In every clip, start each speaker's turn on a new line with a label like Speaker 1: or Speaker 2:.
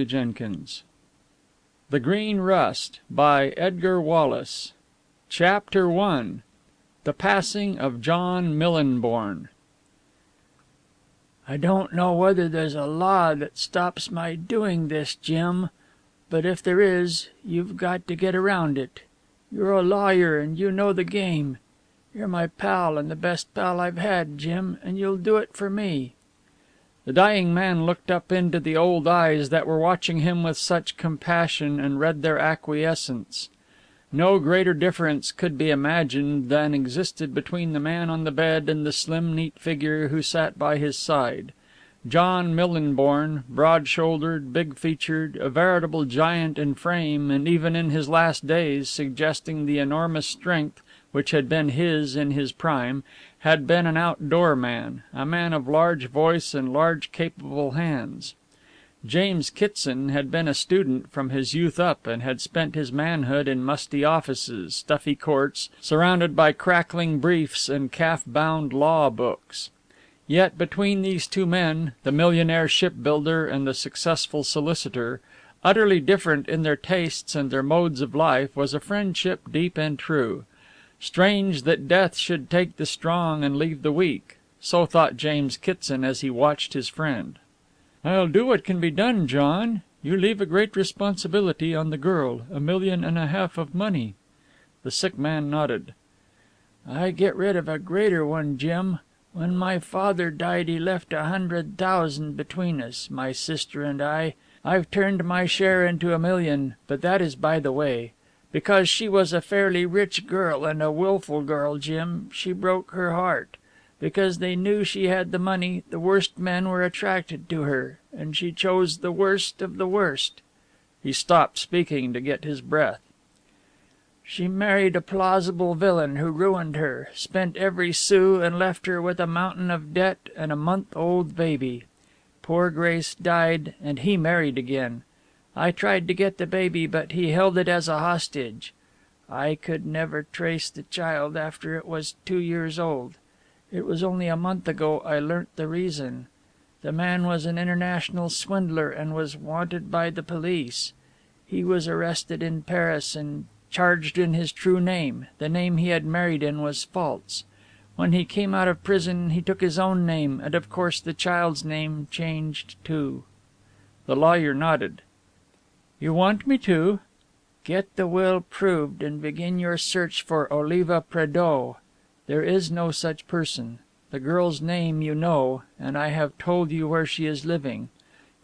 Speaker 1: Jenkins. The Green Rust by Edgar Wallace. Chapter I. The Passing of John Millinborn.
Speaker 2: I don't know whether there's a law that stops my doing this, Jim, but if there is, you've got to get around it. You're a lawyer and you know the game. You're my pal and the best pal I've had, Jim, and you'll do it for me.
Speaker 1: The dying man looked up into the old eyes that were watching him with such compassion and read their acquiescence. No greater difference could be imagined than existed between the man on the bed and the slim, neat figure who sat by his side. John Millinborn, broad-shouldered, big-featured, a veritable giant in frame and even in his last days suggesting the enormous strength which had been his in his prime, had been an outdoor man, a man of large voice and large capable hands. James XVIII had been a student from his youth up, and had spent his manhood in musty offices, stuffy courts, surrounded by crackling briefs and calf-bound law books. Yet between these two men, the millionaire shipbuilder and the successful solicitor, utterly different in their tastes and their modes of life, was a friendship deep and true. Strange that death should take the strong and leave the weak. So thought James XVIII as he watched his friend. "I'll do what can be done, John. You leave a great responsibility on the girl, $1.5 million of money." The sick man nodded.
Speaker 2: "I get rid of a greater one, Jim. When my father died he left 100,000 between us, my sister and I. I've turned my share into $1 million, but that is by the way. Because she was a fairly rich girl and a willful girl, Jim, she broke her heart. Because they knew she had the money, the worst men were attracted to her, and she chose the worst of the worst." He stopped speaking to get his breath. "She married a plausible villain who ruined her, spent every sou, and left her with a mountain of debt and a month-old baby. Poor Grace died, and he married again. I tried to get the baby, but he held it as a hostage. I could never trace the child after it was 2 years old. It was only a month ago I learnt the reason. The man was an international swindler and was wanted by the police. He was arrested in Paris and charged in his true name. The name he had married in was false. When he came out of prison he took his own name, and of course the child's name changed too." The lawyer nodded. "You want me to?" "Get the will proved and begin your search for Oliva Prédeaux. There is no such person. The girl's name you know, and I have told you where she is living.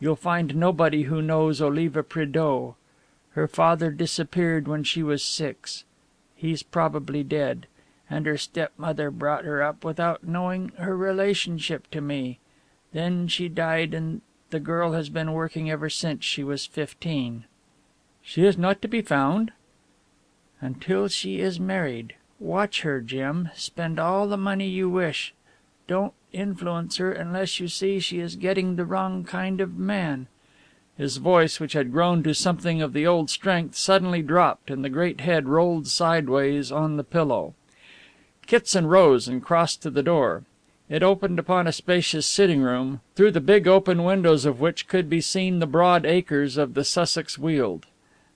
Speaker 2: You'll find nobody who knows Oliva Prédeaux. Her father disappeared when she was 6. He's probably dead. And her stepmother brought her up without knowing her relationship to me. Then she died, and the girl has been working ever since she was 15.
Speaker 1: "She is not to be found?"
Speaker 2: "Until she is married. Watch her, Jim. Spend all the money you wish. Don't influence her unless you see she is getting the wrong kind of man."
Speaker 1: His voice, which had grown to something of the old strength, suddenly dropped, and the great head rolled sideways on the pillow. Kitson rose and crossed to the door. It opened upon a spacious sitting room, through the big open windows of which could be seen the broad acres of the Sussex Weald.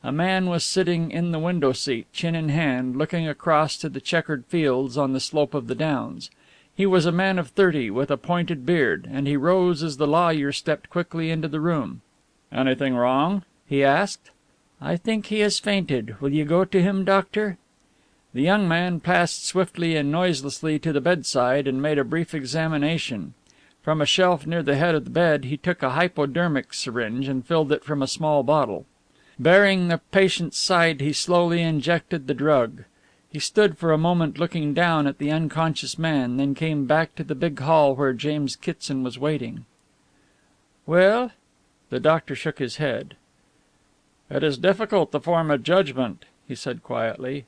Speaker 1: A man was sitting in the window seat, chin in hand, looking across to the checkered fields on the slope of the downs. He was a man of 30, with a pointed beard, and he rose as the lawyer stepped quickly into the room. "Anything wrong?" he asked.
Speaker 2: "I think he has fainted. Will you go to him, doctor?"
Speaker 1: The young man passed swiftly and noiselessly to the bedside and made a brief examination. From a shelf near the head of the bed he took a hypodermic syringe and filled it from a small bottle. Bearing the patient's side, he slowly injected the drug. He stood for a moment looking down at the unconscious man, then came back to the big hall where James XVIII was waiting.
Speaker 2: "Well?"
Speaker 1: The doctor shook his head. "It is difficult to form a judgment," he said quietly.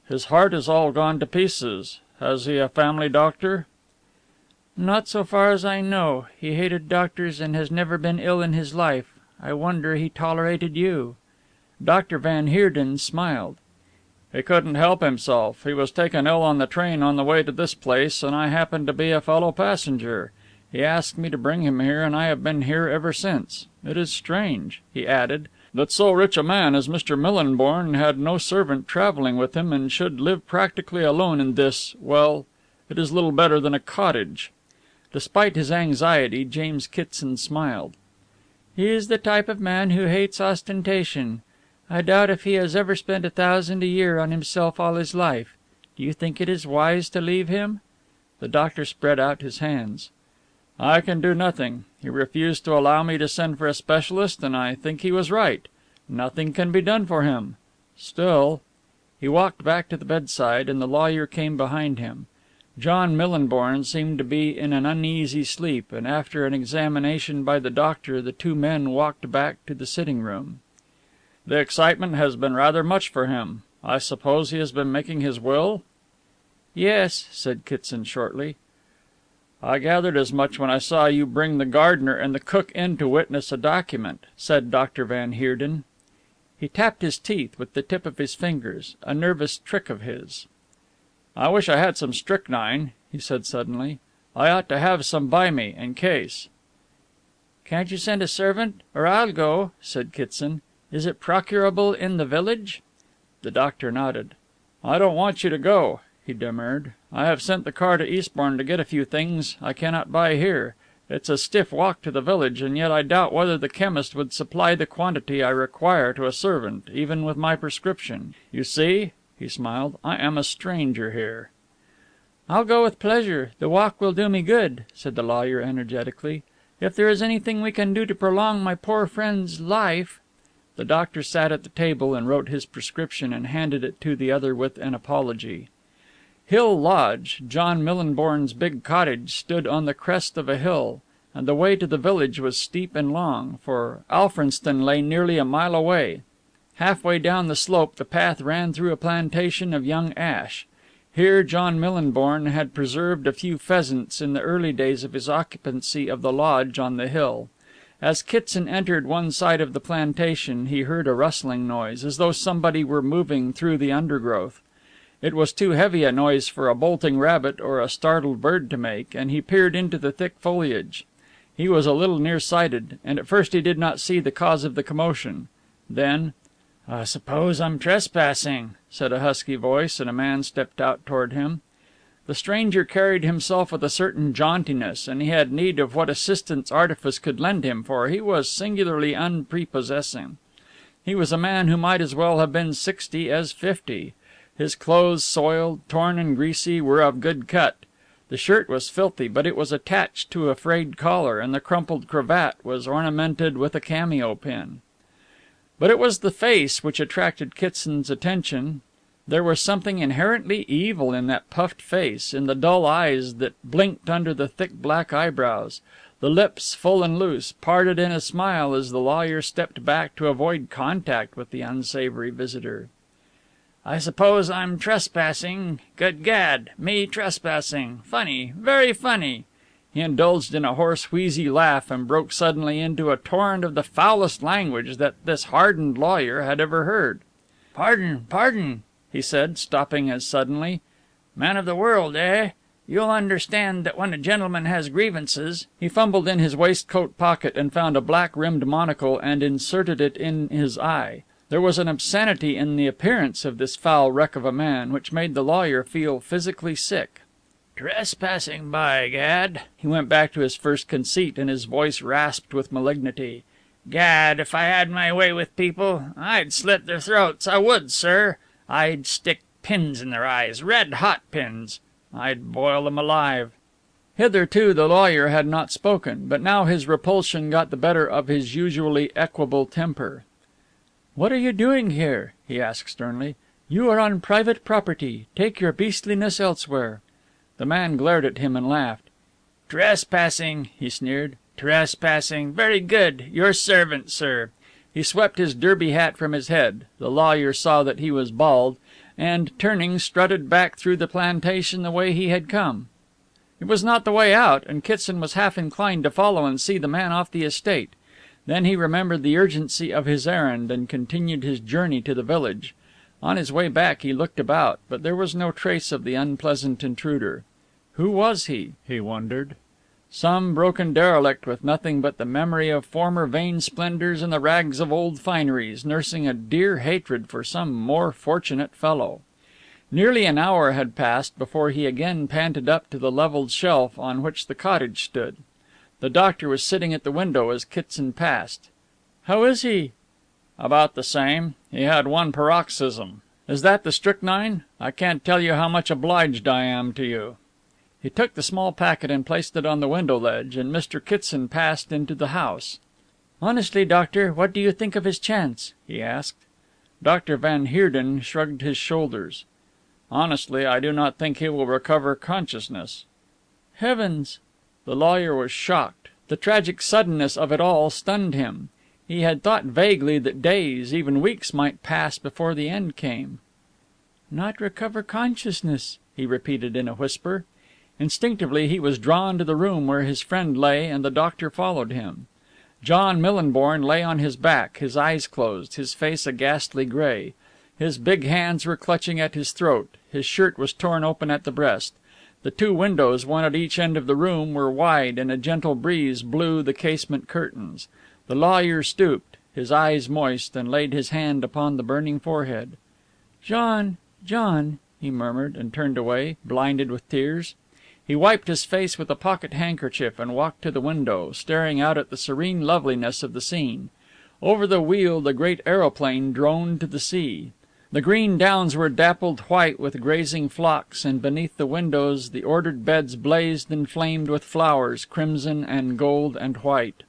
Speaker 1: "His heart is all gone to pieces. Has he a family doctor?"
Speaker 2: "Not so far as I know. He hated doctors and has never been ill in his life. I wonder he tolerated you."
Speaker 1: Dr. Van Heerden smiled. "He couldn't help himself. He was taken ill on the train on the way to this place, and I happened to be a fellow passenger. He asked me to bring him here, and I have been here ever since. It is strange," he added, "that so rich a man as Mr. Millinborn had no servant travelling with him and should live practically alone in this, well, it is little better than a cottage." Despite his anxiety, James Kitson smiled. "He is the type of man who hates ostentation. I doubt if he has ever spent 1,000 a year on himself all his life. Do you think it is wise to leave him?" The doctor spread out his hands. "I can do nothing. He refused to allow me to send for a specialist, and I think he was right. Nothing can be done for him. Still..." He walked back to the bedside, and the lawyer came behind him. John Millinborn seemed to be in an uneasy sleep, and after an examination by the doctor the two men walked back to the sitting room. "The excitement has been rather much for him. I suppose he has been making his will?" "Yes," said Kitson shortly. "I gathered as much when I saw you bring the gardener and the cook in to witness a document," said Dr. van Heerden. He tapped his teeth with the tip of his fingers, a nervous trick of his. "I wish I had some strychnine," he said suddenly. "I ought to have some by me, in case." "Can't you send a servant? Or I'll go," said Kitson. "Is it procurable in the village?" The doctor nodded. "I don't want you to go," he demurred. "I have sent the car to Eastbourne to get a few things I cannot buy here. It's a stiff walk to the village, and yet I doubt whether the chemist would supply the quantity I require to a servant, even with my prescription. You see," he smiled, "I am a stranger here." "I'll go with pleasure. The walk will do me good," said the lawyer energetically. "If there is anything we can do to prolong my poor friend's life..." The doctor sat at the table and wrote his prescription and handed it to the other with an apology. Hill Lodge, John Millinborn's big cottage, stood on the crest of a hill, and the way to the village was steep and long, for Alfronston lay nearly a mile away. Halfway down the slope the path ran through a plantation of young ash. Here John Millinborn had preserved a few pheasants in the early days of his occupancy of the lodge on the hill. As Kitson entered one side of the plantation he heard a rustling noise, as though somebody were moving through the undergrowth. It was too heavy a noise for a bolting rabbit or a startled bird to make, and he peered into the thick foliage. He was a little nearsighted, and at first he did not see the cause of the commotion. Then, "I suppose I'm trespassing," said a husky voice, and a man stepped out toward him. The stranger carried himself with a certain jauntiness, and he had need of what assistance artifice could lend him, for he was singularly unprepossessing. He was a man who might as well have been 60 as 50. His clothes, soiled, torn and greasy, were of good cut. The shirt was filthy, but it was attached to a frayed collar, and the crumpled cravat was ornamented with a cameo pin. But it was the face which attracted Kitson's attention. There was something inherently evil in that puffed face, in the dull eyes that blinked under the thick black eyebrows. The lips, full and loose, parted in a smile as the lawyer stepped back to avoid contact with the unsavory visitor. "I suppose I'm trespassing. Good gad, me trespassing. Funny, very funny." He indulged in a hoarse, wheezy laugh and broke suddenly into a torrent of the foulest language that this hardened lawyer had ever heard. "Pardon, pardon," he said, stopping as suddenly. "Man of the world, eh? You'll understand that when a gentleman has grievances..." He fumbled in his waistcoat pocket and found a black-rimmed monocle and inserted it in his eye. There was an obscenity in the appearance of this foul wreck of a man which made the lawyer feel physically sick. "Trespassing, by gad." He went back to his first conceit, and his voice rasped with malignity. "Gad, if I had my way with people, I'd slit their throats, I would, sir. I'd stick pins in their eyes, red-hot pins. I'd boil them alive." Hitherto the lawyer had not spoken, but now his repulsion got the better of his usually equable temper. "What are you doing here?" he asked sternly. "You are on private property. Take your beastliness elsewhere." The man glared at him and laughed. "Trespassing," he sneered. "Trespassing. Very good. Your servant, sir." He swept his derby hat from his head the lawyer saw that he was bald and, turning, strutted back through the plantation the way he had come. It was not the way out, and Kitson was half inclined to follow and see the man off the estate. Then he remembered the urgency of his errand and continued his journey to the village. On his way back he looked about, but there was no trace of the unpleasant intruder. Who was he wondered. Some broken derelict with nothing but the memory of former vain splendors and the rags of old fineries, nursing a dear hatred for some more fortunate fellow. Nearly an hour had passed before he again panted up to the levelled shelf on which the cottage stood. The doctor was sitting at the window as Kitson passed. "How is he?" "About the same. He had one paroxysm. Is that the strychnine? I can't tell you how much obliged I am to you." He took the small packet and placed it on the window ledge, and Mr. Kitson passed into the house. "Honestly, doctor, what do you think of his chance?" he asked. Dr. Van Heerden shrugged his shoulders. "Honestly, I do not think he will recover consciousness." "Heavens!" The lawyer was shocked. The tragic suddenness of it all stunned him. He had thought vaguely that days, even weeks, might pass before the end came. "Not recover consciousness," he repeated in a whisper. Instinctively he was drawn to the room where his friend lay, and the doctor followed him. John Millinborn lay on his back, his eyes closed, his face a ghastly gray. His big hands were clutching at his throat. His shirt was torn open at the breast. The two windows, one at each end of the room, were wide, and a gentle breeze blew the casement curtains. The lawyer stooped, his eyes moist, and laid his hand upon the burning forehead. "John, John," he murmured, and turned away, blinded with tears. He wiped his face with a pocket handkerchief and walked to the window, staring out at the serene loveliness of the scene. Over the wheel the great aeroplane droned to the sea. The green downs were dappled white with grazing flocks, and beneath the windows the ordered beds blazed and flamed with flowers, crimson and gold and white.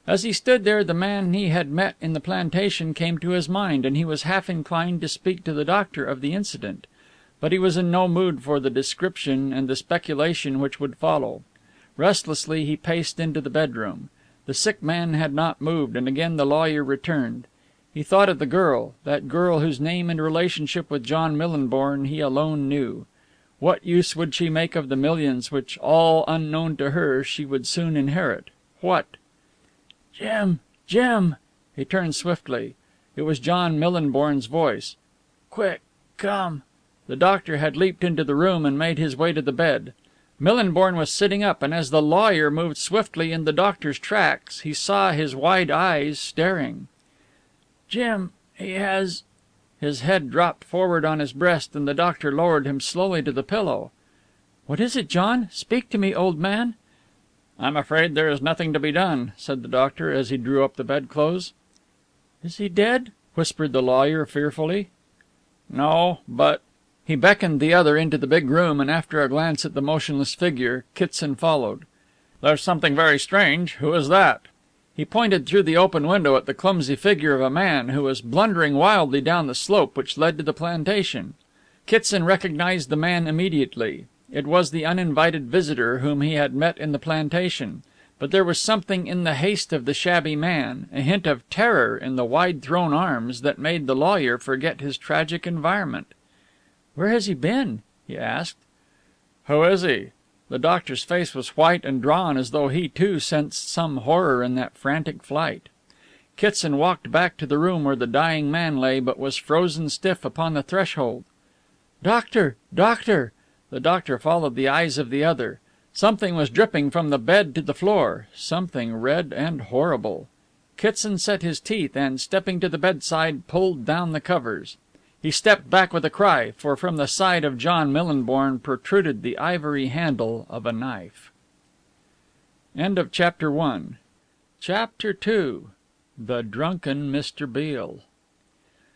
Speaker 1: As he stood there, the man he had met in the plantation came to his mind, and he was half inclined to speak to the doctor of the incident. But he was in no mood for the description and the speculation which would follow. Restlessly he paced into the bedroom. The sick man had not moved, and again the lawyer returned. He thought of the girl, that girl whose name and relationship with John Millinborn he alone knew. What use would she make of the millions which, all unknown to her, she would soon inherit? What? "Jim! Jim!" He turned swiftly. It was John Millinborn's voice. "Quick! Come!" The doctor had leaped into the room and made his way to the bed. Millinborn was sitting up, and as the lawyer moved swiftly in the doctor's tracks, he saw his wide eyes staring. "Jim, he has..." His head dropped forward on his breast, and the doctor lowered him slowly to the pillow. "What is it, John? Speak to me, old man." "I'm afraid there is nothing to be done," said the doctor, as he drew up the bedclothes. "Is he dead?" whispered the lawyer fearfully. "No, but..." He beckoned the other into the big room, and after a glance at the motionless figure, Kitson followed. "There's something very strange. Who is that?" He pointed through the open window at the clumsy figure of a man who was blundering wildly down the slope which led to the plantation. Kitson recognized the man immediately. It was the uninvited visitor whom he had met in the plantation. But there was something in the haste of the shabby man, a hint of terror in the wide thrown arms, that made the lawyer forget his tragic environment. "Where has he been?" he asked. "Who is he?" The doctor's face was white and drawn, as though he, too, sensed some horror in that frantic flight. Kitson walked back to the room where the dying man lay, but was frozen stiff upon the threshold. "Doctor! Doctor!" The doctor followed the eyes of the other. Something was dripping from the bed to the floor, something red and horrible. Kitson set his teeth and, stepping to the bedside, pulled down the covers. He stepped back with a cry, for from the side of John Millinborn protruded the ivory handle of a knife. End of Chapter 1. Chapter 2. The Drunken Mr. Beale.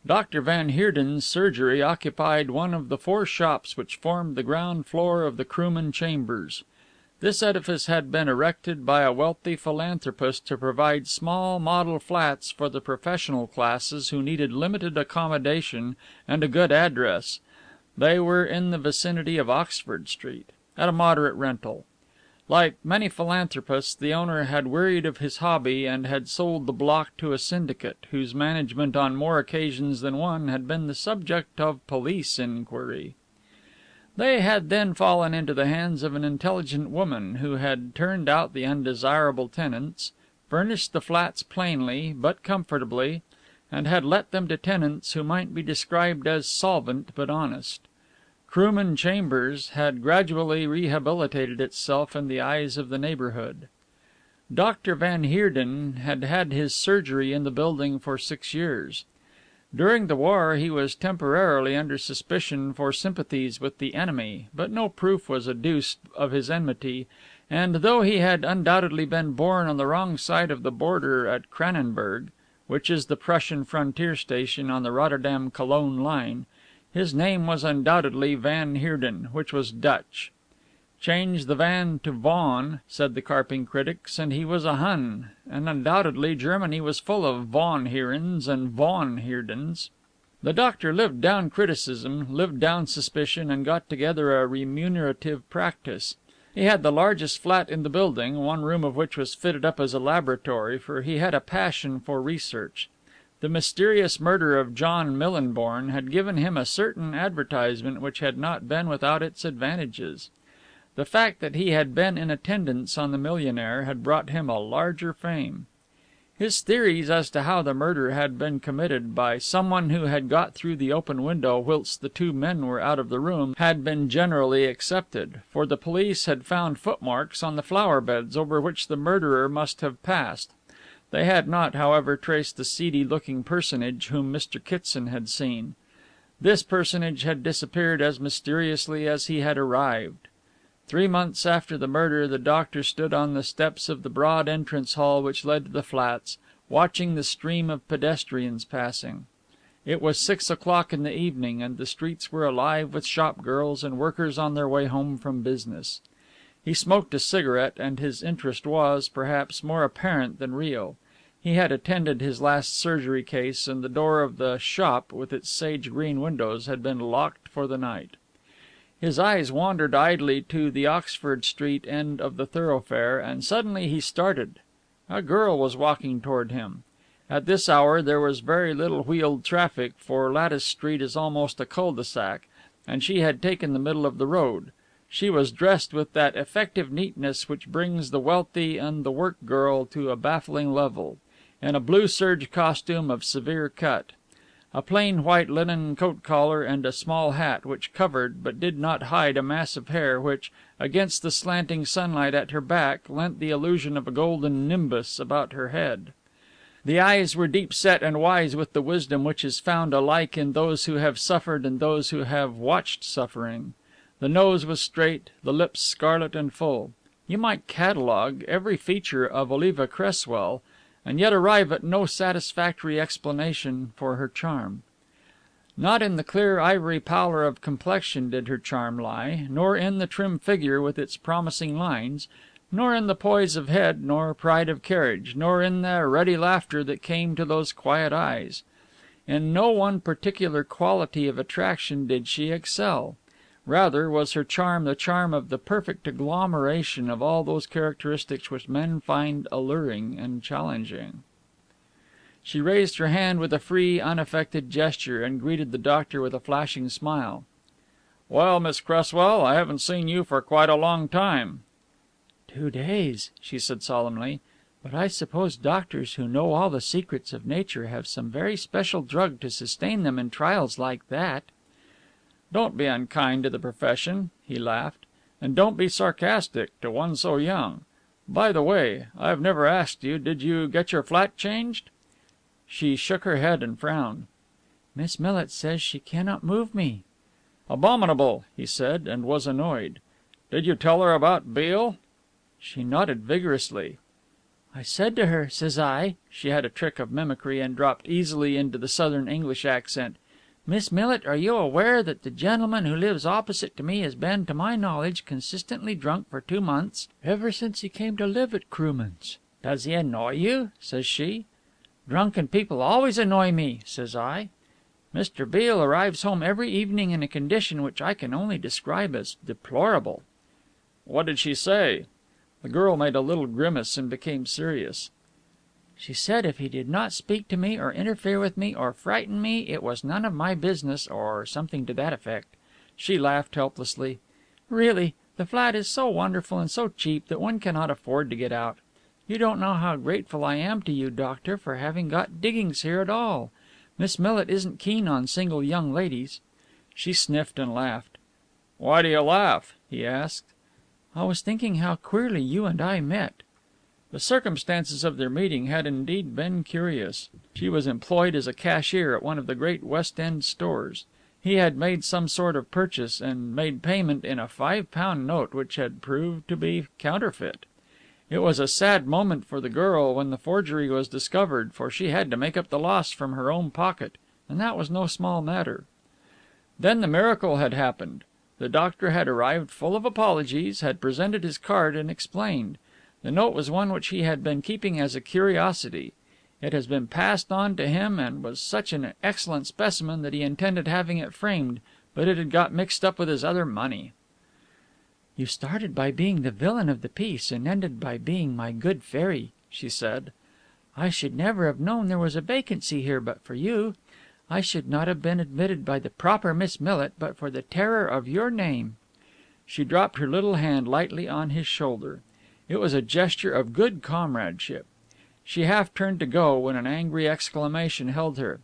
Speaker 1: Dr. Van Heerden's surgery occupied one of the four shops which formed the ground floor of the Krooman Chambers. This edifice had been erected by a wealthy philanthropist to provide small model flats for the professional classes who needed limited accommodation and a good address. They were in the vicinity of Oxford Street, at a moderate rental. Like many philanthropists, the owner had wearied of his hobby and had sold the block to a syndicate, whose management on more occasions than one had been the subject of police inquiry. They had then fallen into the hands of an intelligent woman, who had turned out the undesirable tenants, furnished the flats plainly but comfortably, and had let them to tenants who might be described as solvent but honest. Crewman Chambers had gradually rehabilitated itself in the eyes of the neighborhood. Dr. Van Heerden had had his surgery in the building for 6 years. During the war he was temporarily under suspicion for sympathies with the enemy, but no proof was adduced of his enmity, and though he had undoubtedly been born on the wrong side of the border at Cranenburg, which is the Prussian frontier station on the Rotterdam-Cologne line, his name was undoubtedly Van Heerden, which was Dutch. Change the Van to Vaughan, said the carping critics, and he was a Hun, and undoubtedly Germany was full of Von Heerens and Von Heerdens. The doctor lived down criticism, lived down suspicion, and got together a remunerative practice. He had the largest flat in the building, one room of which was fitted up as a laboratory, for he had a passion for research. The mysterious murder of John Millinborn had given him a certain advertisement which had not been without its advantages. The fact that he had been in attendance on the millionaire had brought him a larger fame. His theories as to how the murder had been committed by someone who had got through the open window whilst the two men were out of the room had been generally accepted, for the police had found footmarks on the flower beds over which the murderer must have passed. They had not, however, traced the seedy-looking personage whom Mr. Kitson had seen. This personage had disappeared as mysteriously as he had arrived. 3 months after the murder the doctor stood on the steps of the broad entrance hall which led to the flats, watching the stream of pedestrians passing. It was 6 o'clock in the evening, and the streets were alive with shop girls and workers on their way home from business. He smoked a cigarette, and his interest was, perhaps, more apparent than real. He had attended his last surgery case, and the door of the shop, with its sage green windows, had been locked for the night. His eyes wandered idly to the Oxford Street end of the thoroughfare, and suddenly he started. A girl was walking toward him. At this hour there was very little wheeled traffic, for Lattice Street is almost a cul-de-sac, and she had taken the middle of the road. She was dressed with that effective neatness which brings the wealthy and the work girl to a baffling level, in a blue serge costume of severe cut. A plain white linen coat collar and a small hat, which covered but did not hide a mass of hair which, against the slanting sunlight at her back, lent the illusion of a golden nimbus about her head. The eyes were deep set and wise with the wisdom which is found alike in those who have suffered and those who have watched suffering. The nose was straight, the lips scarlet and full. You might catalogue every feature of Oliva Cresswell, and yet arrive at no satisfactory explanation for her charm. Not in the clear ivory pallor of complexion did her charm lie, nor in the trim figure with its promising lines, nor in the poise of head nor pride of carriage, nor in the ready laughter that came to those quiet eyes. In no one particular quality of attraction did she excel. Rather was her charm the charm of the perfect agglomeration of all those characteristics which men find alluring and challenging. She raised her hand with a free, unaffected gesture, and greeted the doctor with a flashing smile. "Well, Miss Cresswell, I haven't seen you for quite a long time."
Speaker 2: 2 days, she said solemnly. But I suppose doctors who know all the secrets of nature have some very special drug to sustain them in trials like that.
Speaker 1: "Don't be unkind to the profession," he laughed. "And don't be sarcastic to one so young. By the way, I've never asked you, did you get your flat changed?" She shook her head and frowned.
Speaker 2: "Miss Millit says she cannot move me."
Speaker 1: "Abominable!" he said, and was annoyed. "Did you tell her about Beale?" She nodded vigorously.
Speaker 2: "I said to her, says I," she had a trick of mimicry and dropped easily into the Southern English accent, "Miss Millit, are you aware that the gentleman who lives opposite to me has been, to my knowledge, consistently drunk for 2 months, ever since he came to live at Crewman's? Does he annoy you?" says she. "Drunken people always annoy me," says I. "Mr. Beale arrives home every evening in a condition which I can only describe as deplorable."
Speaker 1: "What did she say?" The girl made a little grimace and became serious.
Speaker 2: "She said if he did not speak to me or interfere with me or frighten me, it was none of my business, or something to that effect."
Speaker 1: She laughed helplessly.
Speaker 2: "Really, the flat is so wonderful and so cheap that one cannot afford to get out. You don't know how grateful I am to you, doctor, for having got diggings here at all. Miss Millit isn't keen on single young ladies." She sniffed and laughed.
Speaker 1: "Why do you laugh?" he asked.
Speaker 2: "I was thinking how queerly you and I met."
Speaker 1: The circumstances of their meeting had indeed been curious. She was employed as a cashier at one of the great West End stores. He had made some sort of purchase, and made payment in a £5 note which had proved to be counterfeit. It was a sad moment for the girl when the forgery was discovered, for she had to make up the loss from her own pocket, and that was no small matter. Then the miracle had happened. The doctor had arrived full of apologies, had presented his card and explained. The note was one which he had been keeping as a curiosity. It has been passed on to him and was such an excellent specimen that he intended having it framed, but it had got mixed up with his other money.
Speaker 2: "You started by being the villain of the piece and ended by being my good fairy," she said. "I should never have known there was a vacancy here but for you. I should not have been admitted by the proper Miss Millit but for the terror of your name." She dropped her little hand lightly on his shoulder. It was a gesture of good comradeship. She half turned to go when an angry exclamation held her.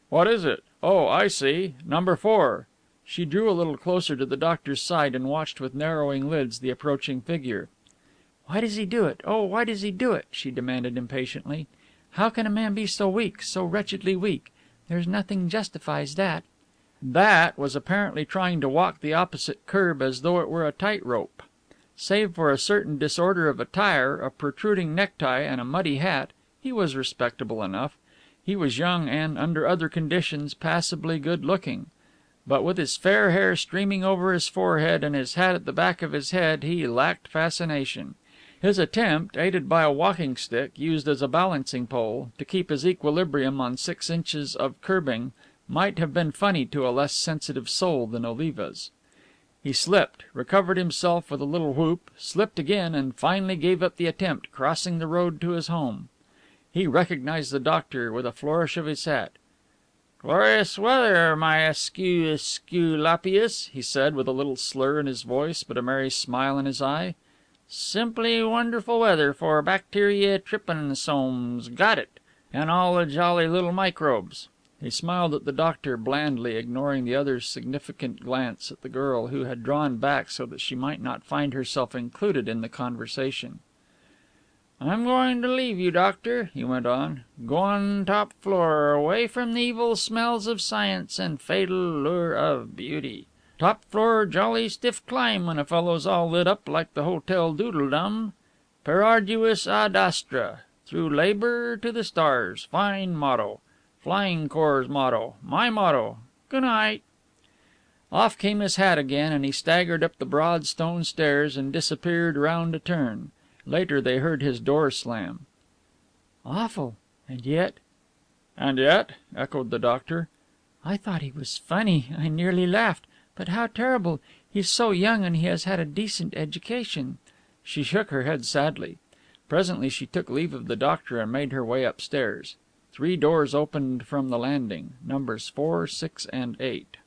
Speaker 2: "What is it? Oh, I see. Number 4." She drew a little closer to the doctor's side and watched with narrowing lids the approaching figure. "Why does he do it? Oh, why does he do it?" she demanded impatiently. "How can a man be so weak, so wretchedly weak? There's nothing justifies that."
Speaker 1: "That" was apparently trying to walk the opposite curb as though it were a tight rope. Save for a certain disorder of attire, a protruding necktie and a muddy hat, he was respectable enough. He was young and, under other conditions, passably good looking. But with his fair hair streaming over his forehead and his hat at the back of his head, he lacked fascination. His attempt, aided by a walking stick, used as a balancing pole, to keep his equilibrium on 6 inches of curbing, might have been funny to a less sensitive soul than Oliva's. He slipped, recovered himself with a little whoop, slipped again, and finally gave up the attempt, crossing the road to his home. He recognized the doctor with a flourish of his hat. "Glorious weather, my Esculapius," he said, with a little slur in his voice but a merry smile in his eye. "Simply wonderful weather for bacteria trypanosomes. Got it. And all the jolly little microbes." He smiled at the doctor blandly, ignoring the other's significant glance at the girl, who had drawn back so that she might not find herself included in the conversation. "I'm going to leave you, doctor," he went on. "Goin' top floor, away from the evil smells of science and fatal lure of beauty. Top floor jolly stiff climb when a fellow's all lit up like the Hotel Doodledum. Per arduis ad astra. Through labor to the stars. Fine motto. Flying Corps' motto. My motto. Good night." Off came his hat again, and he staggered up the broad stone stairs and disappeared round a turn. Later they heard his door slam.
Speaker 2: "Awful. And yet..."
Speaker 1: "And yet?" echoed the doctor.
Speaker 2: "I thought he was funny. I nearly laughed. But how terrible. He's so young and he has had a decent education."
Speaker 1: She shook her head sadly. Presently she took leave of the doctor and made her way upstairs. 3 doors opened from the landing, numbers 4, 6, and 8.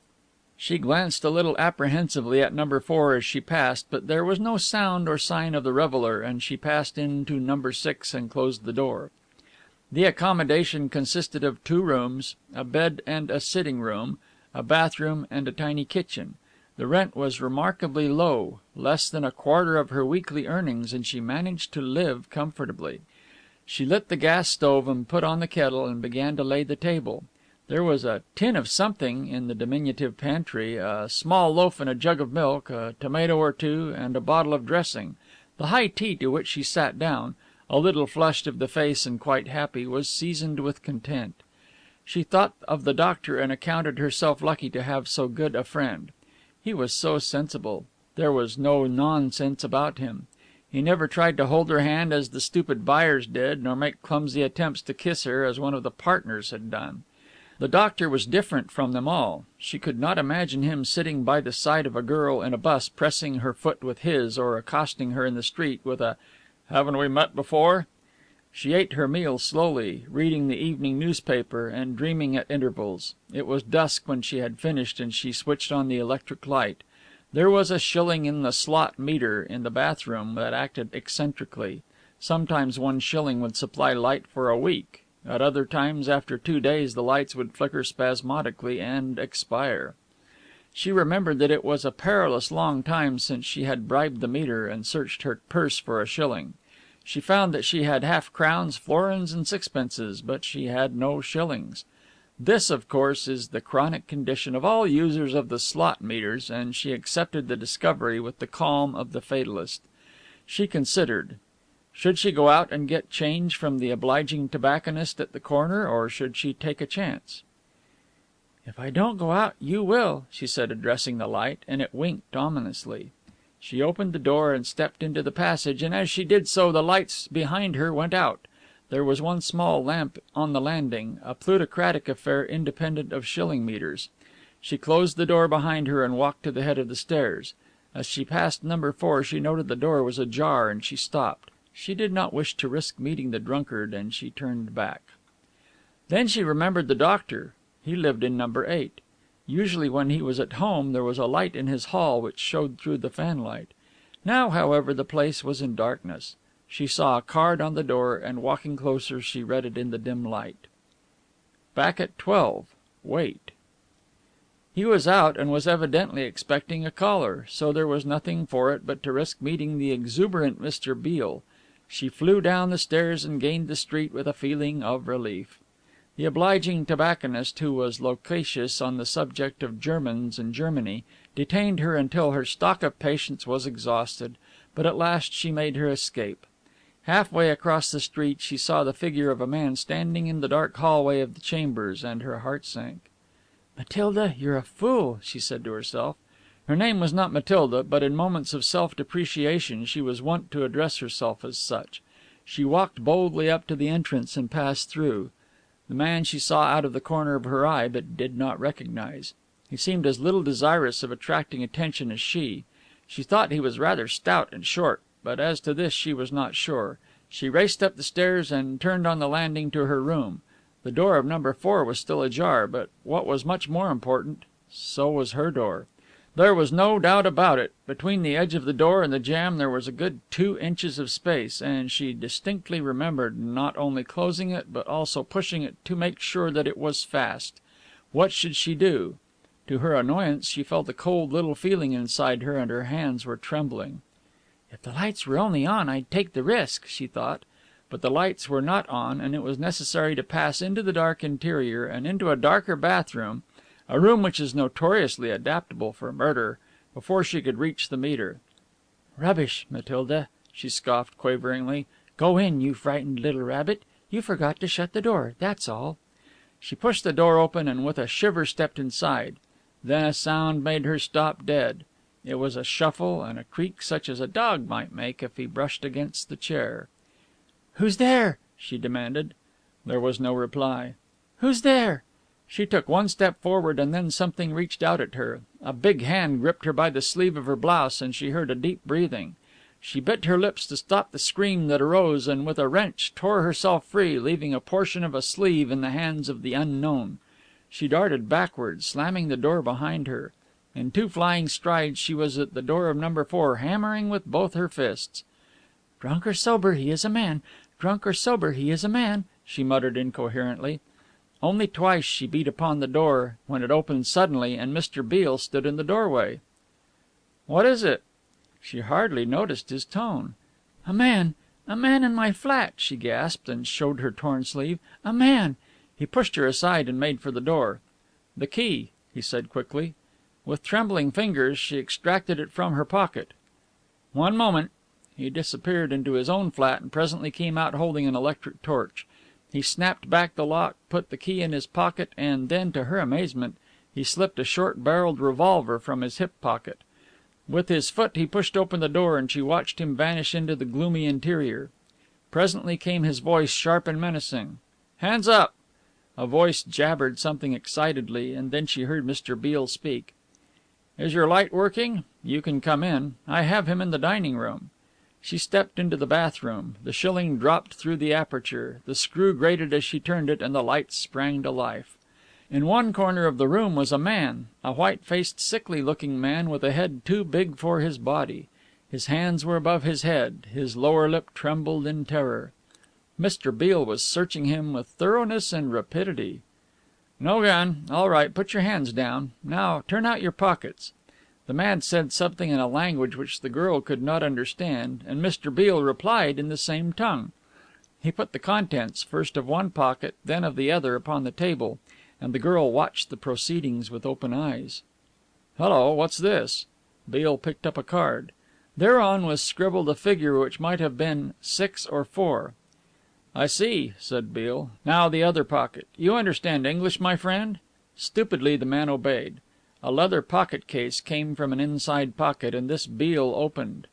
Speaker 1: She glanced a little apprehensively at number 4 as she passed, but there was no sound or sign of the reveller, and she passed into number 6 and closed the door. The accommodation consisted of 2 rooms, a bed and a sitting room, a bathroom and a tiny kitchen. The rent was remarkably low, less than a quarter of her weekly earnings, and she managed to live comfortably. She lit the gas stove and put on the kettle and began to lay the table. There was a tin of something in the diminutive pantry, a small loaf and a jug of milk, a tomato or 2, and a bottle of dressing. The high tea to which she sat down, a little flushed of the face and quite happy, was seasoned with content. She thought of the doctor and accounted herself lucky to have so good a friend. He was so sensible. There was no nonsense about him. He never tried to hold her hand as the stupid buyers did, nor make clumsy attempts to kiss her as one of the partners had done. The doctor was different from them all. She could not imagine him sitting by the side of a girl in a bus, pressing her foot with his, or accosting her in the street with a "Haven't we met before?" She ate her meal slowly, reading the evening newspaper and dreaming at intervals. It was dusk when she had finished, and she switched on the electric light. There was a shilling in the slot meter in the bathroom that acted eccentrically. Sometimes 1 shilling would supply light for a week. At other times, after 2 days, the lights would flicker spasmodically and expire. She remembered that it was a perilous long time since she had bribed the meter and searched her purse for a shilling. She found that she had half crowns, florins, and sixpences, but she had no shillings. This, of course, is the chronic condition of all users of the slot meters, and she accepted the discovery with the calm of the fatalist. She considered. Should she go out and get change from the obliging tobacconist at the corner, or should she take a chance? "If I don't go out, you will," she said, addressing the light, and it winked ominously. She opened the door and stepped into the passage, and as she did so the lights behind her went out. There was one small lamp on the landing, a plutocratic affair independent of shilling meters. She closed the door behind her and walked to the head of the stairs. As she passed number 4 she noted the door was ajar, and she stopped. She did not wish to risk meeting the drunkard, and she turned back. Then she remembered the doctor. He lived in number 8. Usually when he was at home there was a light in his hall which showed through the fanlight. Now, however, the place was in darkness. She saw a card on the door, and walking closer she read it in the dim light. Back at 12. Wait. He was out and was evidently expecting a caller, so there was nothing for it but to risk meeting the exuberant Mr. Beale. She flew down the stairs and gained the street with a feeling of relief. The obliging tobacconist, who was loquacious on the subject of Germans and Germany, detained her until her stock of patience was exhausted, but at last she made her escape. Halfway across the street she saw the figure of a man standing in the dark hallway of the chambers, and her heart sank. "Matilda, you're a fool," she said to herself. Her name was not Matilda, but in moments of self-depreciation she was wont to address herself as such. She walked boldly up to the entrance and passed through. The man she saw out of the corner of her eye, but did not recognize. He seemed as little desirous of attracting attention as she. She thought he was rather stout and short, but as to this she was not sure. She raced up the stairs and turned on the landing to her room. The door of number 4 was still ajar, but what was much more important, so was her door. There was no doubt about it. Between the edge of the door and the jamb there was a good 2 inches of space, and she distinctly remembered not only closing it, but also pushing it to make sure that it was fast. What should she do? To her annoyance she felt a cold little feeling inside her, and her hands were trembling. "If the lights were only on, I'd take the risk," she thought. But the lights were not on, and it was necessary to pass into the dark interior and into a darker bathroom, a room which is notoriously adaptable for murder, before she could reach the meter. "Rubbish, Matilda," she scoffed quaveringly. "Go in, you frightened little rabbit. You forgot to shut the door, that's all." She pushed the door open and with a shiver stepped inside. Then a sound made her stop dead. It was a shuffle and a creak such as a dog might make if he brushed against the chair. "Who's there?" she demanded. There was no reply. "Who's there?" She took one step forward, and then something reached out at her. A big hand gripped her by the sleeve of her blouse, and she heard a deep breathing. She bit her lips to stop the scream that arose, and with a wrench tore herself free, leaving a portion of a sleeve in the hands of the unknown. She darted backwards, slamming the door behind her. In 2 flying strides she was at the door of number 4, hammering with both her fists. "Drunk or sober, he is a man. Drunk or sober, he is a man," she muttered incoherently. Only twice she beat upon the door, when it opened suddenly and Mr. Beale stood in the doorway. "What is it?" She hardly noticed his tone. A man in my flat," she gasped, and showed her torn sleeve. "A man." He pushed her aside and made for the door. "The key," he said quickly. With trembling fingers she extracted it from her pocket. "One moment." He disappeared into his own flat and presently came out holding an electric torch. He snapped back the lock, put the key in his pocket, and then, to her amazement, he slipped a short-barreled revolver from his hip pocket. With his foot he pushed open the door, and she watched him vanish into the gloomy interior. Presently came his voice, sharp and menacing. "Hands up!" A voice jabbered something excitedly, and then she heard Mr. Beale speak. "Is your light working? You can come in. I have him in the dining room." She stepped into the bathroom. The shilling dropped through the aperture. The screw grated as she turned it, and the lights sprang to life. In one corner of the room was a man, a white-faced, sickly-looking man with a head too big for his body. His hands were above his head. His lower lip trembled in terror. Mr. Beale was searching him with thoroughness and rapidity. "No gun. All right, put your hands down. Now turn out your pockets." The man said something in a language which the girl could not understand, and Mr. Beale replied in the same tongue. He put the contents, first of one pocket, then of the other, upon the table, and the girl watched the proceedings with open eyes. "Hello, what's this?" Beale picked up a card. Thereon was scribbled a figure which might have been 6 or 4. "I see," said Beale. "Now the other pocket. You understand English, my friend?" Stupidly the man obeyed. A leather pocket case came from an inside pocket, and this Beale opened.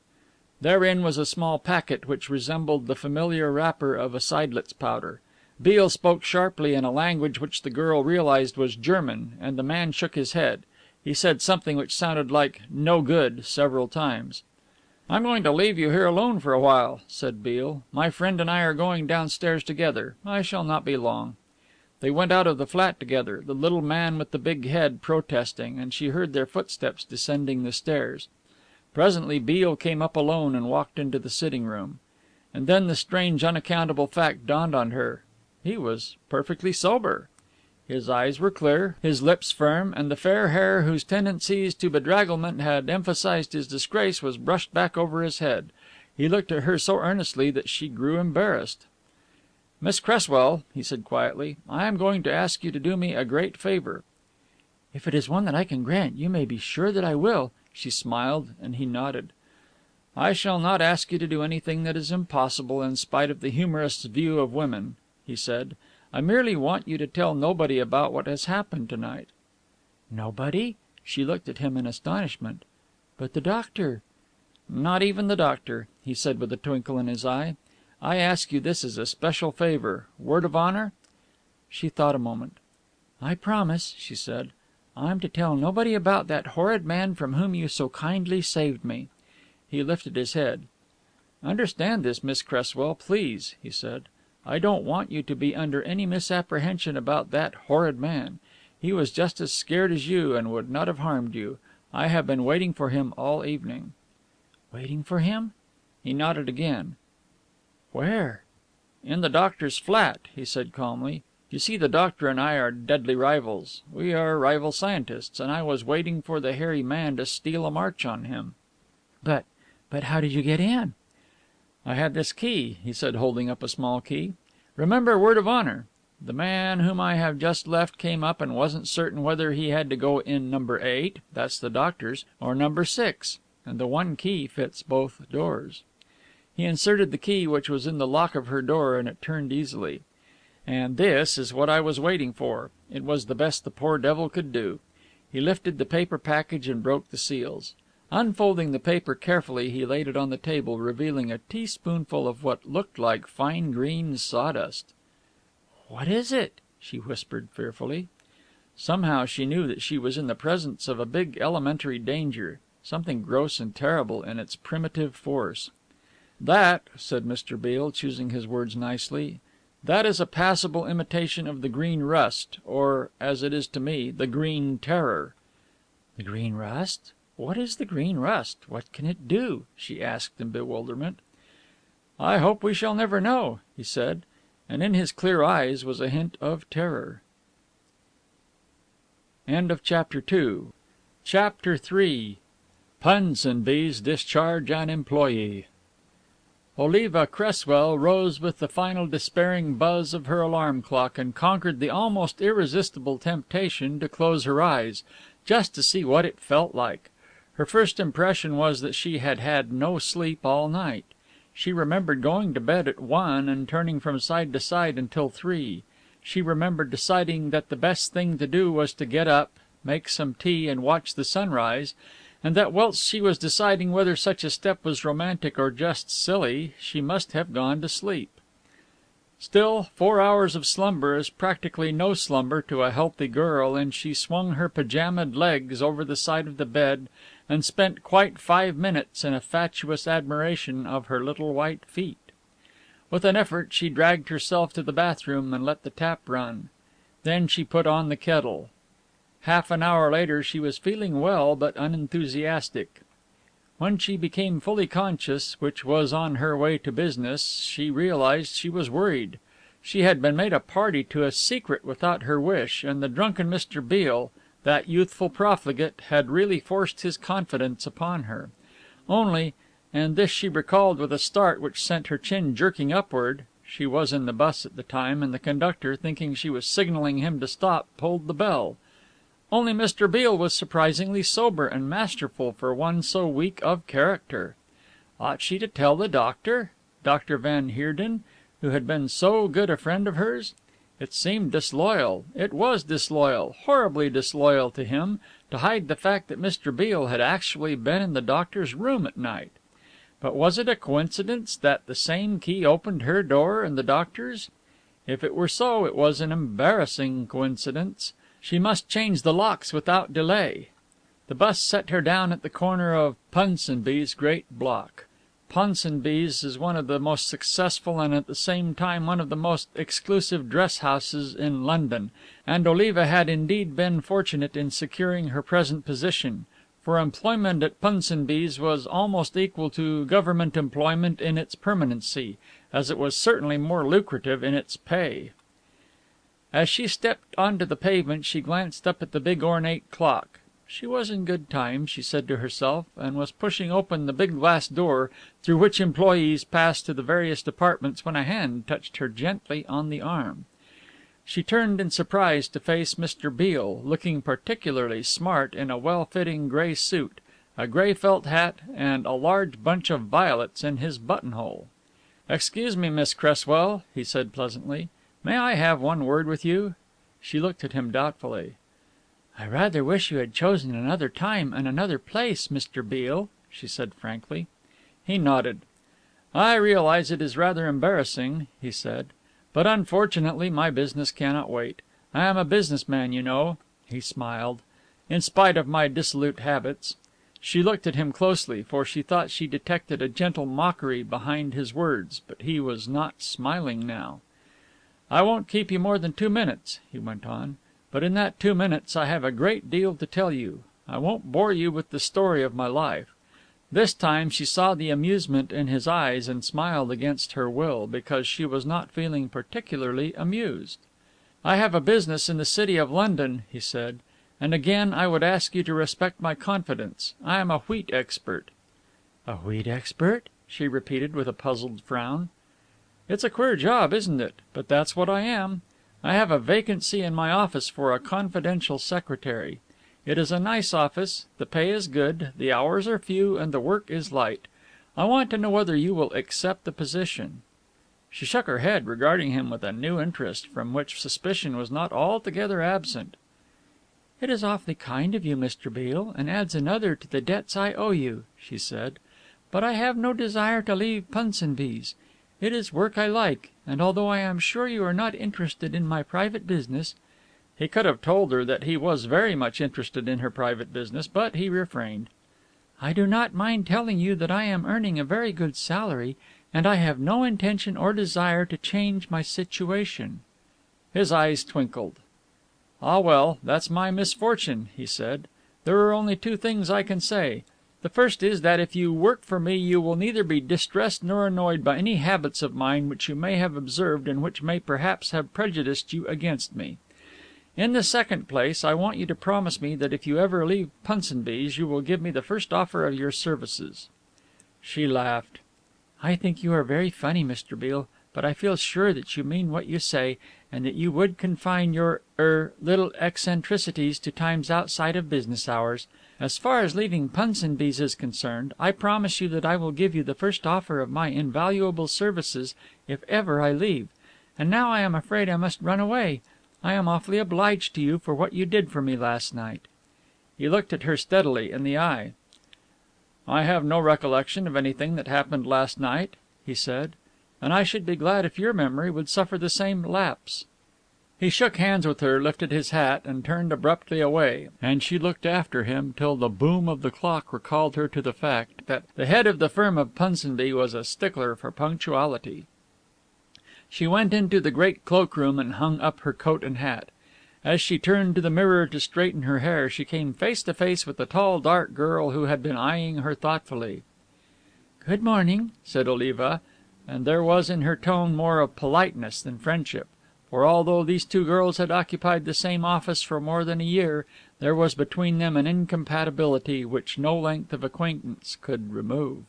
Speaker 1: Therein was a small packet which resembled the familiar wrapper of a Seidlitz powder. Beale spoke sharply in a language which the girl realized was German, and the man shook his head. He said something which sounded like "no good" several times. "I'm going to leave you here alone for a while," said Beale. "My friend and I are going downstairs together. I shall not be long." They went out of the flat together, the little man with the big head protesting, and she heard their footsteps descending the stairs. Presently Beale came up alone and walked into the sitting room. And then the strange unaccountable fact dawned on her. He was perfectly sober. His eyes were clear, his lips firm, and the fair hair whose tendencies to bedragglement had emphasized his disgrace was brushed back over his head. He looked at her so earnestly that she grew embarrassed. "Miss Cresswell," he said quietly, "I am going to ask you to do me a great favor." "If it is one that I can grant, you may be sure that I will," she smiled, and he nodded. "I shall not ask you to do anything that is impossible, in spite of the humorist's view of women," he said. "I merely want you to tell nobody about what has happened to night." "Nobody?" She looked at him in astonishment. "But the doctor?" "Not even the doctor," he said with a twinkle in his eye. "I ask you this as a special favor. Word of honor?" She thought a moment. "I promise," she said. "I'm to tell nobody about that horrid man from whom you so kindly saved me." He lifted his head. "Understand this, Miss Cresswell, please," he said. "I don't want you to be under any misapprehension about that horrid man. He was just as scared as you, and would not have harmed you. I have been waiting for him all evening." "Waiting for him?" He nodded again. "Where?" "In the doctor's flat," he said calmly. "You see, the doctor and I are deadly rivals. We are rival scientists, and I was waiting for the hairy man to steal a march on him." But how did you get in?" "I had this key," he said, holding up a small key. "Remember, word of honor. The man whom I have just left came up and wasn't certain whether he had to go in number 8, that's the doctor's, or number 6, and the one key fits both doors." He inserted the key which was in the lock of her door, and it turned easily. "And this is what I was waiting for. It was the best the poor devil could do." He lifted the paper package and broke the seals. Unfolding the paper carefully, he laid it on the table, revealing a teaspoonful of what looked like fine green sawdust. "What is it?" she whispered fearfully. Somehow she knew that she was in the presence of a big elementary danger, something gross and terrible in its primitive force. "That," said Mr. Beale, choosing his words nicely, "that is a passable imitation of the Green Rust, or, as it is to me, the Green Terror." "The Green Rust? What is the Green Rust? What can it do?" she asked in bewilderment. "I hope we shall never know," he said, and in his clear eyes was a hint of terror. Chapter III. Punsonby's Discharge an Employee. Oliva Cresswell rose with the final despairing buzz of her alarm clock and conquered the almost irresistible temptation to close her eyes, just to see what it felt like. Her first impression was that she had had no sleep all night. She remembered going to bed at 1 and turning from side to side until 3. She remembered deciding that the best thing to do was to get up, make some tea and watch the sunrise, and that whilst she was deciding whether such a step was romantic or just silly, she must have gone to sleep. Still, 4 hours of slumber is practically no slumber to a healthy girl, and she swung her pajamaed legs over the side of the bed and spent quite 5 minutes in a fatuous admiration of her little white feet. With an effort she dragged herself to the bathroom and let the tap run. Then she put on the kettle. Half an hour later she was feeling well but unenthusiastic. When she became fully conscious, which was on her way to business, she realized she was worried. She had been made a party to a secret without her wish, and the drunken Mr. Beale, that youthful profligate, had really forced his confidence upon her. Only, and this she recalled with a start which sent her chin jerking upward, she was in the bus at the time, and the conductor, thinking she was signalling him to stop, pulled the bell. Only Mr. Beale was surprisingly sober and masterful for one so weak of character. Ought she to tell the doctor, Dr. Van Heerden, who had been so good a friend of hers? It seemed disloyal, it was disloyal, horribly disloyal to him, to hide the fact that Mr. Beale had actually been in the doctor's room at night. But was it a coincidence that the same key opened her door and the doctor's? If it were so, it was an embarrassing coincidence. She must change the locks without delay. The bus set her down at the corner of Punsonby's great block. Punsonby's is one of the most successful and at the same time one of the most exclusive dress houses in London, and Oliva had indeed been fortunate in securing her present position, for employment at Punsonby's was almost equal to government employment in its permanency, as it was certainly more lucrative in its pay. As she stepped onto the pavement she glanced up at the big ornate clock. She was in good time, she said to herself, and was pushing open the big glass door through which employees passed to the various departments when a hand touched her gently on the arm. She turned in surprise to face Mr. Beale, looking particularly smart in a well-fitting grey suit, a grey felt hat, and a large bunch of violets in his buttonhole. "Excuse me, Miss Cresswell," he said pleasantly. "May I have one word with you?" She looked at him doubtfully. "I rather wish you had chosen another time and another place, Mr. Beale," she said frankly. He nodded. "I realize it is rather embarrassing," he said, "but unfortunately my business cannot wait. I am a business man, you know," he smiled, "in spite of my dissolute habits." She looked at him closely, for she thought she detected a gentle mockery behind his words, but he was not smiling now. "I won't keep you more than 2 minutes," he went on. "But in that 2 minutes I have a great deal to tell you. I won't bore you with the story of my life." This time she saw the amusement in his eyes and smiled against her will, because she was not feeling particularly amused. "I have a business in the City of London," he said, "and again I would ask you to respect my confidence. I am a wheat expert." "A wheat expert?" she repeated with a puzzled frown. "It's a queer job, isn't it? But that's what I am. I have a vacancy in my office for a confidential secretary. It is a nice office, the pay is good, the hours are few, and the work is light. I want to know whether you will accept the position." She shook her head, regarding him with a new interest, from which suspicion was not altogether absent. "It is awfully kind of you, Mr. Beale, and adds another to the debts I owe you," she said. "But I have no desire to leave Punsonby's. It is work I like, and although I am sure you are not interested in my private business—" He could have told her that he was very much interested in her private business, but he refrained. "I do not mind telling you that I am earning a very good salary, and I have no intention or desire to change my situation." His eyes twinkled. "Ah, well, that's my misfortune," he said. "There are only 2 things I can say. The first is that if you work for me you will neither be distressed nor annoyed by any habits of mine which you may have observed and which may perhaps have prejudiced you against me. In the second place, I want you to promise me that if you ever leave Punsonby's you will give me the first offer of your services." She laughed. "I think you are very funny, Mr. Beale, but I feel sure that you mean what you say, and that you would confine your little eccentricities to times outside of business hours. As far as leaving Punsonby's is concerned, I promise you that I will give you the first offer of my invaluable services if ever I leave. And now I am afraid I must run away. I am awfully obliged to you for what you did for me last night." He looked at her steadily in the eye. "I have no recollection of anything that happened last night," he said, "and I should be glad if your memory would suffer the same lapse." He shook hands with her, lifted his hat, and turned abruptly away, and she looked after him till the boom of the clock recalled her to the fact that the head of the firm of Punsonby was a stickler for punctuality. She went into the great cloakroom and hung up her coat and hat. As she turned to the mirror to straighten her hair, she came face to face with the tall, dark girl who had been eyeing her thoughtfully. "Good morning," said Oliva. and there was in her tone more of politeness than friendship, for although these two girls had occupied the same office for more than a year, there was between them an incompatibility which no length of acquaintance could remove.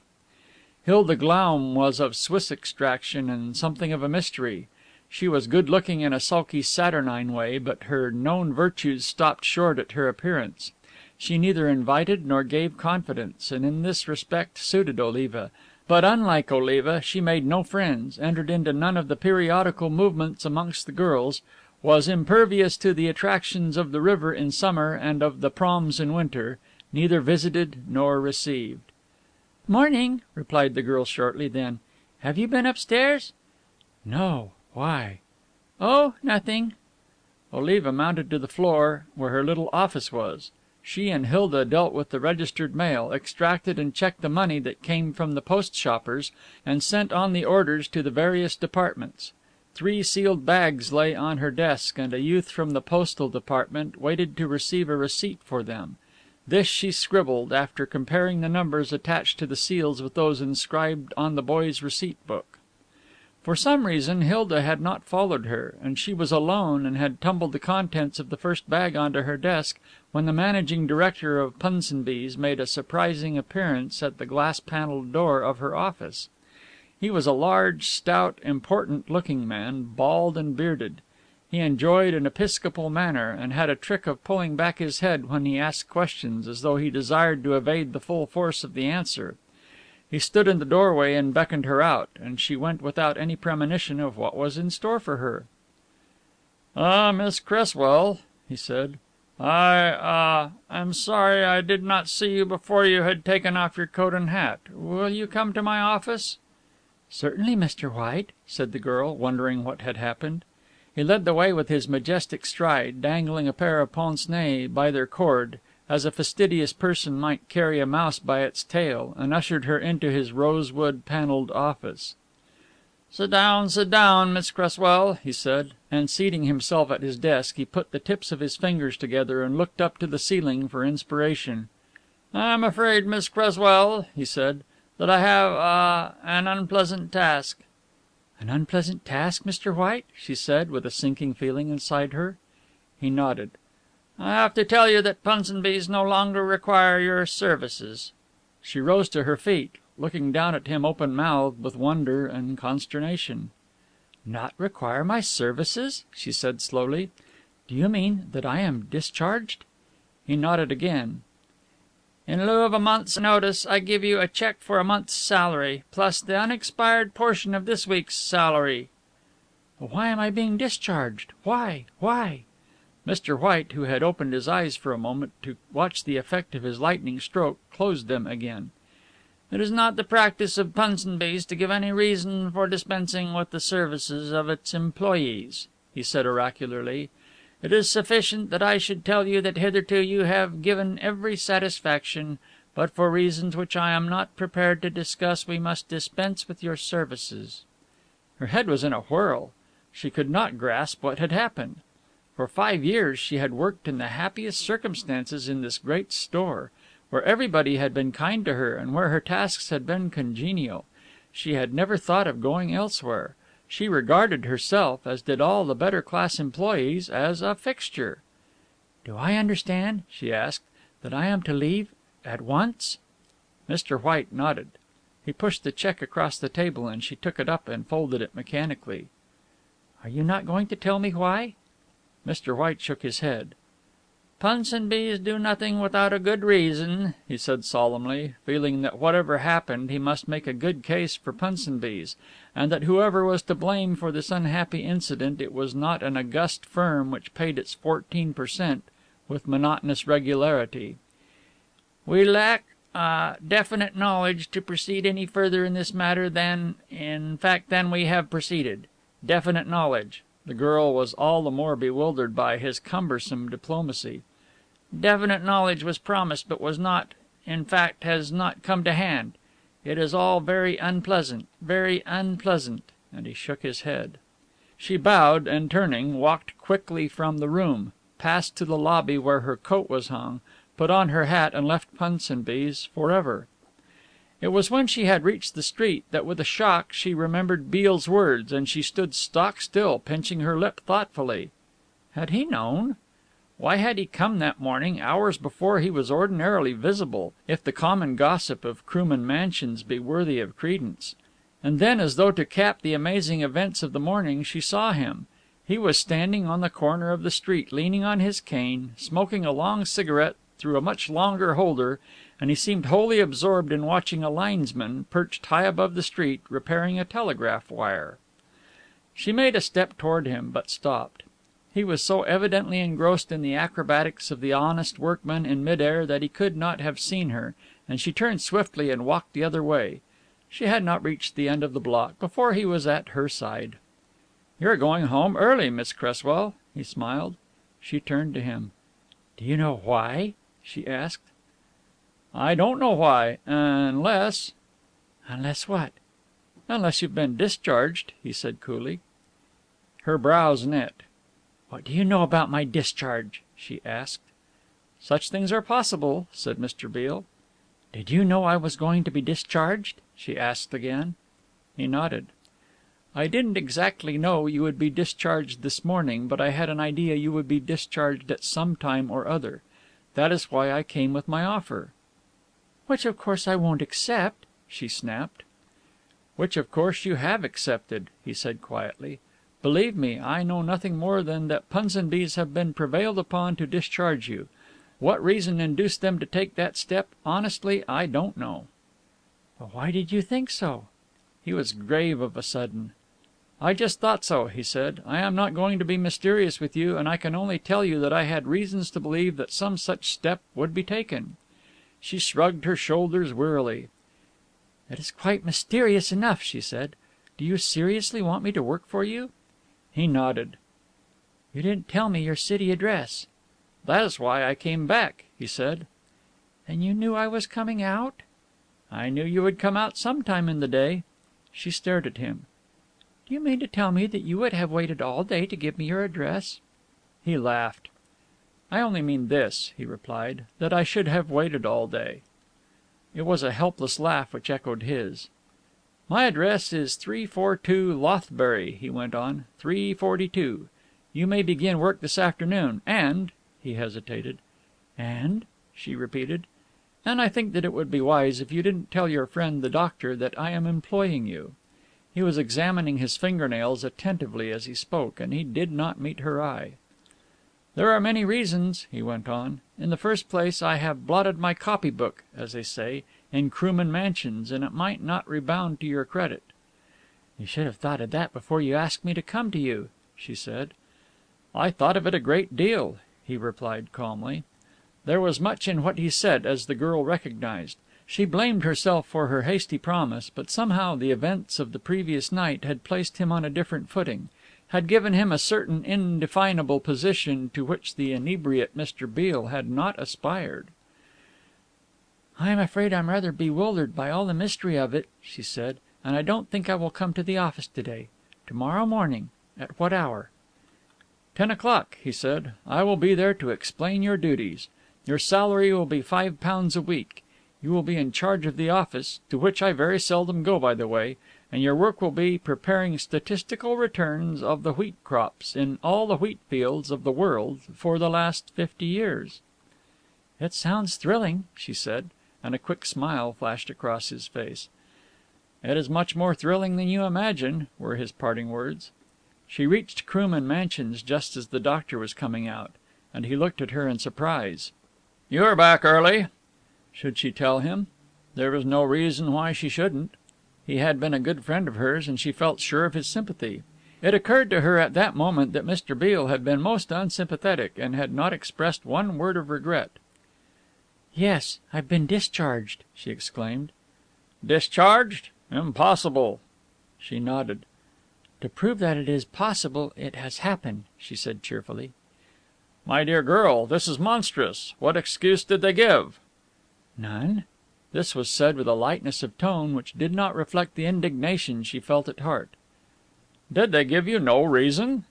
Speaker 1: Hilda Glaum was of Swiss extraction and something of a mystery. She was good-looking in a sulky, saturnine way, but her known virtues stopped short at her appearance. She neither invited nor gave confidence, and in this respect suited Oliva. But unlike Oliva, she made no friends, entered into none of the periodical movements amongst the girls, was impervious to the attractions of the river in summer and of the proms in winter, neither visited nor received.
Speaker 2: "Morning," replied the girl shortly, then, "have you been upstairs?"
Speaker 1: "No. Why?"
Speaker 2: "Oh, nothing."
Speaker 1: Oliva mounted to the floor where her little office was. She and Hilda dealt with the registered mail, extracted and checked the money that came from the post shoppers, and sent on the orders to the various departments. 3 sealed bags lay on her desk, and a youth from the postal department waited to receive a receipt for them. This she scribbled, after comparing the numbers attached to the seals with those inscribed on the boy's receipt book. For some reason Hilda had not followed her, and she was alone and had tumbled the contents of the first bag onto her desk when the managing director of Punsonby's made a surprising appearance at the glass-paneled door of her office. He was a large, stout, important-looking man, bald and bearded. He enjoyed an episcopal manner, and had a trick of pulling back his head when he asked questions, as though he desired to evade the full force of the answer. He stood in the doorway and beckoned her out, and she went without any premonition of what was in store for her. "Miss Cresswell," he said, I'm sorry I did not see you before you had taken off your coat and hat. Will you come to my office?"
Speaker 2: "Certainly, Mr. White," said the girl, wondering what had happened.
Speaker 1: He led the way with his majestic stride, dangling a pair of pince nez by their cord, as a fastidious person might carry a mouse by its tail, and ushered her into his rosewood paneled office. Sit down, Miss Cresswell," he said, and seating himself at his desk, he put the tips of his fingers together and looked up to the ceiling for inspiration. "I'm afraid, Miss Cresswell," he said, "that I have an unpleasant task."
Speaker 2: "An unpleasant task, Mr. White?" she said, with a sinking feeling inside her.
Speaker 1: He nodded.
Speaker 3: "I have to tell you that Punsonby's no longer require your services."
Speaker 1: She rose to her feet, looking down at him open-mouthed with wonder and consternation.
Speaker 2: "Not require my services?" she said slowly. "Do you mean that I am discharged?"
Speaker 1: He nodded again.
Speaker 3: "In lieu of a month's notice, I give you a check for a month's salary, plus the unexpired portion of this week's salary."
Speaker 2: "But why am I being discharged? Why? Why?"
Speaker 1: Mr. White, who had opened his eyes for a moment to watch the effect of his lightning stroke, closed them again.
Speaker 3: "It is not the practice of Punsonby's to give any reason for dispensing with the services of its employees," he said oracularly. "It is sufficient that I should tell you that hitherto you have given every satisfaction, but for reasons which I am not prepared to discuss we must dispense with your services."
Speaker 1: Her head was in a whirl. She could not grasp what had happened. For 5 years she had worked in the happiest circumstances in this great store, where everybody had been kind to her and where her tasks had been congenial. She had never thought of going elsewhere. She regarded herself, as did all the better class employees, as a fixture.
Speaker 2: "Do I understand," she asked, "that I am to leave at once?"
Speaker 1: Mr. White nodded. He pushed the check across the table, and she took it up and folded it mechanically.
Speaker 2: "Are you not going to tell me why?"
Speaker 1: Mr. White shook his head.
Speaker 3: "Punsonby's do nothing without a good reason," he said solemnly, feeling that whatever happened he must make a good case for Punsonby's, and that whoever was to blame for this unhappy incident, it was not an august firm which paid its 14% with monotonous regularity. "We lack definite knowledge to proceed any further in this matter than we have proceeded. Definite knowledge."
Speaker 1: The girl was all the more bewildered by his cumbersome diplomacy.
Speaker 3: "Definite knowledge was promised, but was not, in fact, has not come to hand. It is all very unpleasant, very unpleasant," and he shook his head.
Speaker 1: She bowed, and turning, walked quickly from the room, passed to the lobby where her coat was hung, put on her hat, and left Punsonby's forever. It was when she had reached the street that with a shock she remembered Beale's words, and she stood stock still, pinching her lip thoughtfully. Had he known? Why had he come that morning, hours before he was ordinarily visible, if the common gossip of Krooman Mansions be worthy of credence? And then, as though to cap the amazing events of the morning, she saw him. He was standing on the corner of the street, leaning on his cane, smoking a long cigarette through a much longer holder, and he seemed wholly absorbed in watching a linesman, perched high above the street, repairing a telegraph wire. She made a step toward him, but stopped. He was so evidently engrossed in the acrobatics of the honest workman in mid-air that he could not have seen her, and she turned swiftly and walked the other way. She had not reached the end of the block before he was at her side. "You're going home early, Miss Cresswell," he smiled. She turned to him. "Do you know why?" she asked. "I don't know why, unless..." "Unless what?" "Unless you've been discharged," he said coolly. Her brows knit. "What do you know about my discharge?" she asked. "Such things are possible," said Mr. Beale. "Did you know I was going to be discharged?" she asked again. He nodded. "I didn't exactly know you would be discharged this morning, but I had an idea you would be discharged at some time or other. That is why I came with my offer." "Which of course I won't accept," she snapped. "Which of course you have accepted," he said quietly. "Believe me, I know nothing more than that Punsonbys have been prevailed upon to discharge you. What reason induced them to take that step, honestly, I don't know." "But why did you think so?" He was grave of a sudden. "I just thought so," he said. "I am not going to be mysterious with you, and I can only tell you that I had reasons to believe that some such step would be taken." She shrugged her shoulders wearily. "That is quite mysterious enough," she said. "Do you seriously want me to work for you?" He nodded. "You didn't tell me your city address." "That is why I came back," he said. "Then you knew I was coming out?" "I knew you would come out some time in the day." She stared at him. "Do you mean to tell me that you would have waited all day to give me your address?" He laughed. "I only mean this," he replied, "that I should have waited all day." It was a helpless laugh which echoed his. "My address is 342 Lothbury," he went on. "342. You may begin work this afternoon, and..." he hesitated. "And?" she repeated. "And I think that it would be wise if you didn't tell your friend the doctor that I am employing you." He was examining his fingernails attentively as he spoke, and he did not meet her eye. "There are many reasons," he went on. "In the first place, I have blotted my copy book, as they say, in Krooman Mansions, and it might not rebound to your credit." "You should have thought of that before you asked me to come to you," she said. "I thought of it a great deal," he replied calmly. There was much in what he said, as the girl recognized. She blamed herself for her hasty promise, but somehow the events of the previous night had placed him on a different footing, had given him a certain indefinable position to which the inebriate Mr. Beale had not aspired. "I am afraid I'm rather bewildered by all the mystery of it," she said, "and I don't think I will come to the office to day. To morrow morning. At what hour?" 10 o'clock, he said. "I will be there to explain your duties. Your salary will be £5 a week. You will be in charge of the office, to which I very seldom go, by the way, and your work will be preparing statistical returns of the wheat crops in all the wheat fields of the world for the last 50 years." "It sounds thrilling," she said, and a quick smile flashed across his face. "It is much more thrilling than you imagine," were his parting words. She reached Krooman Mansions just as the doctor was coming out, and he looked at her in surprise. "You are back early." Should she tell him? There was no reason why she shouldn't. He had been a good friend of hers, and she felt sure of his sympathy. It occurred to her at that moment that Mr. Beale had been most unsympathetic, and had not expressed one word of regret. "Yes, I've been discharged," she exclaimed. "Discharged? Impossible." She nodded. "To prove that it is possible, it has happened," she said cheerfully. "My dear girl, this is monstrous. What excuse did they give?" "None." This was said with a lightness of tone which did not reflect the indignation she felt at heart. "Did they give you no reason?"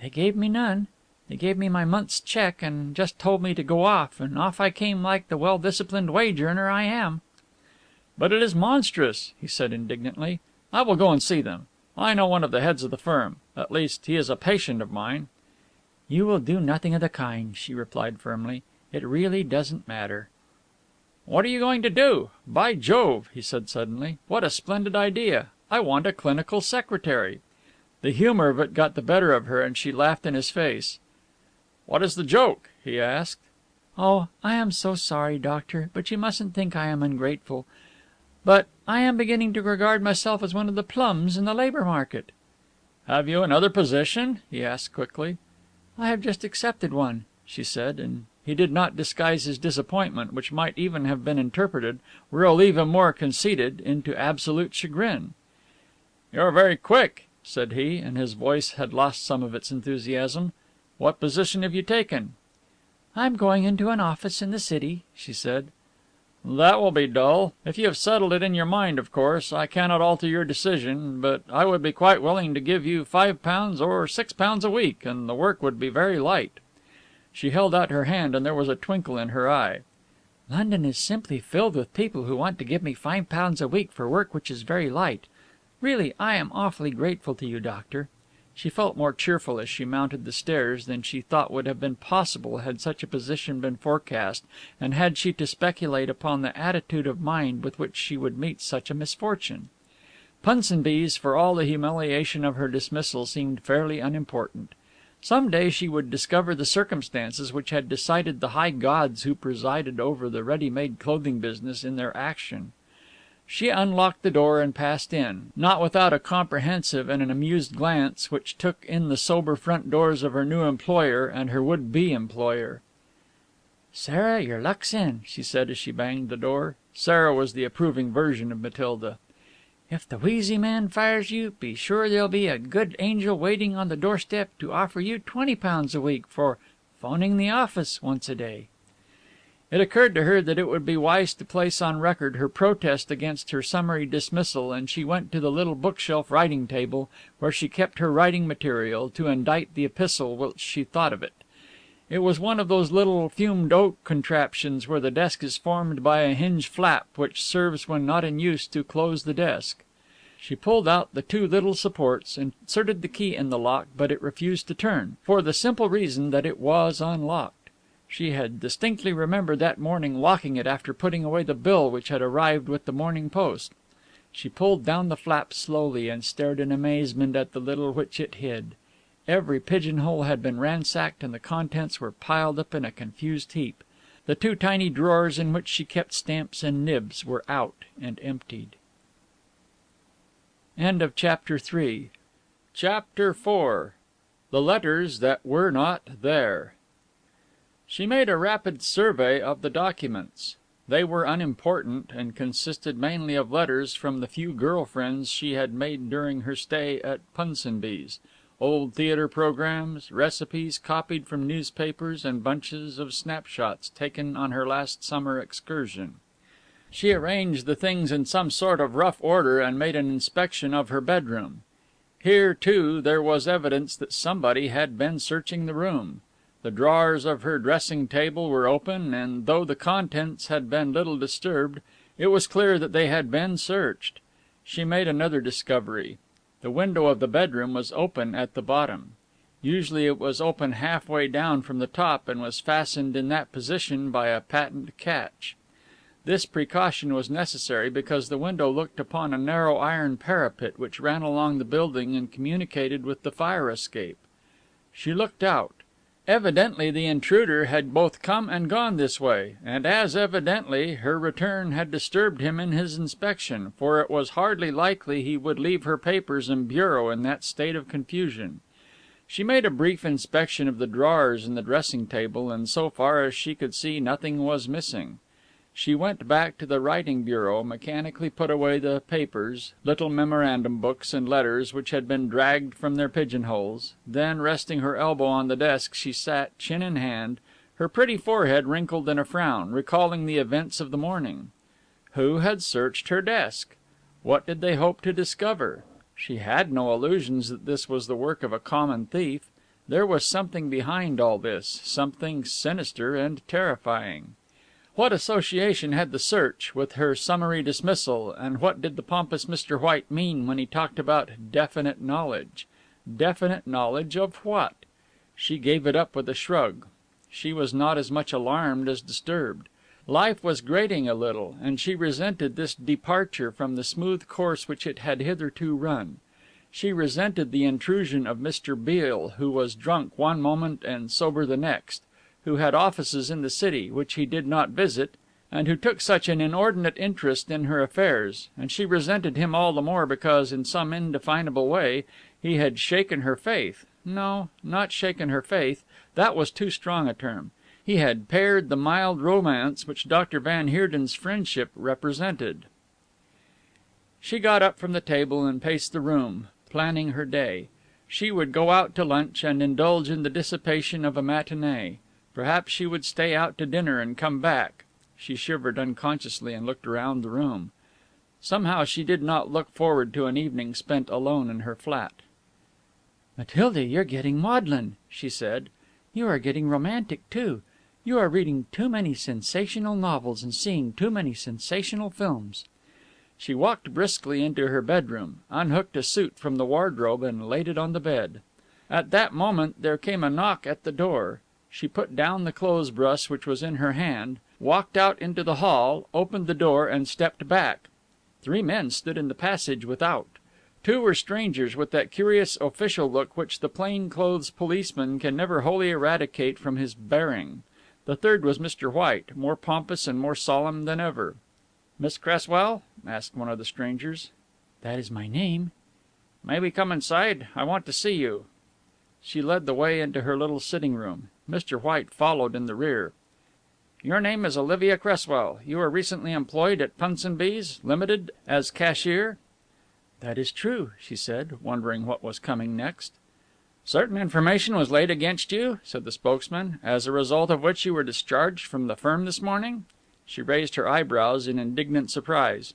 Speaker 1: "They gave me none. They gave me my month's check and just told me to go off, and off I came like the well-disciplined wage earner I am."
Speaker 3: "But it is monstrous," he said indignantly. "I will go and see them. I know one of the heads of the firm. At least, he is a patient of mine."
Speaker 2: "You will do nothing of the kind," she replied firmly. "It really doesn't matter."
Speaker 3: "What are you going to do? By Jove," he said suddenly, "what a splendid idea! I want a clinical secretary." The humour of it got the better of her, and she laughed in his face. "What is the joke?" he asked.
Speaker 2: "Oh, I am so sorry, doctor, but you mustn't think I am ungrateful. But I am beginning to regard myself as one of the plums in the labour market."
Speaker 3: "Have you another position?" he asked quickly.
Speaker 2: "I have just accepted one," she said, and he did not disguise his disappointment, which might even have been interpreted, were Oliva more conceited, into absolute chagrin.
Speaker 3: "You are very quick," said he, and his voice had lost some of its enthusiasm. "What position have you taken?"
Speaker 2: "I am going into an office in the city," she said.
Speaker 3: "That will be dull. If you have settled it in your mind, of course, I cannot alter your decision, but I would be quite willing to give you £5 or £6 a week, and the work would be very light." She held out her hand and there was a twinkle in her eye.
Speaker 2: "London is simply filled with people who want to give me £5 a week for work which is very light. Really, I am awfully grateful to you, doctor." She felt more cheerful as she mounted the stairs than she thought would have been possible had such a position been forecast, and had she to speculate upon the attitude of mind with which she would meet such a misfortune. Punsonby's, for all the humiliation of her dismissal, seemed fairly unimportant. Some day she would discover the circumstances which had decided the high gods who presided over the ready-made clothing business in their action. She unlocked the door and passed in, not without a comprehensive and an amused glance which took in the sober front doors of her new employer and her would-be employer. "Sarah, your luck's in," she said as she banged the door.
Speaker 3: Sarah was the approving version of Matilda.
Speaker 2: "If the wheezy man fires you, be sure there'll be a good angel waiting on the doorstep to offer you £20 a week for phoning the office once a day."
Speaker 3: It occurred to her that it would be wise to place on record her protest against her summary dismissal, and she went to the little bookshelf writing table, where she kept her writing material, to indite the epistle whilst she thought of it. It was one of those little fumed oak contraptions where the desk is formed by a hinged flap which serves when not in use to close the desk. She pulled out the two little supports, inserted the key in the lock, but it refused to turn, for the simple reason that it was unlocked. She had distinctly remembered that morning locking it after putting away the bill which had arrived with the morning post. She pulled down the flap slowly and stared in amazement at the little which it hid. Every pigeonhole had been ransacked and the contents were piled up in a confused heap. The two tiny drawers in which she kept stamps and nibs were out and emptied. End of Chapter 3. Chapter 4. The Letters That Were Not There. She made a rapid survey of the documents. They were unimportant and consisted mainly of letters from the few girl friends she had made during her stay at Punsonby's, old theatre programs, recipes copied from newspapers, and bunches of snapshots taken on her last summer excursion. She arranged the things in some sort of rough order and made an inspection of her bedroom. Here, too, there was evidence that somebody had been searching the room. The drawers of her dressing table were open, and though the contents had been little disturbed, it was clear that they had been searched. She made another discovery. The window of the bedroom was open at the bottom. Usually it was open halfway down from the top, and was fastened in that position by a patent catch. This precaution was necessary because the window looked upon a narrow iron parapet which ran along the building and communicated with the fire escape. She looked out. Evidently the intruder had both come and gone this way, and as evidently her return had disturbed him in his inspection, for it was hardly likely he would leave her papers and bureau in that state of confusion. She made a brief inspection of the drawers in the dressing table, and so far as she could see nothing was missing. She went back to the writing bureau, mechanically put away the papers, little memorandum books and letters which had been dragged from their pigeonholes, then, resting her elbow on the desk, she sat, chin in hand, her pretty forehead wrinkled in a frown, recalling the events of the morning. Who had searched her desk? What did they hope to discover? She had no illusions that this was the work of a common thief. There was something behind all this, something sinister and terrifying.
Speaker 1: What association had the search with her summary dismissal, and what did the pompous Mr. White mean when he talked about definite knowledge? Definite knowledge of what? She gave it up with a shrug. She was not as much alarmed as disturbed. Life was grating a little, and she resented this departure from the smooth course which it had hitherto run. She resented the intrusion of Mr. Beale, who was drunk one moment and sober the next, who had offices in the city which he did not visit, and who took such an inordinate interest in her affairs, and she resented him all the more because, in some indefinable way, he had shaken her faith. No, not shaken her faith. That was too strong a term. He had pared the mild romance which Dr. Van Heerden's friendship represented. She got up from the table and paced the room, planning her day. She would go out to lunch and indulge in the dissipation of a matinee. Perhaps she would stay out to dinner and come back. She shivered unconsciously and looked around the room. Somehow she did not look forward to an evening spent alone in her flat.
Speaker 2: "Matilda, you're getting maudlin," she said. "You are getting romantic, too. You are reading too many sensational novels and seeing too many sensational films."
Speaker 1: She walked briskly into her bedroom, unhooked a suit from the wardrobe and laid it on the bed. At that moment there came a knock at the door. She put down the clothes brush which was in her hand, walked out into the hall, opened the door and stepped back. 3 men stood in the passage without. 2 were strangers with that curious official look which the plain-clothes policeman can never wholly eradicate from his bearing. The third was Mr. White, more pompous and more solemn than ever. "Miss Cresswell?" asked one of the strangers.
Speaker 2: "That is my name."
Speaker 1: "May we come inside? I want to see you." She led the way into her little sitting room. Mr. White followed in the rear. "Your name is Olivia Cresswell. You were recently employed at Punsonby's, Limited, as cashier?"
Speaker 2: "That is true," she said, wondering what was coming next.
Speaker 1: "Certain information was laid against you," said the spokesman, "as a result of which you were discharged from the firm this morning?" She raised her eyebrows in indignant surprise.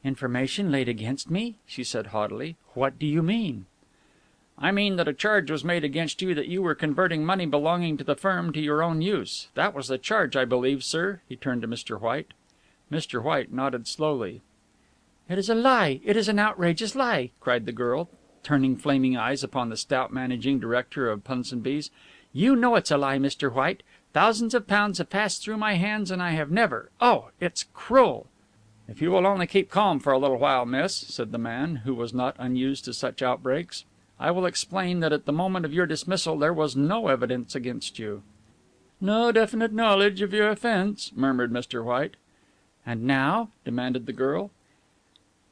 Speaker 2: "Information laid against me?" she said haughtily. "What do you mean?"
Speaker 1: "I mean that a charge was made against you that you were converting money belonging to the firm to your own use. That was the charge, I believe, sir." He turned to Mr. White. Mr. White nodded slowly.
Speaker 2: "It is a lie! It is an outrageous lie!" cried the girl, turning flaming eyes upon the stout managing director of Punsonby's. "You know it's a lie, Mr. White. Thousands of pounds have passed through my hands and I have never Oh, it's cruel!"
Speaker 1: "If you will only keep calm for a little while, miss," said the man, who was not unused to such outbreaks, "I will explain that at the moment of your dismissal there was no evidence against you."
Speaker 2: "No definite knowledge of your offense," murmured Mr. White.
Speaker 1: "And now?" demanded the girl.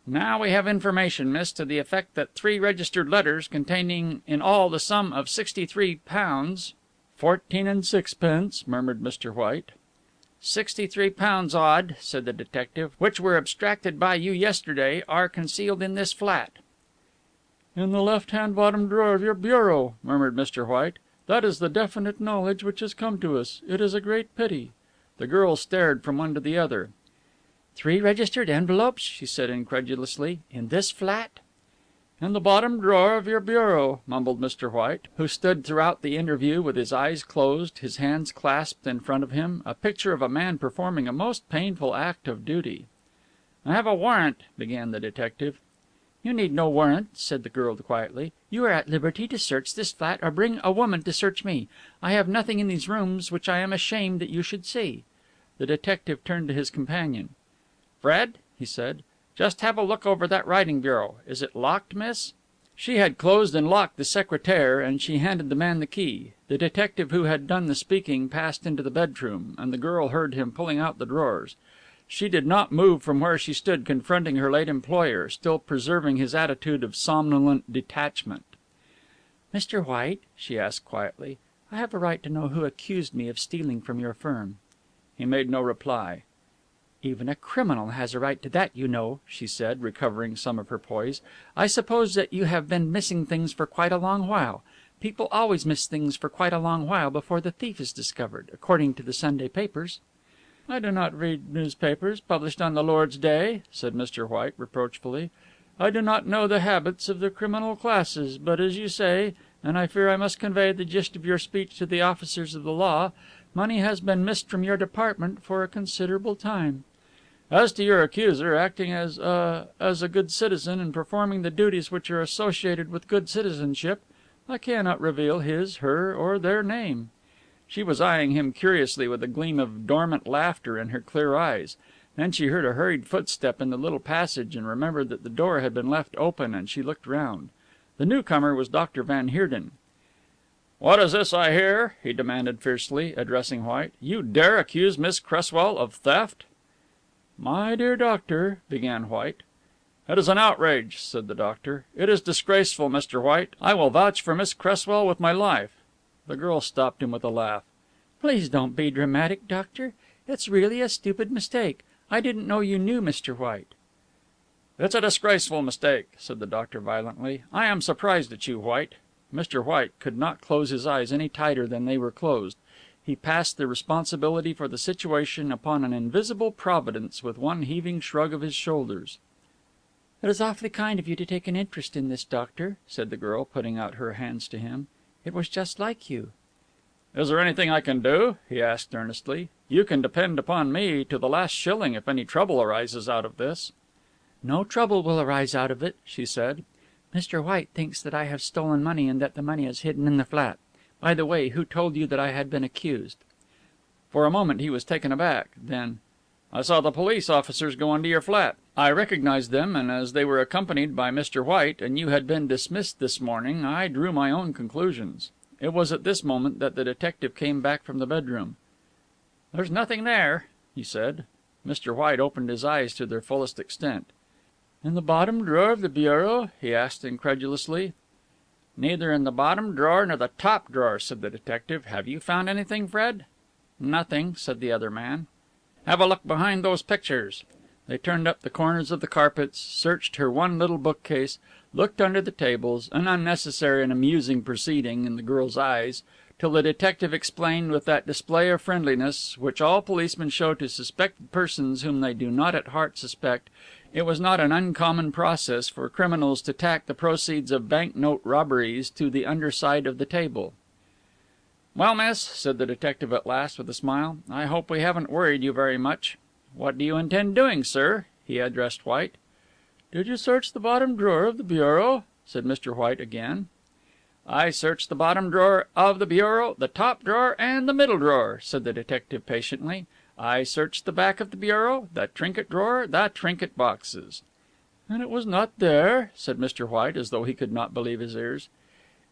Speaker 1: "Now we have information, miss, to the effect that 3 registered letters containing in all the sum of £63
Speaker 2: 14 6 murmured Mr. White.
Speaker 1: £63 odd," said the detective, "which were abstracted by you yesterday, are concealed in this flat."
Speaker 2: "In the left-hand bottom drawer of your bureau," murmured Mr. White. "That is the definite knowledge which has come to us. It is a great pity."
Speaker 1: The girl stared from one to the other.
Speaker 2: 3 registered envelopes?" she said incredulously. "In this flat?"
Speaker 1: "In the bottom drawer of your bureau," mumbled Mr. White, who stood throughout the interview with his eyes closed, his hands clasped in front of him, a picture of a man performing a most painful act of duty. "I have a warrant," began the detective.
Speaker 2: "You need no warrant," said the girl quietly. "You are at liberty to search this flat or bring a woman to search me. I have nothing in these rooms which I am ashamed that you should see."
Speaker 1: The detective turned to his companion. "Fred," he said, "just have a look over that writing bureau. Is it locked, miss?" She had closed and locked the secretaire, and she handed the man the key. The detective who had done the speaking passed into the bedroom, and the girl heard him pulling out the drawers. She did not move from where she stood confronting her late employer, still preserving his attitude of somnolent detachment.
Speaker 2: "Mr. White," she asked quietly, "I have a right to know who accused me of stealing from your firm."
Speaker 1: He made no reply.
Speaker 2: "Even a criminal has a right to that, you know," she said, recovering some of her poise. "I suppose that you have been missing things for quite a long while. People always miss things for quite a long while before the thief is discovered, according to the Sunday papers."
Speaker 1: "I do not read newspapers published on the Lord's Day," said Mr. White reproachfully. "I do not know the habits of the criminal classes, but as you say, and I fear I must convey the gist of your speech to the officers of the law, Money has been missed from your department for a considerable time. As to your accuser, acting as a good citizen and performing the duties which are associated with good citizenship, I cannot reveal his, her, or their name." She was eyeing him curiously with a gleam of dormant laughter in her clear eyes. Then she heard a hurried footstep in the little passage and remembered that the door had been left open, and she looked round. The newcomer was Dr. Van Heerden. "What is this I hear?" he demanded fiercely, addressing White. "You dare accuse Miss Cresswell of theft?" "My dear doctor," began White. "It is an outrage," said the doctor. "It is disgraceful, Mr. White. I will vouch for Miss Cresswell with my life." The girl stopped him with a laugh. "Please don't be dramatic, doctor. It's really a stupid mistake. I didn't know you knew Mr. White." "It's a disgraceful mistake," said the doctor violently. "I am surprised at you, White." Mr. White could not close his eyes any tighter than they were closed. He passed the responsibility for the situation upon an invisible Providence with one heaving shrug of his shoulders. "It is awfully kind of you to take an interest in this, doctor," said the girl, putting out her hands to him. "It was just like you." "Is there anything I can do?" he asked earnestly. "You can depend upon me to the last shilling if any trouble arises out of this." "No trouble will arise out of it," she said. "Mr. White thinks that I have stolen money and that the money is hidden in the flat. By the way, who told you that I had been accused?" For a moment he was taken aback. Then, "I saw the police officers go into your flat. I recognized them, and as they were accompanied by Mr. White and you had been dismissed this morning, I drew my own conclusions." It was at this moment that the detective came back from the bedroom. "There's nothing there," he said. Mr. White opened his eyes to their fullest extent. "In the bottom drawer of the bureau?" he asked incredulously. "Neither in the bottom drawer nor the top drawer," said the detective. "Have you found anything, Fred?" "Nothing," said the other man. "Have a look behind those pictures." They turned up the corners of the carpets, searched her one little bookcase, looked under the tables, an unnecessary and amusing proceeding in the girl's eyes, till the detective explained with that display of friendliness which all policemen show to suspected persons whom they do not at heart suspect, it was not an uncommon process for criminals to tack the proceeds of banknote robberies to the underside of the table. "Well, miss," said the detective at last with a smile, "I hope we haven't worried you very much. What do you intend doing, sir?" he addressed White. "Did you search the bottom drawer of the bureau?" said Mr. White again. "I searched the bottom drawer of the bureau, the top drawer and the middle drawer," said the detective patiently. "I searched the back of the bureau, the trinket drawer, the trinket boxes." "And it was not there?" said Mr. White, as though he could not believe his ears.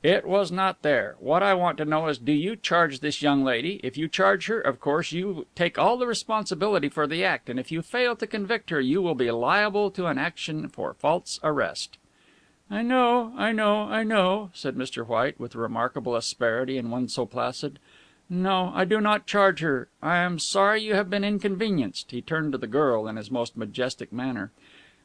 Speaker 1: "It was not there. What I want to know is, do you charge this young lady? If you charge her, of course you take all the responsibility for the act, and if you fail to convict her you will be liable to an action for false arrest." I know," said Mr. White, with remarkable asperity in one so placid. "No, I do not charge her. I am sorry you have been inconvenienced." He turned to the girl in his most majestic manner.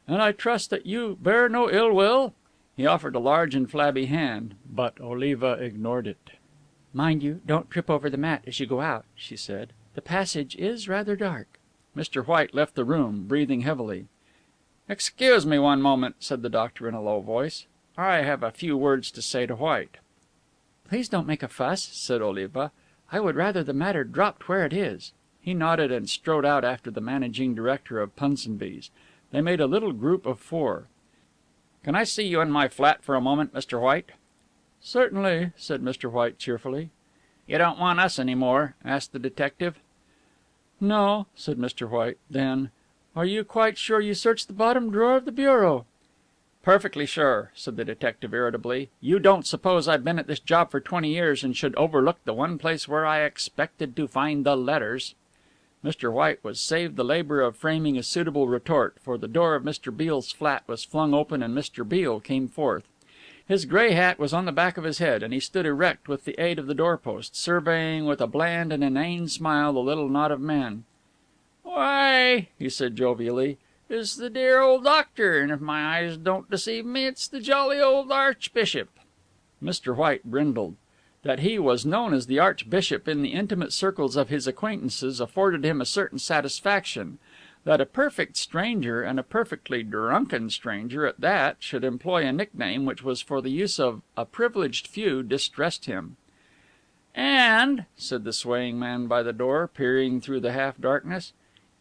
Speaker 1: "And I trust that you bear no ill will?" He offered a large and flabby hand, but Oliva ignored it. "Mind you, don't trip over the mat as you go out," she said. "The passage is rather dark." Mr. White left the room, breathing heavily. "Excuse me one moment," said the doctor in a low voice. "I have a few words to say to White." "Please don't make a fuss," said Oliva. "I would rather the matter dropped where it is." He nodded and strode out after the managing director of Punsonby's. They made a little group of four. "Can I see you in my flat for a moment, Mr. White?" "Certainly," said Mr. White cheerfully. "You don't want us any more?" asked the detective. "No," said Mr. White. Then, "Are you quite sure you searched the bottom drawer of the bureau?" "Perfectly sure," said the detective irritably. "You don't suppose I've been at this job for 20 years and should overlook the one place where I expected to find the letters?" Mr. White was saved the labor of framing a suitable retort, for the door of Mr. Beale's flat was flung open and Mr. Beale came forth. His gray hat was on the back of his head, and he stood erect with the aid of the doorpost, surveying with a bland and inane smile the little knot of men. "Why," he said jovially, "it's the dear old doctor, and if my eyes don't deceive me, it's the jolly old Archbishop." Mr. White brindled. That he was known as the Archbishop in the intimate circles of his acquaintances afforded him a certain satisfaction. That a perfect stranger, and a perfectly drunken stranger at that, should employ a nickname which was for the use of a privileged few distressed him.
Speaker 3: "And," said the swaying man by the door, peering through the half darkness,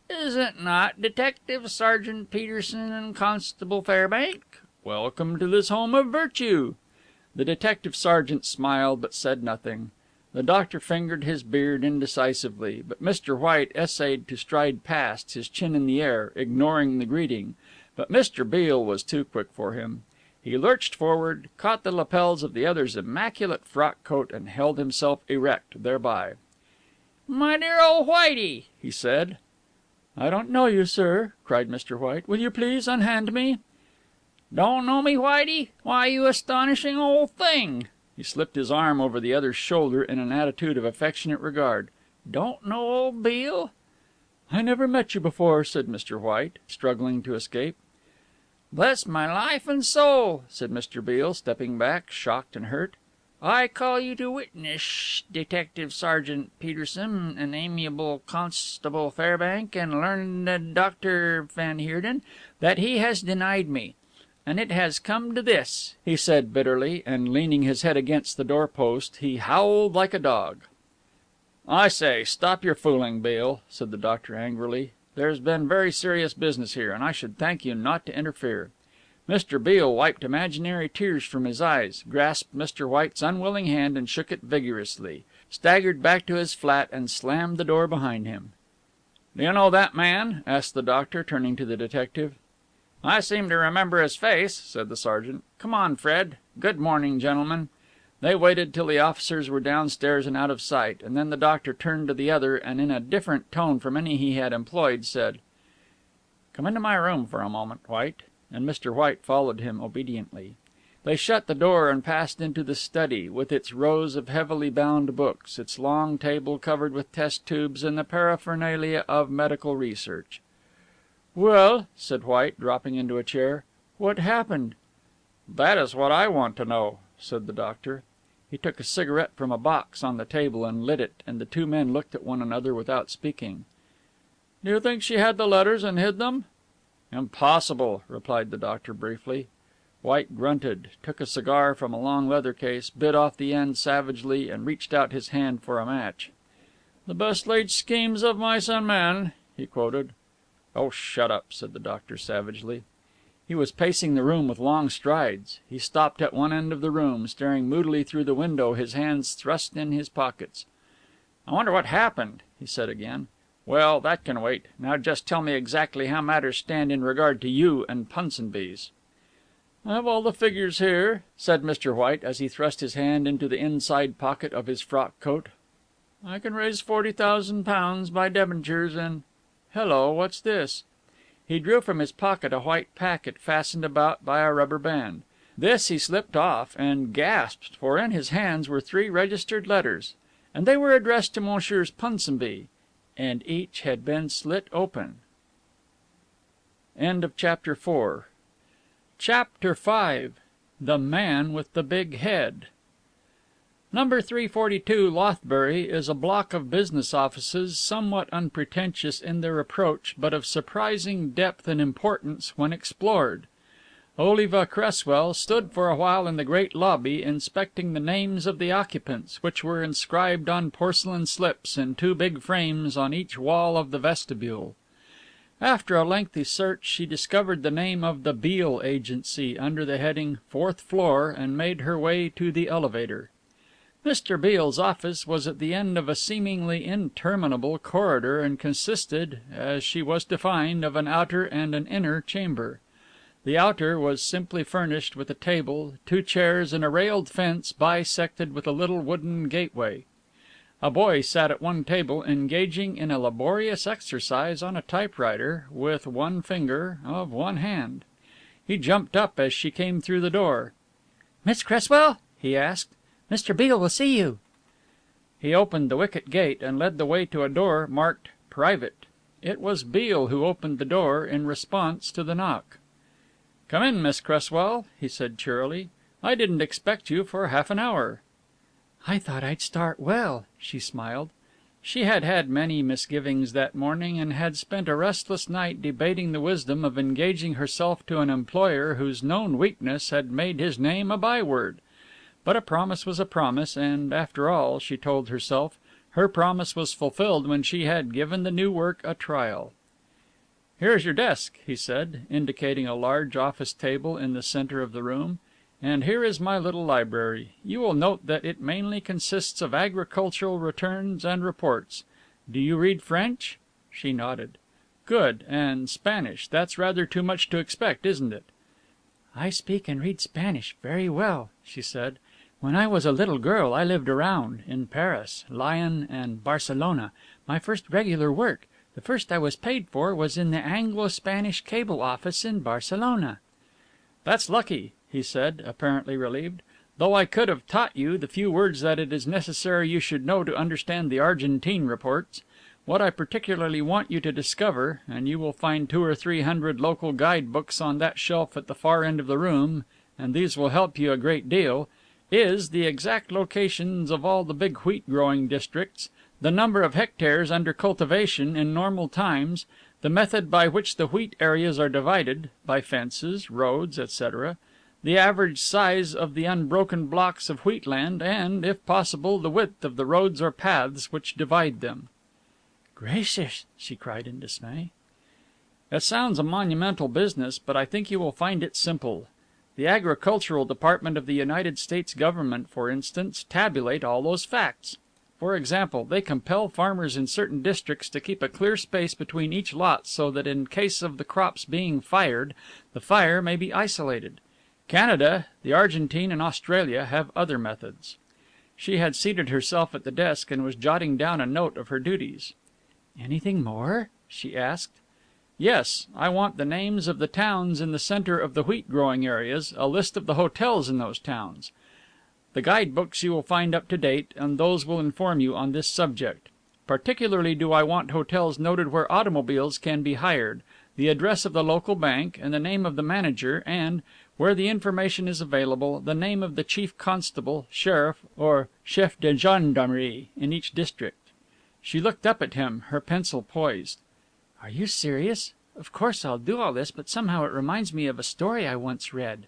Speaker 3: "is it not Detective Sergeant Peterson and Constable Fairbank? Welcome to this home of virtue." The detective sergeant smiled but said nothing. The doctor fingered his beard indecisively, but Mr. White essayed to stride past, his chin in the air, ignoring the greeting. But Mr. Beale was too quick for him. He lurched forward, caught the lapels of the other's immaculate frock coat, and held himself erect thereby. "My dear old Whitey," he said. "I don't know you, sir," cried Mr. White. "Will you please unhand me?" "Don't know me, Whitey? Why, you astonishing old thing!" He slipped his arm over the other's shoulder in an attitude of affectionate regard. "Don't know old Beale?" "I never met you before," said Mr. White, struggling to escape. "Bless my life and soul," said Mr. Beale, stepping back, shocked and hurt. "I call you to witness, Detective Sergeant Peterson and amiable Constable Fairbank and learned Dr. Van Heerden, that he has denied me. And it has come to this," he said bitterly, and leaning his head against the doorpost, he howled like a dog. "I say, stop your fooling, Beale," said the doctor angrily. "There's been very serious business here, and I should thank you not to interfere." Mr. Beale wiped imaginary tears from his eyes, grasped Mr. White's unwilling hand and shook it vigorously, staggered back to his flat, and slammed the door behind him. "Do you know that man?" asked the doctor, turning to the detective. "I seem to remember his face," said the sergeant. "Come on, Fred. Good morning, gentlemen." They waited till the officers were downstairs and out of sight, and then the doctor turned to the other and in a different tone from any he had employed said: "Come into my room for a moment, White." And Mr. White followed him obediently. They shut the door and passed into the study, with its rows of heavily bound books, its long table covered with test tubes and the paraphernalia of medical research. "Well," said White, dropping into a chair, "what happened?" "That is what I want to know," said the doctor. He took a cigarette from a box on the table and lit it, and the two men looked at one another without speaking. "Do you think she had the letters and hid them?" "Impossible," replied the doctor briefly. White grunted, took a cigar from a long leather case, bit off the end savagely, and reached out his hand for a match. "The best laid schemes of mice and men," he quoted. "Oh, shut up," said the doctor savagely. He was pacing the room with long strides. He stopped at one end of the room, staring moodily through the window, his hands thrust in his pockets. "I wonder what happened," he said again. "Well, that can wait. Now just tell me exactly how matters stand in regard to you and Punsonby's." "I have all the figures here," said Mr. White, as he thrust his hand into the inside pocket of his frock coat. "I can raise £40,000 by debentures and... Hello, what's this?" He drew from his pocket a white packet fastened about by a rubber band. This he slipped off and gasped, for in his hands were 3 registered letters, and they were addressed to Messrs. Punsonby, and each had been slit open. End of Chapter 4. Chapter 5. The Man with the Big Head. Number 342 Lothbury is a block of business offices somewhat unpretentious in their approach, but of surprising depth and importance when explored. Oliva Cresswell stood for a while in the great lobby inspecting the names of the occupants, which were inscribed on porcelain slips in 2 big frames on each wall of the vestibule. After a lengthy search she discovered the name of the Beale Agency under the heading 4th Floor and made her way to the elevator. Mr. Beale's office was at the end of a seemingly interminable corridor and consisted, as she was to find, of an outer and an inner chamber. The outer was simply furnished with a table, 2 chairs and a railed fence bisected with a little wooden gateway. A boy sat at one table engaging in a laborious exercise on a typewriter with one finger of one hand. He jumped up as she came through the door. "Miss Cresswell?" he asked. "Mr. Beale will see you." He opened the wicket gate and led the way to a door marked "Private." It was Beale who opened the door in response to the knock. "Come in, Miss Cresswell," he said cheerily. "I didn't expect you for half an hour." "I thought I'd start well," she smiled. She had had many misgivings that morning and had spent a restless night debating the wisdom of engaging herself to an employer whose known weakness had made his name a byword.
Speaker 1: But a promise was a promise, and, after all, she told herself, her promise was fulfilled when she had given the new work a trial. "Here is your desk," he said, indicating a large office table in the center of the room, "and here is my little library. You will note that it mainly consists of agricultural returns and reports. Do you read French?" She nodded. "Good. And Spanish. That's rather too much to expect, isn't it?"
Speaker 2: "I speak and read Spanish very well," she said. "When I was a little girl I lived around, in Paris, Lyon and Barcelona. My first regular work, the first I was paid for, was in the Anglo-Spanish cable office in Barcelona."
Speaker 1: "That's lucky," he said, apparently relieved. "Though I could have taught you the few words that it is necessary you should know to understand the Argentine reports. What I particularly want you to discover, and you will find 200 or 300 local guide books on that shelf at the far end of the room, and these will help you a great deal, is the exact locations of all the big wheat growing districts, the number of hectares under cultivation in normal times, the method by which the wheat areas are divided, by fences, roads, etc., the average size of the unbroken blocks of wheatland, and, if possible, the width of the roads or paths which divide them."
Speaker 2: "Gracious!" she cried in dismay.
Speaker 1: "It sounds a monumental business, but I think you will find it simple. The Agricultural Department of the United States Government, for instance, tabulate all those facts. For example, they compel farmers in certain districts to keep a clear space between each lot so that in case of the crops being fired, the fire may be isolated. Canada, the Argentine and Australia have other methods." She had seated herself at the desk and was jotting down a note of her duties.
Speaker 2: "Anything more?" she asked.
Speaker 1: "Yes. I want the names of the towns in the center of the wheat growing areas, a list of the hotels in those towns. The guide books you will find up to date, and those will inform you on this subject. Particularly do I want hotels noted where automobiles can be hired, the address of the local bank, and the name of the manager, and, where the information is available, the name of the chief constable, sheriff, or chef de gendarmerie in each district." She looked up at him, her pencil poised.
Speaker 2: "Are you serious? Of course I'll do all this, but somehow it reminds me of a story I once read."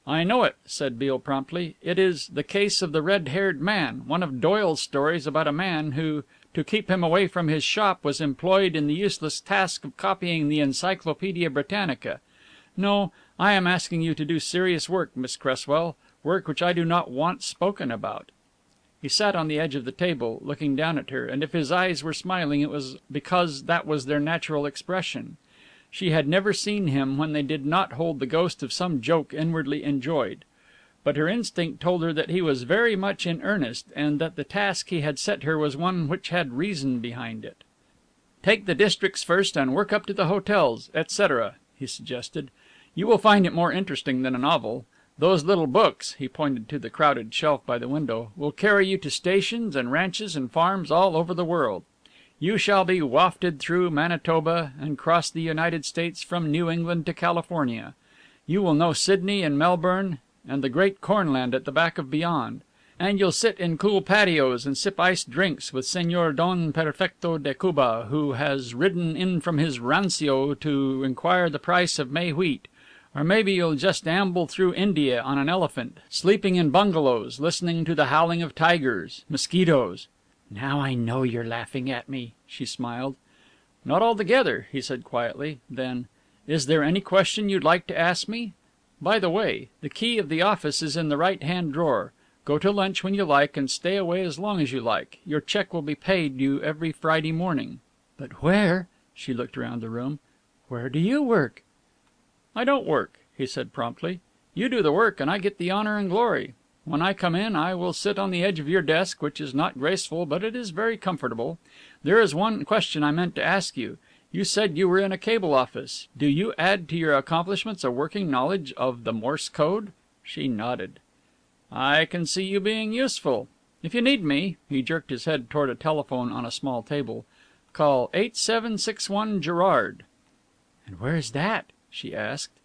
Speaker 1: "I know it," said Beale promptly. "It is The Case of the Red-Haired Man, one of Doyle's stories about a man who, to keep him away from his shop, was employed in the useless task of copying the Encyclopedia Britannica. No, I am asking you to do serious work, Miss Cresswell, work which I do not want spoken about." He sat on the edge of the table, looking down at her, and if his eyes were smiling it was because that was their natural expression. She had never seen him when they did not hold the ghost of some joke inwardly enjoyed. But her instinct told her that he was very much in earnest, and that the task he had set her was one which had reason behind it. "Take the districts first and work up to the hotels, etc.," he suggested. "You will find it more interesting than a novel. Those little books," he pointed to the crowded shelf by the window, "will carry you to stations and ranches and farms all over the world. You shall be wafted through Manitoba and cross the United States from New England to California. You will know Sydney and Melbourne and the great cornland at the back of beyond. And you'll sit in cool patios and sip iced drinks with Señor Don Perfecto de Cuba, who has ridden in from his rancio to inquire the price of May wheat. Or maybe you'll just amble through India on an elephant, sleeping in bungalows, listening to the howling of tigers, mosquitoes."
Speaker 2: "Now I know you're laughing at me," she smiled.
Speaker 1: "Not altogether," he said quietly. Then, "Is there any question you'd like to ask me? By the way, the key of the office is in the right-hand drawer. Go to lunch when you like and stay away as long as you like. Your check will be paid you every Friday morning."
Speaker 2: "But where?" She looked around the room. "Where do you work?"
Speaker 1: "I don't work," he said promptly. "You do the work and I get the honor and glory. When I come in I will sit on the edge of your desk, which is not graceful, but it is very comfortable. There is one question I meant to ask you. You said you were in a cable office. Do you add to your accomplishments a working knowledge of the Morse code?" She nodded. "I can see you being useful. If you need me," he jerked his head toward a telephone on a small table, "call 8761 Gerrard."
Speaker 2: "And where is that?" she asked.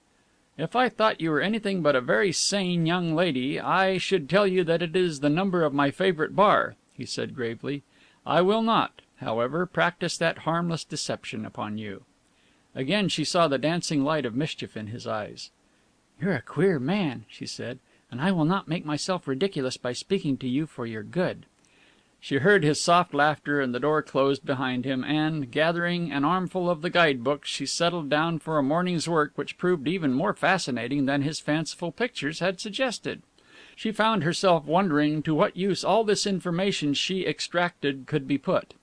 Speaker 1: "If I thought you were anything but a very sane young lady, I should tell you that it is the number of my favorite bar," he said gravely. "I will not, however, practice that harmless deception upon you." Again she saw the dancing light of mischief in his eyes.
Speaker 2: "You're a queer man," she said.
Speaker 1: and I will not make myself ridiculous by speaking to you for your good." She heard his soft laughter and the door closed behind him, and, gathering an armful of the guide books, she settled down for a morning's work which proved even more fascinating than his fanciful pictures had suggested. She found herself wondering to what use all this information she extracted could be put.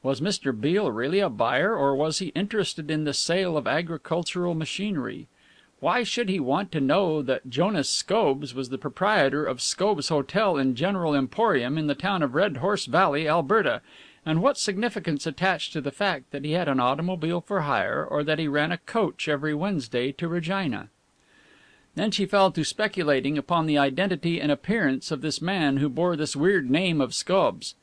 Speaker 1: Was Mr. Beale really a buyer, or was he interested in the sale of agricultural machinery? Why should he want to know that Jonas Scobbs was the proprietor of Scobbs Hotel and General Emporium in the town of Red Horse Valley, Alberta, and what significance attached to the fact that he had an automobile for hire, or that he ran a coach every Wednesday to Regina? Then she fell to speculating upon the identity and appearance of this man who bore this weird name of Scobbs.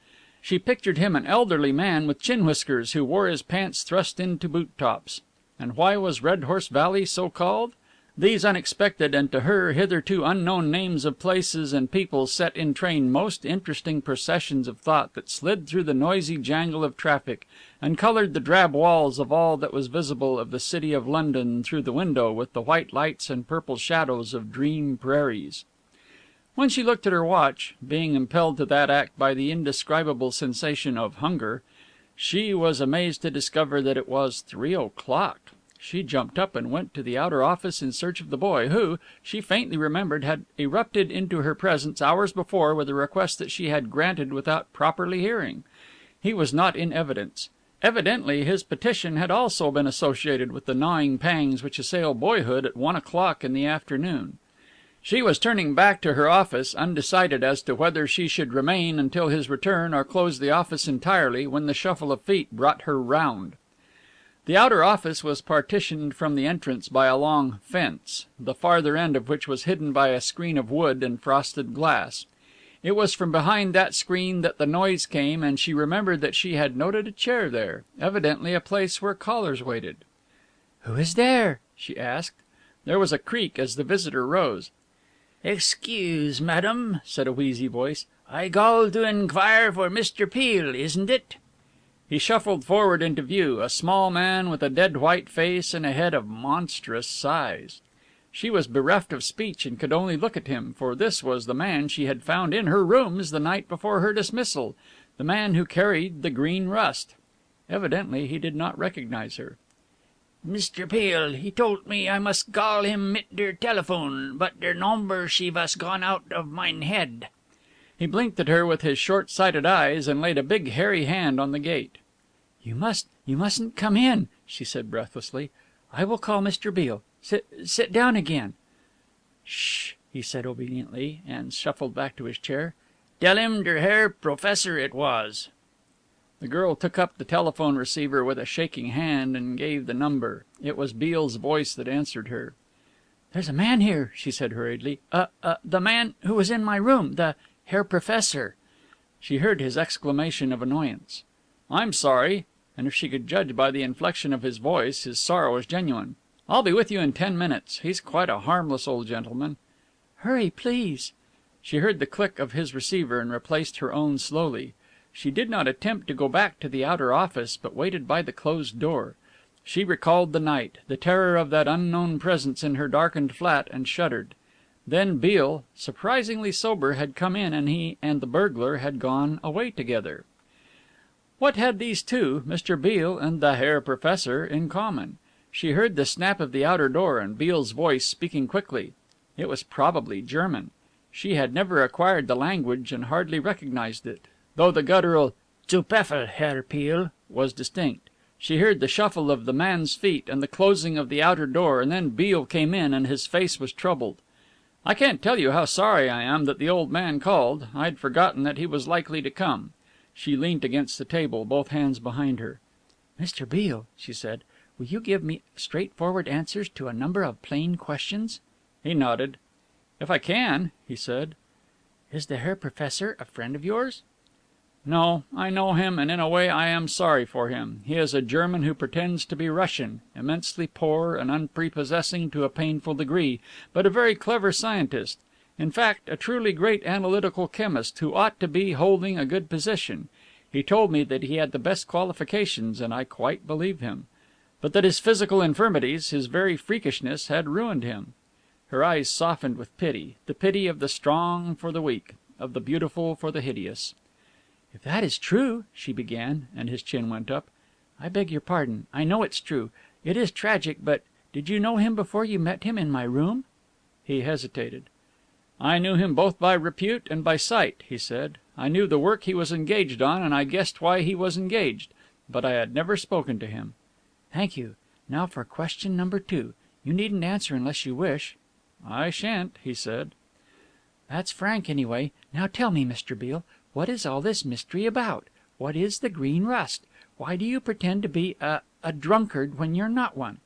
Speaker 1: She pictured him an elderly man with chin whiskers who wore his pants thrust into boot tops. And why was Red Horse Valley so called? These unexpected and to her hitherto unknown names of places and people set in train most interesting processions of thought that slid through the noisy jangle of traffic and colored the drab walls of all that was visible of the city of London through the window with the white lights and purple shadows of dream prairies. When she looked at her watch, being impelled to that act by the indescribable sensation of hunger, she was amazed to discover that it was 3 o'clock. She jumped up and went to the outer office in search of the boy, who, she faintly remembered, had erupted into her presence hours before with a request that she had granted without properly hearing. He was not in evidence. Evidently his petition had also been associated with the gnawing pangs which assail boyhood at 1 o'clock in the afternoon. She was turning back to her office, undecided as to whether she should remain until his return or close the office entirely, when the shuffle of feet brought her round. The outer office was partitioned from the entrance by a long fence, the farther end of which was hidden by a screen of wood and frosted glass. It was from behind that screen that the noise came, and she remembered that she had noted a chair there, evidently a place where callers waited. "Who is there?" she asked. There was a creak as the visitor rose.
Speaker 2: "Excuse, madam," said a wheezy voice. "I called to inquire for Mr. Beale, isn't it?"
Speaker 1: He shuffled forward into view, a small man with a dead white face and a head of monstrous size. She was bereft of speech and could only look at him, for this was the man she had found in her rooms the night before her dismissal, the man who carried the green rust. Evidently he did not recognize her.
Speaker 2: "Mr. Beale, he told me I must call him mit der telephone, but der number she was gone out of mine head."
Speaker 1: He blinked at her with his short-sighted eyes and laid a big hairy hand on the gate. You mustn't come in," she said breathlessly. "I will call Mr. Beale. Sit down again." "Shh," he said obediently, and shuffled back to his chair.
Speaker 2: "Tell him der Herr Professor it was."
Speaker 1: The girl took up the telephone receiver with a shaking hand and gave the number. It was Beale's voice that answered her.
Speaker 2: "There's a man here," she said hurriedly. The man who was in my room, the Herr Professor."
Speaker 1: She heard his exclamation of annoyance. "I'm sorry," and if she could judge by the inflection of his voice, his sorrow was genuine. "I'll be with you in 10 minutes. He's quite a harmless old gentleman."
Speaker 2: "Hurry, please."
Speaker 1: She heard the click of his receiver and replaced her own slowly. She did not attempt to go back to the outer office, but waited by the closed door. She recalled the night, the terror of that unknown presence in her darkened flat, and shuddered. Then Beale, surprisingly sober, had come in, and he and the burglar had gone away together. What had these two, Mr. Beale and the Herr Professor, in common? She heard the snap of the outer door and Beale's voice speaking quickly. It was probably German. She had never acquired the language and hardly recognized it, though the guttural "Zu Pfeffel, Herr Beale" was distinct. She heard the shuffle of the man's feet and the closing of the outer door, and then Beale came in, and his face was troubled. "I can't tell you how sorry I am that the old man called. I'd forgotten that he was likely to come." She leant against the table, both hands behind her.
Speaker 2: "Mr. Beale," she said, "will you give me straightforward answers to a number of plain questions?"
Speaker 1: He nodded. "If I can," he said.
Speaker 2: "Is the Herr Professor a friend of yours?"
Speaker 1: "No, I know him, and in a way I am sorry for him. He is a German who pretends to be Russian, immensely poor and unprepossessing to a painful degree, but a very clever scientist. In fact, a truly great analytical chemist, who ought to be holding a good position. He told me that he had the best qualifications, and I quite believe him. But that his physical infirmities, his very freakishness, had ruined him." Her eyes softened with pity, the pity of the strong for the weak, of the beautiful for the hideous.
Speaker 2: "If that is true," she began, and his chin went up. "I beg your pardon. I know it's true. It is tragic, but did you know him before you met him in my room?"
Speaker 1: He hesitated. "I knew him both by repute and by sight," he said. "I knew the work he was engaged on, and I guessed why he was engaged. But I had never spoken to him."
Speaker 2: "Thank you. Now for question number 2. You needn't answer unless you wish."
Speaker 1: "I shan't," he said.
Speaker 2: "That's frank, anyway. Now tell me, Mr. Beale, what is all this mystery about? What is the green rust? Why do you pretend to be a drunkard when you're not one?"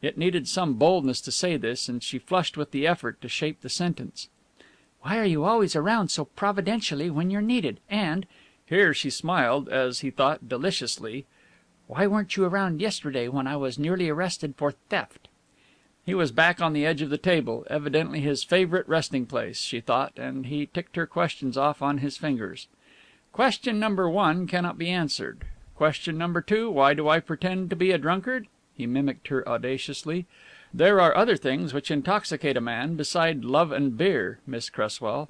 Speaker 1: It needed some boldness to say this, and she flushed with the effort to shape the sentence.
Speaker 2: "Why are you always around so providentially when you're needed? And,"
Speaker 1: here she smiled, as he thought, deliciously,
Speaker 2: "why weren't you around yesterday when I was nearly arrested for theft?"
Speaker 1: He was back on the edge of the table, evidently his favorite resting place, she thought, and he ticked her questions off on his fingers. "Question number 1 cannot be answered. Question number 2, why do I pretend to be a drunkard?" He mimicked her audaciously. "There are other things which intoxicate a man beside love and beer, Miss Cresswell."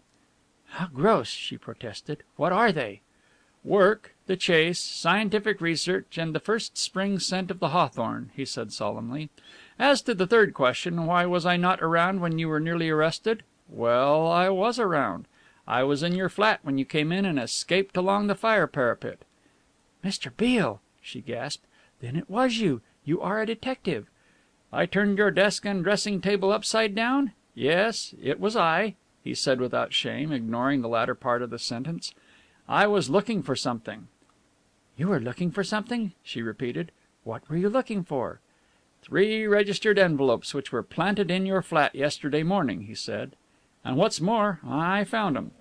Speaker 2: "How gross!" she protested. "What are they?"
Speaker 1: "Work, the chase, scientific research, and the first spring scent of the hawthorn," he said solemnly. "As to the third question, why was I not around when you were nearly arrested? Well, I was around. I was in your flat when you came in and escaped along the fire parapet."
Speaker 2: "Mr. Beale!" she gasped. "Then it was you! You are a detective!"
Speaker 1: "I turned your desk and dressing table upside down? Yes, it was I," he said without shame, ignoring the latter part of the sentence. "I was looking for something."
Speaker 2: "You were looking for something?" she repeated. "What were you looking for?"
Speaker 1: 3 registered envelopes which were planted in your flat yesterday morning," he said. "And what's more, I found 'em."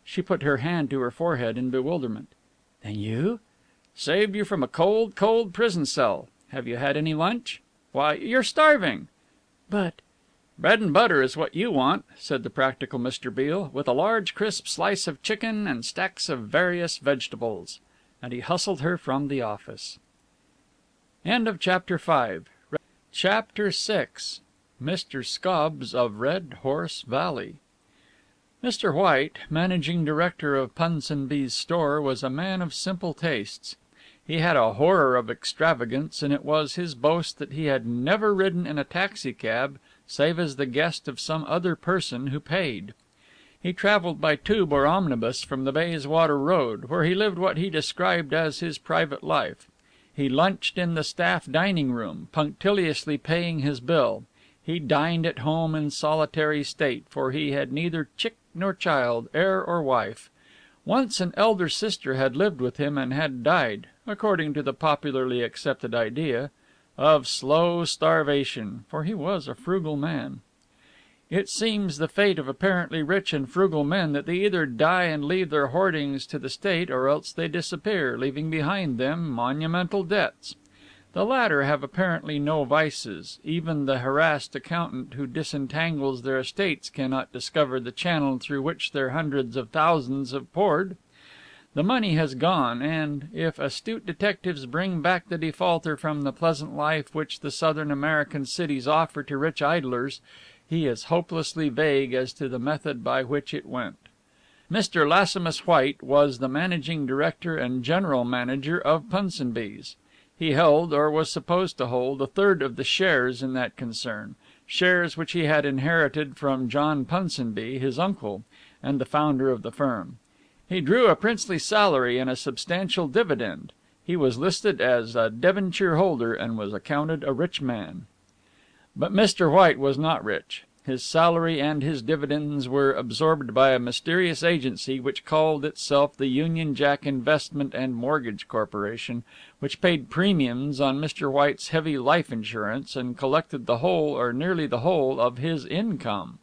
Speaker 1: She put her hand to her forehead in bewilderment.
Speaker 2: "Then you?"
Speaker 1: "Saved you from a cold, cold prison cell. Have you had any lunch? Why, you're starving."
Speaker 2: "But..."
Speaker 1: "Bread and butter is what you want," said the practical Mr. Beale, "with a large crisp slice of chicken and stacks of various vegetables." And he hustled her from the office. End of Chapter 5. Chapter 6. Mr. Scobbs of Red Horse Valley. Mr. White, managing director of Punsonby's store, was a man of simple tastes. He had a horror of extravagance, and it was his boast that he had never ridden in a taxicab save as the guest of some other person who paid. He travelled by tube or omnibus from the Bayswater Road, where he lived what he described as his private life. He lunched in the staff dining room, punctiliously paying his bill. He dined at home in solitary state, for he had neither chick nor child, heir or wife. Once an elder sister had lived with him and had died, according to the popularly accepted idea, of slow starvation, for he was a frugal man. It seems the fate of apparently rich and frugal men that they either die and leave their hoardings to the state, or else they disappear, leaving behind them monumental debts. The latter have apparently no vices. Even the harassed accountant who disentangles their estates cannot discover the channel through which their hundreds of thousands have poured. The money has gone, and, if astute detectives bring back the defaulter from the pleasant life which the Southern American cities offer to rich idlers, he is hopelessly vague as to the method by which it went. Mr. Lassimus White was the managing director and general manager of Punsonby's. He held, or was supposed to hold, a third of the shares in that concern, shares which he had inherited from John Punsonby, his uncle, and the founder of the firm. He drew a princely salary and a substantial dividend. He was listed as a debenture holder and was accounted a rich man. But Mr. White was not rich. His salary and his dividends were absorbed by a mysterious agency which called itself the Union Jack Investment and Mortgage Corporation, which paid premiums on Mr. White's heavy life insurance and collected the whole, or nearly the whole, of his income.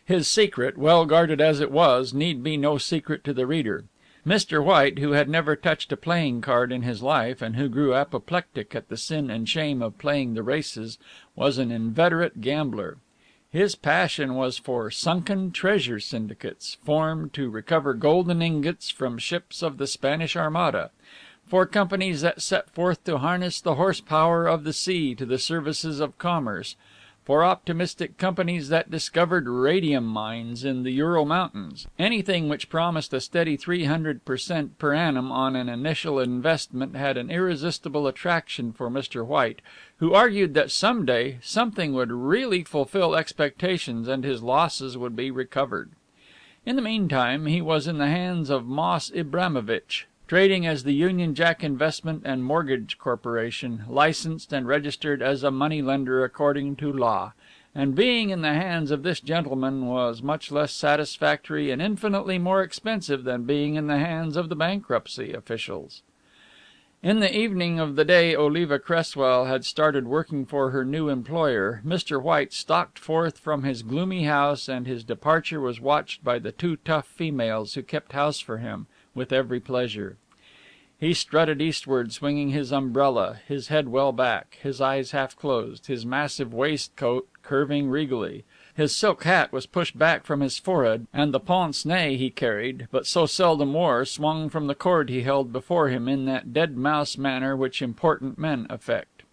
Speaker 1: His secret, well guarded as it was, need be no secret to the reader. Mr. White, who had never touched a playing card in his life, and who grew apoplectic at the sin and shame of playing the races, was an inveterate gambler. His passion was for sunken treasure syndicates, formed to recover golden ingots from ships of the Spanish Armada, for companies that set forth to harness the horsepower of the sea to the services of commerce, for optimistic companies that discovered radium mines in the Ural Mountains. Anything which promised a steady 300% per annum on an initial investment had an irresistible attraction for Mr. White, who argued that some day something would really fulfill expectations and his losses would be recovered. In the meantime, he was in the hands of Moss Ibramovitch, trading as the Union Jack Investment and Mortgage Corporation, licensed and registered as a money lender according to law, and being in the hands of this gentleman was much less satisfactory and infinitely more expensive than being in the hands of the bankruptcy officials. In the evening of the day Oliva Cresswell had started working for her new employer, Mr. White stalked forth from his gloomy house, and his departure was watched by the two tough females who kept house for him, with every pleasure. He strutted eastward, swinging his umbrella, his head well back, his eyes half closed, his massive waistcoat curving regally. His silk hat was pushed back from his forehead, and the pince nez he carried, but so seldom wore, swung from the cord he held before him in that dead mouse manner which important men affect.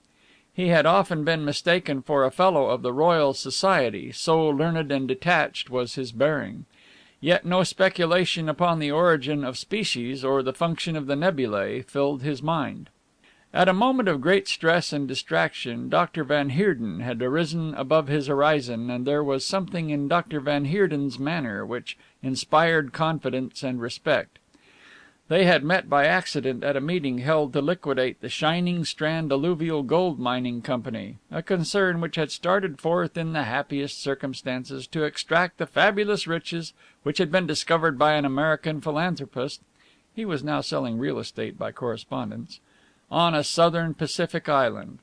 Speaker 1: He had often been mistaken for a fellow of the Royal Society, so learned and detached was his bearing. Yet no speculation upon the origin of species or the function of the nebulae filled his mind. At a moment of great stress and distraction, Dr. Van Heerden had arisen above his horizon, and there was something in Dr. Van Heerden's manner which inspired confidence and respect. They had met by accident at a meeting held to liquidate the Shining Strand Alluvial Gold Mining Company, a concern which had started forth in the happiest circumstances to extract the fabulous riches which had been discovered by an American philanthropist (he was now selling real estate by correspondence) on a southern Pacific island.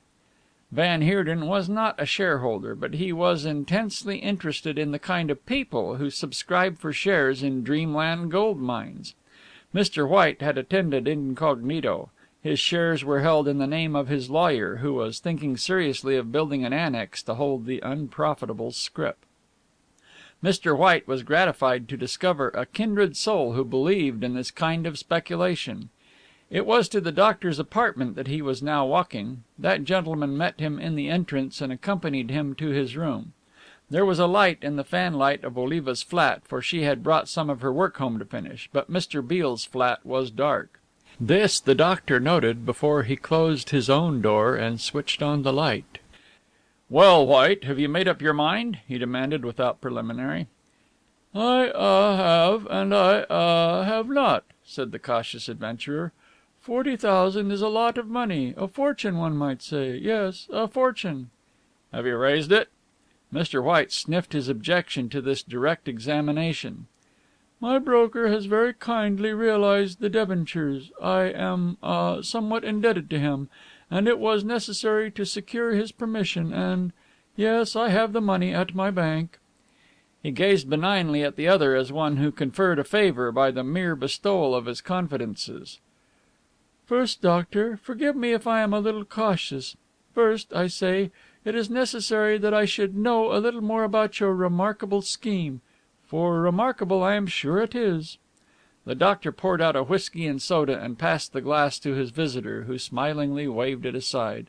Speaker 1: Van Heerden was not a shareholder, but he was intensely interested in the kind of people who subscribed for shares in Dreamland gold mines. Mr. White had attended incognito. His shares were held in the name of his lawyer, who was thinking seriously of building an annex to hold the unprofitable scrip. Mr. White was gratified to discover a kindred soul who believed in this kind of speculation. It was to the doctor's apartment that he was now walking. That gentleman met him in the entrance and accompanied him to his room. There was a light in the fanlight of Oliva's flat, for she had brought some of her work home to finish, but Mr. Beale's flat was dark. This the doctor noted before he closed his own door and switched on the light. "Well, White, have you made up your mind?" he demanded without preliminary. "I have, and I have not," said the cautious adventurer. 40,000 is a lot of money, a fortune, one might say. Yes, a fortune." "Have you raised it?" Mr. White sniffed his objection to this direct examination. "My broker has very kindly realized the debentures. I am somewhat indebted to him, and it was necessary to secure his permission, and yes, I have the money at my bank." He gazed benignly at the other as one who conferred a favor by the mere bestowal of his confidences. "First, doctor, forgive me if I am a little cautious. First, I say, it is necessary that I should know a little more about your remarkable scheme. For remarkable I am sure it is." The doctor poured out a whiskey and soda and passed the glass to his visitor, who smilingly waved it aside.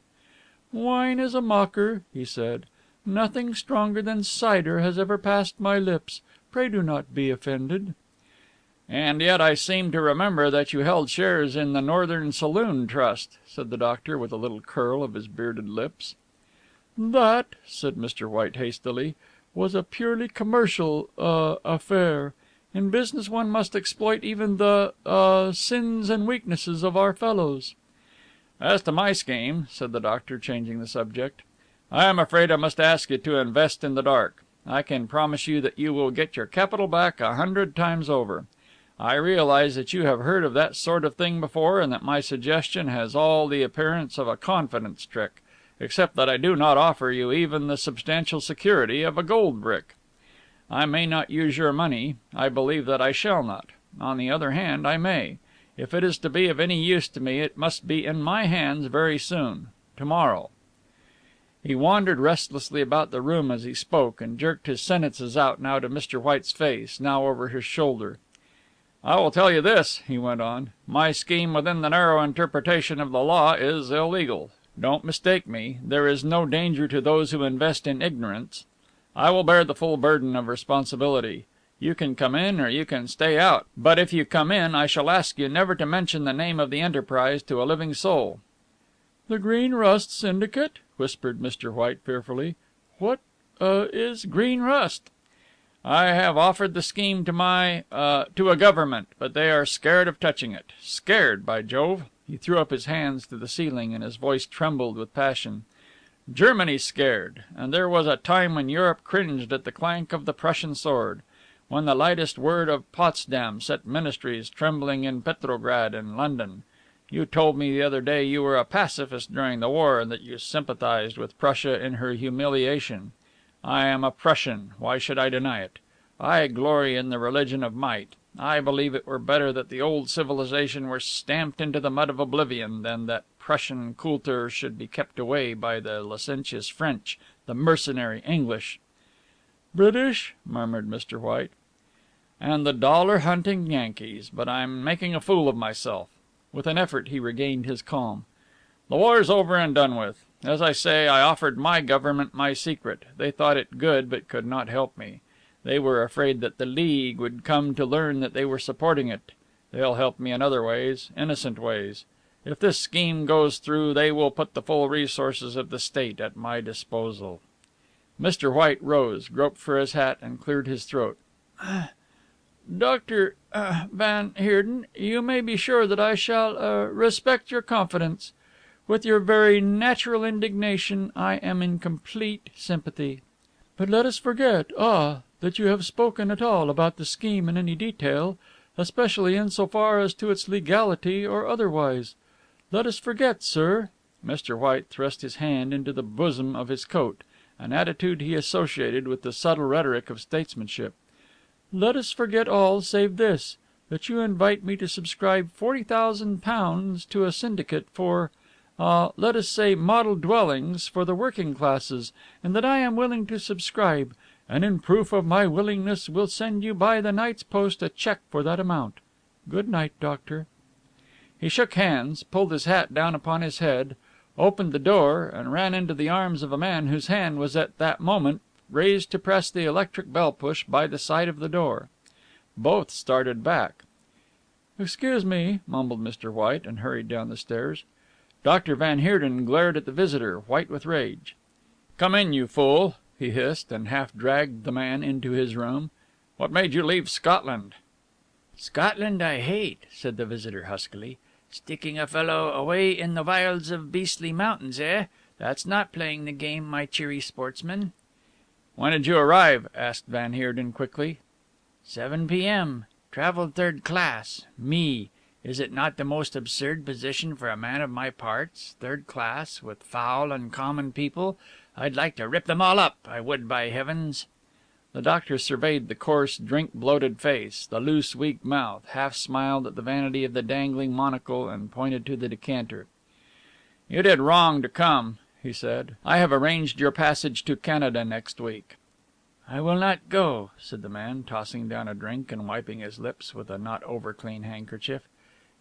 Speaker 1: "Wine is a mocker," he said. "Nothing stronger than cider has ever passed my lips. Pray do not be offended." "And yet I seem to remember that you held shares in the Northern Saloon Trust," said the doctor, with a little curl of his bearded lips. "That," said Mr. White hastily, "was a purely commercial affair. In business one must exploit even the sins and weaknesses of our fellows." "As to my scheme," said the doctor, changing the subject, "I am afraid I must ask you to invest in the dark. I can promise you that you will get your capital back 100 times over. I realize that you have heard of that sort of thing before, and that my suggestion has all the appearance of a confidence trick, except that I do not offer you even the substantial security of a gold brick. I may not use your money. I believe that I shall not. On the other hand, I may. If it is to be of any use to me, it must be in my hands very soon. To-morrow." He wandered restlessly about the room as he spoke, and jerked his sentences out now to Mr. White's face, now over his shoulder. "I will tell you this," he went on. "My scheme within the narrow interpretation of the law is illegal. Don't mistake me. There is no danger to those who invest in ignorance. I will bear the full burden of responsibility. You can come in or you can stay out, but if you come in I shall ask you never to mention the name of the enterprise to a living soul."
Speaker 2: "The Green Rust Syndicate?" whispered Mr. White fearfully. "What is Green Rust?"
Speaker 1: "I have offered the scheme to a government, but they are scared of touching it. Scared, by Jove!" He threw up his hands to the ceiling and his voice trembled with passion. "Germany's scared, and there was a time when Europe cringed at the clank of the Prussian sword, when the lightest word of Potsdam set ministries trembling in Petrograd and London. You told me the other day you were a pacifist during the war and that you sympathized with Prussia in her humiliation. I am a Prussian. Why should I deny it? I glory in the religion of might. I believe it were better that the old civilization were stamped into the mud of oblivion than that Prussian Kultur should be kept away by the licentious French, the mercenary English."
Speaker 2: "British?"
Speaker 1: murmured Mr. White. "And the dollar-hunting Yankees. But I'm making a fool of myself." With an effort he regained his calm. "The war's over and done with. As I say, I offered my government my secret. They thought it good, but could not help me. They were afraid that the League would come to learn that they were supporting it. They'll help me in other ways, innocent ways. If this scheme goes through, they will put the full resources of the state at my disposal." Mr. White rose, groped for his hat, and cleared his throat.
Speaker 2: "Dr. Van Heerden, you may be sure that I shall respect your confidence. With your very natural indignation I am in complete sympathy. But let us forget that you have spoken at all about the scheme in any detail, especially in so far as to its legality or otherwise. Let us forget, sir." Mr. White thrust his hand into the bosom of his coat, an attitude he associated with the subtle rhetoric of statesmanship. "Let us forget all save this, that you invite me to subscribe £40,000 to a syndicate for, let us say, model dwellings for the working classes, and that I am willing to subscribe, and in proof of my willingness will send you by the night's post a cheque for that amount. Good night, doctor." He shook hands, pulled his hat down upon his head, opened the door, and ran into the arms of a man whose hand was at that moment raised to press the electric bell push by the side of the door. Both started back. "Excuse me," mumbled Mr. White, and hurried down the stairs.
Speaker 1: Dr. Van Heerden glared at the visitor, white with rage. "Come in, you fool," he hissed, and half dragged the man into his room. "What made you leave Scotland?"
Speaker 3: "Scotland I hate," said the visitor huskily. "Sticking a fellow away in the wilds of beastly mountains, eh? That's not playing the game, my cheery sportsman."
Speaker 1: "When did you arrive?" asked Van Heerden quickly.
Speaker 3: 7 p.m. Traveled third class. Me. Is it not the most absurd position for a man of my parts? Third class, with foul, uncommon people? I'd like to rip them all up, I would, by heavens."
Speaker 1: The doctor surveyed the coarse, drink-bloated face, the loose, weak mouth, half smiled at the vanity of the dangling monocle, and pointed to the decanter. "You did wrong to come," he said. "I have arranged your passage to Canada next week."
Speaker 3: "I will not go," said the man, tossing down a drink and wiping his lips with a not over clean handkerchief.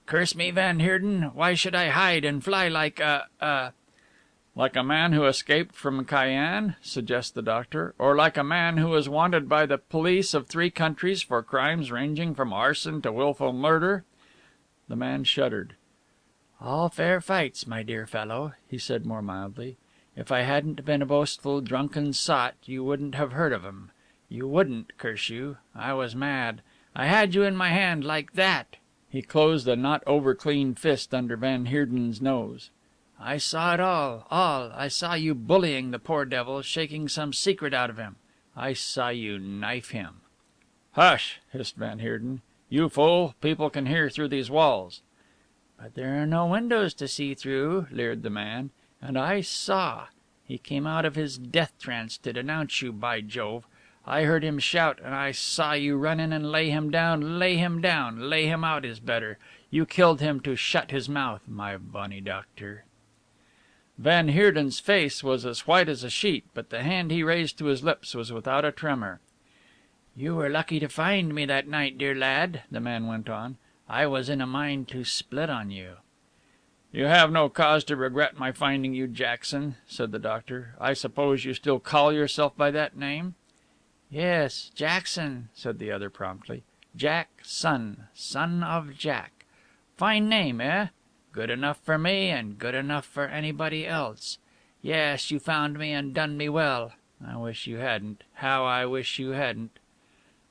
Speaker 3: "Curse me, Van Heerden, why should I hide and fly like a
Speaker 1: "Like a man who escaped from Cayenne," suggests the doctor, "or like a man who is wanted by the police of 3 countries for crimes ranging from arson to wilful murder?" The man shuddered.
Speaker 3: "All fair fights, my dear fellow," he said more mildly. "If I hadn't been a boastful, drunken sot, you wouldn't have heard of 'em. You wouldn't, curse you. I was mad. I had you in my hand like that."
Speaker 1: He closed a not over clean fist under Van Heerden's nose.
Speaker 3: "I saw it all. I saw you bullying the poor devil, shaking some secret out of him. I saw you knife him."
Speaker 1: "Hush!" hissed Van Heerden. "You fool! People can hear through these walls."
Speaker 3: "But there are no windows to see through," leered the man. "And I saw. He came out of his death trance to denounce you, by Jove. I heard him shout, and I saw you run in and lay him down, lay him down. Lay him out is better. You killed him to shut his mouth, my bonny doctor."
Speaker 1: Van Heerden's face was as white as a sheet, but the hand he raised to his lips was without a tremor.
Speaker 3: "You were lucky to find me that night, dear lad," the man went on. "I was in a mind to split on you."
Speaker 1: "You have no cause to regret my finding you, Jackson," said the doctor. "I suppose you still call yourself by that name?"
Speaker 2: "Yes, Jackson," said the other promptly. "Jack-son, son of Jack. Fine name, eh? Good enough for me and good enough for anybody else. Yes, you found me and done me well. I wish you hadn't. How I wish you hadn't."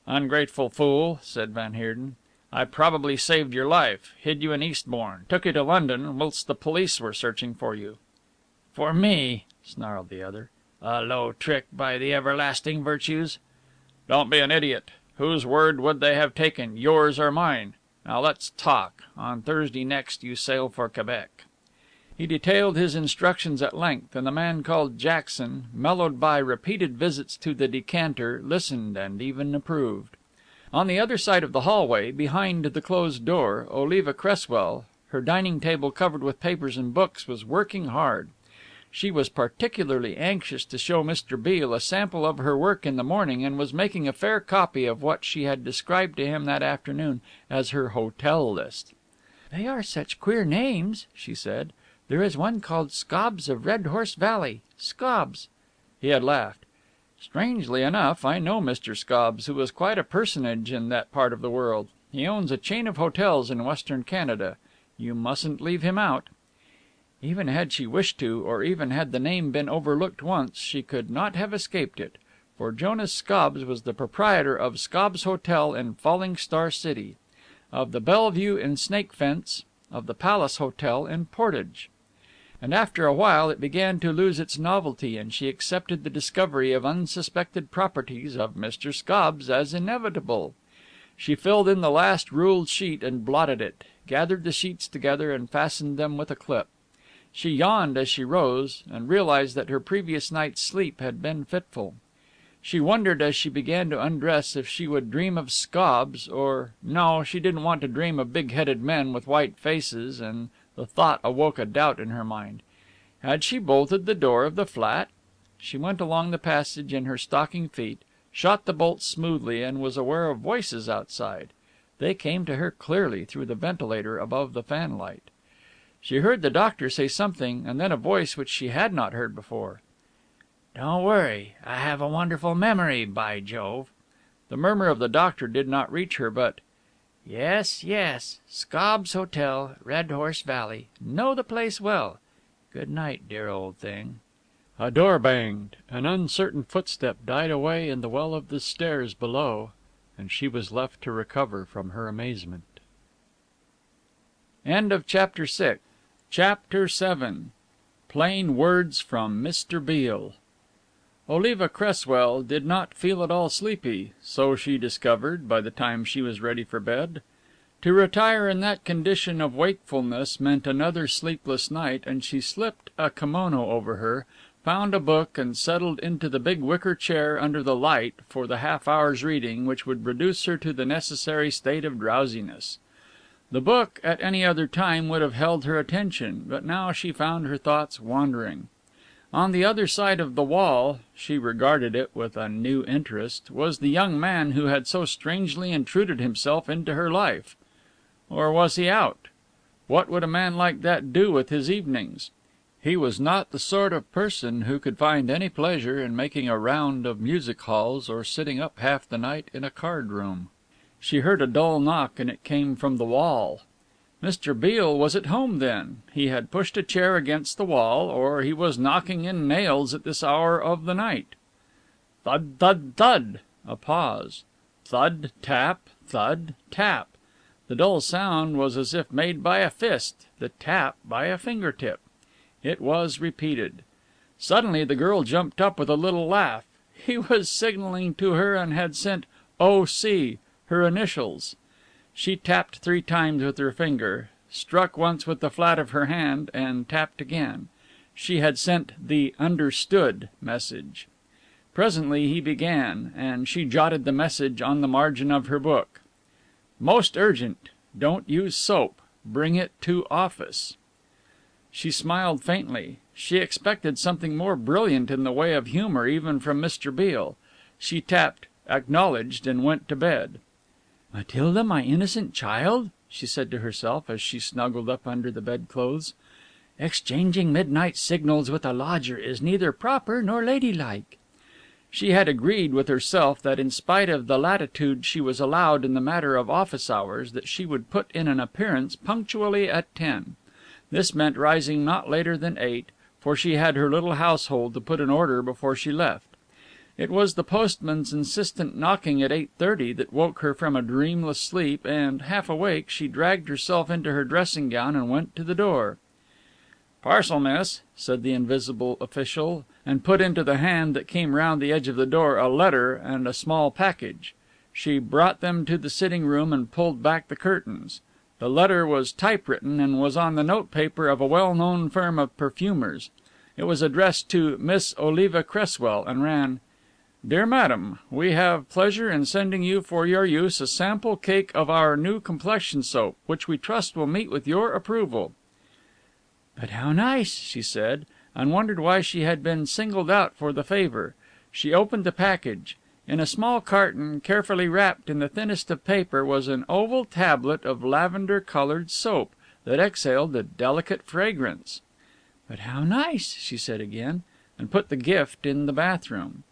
Speaker 1: "Ungrateful fool," said Van Heerden. "I probably saved your life, hid you in Eastbourne, took you to London whilst the police were searching for you."
Speaker 2: "For me?" snarled the other. "A low trick by the everlasting virtues."
Speaker 1: "Don't be an idiot. Whose word would they have taken, yours or mine? Now let's talk. On Thursday next you sail for Quebec." He detailed his instructions at length, and the man called Jackson, mellowed by repeated visits to the decanter, listened and even approved. On the other side of the hallway, behind the closed door, Oliva Cresswell, her dining table covered with papers and books, was working hard. She was particularly anxious to show Mr. Beale a sample of her work in the morning, and was making a fair copy of what she had described to him that afternoon as her hotel list.
Speaker 2: "They are such queer names," she said. "There is one called Scobbs of Red Horse Valley. Scobbs."
Speaker 1: He had laughed. "Strangely enough, I know Mr. Scobbs, who is quite a personage in that part of the world. He owns a chain of hotels in Western Canada. You mustn't leave him out." Even had she wished to, or even had the name been overlooked once, she could not have escaped it, for Jonas Scobbs was the proprietor of Scobbs Hotel in Falling Star City, of the Bellevue in Snake Fence, of the Palace Hotel in Portage. And after a while it began to lose its novelty, and she accepted the discovery of unsuspected properties of Mr. Scobbs as inevitable. She filled in the last ruled sheet and blotted it, gathered the sheets together and fastened them with a clip. She yawned as she rose, and realized that her previous night's sleep had been fitful. She wondered as she began to undress if she would dream of Scobbs, or no, she didn't want to dream of big-headed men with white faces, and the thought awoke a doubt in her mind. Had she bolted the door of the flat? She went along the passage in her stocking feet, shot the bolts smoothly, and was aware of voices outside. They came to her clearly through the ventilator above the fanlight. She heard the doctor say something, and then a voice which she had not heard before.
Speaker 2: "Don't worry. I have a wonderful memory, by Jove."
Speaker 1: The murmur of the doctor did not reach her, but
Speaker 2: Yes, yes. Scobbs Hotel, Red Horse Valley. Know the place well. Good night, dear old thing."
Speaker 1: a door banged, an uncertain footstep died away in the well of the stairs below, and she was left to recover from her amazement. End of Chapter 6. Chapter 7. Plain Words from Mr. Beale. Oliva Cresswell did not feel at all sleepy, so she discovered by the time she was ready for bed. To retire in that condition of wakefulness meant another sleepless night, and she slipped a kimono over her, found a book, and settled into the big wicker chair under the light for the half-hour's reading which would reduce her to the necessary state of drowsiness. The book at any other time would have held her attention, but now she found her thoughts wandering. On the other side of the wall, she regarded it with a new interest, was the young man who had so strangely intruded himself into her life. Or was he out? What would a man like that do with his evenings? He was not the sort of person who could find any pleasure in making a round of music halls or sitting up half the night in a card room. She heard a dull knock, and it came from the wall. Mr. Beale was at home, then. He had pushed a chair against the wall, or he was knocking in nails at this hour of the night. Thud, thud, thud. A pause. Thud, tap, thud, tap. The dull sound was as if made by a fist, the tap by a fingertip. It was repeated. Suddenly the girl jumped up with a little laugh. He was signaling to her and had sent O.C., her initials. She tapped 3 times with her finger, struck once with the flat of her hand, and tapped again. She had sent the "understood" message. Presently he began, and she jotted the message on the margin of her book. "Most urgent. Don't use soap. Bring it to office." She smiled faintly. She expected something more brilliant in the way of humor even from Mr. Beale. She tapped "acknowledged" and went to bed. "Matilda, my innocent child," she said to herself as she snuggled up under the bedclothes.
Speaker 2: Exchanging midnight signals with a lodger is neither proper nor ladylike." She had agreed with herself that in spite of the latitude she was allowed in the matter of office hours, that she would put in an appearance punctually at 10. This meant rising not later than 8, for she had her little household to put in order before she left. It was the postman's insistent knocking at 8:30 that woke her from a dreamless sleep, and, half awake, she dragged herself into her dressing gown and went to the door. "Parcel, miss," said the invisible official, and put into the hand that came round the edge of the door a letter and a small package. She brought them to the sitting room and pulled back the curtains. The letter was typewritten and was on the note paper of a well-known firm of perfumers. It was addressed to Miss Oliva Cresswell and ran: "Dear Madam, we have pleasure in sending you for your use a sample cake of our new complexion soap, which we trust will meet with your approval." "But how nice," she said, and wondered why she had been singled out for the favor. She opened the package. In a small carton, carefully wrapped in the thinnest of paper, was an oval tablet of lavender-colored soap that exhaled a delicate fragrance. "But how nice," she said again, and put the gift in the bathroom.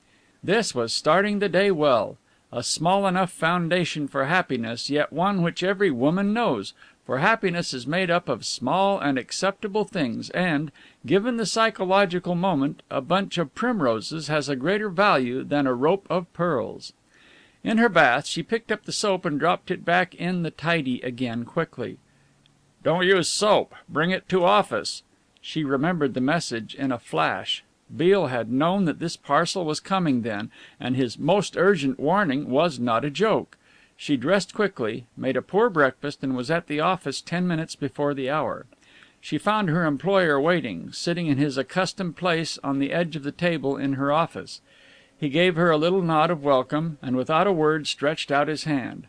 Speaker 2: This was starting the day well. A small enough foundation for happiness, yet one which every woman knows, for happiness is made up of small and acceptable things, and, given the psychological moment, a bunch of primroses has a greater value than a rope of pearls. In her bath she picked up the soap and dropped it back in the tidy again quickly. "Don't use soap. Bring it to office." She remembered the message in a flash. Beale had known that this parcel was coming then, and his most urgent warning was not a joke. She dressed quickly, made a poor breakfast, and was at the office 10 minutes before the hour. She found her employer waiting, sitting in his accustomed place on the edge of the table in her office. He gave her a little nod of welcome, and without a word stretched out his hand.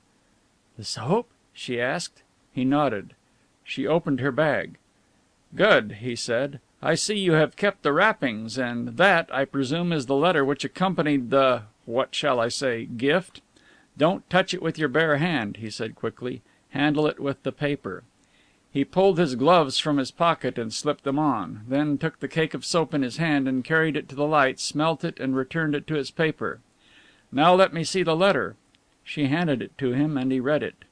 Speaker 2: "The soap?" she asked. He nodded. She opened her bag. "Good," he said. "I see you have kept the wrappings, and that, I presume, is the letter which accompanied the what shall I say gift? Don't touch it with your bare hand," he said quickly. "Handle it with the paper." He pulled his gloves from his pocket and slipped them on, then took the cake of soap in his hand and carried it to the light, smelt it and returned it to its paper. "Now let me see the letter." She handed it to him and he read it.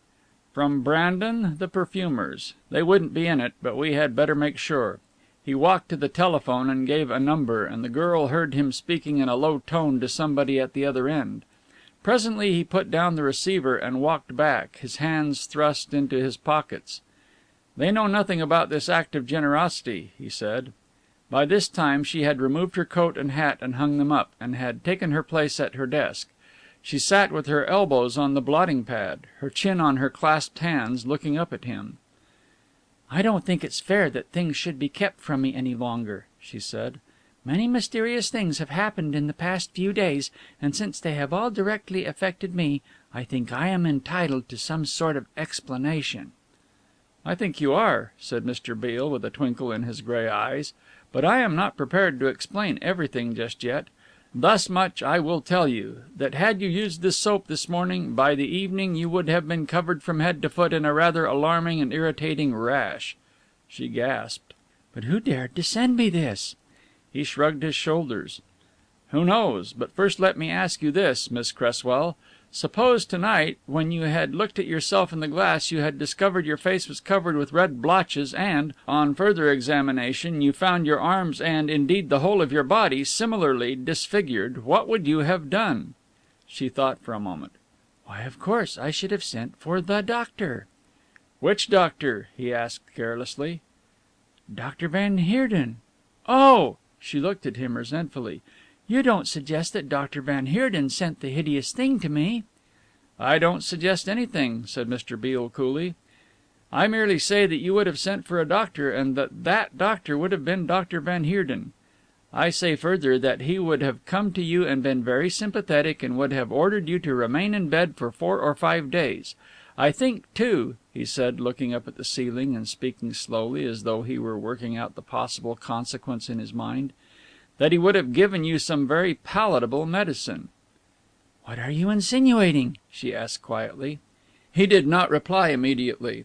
Speaker 2: "From Brandon, the perfumers. They wouldn't be in it, but we had better make sure." He walked to the telephone and gave a number, and the girl heard him speaking in a low tone to somebody at the other end. Presently he put down the receiver and walked back, his hands thrust into his pockets. "They know nothing about this act of generosity," he said. By this time she had removed her coat and hat and hung them up, and had taken her place at her desk. She sat with her elbows on the blotting pad, her chin on her clasped hands, looking up at him. "I don't think it's fair that things should be kept from me any longer," she said. "Many mysterious things have happened in the past few days, and since they have all directly affected me, I think I am entitled to some sort of explanation." "I think you are," said Mr. Beale, with a twinkle in his gray eyes, "but I am not prepared to explain everything just yet. Thus much I will tell you, that had you used this soap this morning, by the evening you would have been covered from head to foot in a rather alarming and irritating rash." She gasped. "But who dared to send me this?" He shrugged his shoulders. "Who knows? But first let me ask you this, Miss Cresswell. Suppose to-night, when you had looked at yourself in the glass, you had discovered your face was covered with red blotches and, on further examination, you found your arms and, indeed, the whole of your body similarly disfigured, what would you have done?" She thought for a moment. "Why, of course, I should have sent for the doctor." "Which doctor?" he asked carelessly. "Dr. Van Heerden." "Oh!" She looked at him resentfully. "You don't suggest that Dr. Van Heerden sent the hideous thing to me?" "I don't suggest anything," said Mr. Beale coolly. "I merely say that you would have sent for a doctor, and that that doctor would have been Dr. Van Heerden. I say further that he would have come to you and been very sympathetic, and would have ordered you to remain in bed for 4 or 5 days. I think, too," he said, looking up at the ceiling and speaking slowly, as though he were working out the possible consequence in his mind, "that he would have given you some very palatable medicine." "What are you insinuating?" she asked quietly. He did not reply immediately.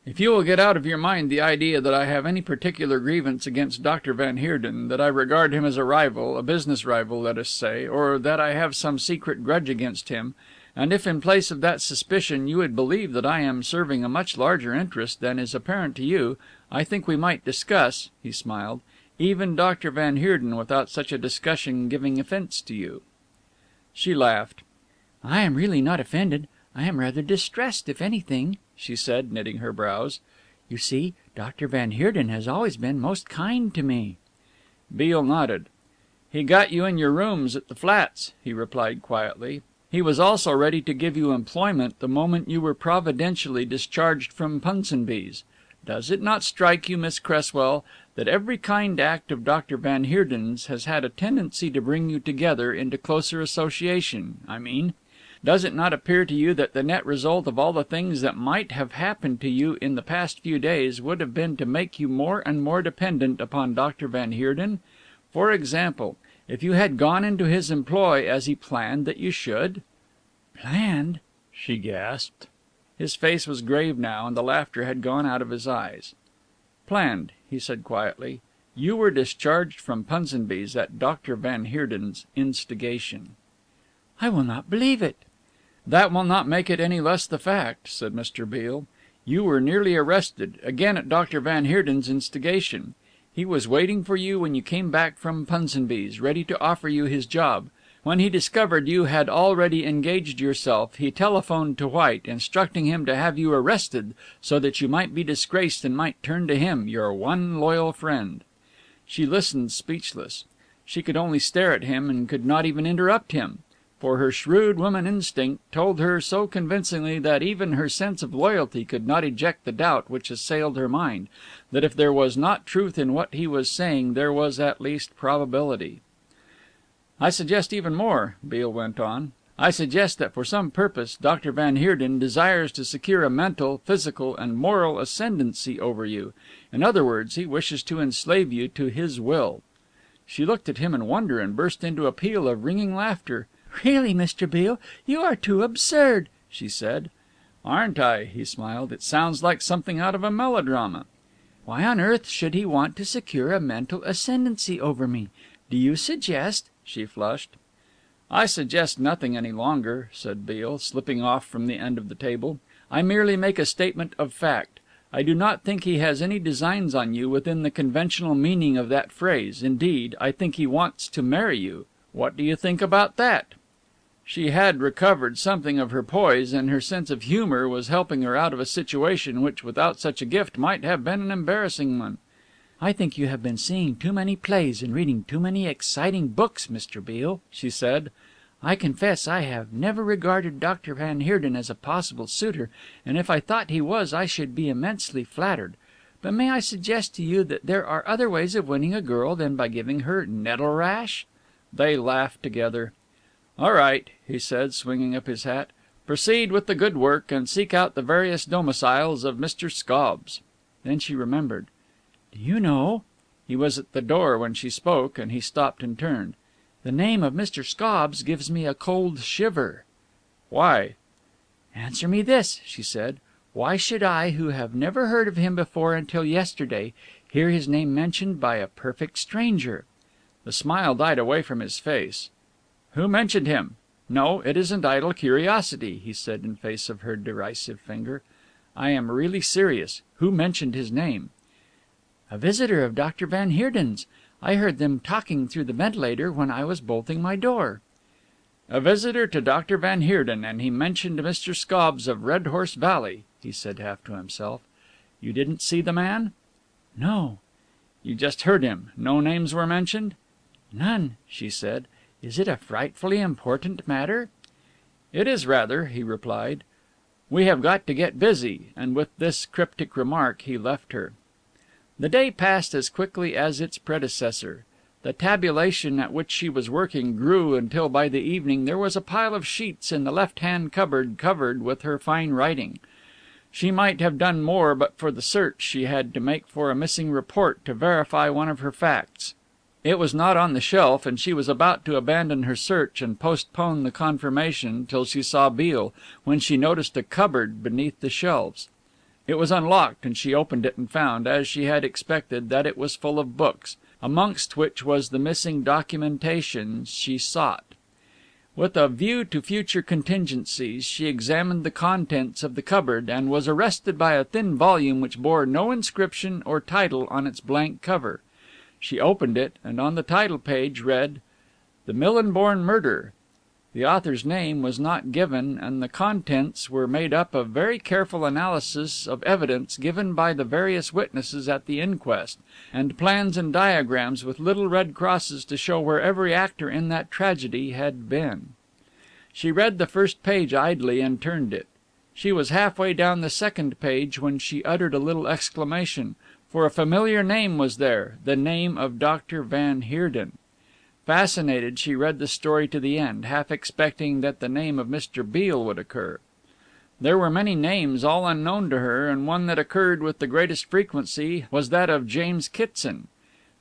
Speaker 1: If you will get out of your mind the idea that I have any particular grievance against Dr. Van Heerden, that I regard him as a rival, a business rival, let us say, or that I have some secret grudge against him, and if in place of that suspicion you would believe that I am serving a much larger interest than is apparent to you, I think we might discuss," he smiled, "even Dr. Van Heerden without such a discussion giving offence to you." She laughed.
Speaker 2: "I am really not offended. I am rather distressed, if anything," she said, knitting her brows. "You see, Dr. Van Heerden has always been most kind to me."
Speaker 1: Beale nodded. "He got you in your rooms at the flats," he replied quietly. "He was also ready to give you employment the moment you were providentially discharged from Punsonby's. Does it not strike you, Miss Cresswell, that every kind act of Dr. Van Heerden's has had a tendency to bring you together, into closer association, I mean? Does it not appear to you that the net result of all the things that might have happened to you in the past few days would have been to make you more and more dependent upon Dr. Van Heerden? For example, if you had gone into his employ as he planned that you should?"
Speaker 2: "Planned?"
Speaker 1: she gasped. His face was grave now, and the laughter had gone out of his eyes. "Planned," he said quietly. "You were discharged from Punsonby's at Dr. Van Heerden's instigation."
Speaker 2: "I will not believe it."
Speaker 1: "That will not make it any less the fact," said Mr. Beale. "You were nearly arrested, again at Dr. Van Heerden's instigation. He was waiting for you when you came back from Punsonby's, ready to offer you his job. When he discovered you had already engaged yourself, he telephoned to White, instructing him to have you arrested so that you might be disgraced and might turn to him, your one loyal friend." She listened speechless. She could only stare at him and could not even interrupt him. For her shrewd woman instinct told her so convincingly that even her sense of loyalty could not eject the doubt which assailed her mind, that if there was not truth in what he was saying there was at least probability. "I suggest even more," Beale went on. "I suggest that for some purpose Dr. Van Heerden desires to secure a mental, physical and moral ascendancy over you. In other words, he wishes to enslave you to his will." She looked at him in wonder and burst into a peal of ringing laughter.
Speaker 2: "Really, Mr. Beale, you are too absurd," she said.
Speaker 1: "Aren't I?" he smiled. "It sounds like something out of a melodrama."
Speaker 2: "Why on earth should he want to secure a mental ascendancy over me? Do you suggest?" She flushed.
Speaker 1: "I suggest nothing any longer," said Beale, slipping off from the end of the table. "I merely make a statement of fact. I do not think he has any designs on you within the conventional meaning of that phrase. Indeed, I think he wants to marry you. What do you think about that?" She had recovered something of her poise, and her sense of humour was helping her out of a situation which without such a gift might have been an embarrassing one.
Speaker 2: "I think you have been seeing too many plays and reading too many exciting books, Mr. Beale," she said. "I confess I have never regarded Dr. Van Heerden as a possible suitor, and if I thought he was I should be immensely flattered. But may I suggest to you that there are other ways of winning a girl than by giving her nettle rash?"
Speaker 1: They laughed together. "All right," he said, swinging up his hat. "Proceed with the good work and seek out the various domiciles of Mr. Scobbs." Then she remembered.
Speaker 2: "Do you know?"
Speaker 1: He was at the door when she spoke, and he stopped and turned.
Speaker 2: "The name of Mr. Scobbs gives me a cold shiver."
Speaker 1: "Why?"
Speaker 2: "Answer me this," she said. "Why should I, who have never heard of him before until yesterday, hear his name mentioned by a perfect stranger?"
Speaker 1: The smile died away from his face. "Who mentioned him? No, it isn't idle curiosity," he said in face of her derisive finger. "I am really serious. Who mentioned his name?"
Speaker 2: "A visitor of Dr. Van Heerden's. I heard them talking through the ventilator when I was bolting my door."
Speaker 1: "A visitor to Dr. Van Heerden, and he mentioned Mr. Scobbs of Red Horse Valley," he said half to himself. "You didn't see the man?"
Speaker 2: "No."
Speaker 1: "You just heard him. No names were mentioned?"
Speaker 2: "None," she said. "Is it a frightfully important matter?"
Speaker 1: "It is rather," he replied. "We have got to get busy," and with this cryptic remark he left her. The day passed as quickly as its predecessor. The tabulation at which she was working grew until by the evening there was a pile of sheets in the left-hand cupboard covered with her fine writing. She might have done more but for the search she had to make for a missing report to verify one of her facts. It was not on the shelf, and she was about to abandon her search and postpone the confirmation till she saw Beale, when she noticed a cupboard beneath the shelves. It was unlocked, and she opened it and found, as she had expected, that it was full of books, amongst which was the missing documentation she sought. With a view to future contingencies, she examined the contents of the cupboard, and was arrested by a thin volume which bore no inscription or title on its blank cover. She opened it, and on the title page read, "The Millinborn Murder." The author's name was not given, and the contents were made up of very careful analysis of evidence given by the various witnesses at the inquest, and plans and diagrams with little red crosses to show where every actor in that tragedy had been. She read the first page idly and turned it. She was halfway down the second page when she uttered a little exclamation, for a familiar name was there, the name of Dr. Van Heerden. Fascinated, she read the story to the end, half expecting that the name of Mr. Beale would occur. There were many names, all unknown to her, and one that occurred with the greatest frequency was that of James Kitson.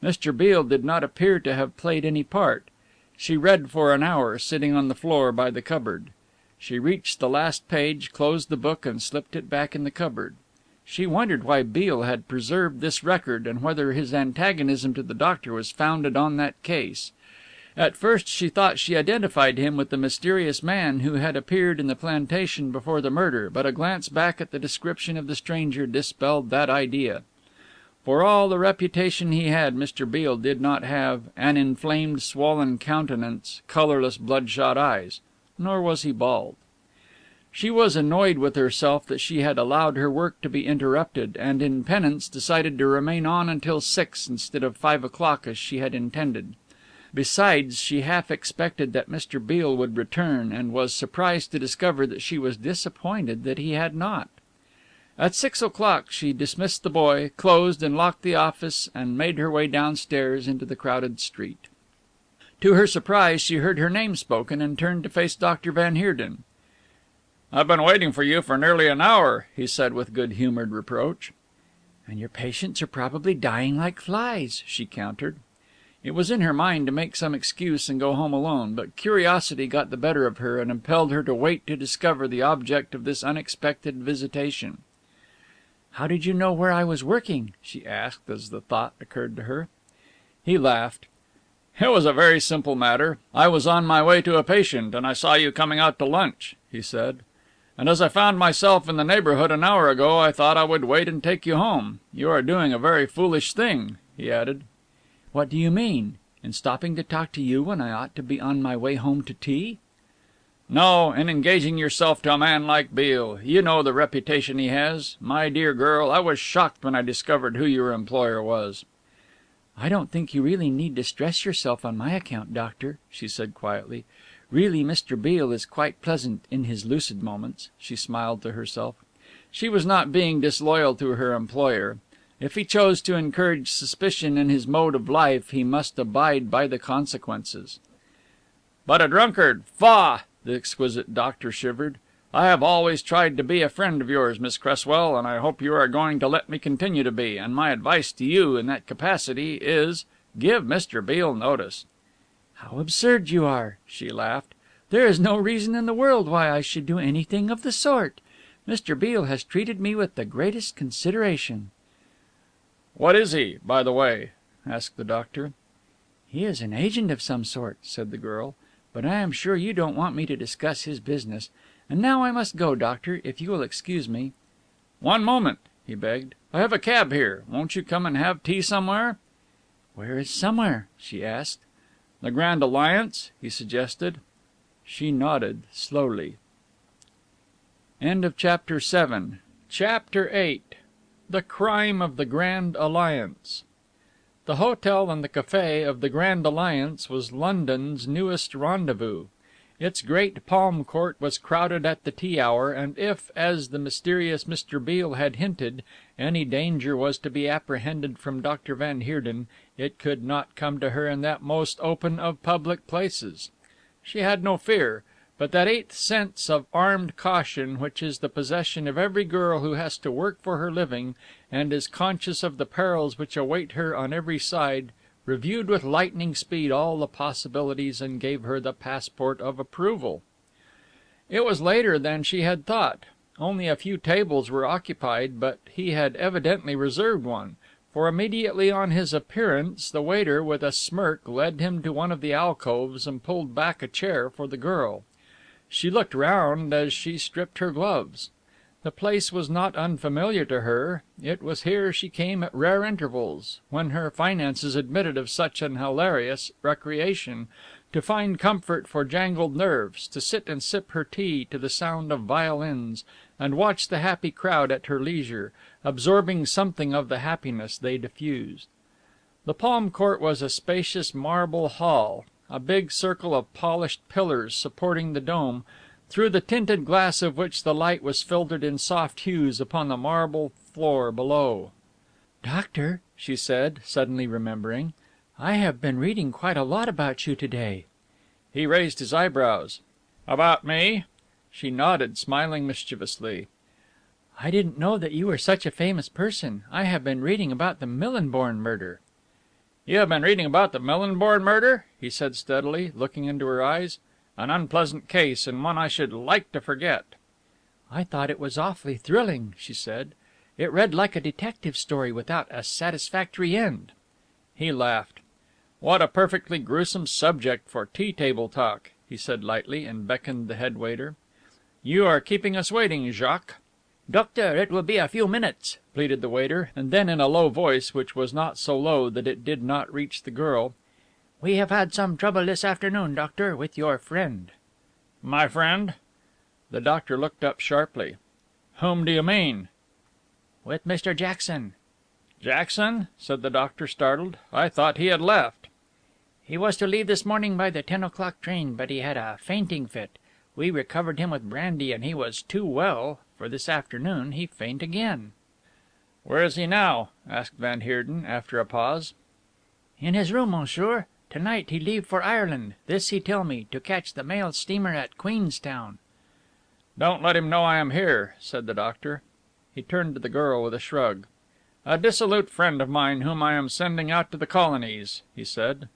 Speaker 1: Mr. Beale did not appear to have played any part. She read for an hour, sitting on the floor by the cupboard. She reached the last page, closed the book, and slipped it back in the cupboard. She wondered why Beale had preserved this record, and whether his antagonism to the doctor was founded on that case. At first she thought she identified him with the mysterious man who had appeared in the plantation before the murder, but a glance back at the description of the stranger dispelled that idea. For all the reputation he had, Mr. Beale did not have an inflamed, swollen countenance, colorless, bloodshot eyes. Nor was he bald. She was annoyed with herself that she had allowed her work to be interrupted, and in penance decided to remain on until 6 instead of 5 o'clock as she had intended. Besides, she half expected that Mr. Beale would return, and was surprised to discover that she was disappointed that he had not. At 6 o'clock she dismissed the boy, closed and locked the office, and made her way downstairs into the crowded street. To her surprise, she heard her name spoken, and turned to face Dr. Van Heerden. "I've been waiting for you for nearly an hour," he said with good-humored reproach. "And your patients are probably dying like flies," she countered. It was in her mind to make some excuse and go home alone, but curiosity got the better of her and impelled her to wait to discover the object of this unexpected visitation. "How did you know where I was working?" she asked, as the thought occurred to her. He laughed. "It was a very simple matter. I was on my way to a patient, and I saw you coming out to lunch," he said. "And as I found myself in the neighborhood an hour ago, I thought I would wait and take you home. You are doing a very foolish thing," he added. "What do you mean? In stopping to talk to you when I ought to be on my way home to tea?" "No, in engaging yourself to a man like Beale. You know the reputation he has. My dear girl, I was shocked when I discovered who your employer was." "I don't think you really need distress yourself on my account, doctor," she said quietly. "Really, Mr. Beale is quite pleasant in his lucid moments." She smiled to herself. She was not being disloyal to her employer. If he chose to encourage suspicion in his mode of life, he must abide by the consequences. "But a drunkard! Faugh!" The exquisite doctor shivered. "I have always tried to be a friend of yours, Miss Cresswell, and I hope you are going to let me continue to be, and my advice to you in that capacity is, give Mr. Beale notice." "How absurd you are!" she laughed. "There is no reason in the world why I should do anything of the sort. Mr. Beale has treated me with the greatest consideration." "What is he, by the way?" asked the doctor.
Speaker 2: "He is an agent of some sort," said the girl, "but I am sure you don't want me to discuss his business. And now I must go, doctor, if you will excuse me."
Speaker 1: "One moment," he begged. "I have a cab here. Won't you come and have tea somewhere?"
Speaker 2: "Where is somewhere?" she asked.
Speaker 1: "The Grand Alliance," he suggested. She nodded slowly. End of Chapter 7. Chapter 8. The Crime of the Grand Alliance. The hotel and the café of the Grand Alliance was London's newest rendezvous. Its great palm court was crowded at the tea hour, and if, as the mysterious Mr. Beale had hinted, any danger was to be apprehended from Dr. Van Heerden, it could not come to her in that most open of public places. She had no fear, but that eighth sense of armed caution which is the possession of every girl who has to work for her living and is conscious of the perils which await her on every side, reviewed with lightning speed all the possibilities and gave her the passport of approval. It was later than she had thought. Only a few tables were occupied, but he had evidently reserved one, for immediately on his appearance the waiter with a smirk led him to one of the alcoves and pulled back a chair for the girl. She looked round as she stripped her gloves. The place was not unfamiliar to her. It was here she came at rare intervals, when her finances admitted of such an hilarious recreation, to find comfort for jangled nerves, to sit and sip her tea to the sound of violins, and watch the happy crowd at her leisure, absorbing something of the happiness they diffused. The Palm Court was a spacious marble hall, a big circle of polished pillars supporting the dome, through the tinted glass of which the light was filtered in soft hues upon the marble floor below.
Speaker 2: "Doctor," she said, suddenly remembering, "I have been reading quite a lot about you today."
Speaker 1: He raised his eyebrows. "About me?" She nodded, smiling mischievously.
Speaker 2: "I didn't know that you were such a famous person. I have been reading about the Millinborn murder."
Speaker 1: "You have been reading about the Millinborn murder?" he said steadily, looking into her eyes. "An unpleasant case, and one I should like to forget."
Speaker 2: "I thought it was awfully thrilling," she said. "It read like a detective story without a satisfactory end."
Speaker 1: He laughed. "What a perfectly gruesome subject for tea table talk," he said lightly, and beckoned the head waiter. "You are keeping us waiting, Jacques."
Speaker 2: "Doctor, it will be a few minutes,"
Speaker 1: pleaded the waiter, and then in a low voice, which was not so low that it did not reach the girl,
Speaker 2: "We have had some trouble this afternoon, doctor, with your friend."
Speaker 1: "My friend?" The doctor looked up sharply. "Whom do you mean?"
Speaker 2: "With Mr. Jackson."
Speaker 1: "Jackson?" said the doctor, startled. "I thought he had left."
Speaker 2: "He was to leave this morning by the 10 o'clock train, but he had a fainting fit. We recovered him with brandy, and he was too well, for this afternoon he faint again."
Speaker 1: "Where is he now?" asked Van Heerden, after a pause.
Speaker 2: "In his room, monsieur. Tonight he leave for Ireland, this he tell me, to catch the mail steamer at Queenstown."
Speaker 1: "Don't let him know I am here," said the doctor. He turned to the girl with a shrug. "A dissolute friend of mine whom I am sending out to the colonies," he said.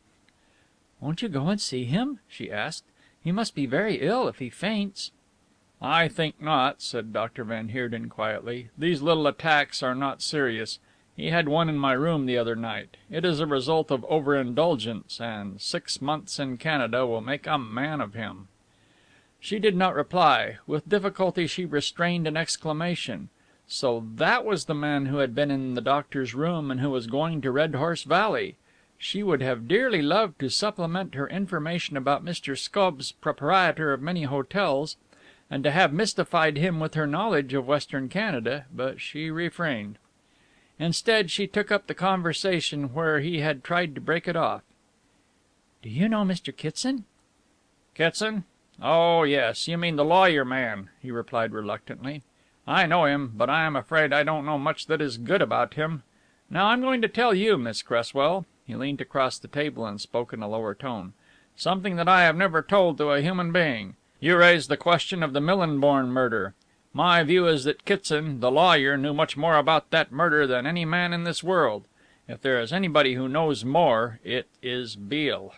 Speaker 2: "Won't you go and see him?" she asked. "He must be very ill if he faints."
Speaker 1: "I think not," said Dr. van Heerden quietly. "These little attacks are not serious. He had one in my room the other night. It is a result of overindulgence, and 6 months in Canada will make a man of him." She did not reply. With difficulty she restrained an exclamation. So that was the man who had been in the doctor's room and who was going to Red Horse Valley. She would have dearly loved to supplement her information about Mr. Scobbs, proprietor of many hotels, and to have mystified him with her knowledge of Western Canada, but she refrained. Instead, she took up the conversation where he had tried to break it off.
Speaker 2: "Do you know Mr. Kitson?"
Speaker 1: "Kitson? Oh, yes, you mean the lawyer man," he replied reluctantly. "I know him, but I am afraid I don't know much that is good about him. Now I'm going to tell you, Miss Cresswell," he leaned across the table and spoke in a lower tone, "something that I have never told to a human being. You raised the question of the Millinborn murder. My view is that Kitson, the lawyer, knew much more about that murder than any man in this world. If there is anybody who knows more, it is Beale."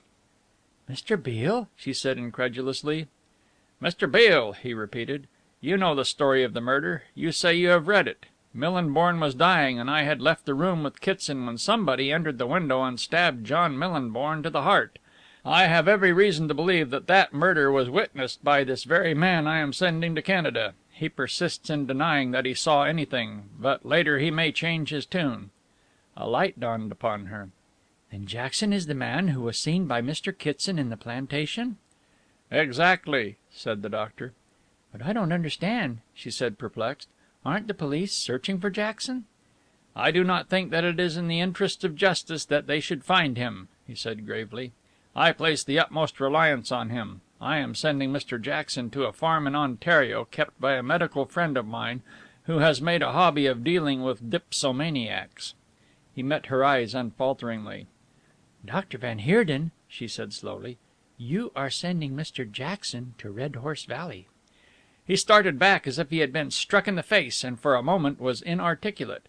Speaker 2: "Mr. Beale?" she said incredulously.
Speaker 1: "Mr. Beale," he repeated. "You know the story of the murder. You say you have read it. Millinborn was dying, and I had left the room with Kitson when somebody entered the window and stabbed John Millinborn to the heart. I have every reason to believe that that murder was witnessed by this very man I am sending to Canada. He persists in denying that he saw anything, but later he may change his tune." A light dawned upon her.
Speaker 2: "Then Jackson is the man who was seen by Mr. Kitson in the plantation?"
Speaker 1: "Exactly," said the doctor.
Speaker 2: "But I don't understand," she said, perplexed. "Aren't the police searching for Jackson?"
Speaker 1: "I do not think that it is in the interests of justice that they should find him," he said gravely. "I place the utmost reliance on him. I am sending Mr. Jackson to a farm in Ontario kept by a medical friend of mine who has made a hobby of dealing with dipsomaniacs." He met her eyes unfalteringly.
Speaker 2: "Dr. van Heerden," she said slowly, "you are sending Mr. Jackson to Red Horse Valley."
Speaker 1: He started back as if he had been struck in the face, and for a moment was inarticulate.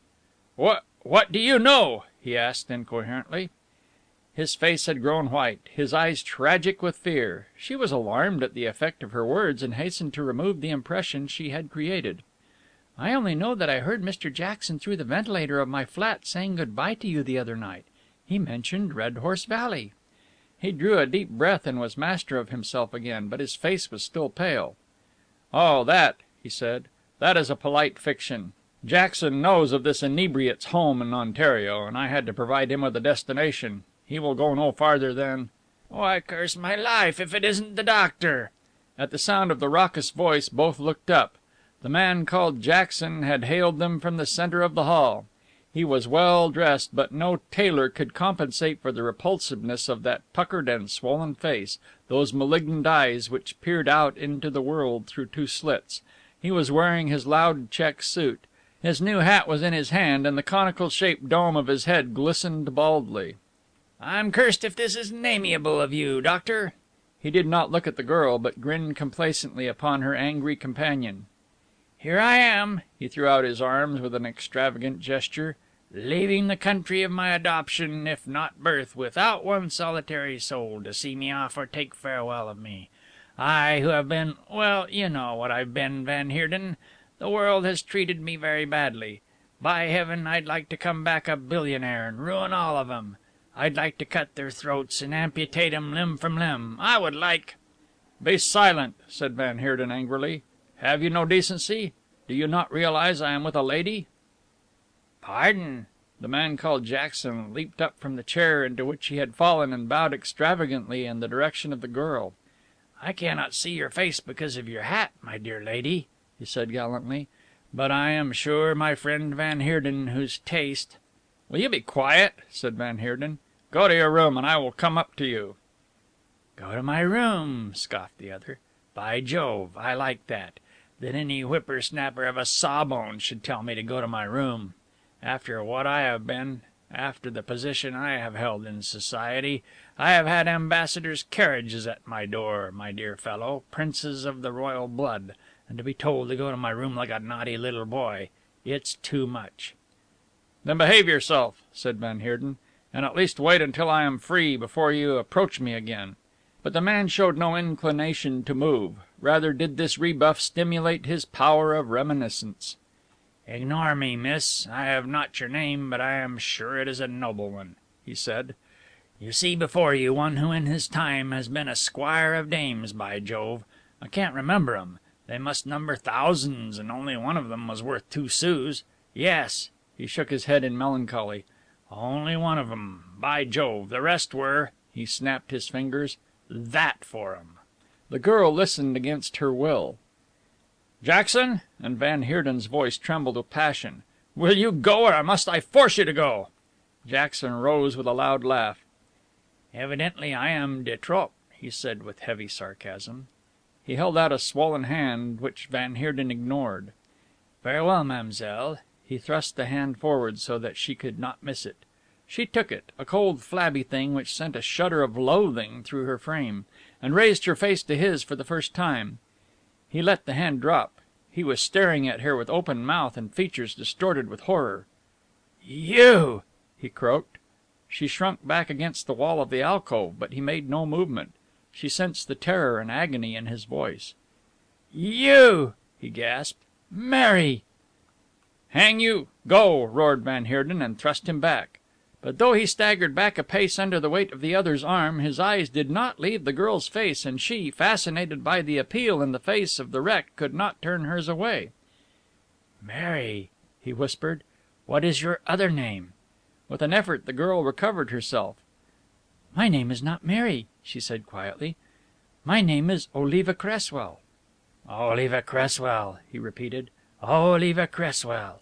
Speaker 1: "What do you know?" he asked incoherently. His face had grown white, his eyes tragic with fear. She was alarmed at the effect of her words and hastened to remove the impression she had created. I only know that I heard Mr. Jackson through the ventilator of my flat saying good bye to you the other night. He mentioned Red Horse Valley." He drew a deep breath and was master of himself again, but his face was still pale. "Oh, that," he said. "That is a polite fiction. Jackson knows of this inebriate's home in Ontario, and I had to provide him with a destination. He will go no farther than—"
Speaker 2: "Why, curse my life if it isn't the doctor!"
Speaker 1: At the sound of the raucous voice both looked up. The man called Jackson had hailed them from the center of the hall. He was well dressed, but no tailor could compensate for the repulsiveness of that puckered and swollen face, those malignant eyes which peered out into the world through two slits. He was wearing his loud check suit. His new hat was in his hand, and the conical shaped dome of his head glistened baldly.
Speaker 2: "I'm cursed if this isn't amiable of you, doctor."
Speaker 1: He did not look at the girl, but grinned complacently upon her angry companion.
Speaker 2: "Here I am," he
Speaker 1: threw out his arms with an extravagant gesture,
Speaker 2: "leaving the country of my adoption, if not birth, without one solitary soul to see me off or take farewell of me. I who have been, well, you know what I've been, Van Heerden. The world has treated me very badly. By heaven, I'd like to come back a billionaire and ruin all of 'em. I'd like to cut their throats and amputate 'em limb from limb. I would like—"
Speaker 1: "Be silent," said Van Heerden angrily. "Have you no decency? Do you not realize I am with a lady?"
Speaker 2: "Pardon."
Speaker 1: The man called Jackson leaped up from the chair into which he had fallen and bowed extravagantly in the direction of the girl.
Speaker 2: "I cannot see your face because of your hat, my dear lady," he said gallantly, "but I am sure my friend Van Heerden, whose taste—"
Speaker 1: "Will you be quiet?" said Van Heerden. "Go to your room and I will come up to you."
Speaker 2: "Go to my room," scoffed the other. "By Jove, I like that. That any whippersnapper of a sawbones should tell me to go to my room. After what I have been, after the position I have held in society, I have had ambassadors' carriages at my door, my dear fellow, princes of the royal blood, and to be told to go to my room like a naughty little boy, it's too much."
Speaker 1: "Then behave yourself," said Van Heerden, "and at least wait until I am free before you approach me again." But the man showed no inclination to move. Rather did this rebuff stimulate his power of reminiscence.
Speaker 2: "Ignore me, miss. I have not your name, but I am sure it is a noble one," he said. "You see before you one who in his time has been a squire of dames, by Jove. I can't remember 'em. They must number thousands, and only one of them was worth 2 sous. Yes," he shook his head in melancholy, "only one of 'em. By Jove, the rest were," he snapped his fingers, "that for 'em."
Speaker 1: The girl listened against her will.
Speaker 2: "Jackson,"
Speaker 1: and Van Heerden's voice trembled with passion,
Speaker 2: "will you go, or must I force you to go?"
Speaker 1: Jackson rose with a loud laugh.
Speaker 2: "Evidently I am de trop," he said with heavy sarcasm.
Speaker 1: He held out a swollen hand which Van Heerden ignored.
Speaker 2: "Farewell, mademoiselle."
Speaker 1: He thrust the hand forward so that she could not miss it. She took it, a cold, flabby thing which sent a shudder of loathing through her frame, and raised her face to his for the first time. He let the hand drop. He was staring at her with open mouth and features distorted with horror.
Speaker 2: "You!"
Speaker 1: he croaked. She shrunk back against the wall of the alcove, but he made no movement. She sensed the terror and agony in his voice.
Speaker 2: "You!" he gasped. "Mary!"
Speaker 1: "Hang you! Go!" roared Van Heerden, and thrust him back. But though he staggered back a pace under the weight of the other's arm, his eyes did not leave the girl's face, and she, fascinated by the appeal in the face of the wreck, could not turn hers away.
Speaker 2: "Mary," he whispered, "what is your other name?"
Speaker 1: With an effort the girl recovered herself.
Speaker 3: "My name is not Mary," she said quietly. "My name is Oliva Cresswell."
Speaker 2: "Oliva Cresswell," he repeated. "Oliva Cresswell."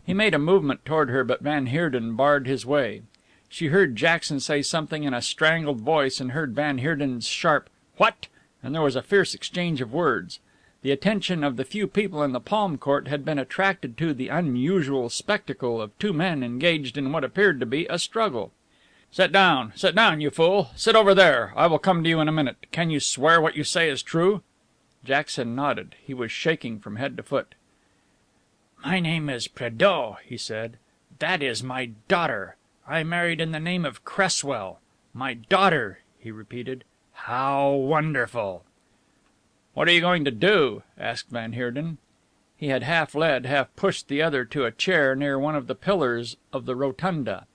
Speaker 1: He made a movement toward her, but Van Heerden barred his way. She heard Jackson say something in a strangled voice, and heard Van Heerden's sharp "What?" and there was a fierce exchange of words. The attention of the few people in the palm court had been attracted to the unusual spectacle of two men engaged in what appeared to be a struggle. Sit down, you fool! Sit over there! I will come to you in a minute. Can you swear what you say is true?" Jackson nodded. He was shaking from head to foot.
Speaker 2: "My name is Prédeaux," he said. "That is my daughter. I married in the name of Cresswell. My daughter," he repeated. "How wonderful!"
Speaker 1: "What are you going to do?" asked Van Heerden. He had half led, half pushed the other to a chair near one of the pillars of the rotunda.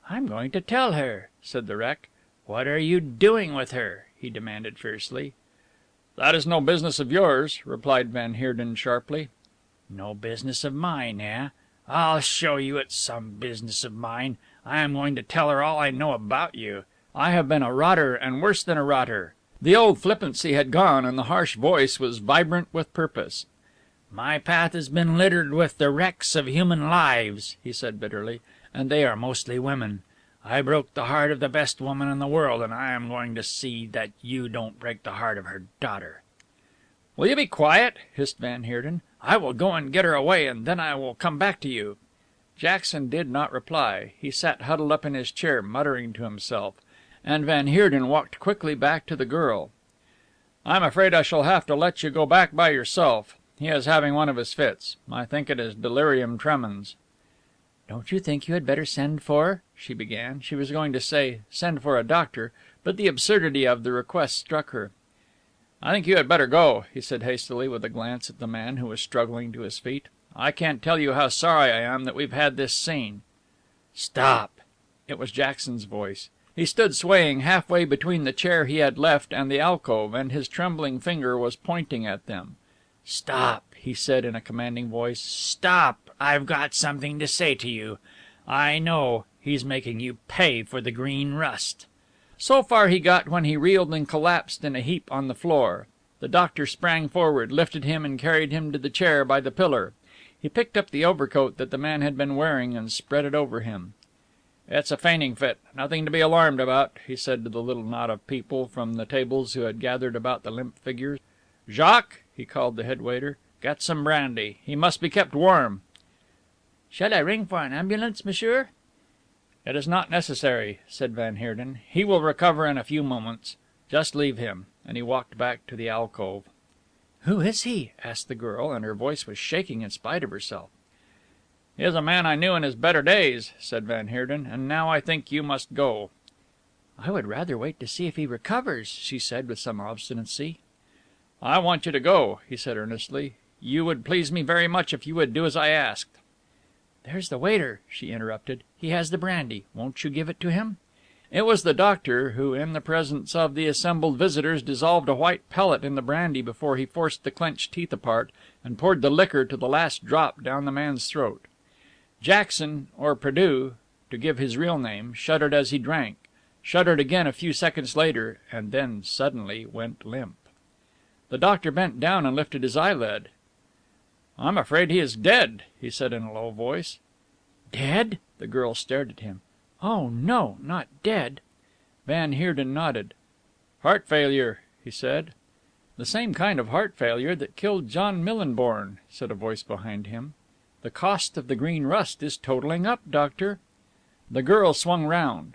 Speaker 2: "I'm going to tell her," said the wreck. "What are you doing with her?" he demanded fiercely.
Speaker 1: "That is no business of yours," replied Van Heerden sharply.
Speaker 2: "No business of mine, eh? I'll show you it's some business of mine. I am going to tell her all I know about you. I have been a rotter, and worse than a rotter."
Speaker 1: The old flippancy had gone, and the harsh voice was vibrant with purpose.
Speaker 2: "My path has been littered with the wrecks of human lives," he said bitterly, "and they are mostly women. I broke the heart of the best woman in the world, and I am going to see that you don't break the heart of her daughter."
Speaker 1: "Will you be quiet?" hissed Van Heerden.
Speaker 2: "I will go and get her away, and then I will come back to you."
Speaker 1: Jackson did not reply. He sat huddled up in his chair, muttering to himself, and Van Heerden walked quickly back to the girl. "I'm afraid I shall have to let you go back by yourself. He is having one of his fits. I think it is delirium tremens."
Speaker 2: "Don't you think you had better send for?" she began. She was going to say, "Send for a doctor," but the absurdity of the request struck her.
Speaker 1: "I think you had better go," he said hastily, with a glance at the man who was struggling to his feet. "I can't tell you how sorry I am that we've had this scene."
Speaker 2: "Stop!"
Speaker 1: It was Jackson's voice. He stood swaying halfway between the chair he had left and the alcove, and his trembling finger was pointing at them.
Speaker 2: "Stop!" he said in a commanding voice. "Stop! I've got something to say to you. I know. He's making you pay for the green rust."
Speaker 1: So far he got when he reeled and collapsed in a heap on the floor. The doctor sprang forward, lifted him and carried him to the chair by the pillar. He picked up the overcoat that the man had been wearing and spread it over him. "It's a fainting fit. Nothing to be alarmed about," he said to the little knot of people from the tables who had gathered about the limp figure. "Jacques," he called the head waiter, "get some brandy. He must be kept warm."
Speaker 2: "Shall I ring for an ambulance, monsieur?"
Speaker 1: "It is not necessary," said Van Heerden. "He will recover in a few moments. Just leave him," and he walked back to the alcove.
Speaker 2: "Who is he?" asked the girl, and her voice was shaking in spite of herself.
Speaker 1: "He is a man I knew in his better days," said Van Heerden, "and now I think you must go."
Speaker 2: "I would rather wait to see if he recovers," she said with some obstinacy.
Speaker 1: "I want you to go," he said earnestly. "You would please me very much if you would do as I asked."
Speaker 2: "There's the waiter," she interrupted. "He has the brandy. Won't you give it to him?"
Speaker 1: It was the doctor who, in the presence of the assembled visitors, dissolved a white pellet in the brandy before he forced the clenched teeth apart and poured the liquor to the last drop down the man's throat. Jackson, or Perdue, to give his real name, shuddered as he drank, shuddered again a few seconds later, and then suddenly went limp. The doctor bent down and lifted his eyelid. "I'm afraid he is dead," he said in a low voice.
Speaker 2: "Dead?" The girl stared at him. "Oh, no, not dead."
Speaker 1: Van Heerden nodded. "Heart failure," he said. "The same kind of heart failure that killed John Millinborn," said a voice behind him. "The cost of the green rust is totaling up, doctor." The girl swung round.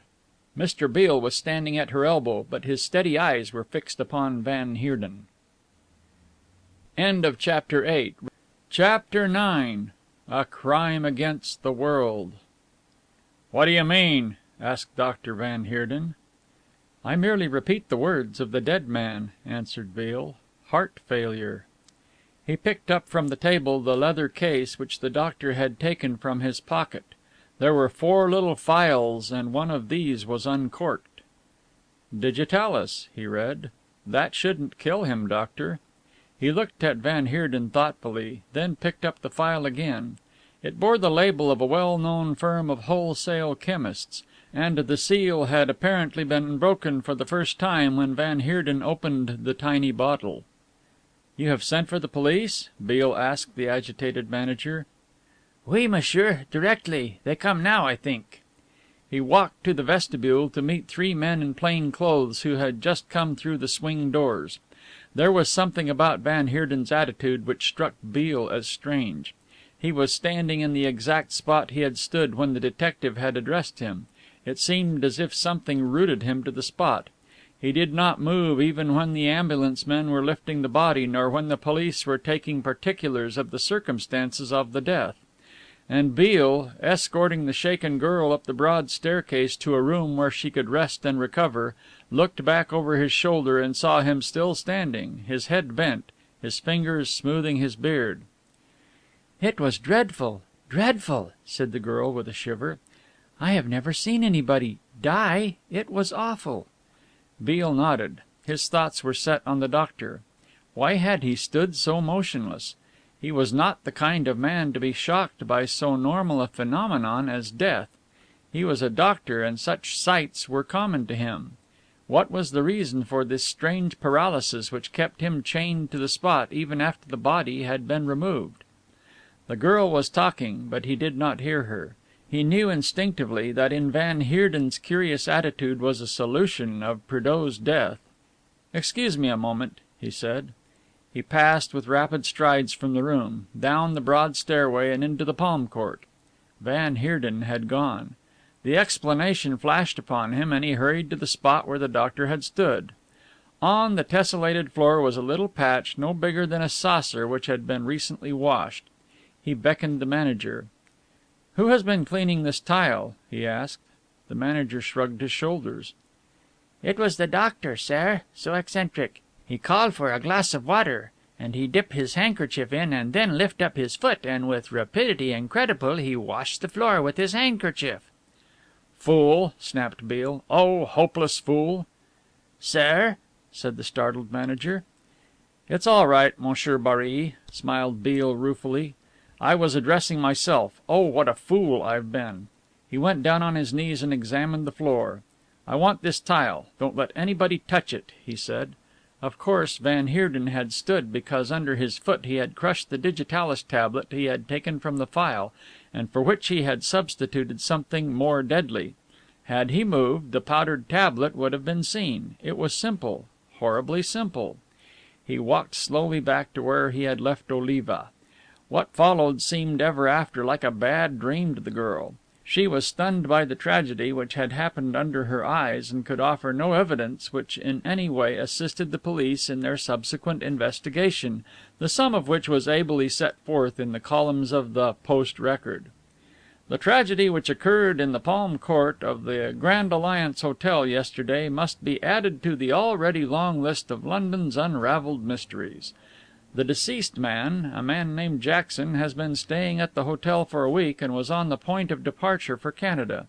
Speaker 1: Mr. Beale was standing at her elbow, but his steady eyes were fixed upon Van Heerden. End of Chapter 8. Chapter 9. A Crime Against the World. "What do you mean?" asked Dr. Van Heerden. "I merely repeat the words of the dead man," answered Beale. "Heart failure." He picked up from the table the leather case which the doctor had taken from his pocket. There were 4 little phials, and one of these was uncorked. "Digitalis," he read. "That shouldn't kill him, doctor." He looked at Van Heerden thoughtfully, then picked up the phial again. It bore the label of a well-known firm of wholesale chemists, and the seal had apparently been broken for the first time when Van Heerden opened the tiny bottle. "You have sent for the police?" Beale asked the agitated manager.
Speaker 2: "Oui, monsieur, directly. They come now, I think."
Speaker 1: He walked to the vestibule to meet 3 men in plain clothes who had just come through the swing doors. There was something about Van Heerden's attitude which struck Beale as strange. He was standing in the exact spot he had stood when the detective had addressed him. It seemed as if something rooted him to the spot. He did not move even when the ambulance men were lifting the body, nor when the police were taking particulars of the circumstances of the death. And Beale, escorting the shaken girl up the broad staircase to a room where she could rest and recover, looked back over his shoulder and saw him still standing, his head bent, his fingers smoothing his beard.
Speaker 2: "It was dreadful, dreadful," said the girl with a shiver. "I have never seen anybody die. It was awful."
Speaker 1: Beale nodded. His thoughts were set on the doctor. Why had he stood so motionless? He was not the kind of man to be shocked by so normal a phenomenon as death. He was a doctor, and such sights were common to him. What was the reason for this strange paralysis which kept him chained to the spot even after the body had been removed? The girl was talking, but he did not hear her. He knew instinctively that in Van Heerden's curious attitude was a solution of Prédeaux's death. "Excuse me a moment," he said. He passed with rapid strides from the room, down the broad stairway and into the palm court. Van Heerden had gone. The explanation flashed upon him, and he hurried to the spot where the doctor had stood. On the tessellated floor was a little patch no bigger than a saucer which had been recently washed. He beckoned the manager. "Who has been cleaning this tile?" he asked. The manager shrugged his shoulders.
Speaker 2: "It was the doctor, sir, so eccentric. He called for a glass of water, and he dip his handkerchief in and then lift up his foot, and with rapidity incredible he washed the floor with his handkerchief."
Speaker 1: "Fool!" snapped Beale. "Oh, hopeless fool!"
Speaker 2: "Sir?"
Speaker 1: said the startled manager. "It's all right, Monsieur Barry," smiled Beale ruefully. "I was addressing myself. Oh, what a fool I've been!" He went down on his knees and examined the floor. "I want this tile. Don't let anybody touch it," he said. Of course, Van Heerden had stood because under his foot he had crushed the digitalis tablet he had taken from the file, and for which he had substituted something more deadly. Had he moved, the powdered tablet would have been seen. It was simple, horribly simple. He walked slowly back to where he had left Oliva. What followed seemed ever after like a bad dream to the girl. She was stunned by the tragedy which had happened under her eyes, and could offer no evidence which in any way assisted the police in their subsequent investigation, the sum of which was ably set forth in the columns of the Post Record. The tragedy which occurred in the Palm Court of the Grand Alliance Hotel yesterday must be added to the already long list of London's unravelled mysteries. The deceased man, a man named Jackson, has been staying at the hotel for a week and was on the point of departure for Canada.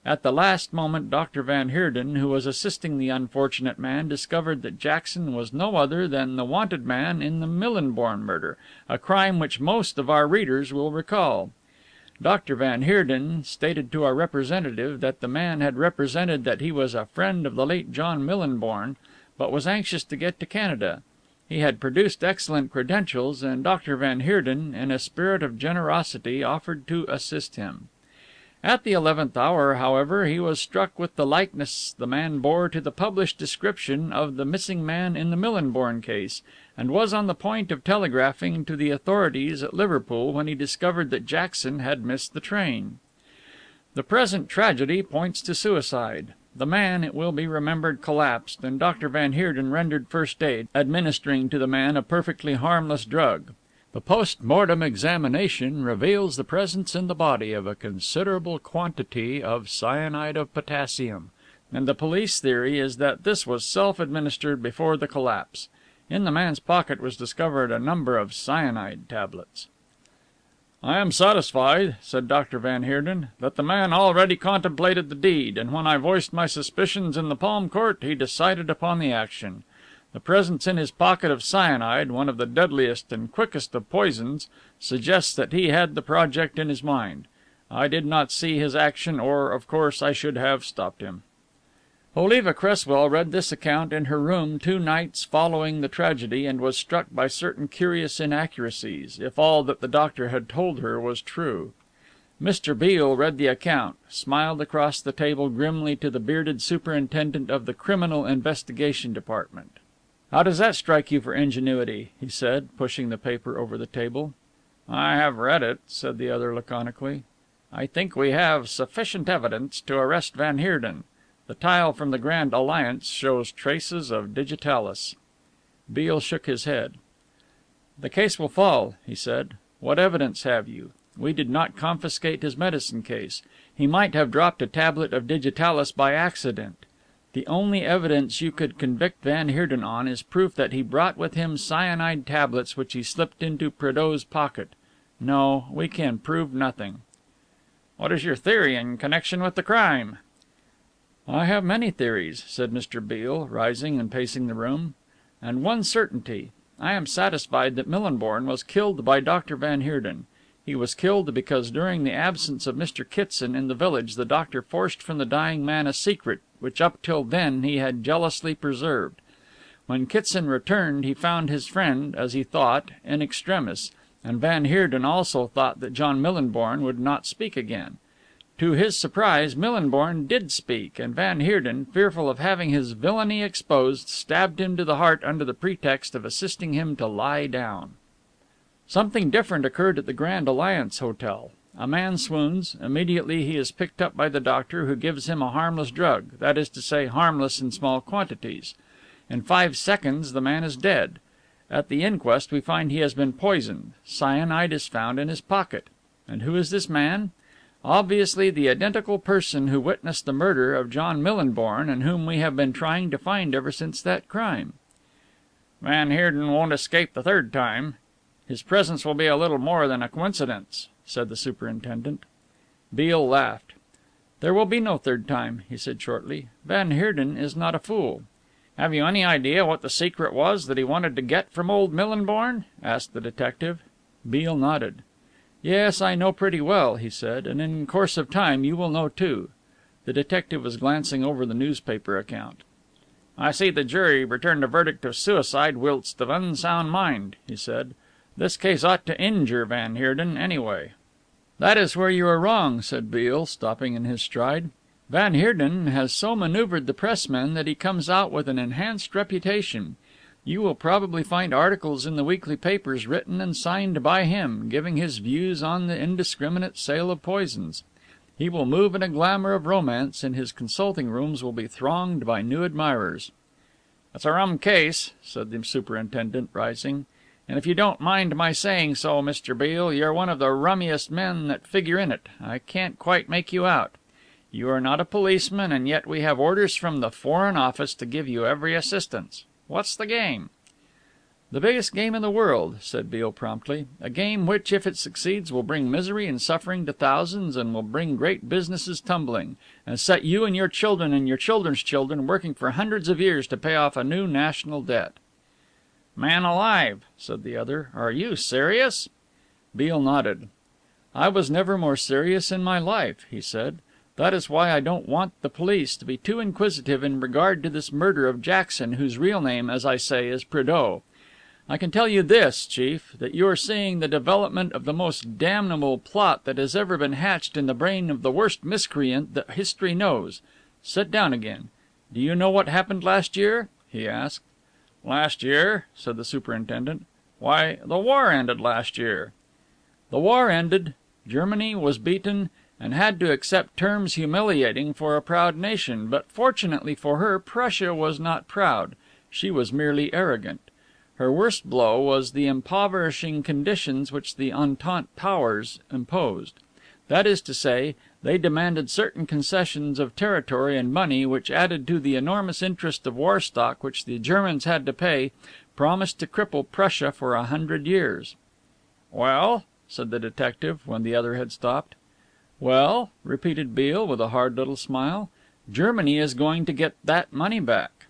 Speaker 1: At the last moment Dr. Van Heerden, who was assisting the unfortunate man, discovered that Jackson was no other than the wanted man in the Millinborn murder, a crime which most of our readers will recall. Dr. Van Heerden stated to our representative that the man had represented that he was a friend of the late John Millinborn, but was anxious to get to Canada. He had produced excellent credentials, and Dr. Van Heerden, in a spirit of generosity, offered to assist him. At the 11th hour, however, he was struck with the likeness the man bore to the published description of the missing man in the Millinborn case, and was on the point of telegraphing to the authorities at Liverpool when he discovered that Jackson had missed the train. The present tragedy points to suicide. The man, it will be remembered, collapsed, and Dr. Van Heerden rendered first aid, administering to the man a perfectly harmless drug. The post-mortem examination reveals the presence in the body of a considerable quantity of cyanide of potassium, and the police theory is that this was self-administered before the collapse. In the man's pocket was discovered a number of cyanide tablets. "I am satisfied," said Dr. Van Heerden, "that the man already contemplated the deed, and when I voiced my suspicions in the Palm Court, he decided upon the action. The presence in his pocket of cyanide, one of the deadliest and quickest of poisons, suggests that he had the project in his mind. I did not see his action, or, of course, I should have stopped him." Oliva Cresswell read this account in her room 2 nights following the tragedy, and was struck by certain curious inaccuracies, if all that the doctor had told her was true. Mr. Beale read the account, smiled across the table grimly to the bearded superintendent of the Criminal Investigation Department. "How does that strike you for ingenuity?" he said, pushing the paper over the table. "I have read it," said the other laconically. "I think we have sufficient evidence to arrest Van Heerden. The tile from the Grand Alliance shows traces of digitalis." Beale shook his head. "The case will fall," he said. "What evidence have you? We did not confiscate his medicine case. He might have dropped a tablet of digitalis by accident. The only evidence you could convict Van Heerden on is proof that he brought with him cyanide tablets which he slipped into Prédeaux's pocket. No, we can prove nothing."
Speaker 3: "What is your theory in connection with the crime?"
Speaker 1: "I have many theories," said Mr. Beale, rising and pacing the room, "and one certainty. I am satisfied that Millinborn was killed by Dr. van Heerden. He was killed because during the absence of Mr. Kitson in the village the doctor forced from the dying man a secret which up till then he had jealously preserved. When Kitson returned he found his friend, as he thought, in extremis, and van Heerden also thought that John Millinborn would not speak again. To his surprise, Millinborn did speak, and van Heerden, fearful of having his villainy exposed, stabbed him to the heart under the pretext of assisting him to lie down. Something different occurred at the Grand Alliance Hotel. A man swoons. Immediately he is picked up by the doctor, who gives him a harmless drug, that is to say, harmless in small quantities. In 5 seconds the man is dead. At the inquest we find he has been poisoned. Cyanide is found in his pocket. And who is this man? Obviously the identical person who witnessed the murder of John Millinborn and whom we have been trying to find ever since that crime."
Speaker 3: "Van Heerden won't escape the third time. His presence will be a little more than a coincidence," said the superintendent.
Speaker 1: Beale laughed. "There will be no third time," he said shortly. "Van Heerden is not a fool."
Speaker 3: "Have you any idea what the secret was that he wanted to get from old Millinborn?" asked the detective.
Speaker 1: Beale nodded. "Yes, I know pretty well," he said, "and in course of time you will know too." The detective was glancing over the newspaper account.
Speaker 3: "I see the jury returned a verdict of suicide whilst of unsound mind," he said. "This case ought to injure van Heerden, anyway."
Speaker 1: "That is where you are wrong," said Beale, stopping in his stride. "Van Heerden has so maneuvered the pressmen that he comes out with an enhanced reputation. You will probably find articles in the weekly papers written and signed by him, giving his views on the indiscriminate sale of poisons. He will move in a glamour of romance, and his consulting rooms will be thronged by new admirers."
Speaker 3: "It's a rum case," said the superintendent, rising. "And if you don't mind my saying so, Mr. Beale, you're one of the rummiest men that figure in it. I can't quite make you out. You are not a policeman, and yet we have orders from the Foreign Office to give you every assistance. What's the game?"
Speaker 1: "The biggest game in the world," said Beale promptly. "A game which, if it succeeds, will bring misery and suffering to thousands, and will bring great businesses tumbling, and set you and your children and your children's children working for hundreds of years to pay off a new national debt."
Speaker 3: "Man alive," said the other, "are you serious?"
Speaker 1: Beale nodded. "I was never more serious in my life," he said. "That is why I don't want the police to be too inquisitive in regard to this murder of Jackson, whose real name, as I say, is Prédeaux. I can tell you this, Chief, that you are seeing the development of the most damnable plot that has ever been hatched in the brain of the worst miscreant that history knows. Sit down again. Do you know what happened last year?" he asked.
Speaker 3: "Last year?" said the superintendent. "Why, the war ended last year."
Speaker 1: "The war ended. Germany was beaten and had to accept terms humiliating for a proud nation, but fortunately for her, Prussia was not proud. She was merely arrogant. Her worst blow was the impoverishing conditions which the Entente Powers imposed. That is to say, they demanded certain concessions of territory and money which, added to the enormous interest of war stock which the Germans had to pay, promised to cripple Prussia for 100 years.
Speaker 3: "Well?"
Speaker 1: said the detective, when the other had stopped. "Well," repeated Beale, with a hard little smile, "Germany is going to get that money back."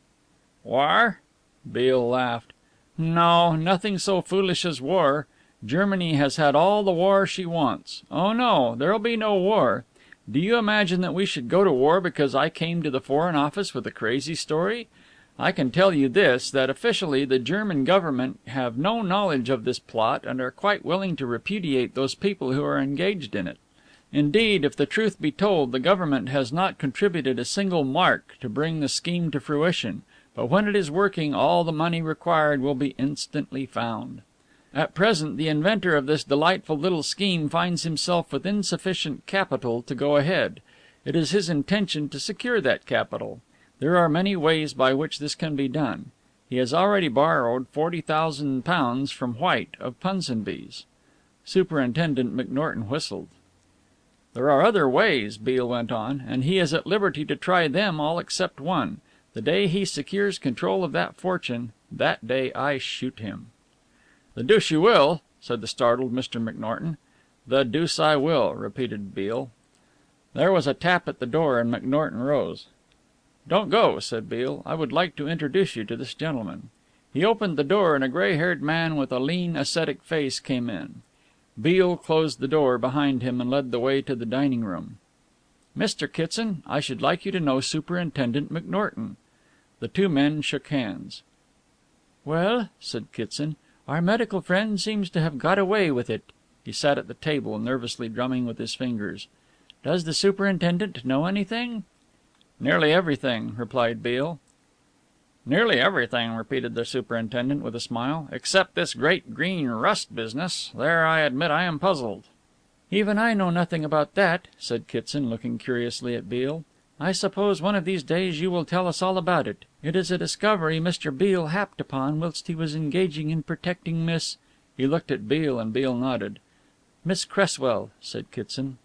Speaker 3: "War?"
Speaker 1: Beale laughed. "No, nothing so foolish as war. Germany has had all the war she wants. Oh no, there'll be no war. Do you imagine that we should go to war because I came to the Foreign Office with a crazy story? I can tell you this, that officially the German government have no knowledge of this plot and are quite willing to repudiate those people who are engaged in it. Indeed, if the truth be told, the government has not contributed a single mark to bring the scheme to fruition, but when it is working, all the money required will be instantly found. At present, the inventor of this delightful little scheme finds himself with insufficient capital to go ahead. It is his intention to secure that capital. There are many ways by which this can be done. He has already borrowed £40,000 from White of Punsonby's." Superintendent McNorton whistled. "There are other ways," Beale went on, "and he is at liberty to try them all except one. The day he secures control of that fortune, that day I shoot him." "The deuce you will," said the startled Mr. McNorton. "The deuce I will," repeated Beale. There was a tap at the door and McNorton rose. "Don't go," said Beale. "I would like to introduce you to this gentleman." He opened the door and a gray haired man with a lean, ascetic face came in. Beale closed the door behind him and led the way to the dining room. "Mr. Kitson, I should like you to know Superintendent McNorton." The two men shook hands. "Well," said Kitson, "our medical friend seems to have got away with it." He sat at the table, nervously drumming with his fingers. "Does the superintendent know anything?" "Nearly everything," replied Beale. "Nearly everything," repeated the superintendent with a smile, "except this great Green Rust business. There I admit I am puzzled." "Even I know nothing about that," said Kitson, looking curiously at Beale. "I suppose one of these days you will tell us all about it. It is a discovery Mr. Beale happed upon whilst he was engaging in protecting Miss—" He looked at Beale and Beale nodded. "Miss Cresswell," said Kitson.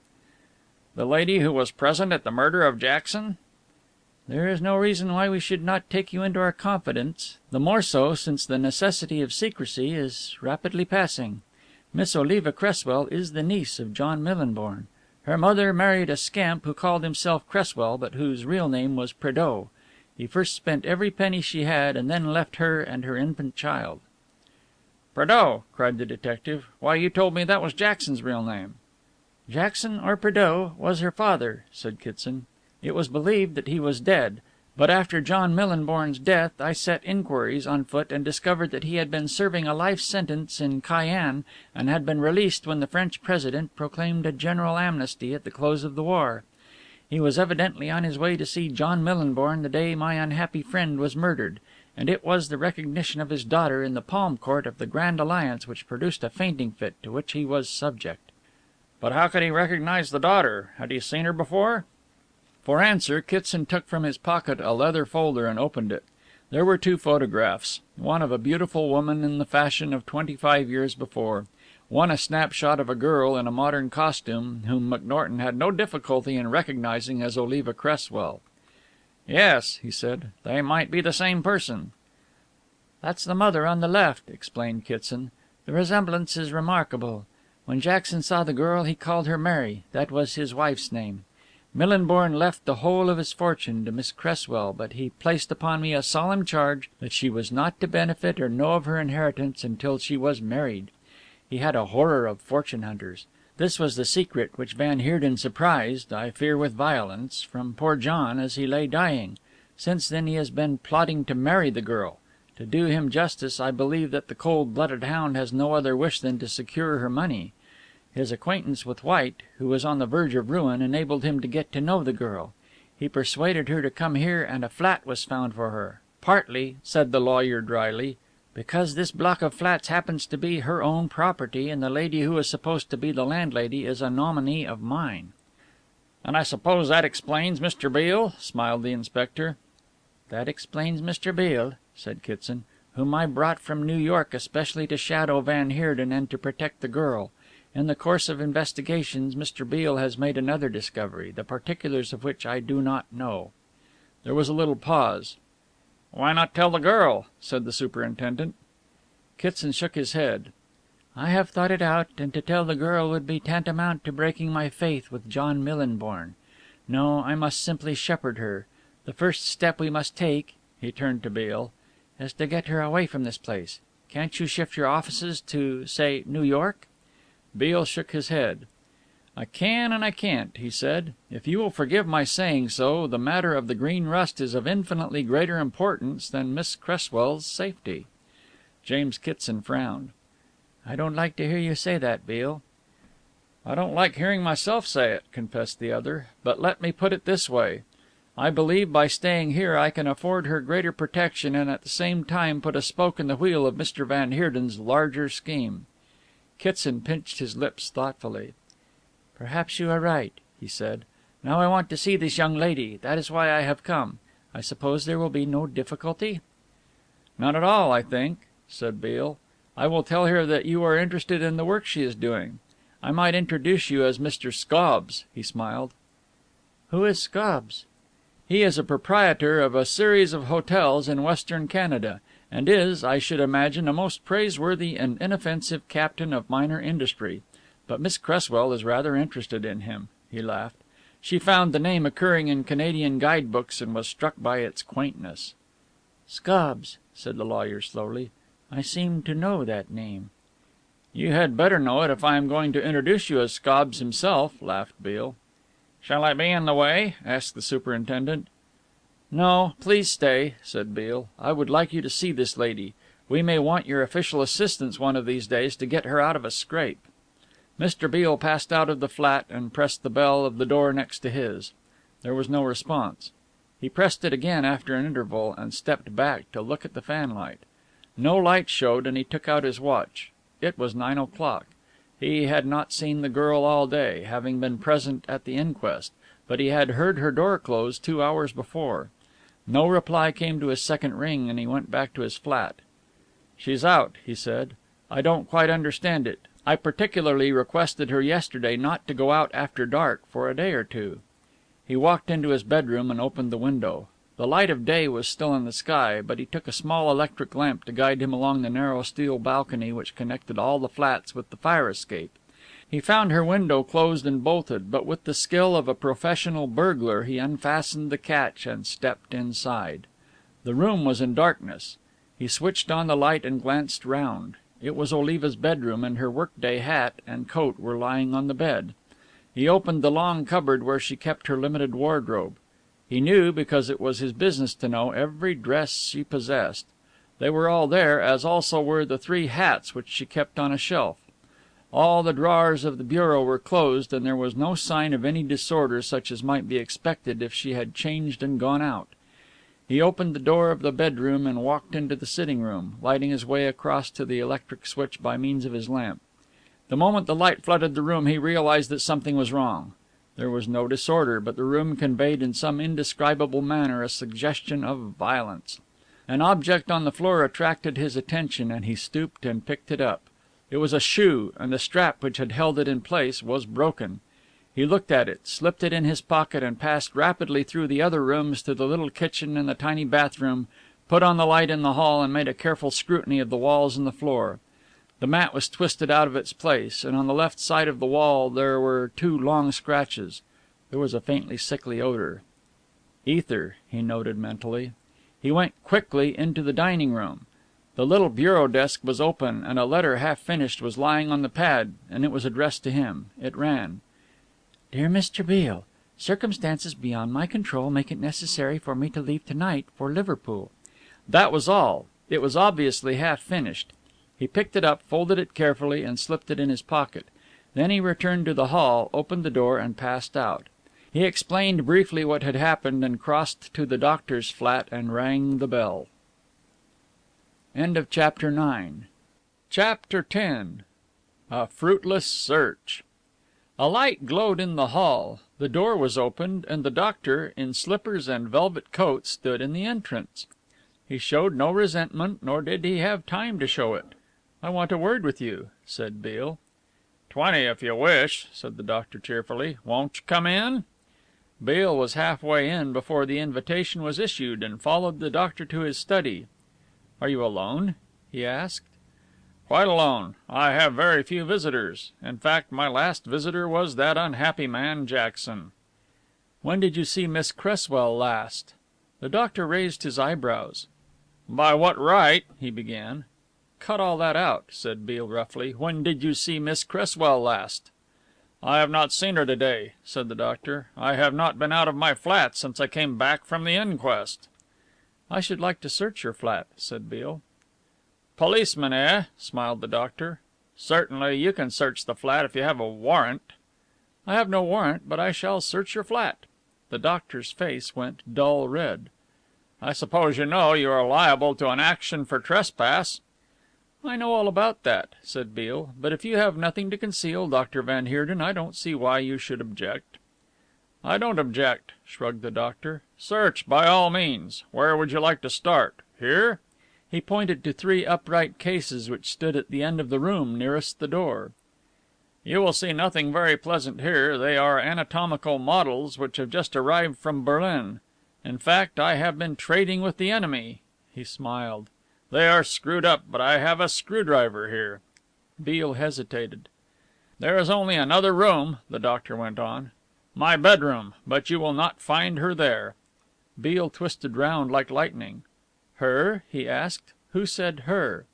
Speaker 1: "The lady who was present at the murder of Jackson?" "There is no reason why we should not take you into our confidence, the more so since the necessity of secrecy is rapidly passing. Miss Oliva Cresswell is the niece of John Millinborn. Her mother married a scamp who called himself Cresswell but whose real name was Prédeaux. He first spent every penny she had and then left her and her infant child." "Prédeaux!" cried the detective. "Why, you told me that was Jackson's real name." "Jackson, or Prédeaux, was her father," said Kitson. "It was believed that he was dead, but after John Millinborn's death I set inquiries on foot and discovered that he had been serving a life sentence in Cayenne and had been released when the French President proclaimed a general amnesty at the close of the war. He was evidently on his way to see John Millinborn the day my unhappy friend was murdered, and it was the recognition of his daughter in the palm court of the Grand Alliance which produced a fainting fit to which he was subject." "But how could he recognize the daughter? Had he seen her before?" For answer, Kitson took from his pocket a leather folder and opened it. There were two photographs, one of a beautiful woman in the fashion of 25 years before, one a snapshot of a girl in a modern costume whom McNorton had no difficulty in recognizing as Oliva Cresswell. "Yes," he said, "they might be the same person." "That's the mother on the left," explained Kitson. "The resemblance is remarkable. When Jackson saw the girl he called her Mary. That was his wife's name. Millinborn left the whole of his fortune to Miss Cresswell, but he placed upon me a solemn charge that she was not to benefit or know of her inheritance until she was married. He had a horror of fortune hunters. This was the secret which Van Heerden surprised, I fear with violence, from poor John as he lay dying. Since then he has been plotting to marry the girl. To do him justice, I believe that the cold-blooded hound has no other wish than to secure her money. His acquaintance with White, who was on the verge of ruin, enabled him to get to know the girl. He persuaded her to come here and a flat was found for her. Partly," said the lawyer dryly, "because this block of flats happens to be her own property and the lady who is supposed to be the landlady is a nominee of mine." "And I suppose that explains Mr. Beale?" smiled the inspector. "That explains Mr. Beale," said Kitson, "whom I brought from New York especially to shadow Van Heerden and to protect the girl. In the course of investigations Mr. Beale has made another discovery, the particulars of which I do not know." There was a little pause. "Why not tell the girl?" said the superintendent. Kitson shook his head. "I have thought it out, and to tell the girl would be tantamount to breaking my faith with John Millinborn. No, I must simply shepherd her. The first step we must take," he turned to Beale, "is to get her away from this place. Can't you shift your offices to, say, New York?" Beale shook his head. "I can and I can't," he said. "If you will forgive my saying so, the matter of the Green Rust is of infinitely greater importance than Miss Cresswell's safety." James Kitson frowned. "I don't like to hear you say that, Beale." "I don't like hearing myself say it," confessed the other, "but let me put it this way. I believe by staying here I can afford her greater protection and at the same time put a spoke in the wheel of Mr. Van Heerden's larger scheme." Kitson pinched his lips thoughtfully. "Perhaps you are right," he said. "Now I want to see this young lady. That is why I have come. I suppose there will be no difficulty?" "None at all, I think," said Beale. "I will tell her that you are interested in the work she is doing. I might introduce you as Mr. Scobbs," he smiled. "Who is Scobbs?" "He is a proprietor of a series of hotels in Western Canada, and is, I should imagine, a most praiseworthy and inoffensive captain of minor industry. But Miss Cresswell is rather interested in him." He laughed. She found the name occurring in Canadian guide books and was struck by its quaintness.
Speaker 2: "Scobbs," said the lawyer slowly. "I seem to know that name."
Speaker 1: "You had better know it if I am going to introduce you as Scobbs himself," laughed Beale. "Shall I be in the way?" asked the superintendent. "No, please stay," said Beale. "I would like you to see this lady. We may want your official assistance one of these days to get her out of a scrape." Mr. Beale passed out of the flat and pressed the bell of the door next to his. There was no response. He pressed it again after an interval and stepped back to look at the fanlight. No light showed, and he took out his watch. It was 9 o'clock. He had not seen the girl all day, having been present at the inquest, but he had heard her door close 2 hours before. No reply came to his second ring, and he went back to his flat. "She's out," he said. "I don't quite understand it. I particularly requested her yesterday not to go out after dark for a day or two." He walked into his bedroom and opened the window. The light of day was still in the sky, but he took a small electric lamp to guide him along the narrow steel balcony which connected all the flats with the fire escape. He found her window closed and bolted, but with the skill of a professional burglar he unfastened the catch and stepped inside. The room was in darkness. He switched on the light and glanced round. It was Oliva's bedroom, and her workday hat and coat were lying on the bed. He opened the long cupboard where she kept her limited wardrobe. He knew, because it was his business to know, every dress she possessed. They were all there, as also were the 3 hats which she kept on a shelf. All the drawers of the bureau were closed, and there was no sign of any disorder such as might be expected if she had changed and gone out. He opened the door of the bedroom and walked into the sitting room, lighting his way across to the electric switch by means of his lamp. The moment the light flooded the room he realized that something was wrong. There was no disorder, but the room conveyed in some indescribable manner a suggestion of violence. An object on the floor attracted his attention, and he stooped and picked it up. It was a shoe, and the strap which had held it in place was broken. He looked at it, slipped it in his pocket, and passed rapidly through the other rooms to the little kitchen and the tiny bathroom, put on the light in the hall, and made a careful scrutiny of the walls and the floor. The mat was twisted out of its place, and on the left side of the wall there were 2 long scratches. There was a faintly sickly odor. Ether, he noted mentally. He went quickly into the dining room. The little bureau desk was open, and a letter half finished was lying on the pad, and it was addressed to him. It ran: "Dear Mr. Beale, circumstances beyond my control make it necessary for me to leave tonight for Liverpool." That was all. It was obviously half finished. He picked it up, folded it carefully, and slipped it in his pocket. Then he returned to the hall, opened the door, and passed out. He explained briefly what had happened, and crossed to the doctor's flat and rang the bell. End of Chapter 9. Chapter 10. A Fruitless Search. A light glowed in the hall. The door was opened, and the doctor, in slippers and velvet coat, stood in the entrance. He showed no resentment, nor did he have time to show it. "I want a word with you," said Beale. "20 if you wish," said the doctor cheerfully. "Won't you come in?" Beale was halfway in before the invitation was issued, and followed the doctor to his study. "Are you alone?" he asked. "Quite alone. I have very few visitors. In fact, my last visitor was that unhappy man Jackson." "When did you see Miss Cresswell last?" The doctor raised his eyebrows. "By what right?" he began. "Cut all that out," said Beale roughly. "When did you see Miss Cresswell last?" "I have not seen her to day," said the doctor. "I have not been out of my flat since I came back from the inquest." "I should like to search your flat," said Beale. "Policeman, eh?" smiled the doctor. "Certainly you can search the flat if you have a warrant." "I have no warrant, but I shall search your flat." The doctor's face went dull red. "I suppose you know you are liable to an action for trespass?" "I know all about that," said Beale, "but if you have nothing to conceal, Dr. van Heerden, I don't see why you should object." "I don't object," shrugged the doctor. "Search by all means. Where would you like to start? Here?" He pointed to 3 upright cases which stood at the end of the room nearest the door. "You will see nothing very pleasant here. They are anatomical models which have just arrived from Berlin. In fact, I have been trading with the enemy." He smiled. "They are screwed up, but I have a screwdriver here." Beale hesitated.
Speaker 3: "There is only another room," the doctor went on. "My bedroom, but you will not find her there."
Speaker 1: Beale twisted round like lightning. "Her?" he asked. "Who said her?"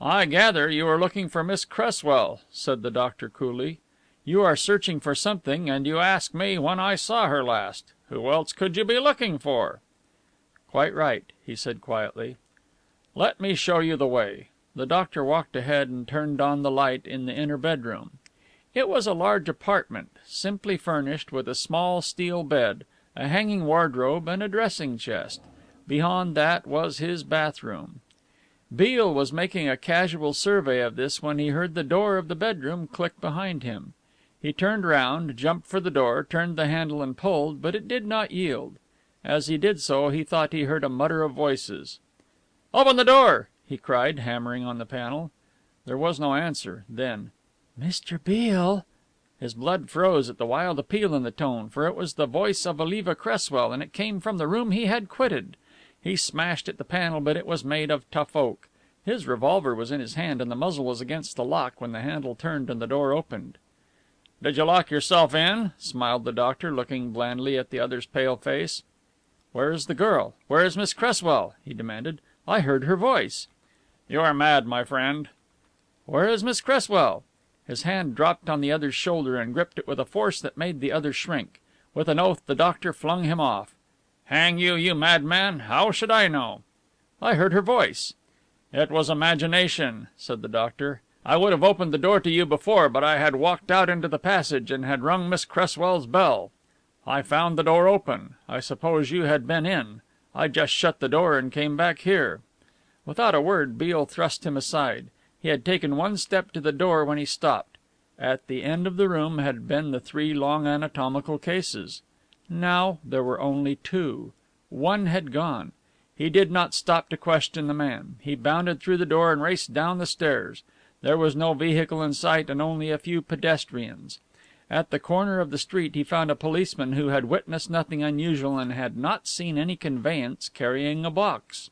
Speaker 3: "I gather you are looking for Miss Cresswell," said the doctor coolly. "You are searching for something, and you ask me when I saw her last. Who else could you be looking for?"
Speaker 1: "Quite right," he said quietly.
Speaker 3: "Let me show you the way."
Speaker 1: The doctor walked ahead and turned on the light in the inner bedroom. It was a large apartment, simply furnished with a small steel bed, a hanging wardrobe and a dressing chest. Beyond that was his bathroom. Beale was making a casual survey of this when he heard the door of the bedroom click behind him. He turned round, jumped for the door, turned the handle and pulled, but it did not yield. As he did so, he thought he heard a mutter of voices.
Speaker 3: "Open the door!"
Speaker 1: he cried, hammering on the panel. There was no answer. Then,
Speaker 2: "Mr. Beale!"
Speaker 1: His blood froze at the wild appeal in the tone, for it was the voice of Oliva Cresswell, and it came from the room he had quitted. He smashed at the panel, but it was made of tough oak. His revolver was in his hand, and the muzzle was against the lock when the handle turned and the door opened.
Speaker 3: "Did you lock yourself in?" smiled the doctor, looking blandly at the other's pale face.
Speaker 1: "Where is the girl? Where is Miss Cresswell?" he demanded. "I heard her voice."
Speaker 3: "You are mad, my friend."
Speaker 1: "Where is Miss Cresswell?" His hand dropped on the other's shoulder and gripped it with a force that made the other shrink. With an oath the doctor flung him off.
Speaker 3: "Hang you, you madman! How should I know?"
Speaker 1: "I heard her voice."
Speaker 3: "It was imagination," said the doctor. "I would have opened the door to you before, but I had walked out into the passage and had rung Miss Cresswell's bell. I found the door open. I suppose you had been in. I just shut the door and came back here."
Speaker 1: Without a word, Beale thrust him aside. He had taken one step to the door when he stopped. At the end of the room had been the three long anatomical cases. Now there were only two. One had gone. He did not stop to question the man. He bounded through the door and raced down the stairs. There was no vehicle in sight and only a few pedestrians. At the corner of the street he found a policeman who had witnessed nothing unusual and had not seen any conveyance carrying a box.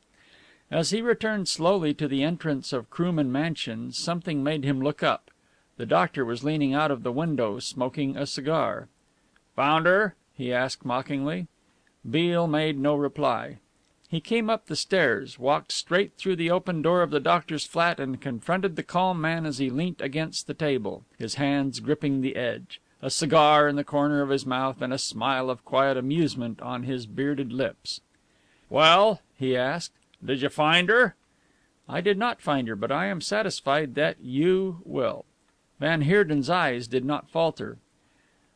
Speaker 1: As he returned slowly to the entrance of Krooman Mansions, something made him look up. The doctor was leaning out of the window, smoking a cigar.
Speaker 3: "Found her?"
Speaker 1: he asked mockingly. Beale made no reply. He came up the stairs, walked straight through the open door of the doctor's flat and confronted the calm man as he leant against the table, his hands gripping the edge, a cigar in the corner of his mouth and a smile of quiet amusement on his bearded lips.
Speaker 3: "Well?"
Speaker 1: he asked.
Speaker 3: "Did you find her?"
Speaker 1: "I did not find her, but I am satisfied that you will." Van Heerden's eyes did not falter.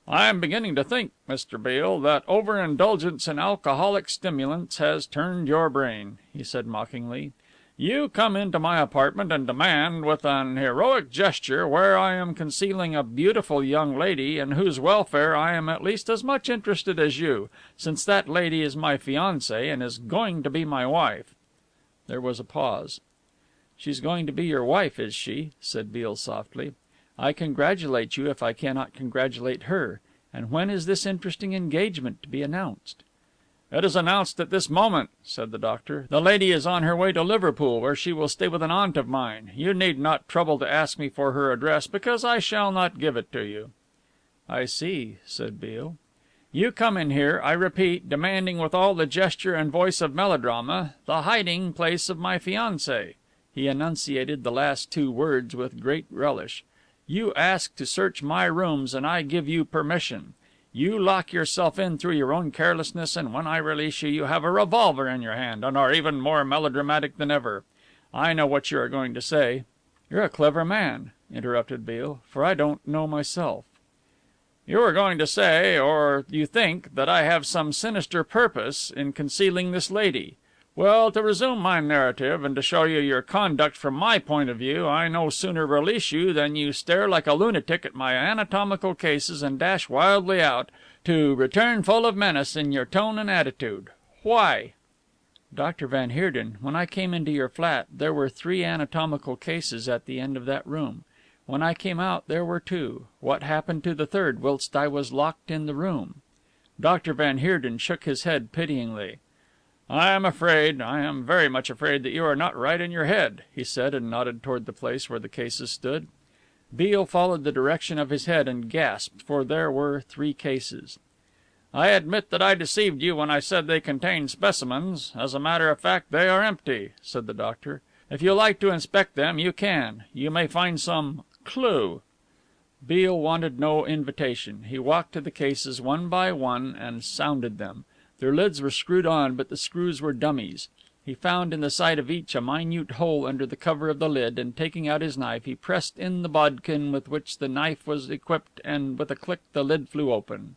Speaker 3: "I am beginning to think, Mr. Beale, that overindulgence in alcoholic stimulants has turned your brain," he said mockingly. "You come into my apartment and demand, with an heroic gesture, where I am concealing a beautiful young lady in whose welfare I am at least as much interested as you, since that lady is my fiancée and is going to be my wife." There was a pause. "She's going to be your wife, is she?" said Beale softly. "I congratulate you if I cannot congratulate her. And when is this interesting engagement to be announced?" "It is announced at this moment," said the doctor. "The lady is on her way to Liverpool, where she will stay with an aunt of mine. You need not trouble to ask me for her address, because I shall not give it to you."
Speaker 1: "I see," said Beale. "You come in here, I repeat, demanding with all the gesture and voice of melodrama the hiding place of my fiancée." He enunciated the last two words with great relish. "You ask to search my rooms and I give you permission. You lock yourself in through your own carelessness, and when I release you, you have a revolver in your hand and are even more melodramatic than ever. I know what you are going to say." "You're a clever man," interrupted Beale, "for I don't know myself."
Speaker 3: "You are going to say, or you think, that I have some sinister purpose in concealing this lady. Well, to resume my narrative and to show you your conduct from my point of view, I no sooner release you than you stare like a lunatic at my anatomical cases and dash wildly out, to return full of menace in your tone and attitude. Why?"
Speaker 1: "Dr. Van Heerden, when I came into your flat there were three anatomical cases at the end of that room. When I came out there were two. What happened to the third whilst I was locked in the room?" Dr. Van Heerden shook his head pityingly.
Speaker 3: I am very much afraid that you are not right in your head," he said, and nodded toward the place where the cases stood.
Speaker 1: Beale followed the direction of his head and gasped, for there were 3 cases. "I admit that I deceived you when I said they contained specimens. As a matter of fact, they are empty," said the doctor. "If you like to inspect them, you can. You may find some clue." Beale wanted no invitation. He walked to the cases one by one and sounded them. Their lids were screwed on, but the screws were dummies. He found in the side of each a minute hole under the cover of the lid, and taking out his knife, he pressed in the bodkin with which the knife was equipped, and with a click the lid flew open.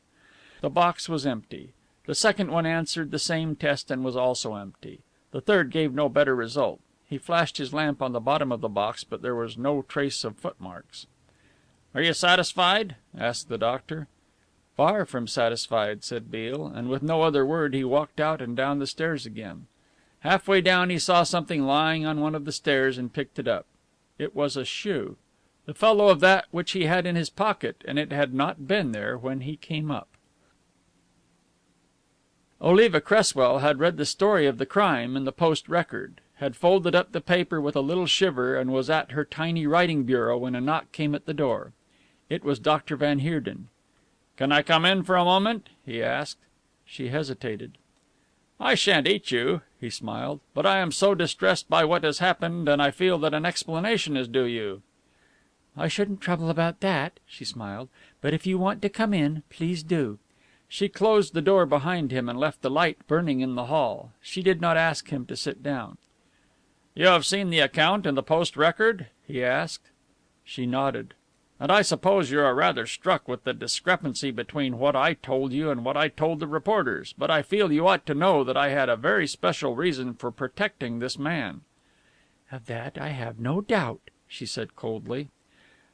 Speaker 1: The box was empty. The second one answered the same test and was also empty. The third gave no better result. He flashed his lamp on the bottom of the box, but there was no trace of footmarks. "Are you satisfied?" asked the doctor. "Far from satisfied," said Beale, and with no other word he walked out and down the stairs again. Halfway down he saw something lying on one of the stairs and picked it up. It was a shoe. The fellow of that which he had in his pocket, and it had not been there when he came up. Oliva Cresswell had read the story of the crime in the Post Record, had folded up the paper with a little shiver, and was at her tiny writing bureau when a knock came at the door. It was Dr. Van Heerden. "Can I come in for a moment?" he asked. She hesitated. "I shan't eat you," he smiled, "but I am so distressed by what has happened, and I feel that an explanation is due you."
Speaker 2: "I shouldn't trouble about that," she smiled, "but if you want to come in, please do."
Speaker 1: She closed the door behind him and left the light burning in the hall. She did not ask him to sit down. "You have seen the account in the Post Record?" he asked. She nodded. "And I suppose you are rather struck with the discrepancy between what I told you and what I told the reporters, but I feel you ought to know that I had a very special reason for protecting this man."
Speaker 2: "Of that I have no doubt," she said coldly.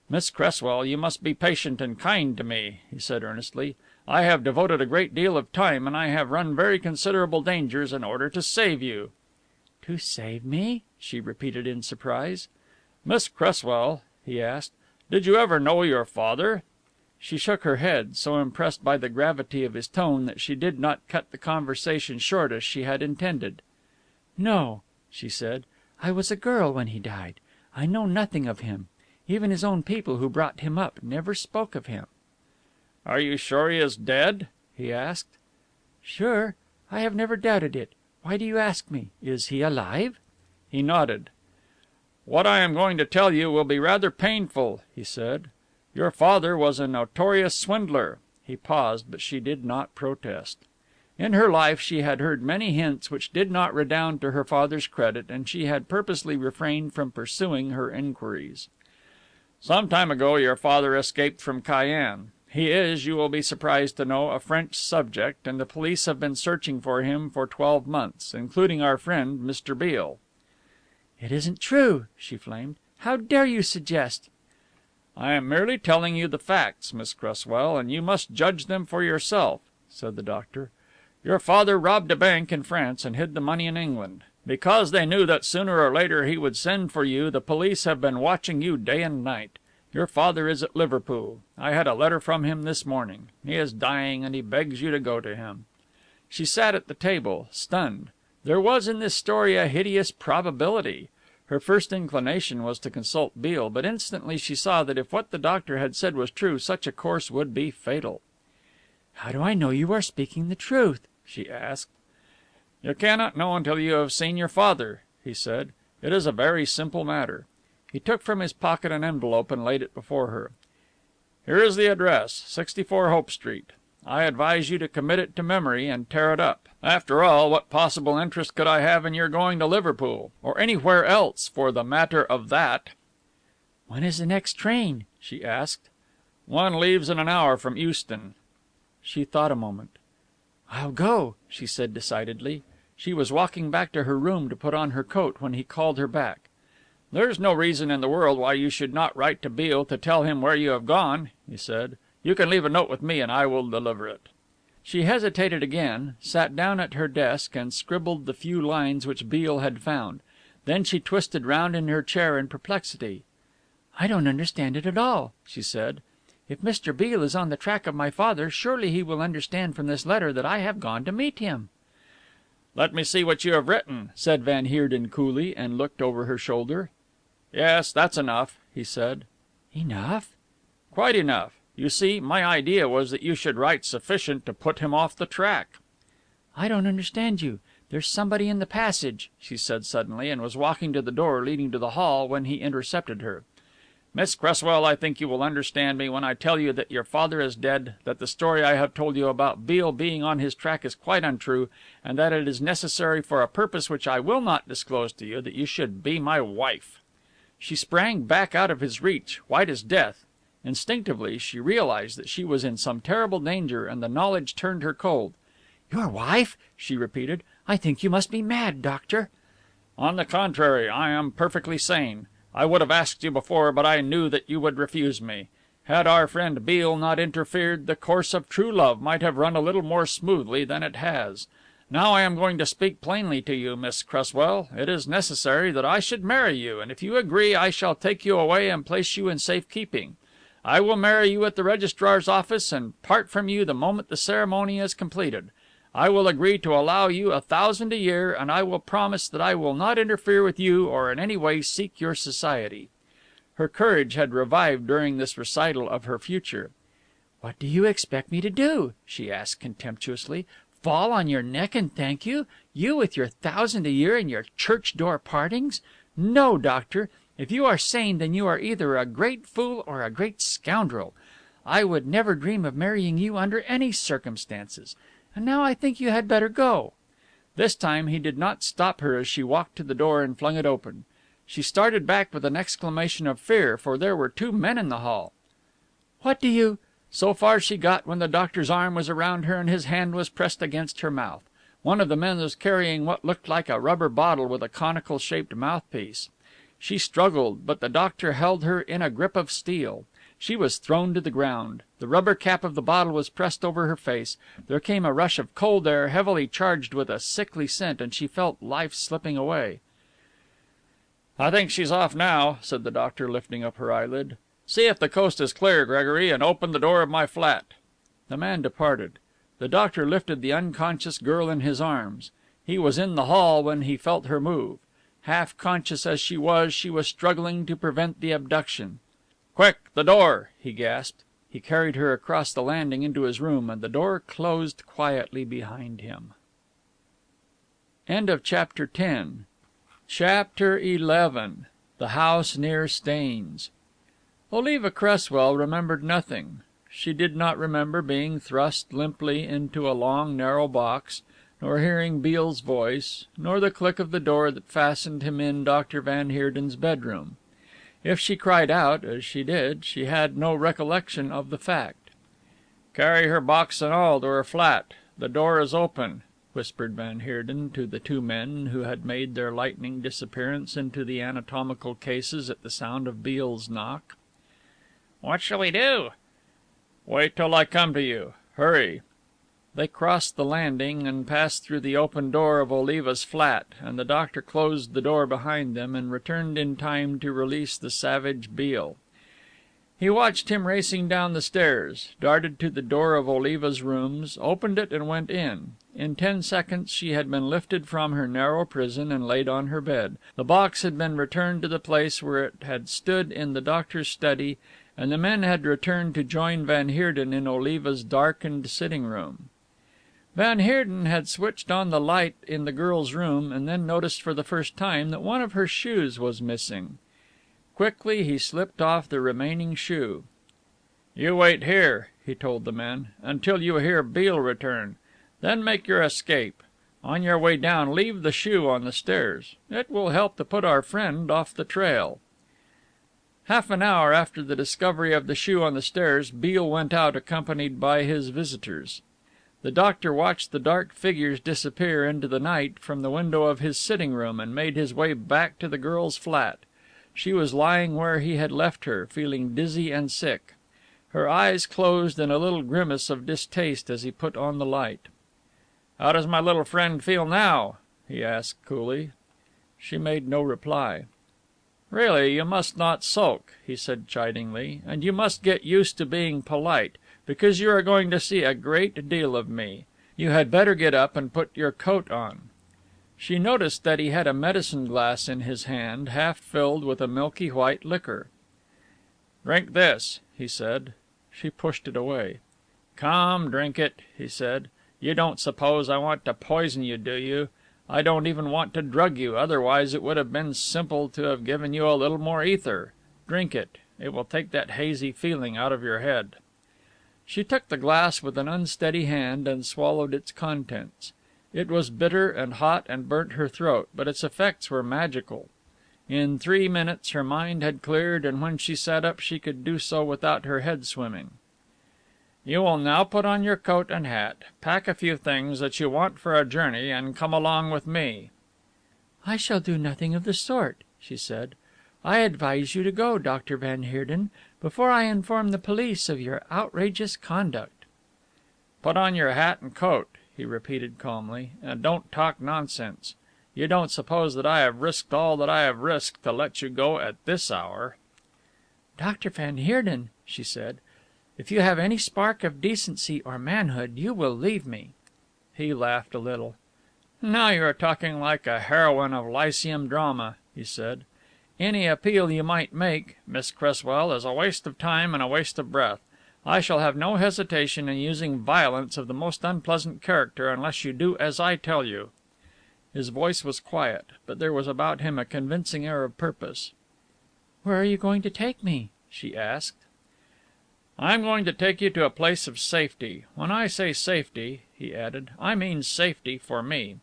Speaker 1: "Miss Cresswell, you must be patient and kind to me," he said earnestly. "I have devoted a great deal of time, and I have run very considerable dangers in order to save you."
Speaker 2: "To save me?" she repeated in surprise.
Speaker 1: "Miss Cresswell," he asked, "did you ever know your father?" She shook her head, so impressed by the gravity of his tone that she did not cut the conversation short as she had intended.
Speaker 2: "No," she said. "I was a girl when he died. I know nothing of him. Even his own people who brought him up never spoke of him."
Speaker 1: "Are you sure he is dead?" he asked.
Speaker 2: "Sure. I have never doubted it. Why do you ask me? Is he alive?"
Speaker 1: He nodded. "What I am going to tell you will be rather painful," he said. "Your father was a notorious swindler." He paused, but she did not protest. In her life she had heard many hints which did not redound to her father's credit, and she had purposely refrained from pursuing her inquiries. "Some time ago your father escaped from Cayenne. He is, you will be surprised to know, a French subject, and the police have been searching for him for 12 months, including our friend Mr. Beale."
Speaker 2: "It isn't true," she flamed. "How dare you suggest?"
Speaker 1: "I am merely telling you the facts, Miss Cresswell, and you must judge them for yourself," said the doctor. "Your father robbed a bank in France and hid the money in England. Because they knew that sooner or later he would send for you, the police have been watching you day and night. Your father is at Liverpool. I had a letter from him this morning. He is dying, and he begs you to go to him." She sat at the table, stunned. There was in this story a hideous probability. Her first inclination was to consult Beale, but instantly she saw that if what the doctor had said was true, such a course would be fatal.
Speaker 2: "How do I know you are speaking the truth?" she asked.
Speaker 1: "You cannot know until you have seen your father," he said. "It is a very simple matter." He took from his pocket an envelope and laid it before her. "Here is the address, 64 Hope Street. I advise you to commit it to memory and tear it up. After all, what possible interest could I have in your going to Liverpool? Or anywhere else, for the matter of that?"
Speaker 2: "When is the next train?" she asked.
Speaker 1: "One leaves in an hour from Euston."
Speaker 2: She thought a moment. "I'll go," she said decidedly. She was walking back to her room to put on her coat when he called her back.
Speaker 1: "There's no reason in the world why you should not write to Beale to tell him where you have gone," he said. "You can leave a note with me and I will deliver it."
Speaker 2: She hesitated again, sat down at her desk and scribbled the few lines which Beale had found. Then she twisted round in her chair in perplexity. "I don't understand it at all," she said. "If Mr. Beale is on the track of my father, surely he will understand from this letter that I have gone to meet him."
Speaker 1: "Let me see what you have written," said Van Heerden coolly, and looked over her shoulder. "Yes, that's enough," he said.
Speaker 2: "Enough?"
Speaker 3: "Quite enough. You see, my idea was that you should write sufficient to put him off the track."
Speaker 2: "I don't understand you. There's somebody in the passage," she said suddenly, and was walking to the door leading to the hall when he intercepted her.
Speaker 3: "Miss Cresswell, I think you will understand me when I tell you that your father is dead, that the story I have told you about Beale being on his track is quite untrue, and that it is necessary for a purpose which I will not disclose to you that you should be my wife." She sprang back out of his reach, white as death. Instinctively she realized that she was in some terrible danger, and the knowledge turned her cold.
Speaker 2: "Your wife?" she repeated. "I think you must be mad, doctor."
Speaker 3: "On the contrary, I am perfectly sane. I would have asked you before, but I knew that you would refuse me. Had our friend Beale not interfered, the course of true love might have run a little more smoothly than it has. Now I am going to speak plainly to you, Miss Cresswell. It is necessary that I should marry you, and if you agree I shall take you away and place you in safe keeping. I will marry you at the registrar's office and part from you the moment the ceremony is completed. I will agree to allow you 1,000 a year, and I will promise that I will not interfere with you or in any way seek your society." Her courage had revived during this recital of her future.
Speaker 2: "What do you expect me to do?" she asked contemptuously. "Fall on your neck and thank you? You with your 1,000 a year and your church door partings? No, doctor. If you are sane, then you are either a great fool or a great scoundrel. I would never dream of marrying you under any circumstances. And now I think you had better go."
Speaker 3: This time he did not stop her as she walked to the door and flung it open. She started back with an exclamation of fear, for there were 2 men in the hall.
Speaker 2: "What do you—"
Speaker 3: So far she got when the doctor's arm was around her and his hand was pressed against her mouth. One of the men was carrying what looked like a rubber bottle with a conical shaped mouthpiece. She struggled, but the doctor held her in a grip of steel. She was thrown to the ground. The rubber cap of the bottle was pressed over her face. There came a rush of cold air, heavily charged with a sickly scent, and she felt life slipping away. "I think she's off now," said the doctor, lifting up her eyelid. "See if the coast is clear, Gregory, and open the door of my flat." The man departed. The doctor lifted the unconscious girl in his arms. He was in the hall when he felt her move. Half conscious as she was struggling to prevent the abduction. "Quick, the door!" he gasped. He carried her across the landing into his room, and the door closed quietly behind him. End of Chapter 10. Chapter 11. The House Near Staines. Oliva Cresswell remembered nothing. She did not remember being thrust limply into a long, narrow box, nor hearing Beale's voice, nor the click of the door that fastened him in Dr. Van Heerden's bedroom. If she cried out, as she did, she had no recollection of the fact. "Carry her box and all to her flat. The door is open," whispered Van Heerden to the 2 men who had made their lightning disappearance into the anatomical cases at the sound of Beale's knock. "What shall we do?" "Wait till I come to you. Hurry." They crossed the landing and passed through the open door of Oliva's flat, and the doctor closed the door behind them and returned in time to release the savage Beale. He watched him racing down the stairs, darted to the door of Oliva's rooms, opened it and went in. In 10 seconds she had been lifted from her narrow prison and laid on her bed. The box had been returned to the place where it had stood in the doctor's study, and the men had returned to join Van Heerden in Oliva's darkened sitting room. Van Heerden had switched on the light in the girl's room and then noticed for the first time that one of her shoes was missing. Quickly he slipped off the remaining shoe. "You wait here," he told the men, "until you hear Beale return. Then make your escape. On your way down leave the shoe on the stairs. It will help to put our friend off the trail." Half an hour after the discovery of the shoe on the stairs, Beale went out accompanied by his visitors. The doctor watched the dark figures disappear into the night from the window of his sitting room and made his way back to the girl's flat. She was lying where he had left her, feeling dizzy and sick. Her eyes closed in a little grimace of distaste as he put on the light. "How does my little friend feel now?" he asked coolly. She made no reply. "Really, you must not sulk," he said chidingly, "and you must get used to being polite, because you are going to see a great deal of me. You had better get up and put your coat on." She noticed that he had a medicine glass in his hand, half filled with a milky white liquor.
Speaker 1: "Drink this," he said. She pushed it away. "Come, drink it," he said. "You don't suppose I want to poison you, do you? I don't even want to drug you, otherwise it would have been simple to have given you a little more ether. Drink it. It will take that hazy feeling out of your head." She took the glass with an unsteady hand and swallowed its contents. It was bitter and hot and burnt her throat, but its effects were magical. In 3 minutes her mind had cleared, and when she sat up she could do so without her head swimming. "You will now put on your coat and hat, pack a few things that you want for a journey, and come along with me."
Speaker 2: "I shall do nothing of the sort," she said. "I advise you to go, Dr. van Heerden, before I inform the police of your outrageous conduct."
Speaker 1: "Put on your hat and coat," he repeated calmly, "and don't talk nonsense. You don't suppose that I have risked all that I have risked to let you go at this hour?"
Speaker 2: "Dr. van Heerden," she said, "if you have any spark of decency or manhood, you will leave me."
Speaker 1: He laughed a little. "Now you are talking like a heroine of Lyceum drama," he said. "Any appeal you might make, Miss Cresswell, is a waste of time and a waste of breath. I shall have no hesitation in using violence of the most unpleasant character unless you do as I tell you." His voice was quiet, but there was about him a convincing air of purpose.
Speaker 2: "Where are you going to take me?" she asked.
Speaker 1: "I am going to take you to a place of safety. When I say safety," he added, "I mean safety for me.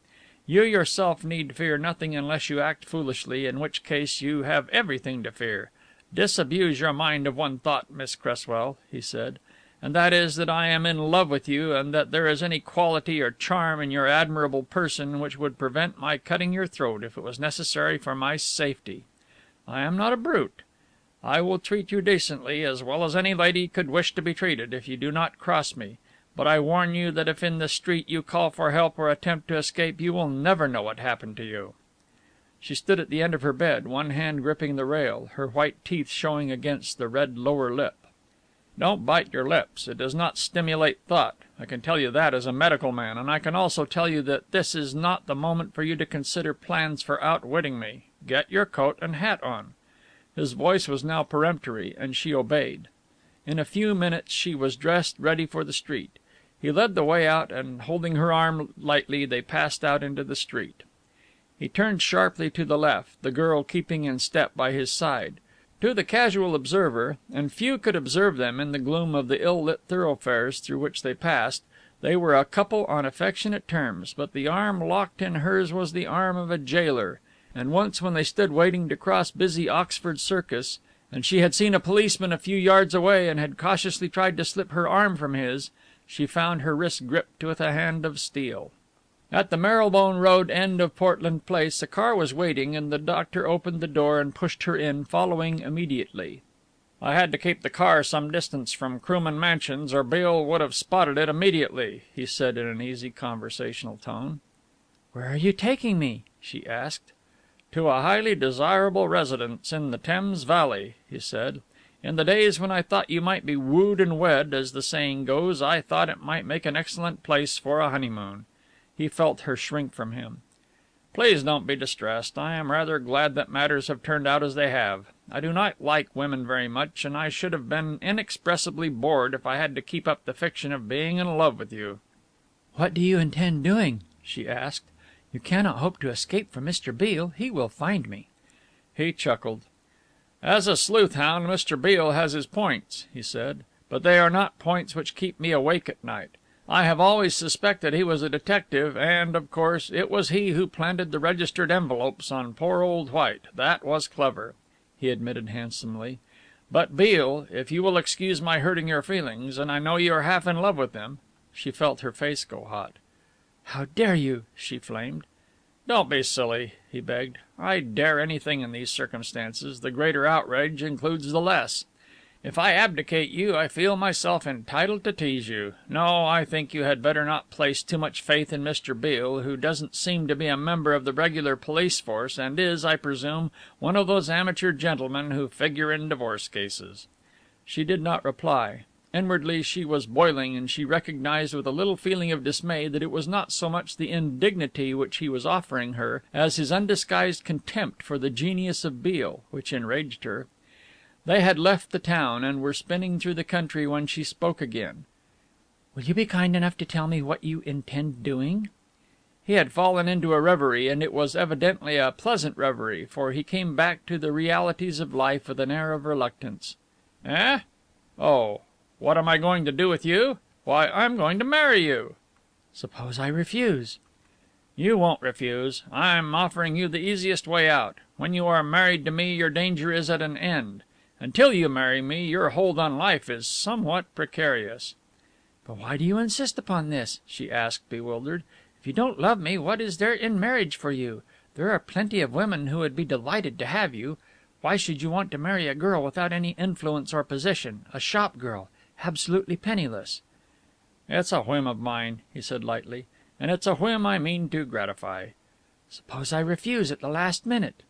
Speaker 1: You yourself need fear nothing unless you act foolishly, in which case you have everything to fear. Disabuse your mind of one thought, Miss Cresswell," he said, "and that is that I am in love with you, and that there is any quality or charm in your admirable person which would prevent my cutting your throat if it was necessary for my safety. I am not a brute. I will treat you decently, as well as any lady could wish to be treated, if you do not cross me. But I warn you that if in the street you call for help or attempt to escape, you will never know what happened to you." She stood at the end of her bed, one hand gripping the rail, her white teeth showing against the red lower lip. "Don't bite your lips. It does not stimulate thought. I can tell you that as a medical man, and I can also tell you that this is not the moment for you to consider plans for outwitting me. Get your coat and hat on." His voice was now peremptory, and she obeyed. In a few minutes she was dressed, ready for the street. He led the way out, and holding her arm lightly, they passed out into the street. He turned sharply to the left, the girl keeping in step by his side. To the casual observer, and few could observe them in the gloom of the ill-lit thoroughfares through which they passed, they were a couple on affectionate terms, but the arm locked in hers was the arm of a jailer, and once when they stood waiting to cross busy Oxford Circus, and she had seen a policeman a few yards away and had cautiously tried to slip her arm from his, she found her wrist gripped with a hand of steel. At the Marylebone Road end of Portland Place a car was waiting, and the doctor opened the door and pushed her in, following immediately. "I had to keep the car some distance from Krooman Mansions, or Beale would have spotted it immediately," he said in an easy conversational tone.
Speaker 2: "Where are you taking me?" she asked.
Speaker 1: "To a highly desirable residence in the Thames Valley," he said. "In the days when I thought you might be wooed and wed, as the saying goes, I thought it might make an excellent place for a honeymoon." He felt her shrink from him. "Please don't be distressed. I am rather glad that matters have turned out as they have. I do not like women very much, and I should have been inexpressibly bored if I had to keep up the fiction of being in love with you."
Speaker 2: "What do you intend doing?" she asked. "You cannot hope to escape from Mr. Beale. He will find me."
Speaker 1: He chuckled. "As a sleuth hound, Mr. Beale has his points," he said, "but they are not points which keep me awake at night. I have always suspected he was a detective, and, of course, it was he who planted the registered envelopes on poor old White. That was clever," he admitted handsomely. "But, Beale, if you will excuse my hurting your feelings, and I know you are half in love with him." She felt her face go hot.
Speaker 2: "How dare you?" she flamed.
Speaker 1: "Don't be silly," he begged. "I dare anything in these circumstances. The greater outrage includes the less. If I abdicate you, I feel myself entitled to tease you. No, I think you had better not place too much faith in Mr. Beale, who doesn't seem to be a member of the regular police force, and is, I presume, one of those amateur gentlemen who figure in divorce cases." She did not reply. Inwardly she was boiling, and she recognized with a little feeling of dismay that it was not so much the indignity which he was offering her as his undisguised contempt for the genius of Beale which enraged her. They had left the town, and were spinning through the country when she spoke again.
Speaker 2: "Will you be kind enough to tell me what you intend doing?"
Speaker 1: He had fallen into a reverie, and it was evidently a pleasant reverie, for he came back to the realities of life with an air of reluctance. "Eh? Oh, what am I going to do with you? Why, I'm going to marry you."
Speaker 2: "Suppose I refuse?"
Speaker 1: "You won't refuse. I'm offering you the easiest way out. When you are married to me, your danger is at an end. Until you marry me, your hold on life is somewhat precarious."
Speaker 2: "But why do you insist upon this?" she asked, bewildered. "If you don't love me, what is there in marriage for you? There are plenty of women who would be delighted to have you. Why should you want to marry a girl without any influence or position, a shop girl, absolutely penniless?"
Speaker 1: "It's a whim of mine," he said lightly, "and it's a whim I mean to gratify."
Speaker 2: "Suppose I refuse at the last minute?"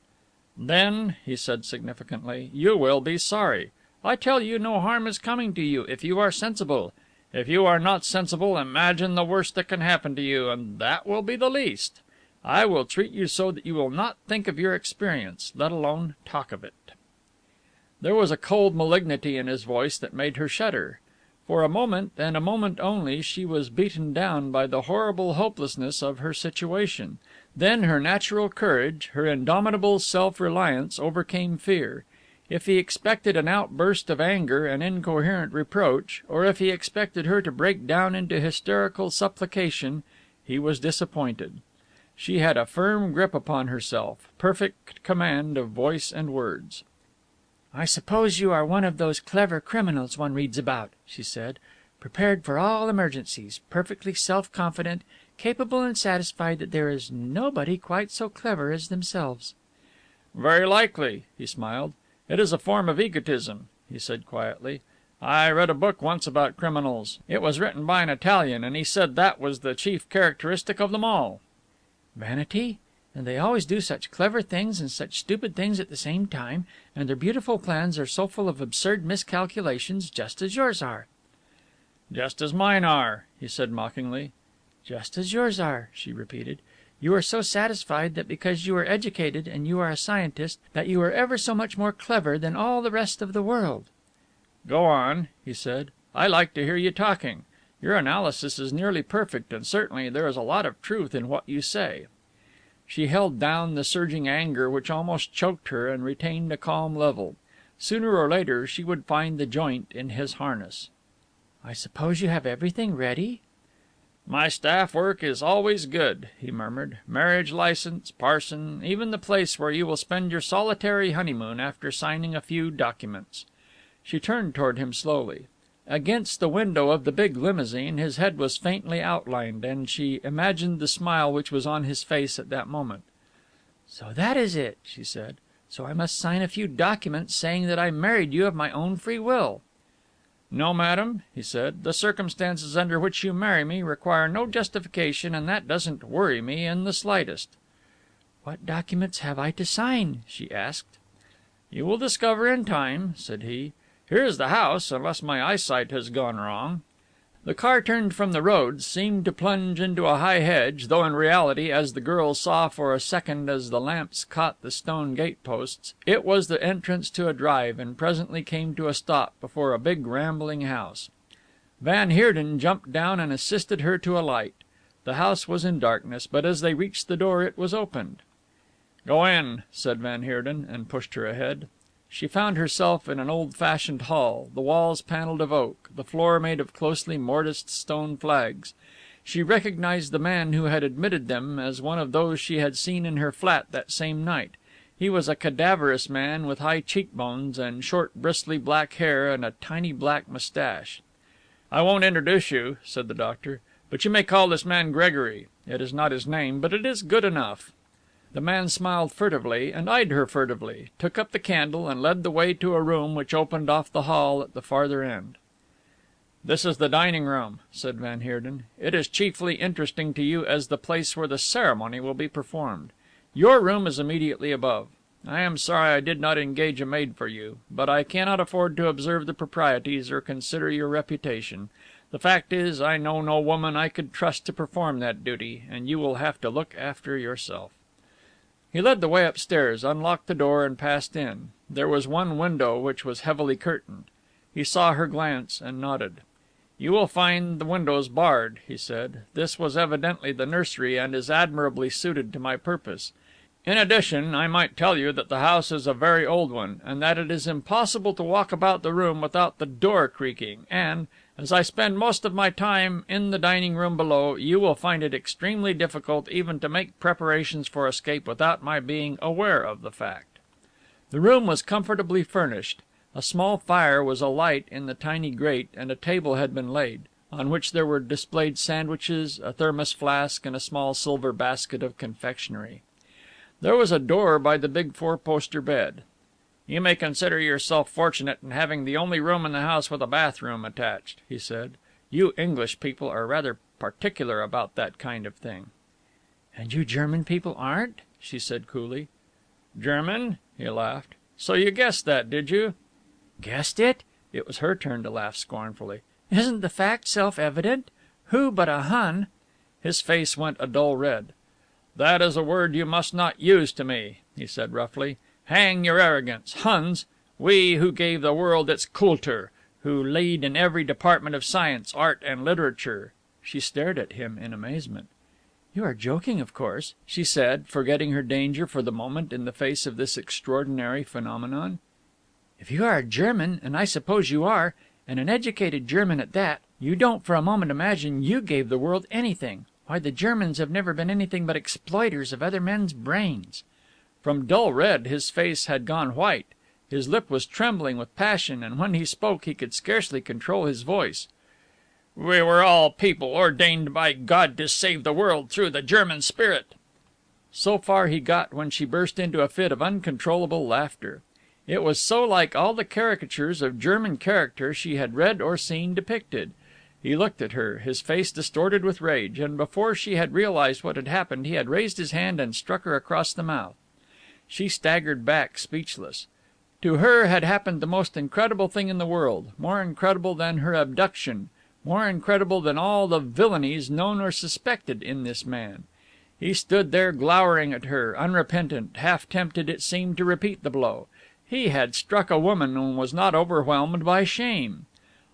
Speaker 1: "Then," he said significantly, "you will be sorry. I tell you no harm is coming to you if you are sensible. If you are not sensible, imagine the worst that can happen to you, and that will be the least. I will treat you so that you will not think of your experience, let alone talk of it." There was a cold malignity in his voice that made her shudder. For a moment, and a moment only, she was beaten down by the horrible hopelessness of her situation. Then her natural courage, her indomitable self-reliance overcame fear. If he expected an outburst of anger and incoherent reproach, or if he expected her to break down into hysterical supplication, he was disappointed. She had a firm grip upon herself, perfect command of voice and words.
Speaker 2: "I suppose you are one of those clever criminals one reads about," she said, "prepared for all emergencies, perfectly self-confident, capable and satisfied that there is nobody quite so clever as themselves."
Speaker 1: "Very likely," he smiled. "It is a form of egotism," he said quietly. "I read a book once about criminals. It was written by an Italian, and he said that was the chief characteristic of them all."
Speaker 2: "Vanity? And they always do such clever things and such stupid things at the same time, and their beautiful plans are so full of absurd miscalculations, just as yours are."
Speaker 1: "Just as mine are," he said mockingly.
Speaker 2: "Just as yours are," she repeated. "You are so satisfied that because you are educated and you are a scientist, that you are ever so much more clever than all the rest of the world."
Speaker 1: "Go on," he said. "I like to hear you talking. Your analysis is nearly perfect, and certainly there is a lot of truth in what you say." She held down the surging anger which almost choked her, and retained a calm level. Sooner or later she would find the joint in his harness.
Speaker 2: "I suppose you have everything ready?"
Speaker 1: "My staff work is always good," he murmured. "Marriage license, parson, even the place where you will spend your solitary honeymoon after signing a few documents." She turned toward him slowly. Against the window of the big limousine his head was faintly outlined, and she imagined the smile which was on his face at that moment.
Speaker 2: "So that is it," she said. "So I must sign a few documents saying that I married you of my own free will."
Speaker 1: "No, madam," he said. "The circumstances under which you marry me require no justification, and that doesn't worry me in the slightest."
Speaker 2: "What documents have I to sign?" she asked.
Speaker 1: "You will discover in time," said he. "Here is the house, unless my eyesight has gone wrong." The car turned from the road, seemed to plunge into a high hedge, though in reality, as the girl saw for a second as the lamps caught the stone gate posts, it was the entrance to a drive, and presently came to a stop before a big rambling house. Van Heerden jumped down and assisted her to alight. The house was in darkness, but as they reached the door it was opened. "Go in," said van Heerden, and pushed her ahead. She found herself in an old-fashioned hall, the walls paneled of oak, the floor made of closely mortised stone flags. She recognized the man who had admitted them as one of those she had seen in her flat that same night. He was a cadaverous man with high cheekbones and short bristly black hair and a tiny black mustache. "I won't introduce you," said the doctor, "but you may call this man Gregory. It is not his name, but it is good enough." The man smiled furtively and eyed her furtively, took up the candle and led the way to a room which opened off the hall at the farther end. "This is the dining room," said van Heerden. "It is chiefly interesting to you as the place where the ceremony will be performed. Your room is immediately above. I am sorry I did not engage a maid for you, but I cannot afford to observe the proprieties or consider your reputation. The fact is, I know no woman I could trust to perform that duty, and you will have to look after yourself." He led the way upstairs, unlocked the door and passed in. There was one window which was heavily curtained. He saw her glance and nodded. "You will find the windows barred," he said. "This was evidently the nursery and is admirably suited to my purpose. In addition, I might tell you that the house is a very old one, and that it is impossible to walk about the room without the door creaking, and, as I spend most of my time in the dining room below, you will find it extremely difficult even to make preparations for escape without my being aware of the fact." The room was comfortably furnished. A small fire was alight in the tiny grate, and a table had been laid, on which there were displayed sandwiches, a thermos flask, and a small silver basket of confectionery. There was a door by the big four-poster bed. "You may consider yourself fortunate in having the only room in the house with a bathroom attached," he said. "You English people are rather particular about that kind of thing." "And you German people aren't?" she said coolly. "German?" he laughed. "So you guessed that, did you?"
Speaker 2: "Guessed it?"
Speaker 1: It was her turn to laugh scornfully.
Speaker 2: "Isn't the fact self-evident? Who but a Hun?"
Speaker 1: His face went a dull red. "That is a word you must not use to me," he said roughly. "Hang your arrogance! Huns! We who gave the world its Kultur, who lead in every department of science, art and literature." She stared at him in amazement. "You are joking, of course," she said, forgetting her danger for the moment in the face of this extraordinary phenomenon. "If you are a German, and I suppose you are, and an educated German at that, you don't for a moment imagine you gave the world anything. Why, the Germans have never been anything but exploiters of other men's brains." From dull red his face had gone white. His lip was trembling with passion, and when he spoke he could scarcely control his voice. "We were all people ordained by God to save the world through the German spirit." So far he got when she burst into a fit of uncontrollable laughter. It was so like all the caricatures of German character she had read or seen depicted. He looked at her, his face distorted with rage, and before she had realized what had happened he had raised his hand and struck her across the mouth. She staggered back, speechless. To her had happened the most incredible thing in the world, more incredible than her abduction, more incredible than all the villainies known or suspected in this man. He stood there glowering at her, unrepentant, half tempted, it seemed, to repeat the blow. He had struck a woman and was not overwhelmed by shame.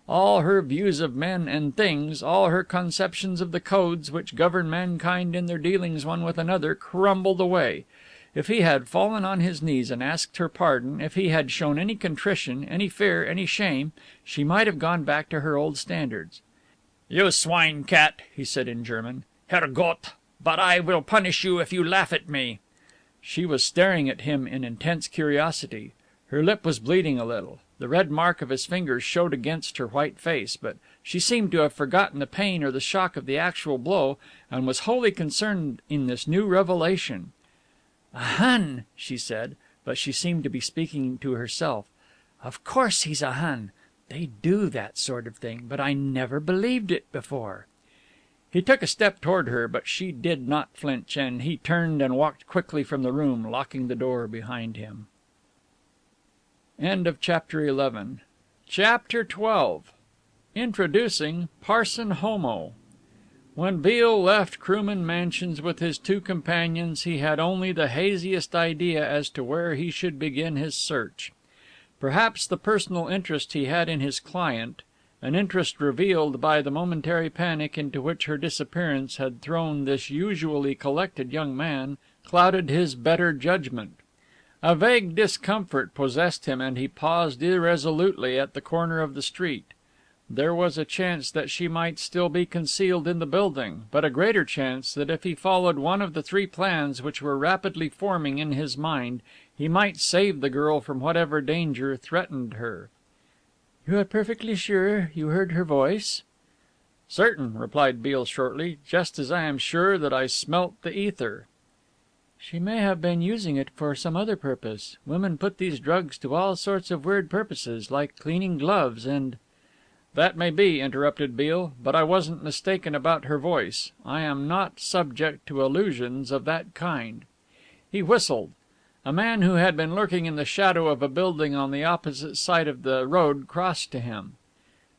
Speaker 1: All her views of men and things, all her conceptions of the codes which govern mankind in their dealings one with another, crumbled away. If he had fallen on his knees and asked her pardon, if he had shown any contrition, any fear, any shame, she might have gone back to her old standards. "You swine cat," he said in German. "Herr Gott! But I will punish you if you laugh at me." She was staring at him in intense curiosity. Her lip was bleeding a little. The red mark of his fingers showed against her white face, but she seemed to have forgotten the pain or the shock of the actual blow, and was wholly concerned in this new revelation. "A Hun," she said, but she seemed to be speaking to herself. "Of course he's a Hun. They do that sort of thing, but I never believed it before." He took a step toward her, but she did not flinch, and he turned and walked quickly from the room, locking the door behind him. End of Chapter 11. Chapter 12. Introducing Parson Homo. When Beale left Crewman Mansions with his two companions he had only the haziest idea as to where he should begin his search. Perhaps the personal interest he had in his client, an interest revealed by the momentary panic into which her disappearance had thrown this usually collected young man, clouded his better judgment. A vague discomfort possessed him, and he paused irresolutely at the corner of the street. There was a chance that she might still be concealed in the building, but a greater chance that if he followed one of the three plans which were rapidly forming in his mind, he might save the girl from whatever danger threatened her. "You are perfectly sure you heard her voice?" "Certain," replied Beale shortly, "just as I am sure that I smelt the ether." "She may have been using it for some other purpose. Women put these drugs to all sorts of weird purposes, like cleaning gloves and—" "That may be," interrupted Beale, "but I wasn't mistaken about her voice. I am not subject to illusions of that kind." He whistled. A man who had been lurking in the shadow of a building on the opposite side of the road crossed to him.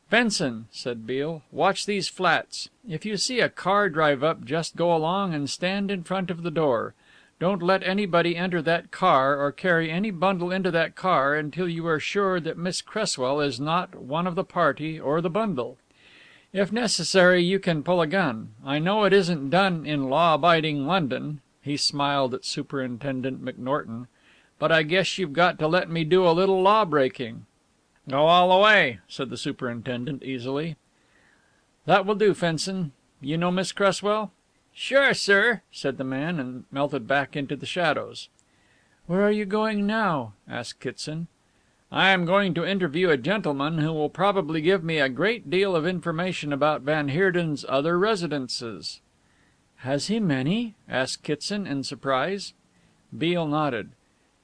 Speaker 1: "Benson," said Beale, "watch these flats. If you see a car drive up, just go along and stand in front of the door. Don't let anybody enter that car or carry any bundle into that car until you are sure that Miss Cresswell is not one of the party or the bundle. If necessary, you can pull a gun. I know it isn't done in law-abiding London," he smiled at Superintendent McNorton, "but I guess you've got to let me do a little law-breaking." "Go all the way," said the superintendent easily. "That will do, Fenson. You know Miss Cresswell?" "Sure, sir," said the man, and melted back into the shadows. "Where are you going now?" asked Kitson. "I am going to interview a gentleman who will probably give me a great deal of information about Van Heerden's other residences." "Has he many?" asked Kitson in surprise. Beale nodded.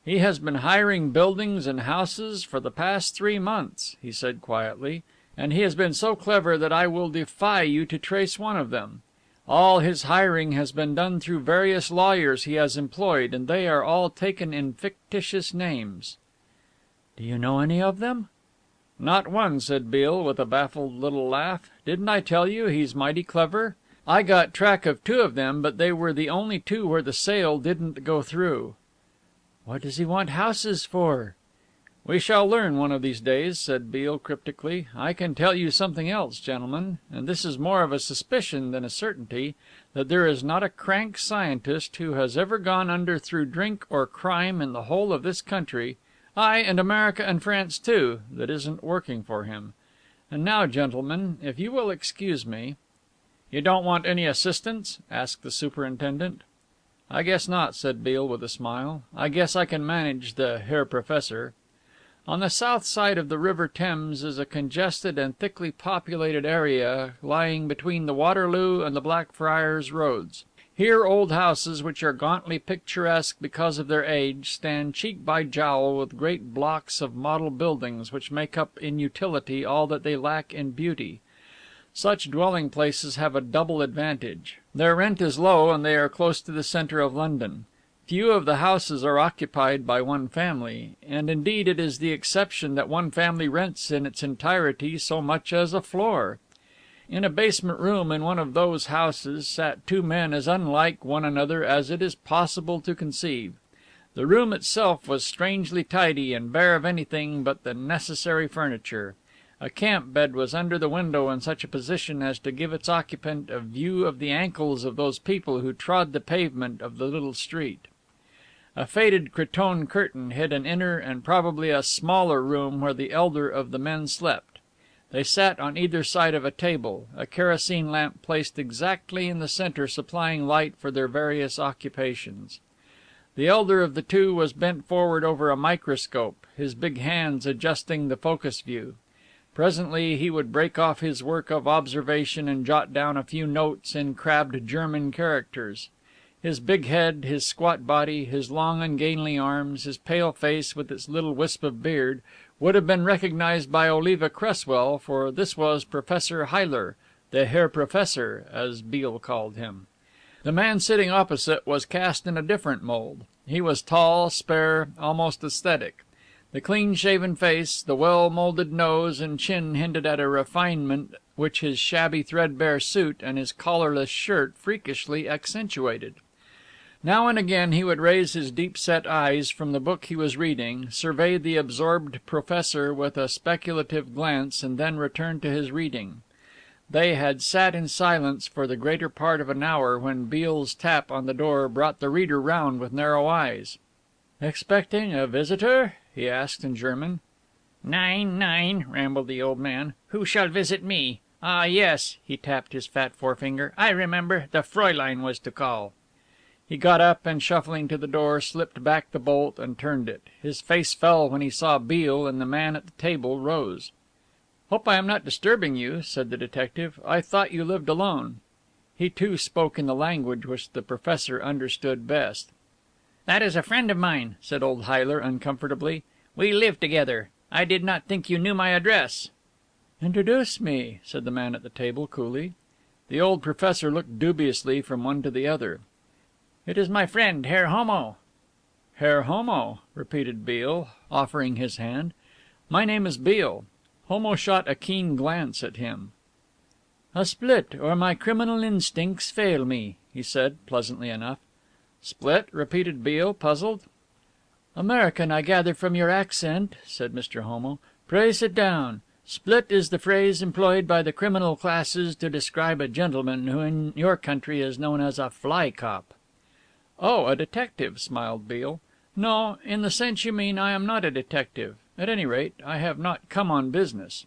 Speaker 1: "He has been hiring buildings and houses for the past 3 months," he said quietly, "and he has been so clever that I will defy you to trace one of them. All his hiring has been done through various lawyers he has employed, and they are all taken in fictitious names." "Do you know any of them?" "Not one," said Beale, with a baffled little laugh. "Didn't I tell you he's mighty clever? I got track of 2 of them, but they were the only 2 where the sale didn't go through." "What does he want houses for?" "We shall learn one of these days," said Beale cryptically. "I can tell you something else, gentlemen, and this is more of a suspicion than a certainty, that there is not a crank scientist who has ever gone under through drink or crime in the whole of this country, aye, and America and France too, that isn't working for him. And now, gentlemen, if you will excuse me." "You don't want any assistance?" asked the superintendent. "I guess not," said Beale with a smile. "I guess I can manage the Herr Professor." On the south side of the River Thames is a congested and thickly populated area lying between the Waterloo and the Blackfriars roads. Here old houses, which are gauntly picturesque because of their age, stand cheek by jowl with great blocks of model buildings which make up in utility all that they lack in beauty. Such dwelling places have a double advantage. Their rent is low and they are close to the centre of London. Few of the houses are occupied by one family, and indeed it is the exception that one family rents in its entirety so much as a floor. In a basement room in one of those houses sat 2 men as unlike one another as it is possible to conceive. The room itself was strangely tidy and bare of anything but the necessary furniture. A camp bed was under the window in such a position as to give its occupant a view of the ankles of those people who trod the pavement of the little street. A faded cretonne curtain hid an inner and probably a smaller room where the elder of the men slept. They sat on either side of a table, a kerosene lamp placed exactly in the center supplying light for their various occupations. The elder of the 2 was bent forward over a microscope, his big hands adjusting the focus view. Presently he would break off his work of observation and jot down a few notes in crabbed German characters. His big head, his squat body, his long ungainly arms, his pale face with its little wisp of beard, would have been recognized by Oliva Cresswell, for this was Professor Huyler, the Herr Professor, as Beale called him. The man sitting opposite was cast in a different mold. He was tall, spare, almost aesthetic. The clean-shaven face, the well-molded nose and chin hinted at a refinement which his shabby threadbare suit and his collarless shirt freakishly accentuated. Now and again he would raise his deep-set eyes from the book he was reading, survey the absorbed professor with a speculative glance, and then return to his reading. They had sat in silence for the greater part of an hour when Beale's tap on the door brought the reader round with narrow eyes. "Expecting a visitor?" he asked in German. "Nein, rambled the old man. "Who shall visit me? Ah, yes," he tapped his fat forefinger. "I remember. The Fräulein was to call." He got up and, shuffling to the door, slipped back the bolt and turned it. His face fell when he saw Beale, and the man at the table rose. "Hope I am not disturbing you," said the detective. "I thought you lived alone." He too spoke in the language which the professor understood best. "That is a friend of mine," said old Huyler uncomfortably. "We live together. I did not think you knew my address." "Introduce me," said the man at the table coolly. The old professor looked dubiously from one to the other. "It is my friend, Herr Homo." "Herr Homo," repeated Beale, offering his hand. "My name is Beale." Homo shot a keen glance at him. "A split, or my criminal instincts fail me," he said, pleasantly enough. "Split?" repeated Beale, puzzled.
Speaker 2: "American, I gather from your accent," said Mr. Homo. "Pray sit down. Split is the phrase employed by the criminal classes to describe a gentleman who in your country is known as a fly cop."
Speaker 1: "Oh, a detective," smiled Beale. "No, in the sense you mean I am not a detective. At any rate, I have not come on business."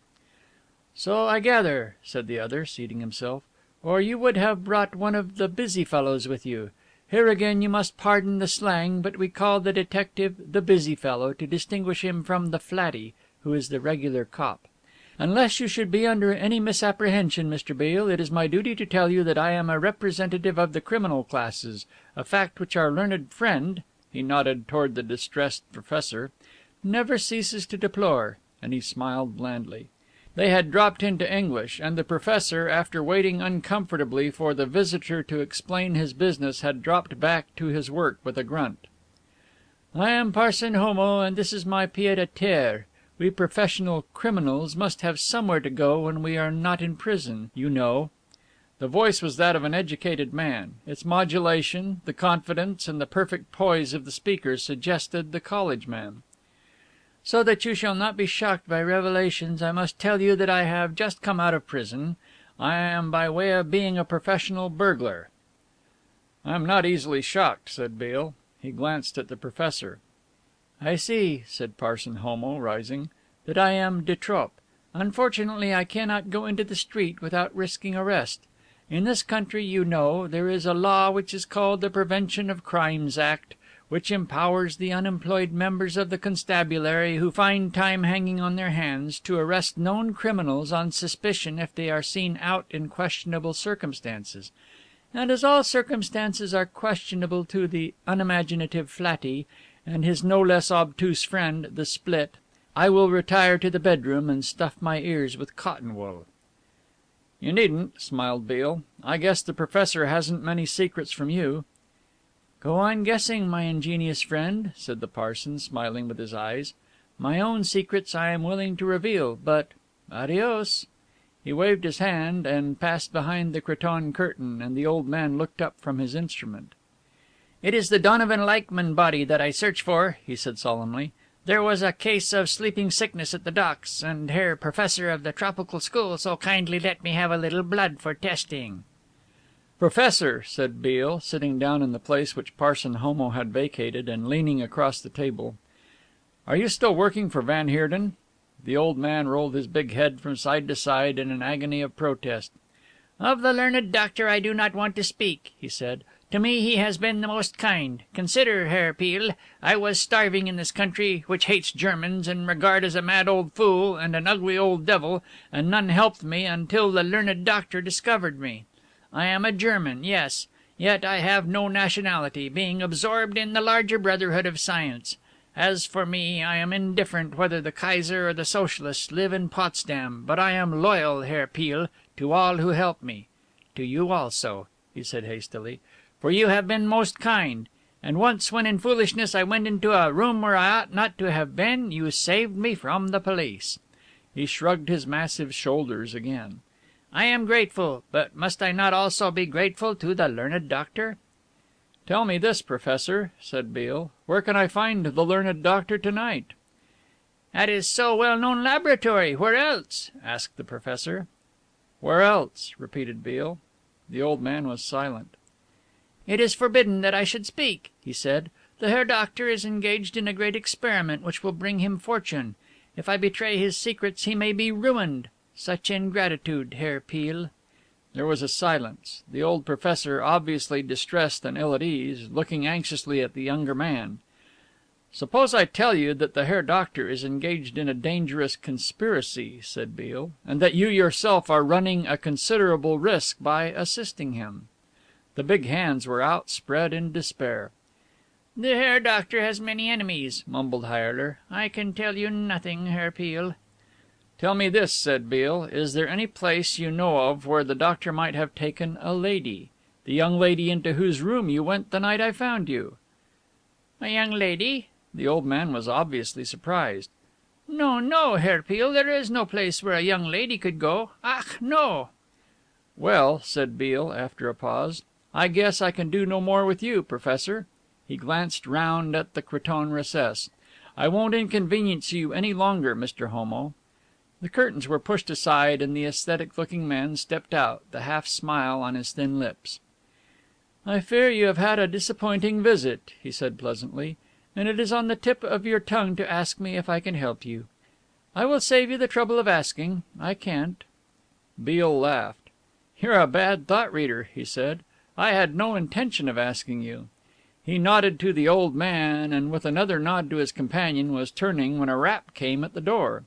Speaker 2: "So I gather," said the other, seating himself. "Or you would have brought one of the busy fellows with you. Here again you must pardon the slang, but we call the detective the busy fellow to distinguish him from the flatty, who is the regular cop. Unless you should be under any misapprehension, Mr. Beale, it is my duty to tell you that I am a representative of the criminal classes, a fact which our learned friend," he nodded toward the distressed professor, "never ceases to deplore," and he smiled blandly. They had dropped into English, and the professor, after waiting uncomfortably for the visitor to explain his business, had dropped back to his work with a grunt. "I am Parson Homo, and this is my pied à terre. We professional criminals must have somewhere to go when we are not in prison, you know." The voice was that of an educated man. Its modulation, the confidence and the perfect poise of the speaker suggested the college man. "So that you shall not be shocked by revelations, I must tell you that I have just come out of prison. I am by way of being a professional burglar." "I am not easily shocked," said Beale. He glanced at the professor. "I see," said Parson Homo, rising, "that I am de trop. Unfortunately I cannot go into the street without risking arrest. In this country, you know, there is a law which is called the Prevention of Crimes Act, which empowers the unemployed members of the constabulary who find time hanging on their hands to arrest known criminals on suspicion if they are seen out in questionable circumstances. And as all circumstances are questionable to the unimaginative flatty and his no less obtuse friend, the Split, I will retire to the bedroom and stuff my ears with cotton wool." "You needn't," smiled Beale. "I guess the professor hasn't many secrets from you." "Go on guessing, my ingenious friend," said the parson, smiling with his eyes. "My own secrets I am willing to reveal, but adios." He waved his hand and passed behind the cretonne curtain, and the old man looked up from his instrument. "It is the Donovan Leichmann body that I search for," he said solemnly. "There was a case of sleeping sickness at the docks, and Herr Professor of the Tropical School so kindly let me have a little blood for testing." "Professor," said Beale, sitting down in the place which Parson Homo had vacated, and leaning across the table, "are you still working for van Heerden?" The old man rolled his big head from side to side in an agony of protest. "Of the learned doctor I do not want to speak," he said. "To me he has been the most kind. Consider, Herr Beale, I was starving in this country which hates Germans and regard as a mad old fool and an ugly old devil, and none helped me until the learned doctor discovered me. I am a German, yes, yet I have no nationality, being absorbed in the larger brotherhood of science. As for me, I am indifferent whether the Kaiser or the Socialists live in Potsdam, but I am loyal, Herr Beale, to all who help me. To you also," he said hastily, "for you have been most kind. And once when in foolishness I went into a room where I ought not to have been, you saved me from the police." He shrugged his massive shoulders again. "I am grateful, but must I not also be grateful to the learned doctor?" "Tell me this, Professor," said Beale, "where can I find the learned doctor to night?" "At his so well known laboratory. Where else?" asked the professor. "Where else?" repeated Beale. The old man was silent. "It is forbidden that I should speak," he said. "The Herr Doctor is engaged in a great experiment which will bring him fortune. If I betray his secrets he may be ruined. Such ingratitude, Herr Beale." There was a silence, the old professor, obviously distressed and ill at ease, looking anxiously at the younger man. "Suppose I tell you that the Herr Doctor is engaged in a dangerous conspiracy," said Beale, "and that you yourself are running a considerable risk by assisting him." The big hands were outspread in despair. "The Herr Doctor has many enemies," mumbled Heyerler. "I can tell you nothing, Herr Beale." "Tell me this," said Beale, "is there any place you know of where the doctor might have taken a lady? The young lady into whose room you went the night I found you?" "A young lady?" The old man was obviously surprised. "No, no, Herr Beale, there is no place where a young lady could go. Ach, no." "Well," said Beale, after a pause,
Speaker 1: I guess I can do no more with you, Professor." He glanced round at the cretonne recess. "I won't inconvenience you any longer, Mr. Homo." The curtains were pushed aside and the aesthetic looking man stepped out, the half smile on his thin lips. "I fear you have had a disappointing visit," he said pleasantly, "and it is on the tip of your tongue to ask me if I can help you. I will save you the trouble of asking. I can't." Beale laughed. "You're a bad thought reader," he said. "I had no intention of asking you." He nodded to the old man and with another nod to his companion was turning when a rap came at the door.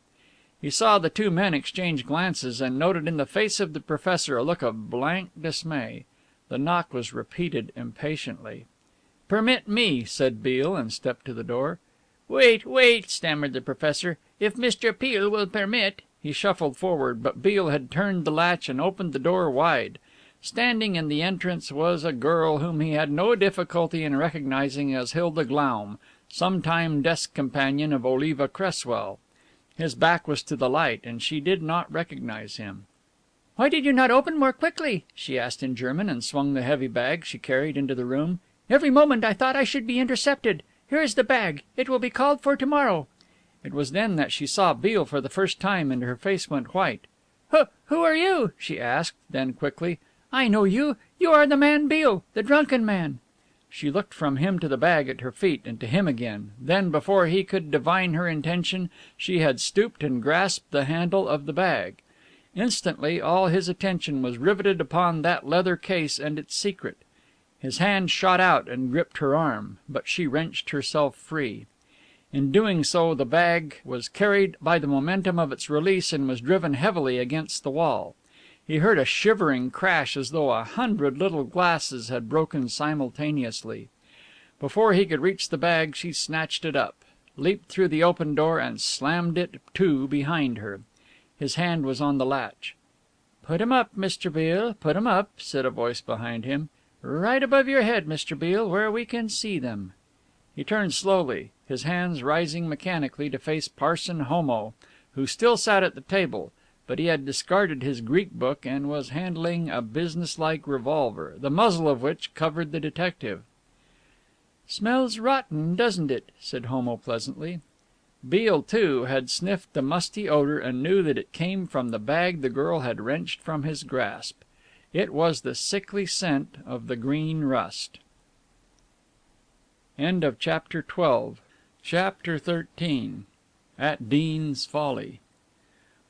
Speaker 1: He saw the two men exchange glances and noted in the face of the professor a look of blank dismay. The knock was repeated impatiently. "Permit me," said Beale, and stepped to the door. Wait," stammered the professor. "If Mr. Peale will permit." He shuffled forward, but Beale had turned the latch and opened the door wide. Standing in the entrance was a girl whom he had no difficulty in recognizing as Hilda Glaum, sometime desk companion of Oliva Cresswell. His back was to the light, and she did not recognize him. "Why did you not open more quickly?" she asked in German, and swung the heavy bag she carried into the room. "Every moment I thought I should be intercepted. Here is the bag. It will be called for to-morrow." It was then that she saw Beale for the first time, and her face went white. Who are you?" she asked, then quickly, "I know you. You are the man Beale, the drunken man." She looked from him to the bag at her feet and to him again. Then, before he could divine her intention, she had stooped and grasped the handle of the bag. Instantly all his attention was riveted upon that leather case and its secret. His hand shot out and gripped her arm, but she wrenched herself free. In doing so the bag was carried by the momentum of its release and was driven heavily against the wall. He heard a shivering crash as though 100 little glasses had broken simultaneously. Before he could reach the bag she snatched it up, leaped through the open door and slammed it to behind her. His hand was on the latch. "Put 'em up, Mr. Beale, put 'em up," said a voice behind him. "Right above your head, Mr. Beale, where we can see them." He turned slowly, his hands rising mechanically to face Parson Homo, who still sat at the table, but he had discarded his Greek book and was handling a businesslike revolver, the muzzle of which covered the detective. "Smells rotten, doesn't it?" said Homo pleasantly. Beale, too, had sniffed the musty odor and knew that it came from the bag the girl had wrenched from his grasp. It was the sickly scent of the green rust. End of Chapter 12. Chapter 13. At Dean's Folly.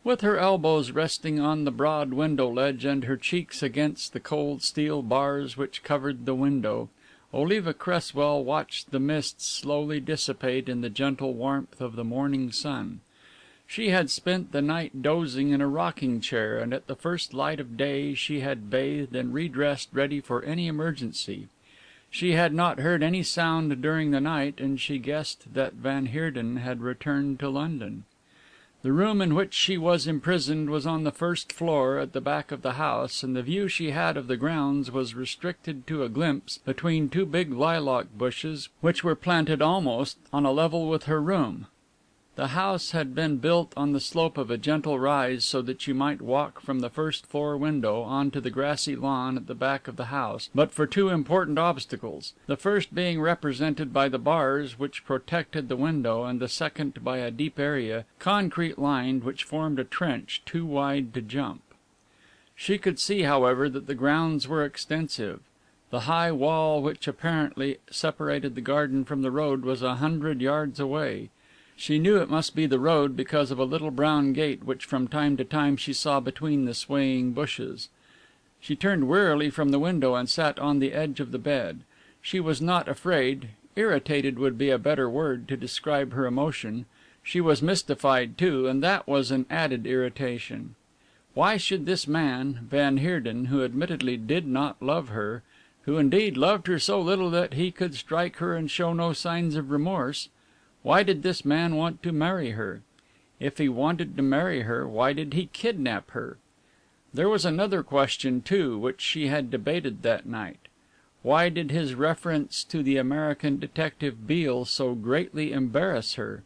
Speaker 1: With her elbows resting on the broad window ledge and her cheeks against the cold steel bars which covered the window, Oliva Cresswell watched the mists slowly dissipate in the gentle warmth of the morning sun. She had spent the night dozing in a rocking chair, and at the first light of day she had bathed and redressed ready for any emergency. She had not heard any sound during the night, and she guessed that Van Heerden had returned to London. The room in which she was imprisoned was on the first floor at the back of the house, and the view she had of the grounds was restricted to a glimpse between two big lilac bushes which were planted almost on a level with her room. The house had been built on the slope of a gentle rise so that you might walk from the first floor window on to the grassy lawn at the back of the house, but for two important obstacles, the first being represented by the bars which protected the window, and the second by a deep area, concrete lined, which formed a trench too wide to jump. She could see, however, that the grounds were extensive. The high wall which apparently separated the garden from the road was 100 yards away. She knew it must be the road because of a little brown gate which from time to time she saw between the swaying bushes. She turned wearily from the window and sat on the edge of the bed. She was not afraid. Irritated would be a better word to describe her emotion. She was mystified, too, and that was an added irritation. Why should this man, Van Heerden, who admittedly did not love her, who indeed loved her so little that he could strike her and show no signs of remorse, why did this man want to marry her? If he wanted to marry her, why did he kidnap her? There was another question, too, which she had debated that night. Why did his reference to the American detective Beale so greatly embarrass her?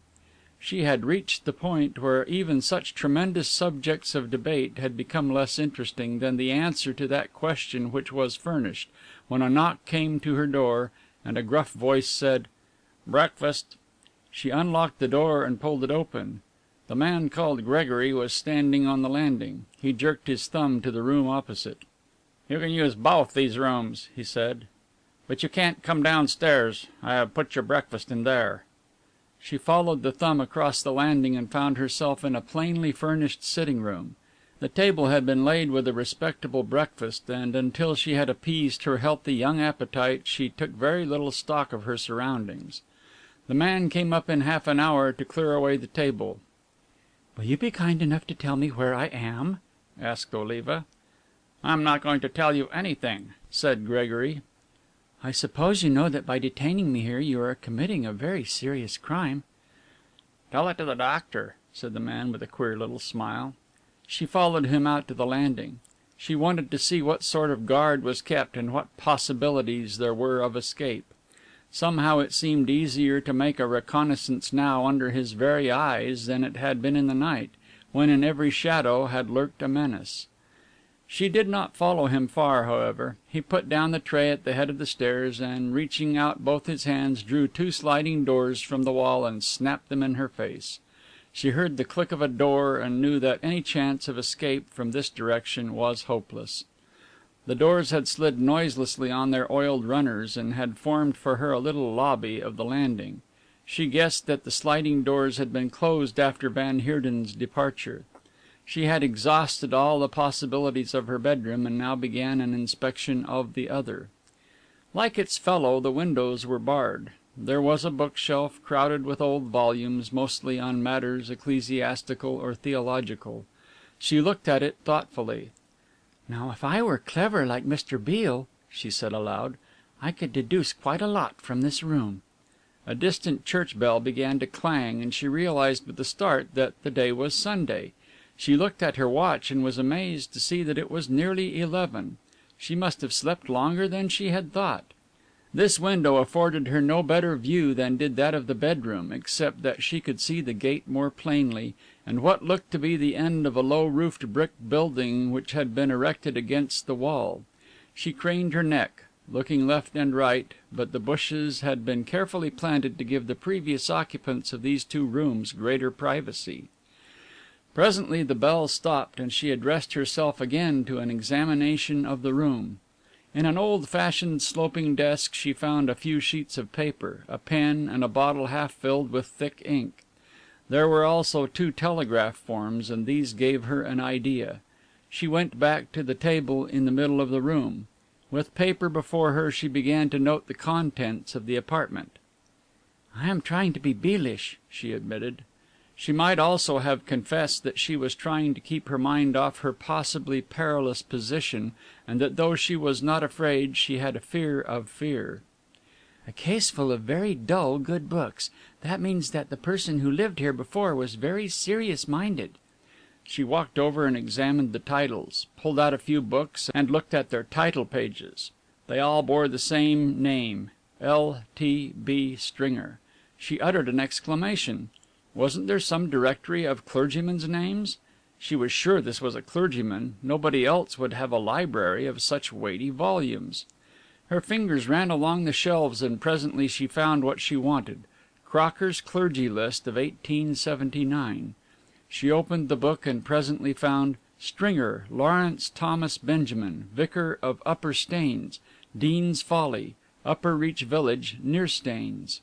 Speaker 1: She had reached the point where even such tremendous subjects of debate had become less interesting than the answer to that question which was furnished, when a knock came to her door, and a gruff voice said, "Breakfast." She unlocked the door and pulled it open. The man called Gregory was standing on the landing. He jerked his thumb to the room opposite. "You can use both these rooms," he said, "but you can't come downstairs. I have put your breakfast in there." She followed the thumb across the landing and found herself in a plainly furnished sitting room. The table had been laid with a respectable breakfast, and until she had appeased her healthy young appetite she took very little stock of her surroundings. The man came up in half an hour to clear away the table. "Will you be kind enough to tell me where I am?" asked Oliva. "I'm not going to tell you anything," said Gregory. "I suppose you know that by detaining me here you are committing a very serious crime." "Tell it to the doctor," said the man with a queer little smile. She followed him out to the landing. She wanted to see what sort of guard was kept and what possibilities there were of escape. Somehow it seemed easier to make a reconnaissance now under his very eyes than it had been in the night, when in every shadow had lurked a menace. She did not follow him far, however. He put down the tray at the head of the stairs, and reaching out both his hands drew two sliding doors from the wall and snapped them in her face. She heard the click of a door and knew that any chance of escape from this direction was hopeless. The doors had slid noiselessly on their oiled runners and had formed for her a little lobby of the landing. She guessed that the sliding doors had been closed after Van Heerden's departure. She had exhausted all the possibilities of her bedroom and now began an inspection of the other. Like its fellow, the windows were barred. There was a bookshelf crowded with old volumes, mostly on matters ecclesiastical or theological. She looked at it thoughtfully. "Now, if I were clever like Mr. Beale," she said aloud, "I could deduce quite a lot from this room." A distant church bell began to clang, and she realized with a start that the day was Sunday. She looked at her watch and was amazed to see that it was nearly 11. She must have slept longer than she had thought. This window afforded her no better view than did that of the bedroom, except that she could see the gate more plainly, and what looked to be the end of a low-roofed brick building which had been erected against the wall. She craned her neck, looking left and right, but the bushes had been carefully planted to give the previous occupants of these two rooms greater privacy. Presently the bell stopped, and she addressed herself again to an examination of the room. In an old-fashioned sloping desk she found a few sheets of paper, a pen, and a bottle half filled with thick ink. There were also two telegraph forms, and these gave her an idea. She went back to the table in the middle of the room. With paper before her she began to note the contents of the apartment. "I am trying to be Bealish," she admitted. She might also have confessed that she was trying to keep her mind off her possibly perilous position, and that though she was not afraid, she had a fear of fear. "A case full of very dull good books. That means that the person who lived here before was very serious-minded." She walked over and examined the titles, pulled out a few books, and looked at their title pages. They all bore the same name, L. T. B. Stringer. She uttered an exclamation. Wasn't there some directory of clergymen's names? She was sure this was a clergyman. Nobody else would have a library of such weighty volumes. Her fingers ran along the shelves, and presently she found what she wanted, Crocker's Clergy List of 1879. She opened the book and presently found Stringer, Lawrence Thomas Benjamin, Vicar of Upper Staines, Dean's Folly, Upper Reach Village, near Staines.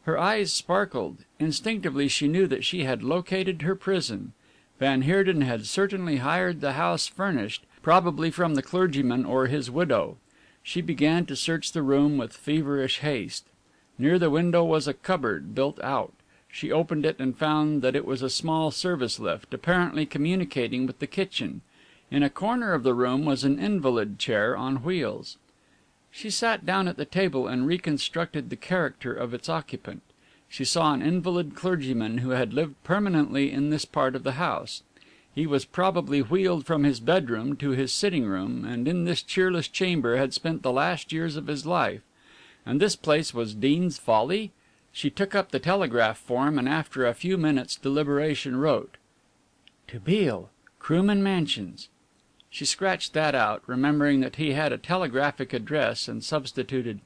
Speaker 1: Her eyes sparkled. Instinctively she knew that she had located her prison. Van Heerden had certainly hired the house furnished, probably from the clergyman or his widow. She began to search the room with feverish haste. Near the window was a cupboard, built out. She opened it and found that it was a small service lift, apparently communicating with the kitchen. In a corner of the room was an invalid chair on wheels. She sat down at the table and reconstructed the character of its occupant. She saw an invalid clergyman who had lived permanently in this part of the house. He was probably wheeled from his bedroom to his sitting room, and in this cheerless chamber had spent the last years of his life. And this place was Dean's Folly? She took up the telegraph form and after a few minutes' deliberation wrote: To Beale, Crewman Mansions. She scratched that out, remembering that he had a telegraphic address, and substituted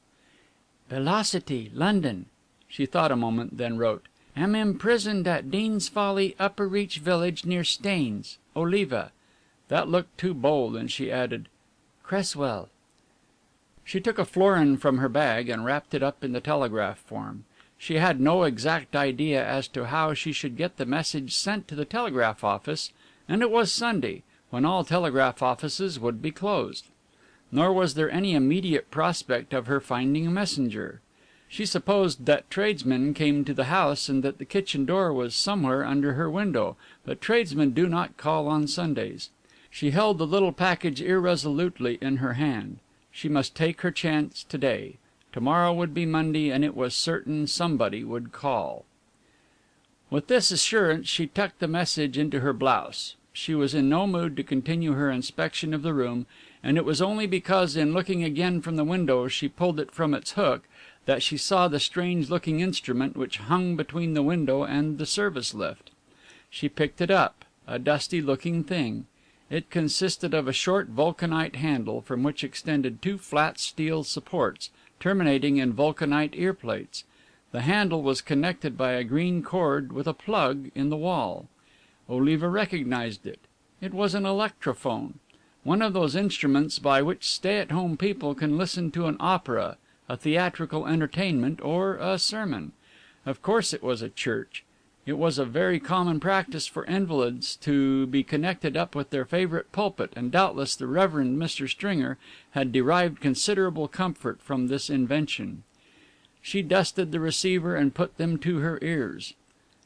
Speaker 1: Velocity, London. She thought a moment, then wrote: Am imprisoned at Dean's Folly, Upper Reach Village, near Staines, Oliva. That looked too bold, and she added Cresswell. She took a florin from her bag and wrapped it up in the telegraph form. She had no exact idea as to how she should get the message sent to the telegraph office, and it was Sunday, when all telegraph offices would be closed. Nor was there any immediate prospect of her finding a messenger. She supposed that tradesmen came to the house and that the kitchen door was somewhere under her window, but tradesmen do not call on Sundays. She held the little package irresolutely in her hand. She must take her chance today. Tomorrow would be Monday, and it was certain somebody would call. With this assurance she tucked the message into her blouse. She was in no mood to continue her inspection of the room, and it was only because in looking again from the window she pulled it from its hook that she saw the strange looking instrument which hung between the window and the service lift. She picked it up, a dusty looking thing. It consisted of a short vulcanite handle from which extended two flat steel supports, terminating in vulcanite ear plates. The handle was connected by a green cord with a plug in the wall. Oliva recognized it. It was an electrophone, one of those instruments by which stay-at-home people can listen to an opera, a theatrical entertainment, or a sermon. Of course it was a church. It was a very common practice for invalids to be connected up with their favorite pulpit, and doubtless the Reverend Mr. Stringer had derived considerable comfort from this invention. She dusted the receiver and put them to her ears.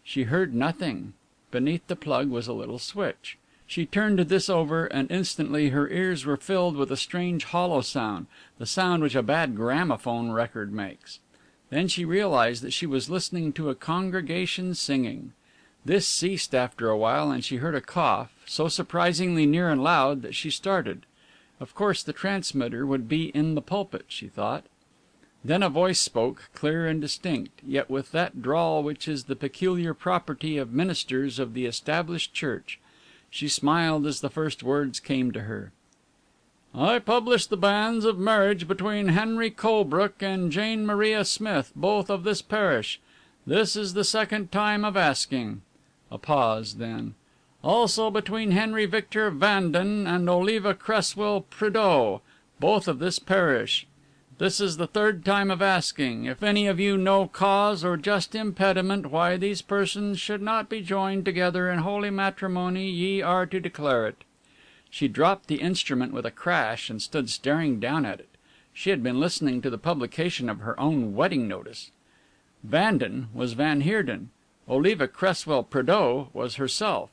Speaker 1: She heard nothing. Beneath the plug was a little switch. She turned this over, and instantly her ears were filled with a strange hollow sound, the sound which a bad gramophone record makes. Then she realized that she was listening to a congregation singing. This ceased after a while, and she heard a cough, so surprisingly near and loud that she started. Of course the transmitter would be in the pulpit, she thought. Then a voice spoke, clear and distinct, yet with that drawl which is the peculiar property of ministers of the Established Church. She smiled as the first words came to her. I publish the banns of marriage between Henry Colebrook and Jane Maria Smith, both of this parish. This is the second time of asking. A pause, then. Also between Henry Victor Vanden and Oliva Cresswell Prideaux, both of this parish. This is the third time of asking. If any of you know cause or just impediment why these persons should not be joined together in holy matrimony, ye are to declare it. She dropped the instrument with a crash and stood staring down at it. She had been listening to the publication of her own wedding notice. Vanden was Van Heerden. Oliva Cresswell Prideaux was herself.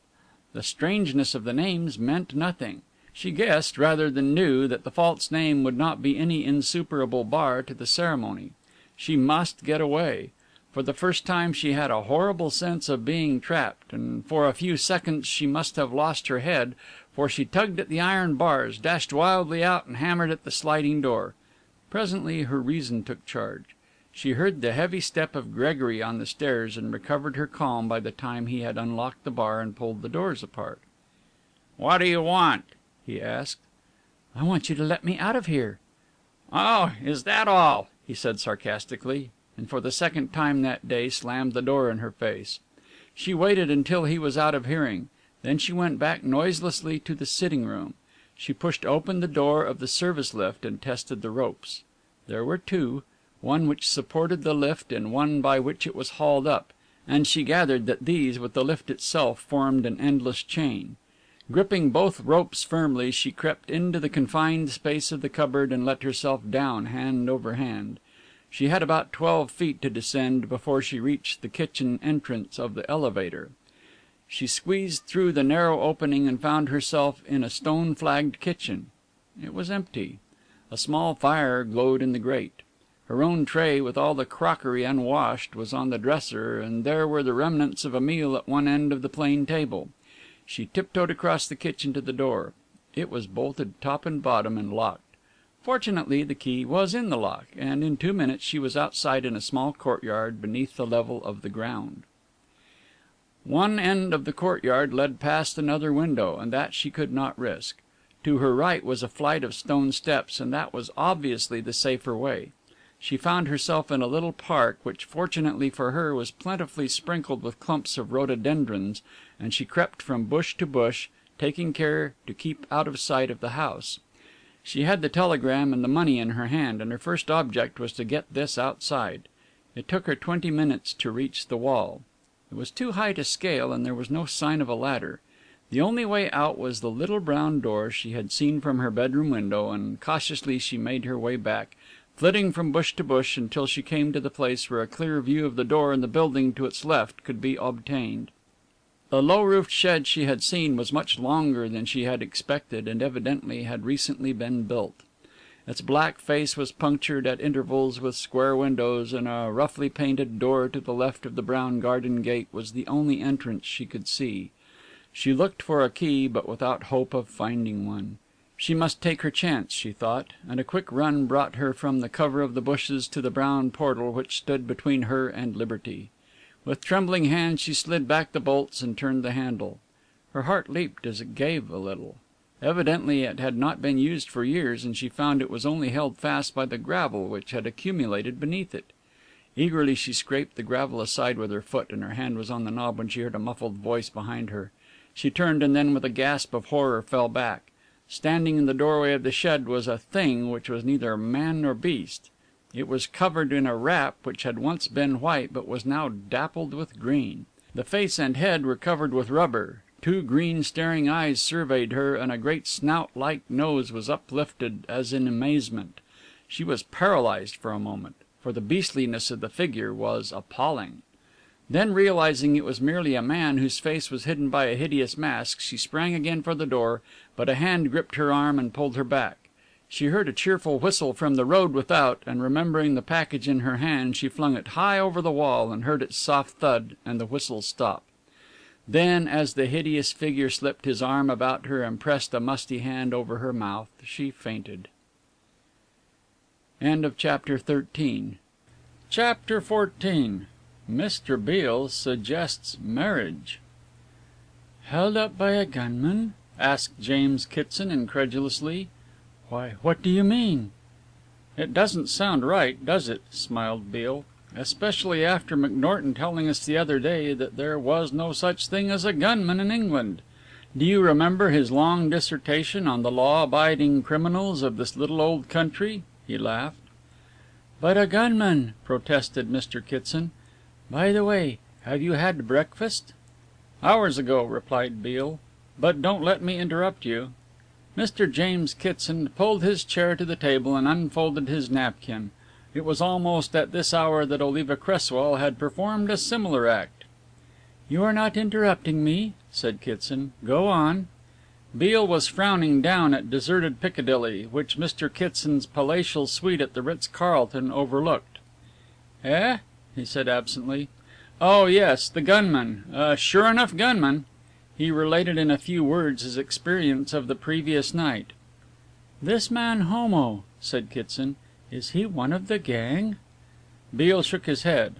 Speaker 1: The strangeness of the names meant nothing. She guessed, rather than knew, that the false name would not be any insuperable bar to the ceremony. She must get away. For the first time she had a horrible sense of being trapped, and for a few seconds she must have lost her head, for she tugged at the iron bars, dashed wildly out, and hammered at the sliding door. Presently her reason took charge. She heard the heavy step of Gregory on the stairs, and recovered her calm by the time he had unlocked the bar and pulled the doors apart. "What do you want?" he asked. "I want you to let me out of here." "Oh, is that all?" he said sarcastically, and for the second time that day slammed the door in her face. She waited until he was out of hearing. Then she went back noiselessly to the sitting room. She pushed open the door of the service lift and tested the ropes. There were two, one which supported the lift and one by which it was hauled up, and she gathered that these, with the lift itself, formed an endless chain. Gripping both ropes firmly, she crept into the confined space of the cupboard and let herself down hand over hand. She had about 12 feet to descend before she reached the kitchen entrance of the elevator. She squeezed through the narrow opening and found herself in a stone-flagged kitchen. It was empty. A small fire glowed in the grate. Her own tray, with all the crockery unwashed, was on the dresser, and there were the remnants of a meal at one end of the plain table. She tiptoed across the kitchen to the door. It was bolted top and bottom and locked. Fortunately, the key was in the lock, and in 2 minutes she was outside in a small courtyard beneath the level of the ground. One end of the courtyard led past another window, and that she could not risk. To her right was a flight of stone steps, and that was obviously the safer way. She found herself in a little park, which fortunately for her was plentifully sprinkled with clumps of rhododendrons, and she crept from bush to bush, taking care to keep out of sight of the house. She had the telegram and the money in her hand, and her first object was to get this outside. It took her 20 minutes to reach the wall. It was too high to scale, and there was no sign of a ladder. The only way out was the little brown door she had seen from her bedroom window, and cautiously she made her way back, flitting from bush to bush until she came to the place where a clear view of the door in the building to its left could be obtained. The low-roofed shed she had seen was much longer than she had expected, and evidently had recently been built. Its black face was punctured at intervals with square windows, and a roughly painted door to the left of the brown garden gate was the only entrance she could see. She looked for a key, but without hope of finding one. She must take her chance, she thought, and a quick run brought her from the cover of the bushes to the brown portal which stood between her and liberty. With trembling hands she slid back the bolts and turned the handle. Her heart leaped as it gave a little. Evidently it had not been used for years, and she found it was only held fast by the gravel which had accumulated beneath it. Eagerly she scraped the gravel aside with her foot, and her hand was on the knob when she heard a muffled voice behind her. She turned, and then with a gasp of horror fell back. Standing in the doorway of the shed was a thing which was neither man nor beast. It was covered in a wrap which had once been white but was now dappled with green. The face and head were covered with rubber. 2 green staring eyes surveyed her, and a great snout-like nose was uplifted as in amazement. She was paralyzed for a moment, for the beastliness of the figure was appalling. Then, realizing it was merely a man whose face was hidden by a hideous mask, she sprang again for the door, but a hand gripped her arm and pulled her back. She heard a cheerful whistle from the road without, and remembering the package in her hand, she flung it high over the wall and heard its soft thud and the whistle stop. Then, as the hideous figure slipped his arm about her and pressed a musty hand over her mouth, she fainted. End of Chapter 13. Chapter 14. Mr. Beale suggests marriage.
Speaker 2: Held up by a gunman?
Speaker 1: Asked James Kitson incredulously.
Speaker 2: Why, what do you mean?
Speaker 1: It doesn't sound right, does it? Smiled Beale. Especially after McNorton telling us the other day that there was no such thing as a gunman in England. Do you remember his long dissertation on the law-abiding criminals of this little old country? He laughed.
Speaker 2: But a gunman, protested Mr. Kitson. By the way, have you had breakfast?
Speaker 1: Hours ago, replied Beale. But don't let me interrupt you. Mr. James Kitson pulled his chair to the table and unfolded his napkin. It was almost at this hour that Oliva Cresswell had performed a similar act.
Speaker 2: You are not interrupting me, said Kitson. Go on.
Speaker 1: Beale was frowning down at deserted Piccadilly, which Mr. Kitson's palatial suite at the Ritz-Carlton overlooked.
Speaker 2: Eh?
Speaker 1: He said absently. Oh, yes, the gunman. A sure enough gunman. He related in a few words his experience of the previous night.
Speaker 2: This man Homo, said Kitson, is he one of the gang?
Speaker 1: Beale shook his head.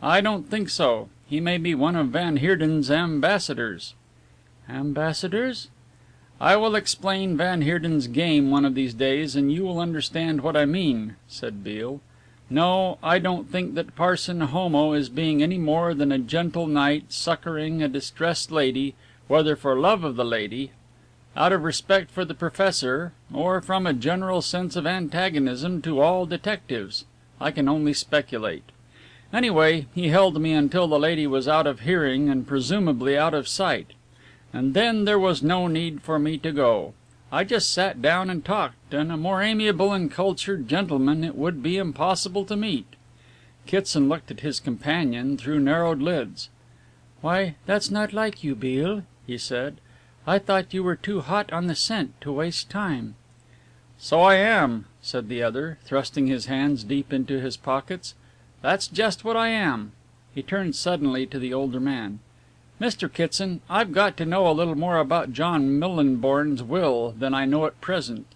Speaker 1: I don't think so. He may be one of Van Heerden's ambassadors.
Speaker 2: Ambassadors?
Speaker 1: I will explain Van Heerden's game one of these days, and you will understand what I mean, said Beale. No, I don't think that Parson Homo is being any more than a gentle knight succouring a distressed lady, whether for love of the lady, out of respect for the professor, or from a general sense of antagonism to all detectives. I can only speculate. Anyway, he held me until the lady was out of hearing and presumably out of sight. And then there was no need for me to go. I just sat down and talked, and a more amiable and cultured gentleman it would be impossible to meet. Kitson looked at his companion through narrowed lids.
Speaker 2: Why, that's not like you, Beale, he said. I thought you were too hot on the scent to waste time.
Speaker 1: So I am, said the other, thrusting his hands deep into his pockets. That's just what I am. He turned suddenly to the older man. Mr. Kitson, I've got to know a little more about John Millinborn's will than I know at present.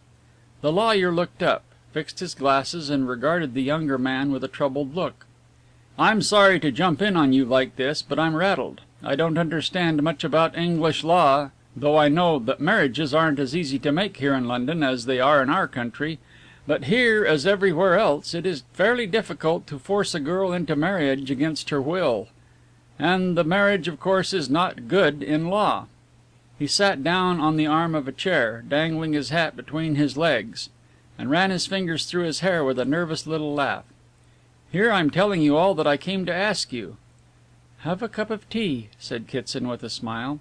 Speaker 1: The lawyer looked up, fixed his glasses, and regarded the younger man with a troubled look. "I'm sorry to jump in on you like this, but I'm rattled. I don't understand much about English law, though I know that marriages aren't as easy to make here in London as they are in our country. But here, as everywhere else, it is fairly difficult to force a girl into marriage against her will. And the marriage, of course, is not good in law." He sat down on the arm of a chair, dangling his hat between his legs, and ran his fingers through his hair with a nervous little laugh. "Here I'm telling you all that I came to ask you." "Have a cup of tea," said Kitson with a smile.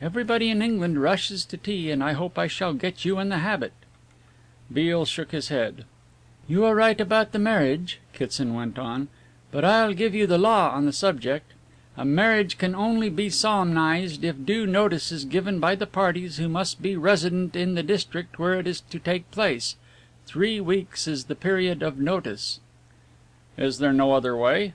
Speaker 1: "Everybody in England rushes to tea, and I hope I shall get you in the habit." Beale shook his head. "You are right about the marriage," Kitson went on, "but I'll give you the law on the subject. A marriage can only be solemnized if due notice is given by the parties, who must be resident in the district where it is to take place. 3 weeks is the period of notice." "Is there no other way?"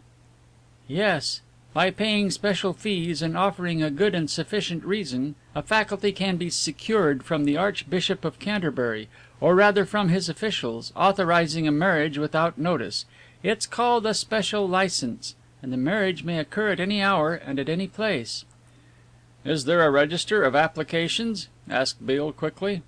Speaker 1: "Yes. By paying special fees and offering a good and sufficient reason, a faculty can be secured from the Archbishop of Canterbury, or rather from his officials, authorizing a marriage without notice. It's called a special license, and the marriage may occur at any hour and at any place." "Is there a register of applications?" asked Beale quickly.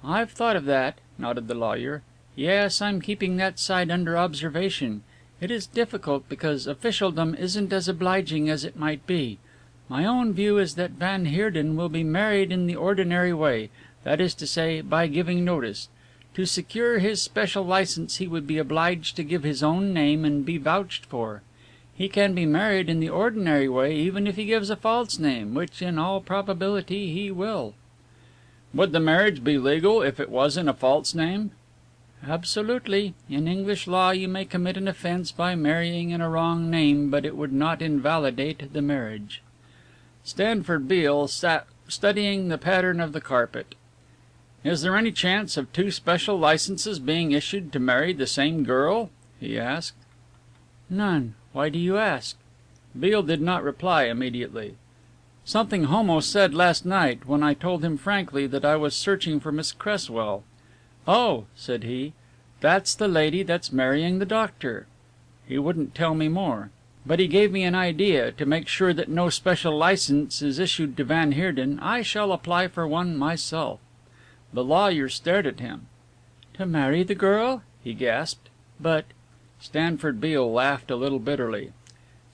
Speaker 1: "I've thought of that," nodded the lawyer. "Yes, I'm keeping that side under observation. It is difficult because officialdom isn't as obliging as it might be. My own view is that Van Heerden will be married in the ordinary way, that is to say, by giving notice. To secure his special license he would be obliged to give his own name and be vouched for. He can be married in the ordinary way even if he gives a false name, which in all probability he will." "Would the marriage be legal if it was in a false name?" "Absolutely. In English law you may commit an offence by marrying in a wrong name, but it would not invalidate the marriage." Stanford Beale sat studying the pattern of the carpet. "Is there any chance of 2 special licenses being issued to marry the same girl?" he asked. "None. Why do you ask?" Beale did not reply immediately. "Something Homo said last night, when I told him frankly that I was searching for Miss Cresswell. 'Oh,' said he, 'that's the lady that's marrying the doctor.' He wouldn't tell me more. But he gave me an idea. To make sure that no special license is issued to Van Heerden, I shall apply for one myself." The lawyer stared at him. "To marry the girl?" he gasped. "But " Stanford Beale laughed a little bitterly.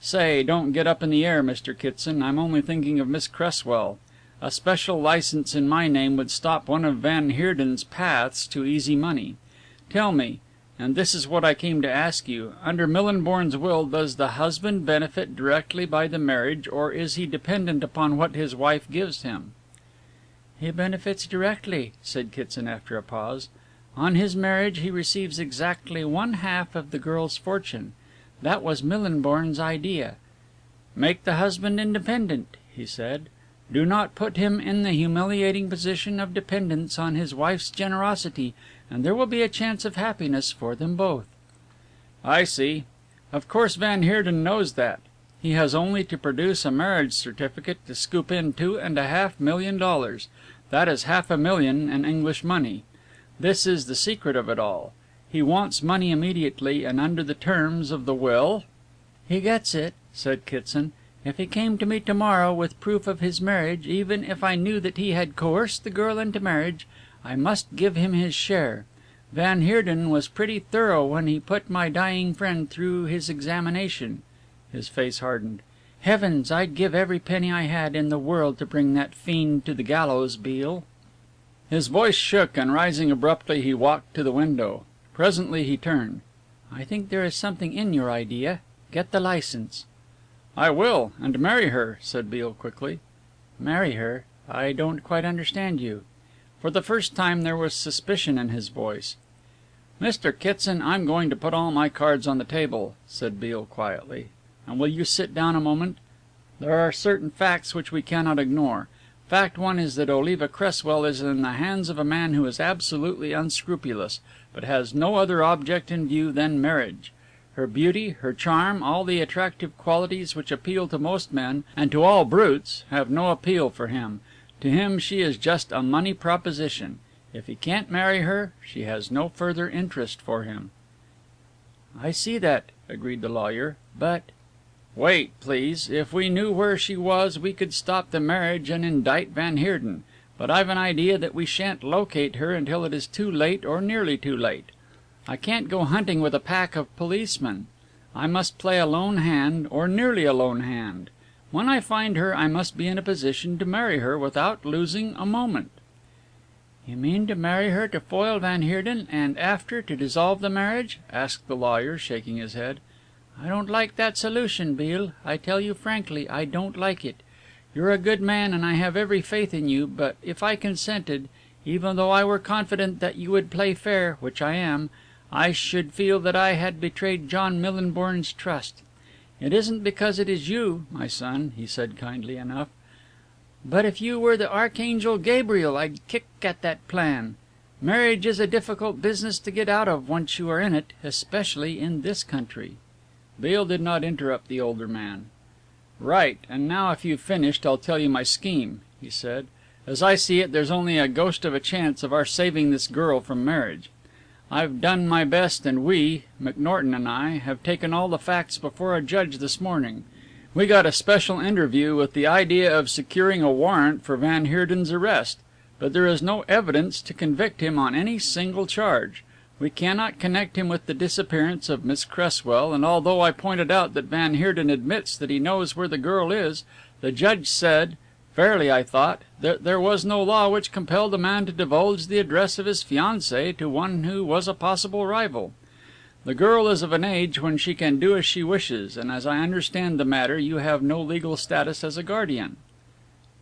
Speaker 1: "Say, don't get up in the air, Mr. Kitson. I'm only thinking of Miss Cresswell. A special license in my name would stop one of Van Heerden's paths to easy money. Tell me, and this is what I came to ask you, under Millinborn's will does the husband benefit directly by the marriage, or is he dependent upon what his wife gives him?" "He benefits directly," said Kitson after a pause. "On his marriage he receives exactly 1/2 of the girl's fortune. That was Millinborn's idea. 'Make the husband independent,' he said. 'Do not put him in the humiliating position of dependence on his wife's generosity, and there will be a chance of happiness for them both.'" "I see. Of course Van Heerden knows that. He has only to produce a marriage certificate to scoop in $2.5 million. That is $500,000 in English money. This is the secret of it all. He wants money immediately, and under the terms of the will?" "He gets it," said Kitson. "If he came to me to morrow with proof of his marriage, even if I knew that he had coerced the girl into marriage, I must give him his share. Van Heerden was pretty thorough when he put my dying friend through his examination." His face hardened. "Heavens, I'd give every penny I had in the world to bring that fiend to the gallows, Beale." His voice shook, and rising abruptly he walked to the window. Presently he turned. "I think there is something in your idea. Get the license." "I will, and marry her," said Beale quickly. "Marry her? I don't quite understand you." For the first time there was suspicion in his voice. "Mr. Kitson, I'm going to put all my cards on the table," said Beale quietly. "And will you sit down a moment? There are certain facts which we cannot ignore. Fact one is that Oliva Cresswell is in the hands of a man who is absolutely unscrupulous, but has no other object in view than marriage. Her beauty, her charm, all the attractive qualities which appeal to most men, and to all brutes, have no appeal for him. To him she is just a money proposition. If he can't marry her, she has no further interest for him."
Speaker 2: "I see that," agreed the lawyer, "but "
Speaker 1: "Wait, please. If we knew where she was, we could stop the marriage and indict van Heerden. But I've an idea that we shan't locate her until it is too late or nearly too late. I can't go hunting with a pack of policemen. I must play a lone hand, or nearly a lone hand. When I find her, I must be in a position to marry her without losing a moment."
Speaker 2: "You mean to marry her to foil van Heerden, and after to dissolve the marriage?" asked the lawyer, shaking his head. "I don't like that solution, Beale. I tell you frankly, I don't like it. You're a good man and I have every faith in you, but if I consented, even though I were confident that you would play fair, which I am, I should feel that I had betrayed John Millinborn's trust. It isn't because it is you, my son," he said kindly enough, "but if you were the Archangel Gabriel, I'd kick at that plan. Marriage is a difficult business to get out of once you are in it, especially in this country."
Speaker 1: Beale did not interrupt the older man. "Right, and now if you've finished I'll tell you my scheme," he said. "As I see it, there's only a ghost of a chance of our saving this girl from marriage. I've done my best, and we, McNorton and I, have taken all the facts before a judge this morning. We got a special interview with the idea of securing a warrant for van Heerden's arrest, but there is no evidence to convict him on any single charge. We cannot connect him with the disappearance of Miss Cresswell, and although I pointed out that van Heerden admits that he knows where the girl is, the judge said, fairly I thought, that there was no law which compelled a man to divulge the address of his fiancée to one who was a possible rival. The girl is of an age when she can do as she wishes, and as I understand the matter, you have no legal status as a guardian."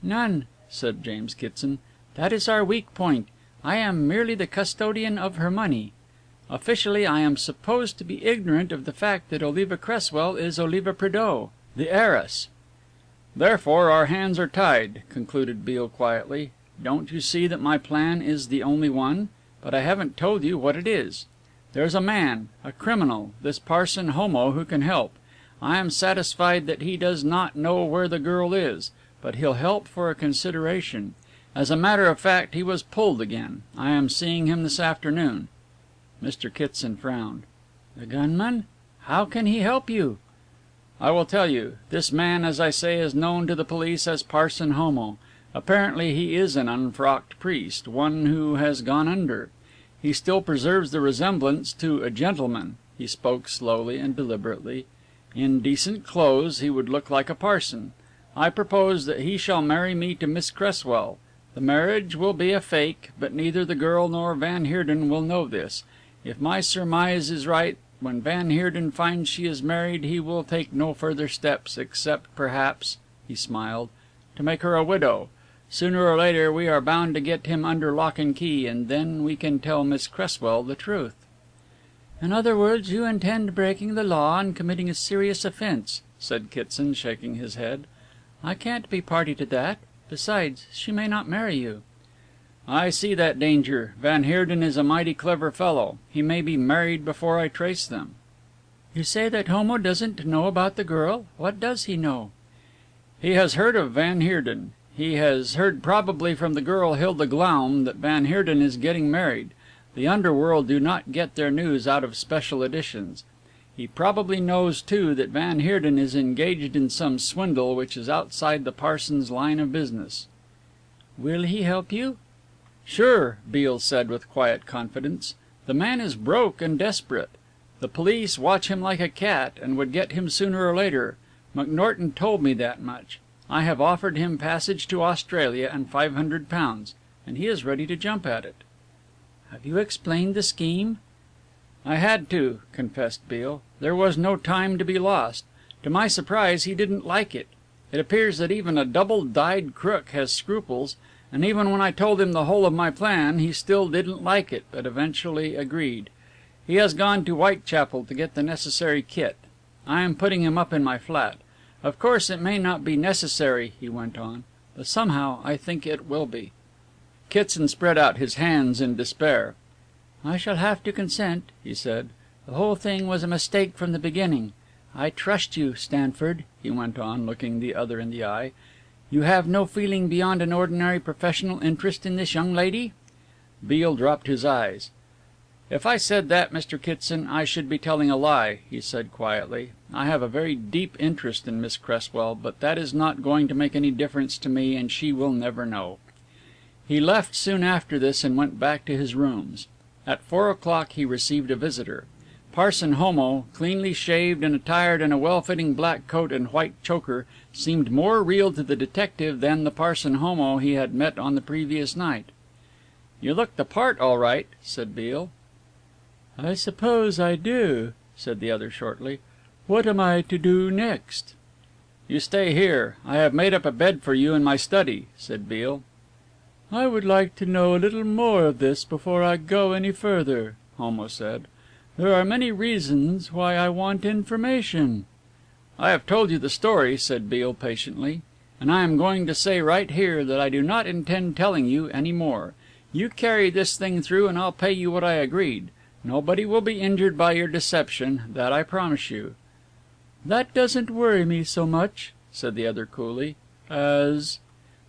Speaker 2: "None," said James Kitson. "That is our weak point. I am merely the custodian of her money. Officially I am supposed to be ignorant of the fact that Oliva Cresswell is Oliva Prédeaux, the heiress."
Speaker 1: "Therefore our hands are tied," concluded Beale quietly. "Don't you see that my plan is the only one? But I haven't told you what it is. There's a man, a criminal, this Parson Homo, who can help. I am satisfied that he does not know where the girl is, but he'll help for a consideration. As a matter of fact, he was pulled again. I am seeing him this afternoon." Mr. Kitson frowned.
Speaker 2: "The gunman? How can he help you?"
Speaker 1: "I will tell you. This man, as I say, is known to the police as Parson Homo. Apparently he is an unfrocked priest, one who has gone under. He still preserves the resemblance to a gentleman." He spoke slowly and deliberately. "In decent clothes he would look like a parson. I propose that he shall marry me to Miss Cresswell. The marriage will be a fake, but neither the girl nor van Heerden will know this. If my surmise is right, when van Heerden finds she is married he will take no further steps, except perhaps," he smiled, "to make her a widow. Sooner or later we are bound to get him under lock and key, and then we can tell Miss Cresswell the truth."
Speaker 2: "In other words, you intend breaking the law and committing a serious offence," said Kitson, shaking his head. "I can't be party to that. Besides, she may not marry you."
Speaker 1: "I see that danger. Van Heerden is a mighty clever fellow. He may be married before I trace them."
Speaker 2: "You say that Homo doesn't know about the girl. What does he know?"
Speaker 1: "He has heard of van Heerden. He has heard probably from the girl Hilda Glaum that van Heerden is getting married. The underworld do not get their news out of special editions. He probably knows, too, that van Heerden is engaged in some swindle which is outside the parson's line of business."
Speaker 2: "Will he help you?"
Speaker 1: "Sure," Beale said with quiet confidence. "The man is broke and desperate. The police watch him like a cat, and would get him sooner or later. McNorton told me that much. I have offered him passage to Australia and £500, and he is ready to jump at it."
Speaker 2: "Have you explained the scheme?"
Speaker 1: "I had to," confessed Beale. "There was no time to be lost. To my surprise he didn't like it. It appears that even a double-dyed crook has scruples, and even when I told him the whole of my plan he still didn't like it, but eventually agreed. He has gone to Whitechapel to get the necessary kit. I am putting him up in my flat. Of course it may not be necessary," he went on, "but somehow I think it will be." Kitson spread out his hands in despair.
Speaker 2: "I shall have to consent," he said. "The whole thing was a mistake from the beginning. I trust you, Stanford," he went on, looking the other in the eye. "You have no feeling beyond an ordinary professional interest in this young lady?"
Speaker 1: Beale dropped his eyes. "If I said that, Mr. Kitson, I should be telling a lie," he said quietly. "I have a very deep interest in Miss Cresswell, but that is not going to make any difference to me, and she will never know." He left soon after this and went back to his rooms. At 4 o'clock he received a visitor. Parson Homo, cleanly shaved and attired in a well-fitting black coat and white choker, seemed more real to the detective than the Parson Homo he had met on the previous night. "You look the part all right," said Beale. "I suppose I do," said the other shortly. "What am I to do next?" "You stay here. I have made up a bed for you in my study," said Beale. "I would like to know a little more of this before I go any further," Homo said. "There are many reasons why I want information." "I have told you the story," said Beale patiently, "and I am going to say right here that I do not intend telling you any more. You carry this thing through and I'll pay you what I agreed. Nobody will be injured by your deception, that I promise you." "That doesn't worry me so much," said the other coolly, "as..."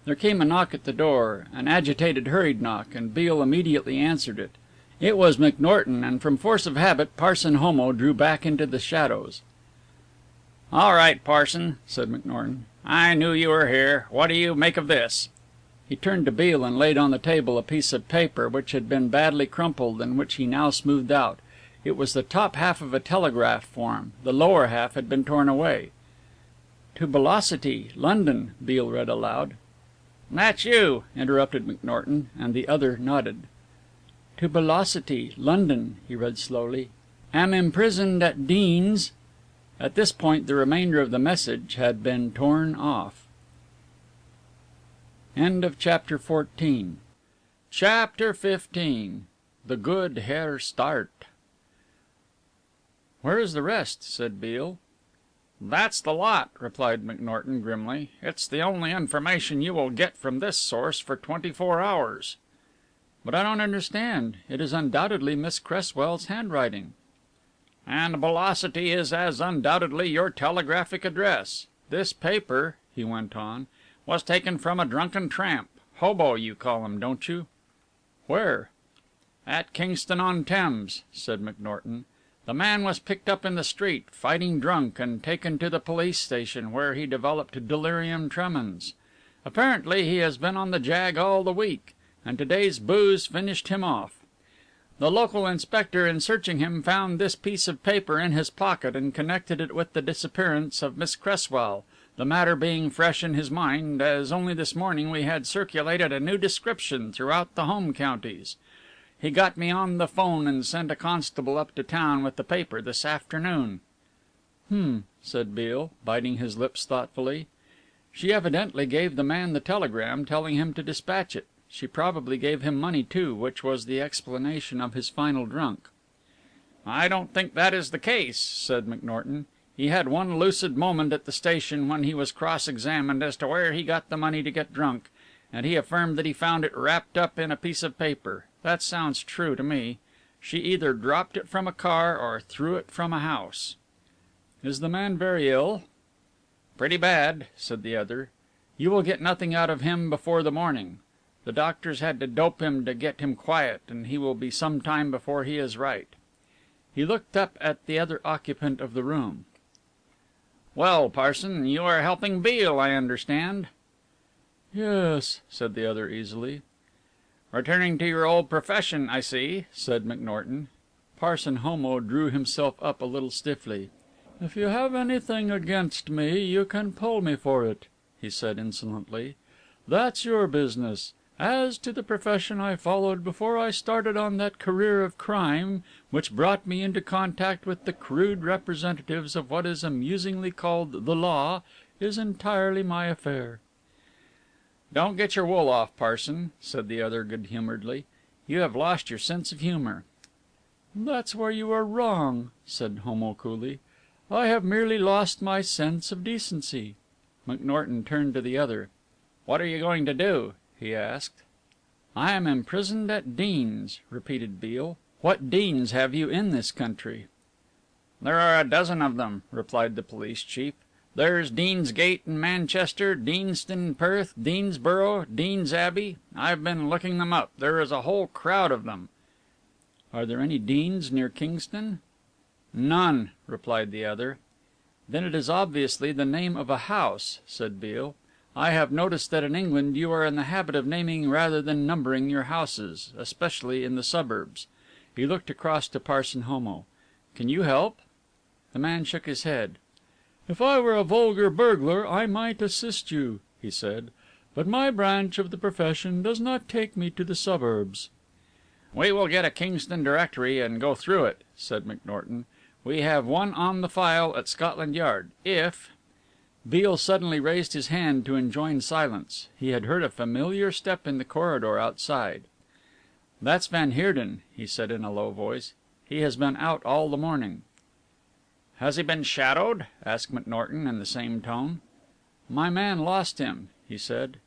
Speaker 1: There came a knock at the door, an agitated, hurried knock, and Beale immediately answered it. It was McNorton, and from force of habit Parson Homo drew back into the shadows. "All right, Parson," said McNorton. "I knew you were here. What do you make of this?" He turned to Beale and laid on the table a piece of paper which had been badly crumpled and which he now smoothed out. It was the top half of a telegraph form. The lower half had been torn away. "To Belocity, London," Beale read aloud. "That's you," interrupted McNorton, and the other nodded. "To Belocity, London," he read slowly. "Am imprisoned at Dean's." At this point the remainder of the message had been torn off. End of chapter 14. Chapter 15. The Good Herr Stardt. "Where is the rest?" said Beale. "That's the lot," replied McNorton grimly. "It's the only information you will get from this source for 24 hours." "But I don't understand. It is undoubtedly Miss Cresswell's handwriting." "And Belocity is as undoubtedly your telegraphic address. This paper," he went on, "was taken from a drunken tramp. Hobo, you call him, don't you?" "Where?" "At Kingston on Thames," said McNorton. "The man was picked up in the street, fighting drunk, and taken to the police station, where he developed delirium tremens. Apparently he has been on the jag all the week, and to day's booze finished him off. The local inspector, in searching him, found this piece of paper in his pocket and connected it with the disappearance of Miss Cresswell, the matter being fresh in his mind, as only this morning we had circulated a new description throughout the home counties. He got me on the phone and sent a constable up to town with the paper this afternoon." Said Beale, biting his lips thoughtfully. "She evidently gave the man the telegram, telling him to dispatch it. She probably gave him money too, which was the explanation of his final drunk." "I don't think that is the case," said McNorton. "He had one lucid moment at the station when he was cross-examined as to where he got the money to get drunk, and he affirmed that he found it wrapped up in a piece of paper. That sounds true to me. She either dropped it from a car or threw it from a house." "Is the man very ill?" "Pretty bad," said the other. "You will get nothing out of him before the morning. The doctors had to dope him to get him quiet, and he will be some time before he is right." He looked up at the other occupant of the room. "Well, Parson, you are helping Beale, I understand." "Yes," said the other easily. "Returning to your old profession, I see," said McNorton. Parson Homo drew himself up a little stiffly. "If you have anything against me, you can pull me for it," he said insolently. "That's your business. As to the profession I followed before I started on that career of crime which brought me into contact with the crude representatives of what is amusingly called the law, is entirely my affair." "Don't get your wool off, Parson," said the other good humouredly. "You have lost your sense of humour." "That's where you are wrong," said Homo coolly. "I have merely lost my sense of decency." McNorton turned to the other. "What are you going to do?" he asked. "I am imprisoned at Dean's," repeated Beale. "What Deans have you in this country?" "There are a dozen of them," replied the police chief.
Speaker 3: There's Deansgate in Manchester, Deanston in Perth, Deansborough, Deans Abbey. I've been looking them up. There is a whole crowd of them." "Are there any Deans near Kingston?" "None," replied the other. "Then it is obviously the name of a house," said Beale. "I have noticed that in England you are in the habit of naming rather than numbering your houses, especially in the suburbs." He looked across to Parson Homo. "Can you help?" The man shook his head. "If I were a vulgar burglar I might assist you," he said, "but my branch of the profession does not take me to the suburbs." "We will get a Kingston directory and go through it," said McNorton. "We have one on the file at Scotland Yard. If " Beale suddenly raised his hand to enjoin silence. He had heard a familiar step in the corridor outside. "That's van Heerden," he said in a low voice. "He has been out all the morning." "Has he been shadowed?" asked McNorton in the same tone. "My man lost him," he said.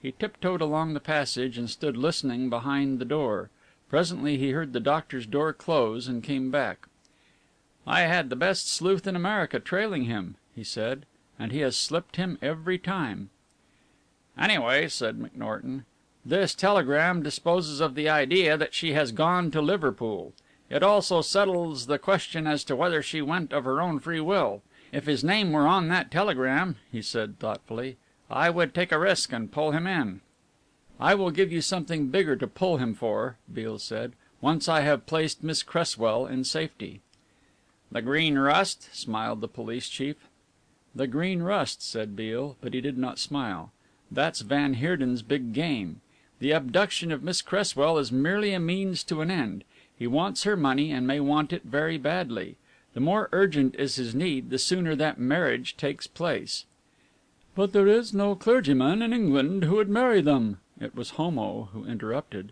Speaker 3: He tiptoed along the passage and stood listening behind the door. Presently he heard the doctor's door close and came back. "I had the best sleuth in America trailing him," he said, "and he has slipped him every time." "Anyway," said McNorton, "this telegram disposes of the idea that she has gone to Liverpool. It also settles the question as to whether she went of her own free will. If his name were on that telegram," he said thoughtfully, "I would take a risk and pull him in." "I will give you something bigger to pull him for," Beale said, "once I have placed Miss Cresswell in safety." "The Green Rust?" smiled the police chief. "The Green Rust," said Beale, but he did not smile. "That's van Heerden's big game. The abduction of Miss Cresswell is merely a means to an end. He wants her money and may want it very badly. The more urgent is his need, the sooner that marriage takes place." "But there is no clergyman in England who would marry them." It was Homo who interrupted.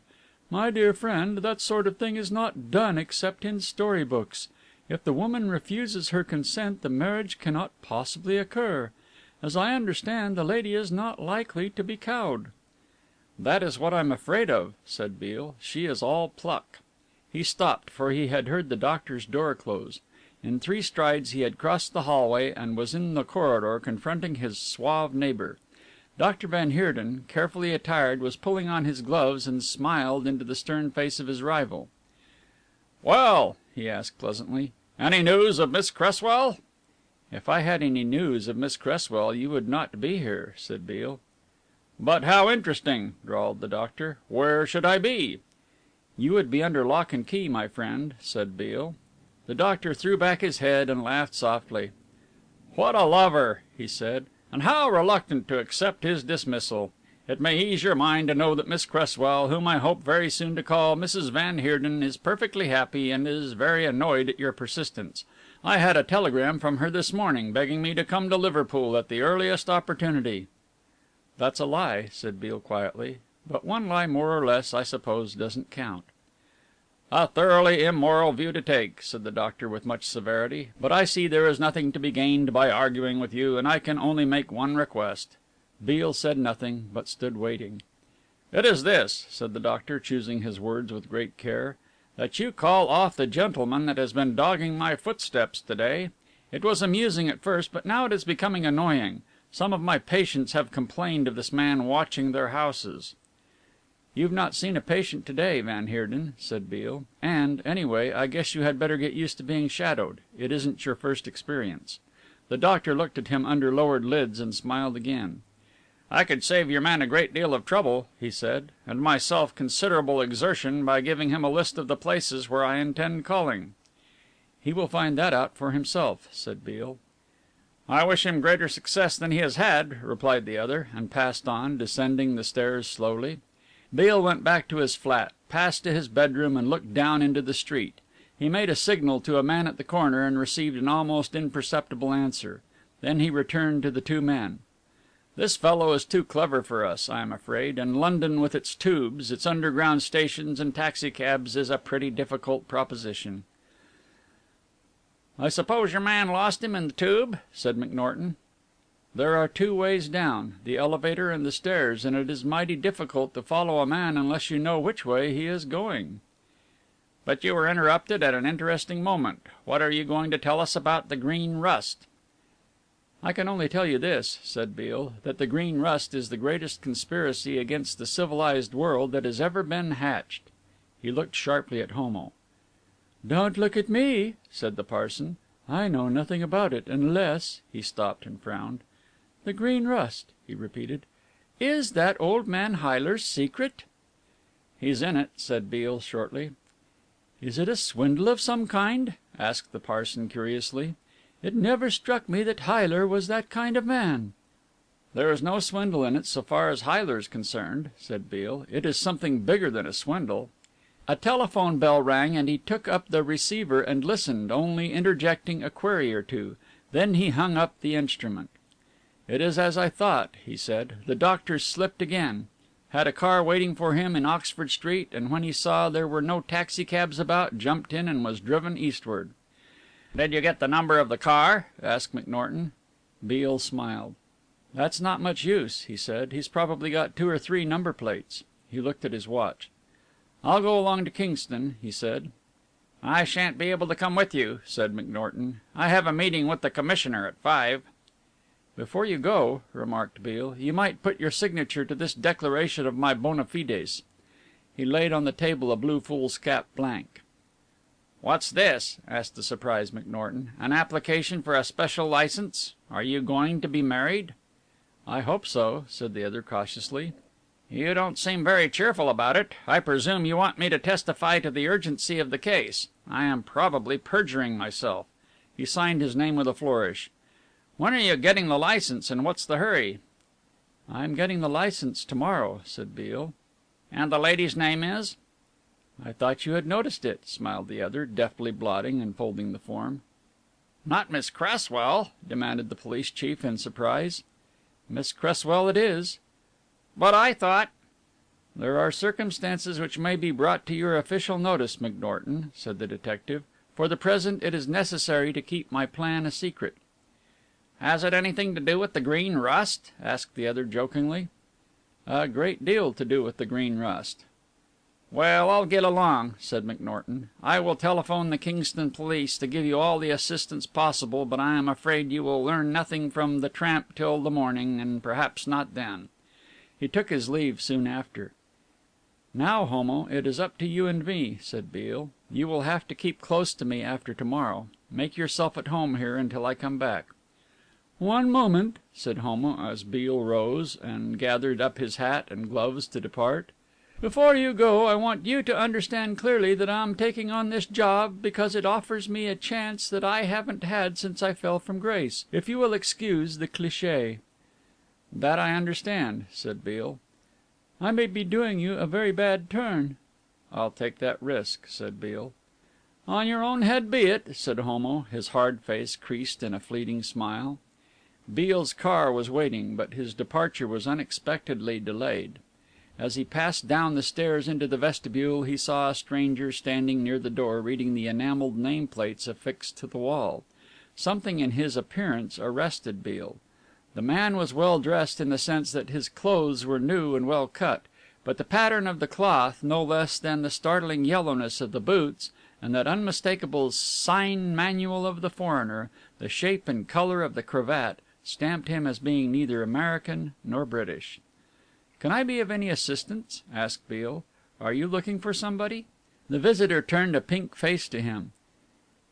Speaker 3: "My dear friend, that sort of thing is not done except in story books. If the woman refuses her consent the marriage cannot possibly occur. As I understand, the lady is not likely to be cowed." "That is what I'm afraid of," said Beale. "She is all pluck." He stopped, for he had heard the doctor's door close. In 3 strides he had crossed the hallway and was in the corridor confronting his suave neighbour. Dr. van Heerden, carefully attired, was pulling on his gloves and smiled into the stern face of his rival. "Well," he asked pleasantly, "any news of Miss Cresswell?" "If I had any news of Miss Cresswell you would not be here," said Beale. "But how interesting," drawled the doctor. "Where should I be?" "You would be under lock and key, my friend," said Beale. The doctor threw back his head and laughed softly. "What a lover!" he said. "And how reluctant to accept his dismissal. It may ease your mind to know that Miss Cresswell, whom I hope very soon to call Mrs. van Heerden, is perfectly happy and is very annoyed at your persistence. I had a telegram from her this morning begging me to come to Liverpool at the earliest opportunity." "That's a lie," said Beale quietly, "but one lie more or less I suppose doesn't count." "A thoroughly immoral view to take," said the doctor with much severity, "but I see there is nothing to be gained by arguing with you, and I can only make one request." Beale said nothing, but stood waiting. "It is this," said the doctor, choosing his words with great care, "that you call off the gentleman that has been dogging my footsteps to day. It was amusing at first, but now it is becoming annoying. Some of my patients have complained of this man watching their houses." "You've not seen a patient to day, van Heerden," said Beale, "and, anyway, I guess you had better get used to being shadowed. It isn't your first experience." The doctor looked at him under lowered lids and smiled again. "I could save your man a great deal of trouble," he said, "and myself considerable exertion by giving him a list of the places where I intend calling." "He will find that out for himself," said Beale. "I wish him greater success than he has had," replied the other, and passed on, descending the stairs slowly. Beale went back to his flat, passed to his bedroom and looked down into the street. He made a signal to a man at the corner and received an almost imperceptible answer. Then he returned to the 2 men. "This fellow is too clever for us, I am afraid, and London with its tubes, its underground stations and taxicabs is a pretty difficult proposition." "I suppose your man lost him in the tube?" said McNorton. "There are 2 ways down, the elevator and the stairs, and it is mighty difficult to follow a man unless you know which way he is going." "But you were interrupted at an interesting moment. What are you going to tell us about the Green Rust?"
Speaker 1: "I can only tell you this," said Beale, "that the Green Rust is the greatest conspiracy against the civilized world that has ever been hatched." He looked sharply at Homo. "Don't look at me," said the parson. "I know nothing about it, unless " he stopped and frowned. "The Green Rust," he repeated. "Is that old man Heyler's secret?" "He's in it," said Beale shortly. "Is it a swindle of some kind?" asked the parson curiously. "It never struck me that Heyler was that kind of man." "There is no swindle in it so far as Heyler is concerned," said Beale. "It is something bigger than a swindle." A telephone bell rang and he took up the receiver and listened, only interjecting a query or two. Then he hung up the instrument. "It is as I thought," he said. "The doctor's slipped again. Had a car waiting for him in Oxford Street, and when he saw there were no taxicabs about, jumped in and was driven eastward." "Did you get the number of the car?" asked McNorton. Beale smiled. "That's not much use," he said. "He's probably got 2 or 3 number plates." He looked at his watch. "I'll go along to Kingston," he said. "I shan't be able to come with you," said McNorton. "I have a meeting with the commissioner at 5." "Before you go," remarked Beale, "you might put your signature to this declaration of my bona fides." He laid on the table a blue foolscap blank. "What's this?" asked the surprised McNorton. "An application for a special licence? Are you going to be married?" "I hope so," said the other cautiously. "You don't seem very cheerful about it. I presume you want me to testify to the urgency of the case. I am probably perjuring myself." He signed his name with a flourish. "When are you getting the licence, and what's the hurry?" "I'm getting the licence to morrow," said Beale. "And the lady's name is?" "I thought you had noticed it," smiled the other, deftly blotting and folding the form. "Not Miss Cresswell?" demanded the police chief in surprise. "Miss Cresswell it is." "But I thought " "There are circumstances which may be brought to your official notice, McNorton," said the detective. "For the present it is necessary to keep my plan a secret." "Has it anything to do with the Green Rust?" asked the other jokingly. "A great deal to do with the Green Rust." "Well, I'll get along," said McNorton. "I will telephone the Kingston police to give you all the assistance possible, but I am afraid you will learn nothing from the tramp till the morning, and perhaps not then." He took his leave soon after. "Now, Homo, it is up to you and me," said Beale. "You will have to keep close to me after to morrow. Make yourself at home here until I come back." "One moment," said Homo, as Beale rose and gathered up his hat and gloves to depart. "Before you go, I want you to understand clearly that I'm taking on this job because it offers me a chance that I haven't had since I fell from grace, if you will excuse the cliché." "That I understand," said Beale. "I may be doing you a very bad turn." "I'll take that risk," said Beale. "On your own head be it," said Homo, his hard face creased in a fleeting smile. Beale's car was waiting, but his departure was unexpectedly delayed. As he passed down the stairs into the vestibule he saw a stranger standing near the door reading the enamelled name plates affixed to the wall. Something in his appearance arrested Beale. The man was well dressed in the sense that his clothes were new and well cut, but the pattern of the cloth, no less than the startling yellowness of the boots, and that unmistakable sign manual of the foreigner, the shape and colour of the cravat, stamped him as being neither American nor British. "Can I be of any assistance?" asked Beale. "Are you looking for somebody?" The visitor turned a pink face to him.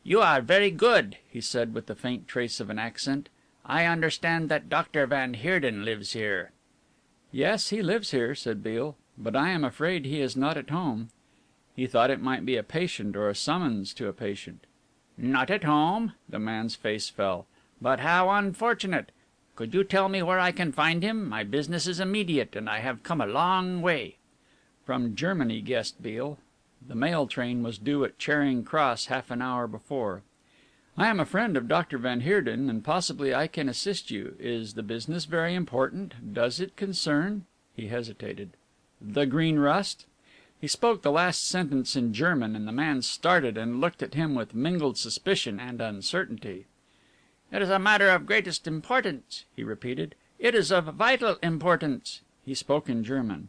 Speaker 1: "You are very good," he said with the faint trace of an accent. "I understand that Dr. Van Heerden lives here." "Yes, he lives here," said Beale, "but I am afraid he is not at home." He thought it might be a patient or a summons to a patient. "Not at home?" The man's face fell. "But how unfortunate! Could you tell me where I can find him? My business is immediate, and I have come a long way." "From Germany," guessed Beale. The mail train was due at Charing Cross half an hour before. "I am a friend of Dr. Van Heerden, and possibly I can assist you. Is the business very important? Does it concern," he hesitated, "the Green Rust?" He spoke the last sentence in German, and the man started and looked at him with mingled suspicion and uncertainty. "It is a matter of greatest importance," he repeated. "It is of vital importance." He spoke in German.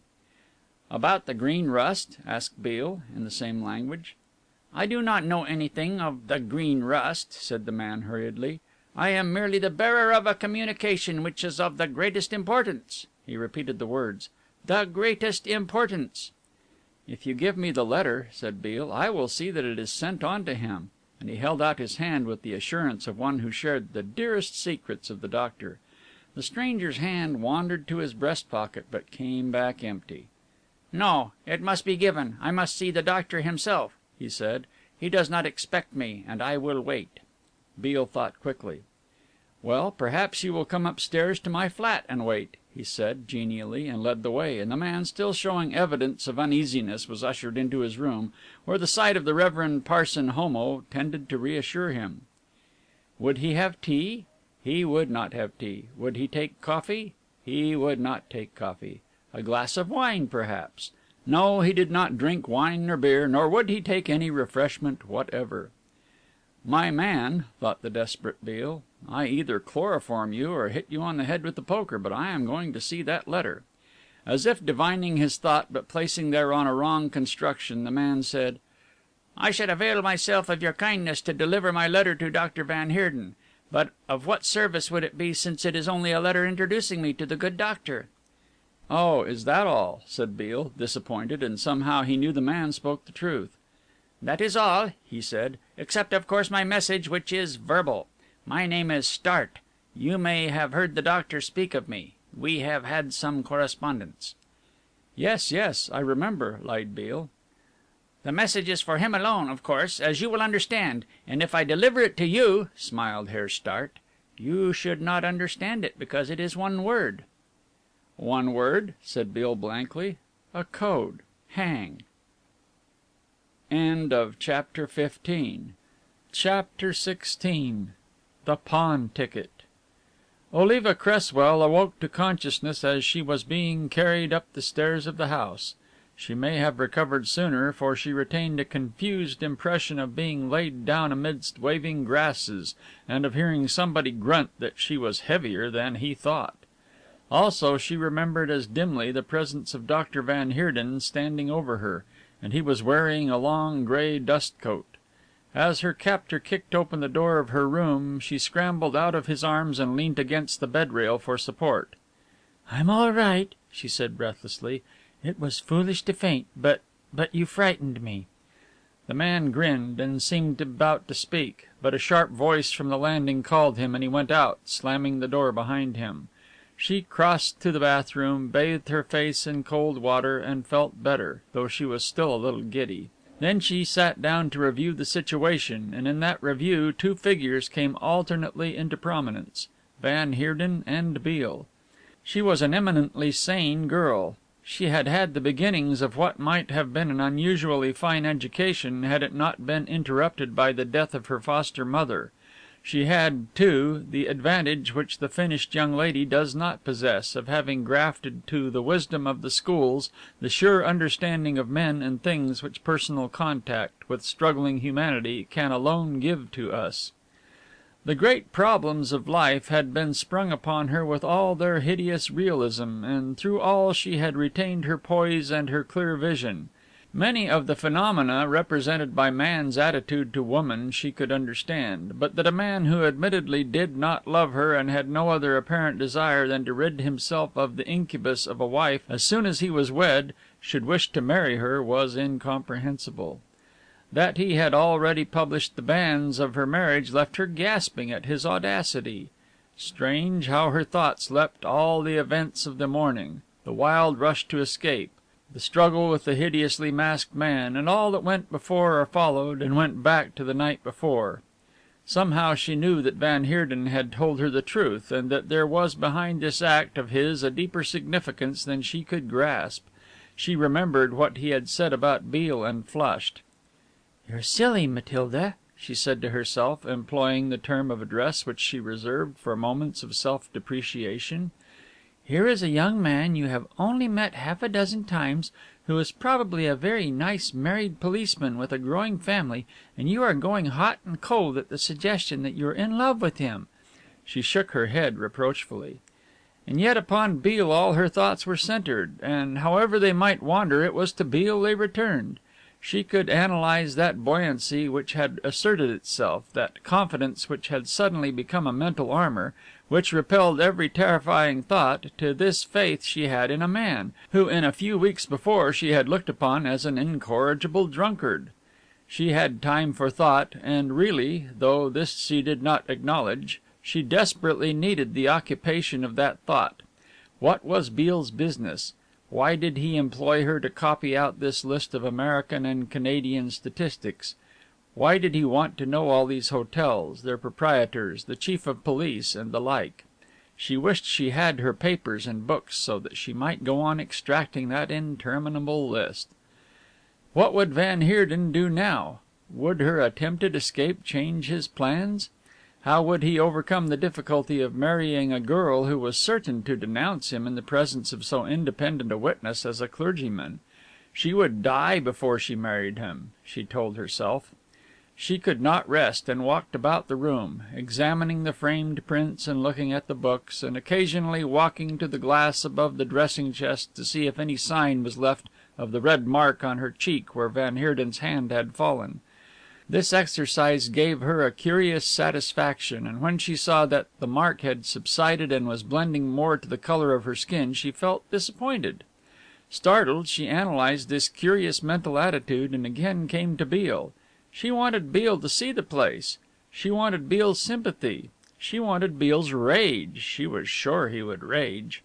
Speaker 1: "About the Green Rust?" asked Beale, in the same language. "I do not know anything of the Green Rust," said the man hurriedly.
Speaker 3: I am merely the bearer of a communication which is of the greatest importance." He repeated the words. "The greatest importance." "If you give me the letter," said Beale, "I will see that it is sent on to him." And he held out his hand with the assurance of one who shared the dearest secrets of the doctor. The stranger's hand wandered to his breast pocket, but came back empty. "No, it must be given. I must see the doctor himself," he said. "He does not expect me, and I will wait." Beale thought quickly. "Well, perhaps you will come upstairs to my flat and wait," he said genially, and led the way, and the man, still showing evidence of uneasiness, was ushered into his room, where the sight of the Reverend Parson Homo tended to reassure him. Would he have tea? He would not have tea. Would he take coffee? He would not take coffee. A glass of wine, perhaps? No, he did not drink wine nor beer, nor would he take any refreshment whatever. "My man," thought the desperate Beale, "I either chloroform you or hit you on the head with the poker, but I am going to see that letter." As if divining his thought but placing thereon a wrong construction, the man said: "I should avail myself of your kindness to deliver my letter to Dr. van Heerden. But of what service would it be, since it is only a letter introducing me to the good doctor?" "Oh, is that all?" said Beale, disappointed, and somehow he knew the man spoke the truth. "That is all," he said, "except of course my message, which is verbal. My name is Stardt. You may have heard the doctor speak of me. We have had some correspondence." "Yes, yes, I remember," lied Beale. "The message is for him alone, of course, as you will understand, and if I deliver it to you," smiled Herr Stardt, "you should not understand it, because it is one word." "One word?" said Beale blankly. "A code. Hang." End of Chapter 15. Chapter 16. The Pawn Ticket. Oliva Cresswell awoke to consciousness as she was being carried up the stairs of the house. She may have recovered sooner, for she retained a confused impression of being laid down amidst waving grasses, and of hearing somebody grunt that she was heavier than he thought. Also, she remembered as dimly the presence of Dr. van Heerden standing over her, and he was wearing a long grey dust coat. As her captor kicked open the door of her room, she scrambled out of his arms and leant against the bed rail for support.
Speaker 2: "I'm all right," she said breathlessly. "It was foolish to faint, but you frightened me."
Speaker 1: The man grinned and seemed about to speak, but a sharp voice from the landing called him, and he went out, slamming the door behind him. She crossed to the bathroom, bathed her face in cold water, and felt better, though she was still a little giddy. Then she sat down to review the situation, and in that review two figures came alternately into prominence: van Heerden and Beale. She was an eminently sane girl. She had had the beginnings of what might have been an unusually fine education had it not been interrupted by the death of her foster mother. She had, too, the advantage which the finished young lady does not possess, of having grafted to the wisdom of the schools the sure understanding of men and things which personal contact with struggling humanity can alone give to us. The great problems of life had been sprung upon her with all their hideous realism, and through all she had retained her poise and her clear vision. Many of the phenomena represented by man's attitude to woman she could understand, but that a man who admittedly did not love her and had no other apparent desire than to rid himself of the incubus of a wife as soon as he was wed should wish to marry her was incomprehensible. That he had already published the banns of her marriage left her gasping at his audacity. Strange how her thoughts leapt all the events of the morning, the wild rush to escape, the struggle with the hideously masked man, and all that went before or followed and went back to the night before. Somehow she knew that van Heerden had told her the truth, and that there was behind this act of his a deeper significance than she could grasp. She remembered what he had said about Beale and flushed. "You're silly, Matilda," she said to herself, employing the term of address which she reserved for moments of self-depreciation. "Here is a young man you have only met half a dozen times, who is probably a very nice married policeman with a growing family, and you are going hot and cold at the suggestion that you're in love with him." She shook her head reproachfully. And yet upon Beale all her thoughts were centered, and however they might wander it was to Beale they returned. She could analyze that buoyancy which had asserted itself, that confidence which had suddenly become a mental armor, which repelled every terrifying thought, to this faith she had in a man, who in a few weeks before she had looked upon as an incorrigible drunkard. She had time for thought, and really, though this she did not acknowledge, she desperately needed the occupation of that thought. What was Beale's business? Why did he employ her to copy out this list of American and Canadian statistics? Why did he want to know all these hotels, their proprietors, the chief of police, and the like? She wished she had her papers and books so that she might go on extracting that interminable list. What would Van Heerden do now? Would her attempted escape change his plans? How would he overcome the difficulty of marrying a girl who was certain to denounce him in the presence of so independent a witness as a clergyman? She would die before she married him, she told herself. She could not rest, and walked about the room, examining the framed prints and looking at the books, and occasionally walking to the glass above the dressing chest to see if any sign was left of the red mark on her cheek where Van Heerden's hand had fallen. This exercise gave her a curious satisfaction, and when she saw that the mark had subsided and was blending more to the color of her skin, she felt disappointed. Startled, she analyzed this curious mental attitude and again came to Beale. She wanted Beale to see the place. She wanted Beale's sympathy. She wanted Beale's rage. She was sure he would rage.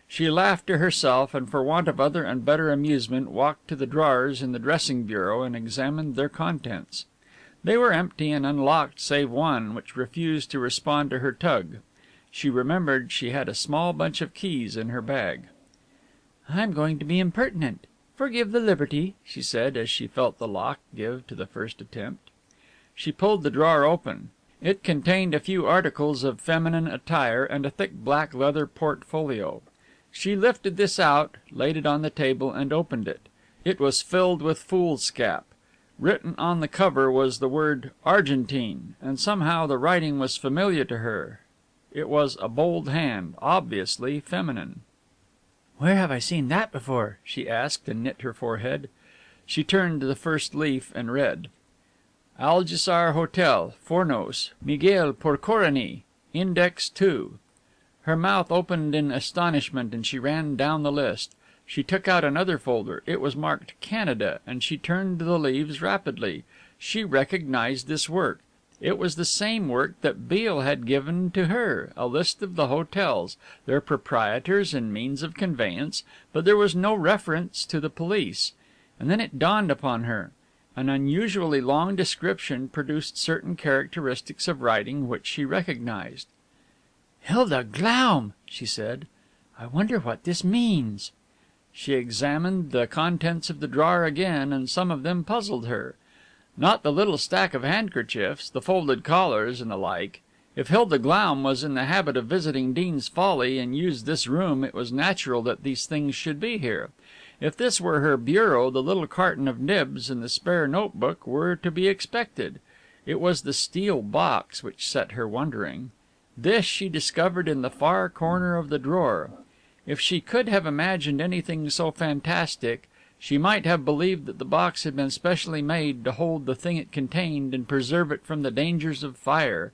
Speaker 1: She laughed to herself, and for want of other and better amusement walked to the drawers in the dressing bureau and examined their contents. They were empty and unlocked save one, which refused to respond to her tug. She remembered she had a small bunch of keys in her bag. "I'm going to be impertinent. Forgive the liberty," she said, as she felt the lock give to the first attempt. She pulled the drawer open. It contained a few articles of feminine attire and a thick black leather portfolio. She lifted this out, laid it on the table, and opened it. It was filled with foolscap. Written on the cover was the word Argentine, and somehow the writing was familiar to her. It was a bold hand, obviously feminine. "Where have I seen that before?" she asked, and knit her forehead. She turned to the first leaf and read: Algeciras Hotel, Fornos, Miguel Porcorini, Index 2. Her mouth opened in astonishment and she ran down the list. She took out another folder. It was marked Canada, and she turned the leaves rapidly. She recognized this work. It was the same work that Beale had given to her, a list of the hotels, their proprietors and means of conveyance, but there was no reference to the police. And then it dawned upon her. An unusually long description produced certain characteristics of writing which she recognized. "Hilda Glaum!" she said. "I wonder what this means." She examined the contents of the drawer again, and some of them puzzled her. Not the little stack of handkerchiefs, the folded collars, and the like. If Hilda Glaum was in the habit of visiting Dean's Folly and used this room, it was natural that these things should be here. If this were her bureau, the little carton of nibs and the spare notebook were to be expected. It was the steel box which set her wondering. This she discovered in the far corner of the drawer. If she could have imagined anything so fantastic, she might have believed that the box had been specially made to hold the thing it contained and preserve it from the dangers of fire.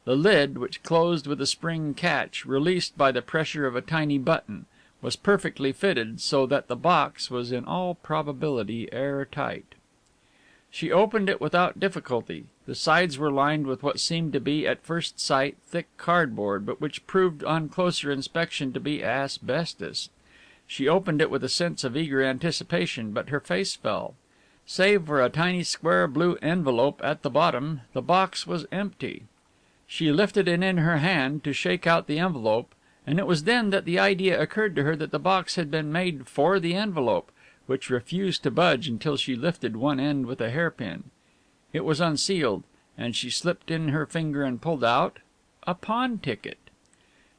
Speaker 1: The lid, which closed with a spring catch, released by the pressure of a tiny button, was perfectly fitted, so that the box was in all probability airtight. She opened it without difficulty. The sides were lined with what seemed to be, at first sight, thick cardboard, but which proved on closer inspection to be asbestos. She opened it with a sense of eager anticipation, but her face fell. Save for a tiny square blue envelope at the bottom, the box was empty. She lifted it in her hand to shake out the envelope, and it was then that the idea occurred to her that the box had been made for the envelope, which refused to budge until she lifted one end with a hairpin. It was unsealed, and she slipped in her finger and pulled out a pawn ticket.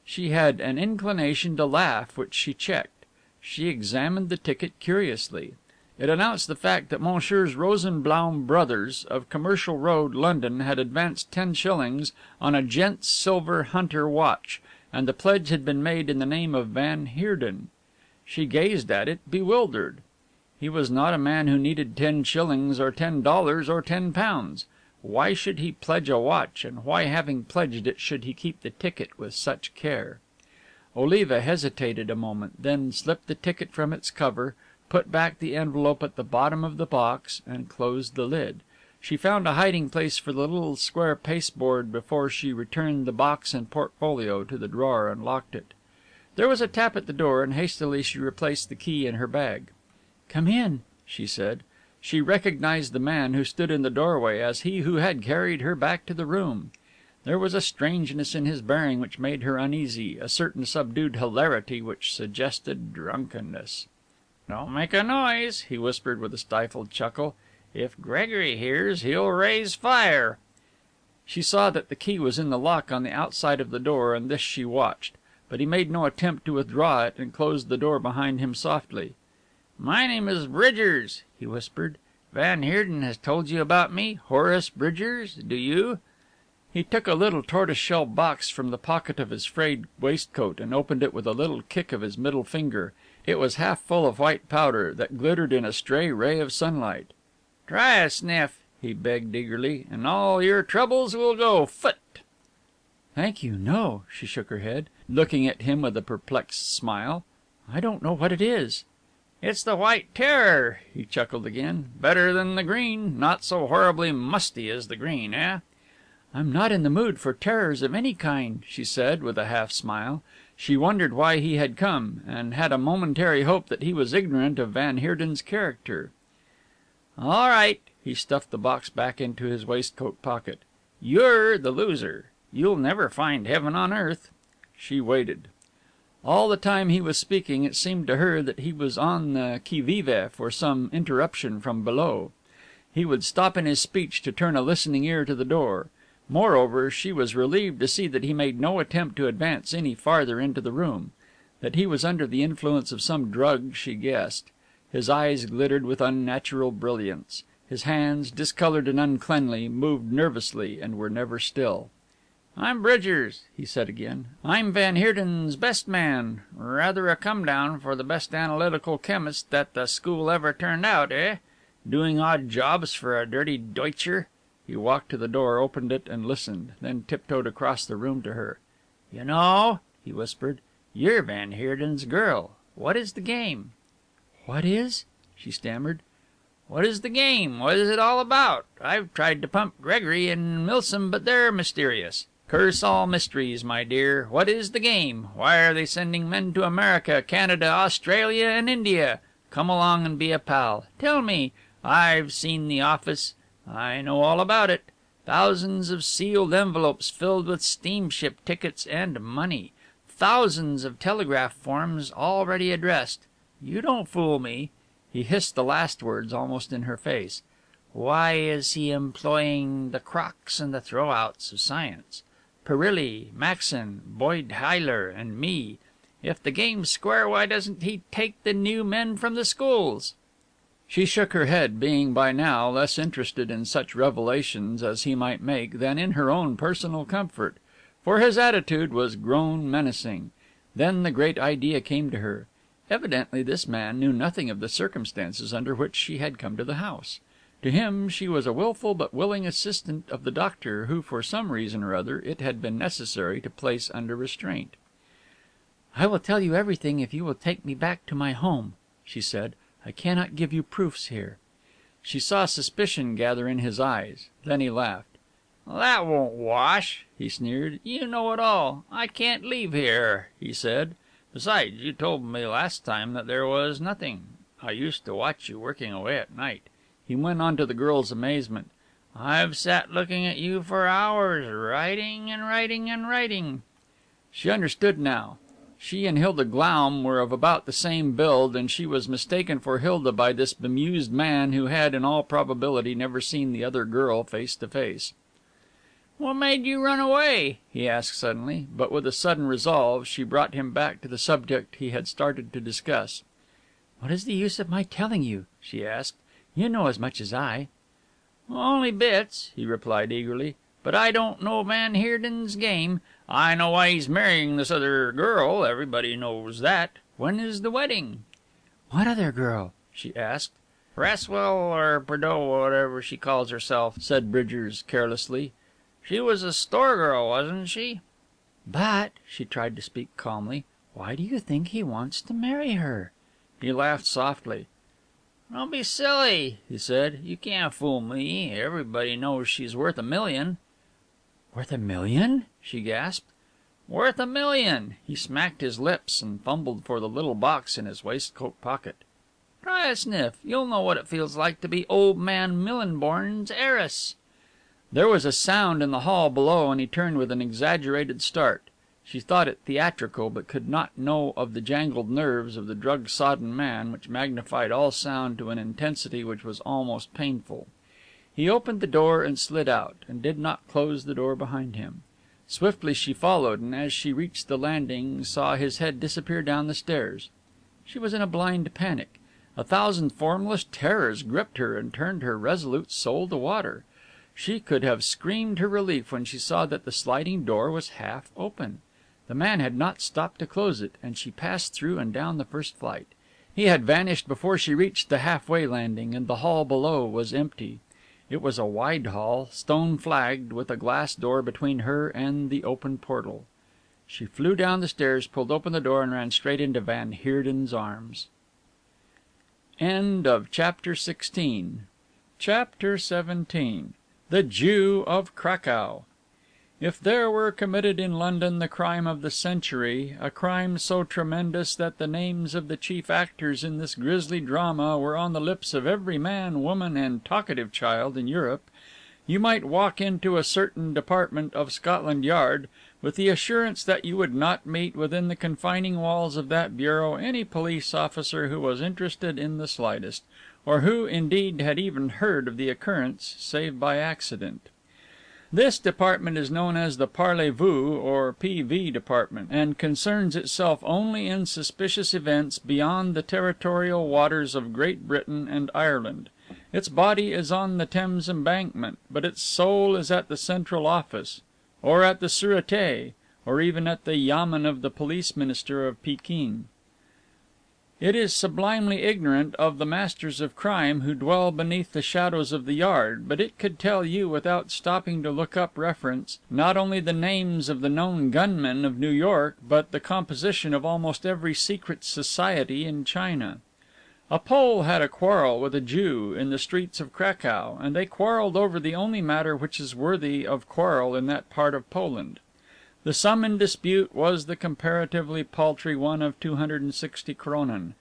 Speaker 1: She had an inclination to laugh, which she checked. She examined the ticket curiously. It announced the fact that Messrs. Rosenblaum Brothers, of Commercial Road, London, had advanced 10 shillings on a gent's silver Hunter watch, and the pledge had been made in the name of Van Heerden. She gazed at it, bewildered. He was not a man who needed 10 shillings or $10 or £10. Why should he pledge a watch, and why, having pledged it, should he keep the ticket with such care? Oliva hesitated a moment, then slipped the ticket from its cover, put back the envelope at the bottom of the box, and closed the lid. She found a hiding place for the little square pasteboard before she returned the box and portfolio to the drawer and locked it. There was a tap at the door, and hastily she replaced the key in her bag. "Come in," she said. She recognized the man who stood in the doorway as he who had carried her back to the room. There was a strangeness in his bearing which made her uneasy, a certain subdued hilarity which suggested drunkenness. "Don't make a noise," he whispered with a stifled chuckle. "If Gregory hears, he'll raise fire." She saw that the key was in the lock on the outside of the door, and this she watched. But he made no attempt to withdraw it, and closed the door behind him softly. "My name is Bridgers," he whispered. "Van Heerden has told you about me, Horace Bridgers. Do you?" He took a little tortoiseshell box from the pocket of his frayed waistcoat and opened it with a little kick of his middle finger. It was half full of white powder that glittered in a stray ray of sunlight. "Try a sniff," he begged eagerly, "and all your troubles will go phut." "Thank you, no." She shook her head, looking at him with a perplexed smile. "I don't know what it is." "It's the White Terror," he chuckled again. "Better than the green. Not so horribly musty as the green, eh?" "I'm not in the mood for terrors of any kind," she said, with a half smile. She wondered why he had come, and had a momentary hope that he was ignorant of van Heerden's character. "All right." He stuffed the box back into his waistcoat pocket. "You're the loser. You'll never find heaven on earth." She waited. All the time he was speaking it seemed to her that he was on the qui vive for some interruption from below. He would stop in his speech to turn a listening ear to the door. Moreover, she was relieved to see that he made no attempt to advance any farther into the room. That he was under the influence of some drug she guessed. His eyes glittered with unnatural brilliance. His hands, discolored and uncleanly, moved nervously and were never still. "I'm Bridgers," he said again. "I'm van Heerden's best man. Rather a come down for the best analytical chemist that the school ever turned out, eh? Doing odd jobs for a dirty Deutscher." He walked to the door, opened it and listened, then tiptoed across the room to her. "You know," he whispered, "you're van Heerden's girl. What is the game?" "What is?" she stammered. "What is the game? What is it all about? I've tried to pump Gregory and Milsom, but they're mysterious. Curse all mysteries, my dear. What is the game? Why are they sending men to America, Canada, Australia and India? Come along and be a pal. Tell me. I've seen the office. I know all about it. Thousands of sealed envelopes filled with steamship tickets and money. Thousands of telegraph forms already addressed. You don't fool me." He hissed the last words almost in her face. "Why is he employing the crocks and the throwouts of science? Perilli, Maxon, Boyd Hyler, and me. If the game's square, why doesn't he take the new men from the schools?" She shook her head, being by now less interested in such revelations as he might make than in her own personal comfort. For his attitude was grown menacing. Then the great idea came to her. Evidently this man knew nothing of the circumstances under which she had come to the house. To him she was a willful but willing assistant of the doctor who, for some reason or other, it had been necessary to place under restraint. "I will tell you everything if you will take me back to my home," she said. "I cannot give you proofs here." She saw suspicion gather in his eyes. Then he laughed. "That won't wash," he sneered. "You know it all. I can't leave here," he said. "Besides, you told me last time that there was nothing. I used to watch you working away at night." He went on to the girl's amazement. "I've sat looking at you for hours, writing and writing and writing." She understood now. She and Hilda Glaum were of about the same build, and she was mistaken for Hilda by this bemused man who had, in all probability, never seen the other girl face to face. "What made you run away?" he asked suddenly, but with a sudden resolve she brought him back to the subject he had started to discuss. "What is the use of my telling you?" she asked. "You know as much as I." "Only bits," he replied eagerly. "But I don't know van Heerden's game. I know why he's marrying this other girl. Everybody knows that. When is the wedding?" "What other girl?" she asked.
Speaker 2: Cresswell or Bordeaux, whatever she calls herself," said Bridgers carelessly. "She was a store girl, wasn't she?"
Speaker 1: "But," she tried to speak calmly, "why do you think he wants to marry her?" He laughed softly.
Speaker 2: "Don't be silly," he said. "You can't fool me. Everybody knows she's worth $1 million."
Speaker 1: "Worth $1 million?" she gasped.
Speaker 2: "Worth $1 million." He smacked his lips and fumbled for the little box in his waistcoat pocket. "Try a sniff. You'll know what it feels like to be old man Millinborn's heiress."
Speaker 1: There was a sound in the hall below and he turned with an exaggerated start. She thought it theatrical, but could not know of the jangled nerves of the drug-sodden man, which magnified all sound to an intensity which was almost painful. He opened the door and slid out, and did not close the door behind him. Swiftly she followed, and as she reached the landing saw his head disappear down the stairs. She was in a blind panic. 1,000 formless terrors gripped her and turned her resolute soul to water. She could have screamed her relief when she saw that the sliding door was half open. The man had not stopped to close it, and she passed through and down the first flight. He had vanished before she reached the halfway landing, and the hall below was empty. It was a wide hall, stone flagged, with a glass door between her and the open portal. She flew down the stairs, pulled open the door, and ran straight into Van Heerden's arms. End of Chapter 16. Chapter 17. The Jew of Cracow. If there were committed in London the crime of the century, a crime so tremendous that the names of the chief actors in this grisly drama were on the lips of every man, woman, and talkative child in Europe, you might walk into a certain department of Scotland Yard with the assurance that you would not meet within the confining walls of that bureau any police officer who was interested in the slightest, or who, indeed, had even heard of the occurrence, save by accident. This department is known as the Parlez-vous or P.V. department, and concerns itself only in suspicious events beyond the territorial waters of Great Britain and Ireland. Its body is on the Thames Embankment, but its soul is at the Central Office, or at the Sûreté, or even at the Yamen of the Police Minister of Pekin. It is sublimely ignorant of the masters of crime who dwell beneath the shadows of the Yard, but it could tell you, without stopping to look up reference, not only the names of the known gunmen of New York, but the composition of almost every secret society in China. A Pole had a quarrel with a Jew in the streets of Cracow, and they quarreled over the only matter which is worthy of quarrel in that part of Poland. The sum in dispute was the comparatively paltry one of 260 kronen.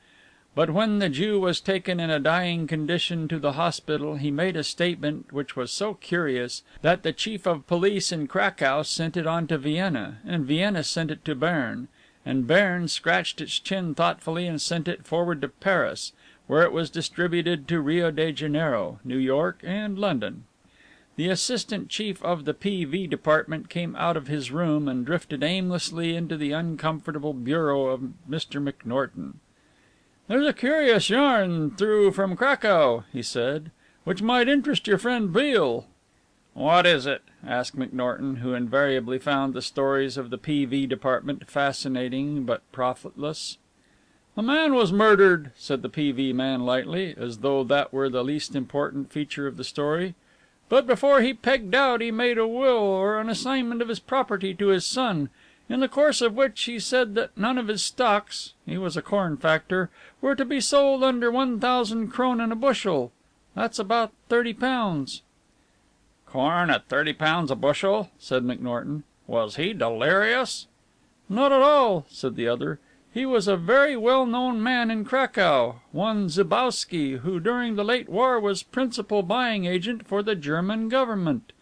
Speaker 1: But when the Jew was taken in a dying condition to the hospital, he made a statement which was so curious that the chief of police in Cracow sent it on to Vienna, and Vienna sent it to Berne, and Berne scratched its chin thoughtfully and sent it forward to Paris, where it was distributed to Rio de Janeiro, New York, and London. The assistant chief of the P.V. department came out of his room and drifted aimlessly into the uncomfortable bureau of Mr. McNorton. "There's a curious yarn through from Cracow," he said, "which might interest your friend Beale." "What is it?" asked McNorton, who invariably found the stories of the P.V. department fascinating but profitless. "A man was murdered," said the P.V. man lightly, as though that were the least important feature of the story. "But before he pegged out he made a will or an assignment of his property to his son, in the course of which he said that none of his stocks he was a corn factor were to be sold under 1,000 kronen a bushel. That's about £30. "Corn at £30 a bushel?" said McNorton. "Was he delirious?" "Not at all," said the other. "He was a very well known man in Cracow, one Zibowski, who during the late war was principal buying agent for the German government.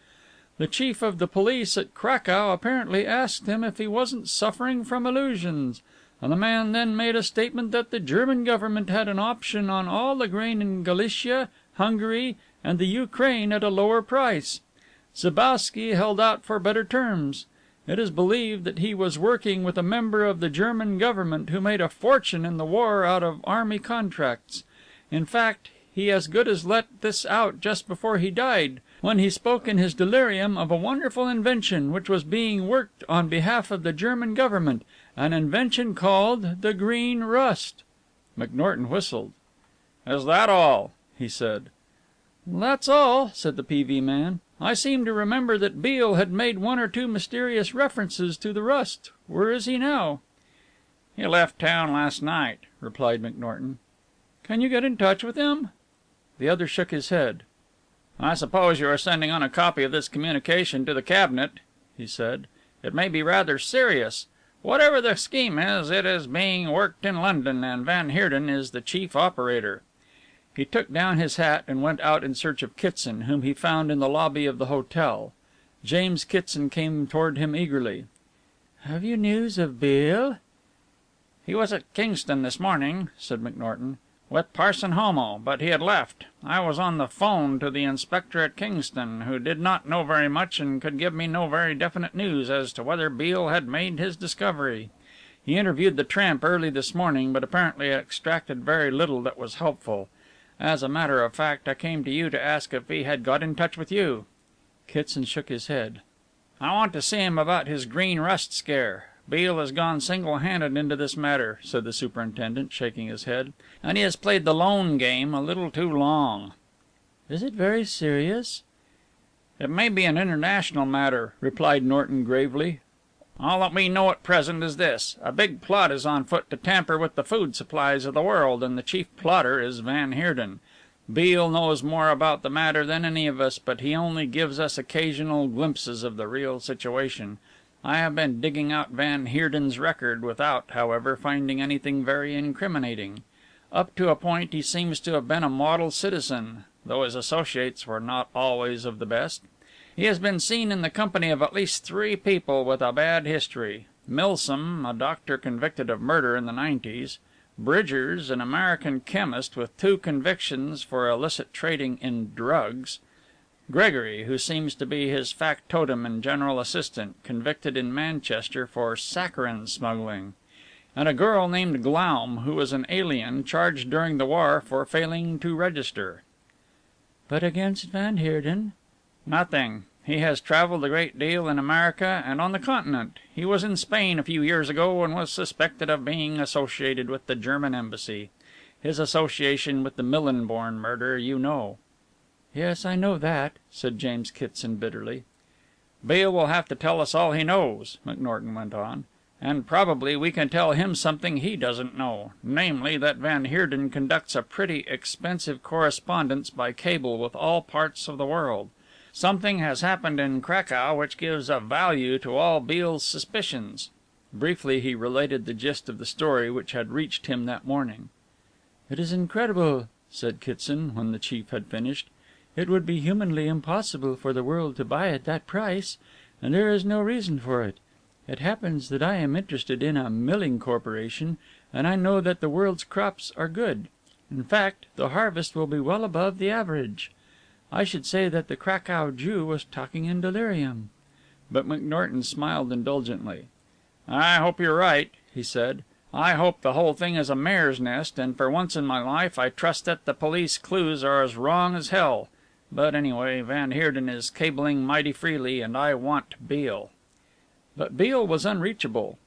Speaker 1: The chief of the police at Cracow apparently asked him if he wasn't suffering from illusions, and the man then made a statement that the German government had an option on all the grain in Galicia, Hungary, and the Ukraine at a lower price. Zibowski held out for better terms. It is believed that he was working with a member of the German government who made a fortune in the war out of army contracts. In fact, he as good as let this out just before he died, when he spoke in his delirium of a wonderful invention which was being worked on behalf of the German government, an invention called the Green Rust." McNorton whistled.
Speaker 3: "Is that all?" he said.
Speaker 1: "That's all," said the P.V. man. "I seem to remember that Beale had made one or two mysterious references to the Rust. Where is he now?"
Speaker 3: "He left town last night," replied McNorton.
Speaker 1: "Can you get in touch with him?" The other shook his head.
Speaker 3: "I suppose you are sending on a copy of this communication to the Cabinet," he said. "It may be rather serious. Whatever the scheme is, it is being worked in London, and van Heerden is the chief operator."
Speaker 1: He took down his hat and went out in search of Kitson, whom he found in the lobby of the hotel. James Kitson came toward him eagerly. "Have you news of Beale?"
Speaker 3: "He was at Kingston this morning," said McNorton, "with Parson Homo, but he had left. I was on the 'phone to the inspector at Kingston, who did not know very much and could give me no very definite news as to whether Beale had made his discovery. He interviewed the tramp early this morning, but apparently extracted very little that was helpful. As a matter of fact, I came to you to ask if he had got in touch with you."
Speaker 1: Kitson shook his head.
Speaker 3: "I want to see him about his Green Rust scare. Beale has gone single handed into this matter," said the superintendent, shaking his head, "and he has played the lone game a little too long."
Speaker 1: "Is it very serious?"
Speaker 3: "It may be an international matter," replied Norton gravely. "All that we know at present is this: a big plot is on foot to tamper with the food supplies of the world, and the chief plotter is van Heerden. Beale knows more about the matter than any of us, but he only gives us occasional glimpses of the real situation. I have been digging out van Heerden's record without, however, finding anything very incriminating. Up to a point he seems to have been a model citizen, though his associates were not always of the best. He has been seen in the company of at least 3 people with a bad history: Milsom, a doctor convicted of murder in the 90's; Bridgers, an American chemist with 2 convictions for illicit trading in drugs; Gregory, who seems to be his factotum and general assistant, convicted in Manchester for saccharin smuggling; and a girl named Glaum, who was an alien, charged during the war for failing to register."
Speaker 1: "But against van Heerden?"
Speaker 3: "Nothing. He has travelled a great deal in America and on the Continent. He was in Spain a few years ago and was suspected of being associated with the German embassy. His association with the Millinborn murder you know."
Speaker 1: "Yes, I know that," said James Kitson bitterly.
Speaker 3: "Beale will have to tell us all he knows," McNorton went on, "and probably we can tell him something he doesn't know, namely that van Heerden conducts a pretty expensive correspondence by cable with all parts of the world. Something has happened in Cracow which gives a value to all Beale's suspicions."
Speaker 1: Briefly he related the gist of the story which had reached him that morning. "It is incredible," said Kitson, when the chief had finished. "It would be humanly impossible for the world to buy at that price, and there is no reason for it. It happens that I am interested in a milling corporation, and I know that the world's crops are good. In fact, the harvest will be well above the average. I should say that the Cracow Jew was talking in delirium."
Speaker 3: But McNorton smiled indulgently. "I hope you're right," he said. "I hope the whole thing is a mare's nest, and for once in my life I trust that the police clues are as wrong as hell. But anyway, van Heerden is cabling mighty freely, and I want Beale."
Speaker 1: But Beale was unreachable.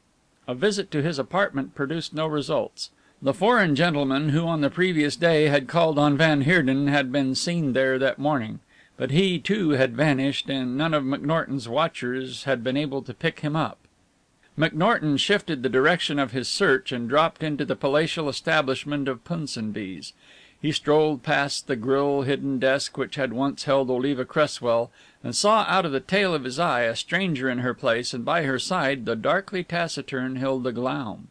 Speaker 1: A visit to his apartment produced no results. The foreign gentleman who on the previous day had called on van Heerden had been seen there that morning, but he, too, had vanished, and none of McNorton's watchers had been able to pick him up. McNorton shifted the direction of his search and dropped into the palatial establishment of Punsonby's. He strolled past the grill-hidden desk which had once held Oliva Cresswell, and saw out of the tail of his eye a stranger in her place, and by her side the darkly taciturn Hilda Glaum.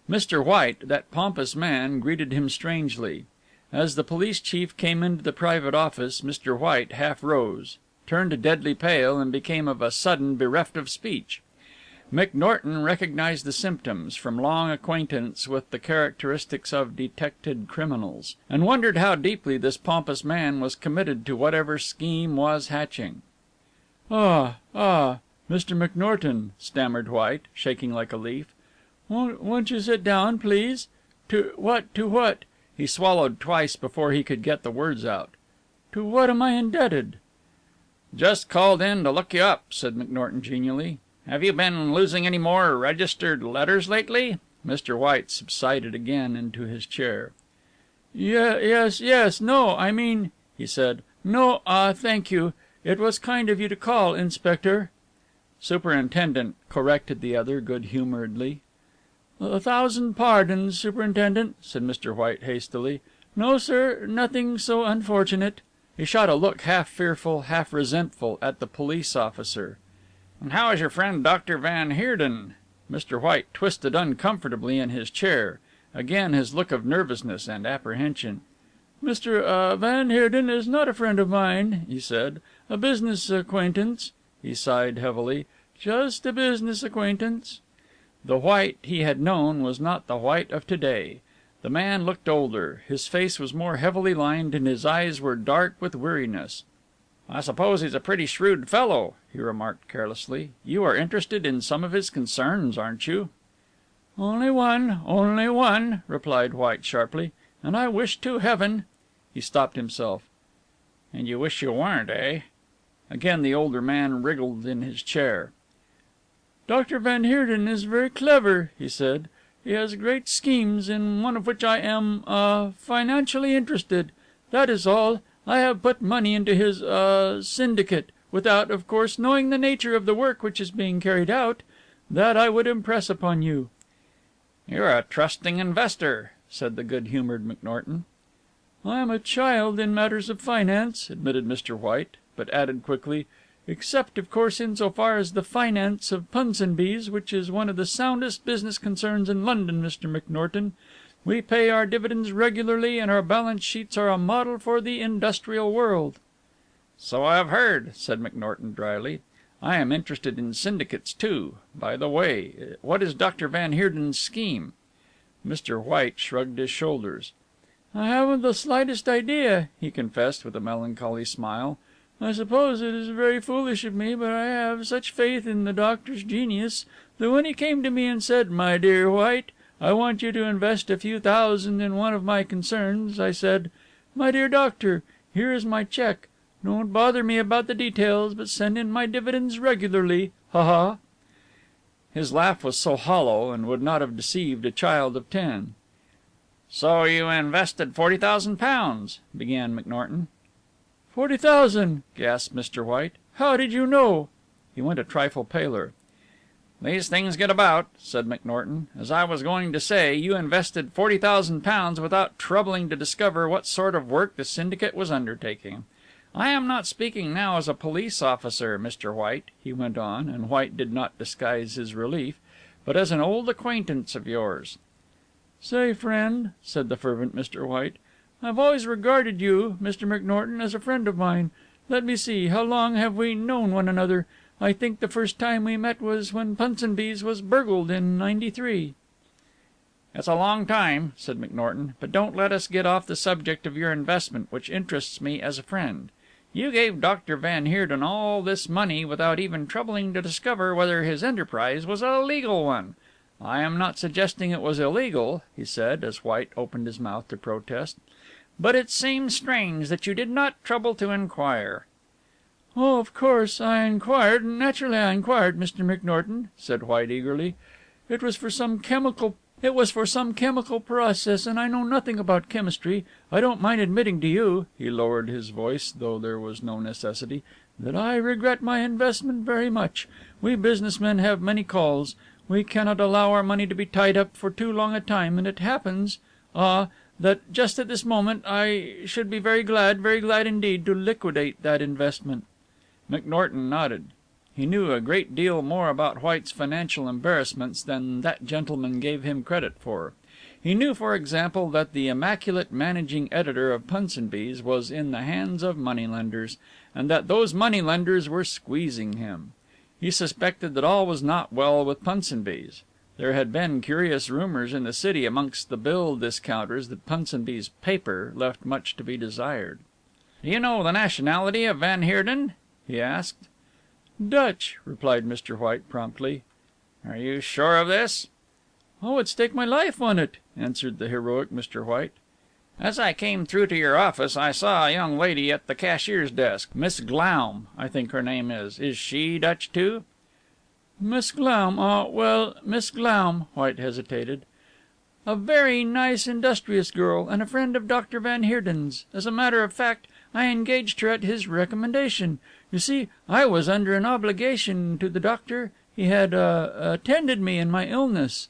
Speaker 1: Mr. White, that pompous man, greeted him strangely. As the police chief came into the private office, Mr. White half rose, turned deadly pale, and became of a sudden bereft of speech. McNorton recognized the symptoms, from long acquaintance with the characteristics of detected criminals, and wondered how deeply this pompous man was committed to whatever scheme was hatching. "Ah, Mr. McNorton," stammered White, shaking like a leaf. "Won't you sit down, please? To what?" He swallowed twice before he could get the words out. "To what am I indebted?"
Speaker 3: "Just called in to look you up," said McNorton genially. "Have you been losing any more registered letters lately?" Mr. White subsided again into his chair.
Speaker 2: Yes. No, I mean," he said. "No, thank you. It was kind of you to call, Inspector."
Speaker 1: "Superintendent," corrected the other good humouredly.
Speaker 2: "A thousand pardons, Superintendent," said Mr. White hastily. "No, sir, nothing so unfortunate."
Speaker 1: He shot a look half fearful, half resentful at the police officer. "And how is your friend Dr. Van Heerden?" Mr. White twisted uncomfortably in his chair. Again his look of nervousness and apprehension.
Speaker 2: "Mr. Van Heerden is not a friend of mine," he said. "A business acquaintance." He sighed heavily. "Just a business acquaintance."
Speaker 1: The White he had known was not the White of to day. The man looked older, his face was more heavily lined and his eyes were dark with weariness. "I suppose he's a pretty shrewd fellow," he remarked carelessly. "You are interested in some of his concerns, aren't you?"
Speaker 2: Only one," replied White sharply. "And I wish to heaven " He stopped himself.
Speaker 1: "And you wish you weren't, eh?" Again the older man wriggled in his chair.
Speaker 2: "Dr. Van Heerden is very clever," he said. "He has great schemes, in one of which I am financially interested. That is all. I have put money into his syndicate, without, of course, knowing the nature of the work which is being carried out. That I would impress upon you."
Speaker 1: "You're a trusting investor," said the good humoured McNorton.
Speaker 2: "I am a child in matters of finance," admitted Mr. White, but added quickly, "except, of course, in so far as the finance of Punsonby's, which is one of the soundest business concerns in London, Mr. McNorton. We pay our dividends regularly, and our balance sheets are a model for the industrial world."
Speaker 1: "So I have heard," said McNorton dryly. "I am interested in syndicates too. By the way, what is Dr. Van Heerden's scheme?" Mr. White shrugged his shoulders.
Speaker 2: "I haven't the slightest idea," he confessed with a melancholy smile. "I suppose it is very foolish of me, but I have such faith in the doctor's genius that when he came to me and said, 'My dear White, I want you to invest a few thousand in one of my concerns,' I said, 'My dear doctor, here is my cheque. Don't bother me about the details, but send in my dividends regularly. Ha ha!'"
Speaker 1: His laugh was so hollow and would not have deceived a child of 10. "So you invested £40,000?" began McNorton.
Speaker 2: 40,000!" gasped Mr. White. "How did you know?"
Speaker 1: He went a trifle paler. "These things get about," said McNorton. "As I was going to say, you invested £40,000 without troubling to discover what sort of work the syndicate was undertaking. I am not speaking now as a police officer, Mr. White," he went on, and White did not disguise his relief, "but as an old acquaintance of yours."
Speaker 2: "Say, friend," said the fervent Mr. White, "I've always regarded you, Mr. McNorton, as a friend of mine. Let me see, how long have we known one another? I think the first time we met was when Punsonby's was burgled in '93."
Speaker 1: "It's a long time," said McNorton, "but don't let us get off the subject of your investment, which interests me as a friend. You gave Dr. Van Heerden all this money without even troubling to discover whether his enterprise was a legal one. I am not suggesting it was illegal," he said, as White opened his mouth to protest, "but it seems strange that you did not trouble to inquire."
Speaker 2: "Oh, of course I inquired, naturally I inquired, Mr. McNorton," said White eagerly. "It was for some chemical process, and I know nothing about chemistry. I don't mind admitting to you," he lowered his voice, though there was no necessity, "that I regret my investment very much. We business men have many calls. We cannot allow our money to be tied up for too long a time, and it happens that just at this moment I should be very glad indeed, to liquidate that investment."
Speaker 1: McNorton nodded. He knew a great deal more about White's financial embarrassments than that gentleman gave him credit for. He knew, for example, that the immaculate managing editor of Punsonby's was in the hands of moneylenders, and that those moneylenders were squeezing him. He suspected that all was not well with Punsonby's. There had been curious rumours in the city amongst the bill discounters that Punsonby's paper left much to be desired. "Do you know the nationality of Van Heerden?" he asked.
Speaker 2: "Dutch," replied Mr. White promptly.
Speaker 1: "Are you sure of this?"
Speaker 2: "I would stake my life on it," answered the heroic Mr. White.
Speaker 1: "As I came through to your office I saw a young lady at the cashier's desk. Miss Glaum, I think her name is. Is she Dutch too?"
Speaker 2: "Miss Glaum, well, Miss Glaum," White hesitated. A very nice, industrious girl, and a friend of Dr. Van Heerden's. As a matter of fact, I engaged her at his recommendation. You see, I was under an obligation to the doctor. He had attended me in my illness."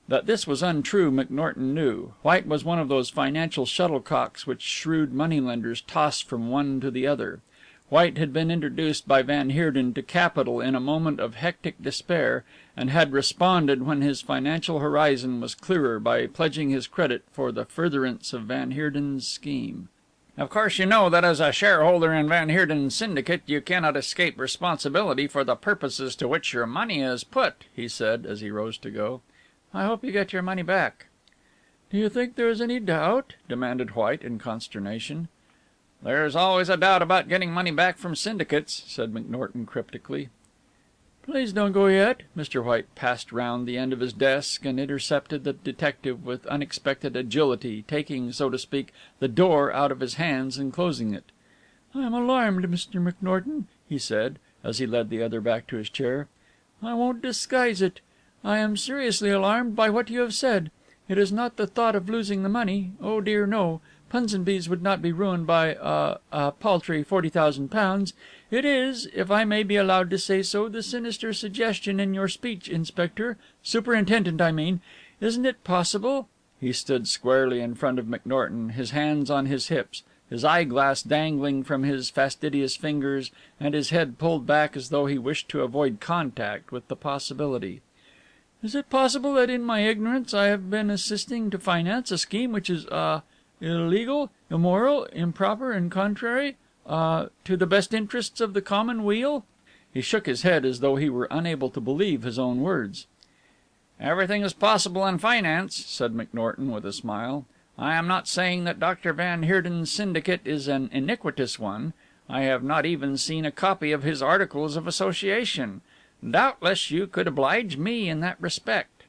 Speaker 2: That this was untrue McNorton knew. White was one of those financial shuttlecocks which shrewd moneylenders toss from one to the other. White had been introduced by Van Heerden to capital in a moment of hectic despair, and had responded when his financial horizon was clearer by pledging his credit for the furtherance of Van Heerden's scheme.
Speaker 3: "Of course you know that as a shareholder in Van Heerden's syndicate you cannot escape responsibility for the purposes to which your money is put," he said, as he rose to go.
Speaker 2: "I hope you get your money back." "Do you think there is any doubt?" demanded White in consternation.
Speaker 3: "There's always a doubt about getting money back from syndicates," said McNorton cryptically.
Speaker 2: "Please don't go yet." Mr. White passed round the end of his desk and intercepted the detective with unexpected agility, taking, so to speak, the door out of his hands and closing it. "I am alarmed, Mr. McNorton," he said, as he led the other back to his chair. "I won't disguise it. I am seriously alarmed by what you have said. It is not the thought of losing the money. Oh dear, no. Punsonby's would not be ruined by a paltry £40,000. It is, if I may be allowed to say so, the sinister suggestion in your speech, Inspector, Superintendent, I mean. Isn't it possible?" He stood squarely in front of McNorton, his hands on his hips, his eyeglass dangling from his fastidious fingers, and his head pulled back as though he wished to avoid contact with the possibility. "Is it possible that in my ignorance I have been assisting to finance a scheme which is illegal, immoral, improper, and contrary to the best interests of the commonweal?" He shook his head as though he were unable to believe his own words.
Speaker 3: "Everything is possible in finance," said McNorton with a smile. "I am not saying that Dr. Van Heerden's syndicate is an iniquitous one. I have not even seen a copy of his articles of association. Doubtless you could oblige me in that respect."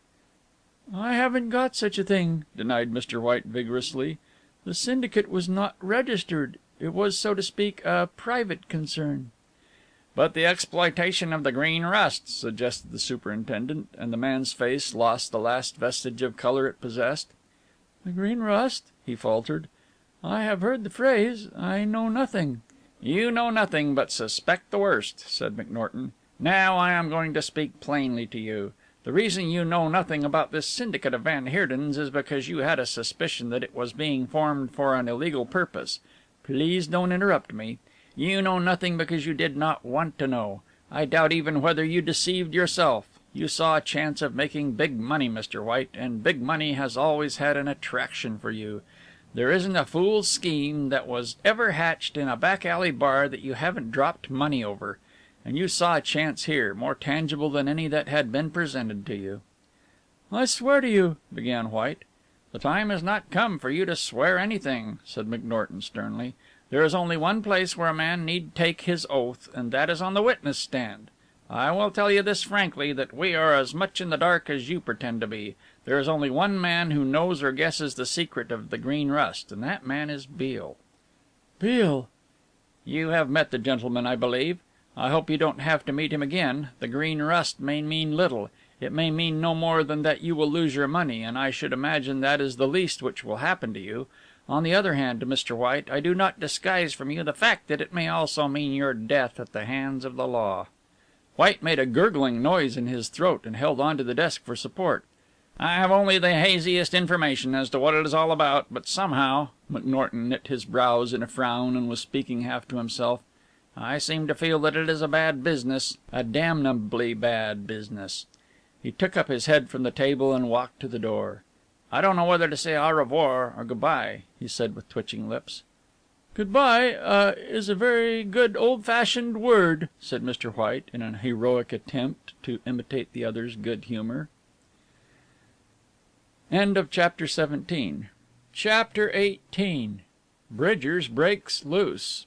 Speaker 2: "I haven't got such a thing," denied Mr. White vigorously. "The syndicate was not registered. It was, so to speak, a private concern."
Speaker 3: "But the exploitation of the Green Rust," suggested the superintendent, and the man's face lost the last vestige of colour it possessed.
Speaker 2: "The Green Rust?" he faltered. "I have heard the phrase. I know nothing."
Speaker 3: "You know nothing, but suspect the worst," said McNorton. "Now I am going to speak plainly to you. The reason you know nothing about this syndicate of Van Heerden's is because you had a suspicion that it was being formed for an illegal purpose. Please don't interrupt me. You know nothing because you did not want to know. I doubt even whether you deceived yourself. You saw a chance of making big money, Mr. White, and big money has always had an attraction for you. There isn't a fool's scheme that was ever hatched in a back alley bar that you haven't dropped money over. And you saw a chance here, more tangible than any that had been presented to you."
Speaker 2: "I swear to you," began White.
Speaker 3: "The time has not come for you to swear anything," said McNorton sternly. "There is only one place where a man need take his oath, and that is on the witness stand. I will tell you this frankly, that we are as much in the dark as you pretend to be. There is only one man who knows or guesses the secret of the Green Rust, and that man is Beale."
Speaker 2: "Beale!"
Speaker 3: "You have met the gentleman, I believe. I hope you don't have to meet him again. The Green Rust may mean little. It may mean no more than that you will lose your money, and I should imagine that is the least which will happen to you. On the other hand, Mr. White, I do not disguise from you the fact that it may also mean your death at the hands of the law."
Speaker 2: White made a gurgling noise in his throat and held on to the desk for support.
Speaker 3: "I have only the haziest information as to what it is all about, but somehow," McNorton knit his brows in a frown and was speaking half to himself, "I seem to feel that it is a bad business, a damnably bad business." He took up his head from the table and walked to the door. "I don't know whether to say au revoir or good bye," he said with twitching lips.
Speaker 2: "Good bye is a very good old fashioned word," said Mr. White, in an heroic attempt to imitate the other's good humour. End of Chapter 17. Chapter 18. Bridgers breaks loose.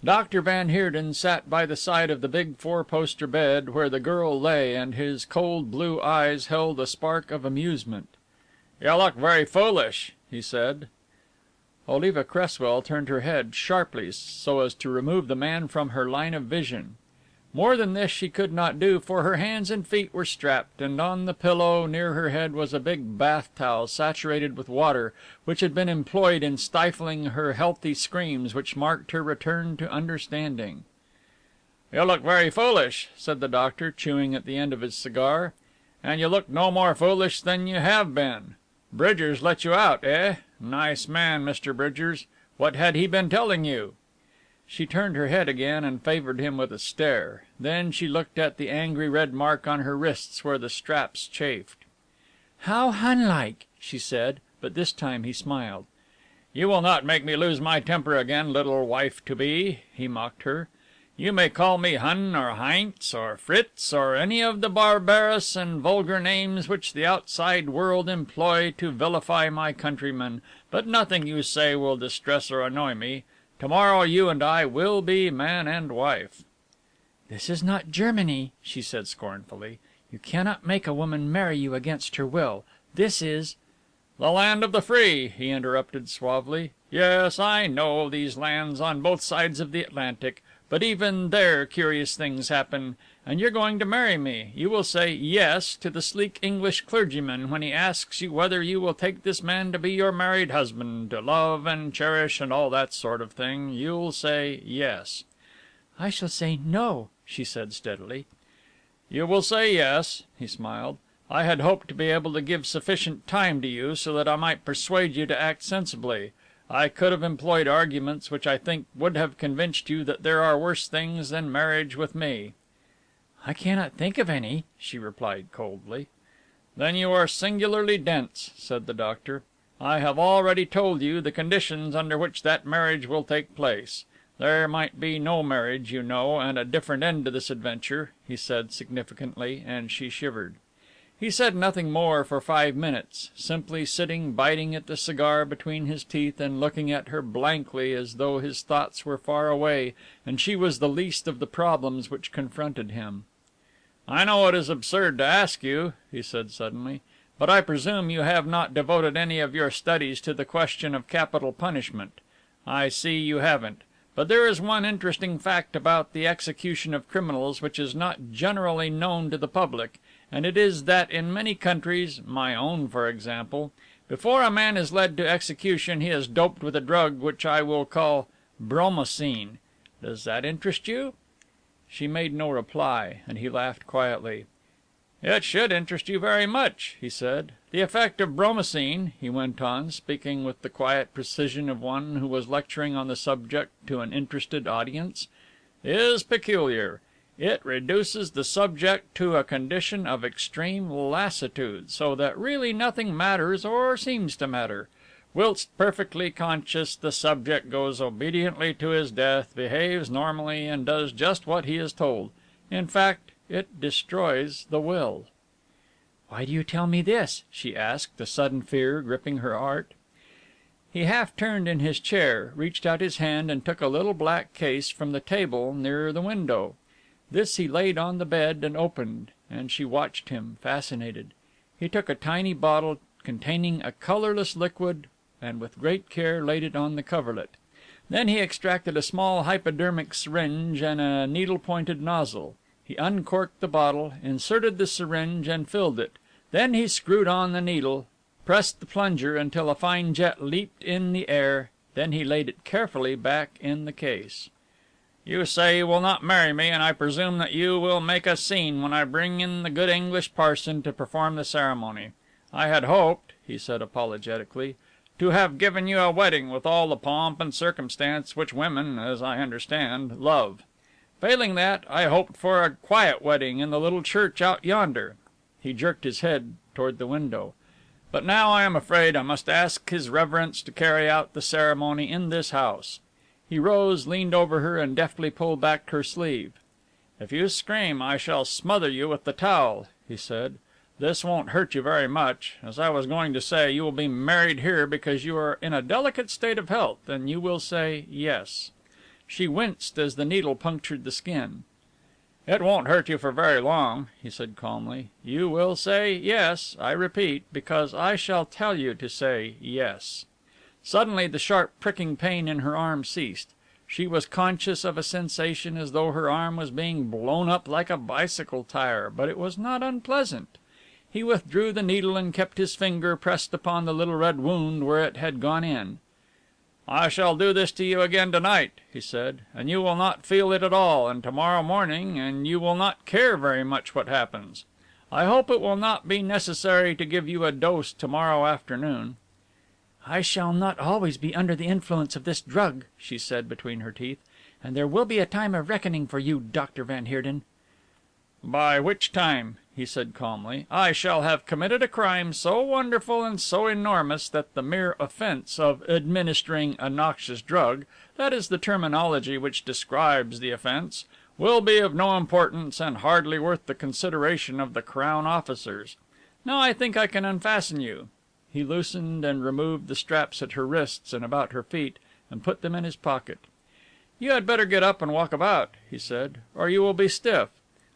Speaker 2: Dr. Van Heerden sat by the side of the big four-poster bed where the girl lay, and his cold blue eyes held a spark of amusement. "You look very foolish," he said. Oliva Cresswell turned her head sharply so as to remove the man from her line of vision.
Speaker 1: More than this she could not do, for her hands and feet were strapped, and on the pillow near her head was a big bath towel saturated with water, which had been employed in stifling her healthy screams which marked her return to understanding. "You look very foolish," said the doctor, chewing at the end of his cigar. "And you look no more foolish than you have been. Bridgers let you out, eh? Nice man, Mr. Bridgers. What had he been telling you?" She turned her head again and favored him with a stare. Then she looked at the angry red mark on her wrists where the straps chafed. "How Hun-like," she said, but this time he smiled. "You will not make me lose my temper again, little wife-to-be," he mocked her. "You may call me Hun or Heinz or Fritz or any of the barbarous and vulgar names which the outside world employ to vilify my countrymen, but nothing you say will distress or annoy me. Tomorrow you and I will be man and wife." "This is not Germany," she said scornfully. "You cannot make a woman marry you against her will. This is..." "The land of the free," he interrupted suavely. "Yes, I know these lands on both sides of the Atlantic, but even there curious things happen. And you're going to marry me. You will say 'yes' to the sleek English clergyman when he asks you whether you will take this man to be your married husband, to love and cherish and all that sort of thing. You'll say 'yes.'" "I shall say 'no,'" she said steadily. "You will say 'yes,'" he smiled. "I had hoped to be able to give sufficient time to you so that I might persuade you to act sensibly. I could have employed arguments which I think would have convinced you that there are worse things than marriage with me." "I cannot think of any," she replied coldly. "Then you are singularly dense," said the doctor. "I have already told you the conditions under which that marriage will take place. There might be no marriage, you know, and a different end to this adventure," he said significantly, and she shivered. He said nothing more for 5 minutes, simply sitting biting at the cigar between his teeth and looking at her blankly as though his thoughts were far away and she was the least of the problems which confronted him. "I know it is absurd to ask you," he said suddenly, "but I presume you have not devoted any of your studies to the question of capital punishment. I see you haven't. But there is one interesting fact about the execution of criminals which is not generally known to the public, and it is that in many countries, my own for example, before a man is led to execution he is doped with a drug which I will call bromocine. Does that interest you?" She made no reply, and he laughed quietly. "It should interest you very much," he said. "The effect of bromocine," he went on, speaking with the quiet precision of one who was lecturing on the subject to an interested audience, "is peculiar. It reduces the subject to a condition of extreme lassitude, so that really nothing matters or seems to matter. Whilst perfectly conscious, the subject goes obediently to his death, behaves normally, and does just what he is told. In fact, it destroys the will." "Why do you tell me this?" she asked, a sudden fear gripping her heart. He half turned in his chair, reached out his hand and took a little black case from the table near the window. This he laid on the bed and opened, and she watched him, fascinated. He took a tiny bottle containing a colorless liquid and with great care laid it on the coverlet. Then he extracted a small hypodermic syringe and a needle-pointed nozzle. He uncorked the bottle, inserted the syringe and filled it. Then he screwed on the needle, pressed the plunger until a fine jet leaped in the air, then he laid it carefully back in the case. "You say you will not marry me, and I presume that you will make a scene when I bring in the good English parson to perform the ceremony. I had hoped," he said apologetically, "to have given you a wedding with all the pomp and circumstance which women, as I understand, love. Failing that, I hoped for a quiet wedding in the little church out yonder." He jerked his head toward the window. "But now I am afraid I must ask his reverence to carry out the ceremony in this house." He rose, leaned over her, and deftly pulled back her sleeve. "If you scream, I shall smother you with the towel," he said. "This won't hurt you very much. As I was going to say, you will be married here because you are in a delicate state of health, and you will say yes." She winced as the needle punctured the skin. "It won't hurt you for very long," he said calmly. "You will say yes, I repeat, because I shall tell you to say yes." Suddenly the sharp pricking pain in her arm ceased. She was conscious of a sensation as though her arm was being blown up like a bicycle tire, but it was not unpleasant. He withdrew the needle and kept his finger pressed upon the little red wound where it had gone in. "I shall do this to you again to night," he said, "and you will not feel it at all, and to morrow morning, and you will not care very much what happens. I hope it will not be necessary to give you a dose to morrow afternoon."
Speaker 2: "I shall not always be under the influence of this drug," she said between her teeth, "and there will be a time of reckoning for you, Dr. van Heerden."
Speaker 1: "By which time," he said calmly, "I shall have committed a crime so wonderful and so enormous that the mere offence of administering a noxious drug, that is the terminology which describes the offence, will be of no importance and hardly worth the consideration of the Crown officers. Now I think I can unfasten you." He loosened and removed the straps at her wrists and about her feet and put them in his pocket. "You had better get up and walk about," he said, "or you will be stiff.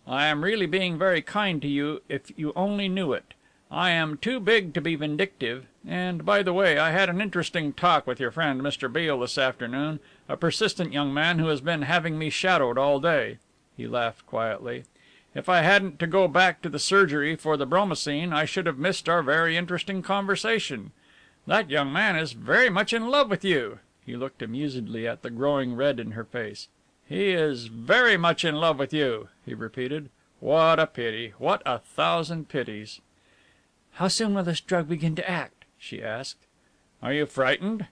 Speaker 1: I am really being very kind to you if you only knew it. I am too big to be vindictive. And, by the way, I had an interesting talk with your friend Mr. Beale this afternoon, a persistent young man who has been having me shadowed all day." He laughed quietly. "If I hadn't to go back to the surgery for the bromocine, I should have missed our very interesting conversation. That young man is very much in love with you." He looked amusedly at the growing red in her face. "He is very much in love with you," he repeated. "What a pity! What a thousand pities!"
Speaker 2: "How soon will this drug begin to act?" she asked.
Speaker 1: "Are you frightened?"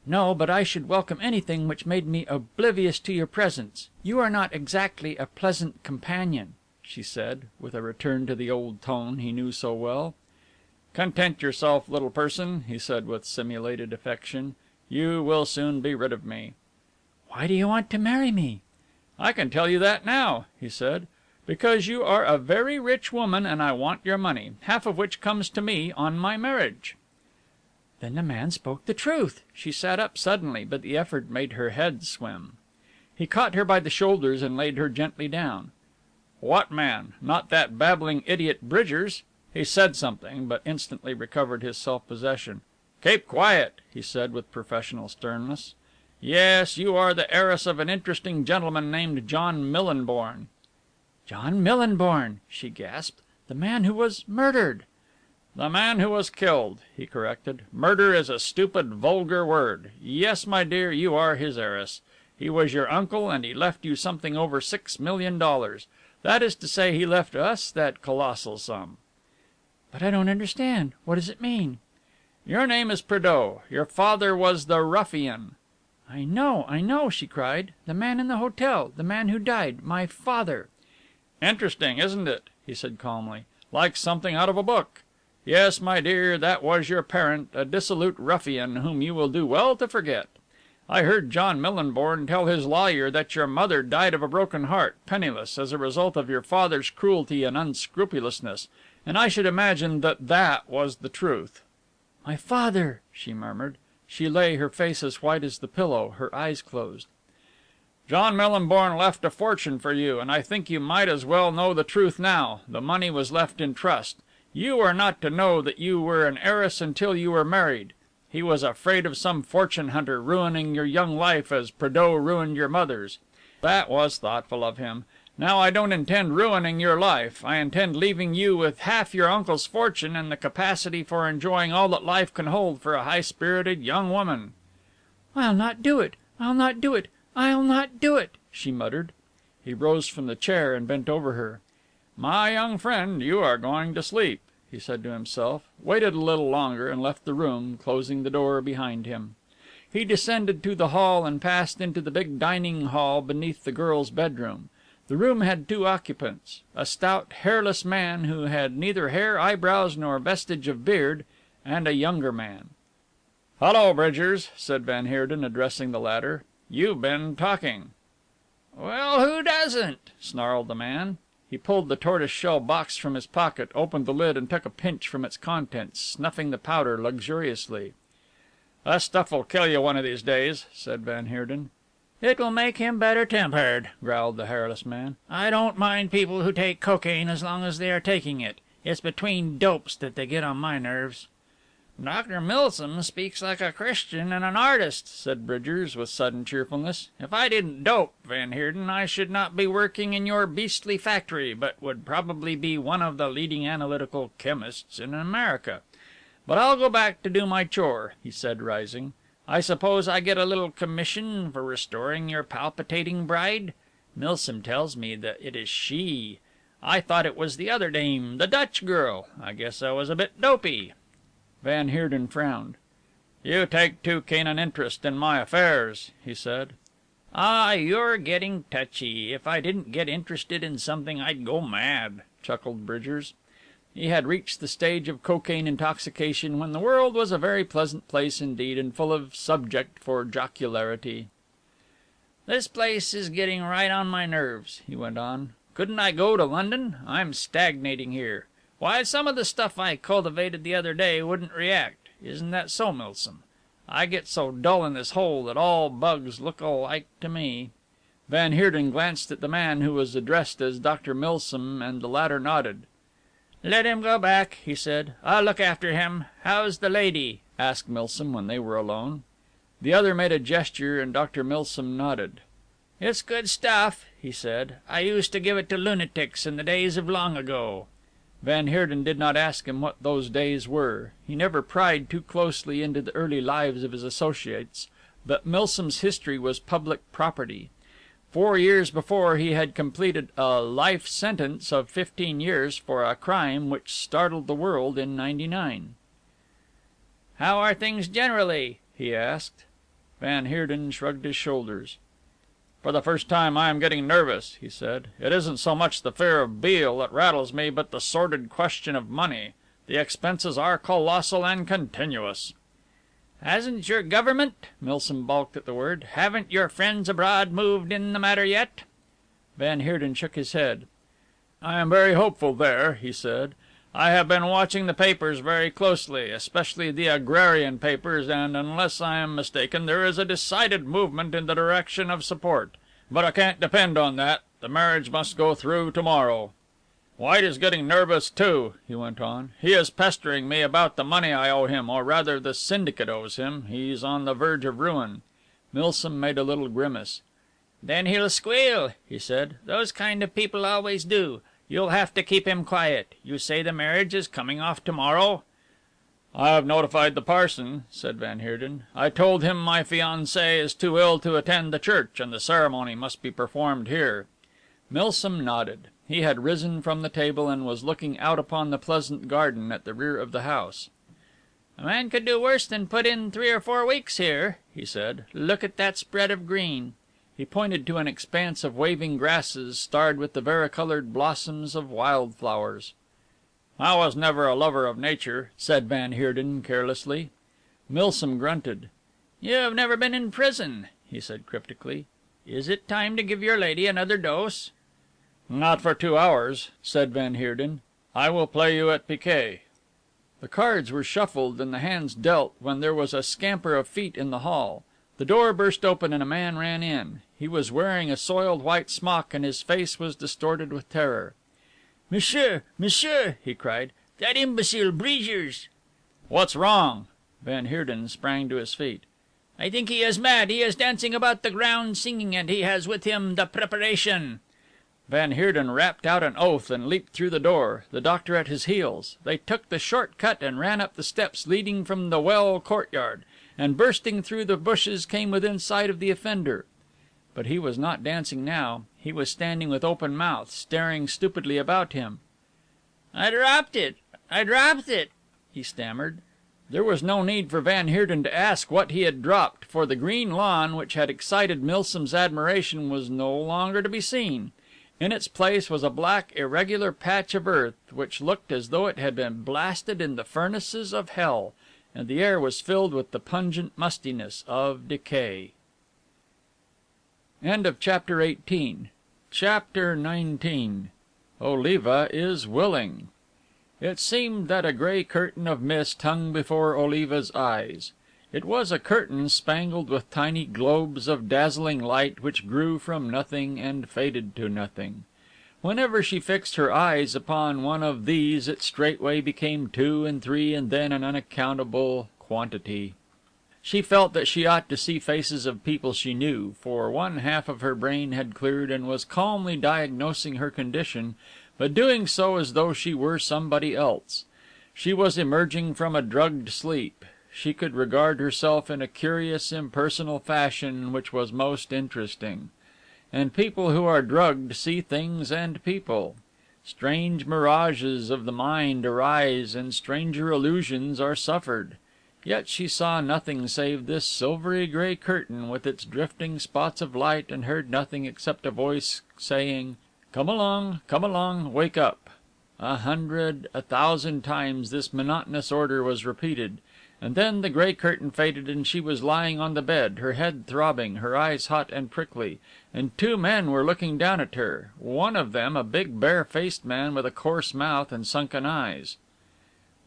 Speaker 2: "No, but I should welcome anything which made me oblivious to your presence. You are not exactly a pleasant companion," she said, with a return to the old tone he knew so well. "Content yourself, little person," he said with simulated affection. "You will soon be rid of me." "Why do you want to marry me?"
Speaker 1: "I can tell you that now," he said. "Because you are a very rich woman and I want your money, half of which comes to me on my marriage."
Speaker 2: Then the man spoke the truth.
Speaker 1: She sat up suddenly, but the effort made her head swim. He caught her by the shoulders and laid her gently down. "What man? Not that babbling idiot Bridgers?" He said something, but instantly recovered his self-possession. "Keep quiet," he said with professional sternness. "Yes, you are the heiress of an interesting gentleman named John Millinborn."
Speaker 2: "John Millinborn!" she gasped. "The man who was murdered!"
Speaker 1: "The man who was killed," he corrected. "Murder is a stupid, vulgar word. Yes, my dear, you are his heiress. He was your uncle and he left you something over $6,000,000. That is to say, he left us that colossal sum."
Speaker 2: "But I don't understand. What does it mean?"
Speaker 1: "Your name is Prédeaux. Your father was the ruffian."
Speaker 2: I know," she cried. "The man in the hotel, the man who died, my father."
Speaker 1: "Interesting, isn't it?" he said calmly. "Like something out of a book. Yes, my dear, that was your parent, a dissolute ruffian whom you will do well to forget. I heard John Millinborn tell his lawyer that your mother died of a broken heart, penniless, as a result of your father's cruelty and unscrupulousness, and I should imagine that that was the truth."
Speaker 2: "My father!" she murmured. She lay, her face as white as the pillow, her eyes closed.
Speaker 1: "John Millinborn left a fortune for you, and I think you might as well know the truth now. The money was left in trust. You were not to know that you were an heiress until you were married. He was afraid of some fortune hunter ruining your young life as Prédeaux ruined your mother's. That was thoughtful of him. Now I don't intend ruining your life. I intend leaving you with half your uncle's fortune and the capacity for enjoying all that life can hold for a high-spirited young woman."
Speaker 2: "I'll not do it. I'll not do it. I'll not do it," she muttered.
Speaker 1: He rose from the chair and bent over her. "My young friend, you are going to sleep," he said to himself, waited a little longer and left the room, closing the door behind him. He descended to the hall and passed into the big dining hall beneath the girl's bedroom. The room had two occupants, a stout, hairless man who had neither hair, eyebrows, nor vestige of beard, and a younger man. "Hullo, Bridgers," said van Heerden, addressing the latter. "You've been talking."
Speaker 3: "Well, who doesn't?" snarled the man.
Speaker 1: He pulled the tortoise shell box from his pocket, opened the lid and took a pinch from its contents, snuffing the powder luxuriously. "That stuff'll kill you one of these days," said van Heerden.
Speaker 3: "It will make him better tempered," growled the hairless man. "I don't mind people who take cocaine as long as they are taking it. It's between dopes that they get on my nerves." "Dr. Milsom speaks like a Christian and an artist," said Bridgers with sudden cheerfulness. "If I didn't dope, Van Heerden, I should not be working in your beastly factory, but would probably be one of the leading analytical chemists in America. But I'll go back to do my chore," he said, rising. "I suppose I get a little commission for restoring your palpitating bride? Milsom tells me that it is she. I thought it was the other dame, the Dutch girl. I guess I was a bit dopey."
Speaker 1: Van Heerden frowned.
Speaker 3: "You take too keen an interest in my affairs," he said. "Ah, you're getting touchy. If I didn't get interested in something, I'd go mad," chuckled Bridgers. He had reached the stage of cocaine intoxication when the world was a very pleasant place indeed, and full of subject for jocularity. "This place is getting right on my nerves," he went on. "Couldn't I go to London? I'm stagnating here. Why, some of the stuff I cultivated the other day wouldn't react. Isn't that so, Milsom? I get so dull in this hole that all bugs look alike to me."
Speaker 1: Van Heerden glanced at the man who was addressed as Dr. Milsom, and the latter nodded.
Speaker 3: "Let him go back," he said. "I'll look after him. How's the lady?"
Speaker 1: asked Milsom when they were alone. The other made a gesture, and Dr. Milsom nodded.
Speaker 3: "It's good stuff," he said. "I used to give it to lunatics in the days of long ago."
Speaker 1: Van Heerden did not ask him what those days were. He never pried too closely into the early lives of his associates, but Milsom's history was public property. 4 years before he had completed a life sentence of 15 years for a crime which startled the world in '99.
Speaker 3: "How are things generally?" he asked.
Speaker 1: Van Heerden shrugged his shoulders. "For the first time I am getting nervous," he said. "It isn't so much the fear of Beale that rattles me, but the sordid question of money. The expenses are colossal and continuous."
Speaker 3: "Hasn't your government," Milsom balked at the word, "haven't your friends abroad moved in the matter yet?"
Speaker 1: Van Heerden shook his head. "I am very hopeful there," he said. "I have been watching the papers very closely, especially the agrarian papers, and unless I am mistaken there is a decided movement in the direction of support. But I can't depend on that. The marriage must go through to morrow. White is getting nervous too," he went on. "He is pestering me about the money I owe him, or rather the syndicate owes him. He's on the verge of ruin." Milsom made a little grimace.
Speaker 3: "Then he'll squeal," he said. "Those kind of people always do. You'll have to keep him quiet. You say the marriage is coming off to morrow?"
Speaker 1: "I have notified the parson," said Van Heerden. "I told him my fiancée is too ill to attend the church, and the ceremony must be performed here." Milsom nodded. He had risen from the table and was looking out upon the pleasant garden at the rear of the house.
Speaker 3: "A man could do worse than put in 3 or 4 weeks here," he said. "Look at that spread of green."
Speaker 1: He pointed to an expanse of waving grasses starred with the varicolored blossoms of wild flowers. "I was never a lover of nature," said Van Heerden carelessly. Milsom grunted.
Speaker 3: "You have never been in prison," he said cryptically. "Is it time to give your lady another dose?"
Speaker 1: "Not for 2 hours," said Van Heerden. "I will play you at piquet." The cards were shuffled and the hands dealt when there was a scamper of feet in the hall. The door burst open and a man ran in. He was wearing a soiled white smock and his face was distorted with terror.
Speaker 3: "Monsieur, monsieur," he cried, "that imbecile Bridgers!"
Speaker 1: "What's wrong?" Van Heerden sprang to his feet.
Speaker 3: "I think he is mad. He is dancing about the ground singing, and he has with him the preparation."
Speaker 1: Van Heerden rapped out an oath and leaped through the door, the doctor at his heels. They took the short cut and ran up the steps leading from the well courtyard, and bursting through the bushes came within sight of the offender. But he was not dancing now. He was standing with open mouth, staring stupidly about him.
Speaker 3: I dropped it, he stammered.
Speaker 1: There was no need for Van Heerden to ask what he had dropped, for the green lawn which had excited Milsom's admiration was no longer to be seen. In its place was a black, irregular patch of earth which looked as though it had been blasted in the furnaces of hell, and the air was filled with the pungent mustiness of decay. End of chapter 18. Chapter 19. Oliva is willing. It seemed that a grey curtain of mist hung before Oliva's eyes. It was a curtain spangled with tiny globes of dazzling light which grew from nothing and faded to nothing. Whenever she fixed her eyes upon one of these it straightway became two and three and then an unaccountable quantity. She felt that she ought to see faces of people she knew, for one half of her brain had cleared and was calmly diagnosing her condition, but doing so as though she were somebody else. She was emerging from a drugged sleep. She could regard herself in a curious, impersonal fashion which was most interesting. And people who are drugged see things and people. Strange mirages of the mind arise and stranger illusions are suffered. Yet she saw nothing save this silvery gray curtain with its drifting spots of light, and heard nothing except a voice saying, come along, wake up." 100, 1,000 times this monotonous order was repeated, and then the gray curtain faded and she was lying on the bed, her head throbbing, her eyes hot and prickly, and two men were looking down at her, one of them a big bare-faced man with a coarse mouth and sunken eyes.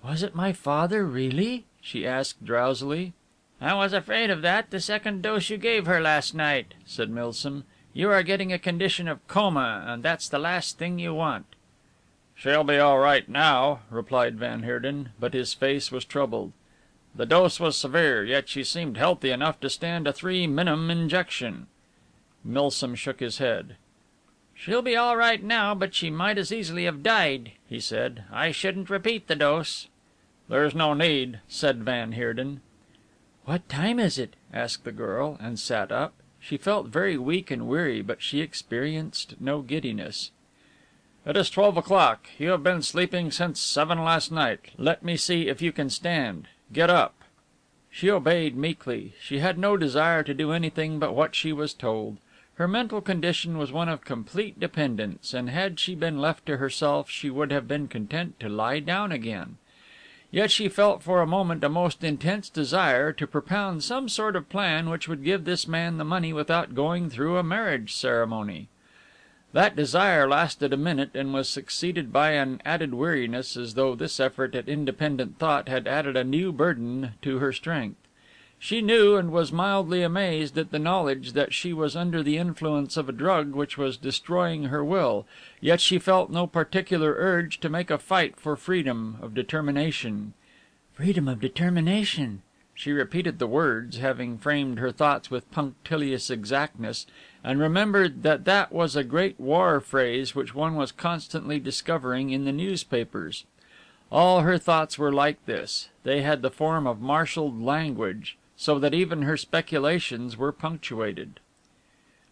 Speaker 2: "Was it my father, really?" she asked drowsily. "I was afraid of that the second dose you gave her last night," said Milsom. "You are getting a condition of coma, and that's the last thing you want."
Speaker 1: "She'll be all right now," replied Van Heerden, but his face was troubled. "The dose was severe, yet she seemed healthy enough to stand a 3 minim injection." Milsom shook his head.
Speaker 2: "She'll be all right now, but she might as easily have died," he said. "I shouldn't repeat the dose."
Speaker 1: "There's no need," said Van Heerden.
Speaker 2: "What time is it?" asked the girl, and sat up. She felt very weak and weary, but she experienced no giddiness.
Speaker 1: "It is 12 o'clock. You have been sleeping since 7 last night. Let me see if you can stand. Get up."
Speaker 2: She obeyed meekly. She had no desire to do anything but what she was told. Her mental condition was one of complete dependence, and had she been left to herself she would have been content to lie down again. Yet she felt for a moment a most intense desire to propound some sort of plan which would give this man the money without going through a marriage ceremony. That desire lasted a minute and was succeeded by an added weariness, as though this effort at independent thought had added a new burden to her strength. She knew and was mildly amazed at the knowledge that she was under the influence of a drug which was destroying her will, yet she felt no particular urge to make a fight for freedom of determination. "Freedom of determination!" She repeated the words, having framed her thoughts with punctilious exactness, and remembered that that was a great war phrase which one was constantly discovering in the newspapers. All her thoughts were like this. They had the form of marshalled language, so that even her speculations were punctuated.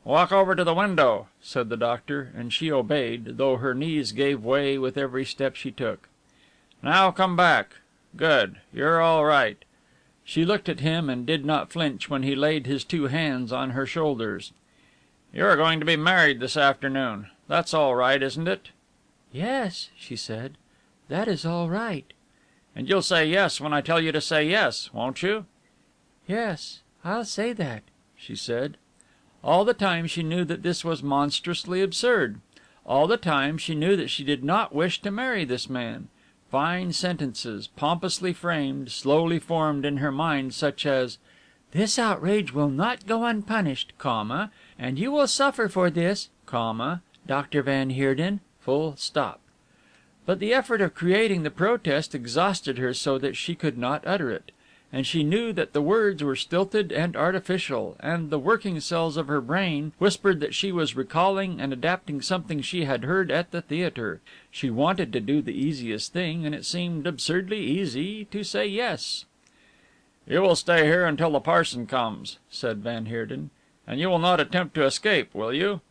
Speaker 2: "Walk over to the window," said the doctor, and she obeyed, though her knees gave way with every step she took. "Now come back. Good. You're all right." She looked at him and did not flinch when he laid his two hands on her shoulders. "You are going to be married this afternoon. That's all right, isn't it?" "Yes," she said. "That is all right."
Speaker 1: "And you'll say yes when I tell you to say yes, won't you?"
Speaker 2: "Yes, I'll say that," she said. All the time she knew that this was monstrously absurd. All the time she knew that she did not wish to marry this man. Fine sentences, pompously framed, slowly formed in her mind, such as, "This outrage will not go unpunished, comma, and you will suffer for this, comma, Dr. Van Heerden, full stop." But the effort of creating the protest exhausted her so that she could not utter it. And she knew that the words were stilted and artificial, and the working cells of her brain whispered that she was recalling and adapting something she had heard at the theatre. She wanted to do the easiest thing, and it seemed absurdly easy to say yes.
Speaker 1: "You will stay here until the parson comes," said Van Heerden, "and you will not attempt to escape, will you?"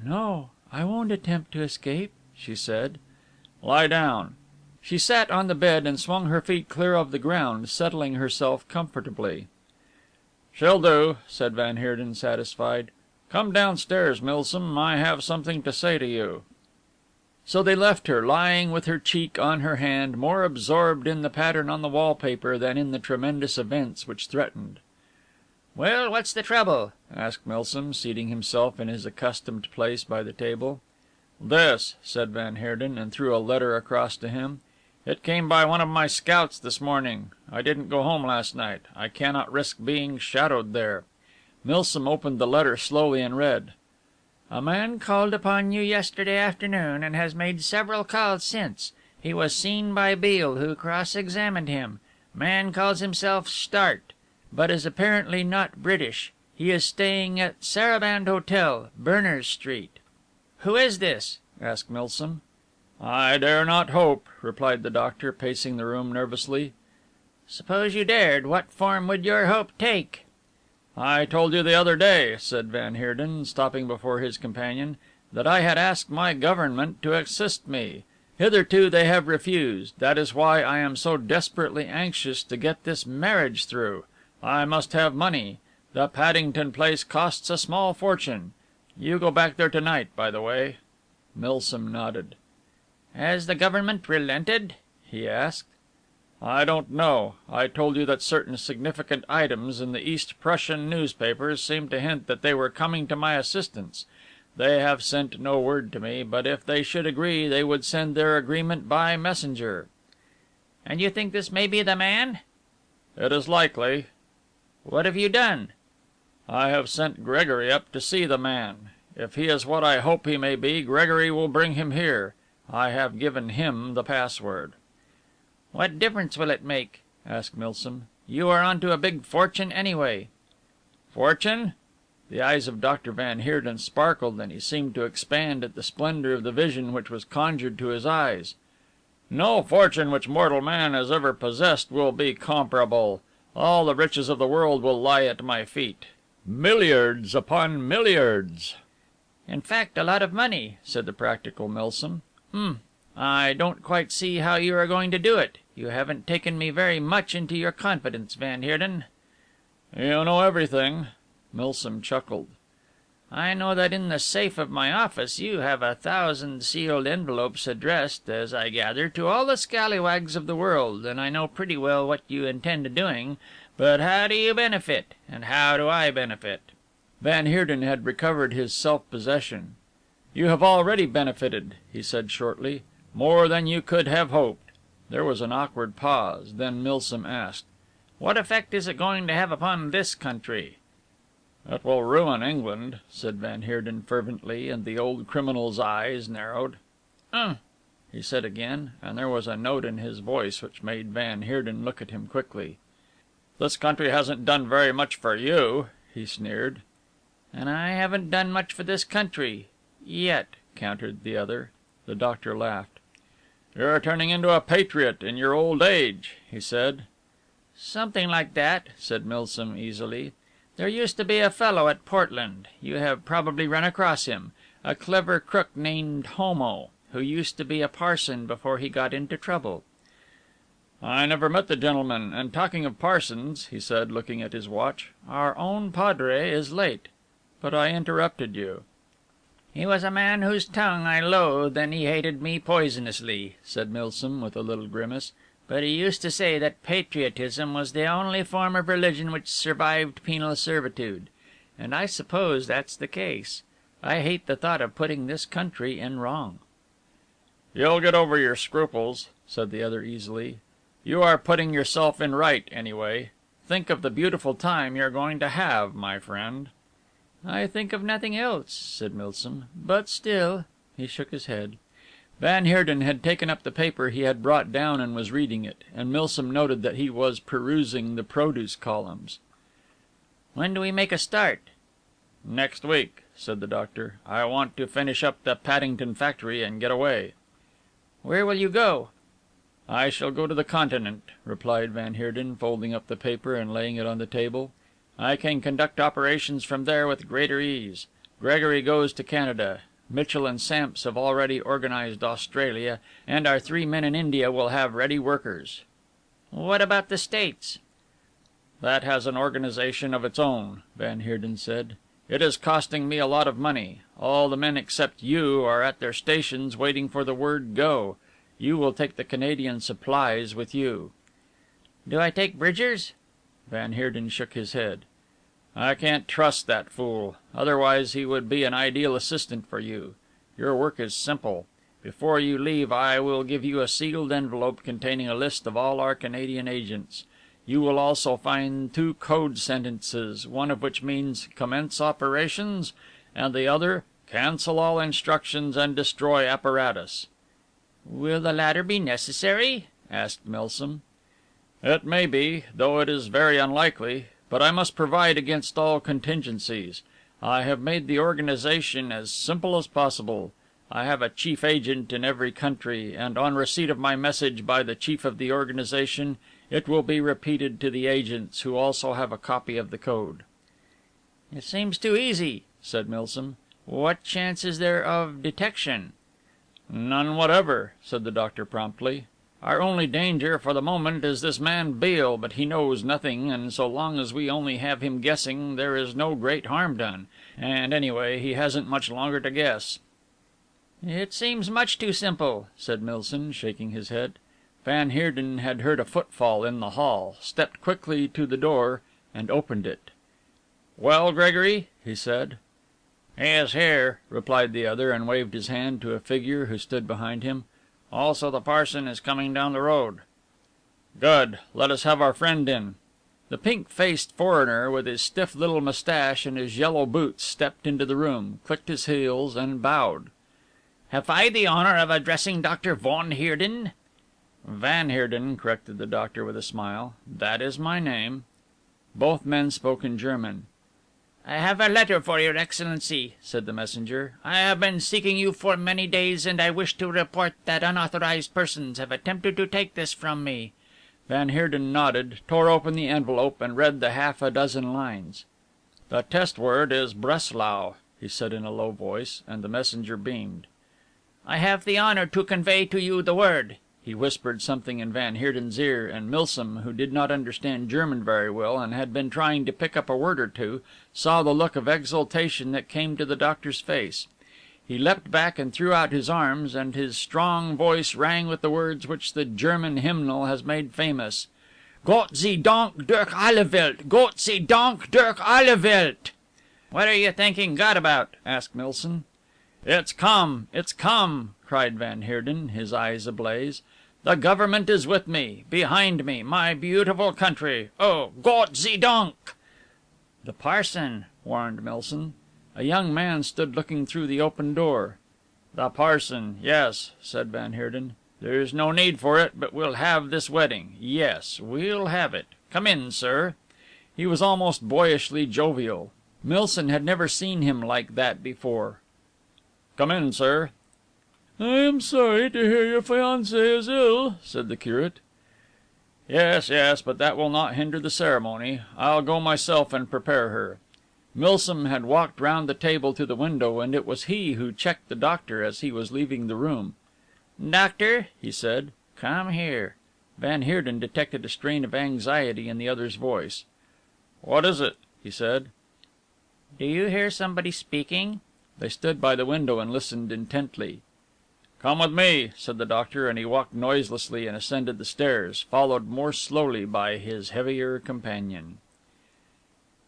Speaker 2: "No, I won't attempt to escape," she said.
Speaker 1: "Lie down."
Speaker 2: She sat on the bed and swung her feet clear of the ground, settling herself comfortably.
Speaker 1: "She'll do," said Van Heerden, satisfied. "Come downstairs, Milsom. I have something to say to you."
Speaker 2: So they left her, lying with her cheek on her hand, more absorbed in the pattern on the wallpaper than in the tremendous events which threatened. "Well, what's the trouble?" asked Milsom, seating himself in his accustomed place by the table.
Speaker 1: "This," said Van Heerden, and threw a letter across to him. "It came by one of my scouts this morning. I didn't go home last night. I cannot risk being shadowed there."
Speaker 2: Milsom opened the letter slowly and read. "A man called upon you yesterday afternoon, and has made several calls since. He was seen by Beale, who cross-examined him. Man calls himself Stardt, but is apparently not British. He is staying at Saraband Hotel, Berners Street." "Who is this?" asked Milsom.
Speaker 1: "I dare not hope," replied the doctor, pacing the room nervously.
Speaker 2: "Suppose you dared, what form would your hope take?"
Speaker 1: "I told you the other day," said Van Heerden, stopping before his companion, "that I had asked my government to assist me. Hitherto they have refused. That is why I am so desperately anxious to get this marriage through. I must have money. The Paddington place costs a small fortune. You go back there to night, by the way." Milsom nodded.
Speaker 2: "Has the government relented?" he asked.
Speaker 1: "I don't know. I told you that certain significant items in the East Prussian newspapers seemed to hint that they were coming to my assistance. They have sent no word to me, but if they should agree they would send their agreement by messenger."
Speaker 2: "And you think this may be the man?"
Speaker 1: "It is likely."
Speaker 2: "What have you done?"
Speaker 1: "I have sent Gregory up to see the man. If he is what I hope he may be, Gregory will bring him here. I have given him the password."
Speaker 2: "What difference will it make?" asked Milsom. "You are on to a big fortune anyway."
Speaker 1: "Fortune?" The eyes of Dr. Van Heerden sparkled and he seemed to expand at the splendor of the vision which was conjured to his eyes. "No fortune which mortal man has ever possessed will be comparable. All the riches of the world will lie at my feet. Milliards upon milliards."
Speaker 2: "In fact, a lot of money," said the practical Milsom. I don't quite see how you are going to do it. You haven't taken me very much into your confidence, Van Heerden."
Speaker 1: "You know everything." Milsom chuckled.
Speaker 2: "I know that in the safe of my office you have 1,000 sealed envelopes addressed, as I gather, to all the scallywags of the world, and I know pretty well what you intend doing. But how do you benefit? And how do I benefit?"
Speaker 1: Van Heerden had recovered his self-possession. "You have already benefited," he said shortly. "More than you could have hoped." There was an awkward pause. Then Milsom asked:
Speaker 2: "What effect is it going to have upon this country?"
Speaker 1: "It will ruin England," said Van Heerden fervently, and the old criminal's eyes narrowed.
Speaker 2: He
Speaker 1: said again, and there was a note in his voice which made Van Heerden look at him quickly. "This country hasn't done very much for you," he sneered.
Speaker 2: "And I haven't done much for this country yet,"
Speaker 1: countered the other. The doctor laughed. "You're turning into a patriot in your old age," he said.
Speaker 2: "Something like that," said Milsom easily. "There used to be a fellow at Portland, you have probably run across him, a clever crook named Homo, who used to be a parson before he got into trouble."
Speaker 1: "I never met the gentleman, and talking of parsons," he said, looking at his watch, "our own padre is late. But I interrupted you."
Speaker 2: "He was a man whose tongue I loathed, and he hated me poisonously," said Milsom, with a little grimace. "But he used to say that patriotism was the only form of religion which survived penal servitude. And I suppose that's the case. I hate the thought of putting this country in wrong."
Speaker 1: "You'll get over your scruples," said the other easily. "You are putting yourself in right, anyway. Think of the beautiful time you're going to have, my friend."
Speaker 2: "I think of nothing else," said Milsom. "But still..." He shook his head.
Speaker 1: Van Heerden had taken up the paper he had brought down and was reading it, and Milsom noted that he was perusing the produce columns.
Speaker 2: "When do we make a start?"
Speaker 1: "Next week," said the doctor. "I want to finish up the Paddington factory and get away."
Speaker 2: "Where will you go?"
Speaker 1: "I shall go to the Continent," replied Van Heerden, folding up the paper and laying it on the table. "I can conduct operations from there with greater ease. Gregory goes to Canada. Mitchell and Samps have already organized Australia, and our 3 men in India will have ready workers."
Speaker 2: "What about the States?"
Speaker 1: "That has an organization of its own," Van Heerden said. "It is costing me a lot of money. All the men except you are at their stations waiting for the word go. You will take the Canadian supplies with you."
Speaker 2: "Do I take Bridgers?"
Speaker 1: Van Heerden shook his head. "I can't trust that fool. Otherwise he would be an ideal assistant for you. Your work is simple. Before you leave I will give you a sealed envelope containing a list of all our Canadian agents. You will also find 2 code sentences, one of which means 'commence operations' and the other Cancel all instructions and destroy apparatus."
Speaker 2: "Will the latter be necessary?" asked Milsom.
Speaker 1: "It may be, though it is very unlikely. But I must provide against all contingencies. I have made the organization as simple as possible. I have a chief agent in every country, and on receipt of my message by the chief of the organization, it will be repeated to the agents, who also have a copy of the code."
Speaker 2: "It seems too easy," said Milsom. "What chance is there of detection?"
Speaker 1: "None whatever," said the doctor promptly. "Our only danger for the moment is this man Beale, but he knows nothing, and so long as we only have him guessing there is no great harm done. And anyway, he hasn't much longer to guess."
Speaker 2: "It seems much too simple," said Milsom, shaking his head.
Speaker 1: Van Heerden had heard a footfall in the hall, stepped quickly to the door, and opened it. "Well, Gregory?" he said.
Speaker 3: "He is here," replied the other, and waved his hand to a figure who stood behind him. "Also the parson is coming down the road."
Speaker 1: "Good. Let us have our friend in." The pink-faced foreigner, with his stiff little moustache and his yellow boots, stepped into the room, clicked his heels, and bowed.
Speaker 2: "Have I the honor of addressing Dr. von Heerden?"
Speaker 1: "Van Heerden," corrected the doctor with a smile. "That is my name." Both men spoke in German.
Speaker 2: "I have a letter for your Excellency," said the messenger. "I have been seeking you for many days, and I wish to report that unauthorized persons have attempted to take this from me."
Speaker 1: Van Heerden nodded, tore open the envelope, and read the half a dozen lines. "The test word is Breslau," he said in a low voice, and the messenger beamed.
Speaker 2: "I have the honor to convey to you the word."
Speaker 1: He whispered something in Van Heerden's ear, and Milsom, who did not understand German very well and had been trying to pick up a word or two, saw the look of exultation that came to the doctor's face. He leapt back and threw out his arms, and his strong voice rang with the words which the German hymnal has made famous: "Gott sei Dank durch alle Welt! Gott sei Dank durch alle Welt!"
Speaker 2: "What are you thanking God about?" asked Milsom.
Speaker 1: "It's come! It's come!" cried Van Heerden, his eyes ablaze. "The government is with me, behind me, my beautiful country. Oh, Gott sei Dank!"
Speaker 2: "The parson," warned Milsom.
Speaker 1: A young man stood looking through the open door. "The parson, yes," said Van Heerden. "There's no need for it, but we'll have this wedding. Yes, we'll have it. Come in, sir." He was almost boyishly jovial. Milsom had never seen him like that before. "Come in, sir."
Speaker 3: "I am sorry to hear your fiancée is ill," said the curate.
Speaker 1: "Yes, yes, but that will not hinder the ceremony. I'll go myself and prepare her." Milsom had walked round the table to the window, and it was he who checked the doctor as he was leaving the room.
Speaker 2: "Doctor," he said, "come here."
Speaker 1: Van Heerden detected a strain of anxiety in the other's voice. "What is it?" he said.
Speaker 2: "Do you hear somebody speaking?"
Speaker 1: They stood by the window and listened intently. "Come with me," said the doctor, and he walked noiselessly and ascended the stairs, followed more slowly by his heavier companion.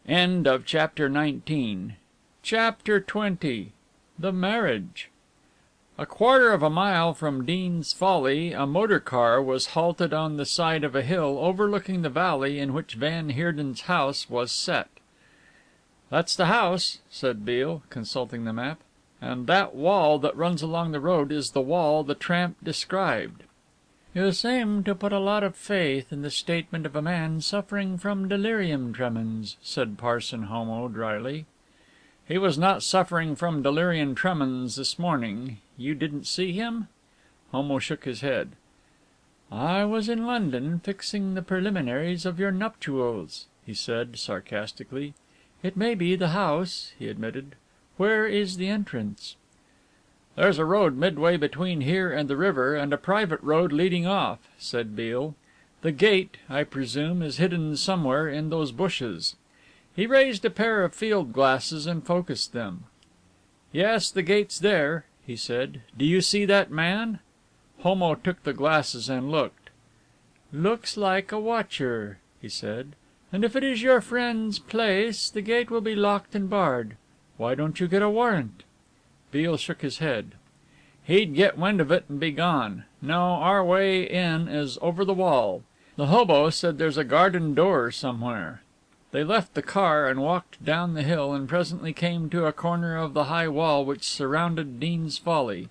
Speaker 1: Chapter XX. The Marriage. A quarter of a mile from Dean's Folly a motor car was halted on the side of a hill overlooking the valley in which Van Heerden's house was set. "That's the house," said Beale, consulting the map, "and that wall that runs along the road is the wall the tramp described." "You seem to put a lot of faith in the statement of a man suffering from delirium tremens," said Parson Homo dryly. "He was not suffering from delirium tremens this morning. You didn't see him?" Homo shook his head. "I was in London fixing the preliminaries of your nuptials," he said sarcastically. "It may be the house," he admitted. "Where is the entrance?" "There's a road midway between here and the river, and a private road leading off," said Beale. "The gate, I presume, is hidden somewhere in those bushes." He raised a pair of field glasses and focused them. "Yes, the gate's there," he said. "Do you see that man?" Homo took the glasses and looked. "Looks like a watcher," he said. "And if it is your friend's place, the gate will be locked and barred. Why don't you get a warrant?" Beale shook his head. "He'd get wind of it and be gone. No, our way in is over the wall. The hobo said there's a garden door somewhere." They left the car and walked down the hill, and presently came to a corner of the high wall which surrounded Dean's Folly.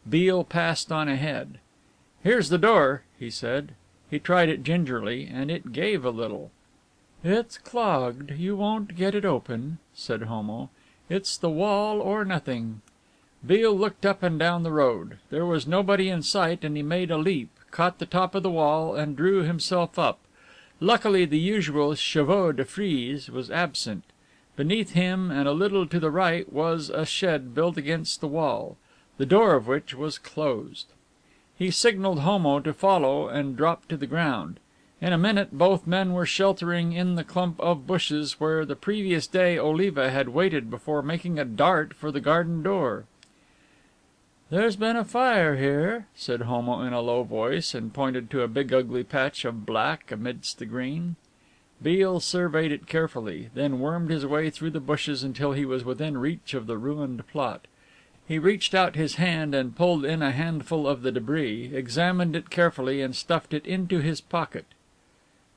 Speaker 1: Beale passed on ahead. "Here's the door," he said. He tried it gingerly, and it gave a little. "It's clogged. You won't get it open," said Homo. "It's the wall or nothing." Beale looked up and down the road. There was nobody in sight, and he made a leap, caught the top of the wall, and drew himself up. Luckily the usual chevaux de frise was absent. Beneath him and a little to the right was a shed built against the wall, the door of which was closed. He signalled Homo to follow and dropped to the ground. In a minute both men were sheltering in the clump of bushes where the previous day Oliva had waited before making a dart for the garden door. "There's been a fire here," said Homo in a low voice, and pointed to a big ugly patch of black amidst the green. Beale surveyed it carefully, then wormed his way through the bushes until he was within reach of the ruined plot. He reached out his hand and pulled in a handful of the debris, examined it carefully, and stuffed it into his pocket.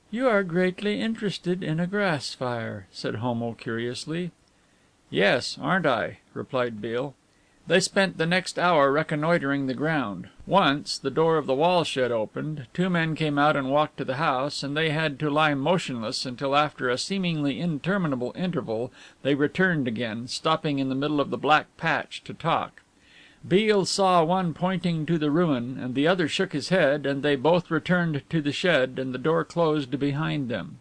Speaker 1: "You are greatly interested in a grass fire," said Homo curiously. "Yes, aren't I?" replied Beale. They spent the next hour reconnoitering the ground. Once the door of the wall shed opened, two men came out and walked to the house, and they had to lie motionless until after a seemingly interminable interval they returned again, stopping in the middle of the black patch to talk. Beale saw one pointing to the ruin, and the other shook his head, and they both returned to the shed, and the door closed behind them.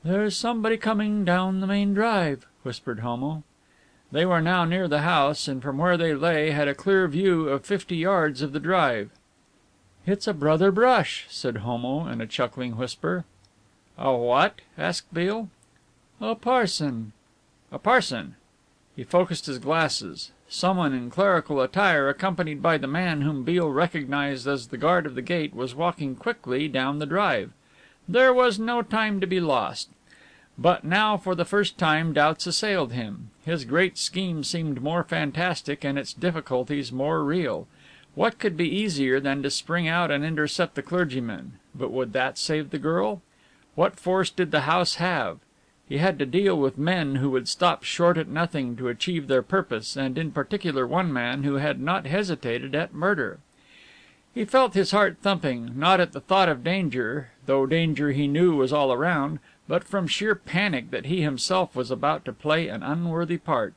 Speaker 1: "There's somebody coming down the main drive," whispered Homo. They were now near the house, and from where they lay had a clear view of 50 yards of the drive. "It's a brother Brush," said Homo in a chuckling whisper. "A what?" asked Beale. "A parson." "A parson?" He focused his glasses. Someone in clerical attire, accompanied by the man whom Beale recognized as the guard of the gate, was walking quickly down the drive. There was no time to be lost. But now for the first time doubts assailed him. His great scheme seemed more fantastic and its difficulties more real. What could be easier than to spring out and intercept the clergyman? But would that save the girl? What force did the house have? He had to deal with men who would stop short at nothing to achieve their purpose, and in particular one man who had not hesitated at murder. He felt his heart thumping, not at the thought of danger, though danger he knew was all around, but from sheer panic that he himself was about to play an unworthy part.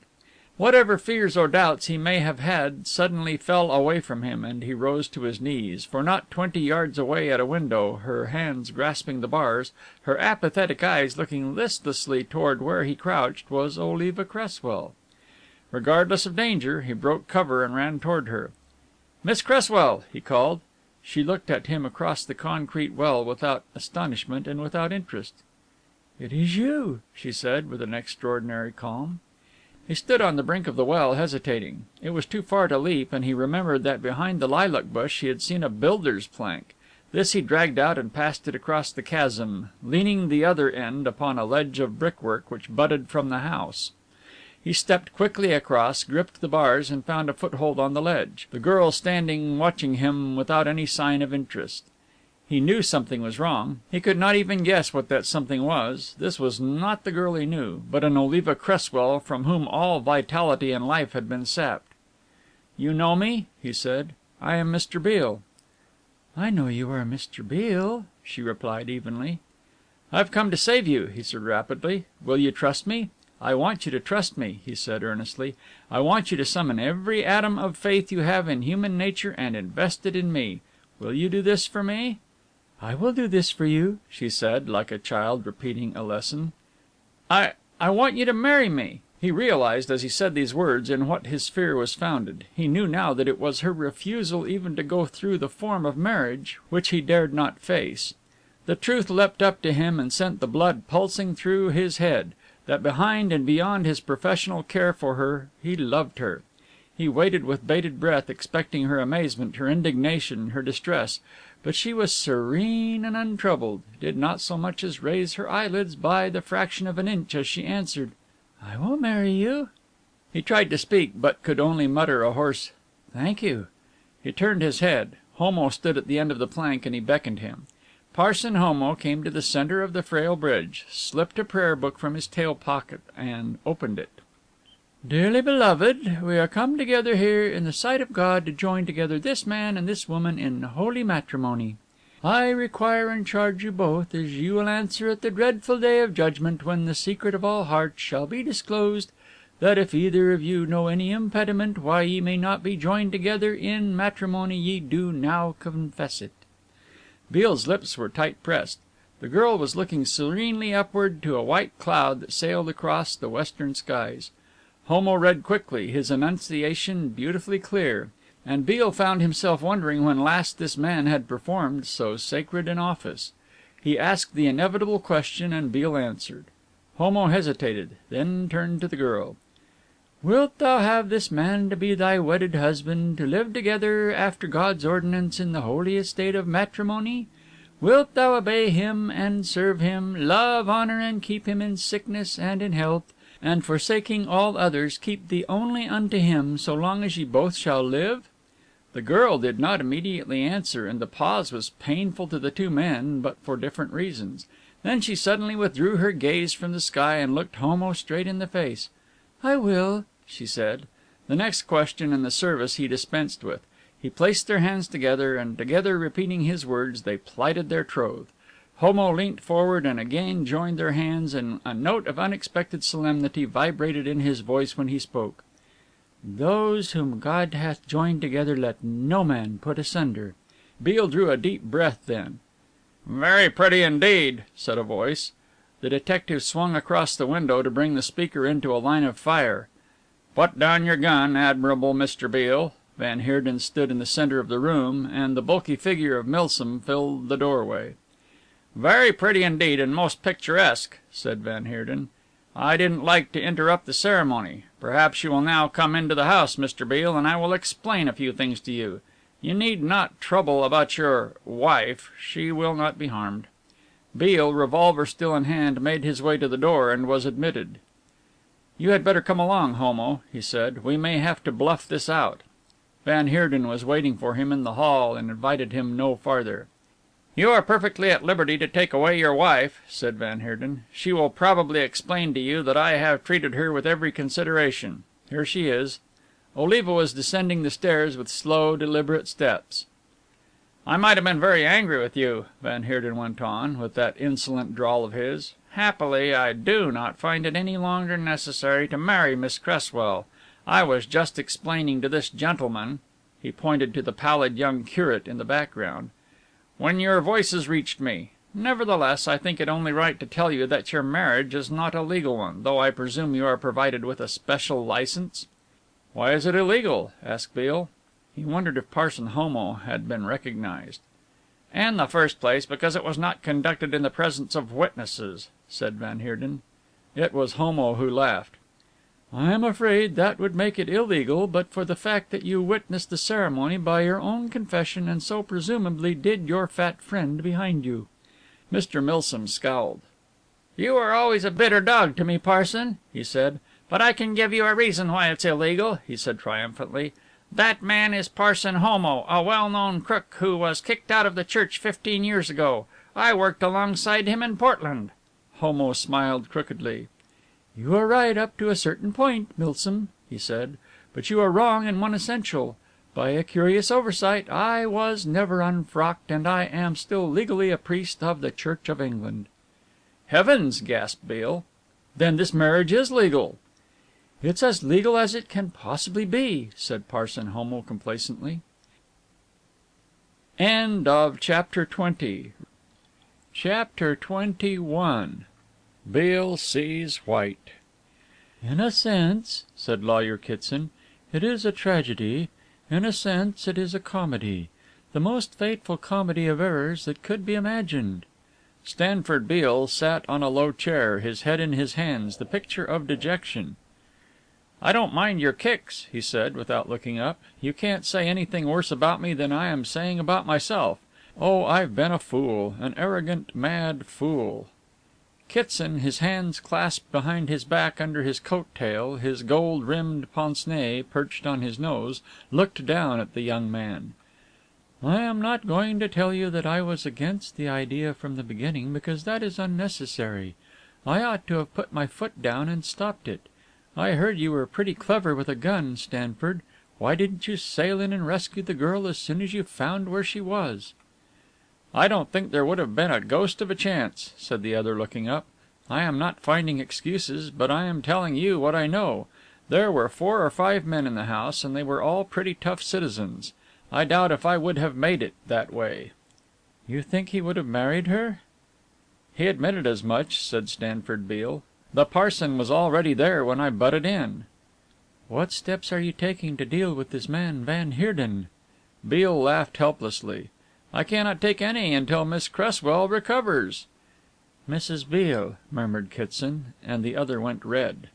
Speaker 1: Whatever fears or doubts he may have had suddenly fell away from him, and he rose to his knees, for not 20 yards away at a window, her hands grasping the bars, her apathetic eyes looking listlessly toward where he crouched, was Oliva Cresswell. Regardless of danger, he broke cover and ran toward her. "Miss Cresswell!" he called. She looked at him across the concrete well without astonishment and without interest. "It is you," she said, with an extraordinary calm. He stood on the brink of the well, hesitating. It was too far to leap, and he remembered that behind the lilac bush he had seen a builder's plank. This he dragged out and passed it across the chasm, leaning the other end upon a ledge of brickwork which butted from the house. He stepped quickly across, gripped the bars, and found a foothold on the ledge, the girl standing watching him without any sign of interest. He knew something was wrong. He could not even guess what that something was. This was not the girl he knew, but an Oliva Cresswell from whom all vitality and life had been sapped. "You know me?" he said. "I am Mr. Beale." "I know you are Mr. Beale," she replied evenly. "I've come to save you," he said rapidly. "Will you trust me? I want you to trust me," he said earnestly. "I want you to summon every atom of faith you have in human nature and invest it in me. Will you do this for me?" "I will do this for you," she said, like a child repeating a lesson. I want you to marry me." He realized, as he said these words, in what his fear was founded. He knew now that it was her refusal even to go through the form of marriage which he dared not face. The truth leapt up to him and sent the blood pulsing through his head, that behind and beyond his professional care for her, he loved her. He waited with bated breath, expecting her amazement, her indignation, her distress. But she was serene and untroubled, did not so much as raise her eyelids by the fraction of an inch as she answered, "I will marry you." He tried to speak, but could only mutter a hoarse "Thank you." He turned his head. Homo stood at the end of the plank, and he beckoned him. Parson Homo came to the center of the frail bridge, slipped a prayer book from his tail pocket, and opened it. "Dearly beloved, we are come together here in the sight of God to join together this man and this woman in holy matrimony. I require and charge you both, as you will answer at the dreadful day of judgment when the secret of all hearts shall be disclosed, that if either of you know any impediment why ye may not be joined together in matrimony, ye do now confess it." Beale's lips were tight pressed. The girl was looking serenely upward to a white cloud that sailed across the western skies. Homo read quickly, his enunciation beautifully clear, and Beale found himself wondering when last this man had performed so sacred an office. He asked the inevitable question, and Beale answered. Homo hesitated, then turned to the girl. "Wilt thou have this man to be thy wedded husband, to live together after God's ordinance in the holy estate of matrimony? Wilt thou obey him and serve him, love, honor, and keep him in sickness and in health, and forsaking all others, keep thee only unto him, so long as ye both shall live?" The girl did not immediately answer, and the pause was painful to the two men, but for different reasons. Then she suddenly withdrew her gaze from the sky and looked Homo straight in the face. "I will," she said. The next question in the service he dispensed with. He placed their hands together, and together repeating his words, they plighted their troth. Homo leant forward and again joined their hands, and a note of unexpected solemnity vibrated in his voice when he spoke. "Those whom God hath joined together let no man put asunder." Beale drew a deep breath then. "Very pretty indeed," said a voice. The detective swung across the window to bring the speaker into a line of fire. "Put down your gun, admirable Mr. Beale." Van Heerden stood in the center of the room, and the bulky figure of Milsom filled the doorway. "Very pretty indeed, and most picturesque," said Van Heerden. "I didn't like to interrupt the ceremony. Perhaps you will now come into the house, Mr. Beale, and I will explain a few things to you. You need not trouble about your wife. She will not be harmed." Beale, revolver still in hand, made his way to the door and was admitted. "You had better come along, Homo," he said. "We may have to bluff this out." Van Heerden was waiting for him in the hall and invited him no farther. "You are perfectly at liberty to take away your wife," said Van Heerden. "She will probably explain to you that I have treated her with every consideration. Here she is." Oliva was descending the stairs with slow, deliberate steps. "I might have been very angry with you," Van Heerden went on, with that insolent drawl of his. "Happily, I do not find it any longer necessary to marry Miss Cresswell. I was just explaining to this gentleman," he pointed to the pallid young curate in the background, "when your voices reached me. Nevertheless, I think it only right to tell you that your marriage is not a legal one, though I presume you are provided with a special license." "Why is it illegal?" asked Beale. He wondered if Parson Homo had been recognized. "In the first place, because it was not conducted in the presence of witnesses," said Van Heerden. It was Homo who laughed. "I am afraid that would make it illegal but for the fact that you witnessed the ceremony by your own confession, and so presumably did your fat friend behind you." Mr. Milsom scowled. "You were always a bitter dog to me, Parson," he said. "But I can give you a reason why it's illegal," he said triumphantly. "That man is Parson Homo, a well-known crook who was kicked out of the church 15 years ago. I worked alongside him in Portland." Homo smiled crookedly. "You are right up to a certain point, Milsom," he said, "but you are wrong in one essential. By a curious oversight, I was never unfrocked, and I am still legally a priest of the Church of England." "Heavens!" gasped Beale. "Then this marriage is legal." "It's as legal as it can possibly be," said Parson Homo complacently. End of Chapter 20. Chapter 21. Beale sees white. "In a sense," said Lawyer Kitson, "it is a tragedy. In a sense it is a comedy. The most fateful comedy of errors that could be imagined." Stanford Beale sat on a low chair, his head in his hands, the picture of dejection. "I don't mind your kicks," he said, without looking up. "You can't say anything worse about me than I am saying about myself. Oh, I've been a fool, an arrogant, mad fool." Kitson, his hands clasped behind his back under his coat tail, his gold-rimmed pince-nez perched on his nose, looked down at the young man. I am not going to tell you that I was against the idea from the beginning, because that is unnecessary. I ought to have put my foot down and stopped it. I heard you were pretty clever with a gun, Stanford. Why didn't you sail in and rescue the girl as soon as you found where she was?" "I don't think there would have been a ghost of a chance," said the other, looking up. "I am not finding excuses, but I am telling you what I know. There were 4 or 5 men in the house, and they were all pretty tough citizens. I doubt if I would have made it that way." "You think he would have married her?" "He admitted as much," said Stanford Beale. "The parson was already there when I butted in." "What steps are you taking to deal with this man Van Heerden?" Beale laughed helplessly. "I cannot take any until Miss Cresswell recovers." "Mrs. Beale," murmured Kitson, and the other went red.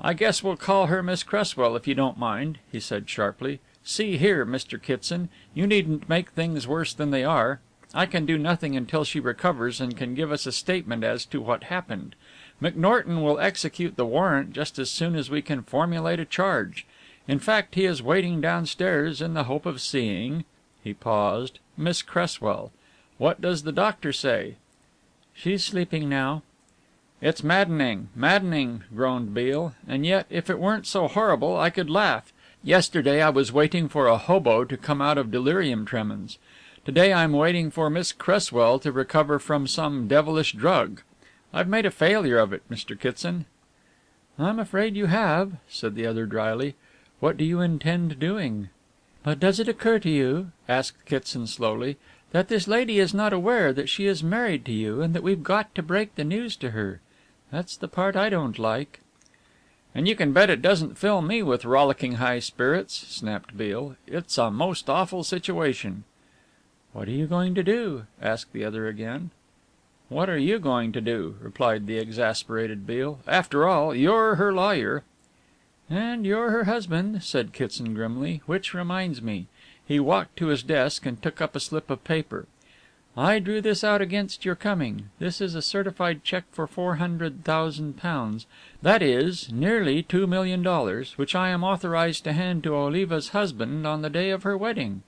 Speaker 1: "I guess we'll call her Miss Cresswell, if you don't mind," he said sharply. "See here, Mr. Kitson, you needn't make things worse than they are. I can do nothing until she recovers and can give us a statement as to what happened. McNorton will execute the warrant just as soon as we can formulate a charge. In fact, he is waiting downstairs in the hope of seeing," he paused, "Miss Cresswell. What does the doctor say?" "She's sleeping now." "It's maddening, maddening," groaned Beale. "And yet, if it weren't so horrible, I could laugh. Yesterday I was waiting for a hobo to come out of delirium tremens. Today I'm waiting for Miss Cresswell to recover from some devilish drug. I've made a failure of it, Mr. Kitson." "I'm afraid you have," said the other dryly. "What do you intend doing?" "But does it occur to you," asked Kitson slowly, "that this lady is not aware that she is married to you, and that we've got to break the news to her? That's the part I don't like." "And you can bet it doesn't fill me with rollicking high spirits," snapped Beale. "It's a most awful situation." "What are you going to do?" asked the other again. "What are you going to do?" replied the exasperated Beale. "After all, you're her lawyer." "And you're her husband," said Kitson grimly. "Which reminds me." He walked to his desk and took up a slip of paper. "I drew this out against your coming. This is a certified cheque for £400,000, that is, nearly $2 millions, which I am authorized to hand to Oliva's husband on the day of her wedding."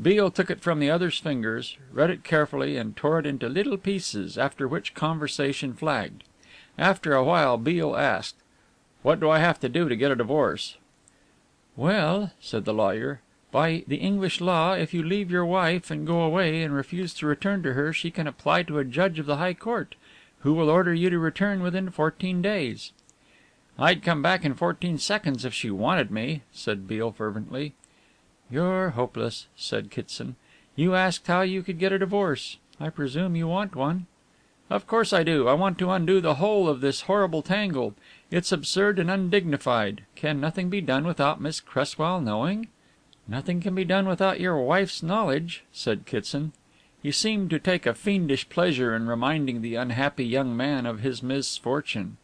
Speaker 1: Beale took it from the other's fingers, read it carefully, and tore it into little pieces, after which conversation flagged. After a while Beale asked: "What do I have to do to get a divorce?" "Well," said the lawyer, "by the English law, if you leave your wife and go away and refuse to return to her, she can apply to a judge of the High Court, who will order you to return within 14 days." "I'd come back in 14 seconds if she wanted me," said Beale fervently. "You're hopeless," said Kitson. "You asked how you could get a divorce. I presume you want one." "Of course I do. I want to undo the whole of this horrible tangle. It's absurd and undignified. Can nothing be done without Miss Cresswell knowing?" "Nothing can be done without your wife's knowledge," said Kitson. He seemed to take a fiendish pleasure in reminding the unhappy young man of his misfortune.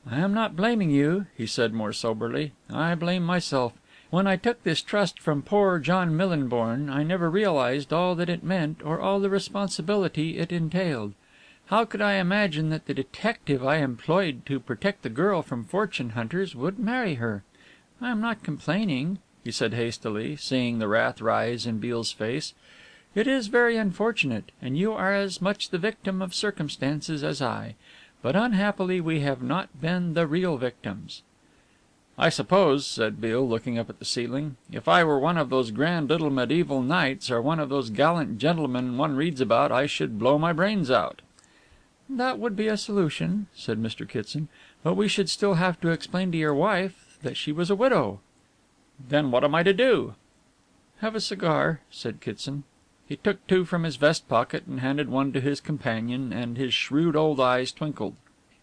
Speaker 1: "I am not blaming you," he said more soberly. "I blame myself. When I took this trust from poor John Millinborn, I never realized all that it meant or all the responsibility it entailed. How could I imagine that the detective I employed to protect the girl from fortune hunters would marry her? I am not complaining," he said hastily, seeing the wrath rise in Beale's face. "It is very unfortunate, and you are as much the victim of circumstances as I. But unhappily we have not been the real victims." "I suppose," said Beale, looking up at the ceiling, "if I were one of those grand little medieval knights, or one of those gallant gentlemen one reads about, I should blow my brains out." "That would be a solution," said Mr. Kitson, "but we should still have to explain to your wife that she was a widow." "Then what am I to do?" "Have a cigar," said Kitson. He took 2 from his vest pocket and handed one to his companion, and his shrewd old eyes twinkled.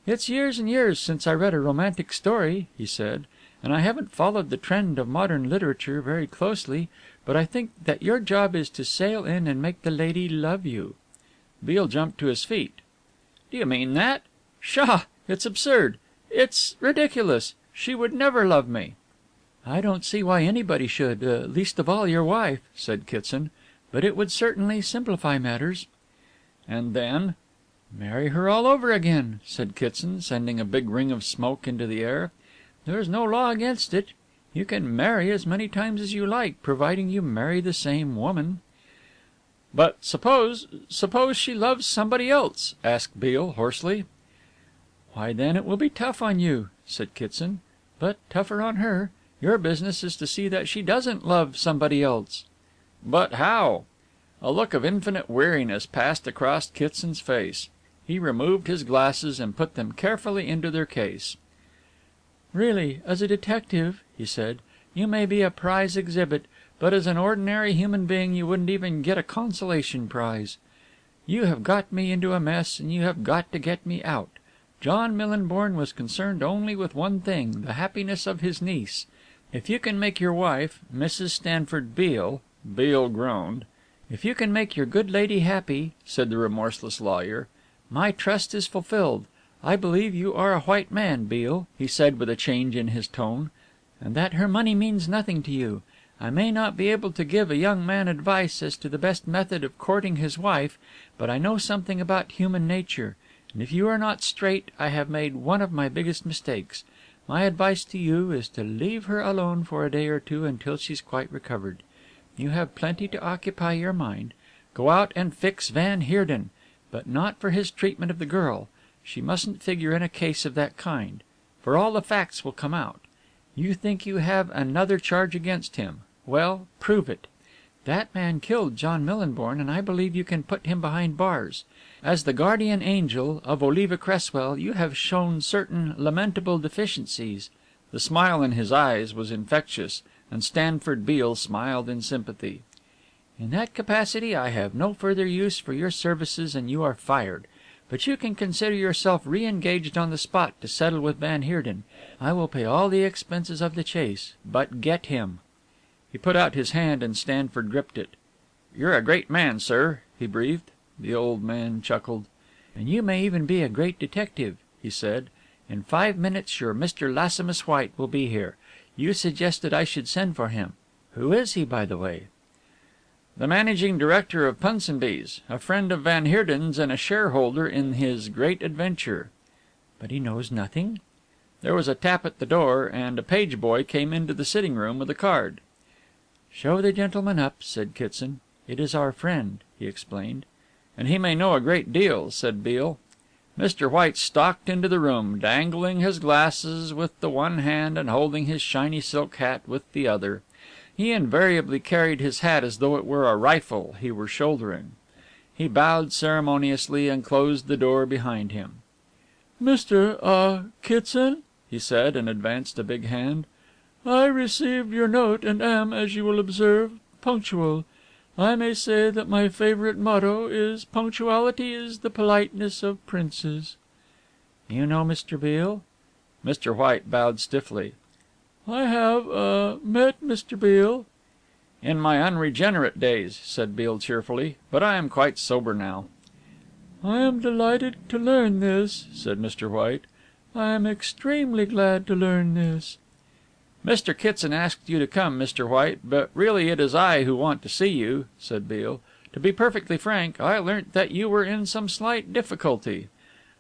Speaker 1: "It's years and years since I read a romantic story," he said, "and I haven't followed the trend of modern literature very closely, but I think that your job is to sail in and make the lady love you." Beale jumped to his feet. "Do you mean that? Pshaw! It's absurd! It's ridiculous! She would never love me." "I don't see why anybody should, least of all your wife," said Kitson, "but it would certainly simplify matters." "And then?"
Speaker 2: "Marry her all over again," said Kitson, sending a big ring of smoke into the air. "There's no law against it. You can marry as many times as you like, providing you marry the same woman.
Speaker 1: "But suppose she loves somebody else?" asked Beale hoarsely. "Why, then it will be tough on you," said Kitson, "but tougher on her. Your business is to see that she doesn't love somebody else." "But how?" A look of infinite weariness passed across Kitson's face. He removed his glasses and put them carefully into their case. "Really, as a detective," he said, "you may be a prize exhibit, but as an ordinary human being you wouldn't even get a consolation prize. You have got me into a mess and you have got to get me out. John Millinborn was concerned only with one thing, the happiness of his niece. If you can make your wife, Mrs. Stanford Beale," Beale groaned, "if you can make your good lady happy," said the remorseless lawyer, "my trust is fulfilled. I believe you are a white man, Beale," he said with a change in his tone, "and that her money means nothing to you. I may not be able to give a young man advice as to the best method of courting his wife, but I know something about human nature, and if you are not straight I have made one of my biggest mistakes. My advice to you is to leave her alone for a day or two until she's quite recovered. You have plenty to occupy your mind. Go out and fix Van Heerden, but not for his treatment of the girl. She mustn't figure in a case of that kind, for all the facts will come out. You think you have another charge against him. Well, prove it. That man killed John Millinborn, and I believe you can put him behind bars. As the guardian angel of Oliva Cresswell you have shown certain lamentable deficiencies." The smile in his eyes was infectious, and Stanford Beale smiled in sympathy. "In that capacity I have no further use for your services and you are fired. But you can consider yourself re-engaged on the spot to settle with Van Heerden. I will pay all the expenses of the chase, but get him." He put out his hand and Stanford gripped it. "You're a great man, sir," he breathed. The old man chuckled. "And you may even be a great detective," he said. "In 5 minutes your Mr. Lassimus White will be here. You suggested I should send for him. Who is he, by the way?" "The managing director of Punsonby's, a friend of Van Heerden's and a shareholder in his great adventure." "But he knows nothing?" There was a tap at the door, and a page boy came into the sitting room with a card. "Show the gentleman up," said Kitson. "It is our friend," he explained. "And he may know a great deal," said Beale. Mr. White stalked into the room, dangling his glasses with the one hand and holding his shiny silk hat with the other. He invariably carried his hat as though it were a rifle he were shouldering. He bowed ceremoniously and closed the door behind him. "Mr. Kitson," he said, and advanced a big hand. "I received your note and am, as you will observe, punctual. I may say that my favorite motto is 'Punctuality is the politeness of princes.'" "You know Mr. Beale?" Mr. White bowed stiffly. "I have met Mr. Beale." "In my unregenerate days," said Beale cheerfully, "but I am quite sober now." "I am delighted to learn this," said Mr. White. "I am extremely glad to learn this." "Mr. Kitson asked you to come, Mr. White, but really it is I who want to see you," said Beale. "To be perfectly frank, I learnt that you were in some slight difficulty."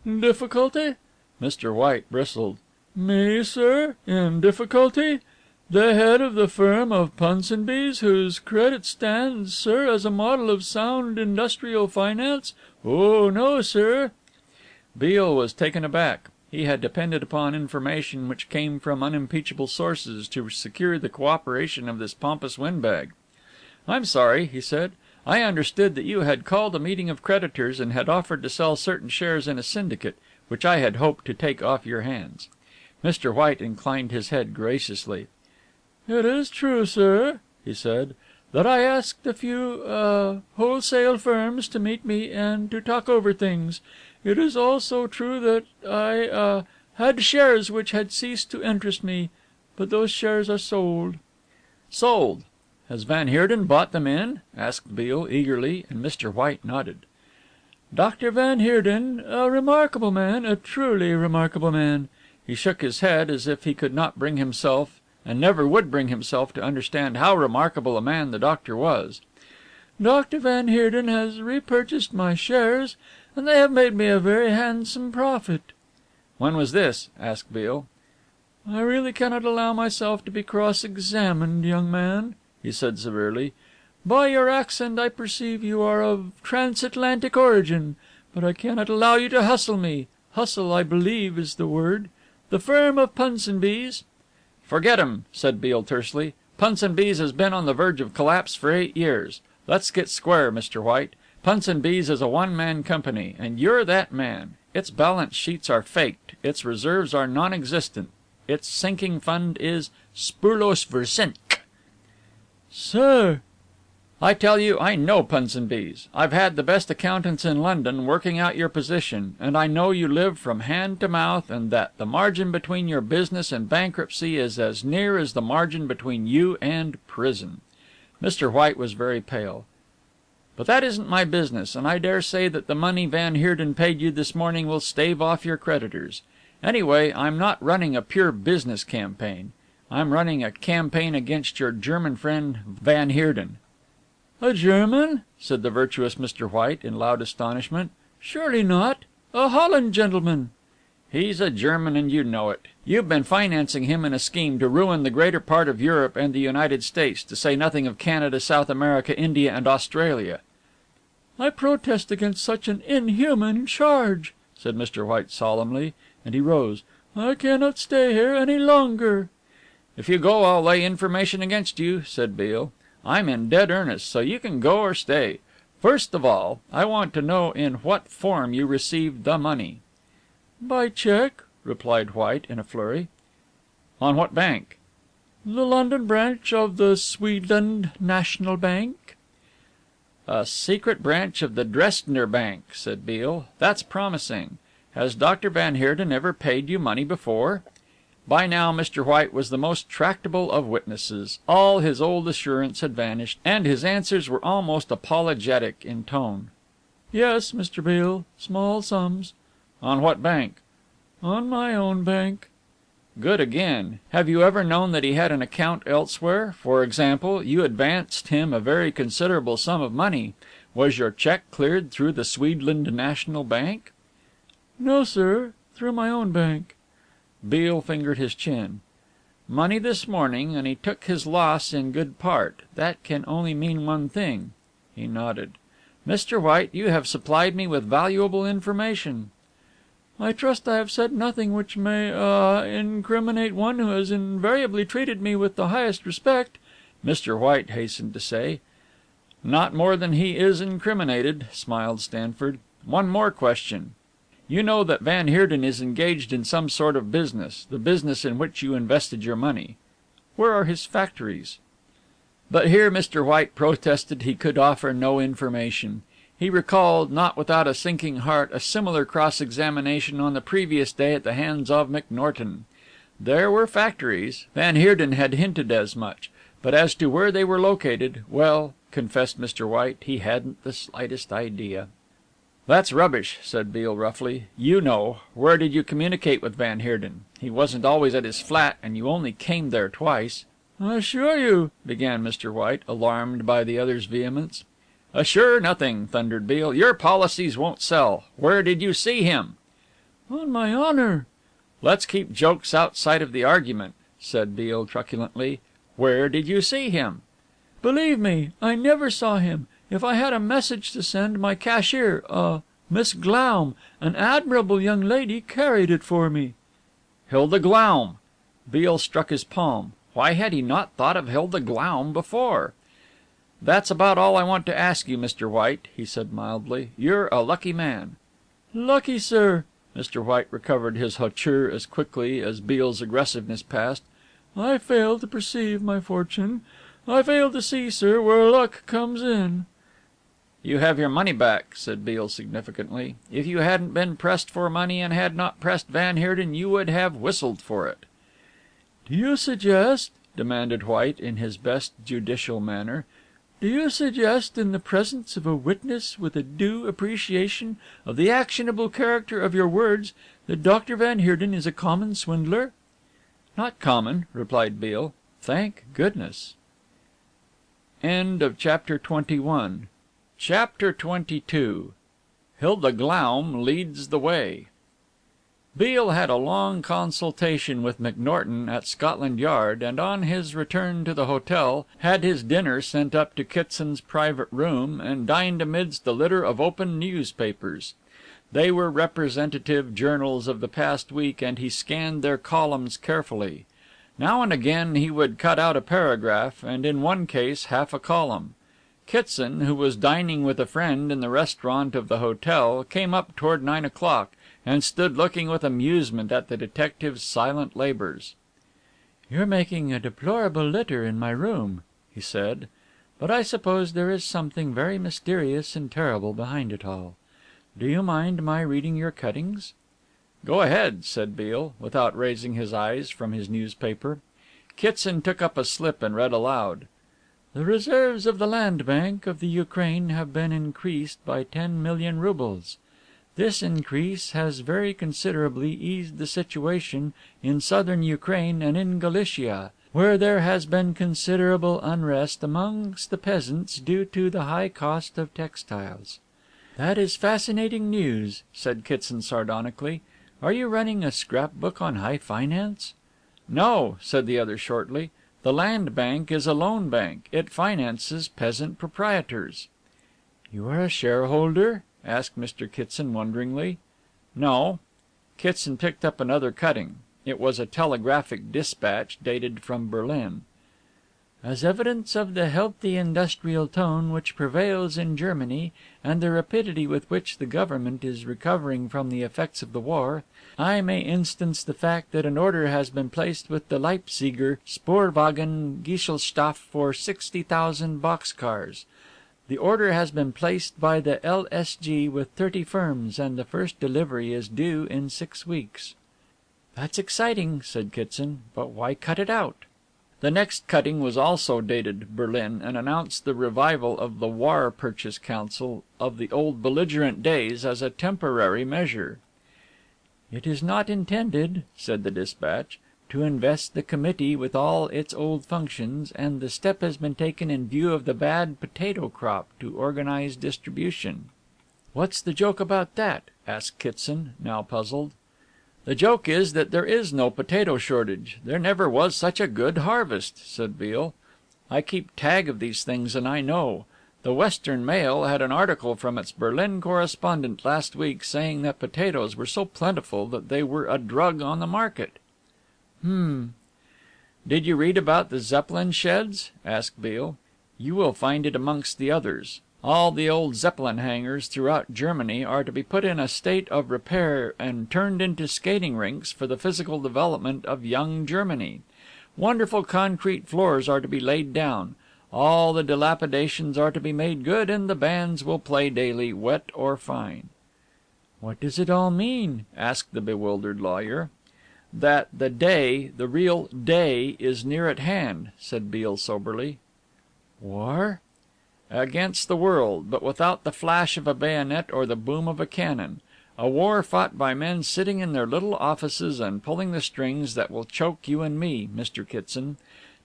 Speaker 1: "Difficulty?" Mr. White bristled. "Me, sir? In difficulty? The head of the firm of Punsonby's, whose credit stands, sir, as a model of sound industrial finance? Oh, no, sir." Beale was taken aback. He had depended upon information which came from unimpeachable sources to secure the cooperation of this pompous windbag. "I'm sorry," he said. "I understood that you had called a meeting of creditors and had offered to sell certain shares in a syndicate, which I had hoped to take off your hands." Mr. White inclined his head graciously. "It is true, sir," he said, "that I asked a few wholesale firms to meet me and to talk over things. It is also true that I had shares which had ceased to interest me, but those shares are sold." "Sold? Has Van Heerden bought them in?" asked Beale eagerly, and Mr. White nodded. "Dr. Van Heerden, a remarkable man, a truly remarkable man." He shook his head as if he could not bring himself and never would bring himself to understand how remarkable a man the doctor was. "Dr. Van Heerden has repurchased my shares, and they have made me a very handsome profit." "When was this?" asked Beale. "I really cannot allow myself to be cross examined, young man," he said severely,
Speaker 2: By your accent I perceive you are of transatlantic origin, but I cannot allow you to hustle me. Hustle, I believe, is the word. The firm of Punsonby's—"
Speaker 3: "Forget 'em," said Beale tersely. "Punsonby's has been on the verge of collapse for 8 years. Let's get square, Mr. White. Punsonby's is a one-man company, and you're that man. Its balance sheets are faked, its reserves are non-existent, its sinking fund is spurlos versenk."
Speaker 2: "Sir!"
Speaker 3: "I tell you, I know Punsonby's. I've had the best accountants in London working out your position, and I know you live from hand to mouth and that the margin between your business and bankruptcy is as near as the margin between you and prison." Mr. White was very pale. "But that isn't my business, and I dare say that the money Van Heerden paid you this morning will stave off your creditors. Anyway, I'm not running a pure business campaign. I'm running a campaign against your German friend Van Heerden."
Speaker 2: "A German?"
Speaker 3: said the virtuous Mr. White in loud astonishment.
Speaker 2: "Surely not. A Holland gentleman."
Speaker 3: "He's a German and you know it. You've been financing him in a scheme to ruin the greater part of Europe and the United States, to say nothing of Canada, South America, India and Australia."
Speaker 2: "I protest against such an inhuman charge," said Mr. White solemnly, and he rose. "I cannot stay here any longer."
Speaker 3: "If you go I'll lay information against you," said Beale. "I'm in dead earnest, so you can go or stay. First of all, I want to know in what form you received the money."
Speaker 2: "By cheque,"
Speaker 3: replied White in a flurry. "On what bank?"
Speaker 2: "The London branch of the XVIII National Bank."
Speaker 3: "A secret branch of the Dresdner Bank," said Beale. "That's promising. Has Dr. Van Heerden ever paid you money before?" By now Mr. White was the most tractable of witnesses. All his old assurance had vanished, and his answers were almost apologetic in tone.
Speaker 2: "Yes, Mr. Beale. Small sums."
Speaker 3: "On what bank?"
Speaker 2: "On my own bank."
Speaker 3: "Good again. Have you ever known that he had an account elsewhere? For example, you advanced him a very considerable sum of money. Was your cheque cleared through the Swedland National Bank?"
Speaker 2: "No, sir. Through my own bank."
Speaker 3: Beale fingered his chin. "Money this morning, and he took his loss in good part. That can only mean one thing." He nodded. "Mr. White, you have supplied me with valuable information."
Speaker 2: "I trust I have said nothing which may incriminate one who has invariably treated me with the highest respect,"
Speaker 3: Mr. White hastened to say. "Not more than he is incriminated," smiled Stanford. "One more question. You know that Van Heerden is engaged in some sort of business, the business in which you invested your money. Where are his factories?" But here Mr. White protested he could offer no information. He recalled, not without a sinking heart, a similar cross-examination on the previous day at the hands of McNorton. There were factories. Van Heerden had hinted as much. But as to where they were located, well, confessed Mr. White, he hadn't the slightest idea. "That's rubbish," said Beale roughly. "You know. Where did you communicate with Van Heerden? He wasn't always at his flat, and you only came there twice."
Speaker 2: "I assure you,"
Speaker 3: began Mr. White, alarmed by the other's vehemence. "Assure nothing," thundered Beale. "Your policies won't sell. Where did you see him?"
Speaker 2: "On my honour."
Speaker 3: "Let's keep jokes outside of the argument," said Beale truculently. "Where did you see him?"
Speaker 2: "Believe me, I never saw him. If I had a message to send, my cashier, Miss Glaum, an admirable young lady, carried it for me."
Speaker 3: "Hilda Glaum!" Beale struck his palm. Why had he not thought of Hilda Glaum before? "That's about all I want to ask you, Mr. White," he said mildly. "You're a lucky man."
Speaker 2: "Lucky, sir!"
Speaker 3: Mr. White recovered his hauteur as quickly as Beale's aggressiveness passed.
Speaker 2: "I fail to perceive my fortune. I fail to see, sir, where luck comes in."
Speaker 3: "You have your money back," said Beale significantly. "If you hadn't been pressed for money and had not pressed Van Heerden, you would have whistled for it."
Speaker 2: "Do you suggest,"
Speaker 3: demanded White in his best judicial manner,
Speaker 2: "do you suggest, in the presence of a witness with a due appreciation of the actionable character of your words, that Dr. Van Heerden is a common swindler?"
Speaker 3: "Not common," replied Beale. "Thank goodness." Chapter 22. Hilda Glaum leads the way.
Speaker 1: Beale had a long consultation with McNorton at Scotland Yard, and on his return to the hotel had his dinner sent up to Kitson's private room, and dined amidst a litter of open newspapers. They were representative journals of the past week, and he scanned their columns carefully. Now and again he would cut out a paragraph, and in one case half a column. Kitson, who was dining with a friend in the restaurant of the hotel, came up toward 9 o'clock, and stood looking with amusement at the detective's silent labours. "You're making a deplorable litter in my room," he said, "but I suppose there is something very mysterious and terrible behind it all. Do you mind my reading your cuttings?" "Go ahead," said Beale, without raising his eyes from his newspaper. Kitson took up a slip and read aloud. "The reserves of the Land Bank of the Ukraine have been increased by 10 million roubles. This increase has very considerably eased the situation in southern Ukraine and in Galicia, where there has been considerable unrest amongst the peasants due to the high cost of textiles." "That is fascinating news," said Kitson sardonically. "Are you running a scrapbook on high finance?" "No," said the other shortly. "The Land Bank is a loan bank. It finances peasant proprietors." "You are a shareholder?" asked Mr. Kitson wonderingly. "No." Kitson picked up another cutting. It was a telegraphic dispatch dated from Berlin. "As evidence of the healthy industrial tone which prevails in Germany and the rapidity with which the government is recovering from the effects of the war, I may instance the fact that an order has been placed with the Leipziger Spoorwagen Gesellschaft for 60,000 box cars. The order has been placed by the LSG with 30 firms, and the first delivery is due in 6 weeks." "That's exciting," said Kitson, "but why cut it out?" The next cutting was also dated Berlin, and announced the revival of the War Purchase Council of the old belligerent days as a temporary measure. "It is not intended," said the dispatch, "to invest the committee with all its old functions, and the step has been taken in view of the bad potato crop to organize distribution." "What's the joke about that?" asked Kitson, now puzzled. "The joke is that there is no potato shortage. There never was such a good harvest," said Beale. "I keep tag of these things and I know. The Western Mail had an article from its Berlin correspondent last week saying that potatoes were so plentiful that they were a drug on the market." "Did you read about the Zeppelin sheds?" asked Beale. "You will find it amongst the others. All the old Zeppelin hangars throughout Germany are to be put in a state of repair and turned into skating rinks for the physical development of young Germany. Wonderful concrete floors are to be laid down. All the dilapidations are to be made good, and the bands will play daily, wet or fine." "What does it all mean?" asked the bewildered lawyer. "That the real day is near at hand," said Beale soberly. "War?" "Against the world, but without the flash of a bayonet or the boom of a cannon. A war fought by men sitting in their little offices and pulling the strings that will choke you and me, Mr. Kitson.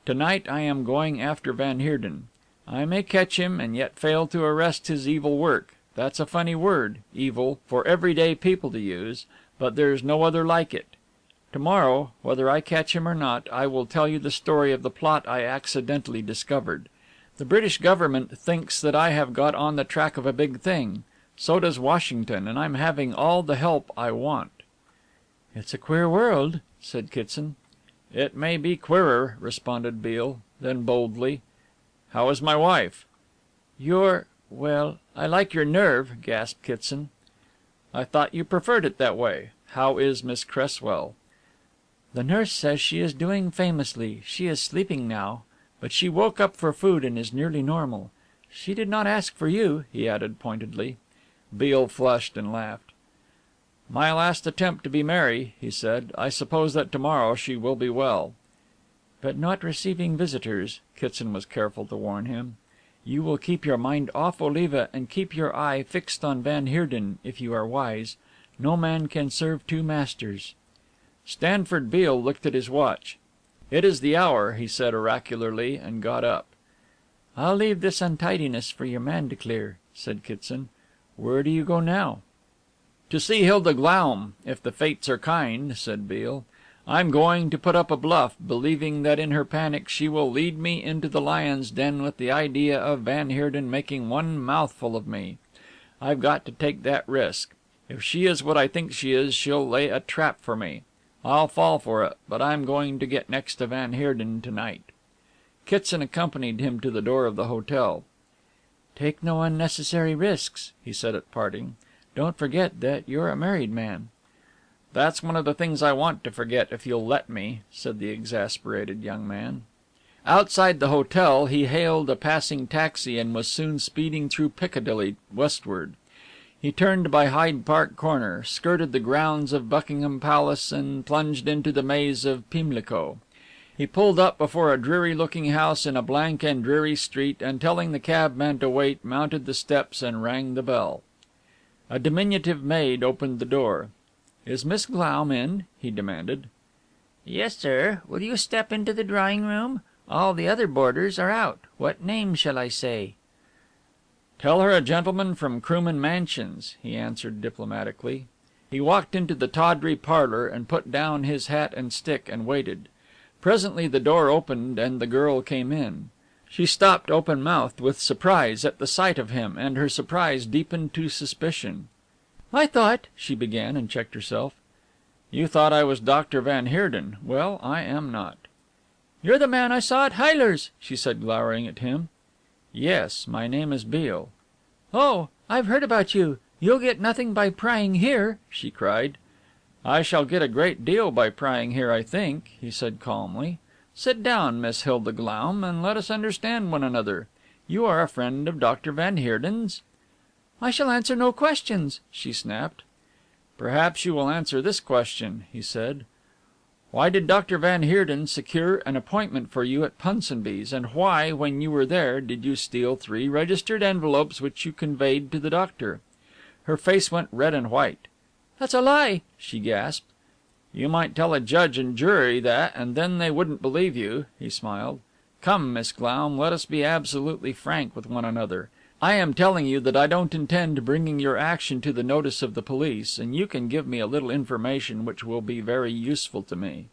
Speaker 1: To night I am going after Van Heerden. I may catch him and yet fail to arrest his evil work. That's a funny word, evil, for everyday people to use, but there's no other like it. To-morrow, whether I catch him or not, I will tell you the story of the plot I accidentally discovered. The British government thinks that I have got on the track of a big thing. So does Washington, and I'm having all the help I want." "It's a queer world," said Kitson. "It may be queerer," responded Beale. Then boldly, "How is my wife?" Well, I like your nerve," gasped Kitson. "I thought you preferred it that way. How is Miss Cresswell?" "The nurse says she is doing famously. She is sleeping now. But she woke up for food and is nearly normal. She did not ask for you," he added pointedly. Beale flushed and laughed. "My last attempt to be merry," he said. "I suppose that to-morrow she will be well." "But not receiving visitors," Kitson was careful to warn him. "You will keep your mind off Oliva and keep your eye fixed on Van Heerden, if you are wise. No man can serve two masters." Stanford Beale looked at his watch. "It is the hour," he said oracularly, and got up. "I'll leave this untidiness for your man to clear," said Kitson. "Where do you go now?" "To see Hilda Glaum, if the fates are kind," said Beale. "I'm going to put up a bluff, believing that in her panic she will lead me into the lion's den with the idea of Van Heerden making one mouthful of me. I've got to take that risk. If she is what I think she is, she'll lay a trap for me. I'll fall for it, but I'm going to get next to Van Heerden to night." Kitson accompanied him to the door of the hotel.
Speaker 2: "Take no unnecessary risks," he said at parting. "Don't forget that you're a married man."
Speaker 1: "That's one of the things I want to forget, if you'll let me," said the exasperated young man. Outside the hotel he hailed a passing taxi and was soon speeding through Piccadilly westward. He turned by Hyde Park Corner, skirted the grounds of Buckingham Palace and plunged into the maze of Pimlico. He pulled up before a dreary looking house in a blank and dreary street, and telling the cabman to wait, mounted the steps and rang the bell. A diminutive maid opened the door. "Is Miss Glaum in?" he demanded.
Speaker 2: "Yes, sir. Will you step into the drawing room? All the other boarders are out. What name shall I say?"
Speaker 1: "Tell her a gentleman from Krooman Mansions," he answered diplomatically. He walked into the tawdry parlour and put down his hat and stick and waited. Presently the door opened and the girl came in. She stopped open-mouthed with surprise at the sight of him, and her surprise deepened to suspicion.
Speaker 2: "I thought,"
Speaker 1: she began, and checked herself. "You thought I was Dr. Van Heerden. Well, I am not."
Speaker 2: "You're the man I saw at Huyler's," she said, glowering at him.
Speaker 1: "Yes, my name is Beale."
Speaker 2: "Oh, I've heard about you. You'll get nothing by prying here," she cried.
Speaker 1: "I shall get a great deal by prying here, I think," he said calmly. "Sit down, Miss Hilda Glaum, and let us understand one another. You are a friend of Dr. Van Heerden's?"
Speaker 2: "I shall answer no questions," she snapped.
Speaker 1: "Perhaps you will answer this question," he said. "Why did Dr. Van Heerden secure an appointment for you at Punsonby's, and why, when you were there, did you steal 3 registered envelopes which you conveyed to the doctor?" Her face went red and white.
Speaker 2: "That's a lie," she
Speaker 1: gasped. "You might tell a judge and jury that, and then they wouldn't believe you," he smiled. "Come, Miss Glaum, let us be absolutely frank with one another. I am telling you that I don't intend bringing your action to the notice of the police, and you can give me a little information which will be very useful to me."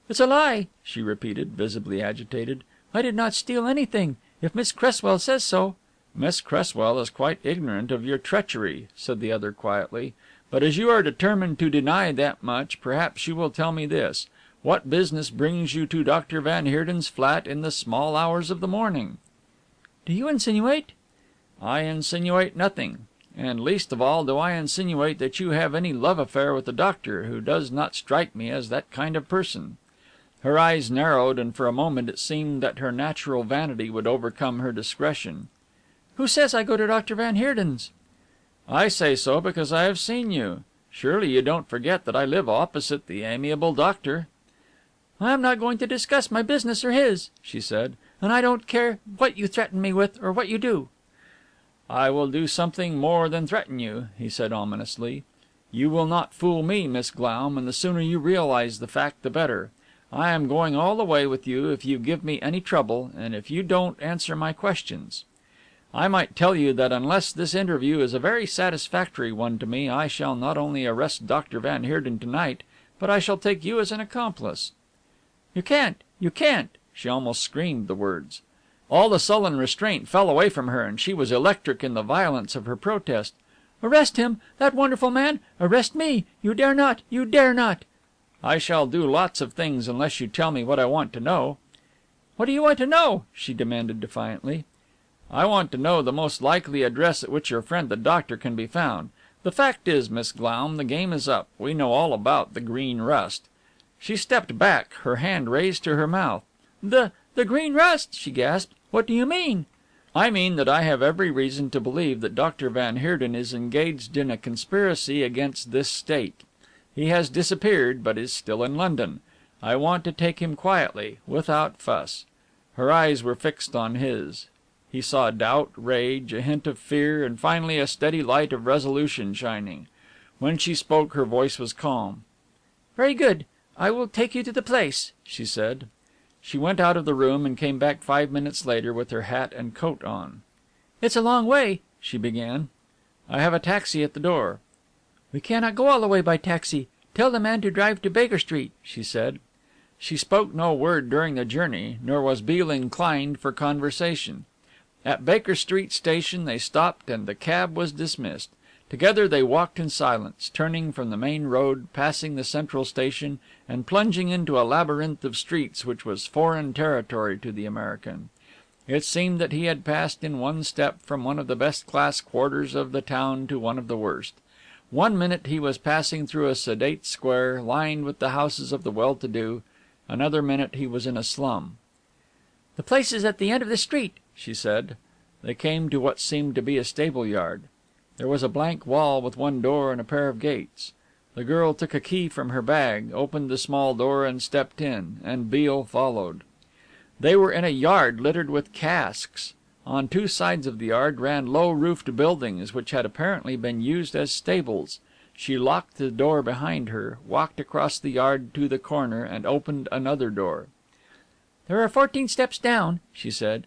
Speaker 2: "It's a lie," she repeated, visibly agitated. "I did not steal anything. If Miss Cresswell says so."
Speaker 1: "Miss Cresswell is quite ignorant of your treachery," said the other quietly. "But as you are determined to deny that much, perhaps you will tell me this. What business brings you to Dr. Van Heerden's flat in the small hours of the morning?"
Speaker 2: "Do you insinuate?"
Speaker 1: "I insinuate nothing. And least of all do I insinuate that you have any love affair with the doctor, who does not strike me as that kind of person." Her eyes narrowed, and for a moment it seemed that her natural vanity would overcome her discretion.
Speaker 2: "Who says I go to Dr. Van Heerden's?"
Speaker 1: "I say so because I have seen you. Surely you don't forget that I live opposite the amiable doctor."
Speaker 2: "I am not going to discuss my business or his," she said, "and I don't care what you threaten me with or what you do."
Speaker 1: "I will do something more than threaten you," he said ominously. "You will not fool me, Miss Glaum, and the sooner you realize the fact the better. I am going all the way with you if you give me any trouble, and if you don't answer my questions. I might tell you that unless this interview is a very satisfactory one to me, I shall not only arrest Dr. Van Heerden to night, but I shall take you as an accomplice."
Speaker 2: "You can't! You can't!"
Speaker 1: She almost screamed the words. All the sullen restraint fell away from her, and she was electric in the violence of her protest.
Speaker 2: "Arrest him! That wonderful man! Arrest me! You dare not! You dare not!"
Speaker 1: "I shall do lots of things unless you tell me what I want to know."
Speaker 2: "What do you want to know?" she
Speaker 1: demanded defiantly. "I want to know the most likely address at which your friend the doctor can be found. The fact is, Miss Glaum, the game is up. We know all about the Green Rust." She stepped back, her hand raised to her mouth.
Speaker 2: The Green Rust!" she gasped. "What do you mean?"
Speaker 1: "I mean that I have every reason to believe that Dr. Van Heerden is engaged in a conspiracy against this State. He has disappeared, but is still in London. I want to take him quietly, without fuss." Her eyes were fixed on his. He saw doubt, rage, a hint of fear, and finally a steady light of resolution shining. When she spoke her voice was calm.
Speaker 2: "Very good. I will take you to the place," she said.
Speaker 1: She went out of the room and came back 5 minutes later with her hat and coat on.
Speaker 2: "It's a long way,"
Speaker 1: she began. "I have a taxi at the door."
Speaker 2: "We cannot go all the way by taxi. Tell the man to drive to Baker Street," she said. She spoke no word during the journey, nor was Beale inclined for conversation. At Baker Street station they stopped and the cab was dismissed. Together they walked in silence, turning from the main road, passing the central station, and plunging into a labyrinth of streets which was foreign territory to the American. It seemed that he had passed in one step from one of the best class quarters of the town to one of the worst. One minute he was passing through a sedate square, lined with the houses of the well-to-do. Another minute he was in a slum. "The place is at the end of the street," she said. They came to what seemed to be a stable yard. There was a blank wall with one door and a pair of gates. The girl took a key from her bag, opened the small door and stepped in, and Beale followed. They were in a yard littered with casks. On two sides of the yard ran low-roofed buildings which had apparently been used as stables. She locked the door behind her, walked across the yard to the corner, and opened another door. "There are 14 steps down," she said.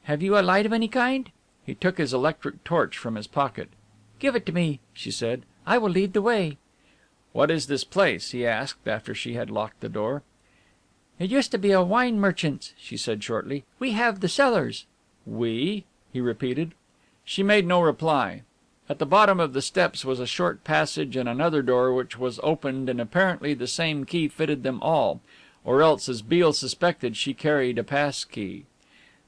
Speaker 2: "Have you a light of any kind?" He took his electric torch from his pocket. "Give it to me," she said. "I will lead the way." "What is this place?" he asked, after she had locked the door. "It used to be a wine merchant's," she said shortly. "We have the cellars." "We?" he repeated. She made no reply. At the bottom of the steps was a short passage and another door which was opened, and apparently the same key fitted them all, or else, as Beale suspected, she carried a pass key.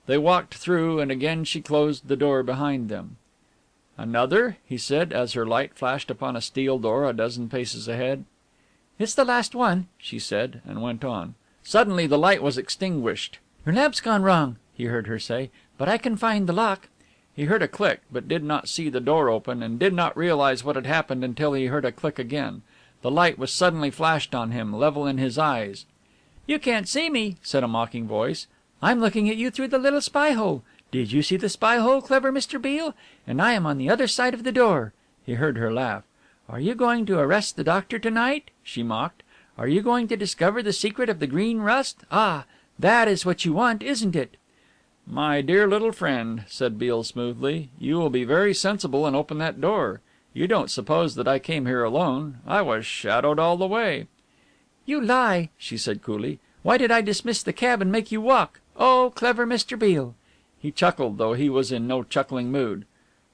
Speaker 2: They walked through, and again she closed the door behind them. "Another?" he said, as her light flashed upon a steel door a dozen paces ahead. "It's the last one," she said, and went on. Suddenly the light was extinguished. "Your lamp's gone wrong," he heard her say, "but I can find the lock." He heard a click, but did not see the door open, and did not realize what had happened until he heard a click again. The light was suddenly flashed on him, level in his eyes. "You can't see me," said a mocking voice. "I'm looking at you through the little spy hole. Did you see the spy hole, clever Mr. Beale? And I am on the other side of the door." He heard her laugh. "Are you going to arrest the doctor to-night?" she mocked. "Are you going to discover the secret of the green rust? Ah, that is what you want, isn't it?" "My dear little friend," said Beale smoothly, "you will be very sensible and open that door. You don't suppose that I came here alone. I was shadowed all the way." "You lie," she said coolly. "Why did I dismiss the cab and make you walk? Oh, clever Mr. Beale." He chuckled, though he was in no chuckling mood.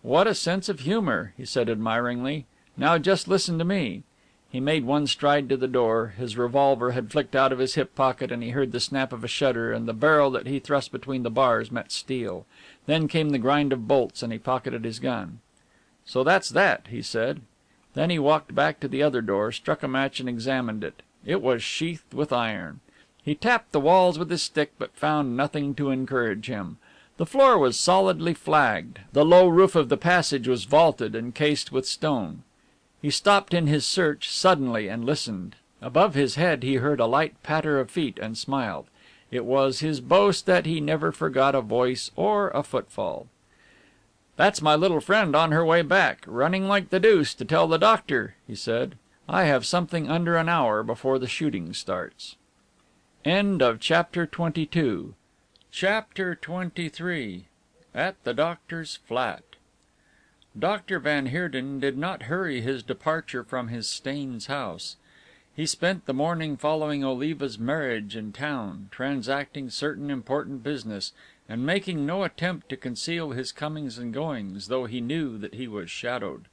Speaker 2: "What a sense of humor," he said admiringly. "Now just listen to me." He made one stride to the door. His revolver had flicked out of his hip pocket, and he heard the snap of a shutter, and the barrel that he thrust between the bars met steel. Then came the grind of bolts, and he pocketed his gun. "So that's that," he said. Then he walked back to the other door, struck a match and examined it. It was sheathed with iron. He tapped the walls with his stick, but found nothing to encourage him. The floor was solidly flagged. The low roof of the passage was vaulted and cased with stone. He stopped in his search suddenly and listened. Above his head he heard a light patter of feet and smiled. It was his boast that he never forgot a voice or a footfall. "That's my little friend on her way back, running like the deuce to tell the doctor," he said. "I have something under an hour before the shooting starts." End of chapter 22. Chapter 23. At the doctor's flat. Dr. Van Heerden did not hurry his departure from his Staines house. He spent the morning following Oliva's marriage in town, transacting certain important business, and making no attempt to conceal his comings and goings, though he knew that he was shadowed.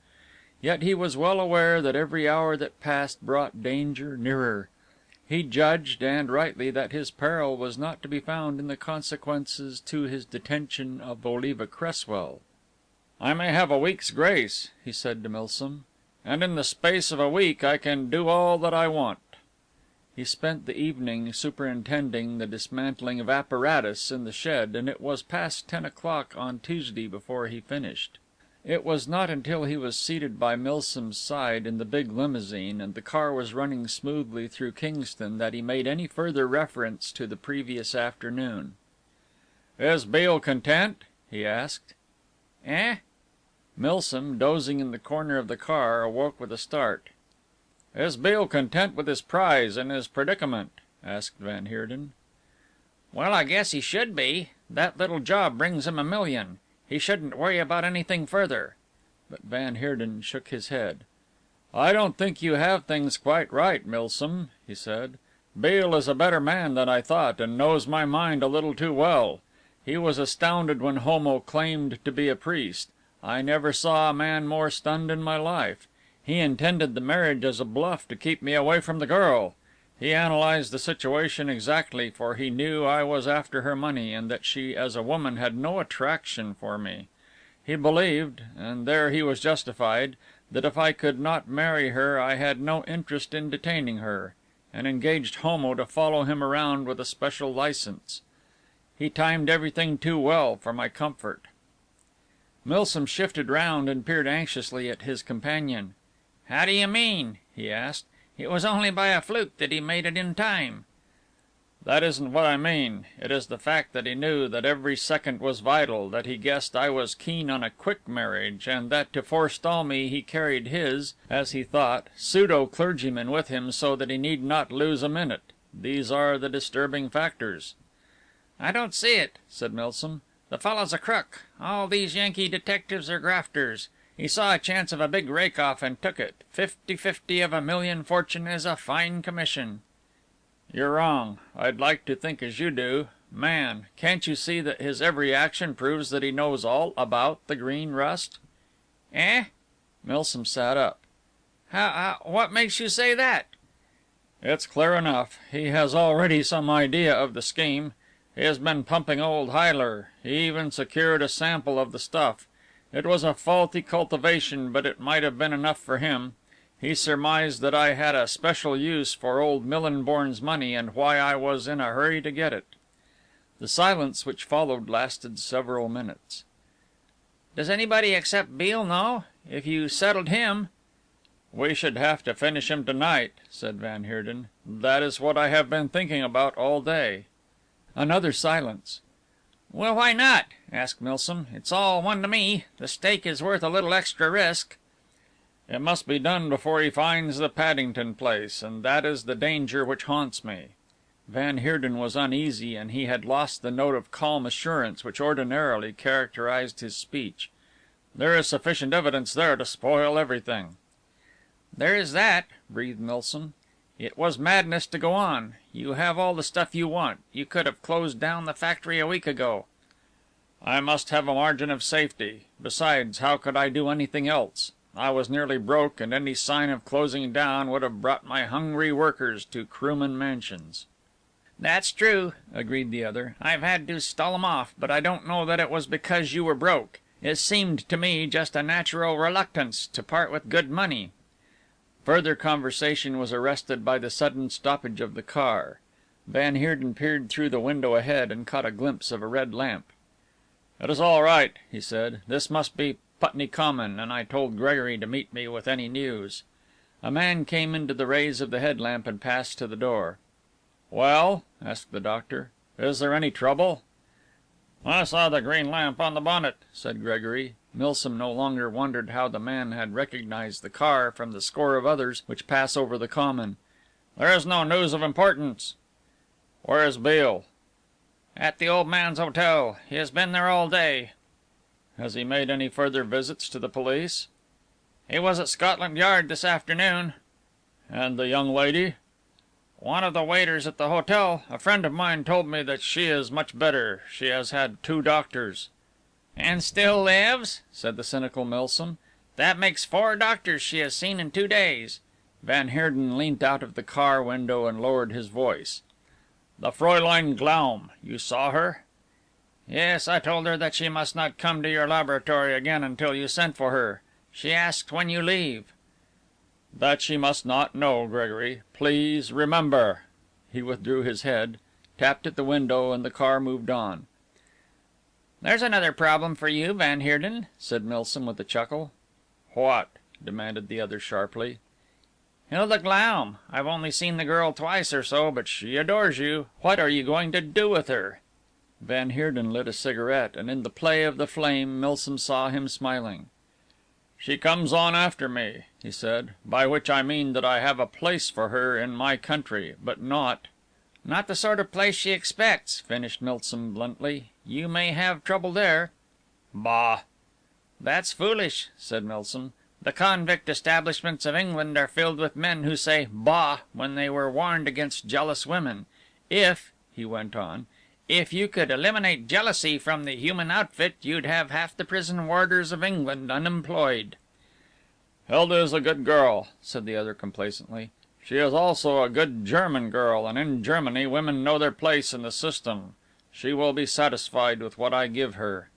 Speaker 2: Yet he was well aware that every hour that passed brought danger nearer. He judged, and rightly, that his peril was not to be found in the consequences to his detention of Oliva Cresswell. "I may have a week's grace," he said to Milsom, "and in the space of a week I can do all that I want." He spent the evening superintending the dismantling of apparatus in the shed, and it was past 10 o'clock on Tuesday before he finished. It was not until he was seated by Milsom's side in the big limousine and the car was running smoothly through Kingston that he made any further reference to the previous afternoon. "Is Beale content?" he asked. "Eh?" Milsom, dozing in the corner of the car, awoke with a start. "Is Beale content with his prize and his predicament?" asked Van Heerden. "Well, I guess he should be. That little job brings him $1 million. He shouldn't worry about anything further." But Van Heerden shook his head.
Speaker 1: "I don't think you have things quite right, Milsom," he said. "Beale is a better man than I thought, and knows my mind a little too well. He was astounded when Homo claimed to be a priest. I never saw a man more stunned in my life. He intended the marriage as a bluff to keep me away from the girl. He analyzed the situation exactly, for he knew I was after her money, and that she as a woman had no attraction for me. He believed, and there he was justified, that if I could not marry her I had no interest in detaining her, and engaged Homo to follow him around with a special license. He timed everything too well for my comfort." Milsom shifted round and peered anxiously at his companion. "How do you mean?" he asked. "It was only by a fluke that he made it in time." "That isn't what I mean. It is the fact that he knew that every second was vital, that he guessed I was keen on a quick marriage, and that to forestall me he carried his, as he thought, pseudo-clergyman with him so that he need not lose a minute. These are the disturbing factors." "I don't see it," said Milsom. "The fellow's a crook. All these Yankee detectives are grafters. He saw a chance of a big rake-off and took it. 50-50 of a million fortune is a fine commission." "You're wrong. I'd like to think as you do. Man, can't you see that his every action proves that he knows all about the Green Rust?"
Speaker 2: "Eh?"
Speaker 1: Milsom sat up.
Speaker 2: What makes you say that?"
Speaker 1: "It's clear enough. He has already some idea of the scheme. He has been pumping old Huyler. He even secured a sample of the stuff. It was a faulty cultivation, but it might have been enough for him. He surmised that I had a special use for old Millinborn's money, and why I was in a hurry to get it." The silence which followed lasted several minutes.
Speaker 2: "Does anybody except Beale know? If you settled him..."
Speaker 1: "We should have to finish him tonight," said Van Heerden. "That is what I have been thinking about all day." Another silence.
Speaker 2: "Well, why not?" asked Milsom. "It's all one to me. The stake is worth a little extra risk."
Speaker 1: "It must be done before he finds the Paddington place, and that is the danger which haunts me." Van Heerden was uneasy, and he had lost the note of calm assurance which ordinarily characterized his speech. "There is sufficient evidence there to spoil everything."
Speaker 2: "There is that," breathed Milsom. "It was madness to go on. You have all the stuff you want. You could have closed down the factory a week ago."
Speaker 1: "I must have a margin of safety. Besides, how could I do anything else? I was nearly broke, and any sign of closing down would have brought my hungry workers to Krooman Mansions."
Speaker 2: "That's true," agreed the other. "I've had to stall 'em off, but I don't know that it was because you were broke. It seemed to me just a natural reluctance to part with good money."
Speaker 1: Further conversation was arrested by the sudden stoppage of the car. Van Heerden peered through the window ahead and caught a glimpse of a red lamp. "It is all right," he said. "This must be Putney Common, and I told Gregory to meet me with any news." A man came into the rays of the headlamp and passed to the door. "Well?" asked the doctor. "Is there any trouble?" "I saw the green lamp on the bonnet," said Gregory. Milsom no longer wondered how the man had recognized the car from the score of others which pass over the common. "There is no news of importance." "Where is Beale?"
Speaker 2: "At the old man's hotel. He has been there all day."
Speaker 1: "Has he made any further visits to the police?"
Speaker 2: "He was at Scotland Yard this afternoon."
Speaker 1: "And the young lady?"
Speaker 2: "One of the waiters at the hotel. A friend of mine told me that she is much better. She has had 2 doctors." "And still lives?" said the cynical Milsom. "That makes 4 doctors she has seen in 2 days."
Speaker 1: Van Heerden leant out of the car window and lowered his voice. "The Fräulein Glaum. You saw her?"
Speaker 2: "Yes, I told her that she must not come to your laboratory again until you sent for her. She asked when you leave."
Speaker 1: "That she must not know, Gregory. Please remember." He withdrew his head, tapped at the window, and the car moved on.
Speaker 2: "There's another problem for you, Van Heerden," said Milsom with a chuckle.
Speaker 1: "What?" demanded the other sharply.
Speaker 2: "Hilda Glaum. I've only seen the girl twice or so, but she adores you. What are you going to do with her?"
Speaker 1: Van Heerden lit a cigarette, and in the play of the flame Milsom saw him smiling. "She comes on after me," he said, "by which I mean that I have a place for her in my country, but not..."
Speaker 2: "Not the sort of place she expects," finished Milsom bluntly. "You may have trouble there."
Speaker 1: "Bah!"
Speaker 2: "That's foolish," said Milsom.
Speaker 3: The convict establishments of England are filled with men who say 'Bah!' when they were warned against jealous women. If," he went on, "if you could eliminate jealousy from the human outfit, you'd have half the prison warders of England unemployed."
Speaker 1: "Hilda is a good girl," said the other complacently. "She is also a good German girl, and in Germany women know their place in the system. She will be satisfied with what I give her."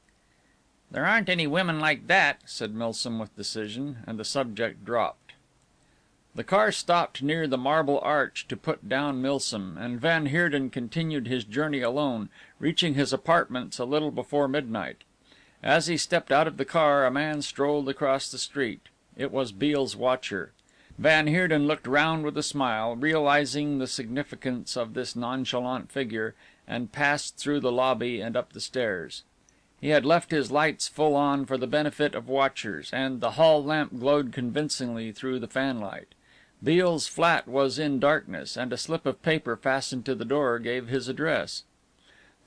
Speaker 3: "There aren't any women like that," said Milsom with decision, and the subject dropped.
Speaker 1: The car stopped near the Marble Arch to put down Milsom, and van Heerden continued his journey alone, reaching his apartments a little before midnight. As he stepped out of the car, a man strolled across the street. It was Beale's watcher. Van Heerden looked round with a smile, realizing the significance of this nonchalant figure, and passed through the lobby and up the stairs. He had left his lights full on for the benefit of watchers, and the hall lamp glowed convincingly through the fanlight. Beale's flat was in darkness, and a slip of paper fastened to the door gave his address.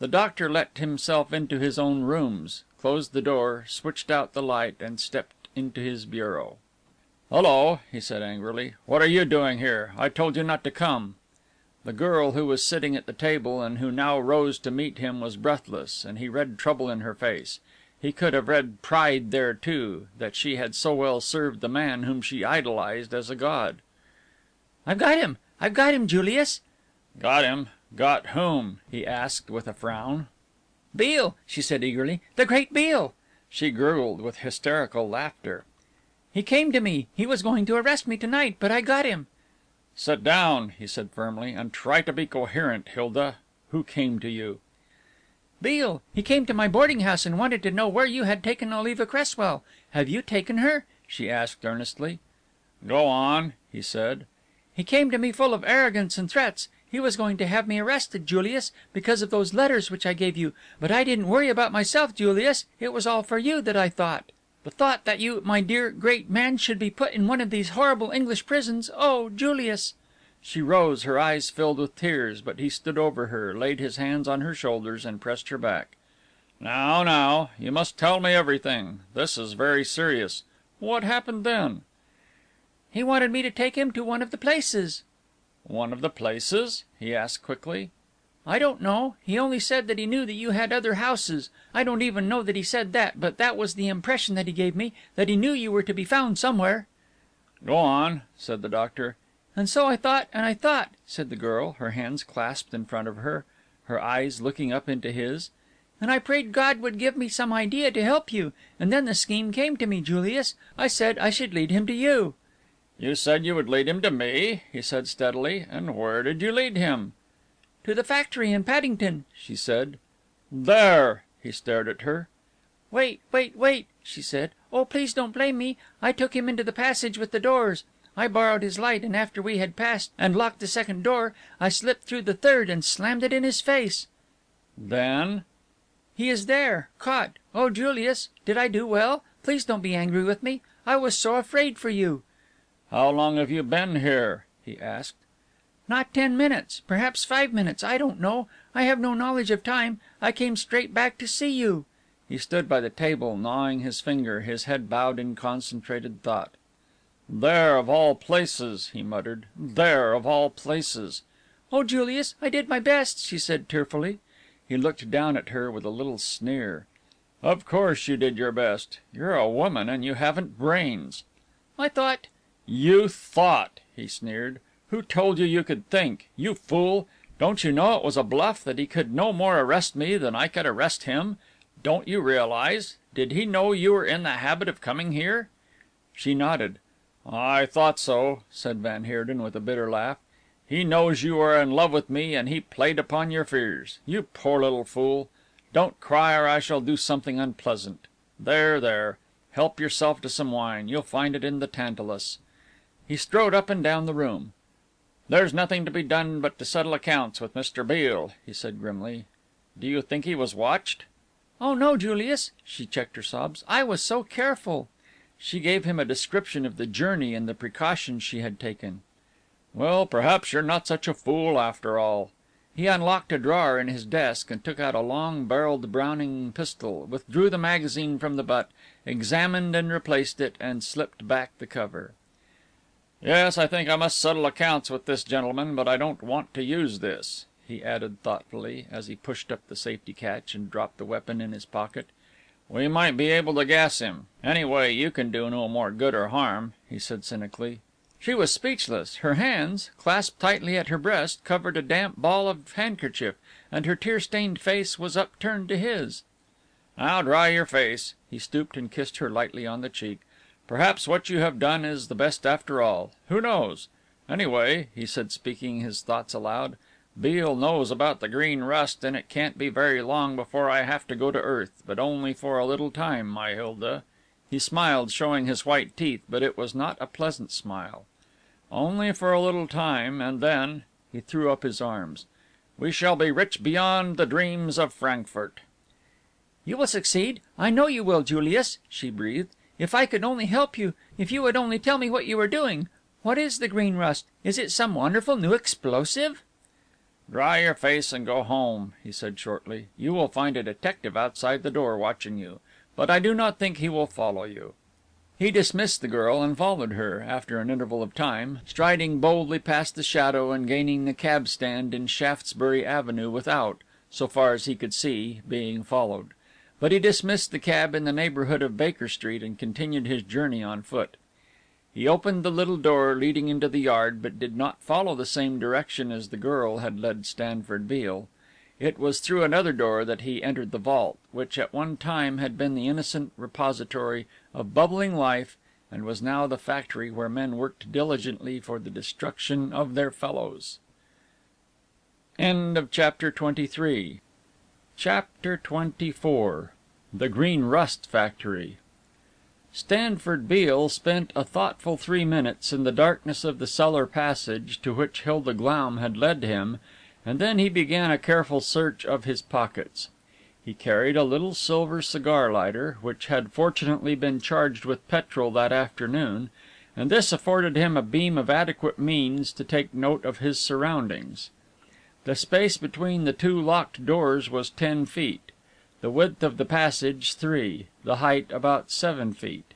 Speaker 1: The doctor let himself into his own rooms, closed the door, switched out the light, and stepped into his bureau. "Hullo," he said angrily. "What are you doing here? I told you not to come." The girl who was sitting at the table and who now rose to meet him was breathless, and he read trouble in her face. He could have read pride there too, that she had so well served the man whom she idolized as a god.
Speaker 2: I've got him, Julius."
Speaker 1: "Got him? Got whom?" he asked with a frown.
Speaker 2: "Beale," she said eagerly. "The great Beale."
Speaker 1: She gurgled with hysterical laughter.
Speaker 2: "He came to me. He was going to arrest me to night, but I got him."
Speaker 1: "Sit down," he said firmly, "and try to be coherent, Hilda. Who came to you?"
Speaker 2: "Beale. He came to my boarding house and wanted to know where you had taken Oliva Cresswell. Have you taken her?" she asked earnestly.
Speaker 1: "Go on," he said.
Speaker 2: "He came to me full of arrogance and threats. He was going to have me arrested, Julius, because of those letters which I gave you. But I didn't worry about myself, Julius. It was all for you that I thought. The thought that you, my dear, great man, should be put in one of these horrible English prisons. Oh, Julius!"
Speaker 1: She rose, her eyes filled with tears, but he stood over her, laid his hands on her shoulders, and pressed her back. "Now, now, you must tell me everything. This is very serious. What happened then?"
Speaker 2: "He wanted me to take him to one of the places."
Speaker 1: "One of the places?" he asked quickly.
Speaker 2: "I don't know. He only said that he knew that you had other houses. I don't even know that he said that, but that was the impression that he gave me, that he knew you were to be found somewhere."
Speaker 1: "Go on," said the doctor.
Speaker 2: "And so I thought, said the girl, her hands clasped in front of her, her eyes looking up into his. "And I prayed God would give me some idea to help you. And then the scheme came to me, Julius. I said I should lead him to you."
Speaker 1: "You said you would lead him to me?" he said steadily. "And where did you lead him?"
Speaker 2: "To the factory in Paddington," she said.
Speaker 1: "There!" He stared at her.
Speaker 2: Wait, she said. "Oh, please don't blame me. I took him into the passage with the doors. I borrowed his light, and after we had passed and locked the second door, I slipped through the third and slammed it in his face."
Speaker 1: "Then?"
Speaker 2: "He is there, caught. Oh, Julius, did I do well? Please don't be angry with me. I was so afraid for you."
Speaker 1: "How long have you been here?" he asked.
Speaker 2: "Not 10 minutes. Perhaps 5 minutes. I don't know. I have no knowledge of time. I came straight back to see you."
Speaker 1: He stood by the table, gnawing his finger, his head bowed in concentrated thought. "There, of all places," he muttered. "There, of all places."
Speaker 2: "Oh, Julius, I did my best," she said tearfully.
Speaker 1: He looked down at her with a little sneer. "Of course you did your best. You're a woman, and you haven't brains."
Speaker 2: "I thought—"
Speaker 1: "You thought!" he sneered. "Who told you you could think? You fool! Don't you know it was a bluff, that he could no more arrest me than I could arrest him? Don't you realize? Did he know you were in the habit of coming here?" She nodded. "I thought so," said van Heerden with a bitter laugh. "He knows you are in love with me, and he played upon your fears. You poor little fool! Don't cry, or I shall do something unpleasant. There, there. Help yourself to some wine. You'll find it in the tantalus." He strode up and down the room. "There's nothing to be done but to settle accounts with Mr. Beale," he said grimly. "Do you think he was watched?"
Speaker 2: "Oh, no, Julius." She checked her sobs. "I was so careful."
Speaker 1: She gave him a description of the journey and the precautions she had taken. "Well, perhaps you're not such a fool after all." He unlocked a drawer in his desk and took out a long barreled Browning pistol, withdrew the magazine from the butt, examined and replaced it, and slipped back the cover. "Yes, I think I must settle accounts with this gentleman, but I don't want to use this," he added thoughtfully, as he pushed up the safety catch and dropped the weapon in his pocket. "We might be able to gas him. Anyway, you can do no more good or harm," he said cynically. She was speechless. Her hands, clasped tightly at her breast, covered a damp ball of handkerchief, and her tear-stained face was upturned to his. "Now dry your face." He stooped and kissed her lightly on the cheek. "Perhaps what you have done is the best after all. Who knows? Anyway," he said, speaking his thoughts aloud, "Beale knows about the Green Rust, and it can't be very long before I have to go to Earth, but only for a little time, my Hilda." He smiled, showing his white teeth, but it was not a pleasant smile. "Only for a little time, and then," he threw up his arms, "we shall be rich beyond the dreams of Frankfurt."
Speaker 2: "You will succeed. I know you will, Julius," she breathed. "If I could only help you, if you would only tell me what you are doing. What is the Green Rust? Is it some wonderful new explosive?"
Speaker 1: "Dry your face and go home," he said shortly. "You will find a detective outside the door watching you, but I do not think he will follow you." He dismissed the girl and followed her, after an interval of time, striding boldly past the shadow and gaining the cab stand in Shaftesbury Avenue without, so far as he could see, being followed. But he dismissed the cab in the neighbourhood of Baker Street and continued his journey on foot. He opened the little door leading into the yard, but did not follow the same direction as the girl had led Stanford Beale. It was through another door that he entered the vault, which at one time had been the innocent repository of bubbling life and was now the factory where men worked diligently for the destruction of their fellows. End of chapter 23. Chapter 24. The Green Rust Factory. Stanford Beale spent a thoughtful 3 minutes in the darkness of the cellar passage to which Hilda Glaum had led him, and then he began a careful search of his pockets. He carried a little silver cigar lighter, which had fortunately been charged with petrol that afternoon, and this afforded him a beam of adequate means to take note of his surroundings. The space between the two locked doors was 10 feet, the width of the passage 3, the height about 7 feet.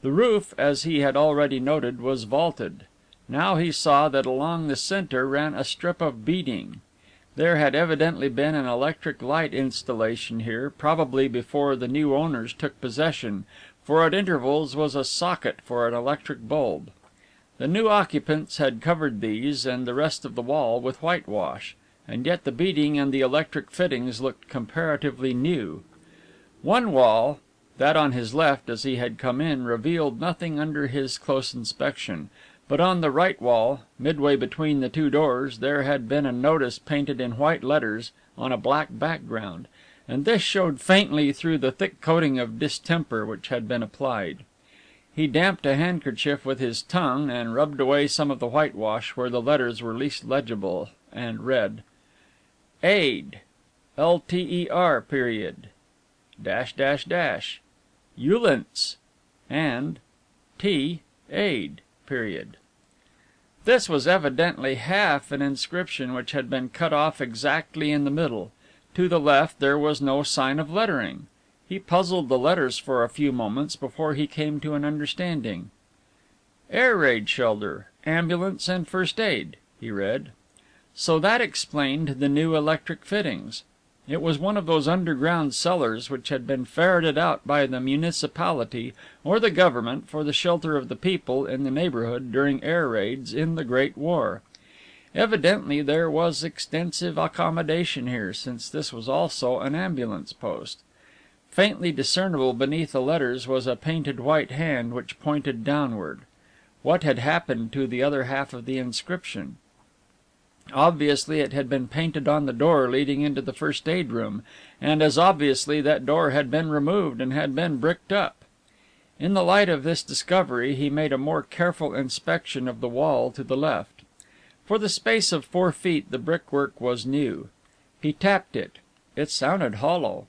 Speaker 1: The roof, as he had already noted, was vaulted. Now he saw that along the center ran a strip of beading. There had evidently been an electric light installation here, probably before the new owners took possession, for at intervals was a socket for an electric bulb. The new occupants had covered these and the rest of the wall with whitewash, and yet the beading and the electric fittings looked comparatively new. One wall, that on his left as he had come in, revealed nothing under his close inspection, but on the right wall, midway between the two doors, there had been a notice painted in white letters on a black background, and this showed faintly through the thick coating of distemper which had been applied. He damped a handkerchief with his tongue and rubbed away some of the whitewash where the letters were least legible, and read: Aid, LTER period, dash dash dash, Ulence, and T aid period. This was evidently half an inscription which had been cut off exactly in the middle. To the left there was no sign of lettering. He puzzled the letters for a few moments before he came to an understanding. Air raid shelter, ambulance and first aid, he read. So that explained the new electric fittings. It was one of those underground cellars which had been ferreted out by the municipality or the government for the shelter of the people in the neighborhood during air raids in the Great War. Evidently there was extensive accommodation here, since this was also an ambulance post. Faintly discernible beneath the letters was a painted white hand which pointed downward. What had happened to the other half of the inscription? Obviously it had been painted on the door leading into the first aid room, and as obviously that door had been removed and had been bricked up. In the light of this discovery he made a more careful inspection of the wall to the left. For the space of 4 feet the brickwork was new. He tapped it. It sounded hollow.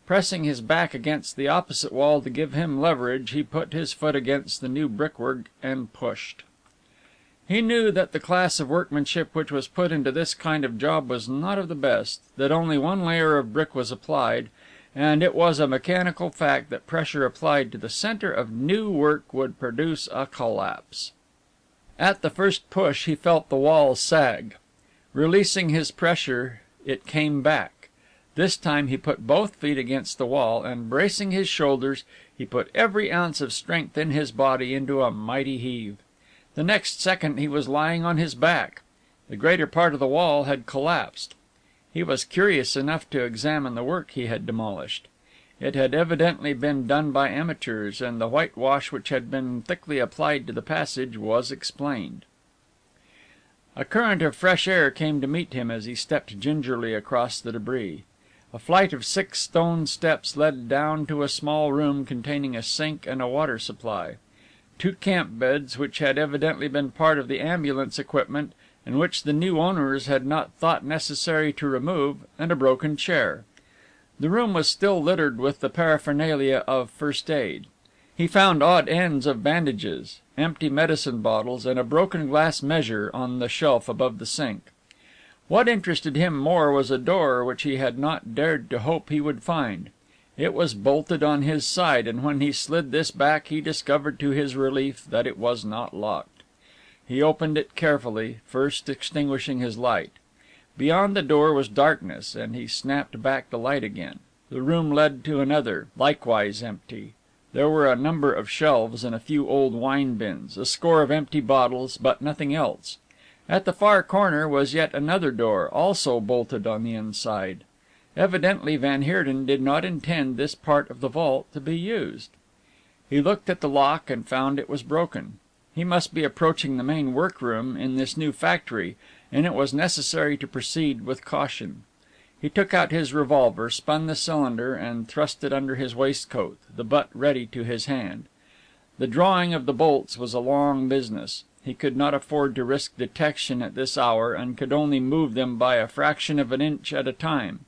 Speaker 1: Pressing his back against the opposite wall to give him leverage, he put his foot against the new brickwork and pushed. He knew that the class of workmanship which was put into this kind of job was not of the best, that only one layer of brick was applied, and it was a mechanical fact that pressure applied to the center of new work would produce a collapse. At the first push he felt the wall sag. Releasing his pressure, it came back. This time he put both feet against the wall, and bracing his shoulders, he put every ounce of strength in his body into a mighty heave. The next second he was lying on his back. The greater part of the wall had collapsed. He was curious enough to examine the work he had demolished. It had evidently been done by amateurs, and the whitewash which had been thickly applied to the passage was explained. A current of fresh air came to meet him as he stepped gingerly across the debris. A flight of 6 stone steps led down to a small room containing a sink and a water supply. 2 camp beds, which had evidently been part of the ambulance equipment and which the new owners had not thought necessary to remove, and a broken chair. The room was still littered with the paraphernalia of first aid. He found odd ends of bandages, empty medicine bottles, and a broken glass measure on the shelf above the sink. What interested him more was a door which he had not dared to hope he would find. It was bolted on his side, and when he slid this back he discovered to his relief that it was not locked. He opened it carefully, first extinguishing his light. Beyond the door was darkness, and he snapped back the light again. The room led to another, likewise empty. There were a number of shelves and a few old wine bins, a score of empty bottles, but nothing else. At the far corner was yet another door, also bolted on the inside. Evidently Van Heerden did not intend this part of the vault to be used. He looked at the lock and found it was broken. He must be approaching the main workroom in this new factory, and it was necessary to proceed with caution. He took out his revolver, spun the cylinder, and thrust it under his waistcoat, the butt ready to his hand. The drawing of the bolts was a long business. He could not afford to risk detection at this hour, and could only move them by a fraction of an inch at a time.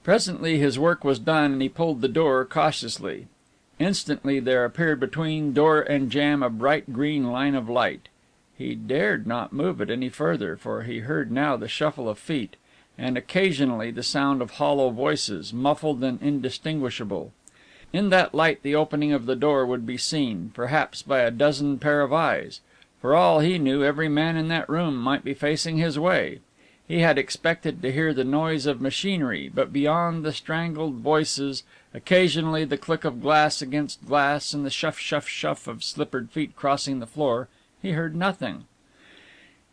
Speaker 1: Presently his work was done, and he pulled the door cautiously. Instantly there appeared between door and jamb a bright green line of light. He dared not move it any further, for he heard now the shuffle of feet, and occasionally the sound of hollow voices, muffled and indistinguishable. In that light the opening of the door would be seen, perhaps by a dozen pair of eyes. For all he knew, every man in that room might be facing his way. He had expected to hear the noise of machinery, but beyond the strangled voices, occasionally the click of glass against glass and the shuff, shuff, shuff of slippered feet crossing the floor, he heard nothing.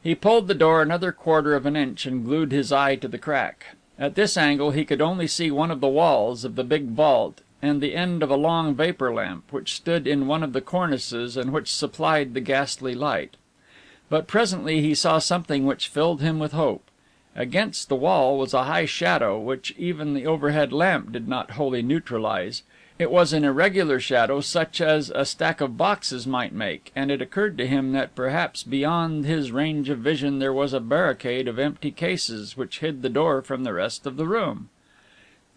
Speaker 1: He pulled the door another quarter of an inch and glued his eye to the crack. At this angle he could only see one of the walls of the big vault and the end of a long vapor lamp which stood in one of the cornices and which supplied the ghastly light. But presently he saw something which filled him with hope. Against the wall was a high shadow which even the overhead lamp did not wholly neutralize. It was an irregular shadow such as a stack of boxes might make, and it occurred to him that perhaps beyond his range of vision there was a barricade of empty cases which hid the door from the rest of the room.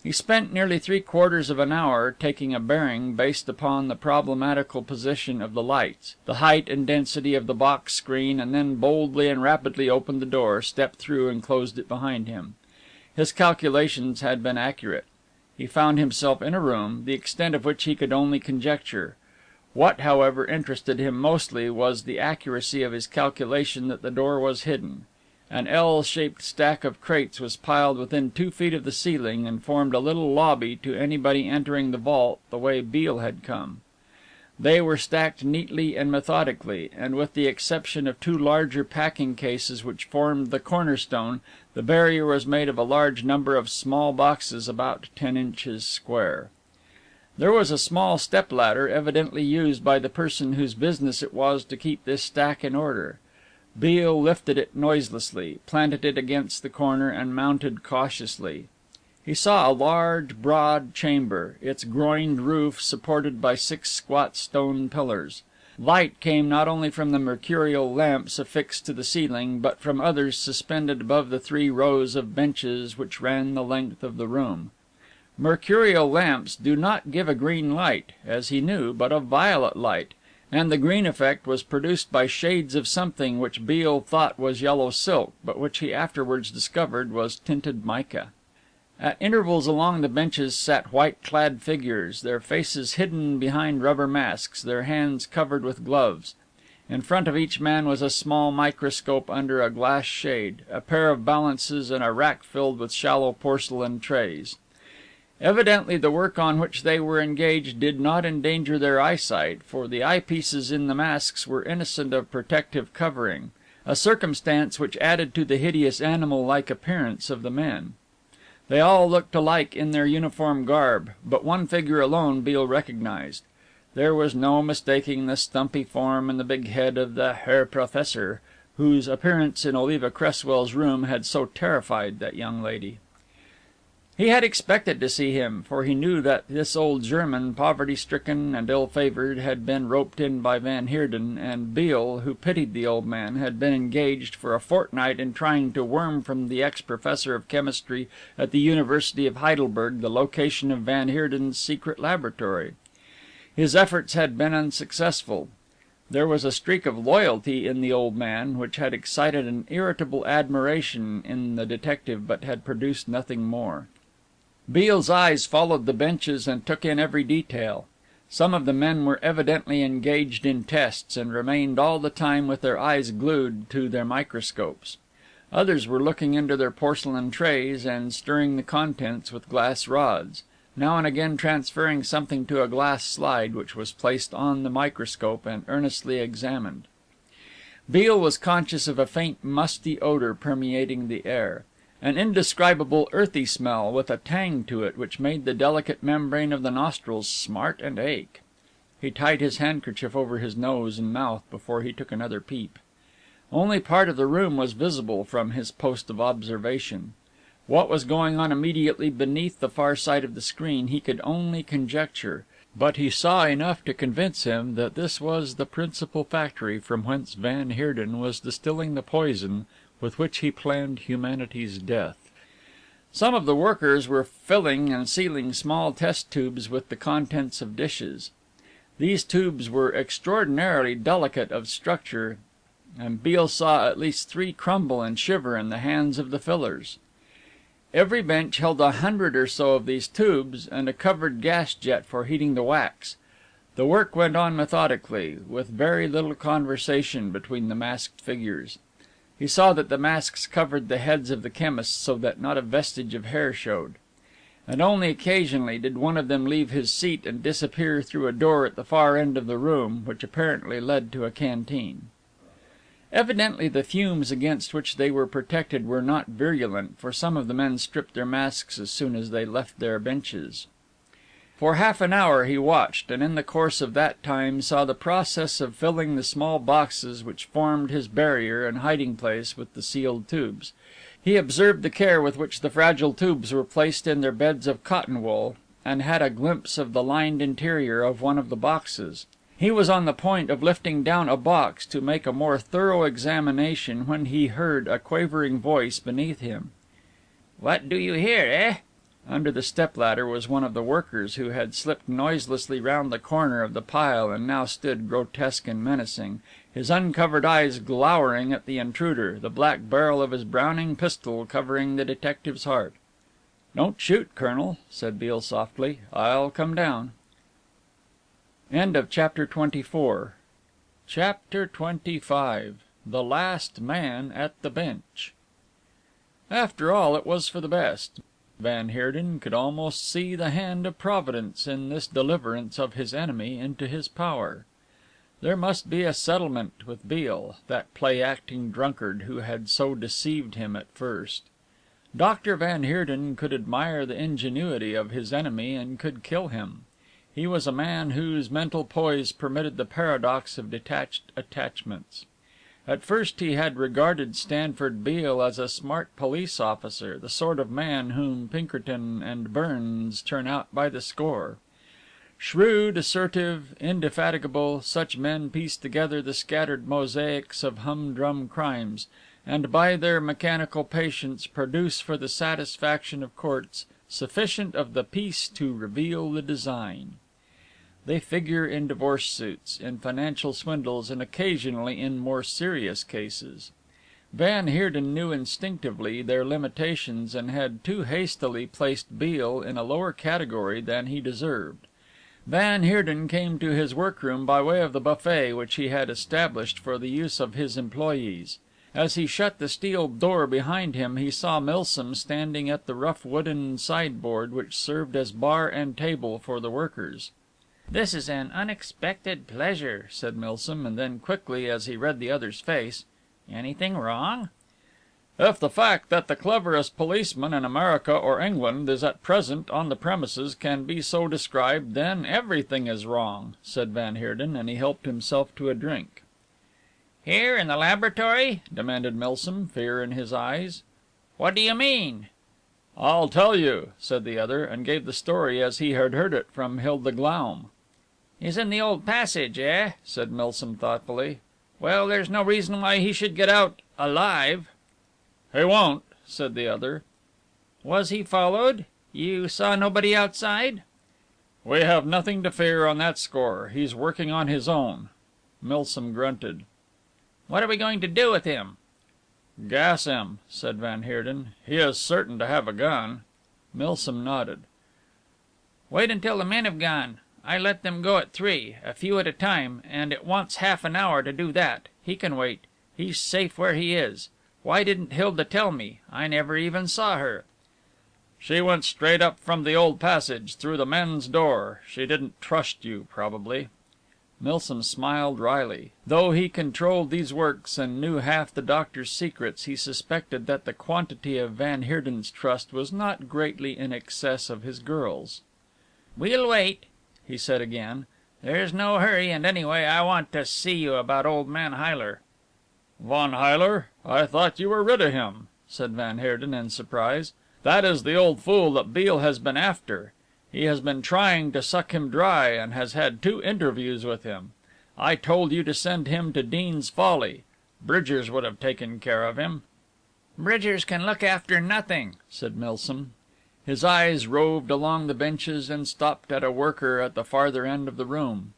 Speaker 1: He spent nearly 3/4 of an hour taking a bearing based upon the problematical position of the lights, the height and density of the box screen, and then boldly and rapidly opened the door, stepped through and closed it behind him. His calculations had been accurate. He found himself in a room, the extent of which he could only conjecture. What, however, interested him mostly was the accuracy of his calculation that the door was hidden. An L-shaped stack of crates was piled within 2 feet of the ceiling and formed a little lobby to anybody entering the vault the way Beale had come. They were stacked neatly and methodically, and with the exception of 2 larger packing cases which formed the cornerstone, the barrier was made of a large number of small boxes about 10 inches square. There was a small step ladder evidently used by the person whose business it was to keep this stack in order. Beale lifted it noiselessly, planted it against the corner, and mounted cautiously. He saw a large, broad chamber, its groined roof supported by 6 squat stone pillars. Light came not only from the mercurial lamps affixed to the ceiling, but from others suspended above the 3 rows of benches which ran the length of the room. Mercurial lamps do not give a green light, as he knew, but a violet light, and the green effect was produced by shades of something which Beale thought was yellow silk, but which he afterwards discovered was tinted mica. At intervals along the benches sat white clad figures, their faces hidden behind rubber masks, their hands covered with gloves. In front of each man was a small microscope under a glass shade, a pair of balances and a rack filled with shallow porcelain trays. Evidently the work on which they were engaged did not endanger their eyesight, for the eyepieces in the masks were innocent of protective covering, a circumstance which added to the hideous animal-like appearance of the men. They all looked alike in their uniform garb, but one figure alone Beale recognized. There was no mistaking the stumpy form and the big head of the Herr Professor, whose appearance in Oliva Cresswell's room had so terrified that young lady. He had expected to see him, for he knew that this old German, poverty-stricken and ill-favored, had been roped in by Van Heerden, and Beale, who pitied the old man, had been engaged for a fortnight in trying to worm from the ex-professor of chemistry at the University of Heidelberg the location of Van Heerden's secret laboratory. His efforts had been unsuccessful. There was a streak of loyalty in the old man which had excited an irritable admiration in the detective, but had produced nothing more. Beale's eyes followed the benches and took in every detail. Some of the men were evidently engaged in tests, and remained all the time with their eyes glued to their microscopes. Others were looking into their porcelain trays and stirring the contents with glass rods, now and again transferring something to a glass slide which was placed on the microscope and earnestly examined. Beale was conscious of a faint musty odor permeating the air, an indescribable earthy smell with a tang to it which made the delicate membrane of the nostrils smart and ache. He tied his handkerchief over his nose and mouth before he took another peep. Only part of the room was visible from his post of observation. What was going on immediately beneath the far side of the screen he could only conjecture, but he saw enough to convince him that this was the principal factory from whence Van Heerden was distilling the poison with which he planned humanity's death. Some of the workers were filling and sealing small test tubes with the contents of dishes. These tubes were extraordinarily delicate of structure, and Beale saw at least 3 crumble and shiver in the hands of the fillers. Every bench held 100 or so of these tubes and a covered gas jet for heating the wax. The work went on methodically, with very little conversation between the masked figures. He saw that the masks covered the heads of the chemists so that not a vestige of hair showed. And only occasionally did one of them leave his seat and disappear through a door at the far end of the room, which apparently led to a canteen. Evidently the fumes against which they were protected were not virulent, for some of the men stripped their masks as soon as they left their benches. For half an hour he watched, and in the course of that time saw the process of filling the small boxes which formed his barrier and hiding place with the sealed tubes. He observed the care with which the fragile tubes were placed in their beds of cotton wool, and had a glimpse of the lined interior of one of the boxes. He was on the point of lifting down a box to make a more thorough examination when he heard a quavering voice beneath him. "What do you hear, eh?" Under the stepladder was one of the workers, who had slipped noiselessly round the corner of the pile and now stood grotesque and menacing, his uncovered eyes glowering at the intruder, the black barrel of his Browning pistol covering the detective's heart. "Don't shoot, Colonel," said Beale softly. "I'll come down." End of chapter 24. Chapter 25. The Last Man at the Bench. After all, it was for the best. Van Heerden could almost see the hand of Providence in this deliverance of his enemy into his power. There must be a settlement with Beale, that play-acting drunkard who had so deceived him at first. Dr. Van Heerden could admire the ingenuity of his enemy and could kill him. He was a man whose mental poise permitted the paradox of detached attachments. At first he had regarded Stanford Beale as a smart police officer, the sort of man whom Pinkerton and Burns turn out by the score. Shrewd, assertive, indefatigable, such men piece together the scattered mosaics of humdrum crimes, and by their mechanical patience produce for the satisfaction of courts sufficient of the piece to reveal the design. They figure in divorce suits, in financial swindles, and occasionally in more serious cases. Van Heerden knew instinctively their limitations and had too hastily placed Beale in a lower category than he deserved. Van Heerden came to his workroom by way of the buffet which he had established for the use of his employees. As he shut the steel door behind him he saw Milsom standing at the rough wooden sideboard which served as bar and table for the workers.
Speaker 2: "This is an unexpected pleasure," said Milsom, and then quickly, as he read the other's face, "Anything wrong?"
Speaker 1: "If the fact that the cleverest policeman in America or England is at present on the premises can be so described, then everything is wrong," said Van Heerden, and he helped himself to a drink.
Speaker 2: "Here in the laboratory?" demanded Milsom, fear in his eyes. "What do you mean?"
Speaker 1: "I'll tell you," said the other, and gave the story as he had heard it from Hilda Glaum.
Speaker 2: "He's in the old passage, eh?" said Milsom thoughtfully. "Well, there's no reason why he should get out alive."
Speaker 1: "He won't," said the other.
Speaker 2: "Was he followed? You saw nobody outside?"
Speaker 1: "We have nothing to fear on that score. He's working on his own." Milsom grunted.
Speaker 2: "What are we going to do with him?"
Speaker 1: "Gas him," said Van Heerden. "He is certain to have a gun." Milsom nodded.
Speaker 2: "Wait until the men have gone. I let them go at 3, a few at a time, and it wants half an hour to do that. He can wait. He's safe where he is. Why didn't Hilda tell me? I never even saw her."
Speaker 1: "She went straight up from the old passage, through the men's door. She didn't trust you, probably." Milsom smiled wryly. Though he controlled these works and knew half the doctor's secrets, he suspected that the quantity of Van Heerden's trust was not greatly in excess of his girl's.
Speaker 2: "We'll wait," he said again. "There's no hurry, and anyway, I want to see you about old man Heyler."
Speaker 1: "Von Heyler? I thought you were rid of him," said Van Heerden in surprise. "That is the old fool that Beale has been after. He has been trying to suck him dry, and has had 2 interviews with him. I told you to send him to Dean's Folly. Bridgers would have taken care of him."
Speaker 2: "Bridgers can look after nothing,"
Speaker 1: said Milsom. His eyes roved along the benches and stopped at a worker at the farther end of the room.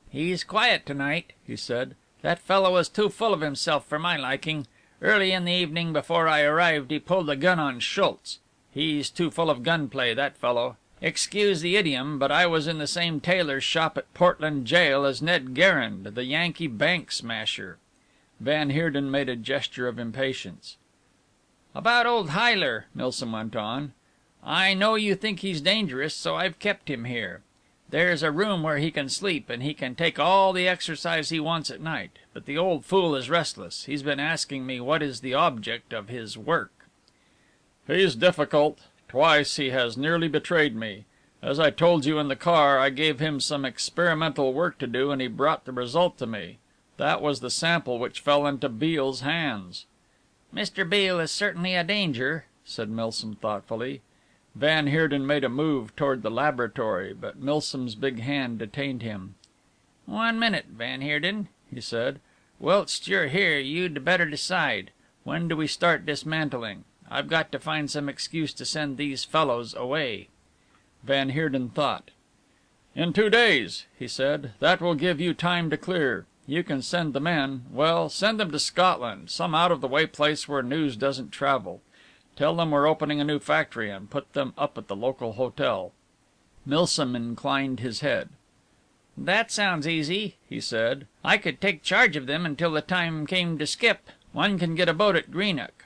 Speaker 2: "He's quiet to night," he said. "That fellow was too full of himself for my liking. Early in the evening, before I arrived, he pulled a gun on Schultz. He's too full of gunplay, that fellow. Excuse the idiom, but I was in the same tailor's shop at Portland Jail as Ned Garand, the Yankee bank smasher." Van Heerden made a gesture of impatience. "About old Heyler," Milsom went on. "I know you think he's dangerous, so I've kept him here. There's a room where he can sleep, and he can take all the exercise he wants at night. But the old fool is restless. He's been asking me what is the object of his work."
Speaker 1: "He's difficult. Twice he has nearly betrayed me. As I told you in the car, I gave him some experimental work to do, and he brought the result to me. That was the sample which fell into Beale's hands."
Speaker 2: "Mr. Beale is certainly a danger," said Milsom thoughtfully.
Speaker 1: Van Heerden made a move toward the laboratory, but Milsom's big hand detained him.
Speaker 2: "1 minute, Van Heerden," he said. "Whilst you're here, you'd better decide. When do we start dismantling? I've got to find some excuse to send these fellows away."
Speaker 1: Van Heerden thought. "In 2 days," he said. "That will give you time to clear. You can send the men well, send them to Scotland, some out-of-the-way place where news doesn't travel. Tell them we're opening a new factory, and put them up at the local hotel." Milsom inclined his head.
Speaker 2: "That sounds easy," he said. "I could take charge of them until the time came to skip. One can get a boat at Greenock."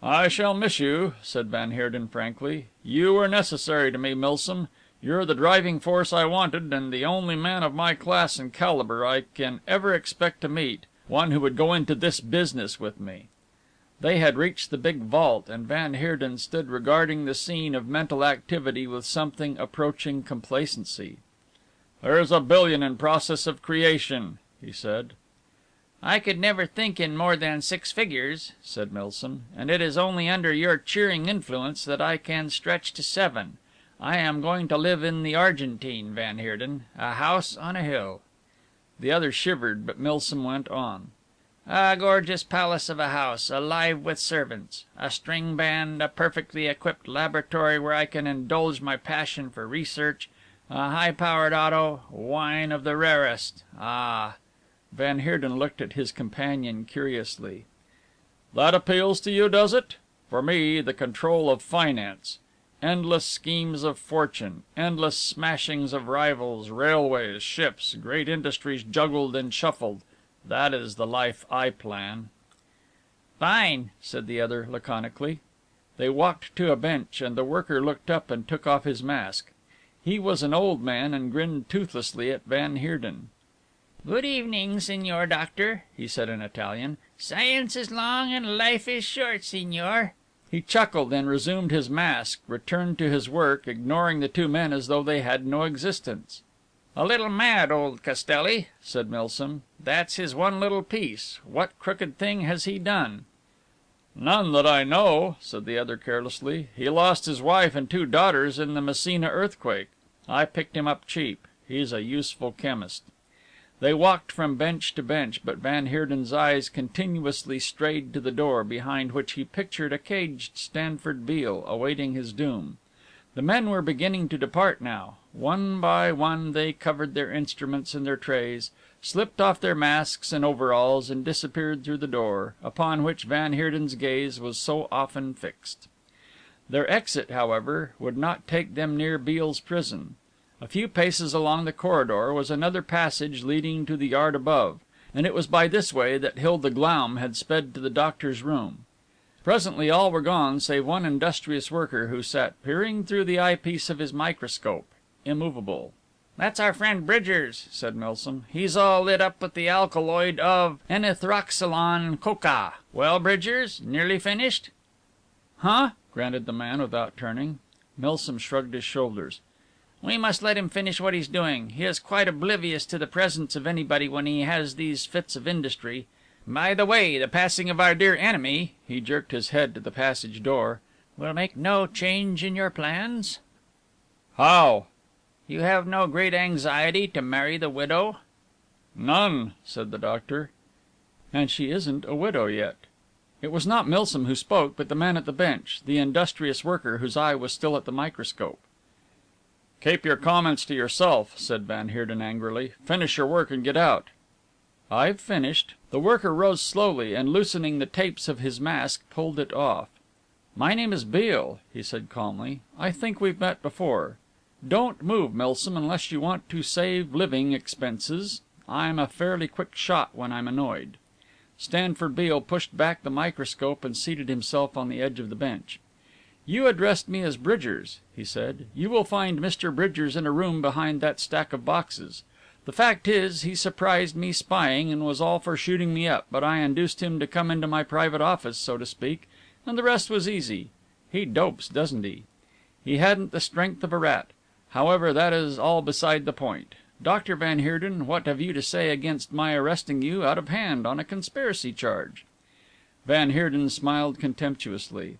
Speaker 1: "I shall miss you," said Van Heerden frankly. "You were necessary to me, Milsom. You're the driving force I wanted, and the only man of my class and caliber I can ever expect to meet, one who would go into this business with me." They had reached the big vault, and Van Heerden stood regarding the scene of mental activity with something approaching complacency. "There's $1 billion in process of creation," he said.
Speaker 2: "I could never think in more than 6 figures," said Milsom, "and it is only under your cheering influence that I can stretch to 7. I am going to live in the Argentine, Van Heerden, a house on a hill."
Speaker 1: The other shivered, but Milsom went on.
Speaker 2: "A gorgeous palace of a house, alive with servants, a string band, a perfectly equipped laboratory where I can indulge my passion for research,
Speaker 3: A high-powered auto, wine of the rarest. Ah."
Speaker 1: Van Heerden looked at his companion curiously.
Speaker 3: "That appeals to you, does it? For me, the control of finance. Endless schemes of fortune, endless smashings of rivals, railways, ships, great industries juggled and shuffled. That is the life I plan."
Speaker 1: "Fine," said the other laconically. They walked to a bench, and the worker looked up and took off his mask. He was an old man and grinned toothlessly at van Heerden.
Speaker 2: "Good evening, Signor Doctor," he said in Italian. "Science is long and life is short, Signor."
Speaker 1: He chuckled and resumed his mask, returned to his work, ignoring the two men as though they had no existence.
Speaker 2: "A little mad, old Castelli," said Milsom. "That's his one little piece. What crooked thing has he done?"
Speaker 3: "None that I know," said the other carelessly. "He lost his wife and 2 daughters in the Messina earthquake. I picked him up cheap. He's a useful chemist."
Speaker 1: They walked from bench to bench, but van Heerden's eyes continuously strayed to the door, behind which he pictured a caged Stanford Beale, awaiting his doom. The men were beginning to depart now. One by one they covered their instruments and their trays, slipped off their masks and overalls, and disappeared through the door, upon which van Heerden's gaze was so often fixed. Their exit, however, would not take them near Beale's prison. A few paces along the corridor was another passage leading to the yard above, and it was by this way that Hilda Glaum had sped to the doctor's room. Presently all were gone save one industrious worker who sat peering through the eyepiece of his microscope, immovable.
Speaker 2: "That's our friend Bridgers," said Milsom. "He's all lit up with the alkaloid of N-ethoxylon coca. Well, Bridgers, nearly finished?"
Speaker 1: "Huh?" grunted the man without turning. Milsom shrugged his shoulders.
Speaker 2: "We must let him finish what he's doing. He is quite oblivious to the presence of anybody when he has these fits of industry. By the way, the passing of our dear enemy," he jerked his head to the passage door, "will make no change in your plans?"
Speaker 3: "How?"
Speaker 2: "You have no great anxiety to marry the widow?"
Speaker 3: "None," said the doctor.
Speaker 1: "And she isn't a widow yet." It was not Milsom who spoke, but the man at the bench, the industrious worker whose eye was still at the microscope.
Speaker 3: "Keep your comments to yourself," said van Heerden angrily. "Finish your work and get out."
Speaker 1: "I've finished." The worker rose slowly, and loosening the tapes of his mask, pulled it off. "My name is Beale," he said calmly. "I think we've met before. Don't move, Milsom, unless you want to save living expenses. I'm a fairly quick shot when I'm annoyed." Stanford Beale pushed back the microscope and seated himself on the edge of the bench. "You addressed me as Bridgers," he said. "You will find Mr. Bridgers in a room behind that stack of boxes. The fact is, he surprised me spying and was all for shooting me up, but I induced him to come into my private office, so to speak, and the rest was easy. He dopes, doesn't he? He hadn't the strength of a rat. However, that is all beside the point. Dr. van Heerden, what have you to say against my arresting you out of hand on a conspiracy charge?" Van Heerden smiled contemptuously.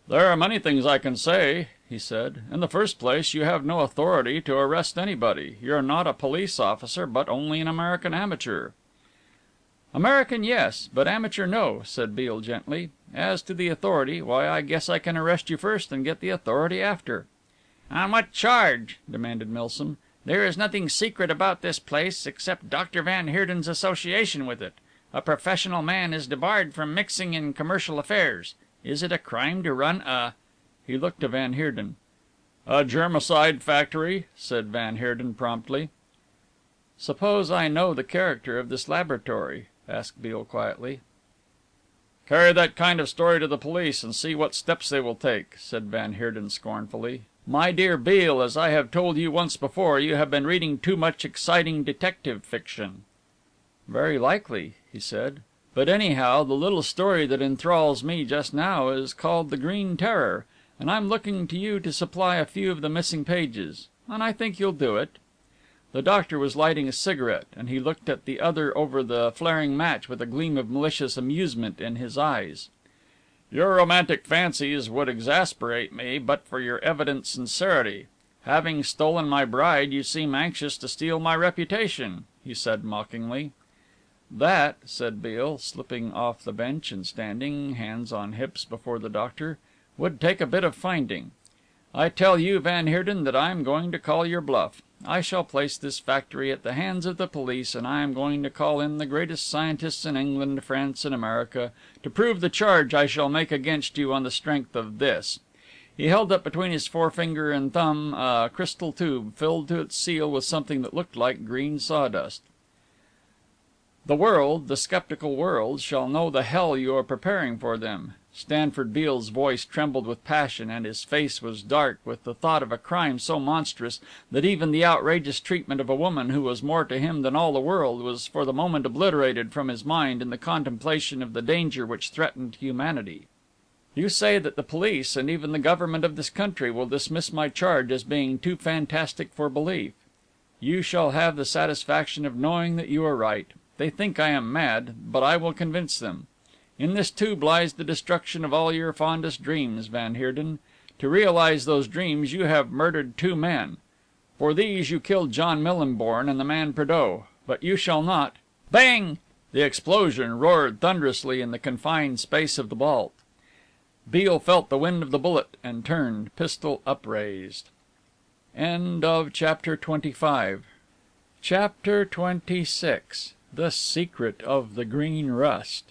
Speaker 3: "There are many things I can say," he said. "In the first place, you have no authority to arrest anybody. You're not a police officer, but only an American amateur."
Speaker 1: "American, yes, but amateur, no," said Beale gently. "As to the authority, why, I guess I can arrest you first and get the authority after."
Speaker 2: "On what charge?" demanded Milsom. "There is nothing secret about this place, except Dr. van Heerden's association with it. A professional man is debarred from mixing in commercial affairs. Is it a crime to run a—"
Speaker 1: He looked to van Heerden.
Speaker 3: "A germicide factory," said van Heerden promptly.
Speaker 1: "Suppose I know the character of this laboratory?" asked Beale quietly.
Speaker 3: "Carry that kind of story to the police and see what steps they will take," said van Heerden scornfully. "My dear Beale, as I have told you once before, you have been reading too much exciting detective fiction."
Speaker 1: "Very likely," he said. "But anyhow, the little story that enthralls me just now is called The Green Terror, and I'm looking to you to supply a few of the missing pages. And I think you'll do it." The doctor was lighting a cigarette, and he looked at the other over the flaring match with a gleam of malicious amusement in his eyes.
Speaker 3: "Your romantic fancies would exasperate me but for your evident sincerity. Having stolen my bride, you seem anxious to steal my reputation," he said mockingly.
Speaker 1: "That," said Beale, slipping off the bench and standing, hands on hips, before the doctor, "would take a bit of finding.
Speaker 3: I tell you, Van Heerden, that I am going to call your bluff. I shall place this factory at the hands of the police, and I am going to call in the greatest scientists in England, France and America to prove the charge I shall make against you on the strength of this." He held up between his forefinger and thumb a crystal tube filled to its seal with something that looked like green sawdust. "The world, the sceptical world, shall know the hell you are preparing for them." Stanford Beale's voice trembled with passion, and his face was dark with the thought of a crime so monstrous that even the outrageous treatment of a woman who was more to him than all the world was for the moment obliterated from his mind in the contemplation of the danger which threatened humanity. "You say that the police and even the government of this country will dismiss my charge as being too fantastic for belief. You shall have the satisfaction of knowing that you are right. They think I am mad, but I will convince them. In this tube lies the destruction of all your fondest dreams, Van Heerden. To realize those dreams you have murdered 2 men. For these you killed John Millinborn and the man Prideaux. But you shall not " Bang! The explosion roared thunderously in the confined space of the vault. Beale felt the wind of the bullet and turned, pistol upraised. Chapter 26. The Secret of the Green Rust.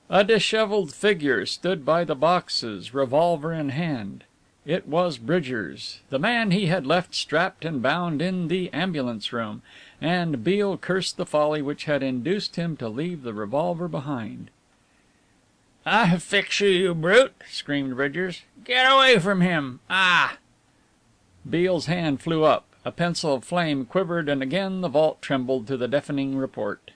Speaker 3: A dishevelled figure stood by the boxes, revolver in hand. It was Bridgers, the man he had left strapped and bound in the ambulance room, and Beale cursed the folly which had induced him to leave the revolver behind.
Speaker 2: "I'll fix you, you brute!" screamed Bridgers. "Get away from him! Ah!"
Speaker 3: Beale's hand flew up, a pencil of flame quivered, and again the vault trembled to the deafening report.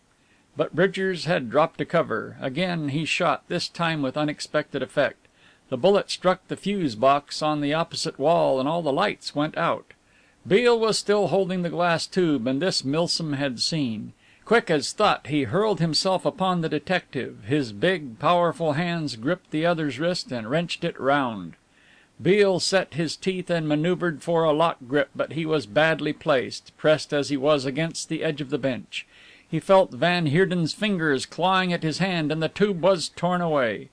Speaker 3: But Bridgers had dropped to cover. Again he shot, this time with unexpected effect. The bullet struck the fuse box on the opposite wall, and all the lights went out. Beale was still holding the glass tube, and this Milsom had seen. Quick as thought he hurled himself upon the detective. His big, powerful hands gripped the other's wrist and wrenched it round. Beale set his teeth and maneuvered for a lock grip, but he was badly placed, pressed as he was against the edge of the bench. He felt Van Heerden's fingers clawing at his hand, and the tube was torn away.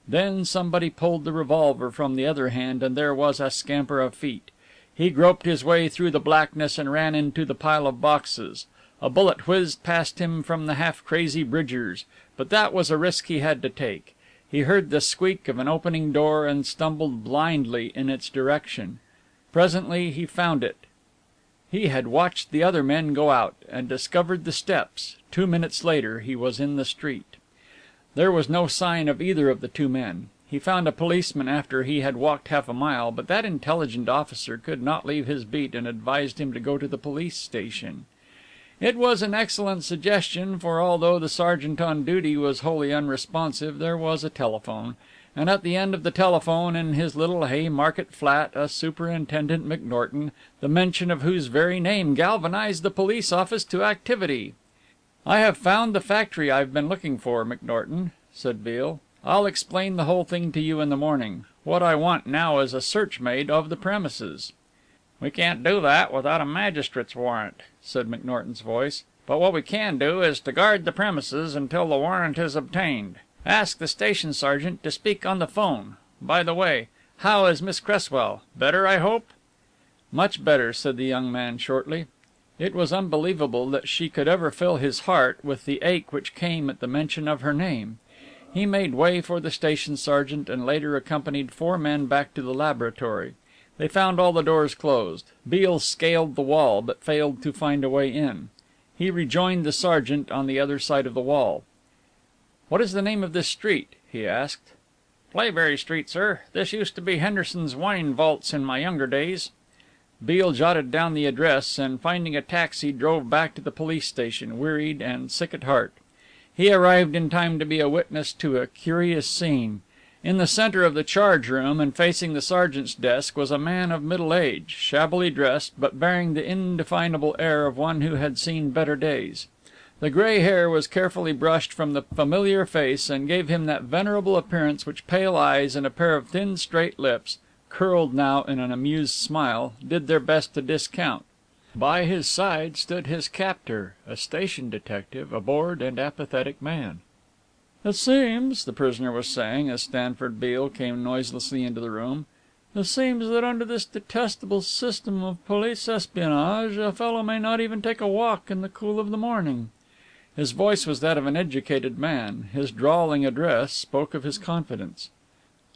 Speaker 3: Then somebody pulled the revolver from the other hand, and there was a scamper of feet. He groped his way through the blackness and ran into the pile of boxes. A bullet whizzed past him from the half-crazy Bridgers, but that was a risk he had to take. He heard the squeak of an opening door and stumbled blindly in its direction. Presently he found it. He had watched the other men go out, and discovered the steps. 2 minutes later he was in the street. There was no sign of either of the 2 men. He found a policeman after he had walked half a mile, but that intelligent officer could not leave his beat and advised him to go to the police station. It was an excellent suggestion, for although the sergeant on duty was wholly unresponsive, there was a telephone, and at the end of the telephone in his little Haymarket flat a Superintendent McNorton, the mention of whose very name galvanized the police office to activity. "I have found the factory I've been looking for, McNorton," said Beale. "I'll explain the whole thing to you in the morning. What I want now is a search made of the premises." "We can't do that without a magistrate's warrant," said McNorton's voice. "But what we can do is to guard the premises until the warrant is obtained. Ask the station sergeant to speak on the phone. By the way, how is Miss Cresswell? Better, I hope?" "Much better," said the young man shortly. It was unbelievable that she could ever fill his heart with the ache which came at the mention of her name. He made way for the station sergeant and later accompanied 4 men back to the laboratory. They found all the doors closed. Beale scaled the wall, but failed to find a way in. He rejoined the sergeant on the other side of the wall. "What is the name of this street?" he asked. "Playbury Street, sir. This used to be Henderson's wine vaults in my younger days." Beale jotted down the address, and finding a taxi drove back to the police station, wearied and sick at heart. He arrived in time to be a witness to a curious scene. In the center of the charge room and facing the sergeant's desk was a man of middle age, shabbily dressed, but bearing the indefinable air of one who had seen better days. The gray hair was carefully brushed from the familiar face and gave him that venerable appearance which pale eyes and a pair of thin straight lips, curled now in an amused smile, did their best to discount. By his side stood his captor, a station detective, a bored and apathetic man. "It seems," the prisoner was saying, as Stanford Beale came noiselessly into the room,
Speaker 2: It seems that under this detestable system of police espionage a fellow may not even take a walk in the cool of the morning."
Speaker 1: His voice was that of an educated man. His drawling address spoke of his confidence.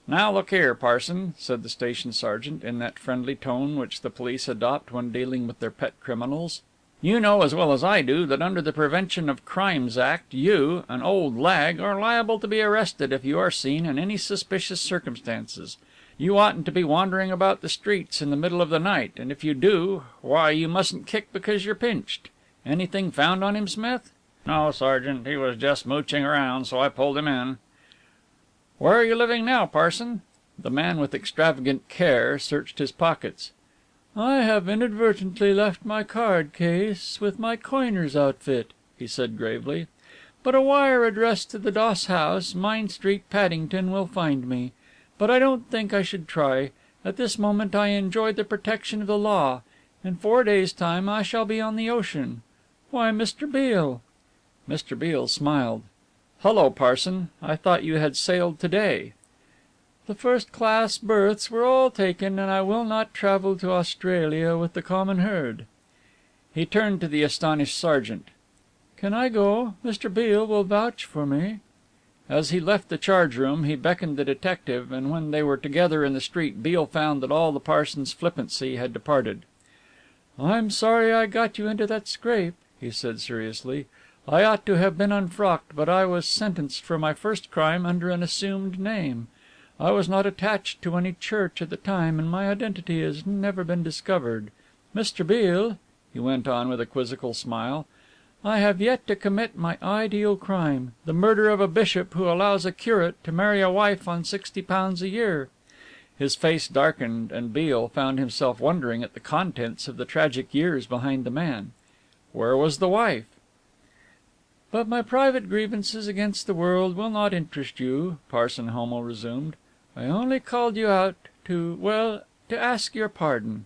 Speaker 1: "Now look here, Parson," said the station sergeant, in that friendly tone which the police adopt when dealing with their pet criminals. "You know as well as I do that under the Prevention of Crimes Act you, an old lag, are liable to be arrested if you are seen in any suspicious circumstances. You oughtn't to be wandering about the streets in the middle of the night, and if you do, why, you mustn't kick because you're pinched. Anything found on him, Smith?" "No, Sergeant. He was just mooching around, so I pulled him in." "Where are you living now, Parson?" The man with extravagant care searched his pockets.
Speaker 2: "I have inadvertently left my card case with my coiner's outfit," he said gravely. "But a wire addressed to the Doss House, Mine Street, Paddington, will find me. But I don't think I should try. At this moment I enjoy the protection of the law. In 4 days' time I shall be on the ocean. Why, Mr. Beale!"
Speaker 1: Mr. Beale smiled. "Hullo, Parson. I thought you had sailed to day."
Speaker 2: "The first class berths were all taken, and I will not travel to Australia with the common herd."
Speaker 1: He turned to the astonished sergeant.
Speaker 2: "Can I go? Mr. Beale will vouch for me."
Speaker 1: As he left the charge room he beckoned the detective, and when they were together in the street Beale found that all the parson's flippancy had departed.
Speaker 2: "I'm sorry I got you into that scrape," he said seriously. "I ought to have been unfrocked, but I was sentenced for my first crime under an assumed name. I was not attached to any church at the time, and my identity has never been discovered. Mr. Beale," he went on with a quizzical smile, "I have yet to commit my ideal crime, the murder of a bishop who allows a curate to marry a wife on £60 a year."
Speaker 1: His face darkened, and Beale found himself wondering at the contents of the tragic years behind the man. Where was the wife?
Speaker 2: "But my private grievances against the world will not interest you," Parson Homo resumed. "I only called you out to ask your pardon."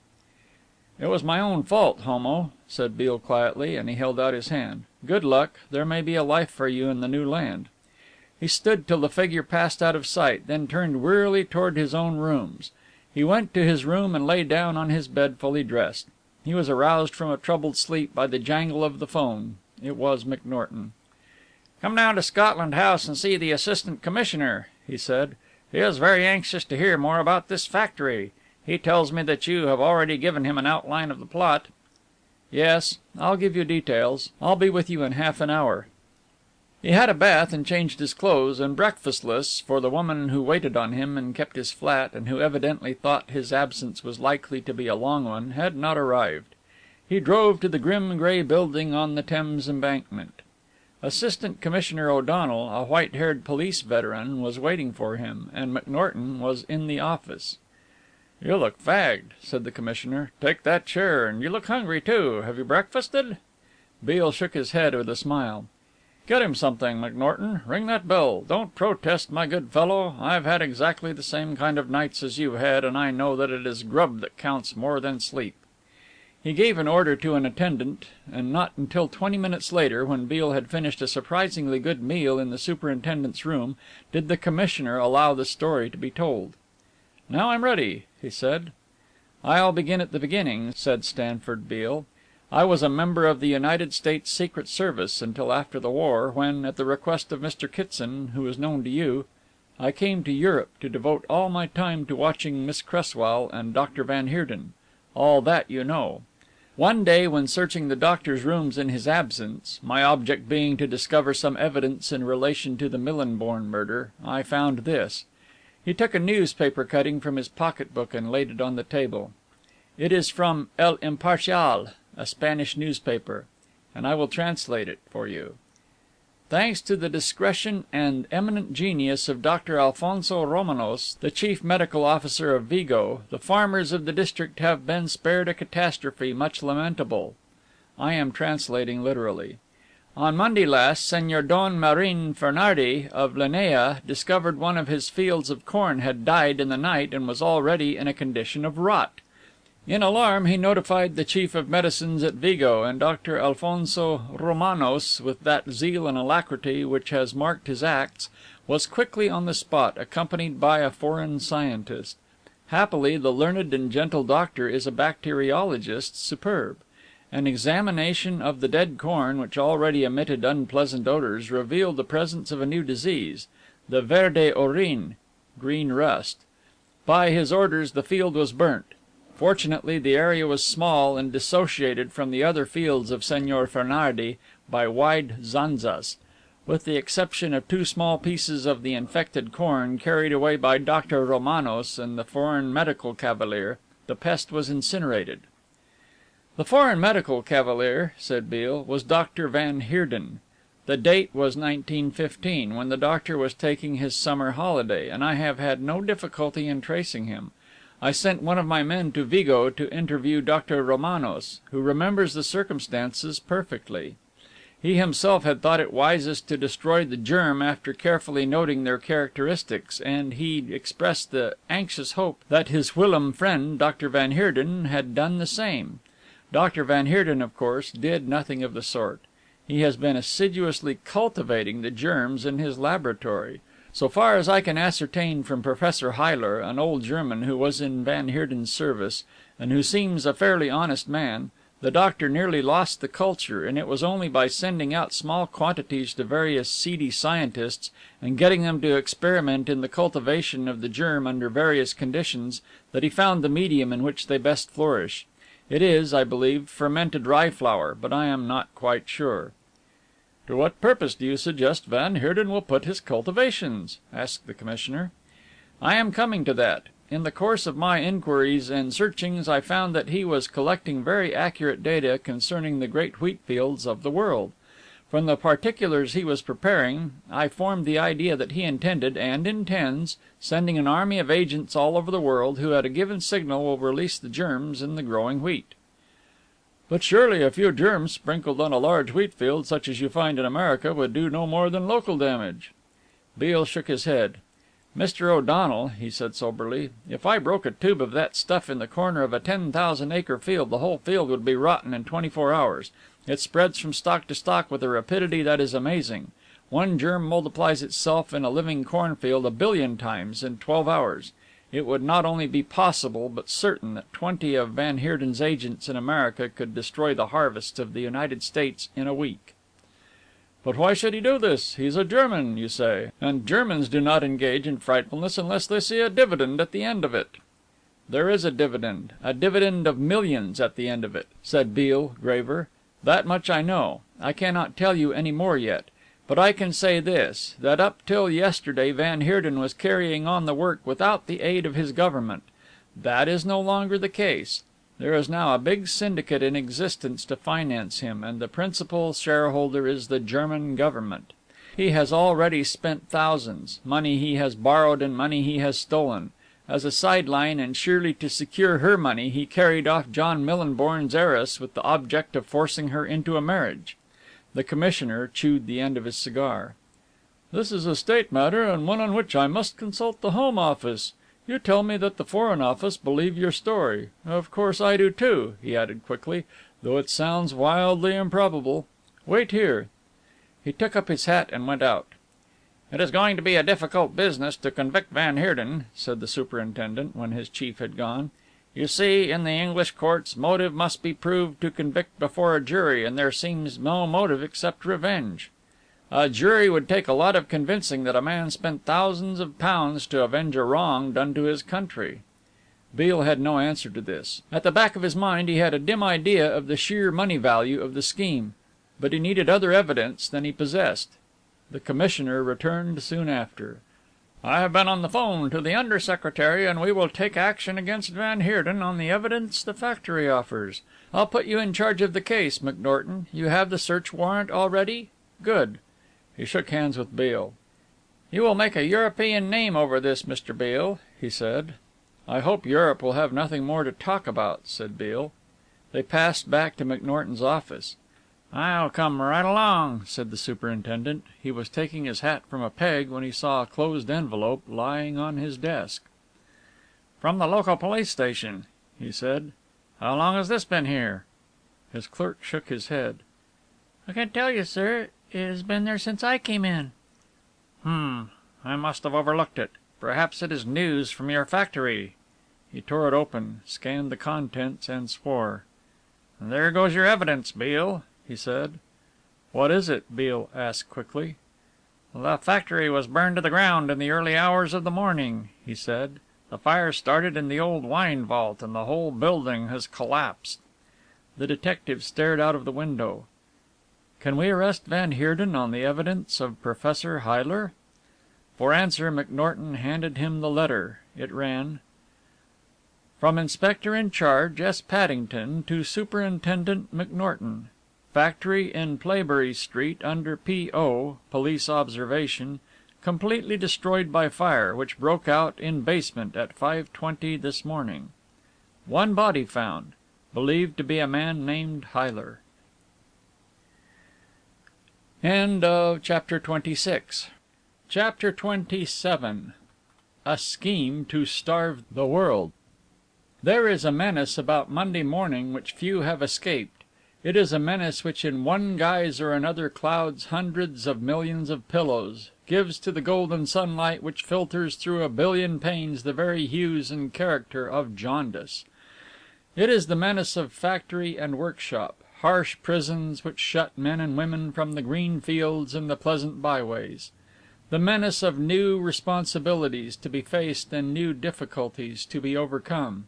Speaker 1: "It was my own fault, Homo," said Beale quietly, and he held out his hand. "Good luck. There may be a life for you in the new land." He stood till the figure passed out of sight, then turned wearily toward his own rooms. He went to his room and lay down on his bed fully dressed. He was aroused from a troubled sleep by the jangle of the phone. It was McNorton. "Come down to Scotland House and see the Assistant Commissioner," he said. "He is very anxious to hear more about this factory. He tells me that you have already given him an outline of the plot." "Yes, I'll give you details. I'll be with you in half an hour." He had a bath and changed his clothes, and breakfastless, for the woman who waited on him and kept his flat, and who evidently thought his absence was likely to be a long one, had not arrived. He drove to the grim grey building on the Thames Embankment. Assistant Commissioner O'Donnell, a white-haired police veteran, was waiting for him, and McNorton was in the office. "You look fagged," said the Commissioner. "Take that chair, and you look hungry, too. Have you breakfasted?" Beale shook his head with a smile. "Get him something, McNorton. Ring that bell. Don't protest, my good fellow. I've had exactly the same kind of nights as you've had, and I know that it is grub that counts more than sleep." He gave an order to an attendant, and not until 20 minutes later, when Beale had finished a surprisingly good meal in the superintendent's room, did the Commissioner allow the story to be told. "Now I'm ready," he said. "I'll begin at the beginning," said Stanford Beale. "I was a member of the United States Secret Service until after the war, when, at the request of Mr. Kitson, who is known to you, I came to Europe to devote all my time to watching Miss Cresswell and Dr. Van Heerden. All that you know. One day, when searching the doctor's rooms in his absence, my object being to discover some evidence in relation to the Millinborn murder, I found this." He took a newspaper cutting from his pocketbook and laid it on the table. "It is from El Imparcial, a Spanish newspaper, and I will translate it for you. Thanks to the discretion and eminent genius of Dr. Alfonso Romanos, the chief medical officer of Vigo, the farmers of the district have been spared a catastrophe much lamentable." I am translating literally. "On Monday last, Señor Don Marin Fernardi of Linea discovered one of his fields of corn had died in the night and was already in a condition of rot. In alarm he notified the chief of medicines at Vigo, and Dr. Alfonso Romanos, with that zeal and alacrity which has marked his acts, was quickly on the spot, accompanied by a foreign scientist. Happily, the learned and gentle doctor is a bacteriologist superb. An examination of the dead corn, which already emitted unpleasant odors, revealed the presence of a new disease, the verde orine (green rust). By his orders the field was burnt. Fortunately, the area was small and dissociated from the other fields of Señor Fernardi by wide zanzas. With the exception of 2 small pieces of the infected corn carried away by Dr. Romanos and the foreign medical cavalier, the pest was incinerated. "The foreign medical cavalier," said Beale, "was Dr. Van Heerden. The date was 1915, when the doctor was taking his summer holiday, and I have had no difficulty in tracing him. I sent one of my men to Vigo to interview Dr. Romanos, who remembers the circumstances perfectly. He himself had thought it wisest to destroy the germ after carefully noting their characteristics, and he expressed the anxious hope that his whilom friend, Dr. Van Heerden, had done the same. Dr. Van Heerden, of course, did nothing of the sort. He has been assiduously cultivating the germs in his laboratory. So far as I can ascertain from Professor Huyler, an old German who was in Van Heerden's service, and who seems a fairly honest man, the doctor nearly lost the culture, and it was only by sending out small quantities to various seedy scientists and getting them to experiment in the cultivation of the germ under various conditions that he found the medium in which they best flourish. It is, I believe, fermented rye flour, but I am not quite sure." "To what purpose do you suggest Van Heerden will put his cultivations?" asked the commissioner. "I am coming to that. In the course of my inquiries and searchings I found that he was collecting very accurate data concerning the great wheat fields of the world. From the particulars he was preparing, I formed the idea that he intended, and intends, sending an army of agents all over the world, who at a given signal will release the germs in the growing wheat." "But surely a few germs sprinkled on a large wheat field, such as you find in America, would do no more than local damage." Beale shook his head. "Mr. O'Donnell," he said soberly, "if I broke a tube of that stuff in the corner of a 10,000-acre field, the whole field would be rotten in 24 hours. It spreads from stalk to stalk with a rapidity that is amazing. One germ multiplies itself in a living cornfield 1,000,000,000 times in 12 hours. It would not only be possible, but certain, that 20 of Van Heerden's agents in America could destroy the harvests of the United States in a week." "But why should he do this? He's a German, you say, and Germans do not engage in frightfulness unless they see a dividend at the end of it." "There is a dividend of millions at the end of it," said Beale, graver. "That much I know. I cannot tell you any more yet. But I can say this, that up till yesterday Van Heerden was carrying on the work without the aid of his government. That is no longer the case. There is now a big syndicate in existence to finance him, and the principal shareholder is the German government. He has already spent thousands, money he has borrowed and money he has stolen. As a sideline, and surely to secure her money, he carried off John Millinborn's heiress with the object of forcing her into a marriage." The commissioner chewed the end of his cigar. "This is a state matter, and one on which I must consult the Home Office. You tell me that the Foreign Office believe your story. Of course I do too," he added quickly, "though it sounds wildly improbable. Wait here." He took up his hat and went out. "It is going to be a difficult business to convict Van Heerden," said the superintendent, when his chief had gone. "You see, in the English courts, motive must be proved to convict before a jury, and there seems no motive except revenge. A jury would take a lot of convincing that a man spent thousands of pounds to avenge a wrong done to his country." Beale had no answer to this. At the back of his mind he had a dim idea of the sheer money value of the scheme, but he needed other evidence than he possessed. The commissioner returned soon after. "I have been on the phone to the Under Secretary, and we will take action against Van Heerden on the evidence the factory offers. I'll put you in charge of the case, McNorton. You have the search warrant already? Good." He shook hands with Beale. "You will make a European name over this, Mr. Beale," he said. "I hope Europe will have nothing more to talk about," said Beale. They passed back to McNorton's office. "I'll come right along," said the superintendent. He was taking his hat from a peg when he saw a closed envelope lying on his desk. "From the local police station," he said. "How long has this been here?" His clerk shook his head.
Speaker 2: "I can't tell you, sir. It has been there since I came in."
Speaker 3: I must have overlooked it. Perhaps it is news from your factory."
Speaker 1: He tore it open, scanned the contents, and swore. "There goes your evidence, Beale," he said. "What is it?" Beale asked quickly. "The factory was burned to the ground in the early hours of the morning," he said. "The fire started in the old wine vault, and the whole building has collapsed." The detective stared out of the window. "Can we arrest van Heerden on the evidence of Professor Huyler?" For answer McNorton handed him the letter. It ran: From Inspector in Charge, S. Paddington, to Superintendent McNorton. Factory in Playbury Street under P.O. Police observation. Completely destroyed by fire, which broke out in basement at 5:20 this morning. One body found. Believed to be a man named Huyler. End of chapter 26. Chapter 27. A scheme to starve the world. There is a menace about Monday morning which few have escaped. It is a menace which in one guise or another clouds hundreds of millions of pillows, gives to the golden sunlight which filters through a billion panes the very hues and character of jaundice. It is the menace of factory and workshop, harsh prisons which shut men and women from the green fields and the pleasant byways. The menace of new responsibilities to be faced and new difficulties to be overcome.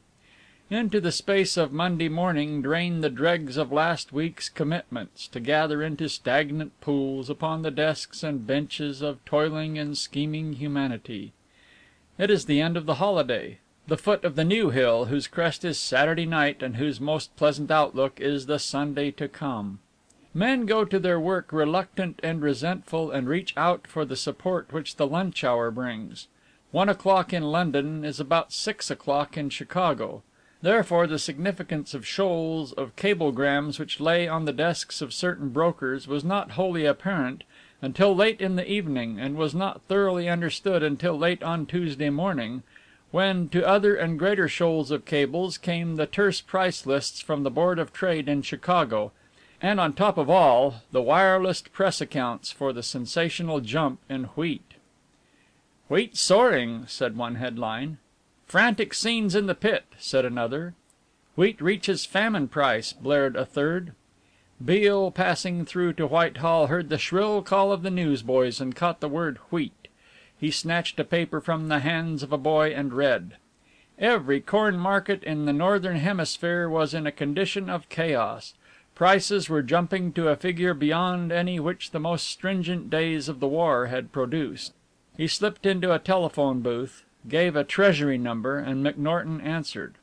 Speaker 1: Into the space of Monday morning drain the dregs of last week's commitments, to gather into stagnant pools upon the desks and benches of toiling and scheming humanity. It is the end of the holiday, the foot of the new hill whose crest is Saturday night and whose most pleasant outlook is the Sunday to come. Men go to their work reluctant and resentful and reach out for the support which the lunch hour brings. 1 o'clock in London is about 6 o'clock in Chicago. Therefore the significance of shoals of cablegrams which lay on the desks of certain brokers was not wholly apparent until late in the evening, and was not thoroughly understood until late on Tuesday morning, when to other and greater shoals of cables came the terse price lists from the Board of Trade in Chicago, and on top of all, the wireless press accounts for the sensational jump in wheat. "Wheat soaring," said one headline. "Frantic scenes in the pit," said another. "Wheat reaches famine price," blared a third. Beale, passing through to Whitehall, heard the shrill call of the newsboys and caught the word wheat. He snatched a paper from the hands of a boy and read. Every corn market in the northern hemisphere was in a condition of chaos. Prices were jumping to a figure beyond any which the most stringent days of the war had produced. He slipped into a telephone booth, gave a Treasury number, and McNorton answered.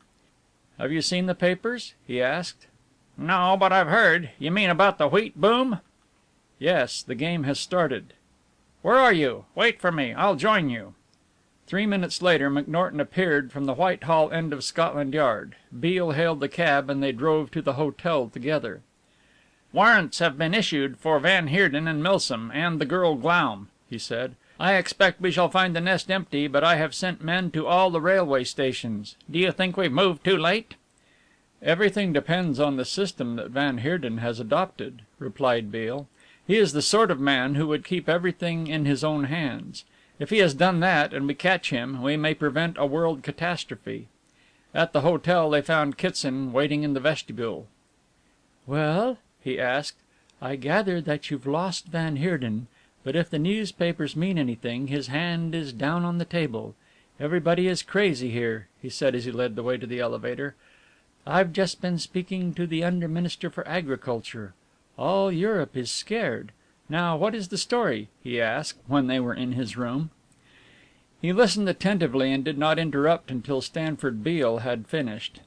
Speaker 1: "Have you seen the papers?" he asked. "No, but I've heard. You mean about the wheat boom?" "Yes, the game has started." "Where are you? Wait for me. I'll join you." 3 minutes later McNorton appeared from the Whitehall end of Scotland Yard. Beale hailed the cab and they drove to the hotel together. "Warrants have been issued for van Heerden and Milsom and the girl Glaum," he said. "I expect we shall find the nest empty, but I have sent men to all the railway stations. Do you think we've moved too late?" "Everything depends on the system that van Heerden has adopted," replied Beale. "He is the sort of man who would keep everything in his own hands. If he has done that, and we catch him, we may prevent a world catastrophe." At the hotel they found Kitson waiting in the vestibule. "Well?" he asked. "I gather that you've lost van Heerden. But if the newspapers mean anything, his hand is down on the table. Everybody is crazy here," he said as he led the way to the elevator. "I've just been speaking to the Under Minister for Agriculture. All Europe is scared. Now, what is the story?" he asked, when they were in his room. He listened attentively and did not interrupt until Stanford Beale had finished.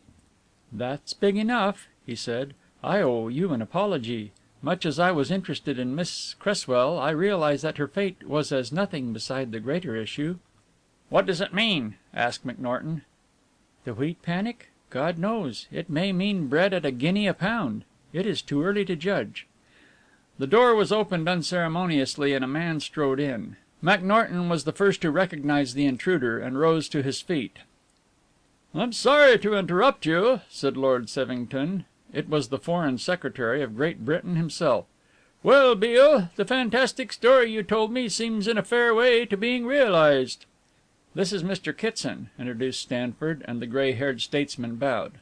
Speaker 1: "That's big enough," he said. "I owe you an apology. Much as I was interested in Miss Cresswell, I realize that her fate was as nothing beside the greater issue." "What does it mean?" asked McNorton. "The wheat panic? God knows. It may mean bread at a guinea a pound. It is too early to judge." The door was opened unceremoniously and a man strode in. McNorton was the first to recognize the intruder and rose to his feet. "I'm sorry to interrupt you," said Lord Sevington. It was the Foreign Secretary of Great Britain himself. "Well, Beale, the fantastic story you told me seems in a fair way to being realized." "This is Mr. Kitson," introduced Stanford, and the gray haired statesman bowed.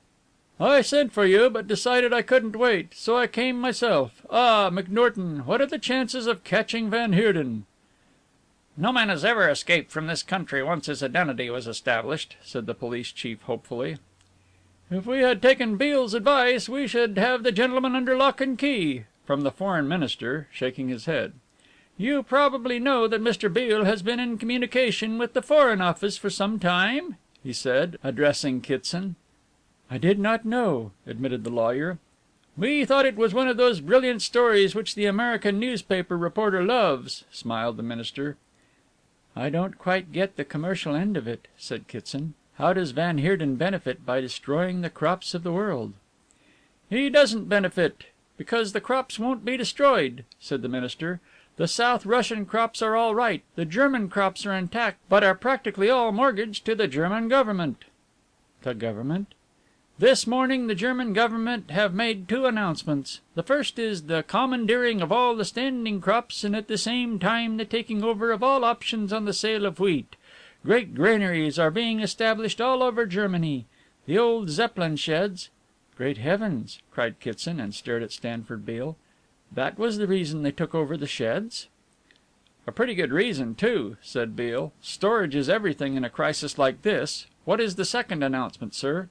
Speaker 1: "I sent for you, but decided I couldn't wait. So I came myself. Ah, McNorton, what are the chances of catching Van Heerden?"
Speaker 3: "No man has ever escaped from this country once his identity was established," said the police chief hopefully.
Speaker 1: "If we had taken Beale's advice, we should have the gentleman under lock and key," from the Foreign Minister, shaking his head. "You probably know that Mr. Beale has been in communication with the Foreign Office for some time?" he said, addressing Kitson. "I did not know," admitted the lawyer. "We thought it was one of those brilliant stories which the American newspaper reporter loves," smiled the minister. "I don't quite get the commercial end of it," said Kitson. "How does van Heerden benefit by destroying the crops of the world?" "He doesn't benefit, because the crops won't be destroyed," said the minister. "The South Russian crops are all right, the German crops are intact, but are practically all mortgaged to the German government." "The government?" "This morning the German government have made two announcements. The first is the commandeering of all the standing crops and at the same time the taking over of all options on the sale of wheat. Great granaries are being established all over Germany. The old Zeppelin sheds—" "Great heavens!" cried Kitson, and stared at Stanford Beale. "That was the reason they took over the sheds?" "A pretty good reason, too," said Beale. "Storage is everything in a crisis like this. What is the second announcement, sir?"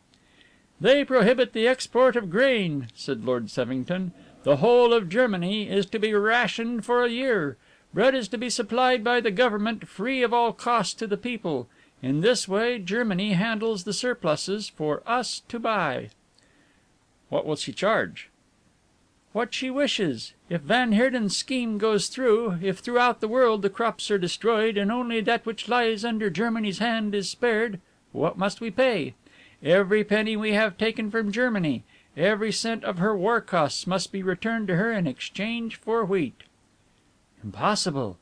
Speaker 1: "They prohibit the export of grain," said Lord Sevington. "The whole of Germany is to be rationed for a year. Bread is to be supplied by the government free of all cost to the people. In this way Germany handles the surpluses for us to buy."
Speaker 3: "What will she charge?"
Speaker 1: "What she wishes. If van Heerden's scheme goes through, if throughout the world the crops are destroyed and only that which lies under Germany's hand is spared, what must we pay? Every penny we have taken from Germany, every cent of her war costs must be returned to her in exchange for wheat." "Impossible."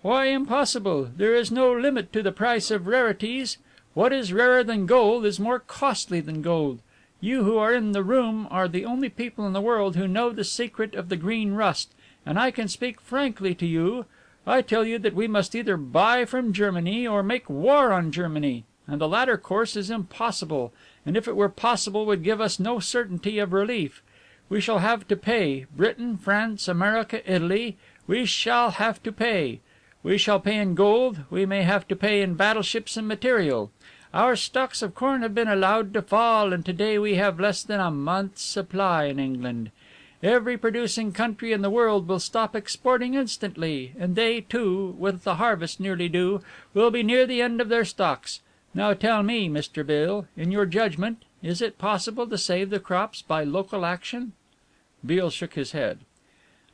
Speaker 1: "Why impossible? There is no limit to the price of rarities. What is rarer than gold is more costly than gold. You who are in the room are the only people in the world who know the secret of the green rust, and I can speak frankly to you. I tell you that we must either buy from Germany or make war on Germany, and the latter course is impossible, and if it were possible would give us no certainty of relief. We shall have to pay, Britain, France, America, Italy, we shall have to pay. We shall pay in gold, we may have to pay in battleships and material. Our stocks of corn have been allowed to fall, and today we have less than a month's supply in England. Every producing country in the world will stop exporting instantly, and they, too, with the harvest nearly due, will be near the end of their stocks. Now tell me, Mr. Beale, in your judgment, is it possible to save the crops by local action?"
Speaker 3: Beale shook his head.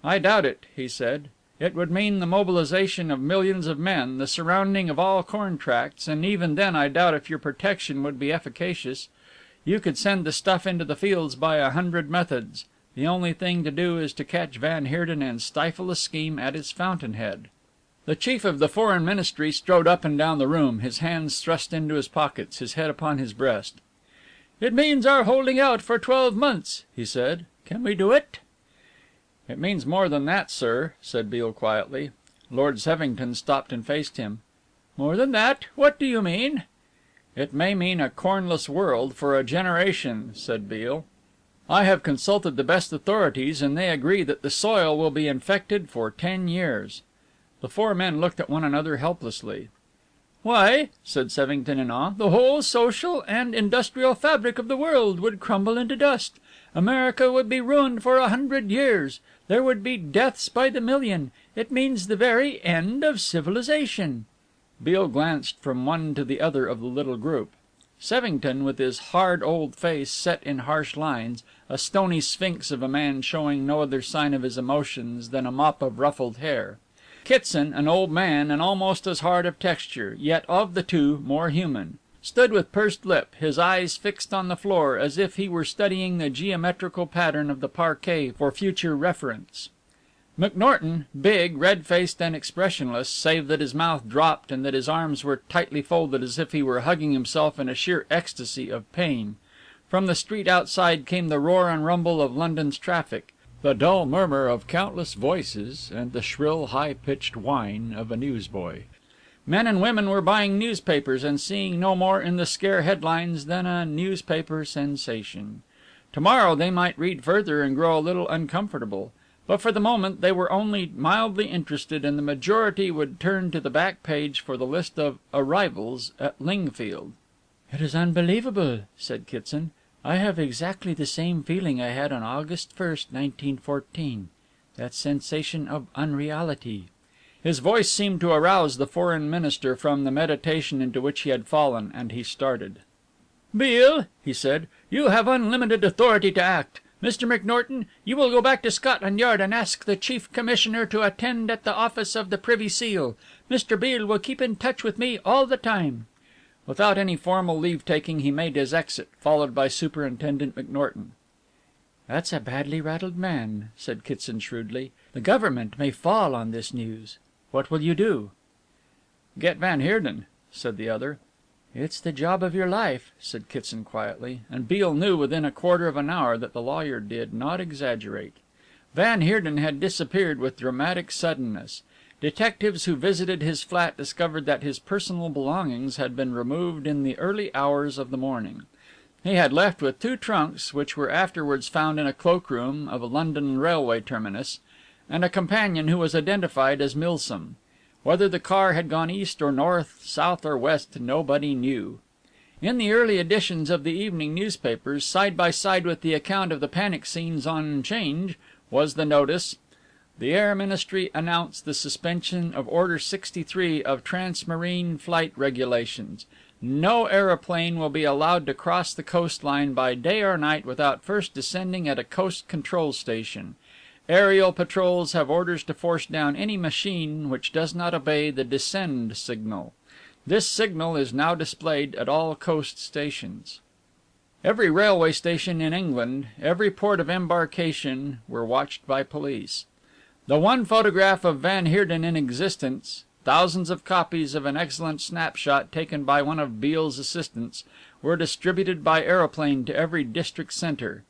Speaker 3: "I doubt it," he said. "It would mean the mobilization of millions of men, the surrounding of all corn tracts, and even then I doubt if your protection would be efficacious. You could send the stuff into the fields by 100 methods. The only thing to do is to catch van Heerden and stifle the scheme at its fountainhead." The chief of the Foreign Ministry strode up and down the room, his hands thrust into his pockets, his head upon his breast. "It means our holding out for 12 months," he said. "Can we do it?" "It means more than that, sir," said Beale quietly. Lord Sevington stopped and faced him.
Speaker 1: "More than that? What do you mean?"
Speaker 3: "It may mean a cornless world for a generation," said Beale. "I have consulted the best authorities and they agree that the soil will be infected for 10 years." The four men looked at one another helplessly.
Speaker 1: "Why," said Sevington in awe, "the whole social and industrial fabric of the world would crumble into dust. America would be ruined for 100 years. There would be deaths by the million. It means the very end of civilization."
Speaker 3: Beale glanced from one to the other of the little group. Sevington, with his hard old face set in harsh lines, a stony sphinx of a man showing no other sign of his emotions than a mop of ruffled hair. Kitson, an old man and almost as hard of texture, yet of the two more human, stood with pursed lip, his eyes fixed on the floor, as if he were studying the geometrical pattern of the parquet for future reference. McNorton, big, red-faced and expressionless, save that his mouth dropped and that his arms were tightly folded as if he were hugging himself in a sheer ecstasy of pain. From the street outside came the roar and rumble of London's traffic, the dull murmur of countless voices and the shrill, high-pitched whine of a newsboy.
Speaker 1: Men and women were buying newspapers and seeing no more in the scare headlines than a newspaper sensation. Tomorrow they might read further and grow a little uncomfortable, but for the moment they were only mildly interested, and the majority would turn to the back page for the list of "arrivals" at Lingfield.
Speaker 2: "It is unbelievable," said Kitson. "I have exactly the same feeling I had on August 1st, 1914. That sensation of unreality."
Speaker 1: His voice seemed to arouse the Foreign Minister from the meditation into which he had fallen, and he started. "Beale," he said, "you have unlimited authority to act. Mr. McNorton, you will go back to Scotland Yard and ask the Chief Commissioner to attend at the office of the Privy Seal. Mr. Beale will keep in touch with me all the time." Without any formal leave taking he made his exit, followed by Superintendent McNorton.
Speaker 2: "That's a badly rattled man," said Kitson shrewdly. "The government may fall on this news. What will you do?"
Speaker 1: "Get Van Heerden," said the other.
Speaker 2: "It's the job of your life," said Kitson quietly,
Speaker 1: and Beale knew within a quarter of an hour that the lawyer did not exaggerate. Van Heerden had disappeared with dramatic suddenness. Detectives who visited his flat discovered that his personal belongings had been removed in the early hours of the morning. He had left with 2 trunks, which were afterwards found in a cloakroom of a London railway terminus, and a companion who was identified as Milsom. Whether the car had gone east or north, south or west, nobody knew. In the early editions of the evening newspapers, side by side with the account of the panic scenes on 'Change, was the notice: "The Air Ministry announce the suspension of Order 63 of Transmarine Flight Regulations. No aeroplane will be allowed to cross the coastline by day or night without first descending at a coast control station. Aerial patrols have orders to force down any machine which does not obey the descend signal. This signal is now displayed at all coast stations." Every railway station in England, every port of embarkation, were watched by police. The one photograph of Van Heerden in existence, thousands of copies of an excellent snapshot taken by one of Beale's assistants, were distributed by aeroplane to every district centre.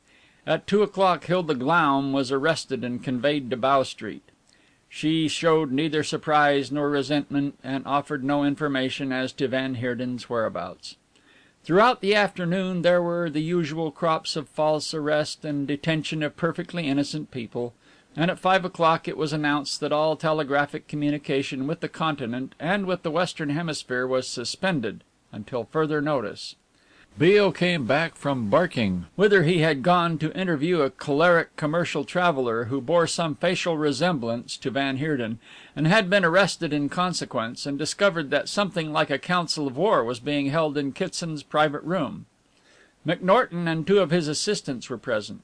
Speaker 1: At 2 o'clock Hilda Glaum was arrested and conveyed to Bow Street. She showed neither surprise nor resentment, and offered no information as to Van Heerden's whereabouts. Throughout the afternoon there were the usual crops of false arrest and detention of perfectly innocent people, and at 5 o'clock it was announced that all telegraphic communication with the Continent and with the Western Hemisphere was suspended until further notice. Beale came back from Barking, whither he had gone to interview a choleric commercial traveller who bore some facial resemblance to Van Heerden, and had been arrested in consequence, and discovered that something like a council of war was being held in Kitson's private room. McNorton and 2 of his assistants were present.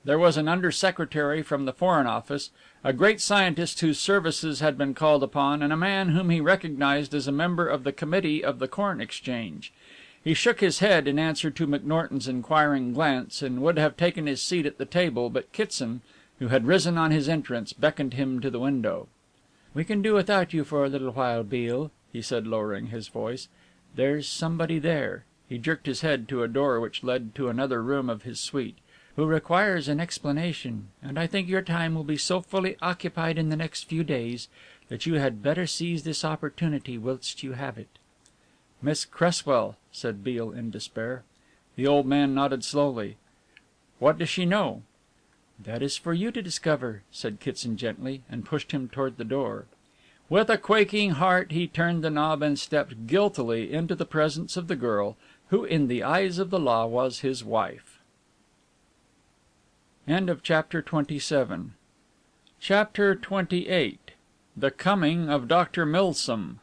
Speaker 1: There was an under secretary from the Foreign Office, a great scientist whose services had been called upon, and a man whom he recognized as a member of the Committee of the Corn Exchange. He shook his head in answer to McNorton's inquiring glance, and would have taken his seat at the table, but Kitson, who had risen on his entrance, beckoned him to the window.
Speaker 2: "We can do without you for a little while, Beale," he said, lowering his voice. "There's somebody there," he jerked his head to a door which led to another room of his suite, "who requires an explanation, and I think your time will be so fully occupied in the next few days that you had better seize this opportunity whilst you have it."
Speaker 1: "Miss Cresswell," said Beale in despair. The old man nodded slowly. "What does she know?"
Speaker 2: "That is for you to discover," said Kitson gently, and pushed him toward the door.
Speaker 1: With a quaking heart he turned the knob and stepped guiltily into the presence of the girl who in the eyes of the law was his wife. Chapter 27. Chapter 28. The Coming of Dr. Milsom.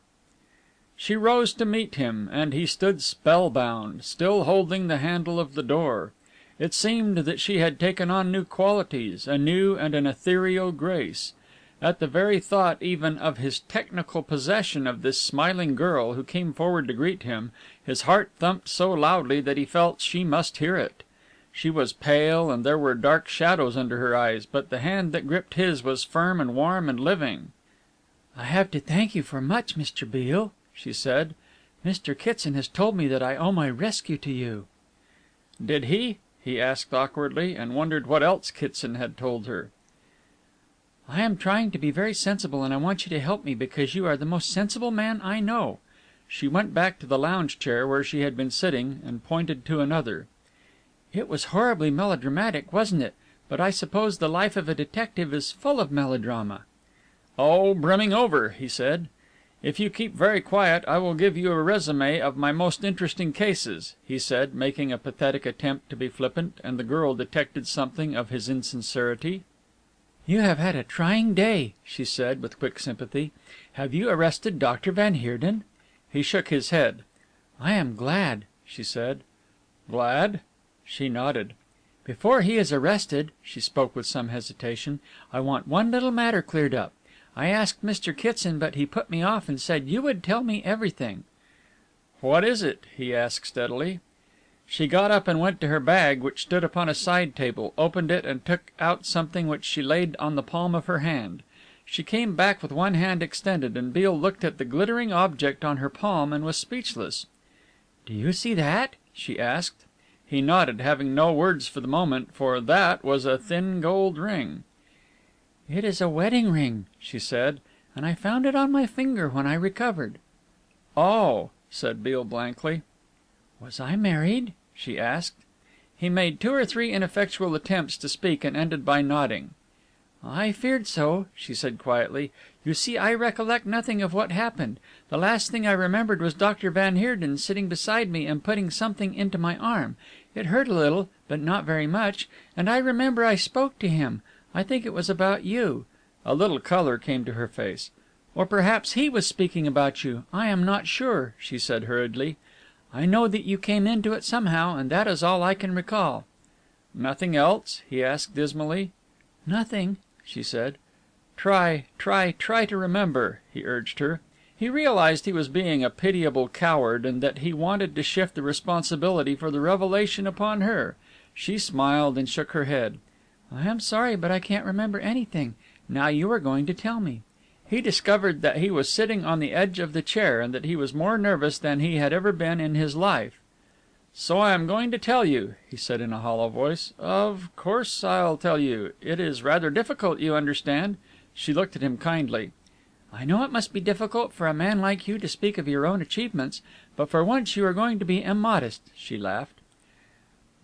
Speaker 1: She rose to meet him, and he stood spellbound, still holding the handle of the door. It seemed that she had taken on new qualities, a new and an ethereal grace. At the very thought even of his technical possession of this smiling girl who came forward to greet him, his heart thumped so loudly that he felt she must hear it. She was pale, and there were dark shadows under her eyes, but the hand that gripped his was firm and warm and living.
Speaker 2: "I have to thank you for much, Mr. Beale," she said. "Mr. Kitson has told me that I owe my rescue to you."
Speaker 1: Did he? He asked awkwardly, and wondered what else Kitson had told her.
Speaker 2: I am trying to be very sensible, and I want you to help me because you are the most sensible man I know." She went back to the lounge chair where she had been sitting and pointed to another. "It was horribly melodramatic, wasn't it? But I suppose the life of a detective is full of melodrama."
Speaker 1: "Oh, brimming over," he said. "If you keep very quiet I will give you a résumé of my most interesting cases," he said, making a pathetic attempt to be flippant, and the girl detected something of his insincerity.
Speaker 2: "You have had a trying day," she said, with quick sympathy. "Have you arrested Dr. van Heerden?"
Speaker 1: He shook his head.
Speaker 2: "I am glad," she said.
Speaker 1: "Glad?"
Speaker 2: She nodded. "Before he is arrested," she spoke with some hesitation, "I want one little matter cleared up. I asked Mr. XXIII, but he put me off and said you would tell me everything."
Speaker 1: "What is it?" he asked steadily. She got up and went to her bag, which stood upon a side table, opened it and took out something which she laid on the palm of her hand. She came back with one hand extended, and Beale looked at the glittering object on her palm and was speechless.
Speaker 2: "Do you see that?" she asked.
Speaker 1: He nodded, having no words for the moment, for that was a thin gold ring.
Speaker 2: "It is a wedding ring," she said, "and I found it on my finger when I recovered."
Speaker 1: "Oh," said Beale blankly.
Speaker 2: "Was I married?" she asked.
Speaker 1: He made two or three ineffectual attempts to speak and ended by nodding.
Speaker 2: "I feared so," she said quietly. "You see, I recollect nothing of what happened. The last thing I remembered was Dr. van Heerden sitting beside me and putting something into my arm. It hurt a little, but not very much, and I remember I spoke to him. I think it was about you."
Speaker 1: A little colour came to her face.
Speaker 2: "Or perhaps he was speaking about you. I am not sure," she said hurriedly. "I know that you came into it somehow, and that is all I can recall."
Speaker 1: "Nothing else?" he asked dismally.
Speaker 2: "Nothing," she said.
Speaker 1: Try to remember," he urged her. He realized he was being a pitiable coward and that he wanted to shift the responsibility for the revelation upon her. She smiled and shook her head.
Speaker 2: "I am sorry, but I can't remember anything. Now you are going to tell me."
Speaker 1: He discovered that he was sitting on the edge of the chair and that he was more nervous than he had ever been in his life. "So I am going to tell you," he said in a hollow voice. "Of course I'll tell you. It is rather difficult, you understand." She looked at him kindly.
Speaker 2: "I know it must be difficult for a man like you to speak of your own achievements, but for once you are going to be immodest," she laughed.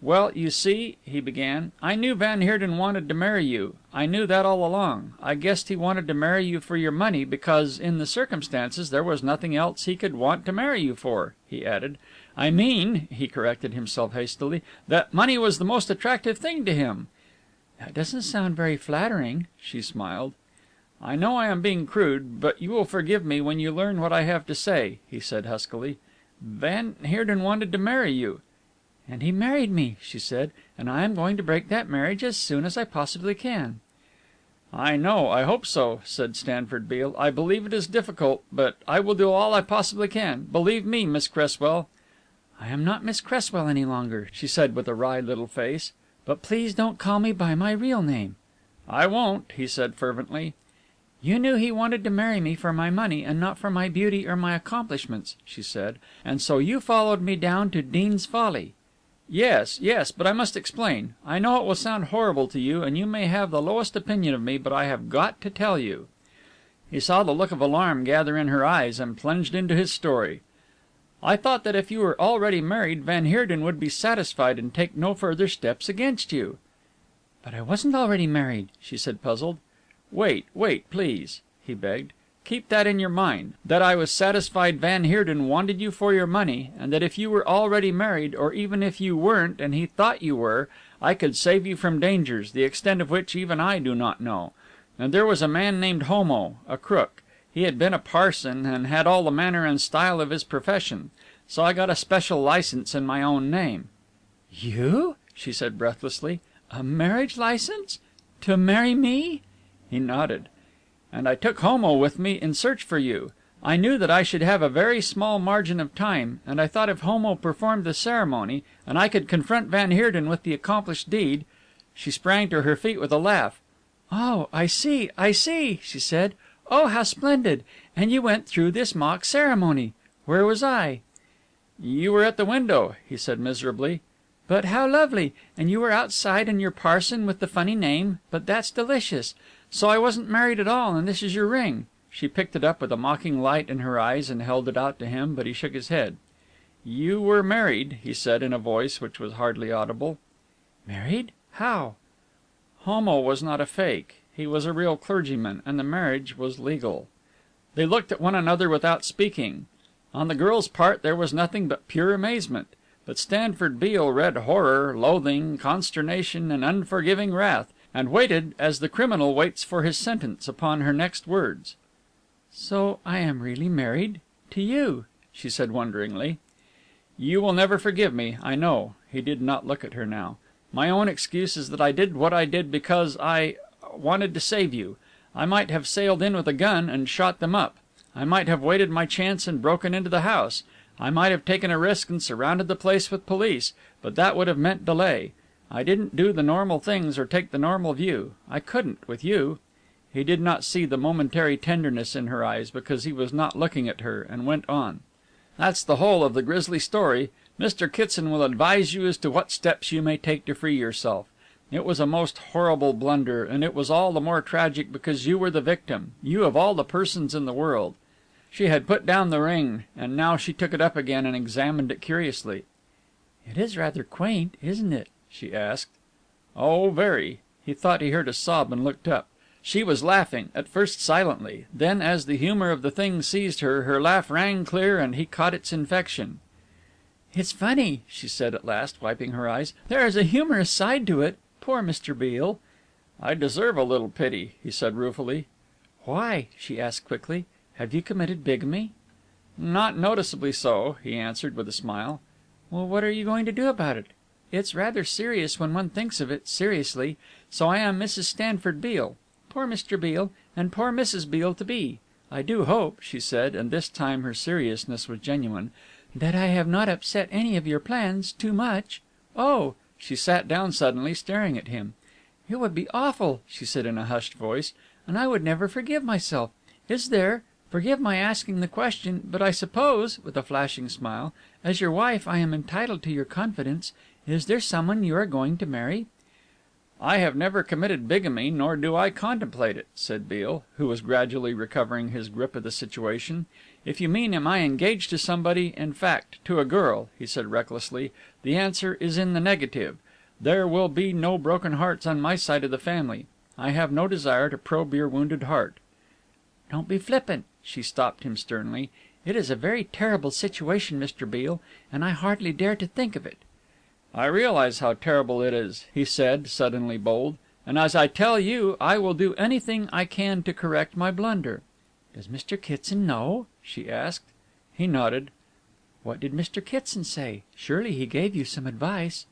Speaker 1: "Well, you see," he began, "I knew van Heerden wanted to marry you. I knew that all along. I guessed he wanted to marry you for your money because, in the circumstances, there was nothing else he could want to marry you for," he added. "I mean," he corrected himself hastily, "that money was the most attractive thing to him."
Speaker 2: "That doesn't sound very flattering," she smiled.
Speaker 1: "I know I am being crude, but you will forgive me when you learn what I have to say," he said huskily. "Van Heerden wanted to marry you."
Speaker 2: "And he married me," she said, "and I am going to break that marriage as soon as I possibly can."
Speaker 1: "I know, I hope so," said Stanford Beale. "I believe it is difficult, but I will do all I possibly can. Believe me, Miss Cresswell."
Speaker 2: "I am not Miss Cresswell any longer," she said with a wry little face, "but please don't call me by my real name."
Speaker 1: "I won't," he said fervently.
Speaker 2: "You knew he wanted to marry me for my money and not for my beauty or my accomplishments," she said, "and so you followed me down to Dean's Folly."
Speaker 1: Yes, but I must explain. I know it will sound horrible to you, and you may have the lowest opinion of me, but I have got to tell you." He saw the look of alarm gather in her eyes and plunged into his story. "I thought that if you were already married, van Heerden would be satisfied and take no further steps against you."
Speaker 2: "But I wasn't already married," she said, puzzled.
Speaker 1: Wait, please," he begged. "Keep that in your mind, that I was satisfied van Heerden wanted you for your money, and that if you were already married, or even if you weren't and he thought you were, I could save you from dangers, the extent of which even I do not know. And there was a man named Homo, a crook. He had been a parson and had all the manner and style of his profession. So I got a special license in my own name."
Speaker 2: "You?" she said breathlessly. "A marriage license? To marry me?"
Speaker 1: He nodded. "And I took Homo with me in search for you. I knew that I should have a very small margin of time, and I thought if Homo performed the ceremony, and I could confront van Heerden with the accomplished deed." She sprang to her feet with a laugh.
Speaker 2: "Oh, I see," she said. "Oh, how splendid! And you went through this mock ceremony. Where was I?"
Speaker 1: "You were at the window," he said miserably.
Speaker 2: "But how lovely! And you were outside and your parson with the funny name, but that's delicious.
Speaker 1: So I wasn't married at all, and this is your ring." She picked it up with a mocking light in her eyes and held it out to him, but he shook his head. "You were married," he said in a voice which was hardly audible.
Speaker 2: "Married? How?"
Speaker 1: "Homo was not a fake. He was a real clergyman, and the marriage was legal." They looked at one another without speaking. On the girl's part there was nothing but pure amazement, but Stanford Beale read horror, loathing, consternation and unforgiving wrath, and waited as the criminal waits for his sentence upon her next words.
Speaker 2: "So I am really married to you," she said wonderingly.
Speaker 1: "You will never forgive me, I know." He did not look at her now. "My own excuse is that I did what I did because I wanted to save you. I might have sailed in with a gun and shot them up. I might have waited my chance and broken into the house. I might have taken a risk and surrounded the place with police, but that would have meant delay. I didn't do the normal things or take the normal view. I couldn't, with you." He did not see the momentary tenderness in her eyes because he was not looking at her, and went on. "That's the whole of the grisly story. Mr. Kitson will advise you as to what steps you may take to free yourself. It was a most horrible blunder, and it was all the more tragic because you were the victim, you of all the persons in the world." She had put down the ring, and now she took it up again and examined it curiously.
Speaker 2: "It is rather quaint, isn't it?" she asked.
Speaker 1: "Oh, very." He thought he heard a sob and looked up. She was laughing, at first silently, then as the humour of the thing seized her, her laugh rang clear and he caught its infection.
Speaker 2: "It's funny," she said at last, wiping her eyes. "There is a humorous side to it. Poor Mr. Beale."
Speaker 1: "I deserve a little pity," he said ruefully.
Speaker 2: "Why?" she asked quickly. "Have you committed bigamy?"
Speaker 1: "Not noticeably so," he answered with a smile.
Speaker 2: "Well, what are you going to do about it? It's rather serious when one thinks of it seriously. So I am Mrs. Stanford Beale. Poor Mr. Beale, and poor Mrs. Beale to be. I do hope," she said, and this time her seriousness was genuine, "that I have not upset any of your plans too much. Oh!" She sat down suddenly, staring at him. "It would be awful," she said in a hushed voice, "and I would never forgive myself. Is there, forgive my asking the question, but I suppose," with a flashing smile, "as your wife I am entitled to your confidence, is there someone you are going to marry?"
Speaker 1: "I have never committed bigamy, nor do I contemplate it," said Beale, who was gradually recovering his grip of the situation. "If you mean am I engaged to somebody, in fact, to a girl," he said recklessly, "the answer is in the negative. There will be no broken hearts on my side of the family. I have no desire to probe your wounded heart."
Speaker 2: "Don't be flippant," she stopped him sternly. "It is a very terrible situation, Mr. Beale, and I hardly dare to think of it."
Speaker 1: "I realize how terrible it is," he said, suddenly bold, "and as I tell you, I will do anything I can to correct my blunder."
Speaker 2: "Does Mr. Kitson know?" she asked.
Speaker 1: He nodded.
Speaker 2: "What did Mr. Kitson say? Surely he gave you some advice."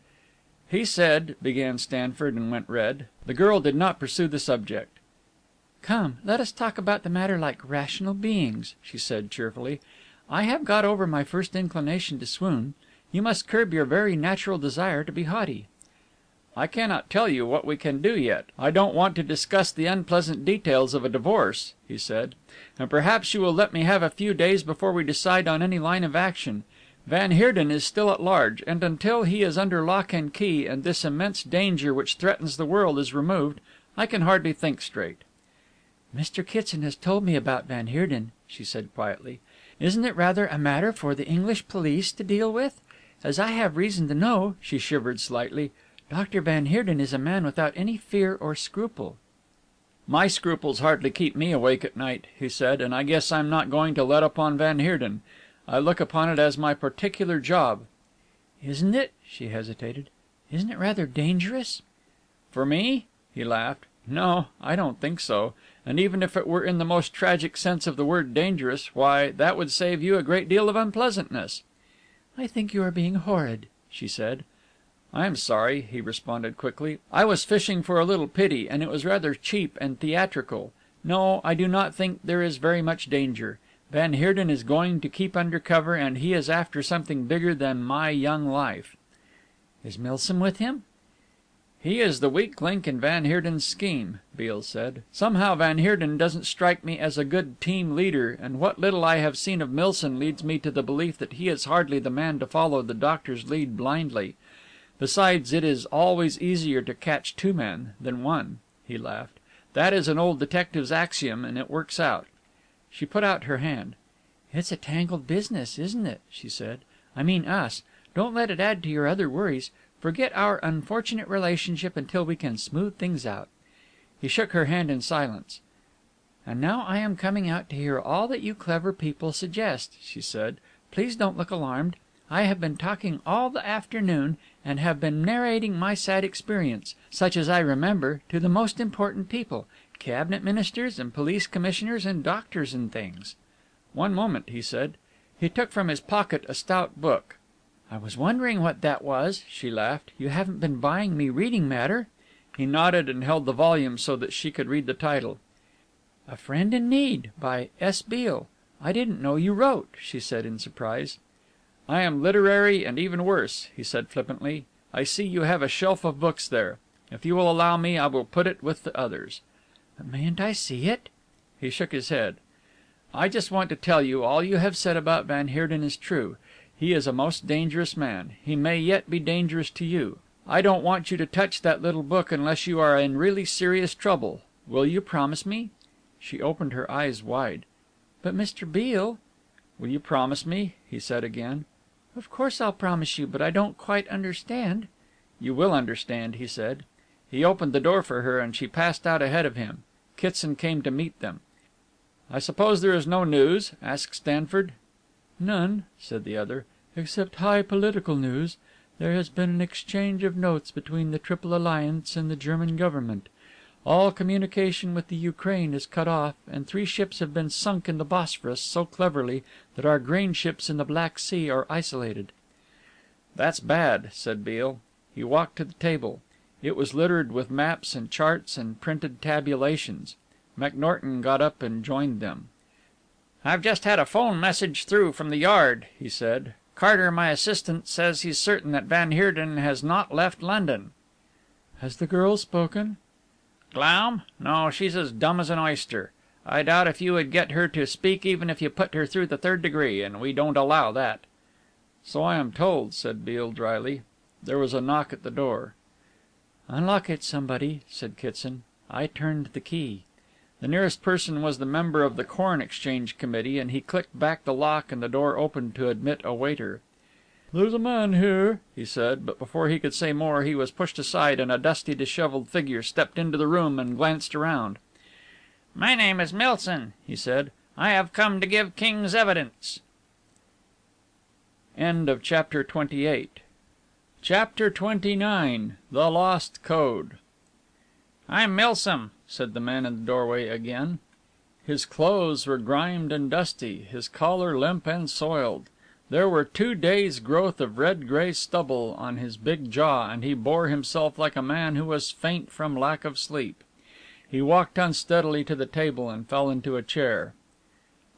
Speaker 1: "He said," began Stanford, and went red. The girl did not pursue the subject.
Speaker 2: "Come, let us talk about the matter like rational beings," she said cheerfully. "I have got over my first inclination to swoon. You must curb your very natural desire to be haughty."
Speaker 1: "I cannot tell you what we can do yet. I don't want to discuss the unpleasant details of a divorce," he said, "and perhaps you will let me have a few days before we decide on any line of action. Van Heerden is still at large, and until he is under lock and key and this immense danger which threatens the world is removed, I can hardly think straight."
Speaker 2: "Mr. Kitson has told me about van Heerden," she said quietly. "Isn't it rather a matter for the English police to deal with? As I have reason to know," she shivered slightly, "Dr. van Heerden is a man without any fear or scruple."
Speaker 1: "My scruples hardly keep me awake at night," he said, "and I guess I'm not going to let up on van Heerden. I look upon it as my particular job."
Speaker 2: "Isn't it?" she hesitated. "Isn't it rather dangerous?"
Speaker 1: "For me?" he laughed. "No, I don't think so. And even if it were in the most tragic sense of the word dangerous, why, that would save you a great deal of unpleasantness."
Speaker 2: "I think you are being horrid," she said.
Speaker 1: "I am sorry," he responded quickly. "I was fishing for a little pity, and it was rather cheap and theatrical. No, I do not think there is very much danger. Van Heerden is going to keep under cover, and he is after something bigger than my young life."
Speaker 2: "Is Milsom with him?"
Speaker 1: "He is the weak link in van Heerden's scheme," Beale said. "Somehow van Heerden doesn't strike me as a good team leader, and what little I have seen of Milsom leads me to the belief that he is hardly the man to follow the doctor's lead blindly. Besides, it is always easier to catch two men than one." He laughed. That is an old detective's axiom, and it works out." She put out her hand. "It's a tangled business, isn't it?" she said. "I mean us. Don't let it add to your other worries. Forget our unfortunate relationship until we can smooth things out." He shook her hand in silence. "And now I am coming out to hear all that you clever people suggest," she said. "Please don't look alarmed. I have been talking all the afternoon, and have been narrating my sad experience, such as I remember, to the most important people, cabinet ministers and police commissioners and doctors and things." "One moment," he said. He took from his pocket a stout book. "I was wondering what that was," she laughed. "You haven't been buying me reading matter?" He nodded and held the volume so that she could read the title. "A Friend in Need, by S. Beale. I didn't know you wrote," she said in surprise. "I am literary and even worse," he said flippantly. "I see you have a shelf of books there. If you will allow me, I will put it with the others." "But mayn't I see it?" He shook his head. "I just want to tell you all you have said about van Heerden is true. He is a most dangerous man. He may yet be dangerous to you. I don't want you to touch that little book unless you are in really serious trouble. Will you promise me?" She opened her eyes wide. "But Mr. Beale..." "Will you promise me?" he said again. "Of course I'll promise you, but I don't quite understand." "You will understand," he said. He opened the door for her and she passed out ahead of him. Kitson came to meet them. "I suppose there is no news?" asked Stanford. "None," said the other, "except high political news. There has been an exchange of notes between the Triple Alliance and the German Government. All communication with the Ukraine is cut off, and 3 ships have been sunk in the Bosphorus so cleverly that our grain ships in the Black Sea are isolated." "That's bad," said Beale. He walked to the table. It was littered with maps and charts and printed tabulations. McNorton got up and joined them. "I've just had a phone message through from the Yard," he said. "Carter, my assistant, says he's certain that van Heerden has not left London." "Has the girl spoken?" "Glaum? No, she's as dumb as an oyster. I doubt if you would get her to speak even if you put her through the 3rd degree, and we don't allow that." "So I am told," said Beale dryly. There was a knock at the door. "Unlock it, somebody," said Kitson. "I turned the key." The nearest person was the member of the Corn Exchange Committee, and he clicked back the lock and the door opened to admit a waiter. "There's a man here," he said, but before he could say more he was pushed aside and a dusty, dishevelled figure stepped into the room and glanced around. "My name is Milsom," he said. "I have come to give King's evidence." Chapter 28. Chapter 29. The Lost Code. "I'm Milsom," said the man in the doorway again. His clothes were grimed and dusty, his collar limp and soiled. There were 2 days' growth of red gray stubble on his big jaw, and he bore himself like a man who was faint from lack of sleep. He walked unsteadily to the table and fell into a chair.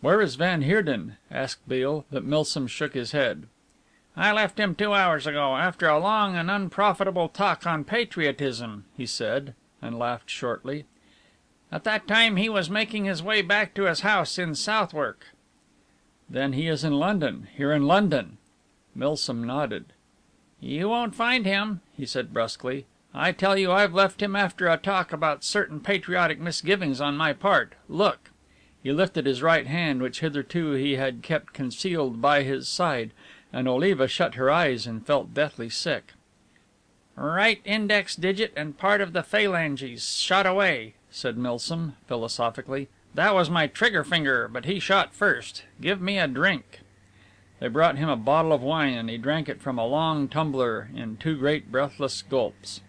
Speaker 1: "Where is van Heerden?" asked Beale, but Milsom shook his head. "I left him 2 hours ago, after a long and unprofitable talk on patriotism," he said, and laughed shortly. "At that time he was making his way back to his house in Southwark." "Then he is in London, here in London." Milsom nodded. "You won't find him," he said brusquely. "I tell you I've left him after a talk about certain patriotic misgivings on my part. Look." He lifted his right hand, which hitherto he had kept concealed by his side, and Oliva shut her eyes and felt deathly sick. "Right index digit and part of the phalanges shot away," said Milsom philosophically. "That was my trigger finger, but he shot first. Give me a drink." They brought him a bottle of wine, and he drank it from a long tumbler in 2 great breathless gulps.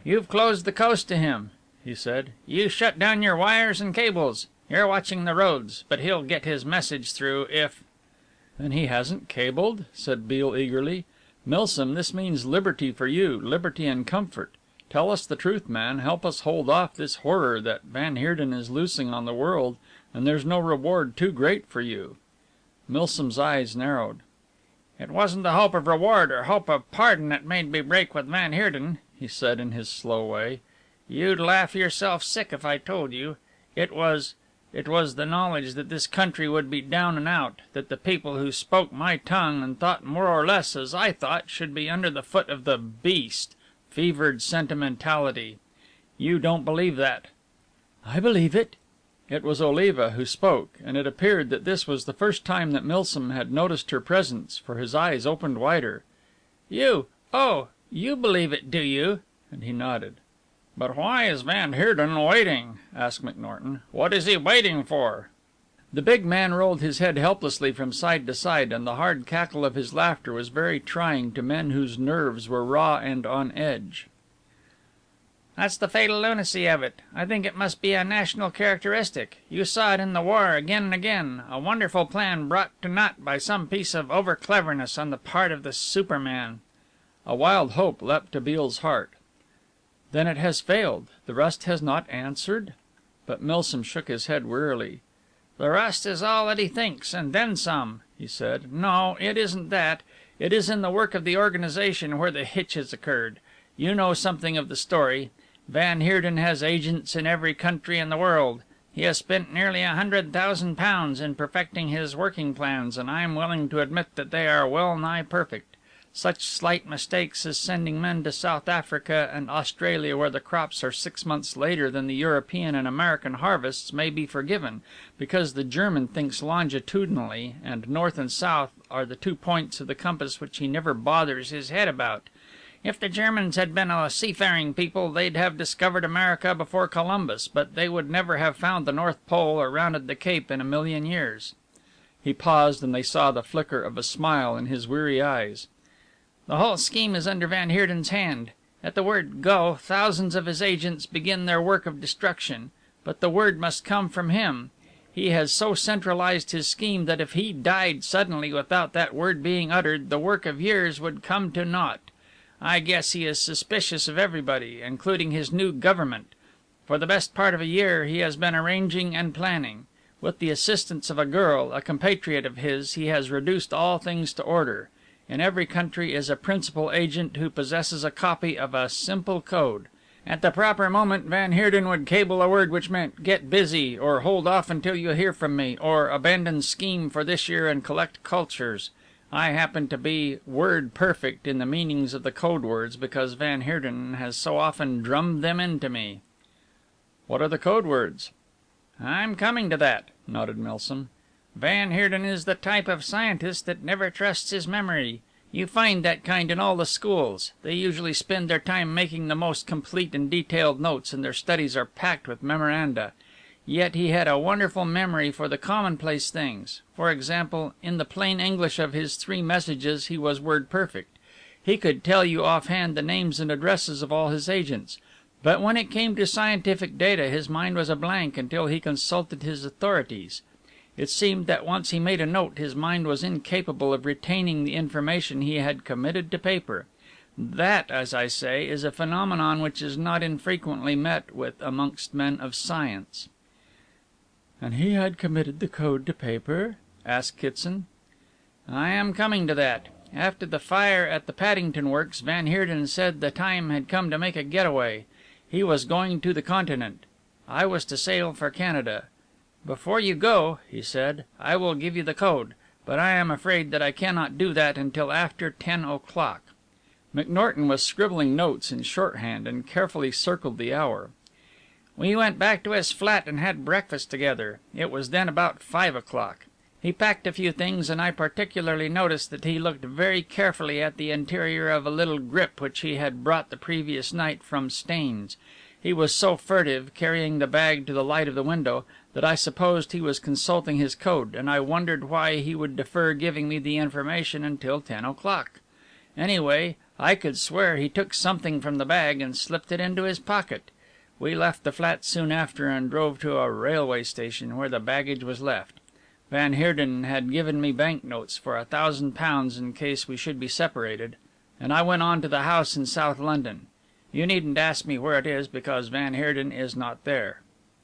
Speaker 1: "You've closed the coast to him," he said. "You shut down your wires and cables. You're watching the roads, but he'll get his message through if..." "Then he hasn't cabled?" said Beale eagerly. "Milsom, this means liberty for you, liberty and comfort. Tell us the truth, man. Help us hold off this horror that van Heerden is loosing on the world, and there's no reward too great for you." Milsom's eyes narrowed. "It wasn't the hope of reward or hope of pardon that made me break with van Heerden," he said in his slow way. "You'd laugh yourself sick if I told you. It was the knowledge that this country would be down and out, that the people who spoke my tongue and thought more or less as I thought should be under the foot of the beast, fevered sentimentality. You don't believe that."
Speaker 2: "I believe it."
Speaker 1: It was Oliva who spoke, and it appeared that this was the first time that Milsom had noticed her presence, for his eyes opened wider.
Speaker 3: You you believe it, do you?" And he nodded. "But why is van Heerden waiting?" asked McNorton. "What is he waiting for?"
Speaker 1: The big man rolled his head helplessly from side to side, and the hard cackle of his laughter was very trying to men whose nerves were raw and on edge.
Speaker 3: "That's the fatal lunacy of it. I think it must be a national characteristic. You saw it in the war again and again. A wonderful plan brought to naught by some piece of over cleverness on the part of the superman."
Speaker 1: A wild hope leapt to Beale's heart. "Then it has failed? The rust has not answered?" But Milsom shook his head wearily.
Speaker 3: "The rust is all that he thinks, and then some," he said. "No, it isn't that. It is in the work of the organization where the hitch has occurred. You know something of the story. Van Heerden has agents in every country in the world. He has spent nearly £100,000 in perfecting his working plans, and I am willing to admit that they are well nigh perfect. Such slight mistakes as sending men to South Africa and Australia where the crops are 6 months later than the European and American harvests may be forgiven, because the German thinks longitudinally, and north and south are the 2 points of the compass which he never bothers his head about. If the Germans had been a seafaring people, they'd have discovered America before Columbus, but they would never have found the North Pole or rounded the Cape in a million years." He paused, and they saw the flicker of a smile in his weary eyes. "The whole scheme is under van Heerden's hand. At the word 'go,' thousands of his agents begin their work of destruction. But the word must come from him. He has so centralized his scheme that if he died suddenly without that word being uttered, the work of years would come to naught. I guess he is suspicious of everybody, including his new government. For the best part of a year he has been arranging and planning. With the assistance of a girl, a compatriot of his, he has reduced all things to order. In every country is a principal agent who possesses a copy of a simple code. At the proper moment van Heerden would cable a word which meant 'get busy,' or 'hold off until you hear from me,' or 'abandon scheme for this year and collect cultures.' I happen to be word perfect in the meanings of the code words because van Heerden has so often drummed them into me." "What are the code words?" "I'm coming to that," nodded Milsom. "Van Heerden is the type of scientist that never trusts his memory. You find that kind in all the schools. They usually spend their time making the most complete and detailed notes, and their studies are packed with memoranda. Yet he had a wonderful memory for the commonplace things. For example, in the plain English of his 3 messages he was word perfect. He could tell you offhand the names and addresses of all his agents. But when it came to scientific data his mind was a blank until he consulted his authorities. It seemed that once he made a note his mind was incapable of retaining the information he had committed to paper. That, as I say, is a phenomenon which is not infrequently met with amongst men of science." "And he had committed the code to paper?" asked Kitson. "I am coming to that. After the fire at the Paddington Works, van Heerden said the time had come to make a getaway. He was going to the Continent. I was to sail for Canada. 'Before you go,' he said, 'I will give you the code. But I am afraid that I cannot do that until after 10 o'clock.'" McNorton was scribbling notes in shorthand and carefully circled the hour. "We went back to his flat and had breakfast together. It was then about 5 o'clock. He packed a few things, and I particularly noticed that he looked very carefully at the interior of a little grip which he had brought the previous night from Staines. He was so furtive, carrying the bag to the light of the window, that I supposed he was consulting his code, and I wondered why he would defer giving me the information until 10 o'clock. Anyway, I could swear he took something from the bag and slipped it into his pocket. We left the flat soon after and drove to a railway station where the baggage was left. Van Heerden had given me bank notes for £1,000 in case we should be separated, and I went on to the house in South London. You needn't ask me where it is, because van Heerden is not there."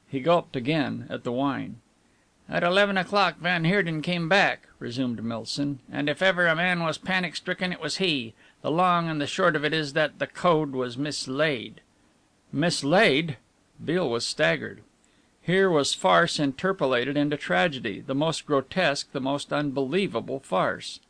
Speaker 3: He gulped again at the wine. "At 11 o'clock van Heerden came back," resumed Milsom, "and if ever a man was panic stricken it was he. The long and the short of it is that the code was mislaid." "Mislaid?" Beale was staggered. Here was farce interpolated into tragedy, the most grotesque, the most unbelievable farce.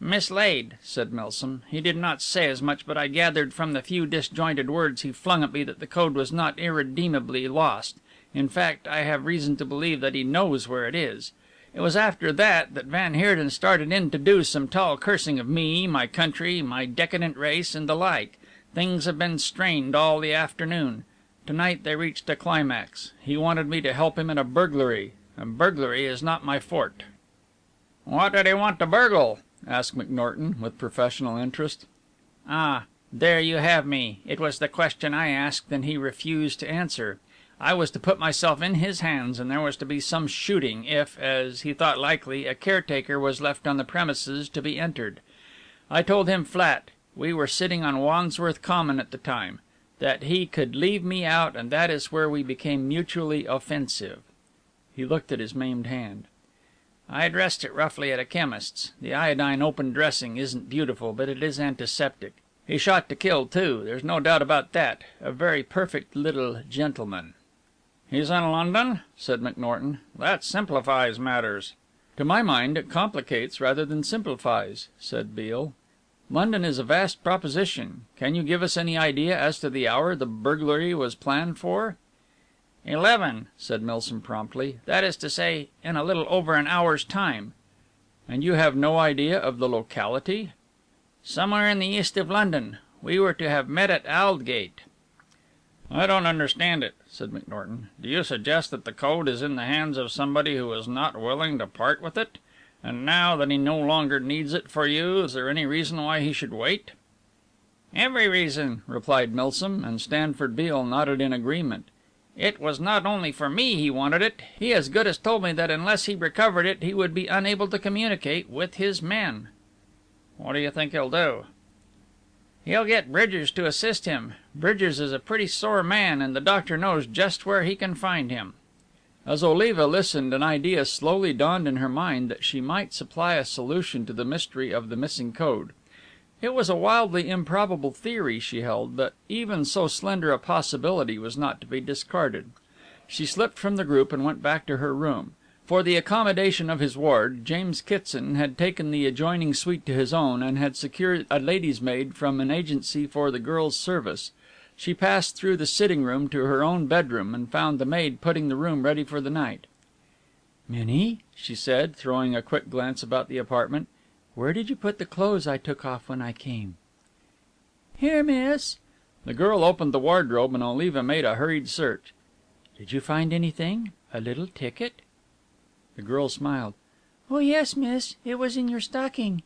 Speaker 3: "Mislaid," said Milsom. "He did not say as much, but I gathered from the few disjointed words he flung at me that the code was not irredeemably lost. In fact, I have reason to believe that he knows where it is. It was after that Van Heerden started in to do some tall cursing of me, my country, my decadent race, and the like. Things have been strained all the afternoon. Tonight they reached a climax. He wanted me to help him in a burglary. And burglary is not my forte." "What did he want to burgle?" asked McNorton, with professional interest. "Ah, there you have me. It was the question I asked and he refused to answer. I was to put myself in his hands, and there was to be some shooting if, as he thought likely, a caretaker was left on the premises to be entered. I told him flat we were sitting on Wandsworth Common at the time that he could leave me out, and that is where we became mutually offensive." He looked at his maimed hand. "I dressed it roughly at a chemist's. The iodine open dressing isn't beautiful, but it is antiseptic. He shot to kill, too, there's no doubt about that. A very perfect little gentleman." "He's in London?" said McNorton. "That simplifies matters." "To my mind it complicates rather than simplifies," said Beale. "London is a vast proposition. Can you give us any idea as to the hour the burglary was planned for?" 11, said Milsom promptly. "That is to say, in a little over an hour's time." "And you have no idea of the locality?" "Somewhere in the east of London. We were to have met at Aldgate." "I don't understand it," said McNorton. "Do you suggest that the code is in the hands of somebody who is not willing to part with it? And now that he no longer needs it for you, is there any reason why he should wait?" "Every reason," replied Milsom, and Stanford Beale nodded in agreement. "It was not only for me he wanted it. He as good as told me that unless he recovered it he would be unable to communicate with his men." "What do you think he'll do?" "He'll get Bridgers to assist him. Bridgers is a pretty sore man, and the doctor knows just where he can find him." As Oliva listened, an idea slowly dawned in her mind that she might supply a solution to the mystery of the missing code. It was a wildly improbable theory, she held, but even so slender a possibility was not to be discarded. She slipped from the group and went back to her room. For the accommodation of his ward, James Kitson had taken the adjoining suite to his own, and had secured a lady's maid from an agency for the girl's service. She passed through the sitting room to her own bedroom, and found the maid putting the room ready for the night. "Minnie," she said, throwing a quick glance about the apartment, "where did you put the clothes I took off when I came?" "Here, miss." The girl opened the wardrobe, and Oliva made a hurried search. "Did you find anything? A little ticket?" The girl smiled. "Oh, yes, miss. It was in your stocking."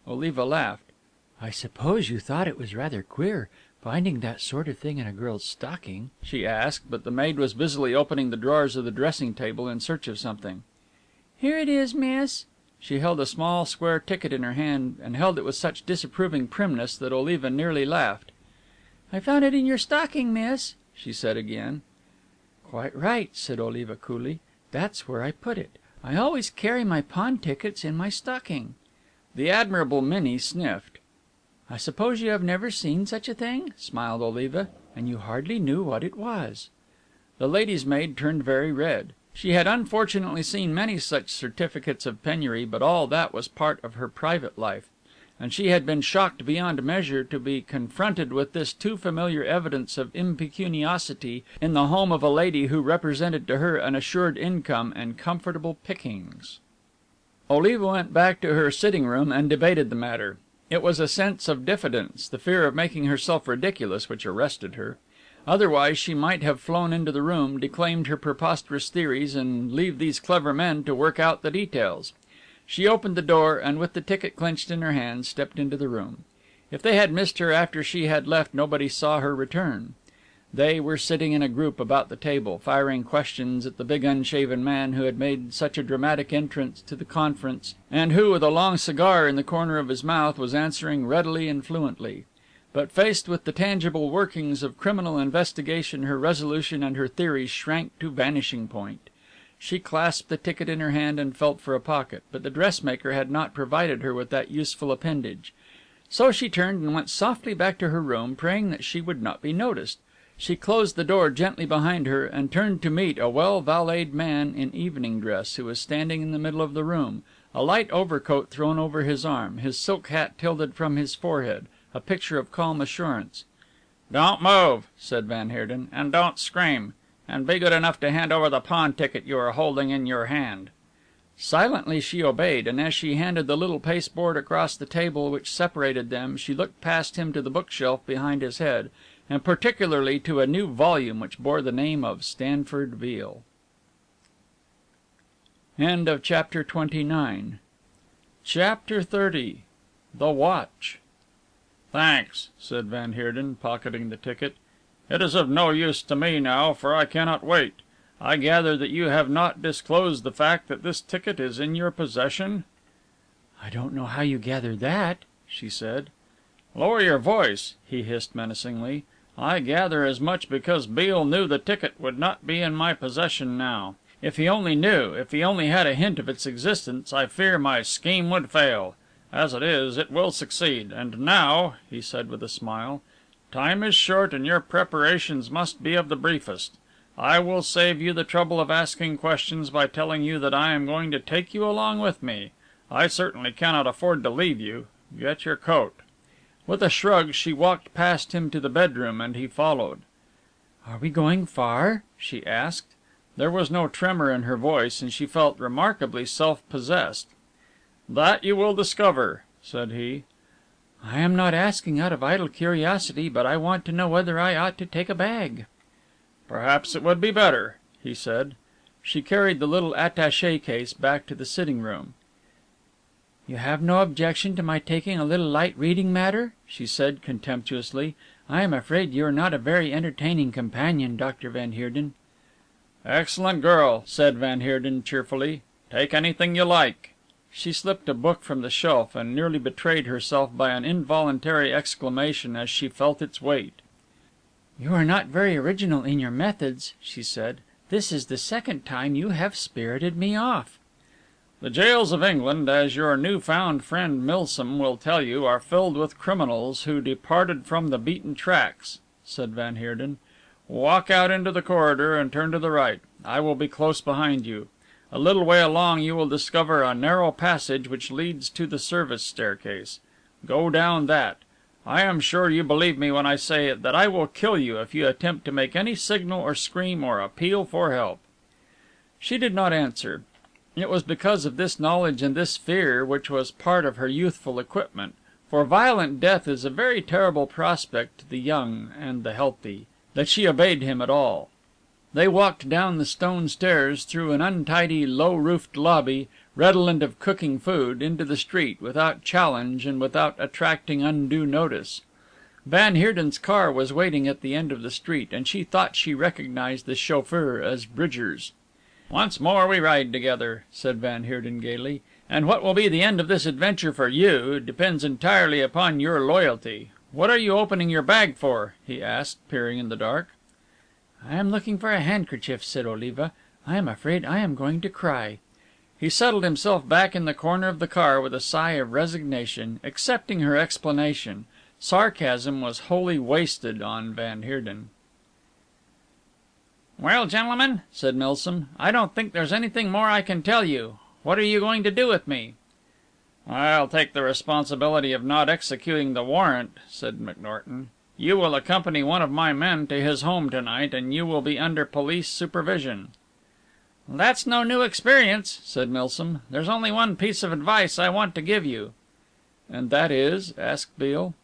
Speaker 3: Oliva laughed. "I suppose you thought it was rather queer, finding that sort of thing in a girl's stocking?" she asked, but the maid was busily opening the drawers of the dressing table in search of something. "Here it is, miss." She held a small square ticket in her hand, and held it with such disapproving primness that Oliva nearly laughed. "I found it in your stocking, miss," she said again. "Quite right," said Oliva coolly. "That's where I put it. I always carry my pawn tickets in my stocking." The admirable Minnie sniffed. "I suppose you have never seen such a thing?" smiled Oliva. "And you hardly knew what it was." The lady's maid turned very red. She had unfortunately seen many such certificates of penury, but all that was part of her private life, and she had been shocked beyond measure to be confronted with this too familiar evidence of impecuniosity in the home of a lady who represented to her an assured income and comfortable pickings. Oliva went back to her sitting room and debated the matter. It was a sense of diffidence, the fear of making herself ridiculous, which arrested her. Otherwise she might have flown into the room, declaimed her preposterous theories, and leave these clever men to work out the details. She opened the door, and with the ticket clenched in her hand, stepped into the room. If they had missed her after she had left, nobody saw her return. They were sitting in a group about the table, firing questions at the big unshaven man who had made such a dramatic entrance to the conference, and who, with a long cigar in the corner of his mouth, was answering readily and fluently. But faced with the tangible workings of criminal investigation, her resolution and her theories shrank to vanishing point. She clasped the ticket in her hand and felt for a pocket, but the dressmaker had not provided her with that useful appendage. So she turned and went softly back to her room, praying that she would not be noticed. She closed the door gently behind her, and turned to meet a well-valeted man in evening dress, who was standing in the middle of the room, a light overcoat thrown over his arm, his silk hat tilted from his forehead, a picture of calm assurance. "Don't move," said Van Heerden, "and don't scream. And be good enough to hand over the pawn ticket you are holding in your hand."
Speaker 1: Silently she obeyed, and as she handed the little pasteboard across the table which separated them, she looked past him to the bookshelf behind his head, and particularly to a new volume which bore the name of Stanford Beale. Chapter 30. The Watch.
Speaker 3: "Thanks," said Van Heerden, pocketing the ticket. "It is of no use to me now, for I cannot wait. I gather that you have not disclosed the fact that this ticket is in your possession?"
Speaker 1: "I don't know how you gathered that," she said.
Speaker 3: "Lower your voice," he hissed menacingly. "I gather as much because Beale knew the ticket would not be in my possession now. If he only knew, if he only had a hint of its existence, I fear my scheme would fail. As it is, it will succeed. And now," he said with a smile, "time is short and your preparations must be of the briefest. I will save you the trouble of asking questions by telling you that I am going to take you along with me. I certainly cannot afford to leave you. Get your coat."
Speaker 1: With a shrug she walked past him to the bedroom, and he followed. "Are we going far?" she asked. There was no tremor in her voice, and she felt remarkably self-possessed.
Speaker 3: "That you will discover," said he.
Speaker 1: "I am not asking out of idle curiosity, but I want to know whether I ought to take a bag."
Speaker 3: "Perhaps it would be better," he said.
Speaker 1: She carried the little attaché case back to the sitting room. "You have no objection to my taking a little light reading matter?" she said contemptuously. "I am afraid you are not a very entertaining companion, Dr. van Heerden."
Speaker 3: "Excellent girl," said Van Heerden cheerfully. "Take anything you like."
Speaker 1: She slipped a book from the shelf and nearly betrayed herself by an involuntary exclamation as she felt its weight. "You are not very original in your methods," she said. "This is the second time you have spirited me off."
Speaker 3: "The jails of England, as your new found friend Milsom will tell you, are filled with criminals who departed from the beaten tracks," said Van Heerden. "Walk out into the corridor and turn to the right. I will be close behind you. A little way along you will discover a narrow passage which leads to the service staircase. Go down that. I am sure you believe me when I say that I will kill you if you attempt to make any signal or scream or appeal for help."
Speaker 1: She did not answer. It was because of this knowledge and this fear, which was part of her youthful equipment, for violent death is a very terrible prospect to the young and the healthy, that she obeyed him at all. They walked down the stone stairs, through an untidy, low-roofed lobby, redolent of cooking food, into the street, without challenge and without attracting undue notice. Van Heerden's car was waiting at the end of the street, and she thought she recognized the chauffeur as Bridger's.
Speaker 3: "Once more we ride together," said Van Heerden gaily, "and what will be the end of this adventure for you depends entirely upon your loyalty. What are you opening your bag for?" he asked, peering in the dark.
Speaker 1: "I am looking for a handkerchief," said Oliva. "I am afraid I am going to cry." He settled himself back in the corner of the car with a sigh of resignation, accepting her explanation. Sarcasm was wholly wasted on Van Heerden.
Speaker 3: "Well, gentlemen," said Milsom, "I don't think there's anything more I can tell you. What are you going to do with me?" "I'll take the responsibility of not executing the warrant," said McNorton. "You will accompany one of my men to his home to night, and you will be under police supervision." "That's no new experience," said Milsom. "There's only one piece of advice I want to give you."
Speaker 1: "And that is?" asked Beale.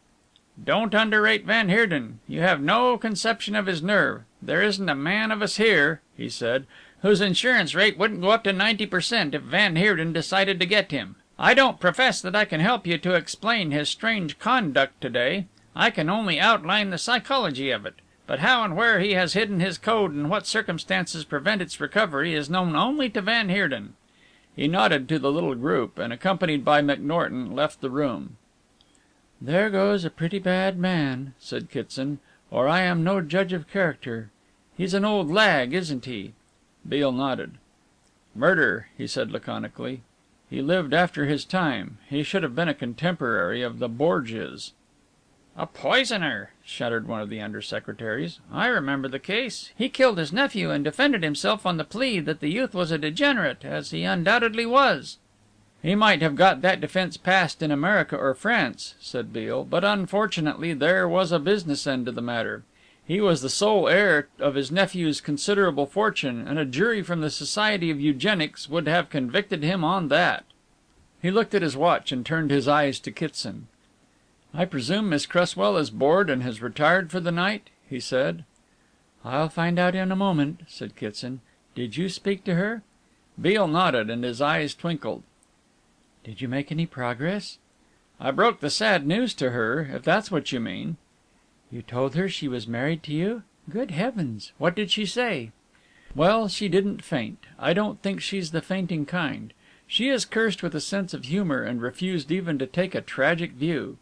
Speaker 3: "Don't underrate van Heerden. You have no conception of his nerve. There isn't a man of us here," he said, "whose insurance rate wouldn't go up to 90% if van Heerden decided to get him. I don't profess that I can help you to explain his strange conduct to day. I can only outline the psychology of it. But how and where he has hidden his code and what circumstances prevent its recovery is known only to van Heerden."
Speaker 1: He nodded to the little group, and accompanied by McNorton, left the room. "There goes a pretty bad man," said Kitson, "or I am no judge of character. He's an old lag, isn't he?" Beale nodded. "Murder," he said laconically. "He lived after his time. He should have been a contemporary of the Borgias."
Speaker 3: "A poisoner!" shuddered one of the under secretaries. "I remember the case. He killed his nephew and defended himself on the plea that the youth was a degenerate, as he undoubtedly was."
Speaker 1: "He might have got that defence passed in America or France," said Beale, "but unfortunately there was a business end to the matter. He was the sole heir of his nephew's considerable fortune, and a jury from the Society of Eugenics would have convicted him on that. He looked at his watch and turned his eyes to Kitson. "I presume Miss Cresswell is bored and has retired for the night?" he said. "I'll find out in a moment," said Kitson. "Did you speak to her?" Beale nodded, and his eyes twinkled. "Did you make any progress?" "I broke the sad news to her, if that's what you mean." "You told her she was married to you? Good heavens! What did she say?" "Well, she didn't faint. I don't think she's the fainting kind. She is cursed with a sense of humour and refused even to take a tragic view."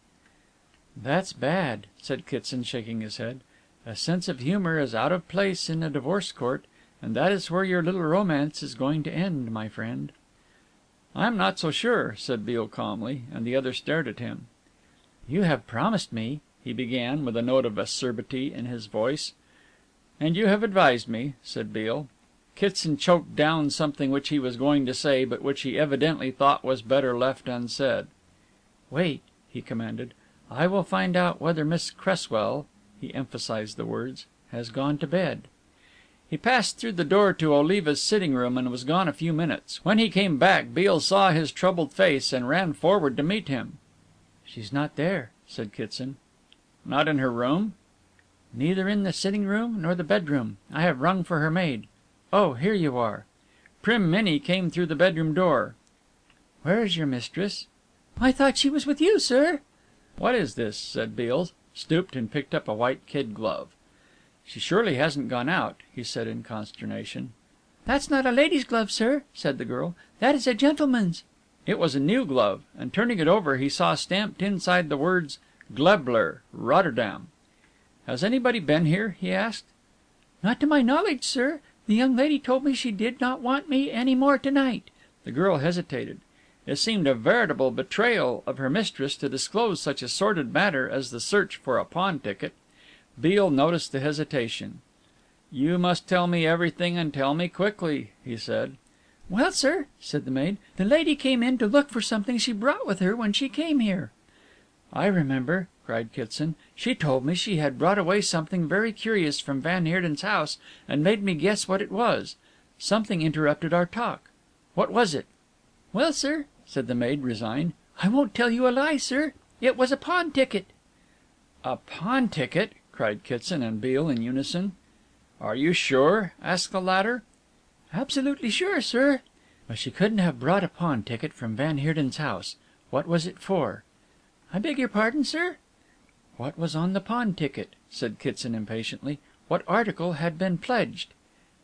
Speaker 1: "That's bad," said Kitson, shaking his head. "A sense of humour is out of place in a divorce court, and that is where your little romance is going to end, my friend." "I'm not so sure," said Beale calmly, and the other stared at him. "You have promised me," he began, with a note of acerbity in his voice. "And you have advised me," said Beale. Kitson choked down something which he was going to say, but which he evidently thought was better left unsaid. "Wait," he commanded. "I will find out whether Miss Cresswell," he emphasized the words, "has gone to bed." He passed through the door to Oliva's sitting room and was gone a few minutes. When he came back, Beale saw his troubled face and ran forward to meet him. "She's not there," said Kitson. "Not in her room?" "Neither in the sitting room nor the bedroom. I have rung for her maid. Oh, here you are." Prim Minnie came through the bedroom door. "Where is your mistress?"
Speaker 2: "I thought she was with you, sir."
Speaker 1: "What is this?" said Beale, stooped and picked up a white kid glove. "She surely hasn't gone out," he said in consternation.
Speaker 2: "That's not a lady's glove, sir," said the girl. "That is a gentleman's."
Speaker 1: It was a new glove, and turning it over he saw stamped inside the words Glebler, Rotterdam. "Has anybody been here?" he asked.
Speaker 2: "Not to my knowledge, sir. The young lady told me she did not want me any more to night."
Speaker 1: The girl hesitated. It seemed a veritable betrayal of her mistress to disclose such a sordid matter as the search for a pawn ticket. Beale noticed the hesitation. "You must tell me everything, and tell me quickly," he said.
Speaker 2: "Well, sir," said the maid, "the lady came in to look for something she brought with her when she came here."
Speaker 1: "I remember," cried Kitson. "She told me she had brought away something very curious from Van Heerden's house, and made me guess what it was. Something interrupted our talk. What was it?"
Speaker 2: "Well, sir," said the maid, resigned, "I won't tell you a lie, sir. It was a pawn ticket."
Speaker 1: "A pawn ticket?" cried Kitson and Beale in unison. "Are you sure?" asked the latter.
Speaker 2: "Absolutely sure, sir."
Speaker 3: "But she couldn't have brought a pawn ticket from Van Heerden's house. What was it for?"
Speaker 2: "I beg your pardon, sir?"
Speaker 3: "What was on the pawn ticket?" said Kitson impatiently. "What article had been pledged?"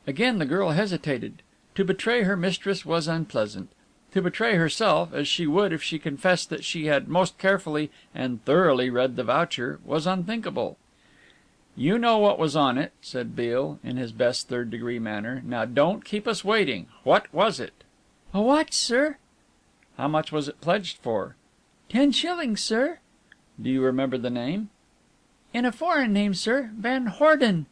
Speaker 3: Again the girl hesitated. To betray her mistress was unpleasant. To betray herself, as she would if she confessed that she had most carefully and thoroughly read the voucher, was unthinkable. "You know what was on it," said Beale, in his best third degree manner. "Now don't keep us waiting. What was it?"
Speaker 2: "A watch, sir."
Speaker 1: "How much was it pledged for?"
Speaker 2: 10 shillings, sir."
Speaker 1: "Do you remember the name?"
Speaker 2: "In a foreign name, sir. Van Heerden."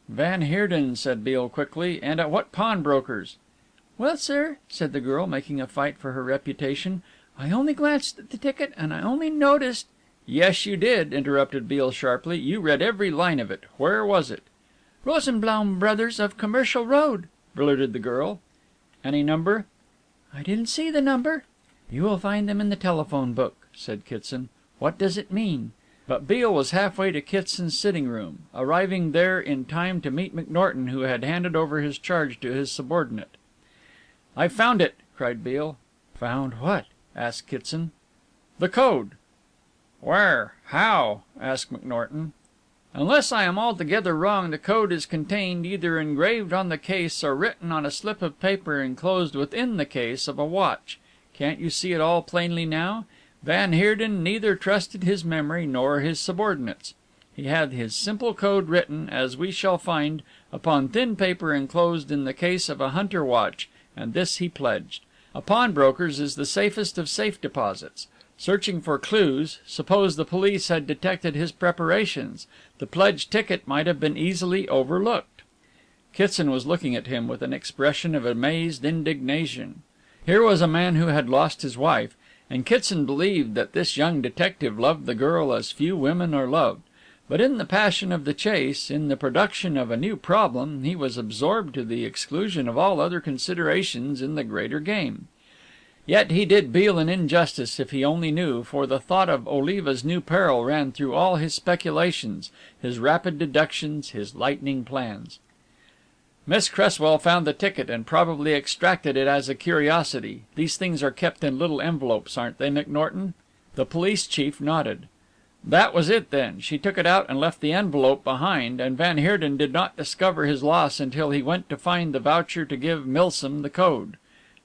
Speaker 1: "Van Heerden," said Beale quickly. "And at what pawnbroker's?"
Speaker 2: "Well, sir," said the girl, making a fight for her reputation, "I only glanced at the ticket, and I only noticed—"
Speaker 1: "Yes, you did," interrupted Beale sharply. "You read every line of it. Where was it?"
Speaker 2: "Rosenbaum Brothers, of Commercial Road," blurted the girl.
Speaker 1: "Any number?"
Speaker 2: "I didn't see the number."
Speaker 3: "You will find them in the telephone book," said Kitson. "What does it mean?"
Speaker 1: But Beale was halfway to Kitson's sitting room, arriving there in time to meet McNorton, who had handed over his charge to his subordinate. "I've found it!" cried Beale.
Speaker 3: "Found what?" asked Kitson.
Speaker 1: "The code." "Where? How?" asked McNorton. "Unless I am altogether wrong, the code is contained, either engraved on the case or written on a slip of paper enclosed within the case of a watch. Can't you see it all plainly now? Van Heerden neither trusted his memory nor his subordinates. He had his simple code written, as we shall find, upon thin paper enclosed in the case of a hunter watch, and this he pledged. A pawnbroker's is the safest of safe deposits. Searching for clues, suppose the police had detected his preparations, the pledged ticket might have been easily overlooked." Kitson was looking at him with an expression of amazed indignation. Here was a man who had lost his wife, and Kitson believed that this young detective loved the girl as few women are loved. But in the passion of the chase, in the production of a new problem, he was absorbed to the exclusion of all other considerations in the greater game. Yet he did Beale an injustice if he only knew, for the thought of Oliva's new peril ran through all his speculations, his rapid deductions, his lightning plans. Miss Cresswell found the ticket and probably extracted it as a curiosity. These things are kept in little envelopes, aren't they, McNorton? The police chief nodded. That was it, then. She took it out and left the envelope behind, and Van Heerden did not discover his loss until he went to find the voucher to give Milsom the code.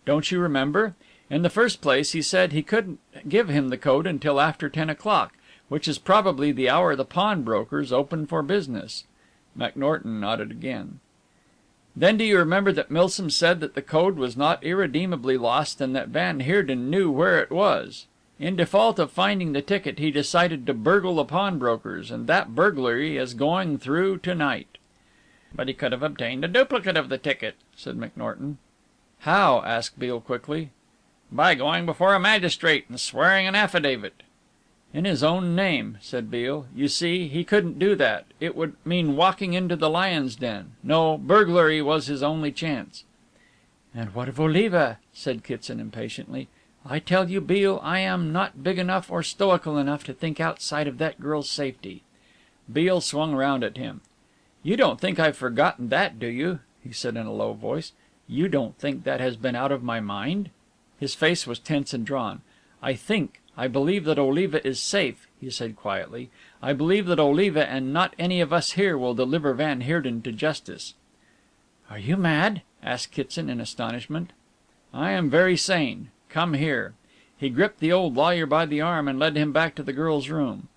Speaker 1: Don't you remember? In the first place, he said he couldn't give him the code until after 10 o'clock, which is probably the hour the pawnbrokers open for business. McNorton nodded again. Then do you remember that Milsom said that the code was not irredeemably lost and that Van Heerden knew where it was? In default of finding the ticket, he decided to burgle the pawnbrokers, and that burglary is going through to night. But he could have obtained a duplicate of the ticket, said McNorton. How? Asked Beale quickly. By going before a magistrate and swearing an affidavit. In his own name, said Beale. You see, he couldn't do that. It would mean walking into the lion's den. No, burglary was his only chance. And what of Oliva? Said Kitson impatiently. I tell you, Beale, I am not big enough or stoical enough to think outside of that girl's safety. Beale swung round at him. You don't think I've forgotten that, do you? He said in a low voice. You don't think that has been out of my mind? His face was tense and drawn. I believe that Oliva is safe, he said quietly. I believe that Oliva and not any of us here will deliver Van Heerden to justice. Are you mad? Asked Kitson in astonishment. I am very sane. Come here. He gripped the old lawyer by the arm and led him back to the girl's room.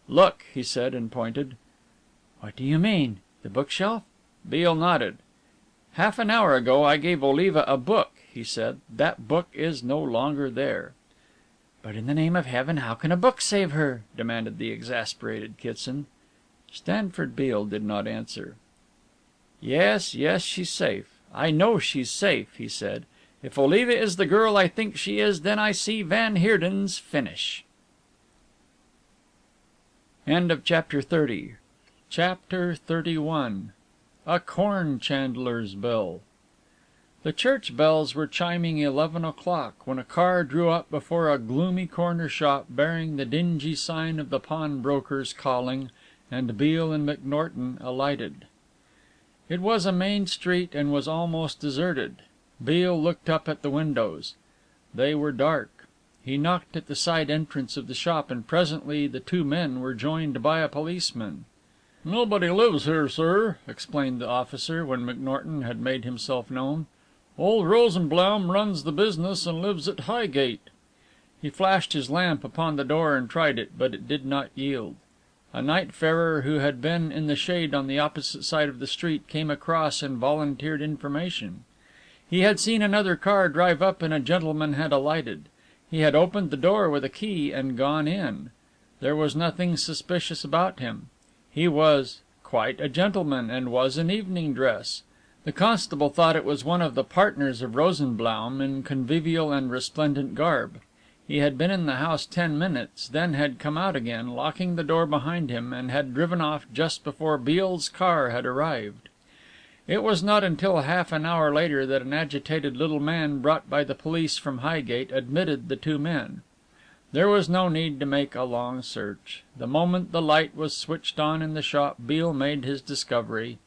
Speaker 1: Look, he said, and pointed. What do you mean? The bookshelf? Beale nodded. Half an hour ago I gave Oliva a book, he said. That book is no longer there. But in the name of heaven, how can a book save her? Demanded the exasperated Kitson. Stanford Beale did not answer. Yes, she's safe. I know she's safe, he said. If Oliva is the girl I think she is, then I see Van Heerden's finish. End of Chapter 30. Chapter 31. A corn chandler's bell. The church bells were chiming 11 o'clock when a car drew up before a gloomy corner shop bearing the dingy sign of the pawnbrokers calling, and Beale and McNorton alighted. It was a main street and was almost deserted. Beale looked up at the windows. They were dark. He knocked at the side entrance of the shop, and presently the two men were joined by a policeman. "Nobody lives here, sir," explained the officer, when McNorton had made himself known. "Old Rosenblaum runs the business and lives at Highgate." He flashed his lamp upon the door and tried it, but it did not yield. A night-farer who had been in the shade on the opposite side of the street came across and volunteered information. He had seen another car drive up and a gentleman had alighted. He had opened the door with a key and gone in. There was nothing suspicious about him. He was quite a gentleman and was in evening dress. The constable thought it was one of the partners of Rosenblaum in convivial and resplendent garb. He had been in the house 10 minutes, then had come out again, locking the door behind him, and had driven off just before Beale's car had arrived. It was not until half an hour later that an agitated little man brought by the police from Highgate admitted the two men. There was no need to make a long search. The moment the light was switched on in the shop, Beale made his discovery.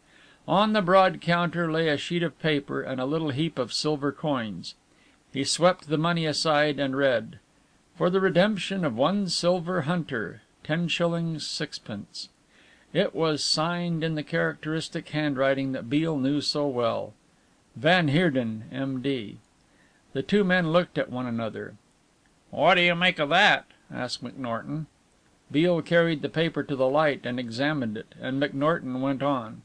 Speaker 1: On the broad counter lay a sheet of paper and a little heap of silver coins. He swept the money aside and read: "For the redemption of 1 silver hunter, 10 shillings 6 pence." It was signed in the characteristic handwriting that Beale knew so well: Van Heerden, M.D. The two men looked at one another. "What do you make of that?" asked McNorton. Beale carried the paper to the light and examined it, and McNorton went on: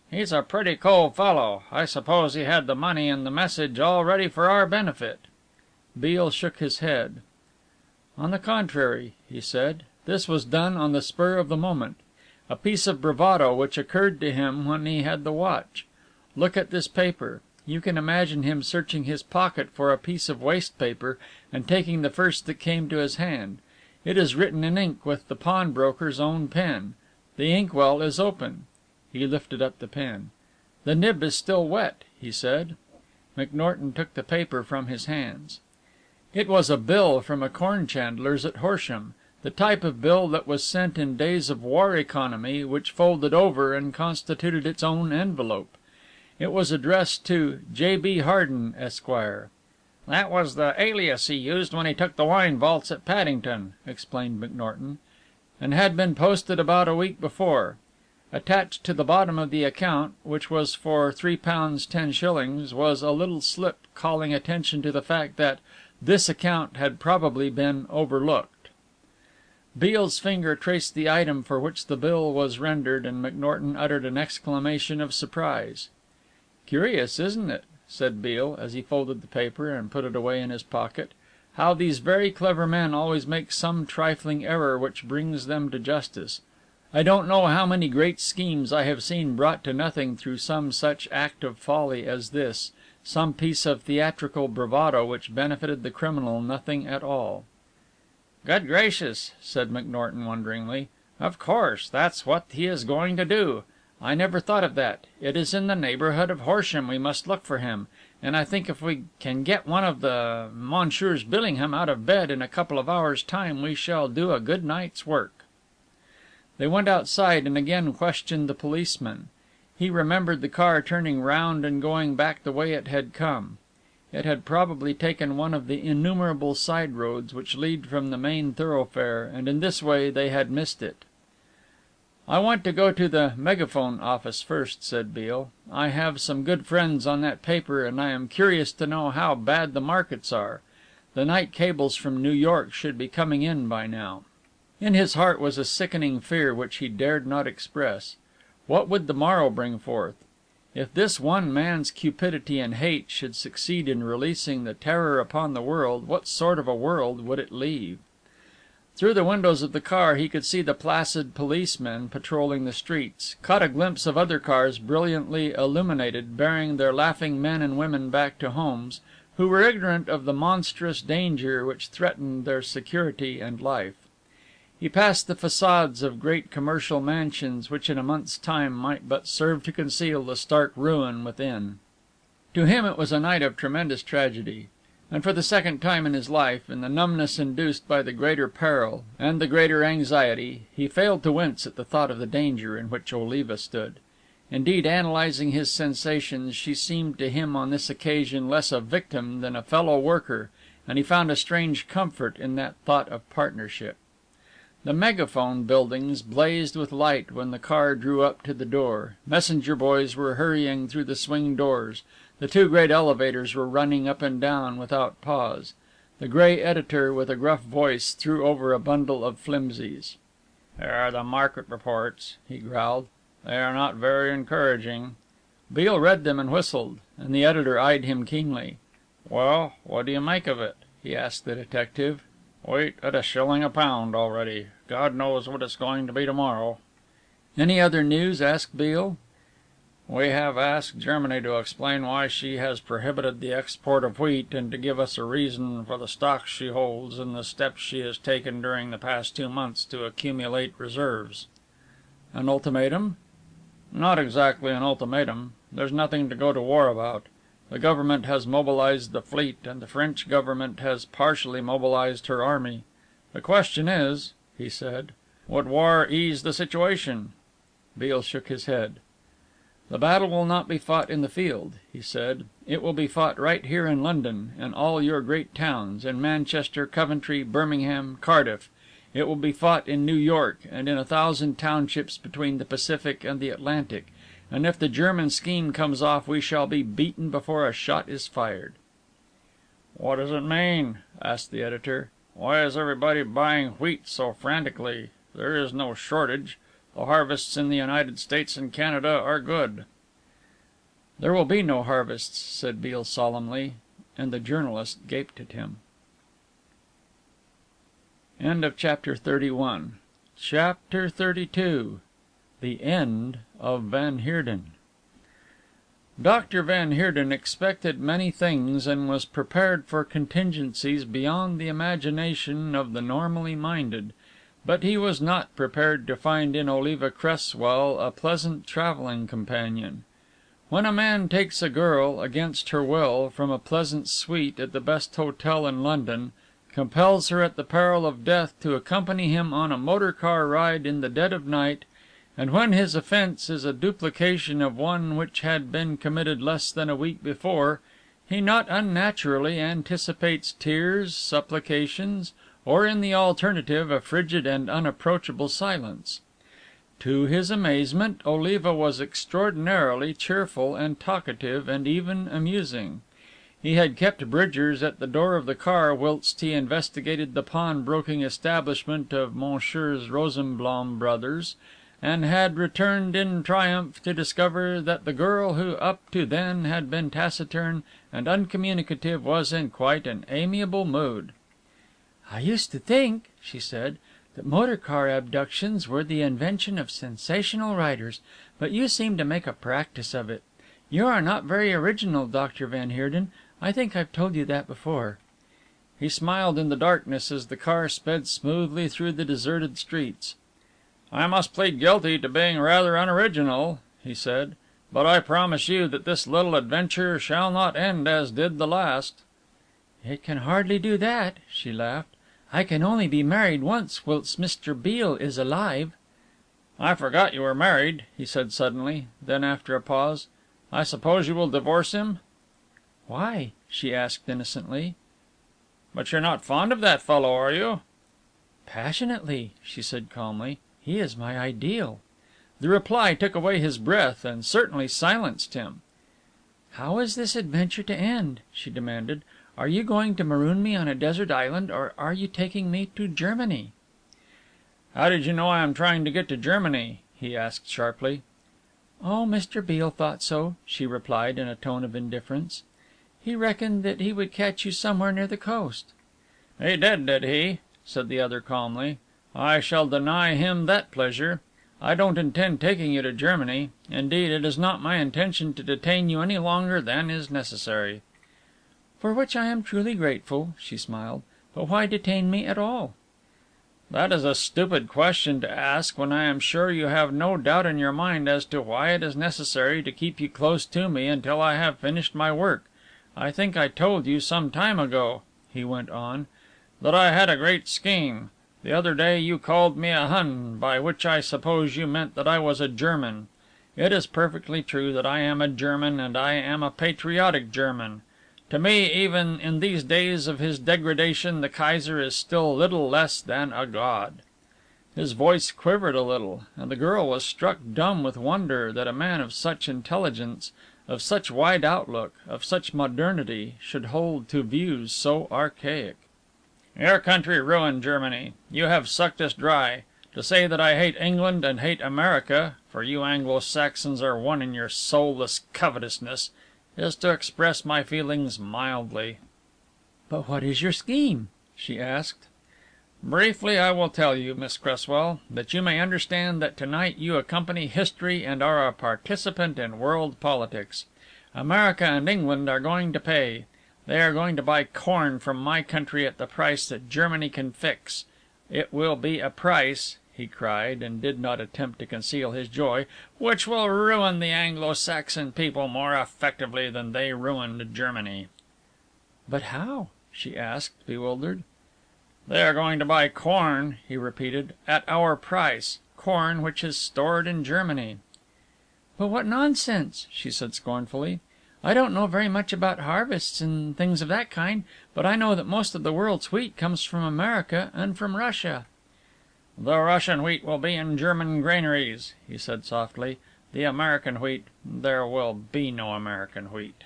Speaker 1: "He's a pretty cold fellow. I suppose he had the money and the message all ready for our benefit." Beale shook his head. "On the contrary," he said, "this was done on the spur of the moment. A piece of bravado which occurred to him when he had the watch. Look at this paper. You can imagine him searching his pocket for a piece of waste paper and taking the first that came to his hand. It is written in ink with the pawnbroker's own pen. The inkwell is open." He lifted up the pen. "The nib is still wet," he said. McNorton took the paper from his hands. It was a bill from a corn chandler's at Horsham, the type of bill that was sent in days of war economy, which folded over and constituted its own envelope. It was addressed to J.B. Harden, Esquire. "That was the alias he used when he took the wine vaults at Paddington," explained McNorton, "and had been posted about a week before. Attached to the bottom of the account, which was for £3 10s, was a little slip calling attention to the fact that this account had probably been overlooked." Beale's finger traced the item for which the bill was rendered, and McNorton uttered an exclamation of surprise. "Curious, isn't it," said Beale, as he folded the paper and put it away in his pocket, "how these very clever men always make some trifling error which brings them to justice. I don't know how many great schemes I have seen brought to nothing through some such act of folly as this, some piece of theatrical bravado which benefited the criminal nothing at all." "Good gracious," said McNorton wonderingly. "Of course, that's what he is going to do. I never thought of that. It is in the neighbourhood of Horsham we must look for him, and I think if we can get one of the Messrs. Billingham out of bed in a couple of hours' time we shall do a good night's work." They went outside and again questioned the policeman. He remembered the car turning round and going back the way it had come. It had probably taken one of the innumerable side roads which lead from the main thoroughfare, and in this way they had missed it. "I want to go to the Megaphone office first," said Beale. "I have some good friends on that paper and I am curious to know how bad the markets are. The night cables from New York should be coming in by now." In his heart was a sickening fear which he dared not express. What would the morrow bring forth? If this one man's cupidity and hate should succeed in releasing the terror upon the world, what sort of a world would it leave? Through the windows of the car he could see the placid policemen patrolling the streets, caught a glimpse of other cars brilliantly illuminated, bearing their laughing men and women back to homes, who were ignorant of the monstrous danger which threatened their security and life. He passed the façades of great commercial mansions which in a month's time might but serve to conceal the stark ruin within. To him it was a night of tremendous tragedy. And for the second time in his life, in the numbness induced by the greater peril and the greater anxiety, he failed to wince at the thought of the danger in which Oliva stood. Indeed, analyzing his sensations, she seemed to him on this occasion less a victim than a fellow worker, and he found a strange comfort in that thought of partnership. The Megaphone buildings blazed with light when the car drew up to the door. Messenger boys were hurrying through the swing doors. The two great elevators were running up and down without pause. The grey editor, with a gruff voice, threw over a bundle of flimsies. "Here are the market reports," he growled. "They are not very encouraging." Beale read them and whistled, and the editor eyed him keenly. "Well, what do you make of it?" he asked the detective. "Wheat at £1 a pound already. God knows what it's going to be tomorrow." "Any other news?" asked Beale. "We have asked Germany to explain why she has prohibited the export of wheat and to give us a reason for the stocks she holds and the steps she has taken during the past 2 months to accumulate reserves." "An ultimatum?" "Not exactly an ultimatum. There's nothing to go to war about. The government has mobilized the fleet and the French government has partially mobilized her army. The question is," he said, "would war ease the situation?" Beale shook his head. "The battle will not be fought in the field," he said. "It will be fought right here in London, in all your great towns, in Manchester, Coventry, Birmingham, Cardiff. It will be fought in New York, and in 1,000 townships between the Pacific and the Atlantic. And if the German scheme comes off we shall be beaten before a shot is fired." "What does it mean?" asked the editor. "Why is everybody buying wheat so frantically? There is no shortage. The harvests in the United States and Canada are good." "There will be no harvests," said Beale solemnly, and the journalist gaped at him. Chapter 32. The End of Van Heerden. Dr. Van Heerden expected many things and was prepared for contingencies beyond the imagination of the normally minded, But he was not prepared to find in Oliva Cresswell a pleasant travelling companion. When a man takes a girl, against her will, from a pleasant suite at the best hotel in London, compels her at the peril of death to accompany him on a motor car ride in the dead of night, and when his offence is a duplication of one which had been committed less than a week before, he not unnaturally anticipates tears, supplications, or in the alternative a frigid and unapproachable silence. To his amazement, Oliva was extraordinarily cheerful and talkative and even amusing. He had kept Bridgers at the door of the car whilst he investigated the pawnbroking establishment of Messrs. Rosenblaum Brothers, and had returned in triumph to discover that the girl who up to then had been taciturn and uncommunicative was in quite an amiable mood.
Speaker 2: "I used to think," she said, "that motor car abductions were the invention of sensational writers, but you seem to make a practice of it. You are not very original, Dr. van Heerden. I think I've told you that before."
Speaker 1: He smiled in the darkness as the car sped smoothly through the deserted streets. "I must plead guilty to being rather unoriginal," he said, "but I promise you that this little adventure shall not end as did the last."
Speaker 2: "It can hardly do that," she laughed. "I can only be married once whilst Mr. Beale is alive."
Speaker 1: "I forgot you were married," he said suddenly. Then, after a pause, "I suppose you will divorce him?"
Speaker 2: "Why?" she asked innocently.
Speaker 1: "But you're not fond of that fellow, are you?"
Speaker 2: "Passionately," she said calmly. "He is my ideal."
Speaker 1: The reply took away his breath and certainly silenced him.
Speaker 2: "How is this adventure to end?" she demanded. "Are you going to maroon me on a desert island, or are you taking me to Germany?"
Speaker 1: "How did you know I am trying to get to Germany?" he asked sharply.
Speaker 2: "Oh, Mr. Beale thought so," she replied in a tone of indifference. "He reckoned that he would catch you somewhere near the coast."
Speaker 1: "He did he?" said the other calmly. "I shall deny him that pleasure. I don't intend taking you to Germany. Indeed, it is not my intention to detain you any longer than is necessary."
Speaker 2: "For which I am truly grateful," she smiled. "But why detain me at all?"
Speaker 1: "That is a stupid question to ask when I am sure you have no doubt in your mind as to why it is necessary to keep you close to me until I have finished my work. I think I told you some time ago," he went on, "that I had a great scheme. The other day you called me a Hun, by which I suppose you meant that I was a German. It is perfectly true that I am a German, and I am a patriotic German. To me, even in these days of his degradation, the Kaiser is still little less than a god." His voice quivered a little, and the girl was struck dumb with wonder that a man of such intelligence, of such wide outlook, of such modernity, should hold to views so archaic. "Your country ruined Germany. You have sucked us dry. To say that I hate England and hate America, for you Anglo-Saxons are one in your soulless covetousness, is to express my feelings mildly."
Speaker 2: "But what is your scheme?" she asked.
Speaker 1: "Briefly I will tell you, Miss Cresswell, that you may understand that to night you accompany history and are a participant in world politics. America and England are going to pay. They are going to buy corn from my country at the price that Germany can fix. It will be a price," he cried, and did not attempt to conceal his joy, "which will ruin the Anglo-Saxon people more effectively than they ruined Germany."
Speaker 2: "But how?" she asked, bewildered.
Speaker 1: "They are going to buy corn," he repeated, "at our price, corn which is stored in Germany."
Speaker 2: "But what nonsense!" she said scornfully. "I don't know very much about harvests and things of that kind, but I know that most of the world's wheat comes from America and from Russia."
Speaker 1: "The Russian wheat will be in German granaries," he said softly. "The American wheat there will be no American wheat."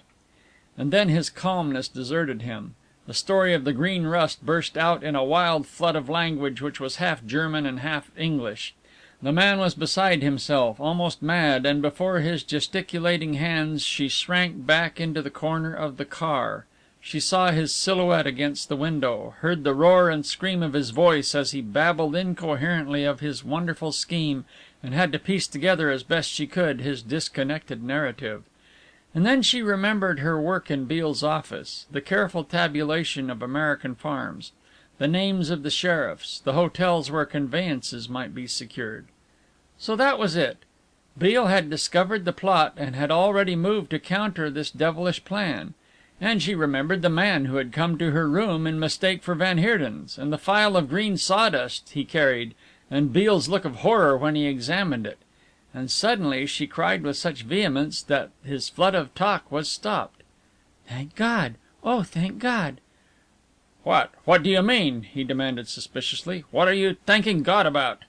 Speaker 3: And then his calmness deserted him. The story of the Green Rust burst out in a wild flood of language which was half German and half English. The man was beside himself, almost mad, and before his gesticulating hands she shrank back into the corner of the car. She saw his silhouette against the window, heard the roar and scream of his voice as he babbled incoherently of his wonderful scheme, and had to piece together as best she could his disconnected narrative. And then she remembered her work in Beale's office, the careful tabulation of American farms.
Speaker 1: the names of the sheriffs, the hotels where conveyances might be secured. So that was it. Beale had discovered the plot and had already moved to counter this devilish plan. And she remembered the man who had come to her room in mistake for Van Heerden's, and the phial of green sawdust he carried, and Beale's look of horror when he examined it. And suddenly she cried with such vehemence that his flood of talk was stopped. "Thank God! Oh, thank God!" "What do you mean?" he demanded suspiciously. "What are you thanking God about?"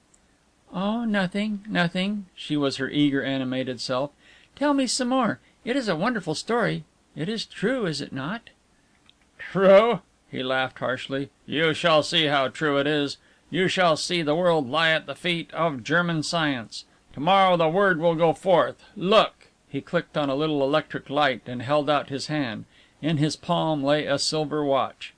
Speaker 2: "Oh, nothing, nothing." She was her eager, animated self. "Tell me some more. It is a wonderful story. It is true, is it not?"
Speaker 1: "True?" He laughed harshly. "You shall see how true it is. You shall see the world lie at the feet of German science. Tomorrow the word will go forth. Look!" He clicked on a little electric light and held out his hand. In his palm lay a silver watch.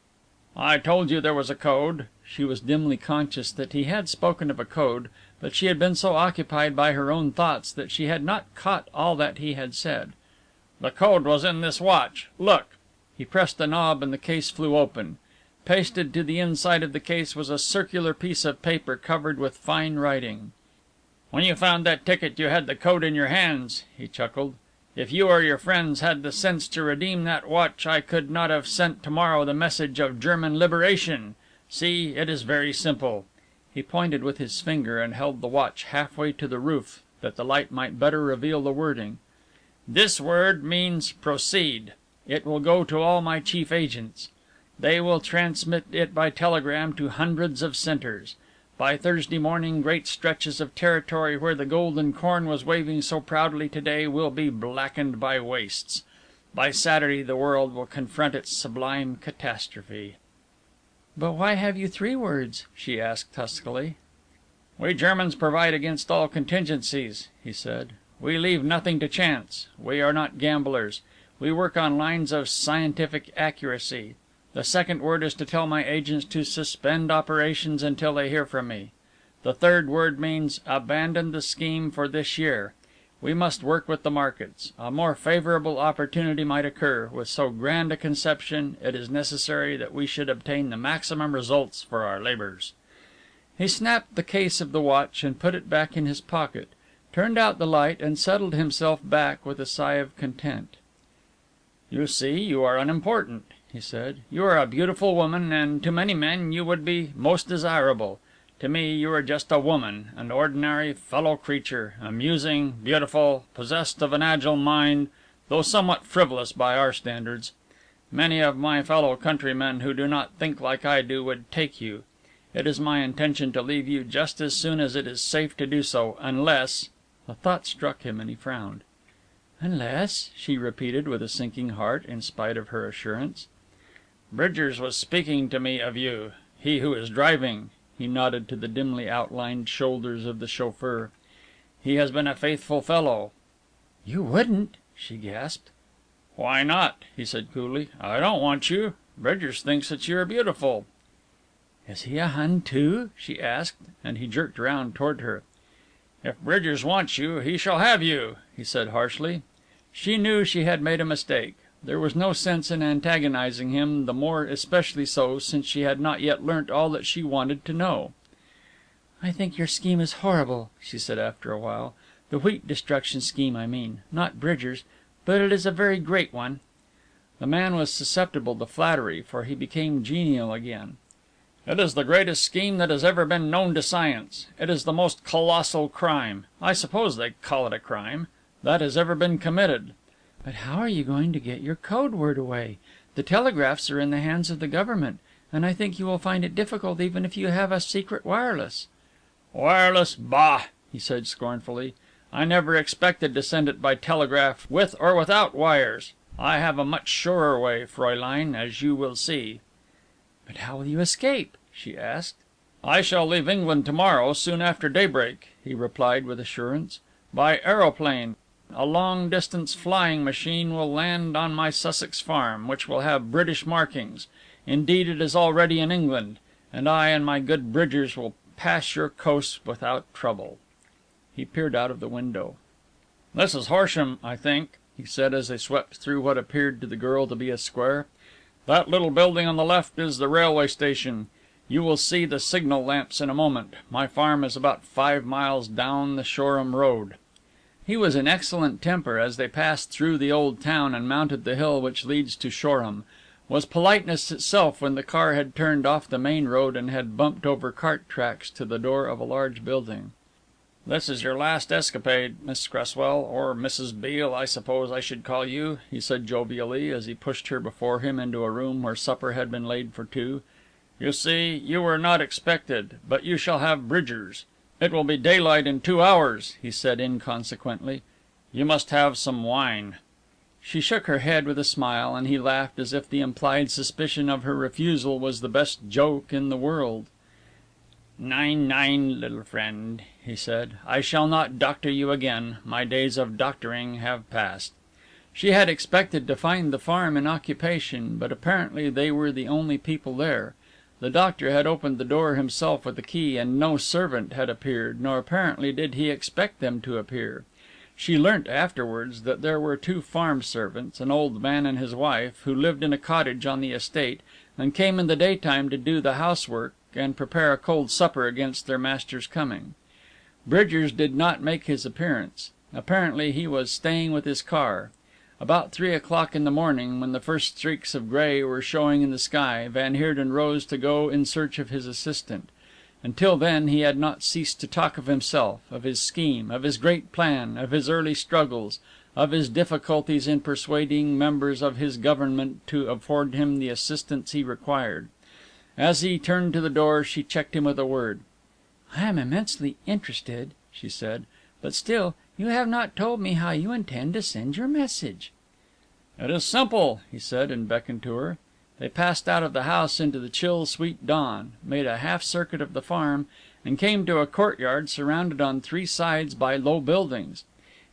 Speaker 1: "I told you there was a code." She was dimly conscious that he had spoken of a code, but she had been so occupied by her own thoughts that she had not caught all that he had said. "The code was in this watch. Look!" He pressed a knob and the case flew open. Pasted to the inside of the case was a circular piece of paper covered with fine writing. "When you found that ticket you had the code in your hands," he chuckled. "If you or your friends had the sense to redeem that watch I could not have sent tomorrow the message of German liberation. See, it is very simple." He pointed with his finger and held the watch halfway to the roof that the light might better reveal the wording. "This word means proceed. It will go to all my chief agents. They will transmit it by telegram to hundreds of centers. By Thursday morning great stretches of territory where the golden corn was waving so proudly today will be blackened by wastes. By Saturday the world will confront its sublime catastrophe."
Speaker 2: "But why have you 3 words?" she asked huskily.
Speaker 1: "We Germans provide against all contingencies," he said. "We leave nothing to chance. We are not gamblers. We work on lines of scientific accuracy. The second word is to tell my agents to suspend operations until they hear from me. The third word means abandon the scheme for this year. We must work with the markets. A more favorable opportunity might occur. With so grand a conception, it is necessary that we should obtain the maximum results for our labors."
Speaker 2: He snapped the case of the watch and put it back in his pocket, turned out the light and settled himself back with a sigh of content.
Speaker 1: "You see, you are unimportant," he said. "You are a beautiful woman, and to many men you would be most desirable. To me you are just a woman, an ordinary fellow creature, amusing, beautiful, possessed of an agile mind, though somewhat frivolous by our standards. Many of my fellow countrymen who do not think like I do would take you. It is my intention to leave you just as soon as it is safe to do so, unless..." A thought struck him and he frowned.
Speaker 2: "Unless?" she repeated with a sinking heart in spite of her assurance.
Speaker 1: "Bridgers was speaking to me of you. He who is driving." He nodded to the dimly outlined shoulders of the chauffeur. "He has been a faithful fellow."
Speaker 2: "You wouldn't!" she gasped.
Speaker 1: "Why not?" he said coolly. "I don't want you. Bridgers thinks that you are beautiful."
Speaker 2: "Is he a Hun too?" she asked, and he jerked round toward her.
Speaker 1: "If Bridgers wants you, he shall have you," he said harshly. She knew she had made a mistake. There was no sense in antagonizing him, the more especially so since she had not yet learnt all that she wanted to know.
Speaker 2: "I think your scheme is horrible," she said after a while. "The wheat destruction scheme, I mean, not Bridgers, but it is a very great one."
Speaker 1: The man was susceptible to flattery, for he became genial again. "It is the greatest scheme that has ever been known to science. It is the most colossal crime I suppose they call it a crime that has ever been committed."
Speaker 2: "But how are you going to get your code word away? The telegraphs are in the hands of the government, and I think you will find it difficult even if you have a secret wireless."
Speaker 1: "Wireless, bah!" he said scornfully. "I never expected to send it by telegraph with or without wires. I have a much surer way, Fräulein, as you will see."
Speaker 2: "But how will you escape?" she asked.
Speaker 1: "I shall leave England to morrow, soon after daybreak," he replied with assurance. "By aeroplane. A long distance flying machine will land on my Sussex farm, which will have British markings. Indeed, it is already in England. And I and my good Bridgers will pass your coast without trouble." He peered out of the window. "This is Horsham, I think," he said as they swept through what appeared to the girl to be a square. "That little building on the left is the railway station. You will see the signal lamps in a moment. My farm is about 5 miles down the Shoreham Road." He was in excellent temper as they passed through the old town and mounted the hill which leads to Shoreham, was politeness itself when the car had turned off the main road and had bumped over cart tracks to the door of a large building. "This is your last escapade, Miss Cresswell, or Mrs. Beale, I suppose I should call you," he said jovially, as he pushed her before him into a room where supper had been laid for two. "You see, you were not expected, but you shall have Bridgers. It will be daylight in 2 hours," he said inconsequently. "You must have some wine." She shook her head with a smile, and he laughed as if the implied suspicion of her refusal was the best joke in the world. "Nein, nein, little friend," he said. "I shall not doctor you again. My days of doctoring have passed." She had expected to find the farm in occupation, but apparently they were the only people there. The doctor had opened the door himself with a key, and no servant had appeared, nor apparently did he expect them to appear. She learnt afterwards that there were 2 farm servants, an old man and his wife, who lived in a cottage on the estate, and came in the daytime to do the housework and prepare a cold supper against their master's coming. Bridgers did not make his appearance. Apparently he was staying with his car. About 3 o'clock in the morning, when the first streaks of grey were showing in the sky, van Heerden rose to go in search of his assistant. Until then he had not ceased to talk of himself, of his scheme, of his great plan, of his early struggles, of his difficulties in persuading members of his government to afford him the assistance he required. As he turned to the door she checked him with a word. "I am immensely interested," she said, "but still you have not told me how you intend to send your message." "It is simple," he said, and beckoned to her. They passed out of the house into the chill, sweet dawn, made a half circuit of the farm, and came to a courtyard surrounded on 3 sides by low buildings.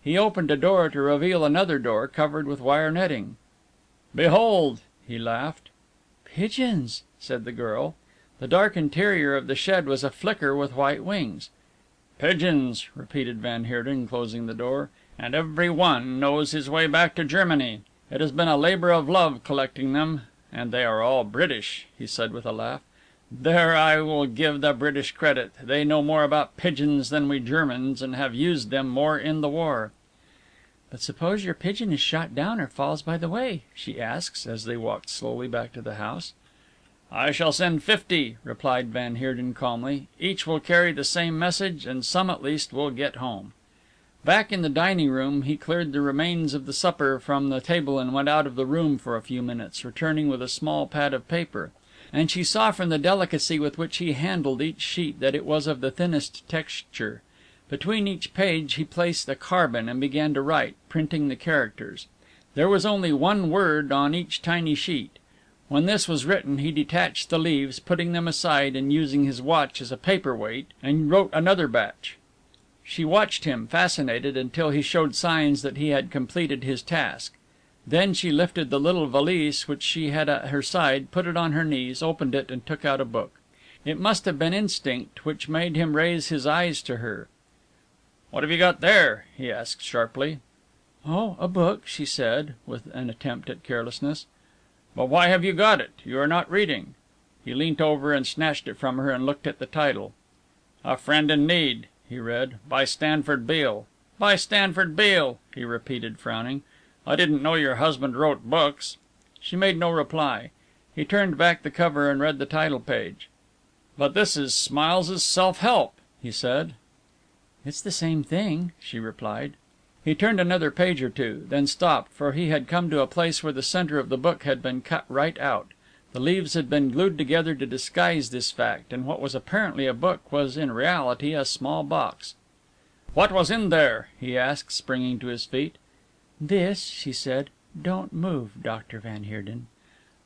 Speaker 1: He opened a door to reveal another door covered with wire netting. "Behold!" he laughed. "Pigeons," said the girl. The dark interior of the shed was aflicker with white wings. "Pigeons," repeated van Heerden, closing the door, "and every one knows his way back to Germany. It has been a labour of love collecting them. And they are all British," he said with a laugh. "There I will give the British credit. They know more about pigeons than we Germans, and have used them more in the war." "But suppose your pigeon is shot down or falls by the way?" she asked, as they walked slowly back to the house. "I shall send 50," replied van Heerden calmly. "Each will carry the same message, and some at least will get home." Back in the dining room he cleared the remains of the supper from the table and went out of the room for a few minutes, returning with a small pad of paper. And she saw from the delicacy with which he handled each sheet that it was of the thinnest texture. Between each page he placed a carbon and began to write, printing the characters. There was only 1 word on each tiny sheet. When this was written he detached the leaves, putting them aside and using his watch as a paperweight, and wrote another batch. She watched him, fascinated, until he showed signs that he had completed his task. Then she lifted the little valise which she had at her side, put it on her knees, opened it, and took out a book. It must have been instinct which made him raise his eyes to her. "What have you got there?" he asked sharply. "Oh, a book," she said, with an attempt at carelessness. "But why have you got it? You are not reading." He leant over and snatched it from her and looked at the title. "A Friend in Need," he read, "by Stanford Beale." "By Stanford Beale," he repeated, frowning. "I didn't know your husband wrote books." She made no reply. He turned back the cover and read the title page. "But this is Smiles's Self-Help," he said. "It's the same thing," she replied. He turned another page or two, then stopped, for he had come to a place where the center of the book had been cut right out. The leaves had been glued together to disguise this fact, and what was apparently a book was in reality a small box. "What was in there?" he asked, springing to his feet. "This," she said. "Don't move, Dr. van Heerden."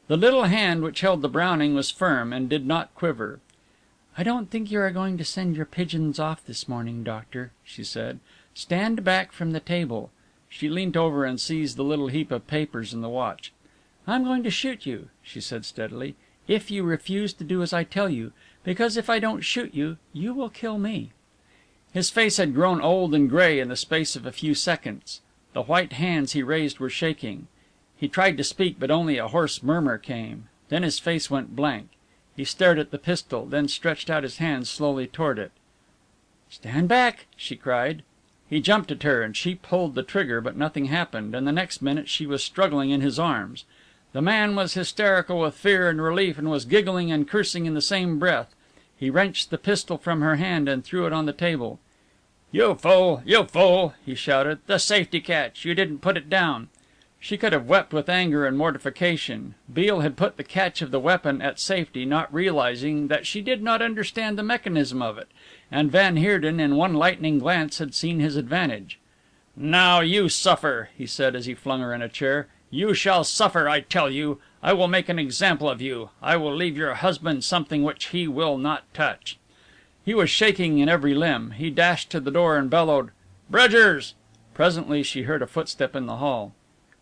Speaker 1: The little hand which held the Browning was firm and did not quiver. "I don't think you are going to send your pigeons off this morning, Doctor," she said. "Stand back from the table." She leant over and seized the little heap of papers and the watch. "I'm going to shoot you," she said steadily, "if you refuse to do as I tell you, because if I don't shoot you, you will kill me." His face had grown old and grey in the space of a few seconds. The white hands he raised were shaking. He tried to speak, but only a hoarse murmur came. Then his face went blank. He stared at the pistol, then stretched out his hand slowly toward it. "Stand back!" she cried. He jumped at her, and she pulled the trigger, but nothing happened, and the next minute she was struggling in his arms. The man was hysterical with fear and relief, and was giggling and cursing in the same breath. He wrenched the pistol from her hand and threw it on the table. "You fool! You fool!" he shouted. "The safety catch! You didn't put it down!" She could have wept with anger and mortification. Beale had put the catch of the weapon at safety, not realizing that she did not understand the mechanism of it, and Van Heerden in one lightning glance had seen his advantage. "Now you suffer," he said as he flung her in a chair. "You shall suffer, I tell you. I will make an example of you. I will leave your husband something which he will not touch." He was shaking in every limb. He dashed to the door and bellowed, "Bridgers!" Presently she heard a footstep in the hall.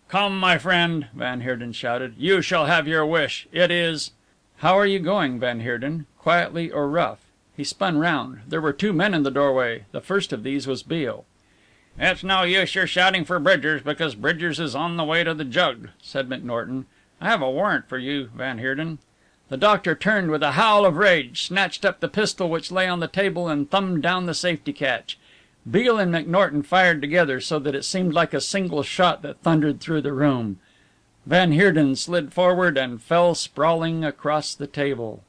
Speaker 1: "Come, my friend," Van Heerden shouted. "You shall have your wish. It is..." "How are you going, Van Heerden? Quietly or rough?" He spun round. There were two men in the doorway. The first of these was Beale. "It's no use your shouting for Bridgers, because Bridgers is on the way to the jug," said McNorton. "I have a warrant for you, Van Heerden." The doctor turned with a howl of rage, snatched up the pistol which lay on the table, and thumbed down the safety catch. Beale and McNorton fired together, so that it seemed like a single shot that thundered through the room. Van Heerden slid forward and fell sprawling across the table.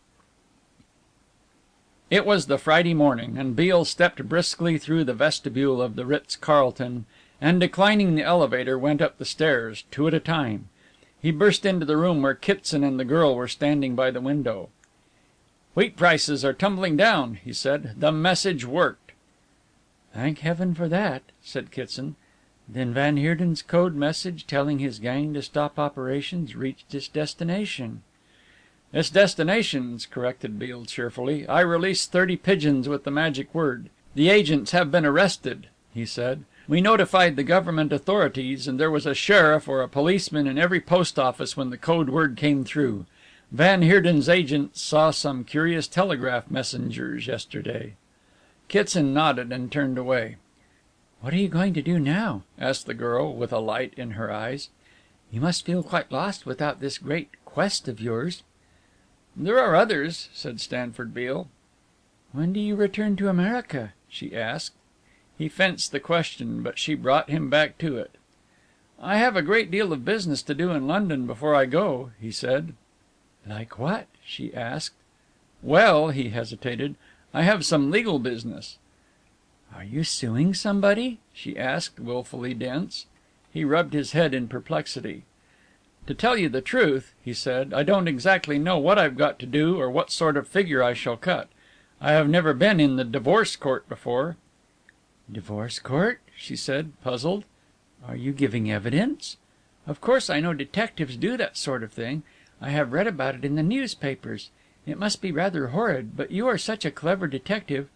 Speaker 1: It was the Friday morning, and Beale stepped briskly through the vestibule of the Ritz Carlton, and declining the elevator went up the stairs, two at a time. He burst into the room where XVIII and the girl were standing by the window. "Wheat prices are tumbling down," he said. "The message worked." "Thank heaven for that," said XVIII. "Then van Heerden's code message telling his gang to stop operations reached its destination." "Its destinations," corrected Beale cheerfully. "I released 30 pigeons with the magic word. The agents have been arrested," he said. "We notified the government authorities, and there was a sheriff or a policeman in every post office when the code word came through. Van Heerden's agents saw some curious telegraph messengers yesterday." XVIII nodded and turned away. "What are you going to do now?" asked the girl, with a light in her eyes. "You must feel quite lost without this great quest of yours." "There are others," said Stanford Beale. "When do you return to America?" she asked. He fenced the question, but she brought him back to it. "I have a great deal of business to do in London before I go," he said. "Like what?" she asked. "Well," he hesitated, "I have some legal business." "Are you suing somebody?" she asked, wilfully dense. He rubbed his head in perplexity. "To tell you the truth," he said, "I don't exactly know what I've got to do or what sort of figure I shall cut. I have never been in the divorce court before." "Divorce court?" she said, puzzled. "Are you giving evidence? Of course I know detectives do that sort of thing. I have read about it in the newspapers. It must be rather horrid, but you are such a clever detective.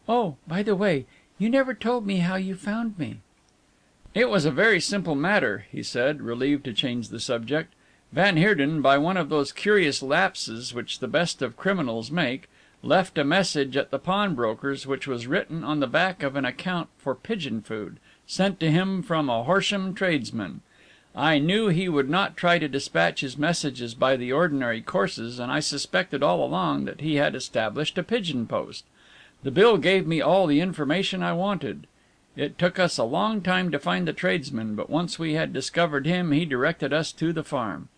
Speaker 1: Oh, by the way, you never told me how you found me." "It was a very simple matter," he said, relieved to change the subject. "Van Heerden, by one of those curious lapses which the best of criminals make, left a message at the pawnbroker's which was written on the back of an account for pigeon food, sent to him from a Horsham tradesman. I knew he would not try to dispatch his messages by the ordinary courses, and I suspected all along that he had established a pigeon post. The bill gave me all the information I wanted. It took us a long time to find the tradesman, but once we had discovered him he directed us to the farm.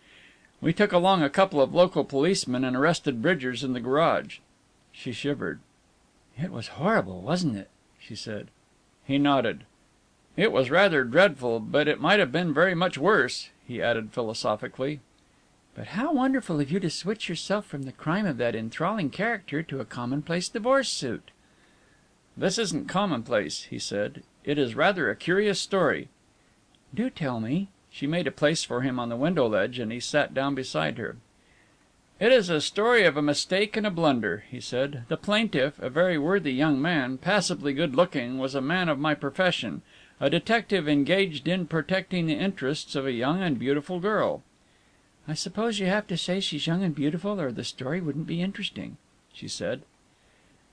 Speaker 1: We took along a couple of local policemen and arrested Bridgers in the garage." She shivered. "It was horrible, wasn't it?" she said. He nodded. "It was rather dreadful, but it might have been very much worse," he added philosophically. "But how wonderful of you to switch yourself from the crime of that enthralling character to a commonplace divorce suit." "This isn't commonplace," he said. "It is rather a curious story." "Do tell me." She made a place for him on the window ledge, and he sat down beside her. "It is a story of a mistake and a blunder," he said. "The plaintiff, a very worthy young man, passably good looking, was a man of my profession, a detective engaged in protecting the interests of a young and beautiful girl." "I suppose you have to say she's young and beautiful, or the story wouldn't be interesting," she said.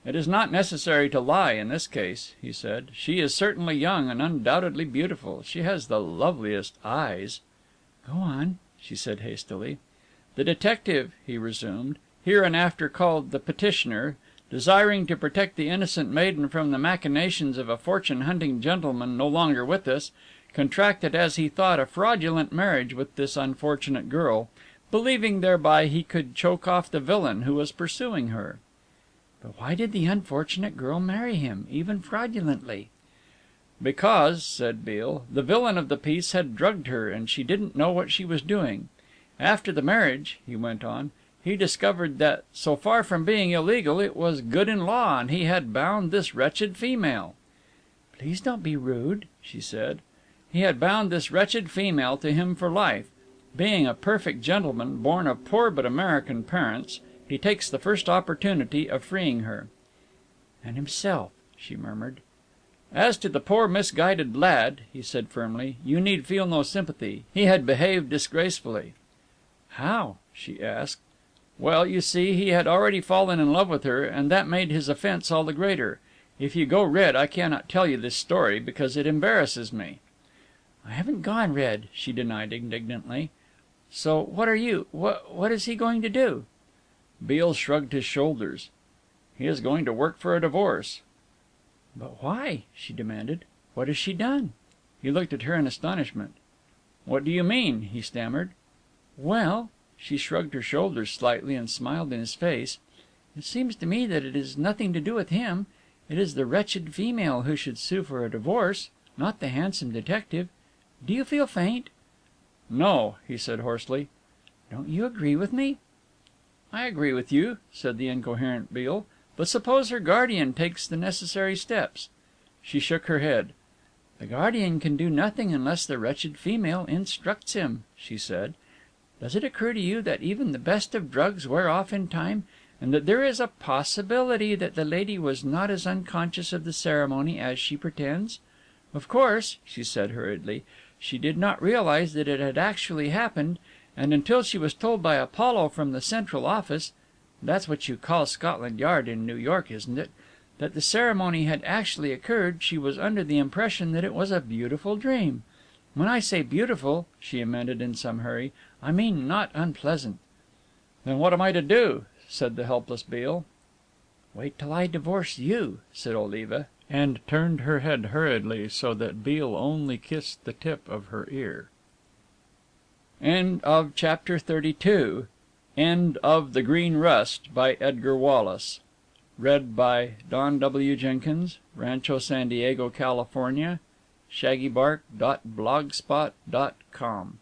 Speaker 1: "It is not necessary to lie in this case," he said. "She is certainly young and undoubtedly beautiful. She has the loveliest eyes." "Go on," she said hastily. "The detective," he resumed, hereinafter called the petitioner, desiring to protect the innocent maiden from the machinations of a fortune-hunting gentleman no longer with us, contracted as he thought a fraudulent marriage with this unfortunate girl, believing thereby he could choke off the villain who was pursuing her.
Speaker 2: But why did the unfortunate girl marry him, even fraudulently?
Speaker 1: Because, said Beale, the villain of the piece had drugged her, and she didn't know what she was doing. After the marriage, he went on, he discovered that, so far from being illegal, it was good in law, and he had bound this wretched female.
Speaker 2: Please don't be rude, she said.
Speaker 1: He had bound this wretched female to him for life. Being a perfect gentleman, born of poor but American parents, he takes the first opportunity of freeing her.
Speaker 2: And himself, she murmured.
Speaker 1: As to the poor misguided lad, he said firmly, you need feel no sympathy. He had behaved disgracefully.
Speaker 2: How? She asked.
Speaker 1: Well, you see, he had already fallen in love with her, and that made his offense all the greater. If you go red, I cannot tell you this story, because it embarrasses me.
Speaker 2: I haven't gone red, she denied indignantly. So what are you? What is he going to do?
Speaker 1: Beale shrugged his shoulders. He is going to work for a divorce.
Speaker 2: But why? She demanded. What has she done?
Speaker 1: He looked at her in astonishment. What do you mean? He stammered.
Speaker 2: Well,
Speaker 1: she shrugged her shoulders slightly and smiled in his face.
Speaker 2: It seems to me that it is nothing to do with him. It is the wretched female who should sue for a divorce, not the handsome detective. Do you feel faint?
Speaker 1: No, he said hoarsely.
Speaker 2: Don't you agree with me?
Speaker 1: I agree with you, said the incoherent Beale. But suppose her guardian takes the necessary steps? She shook her head.
Speaker 2: The guardian can do nothing unless the wretched female instructs him, she said. Does it occur to you that even the best of drugs wear off in time, and that there is a possibility that the lady was not as unconscious of the ceremony as she pretends? Of course, she said hurriedly, she did not realize that it had actually happened, and until she was told by Apollo from the Central Office, that's what you call Scotland Yard in New York, isn't it, that the ceremony had actually occurred, she was under the impression that it was a beautiful dream. When I say beautiful, she amended in some hurry, I mean not unpleasant.
Speaker 1: Then what am I to do? Said the helpless Beale.
Speaker 2: Wait till I divorce you, said Oliva,
Speaker 3: and turned her head hurriedly so that Beale only kissed the tip of her ear.
Speaker 1: End of chapter 32. End of The Green Rust by Edgar Wallace. Read by Don W. Jenkins, Rancho San Diego, California. shaggybark.blogspot.com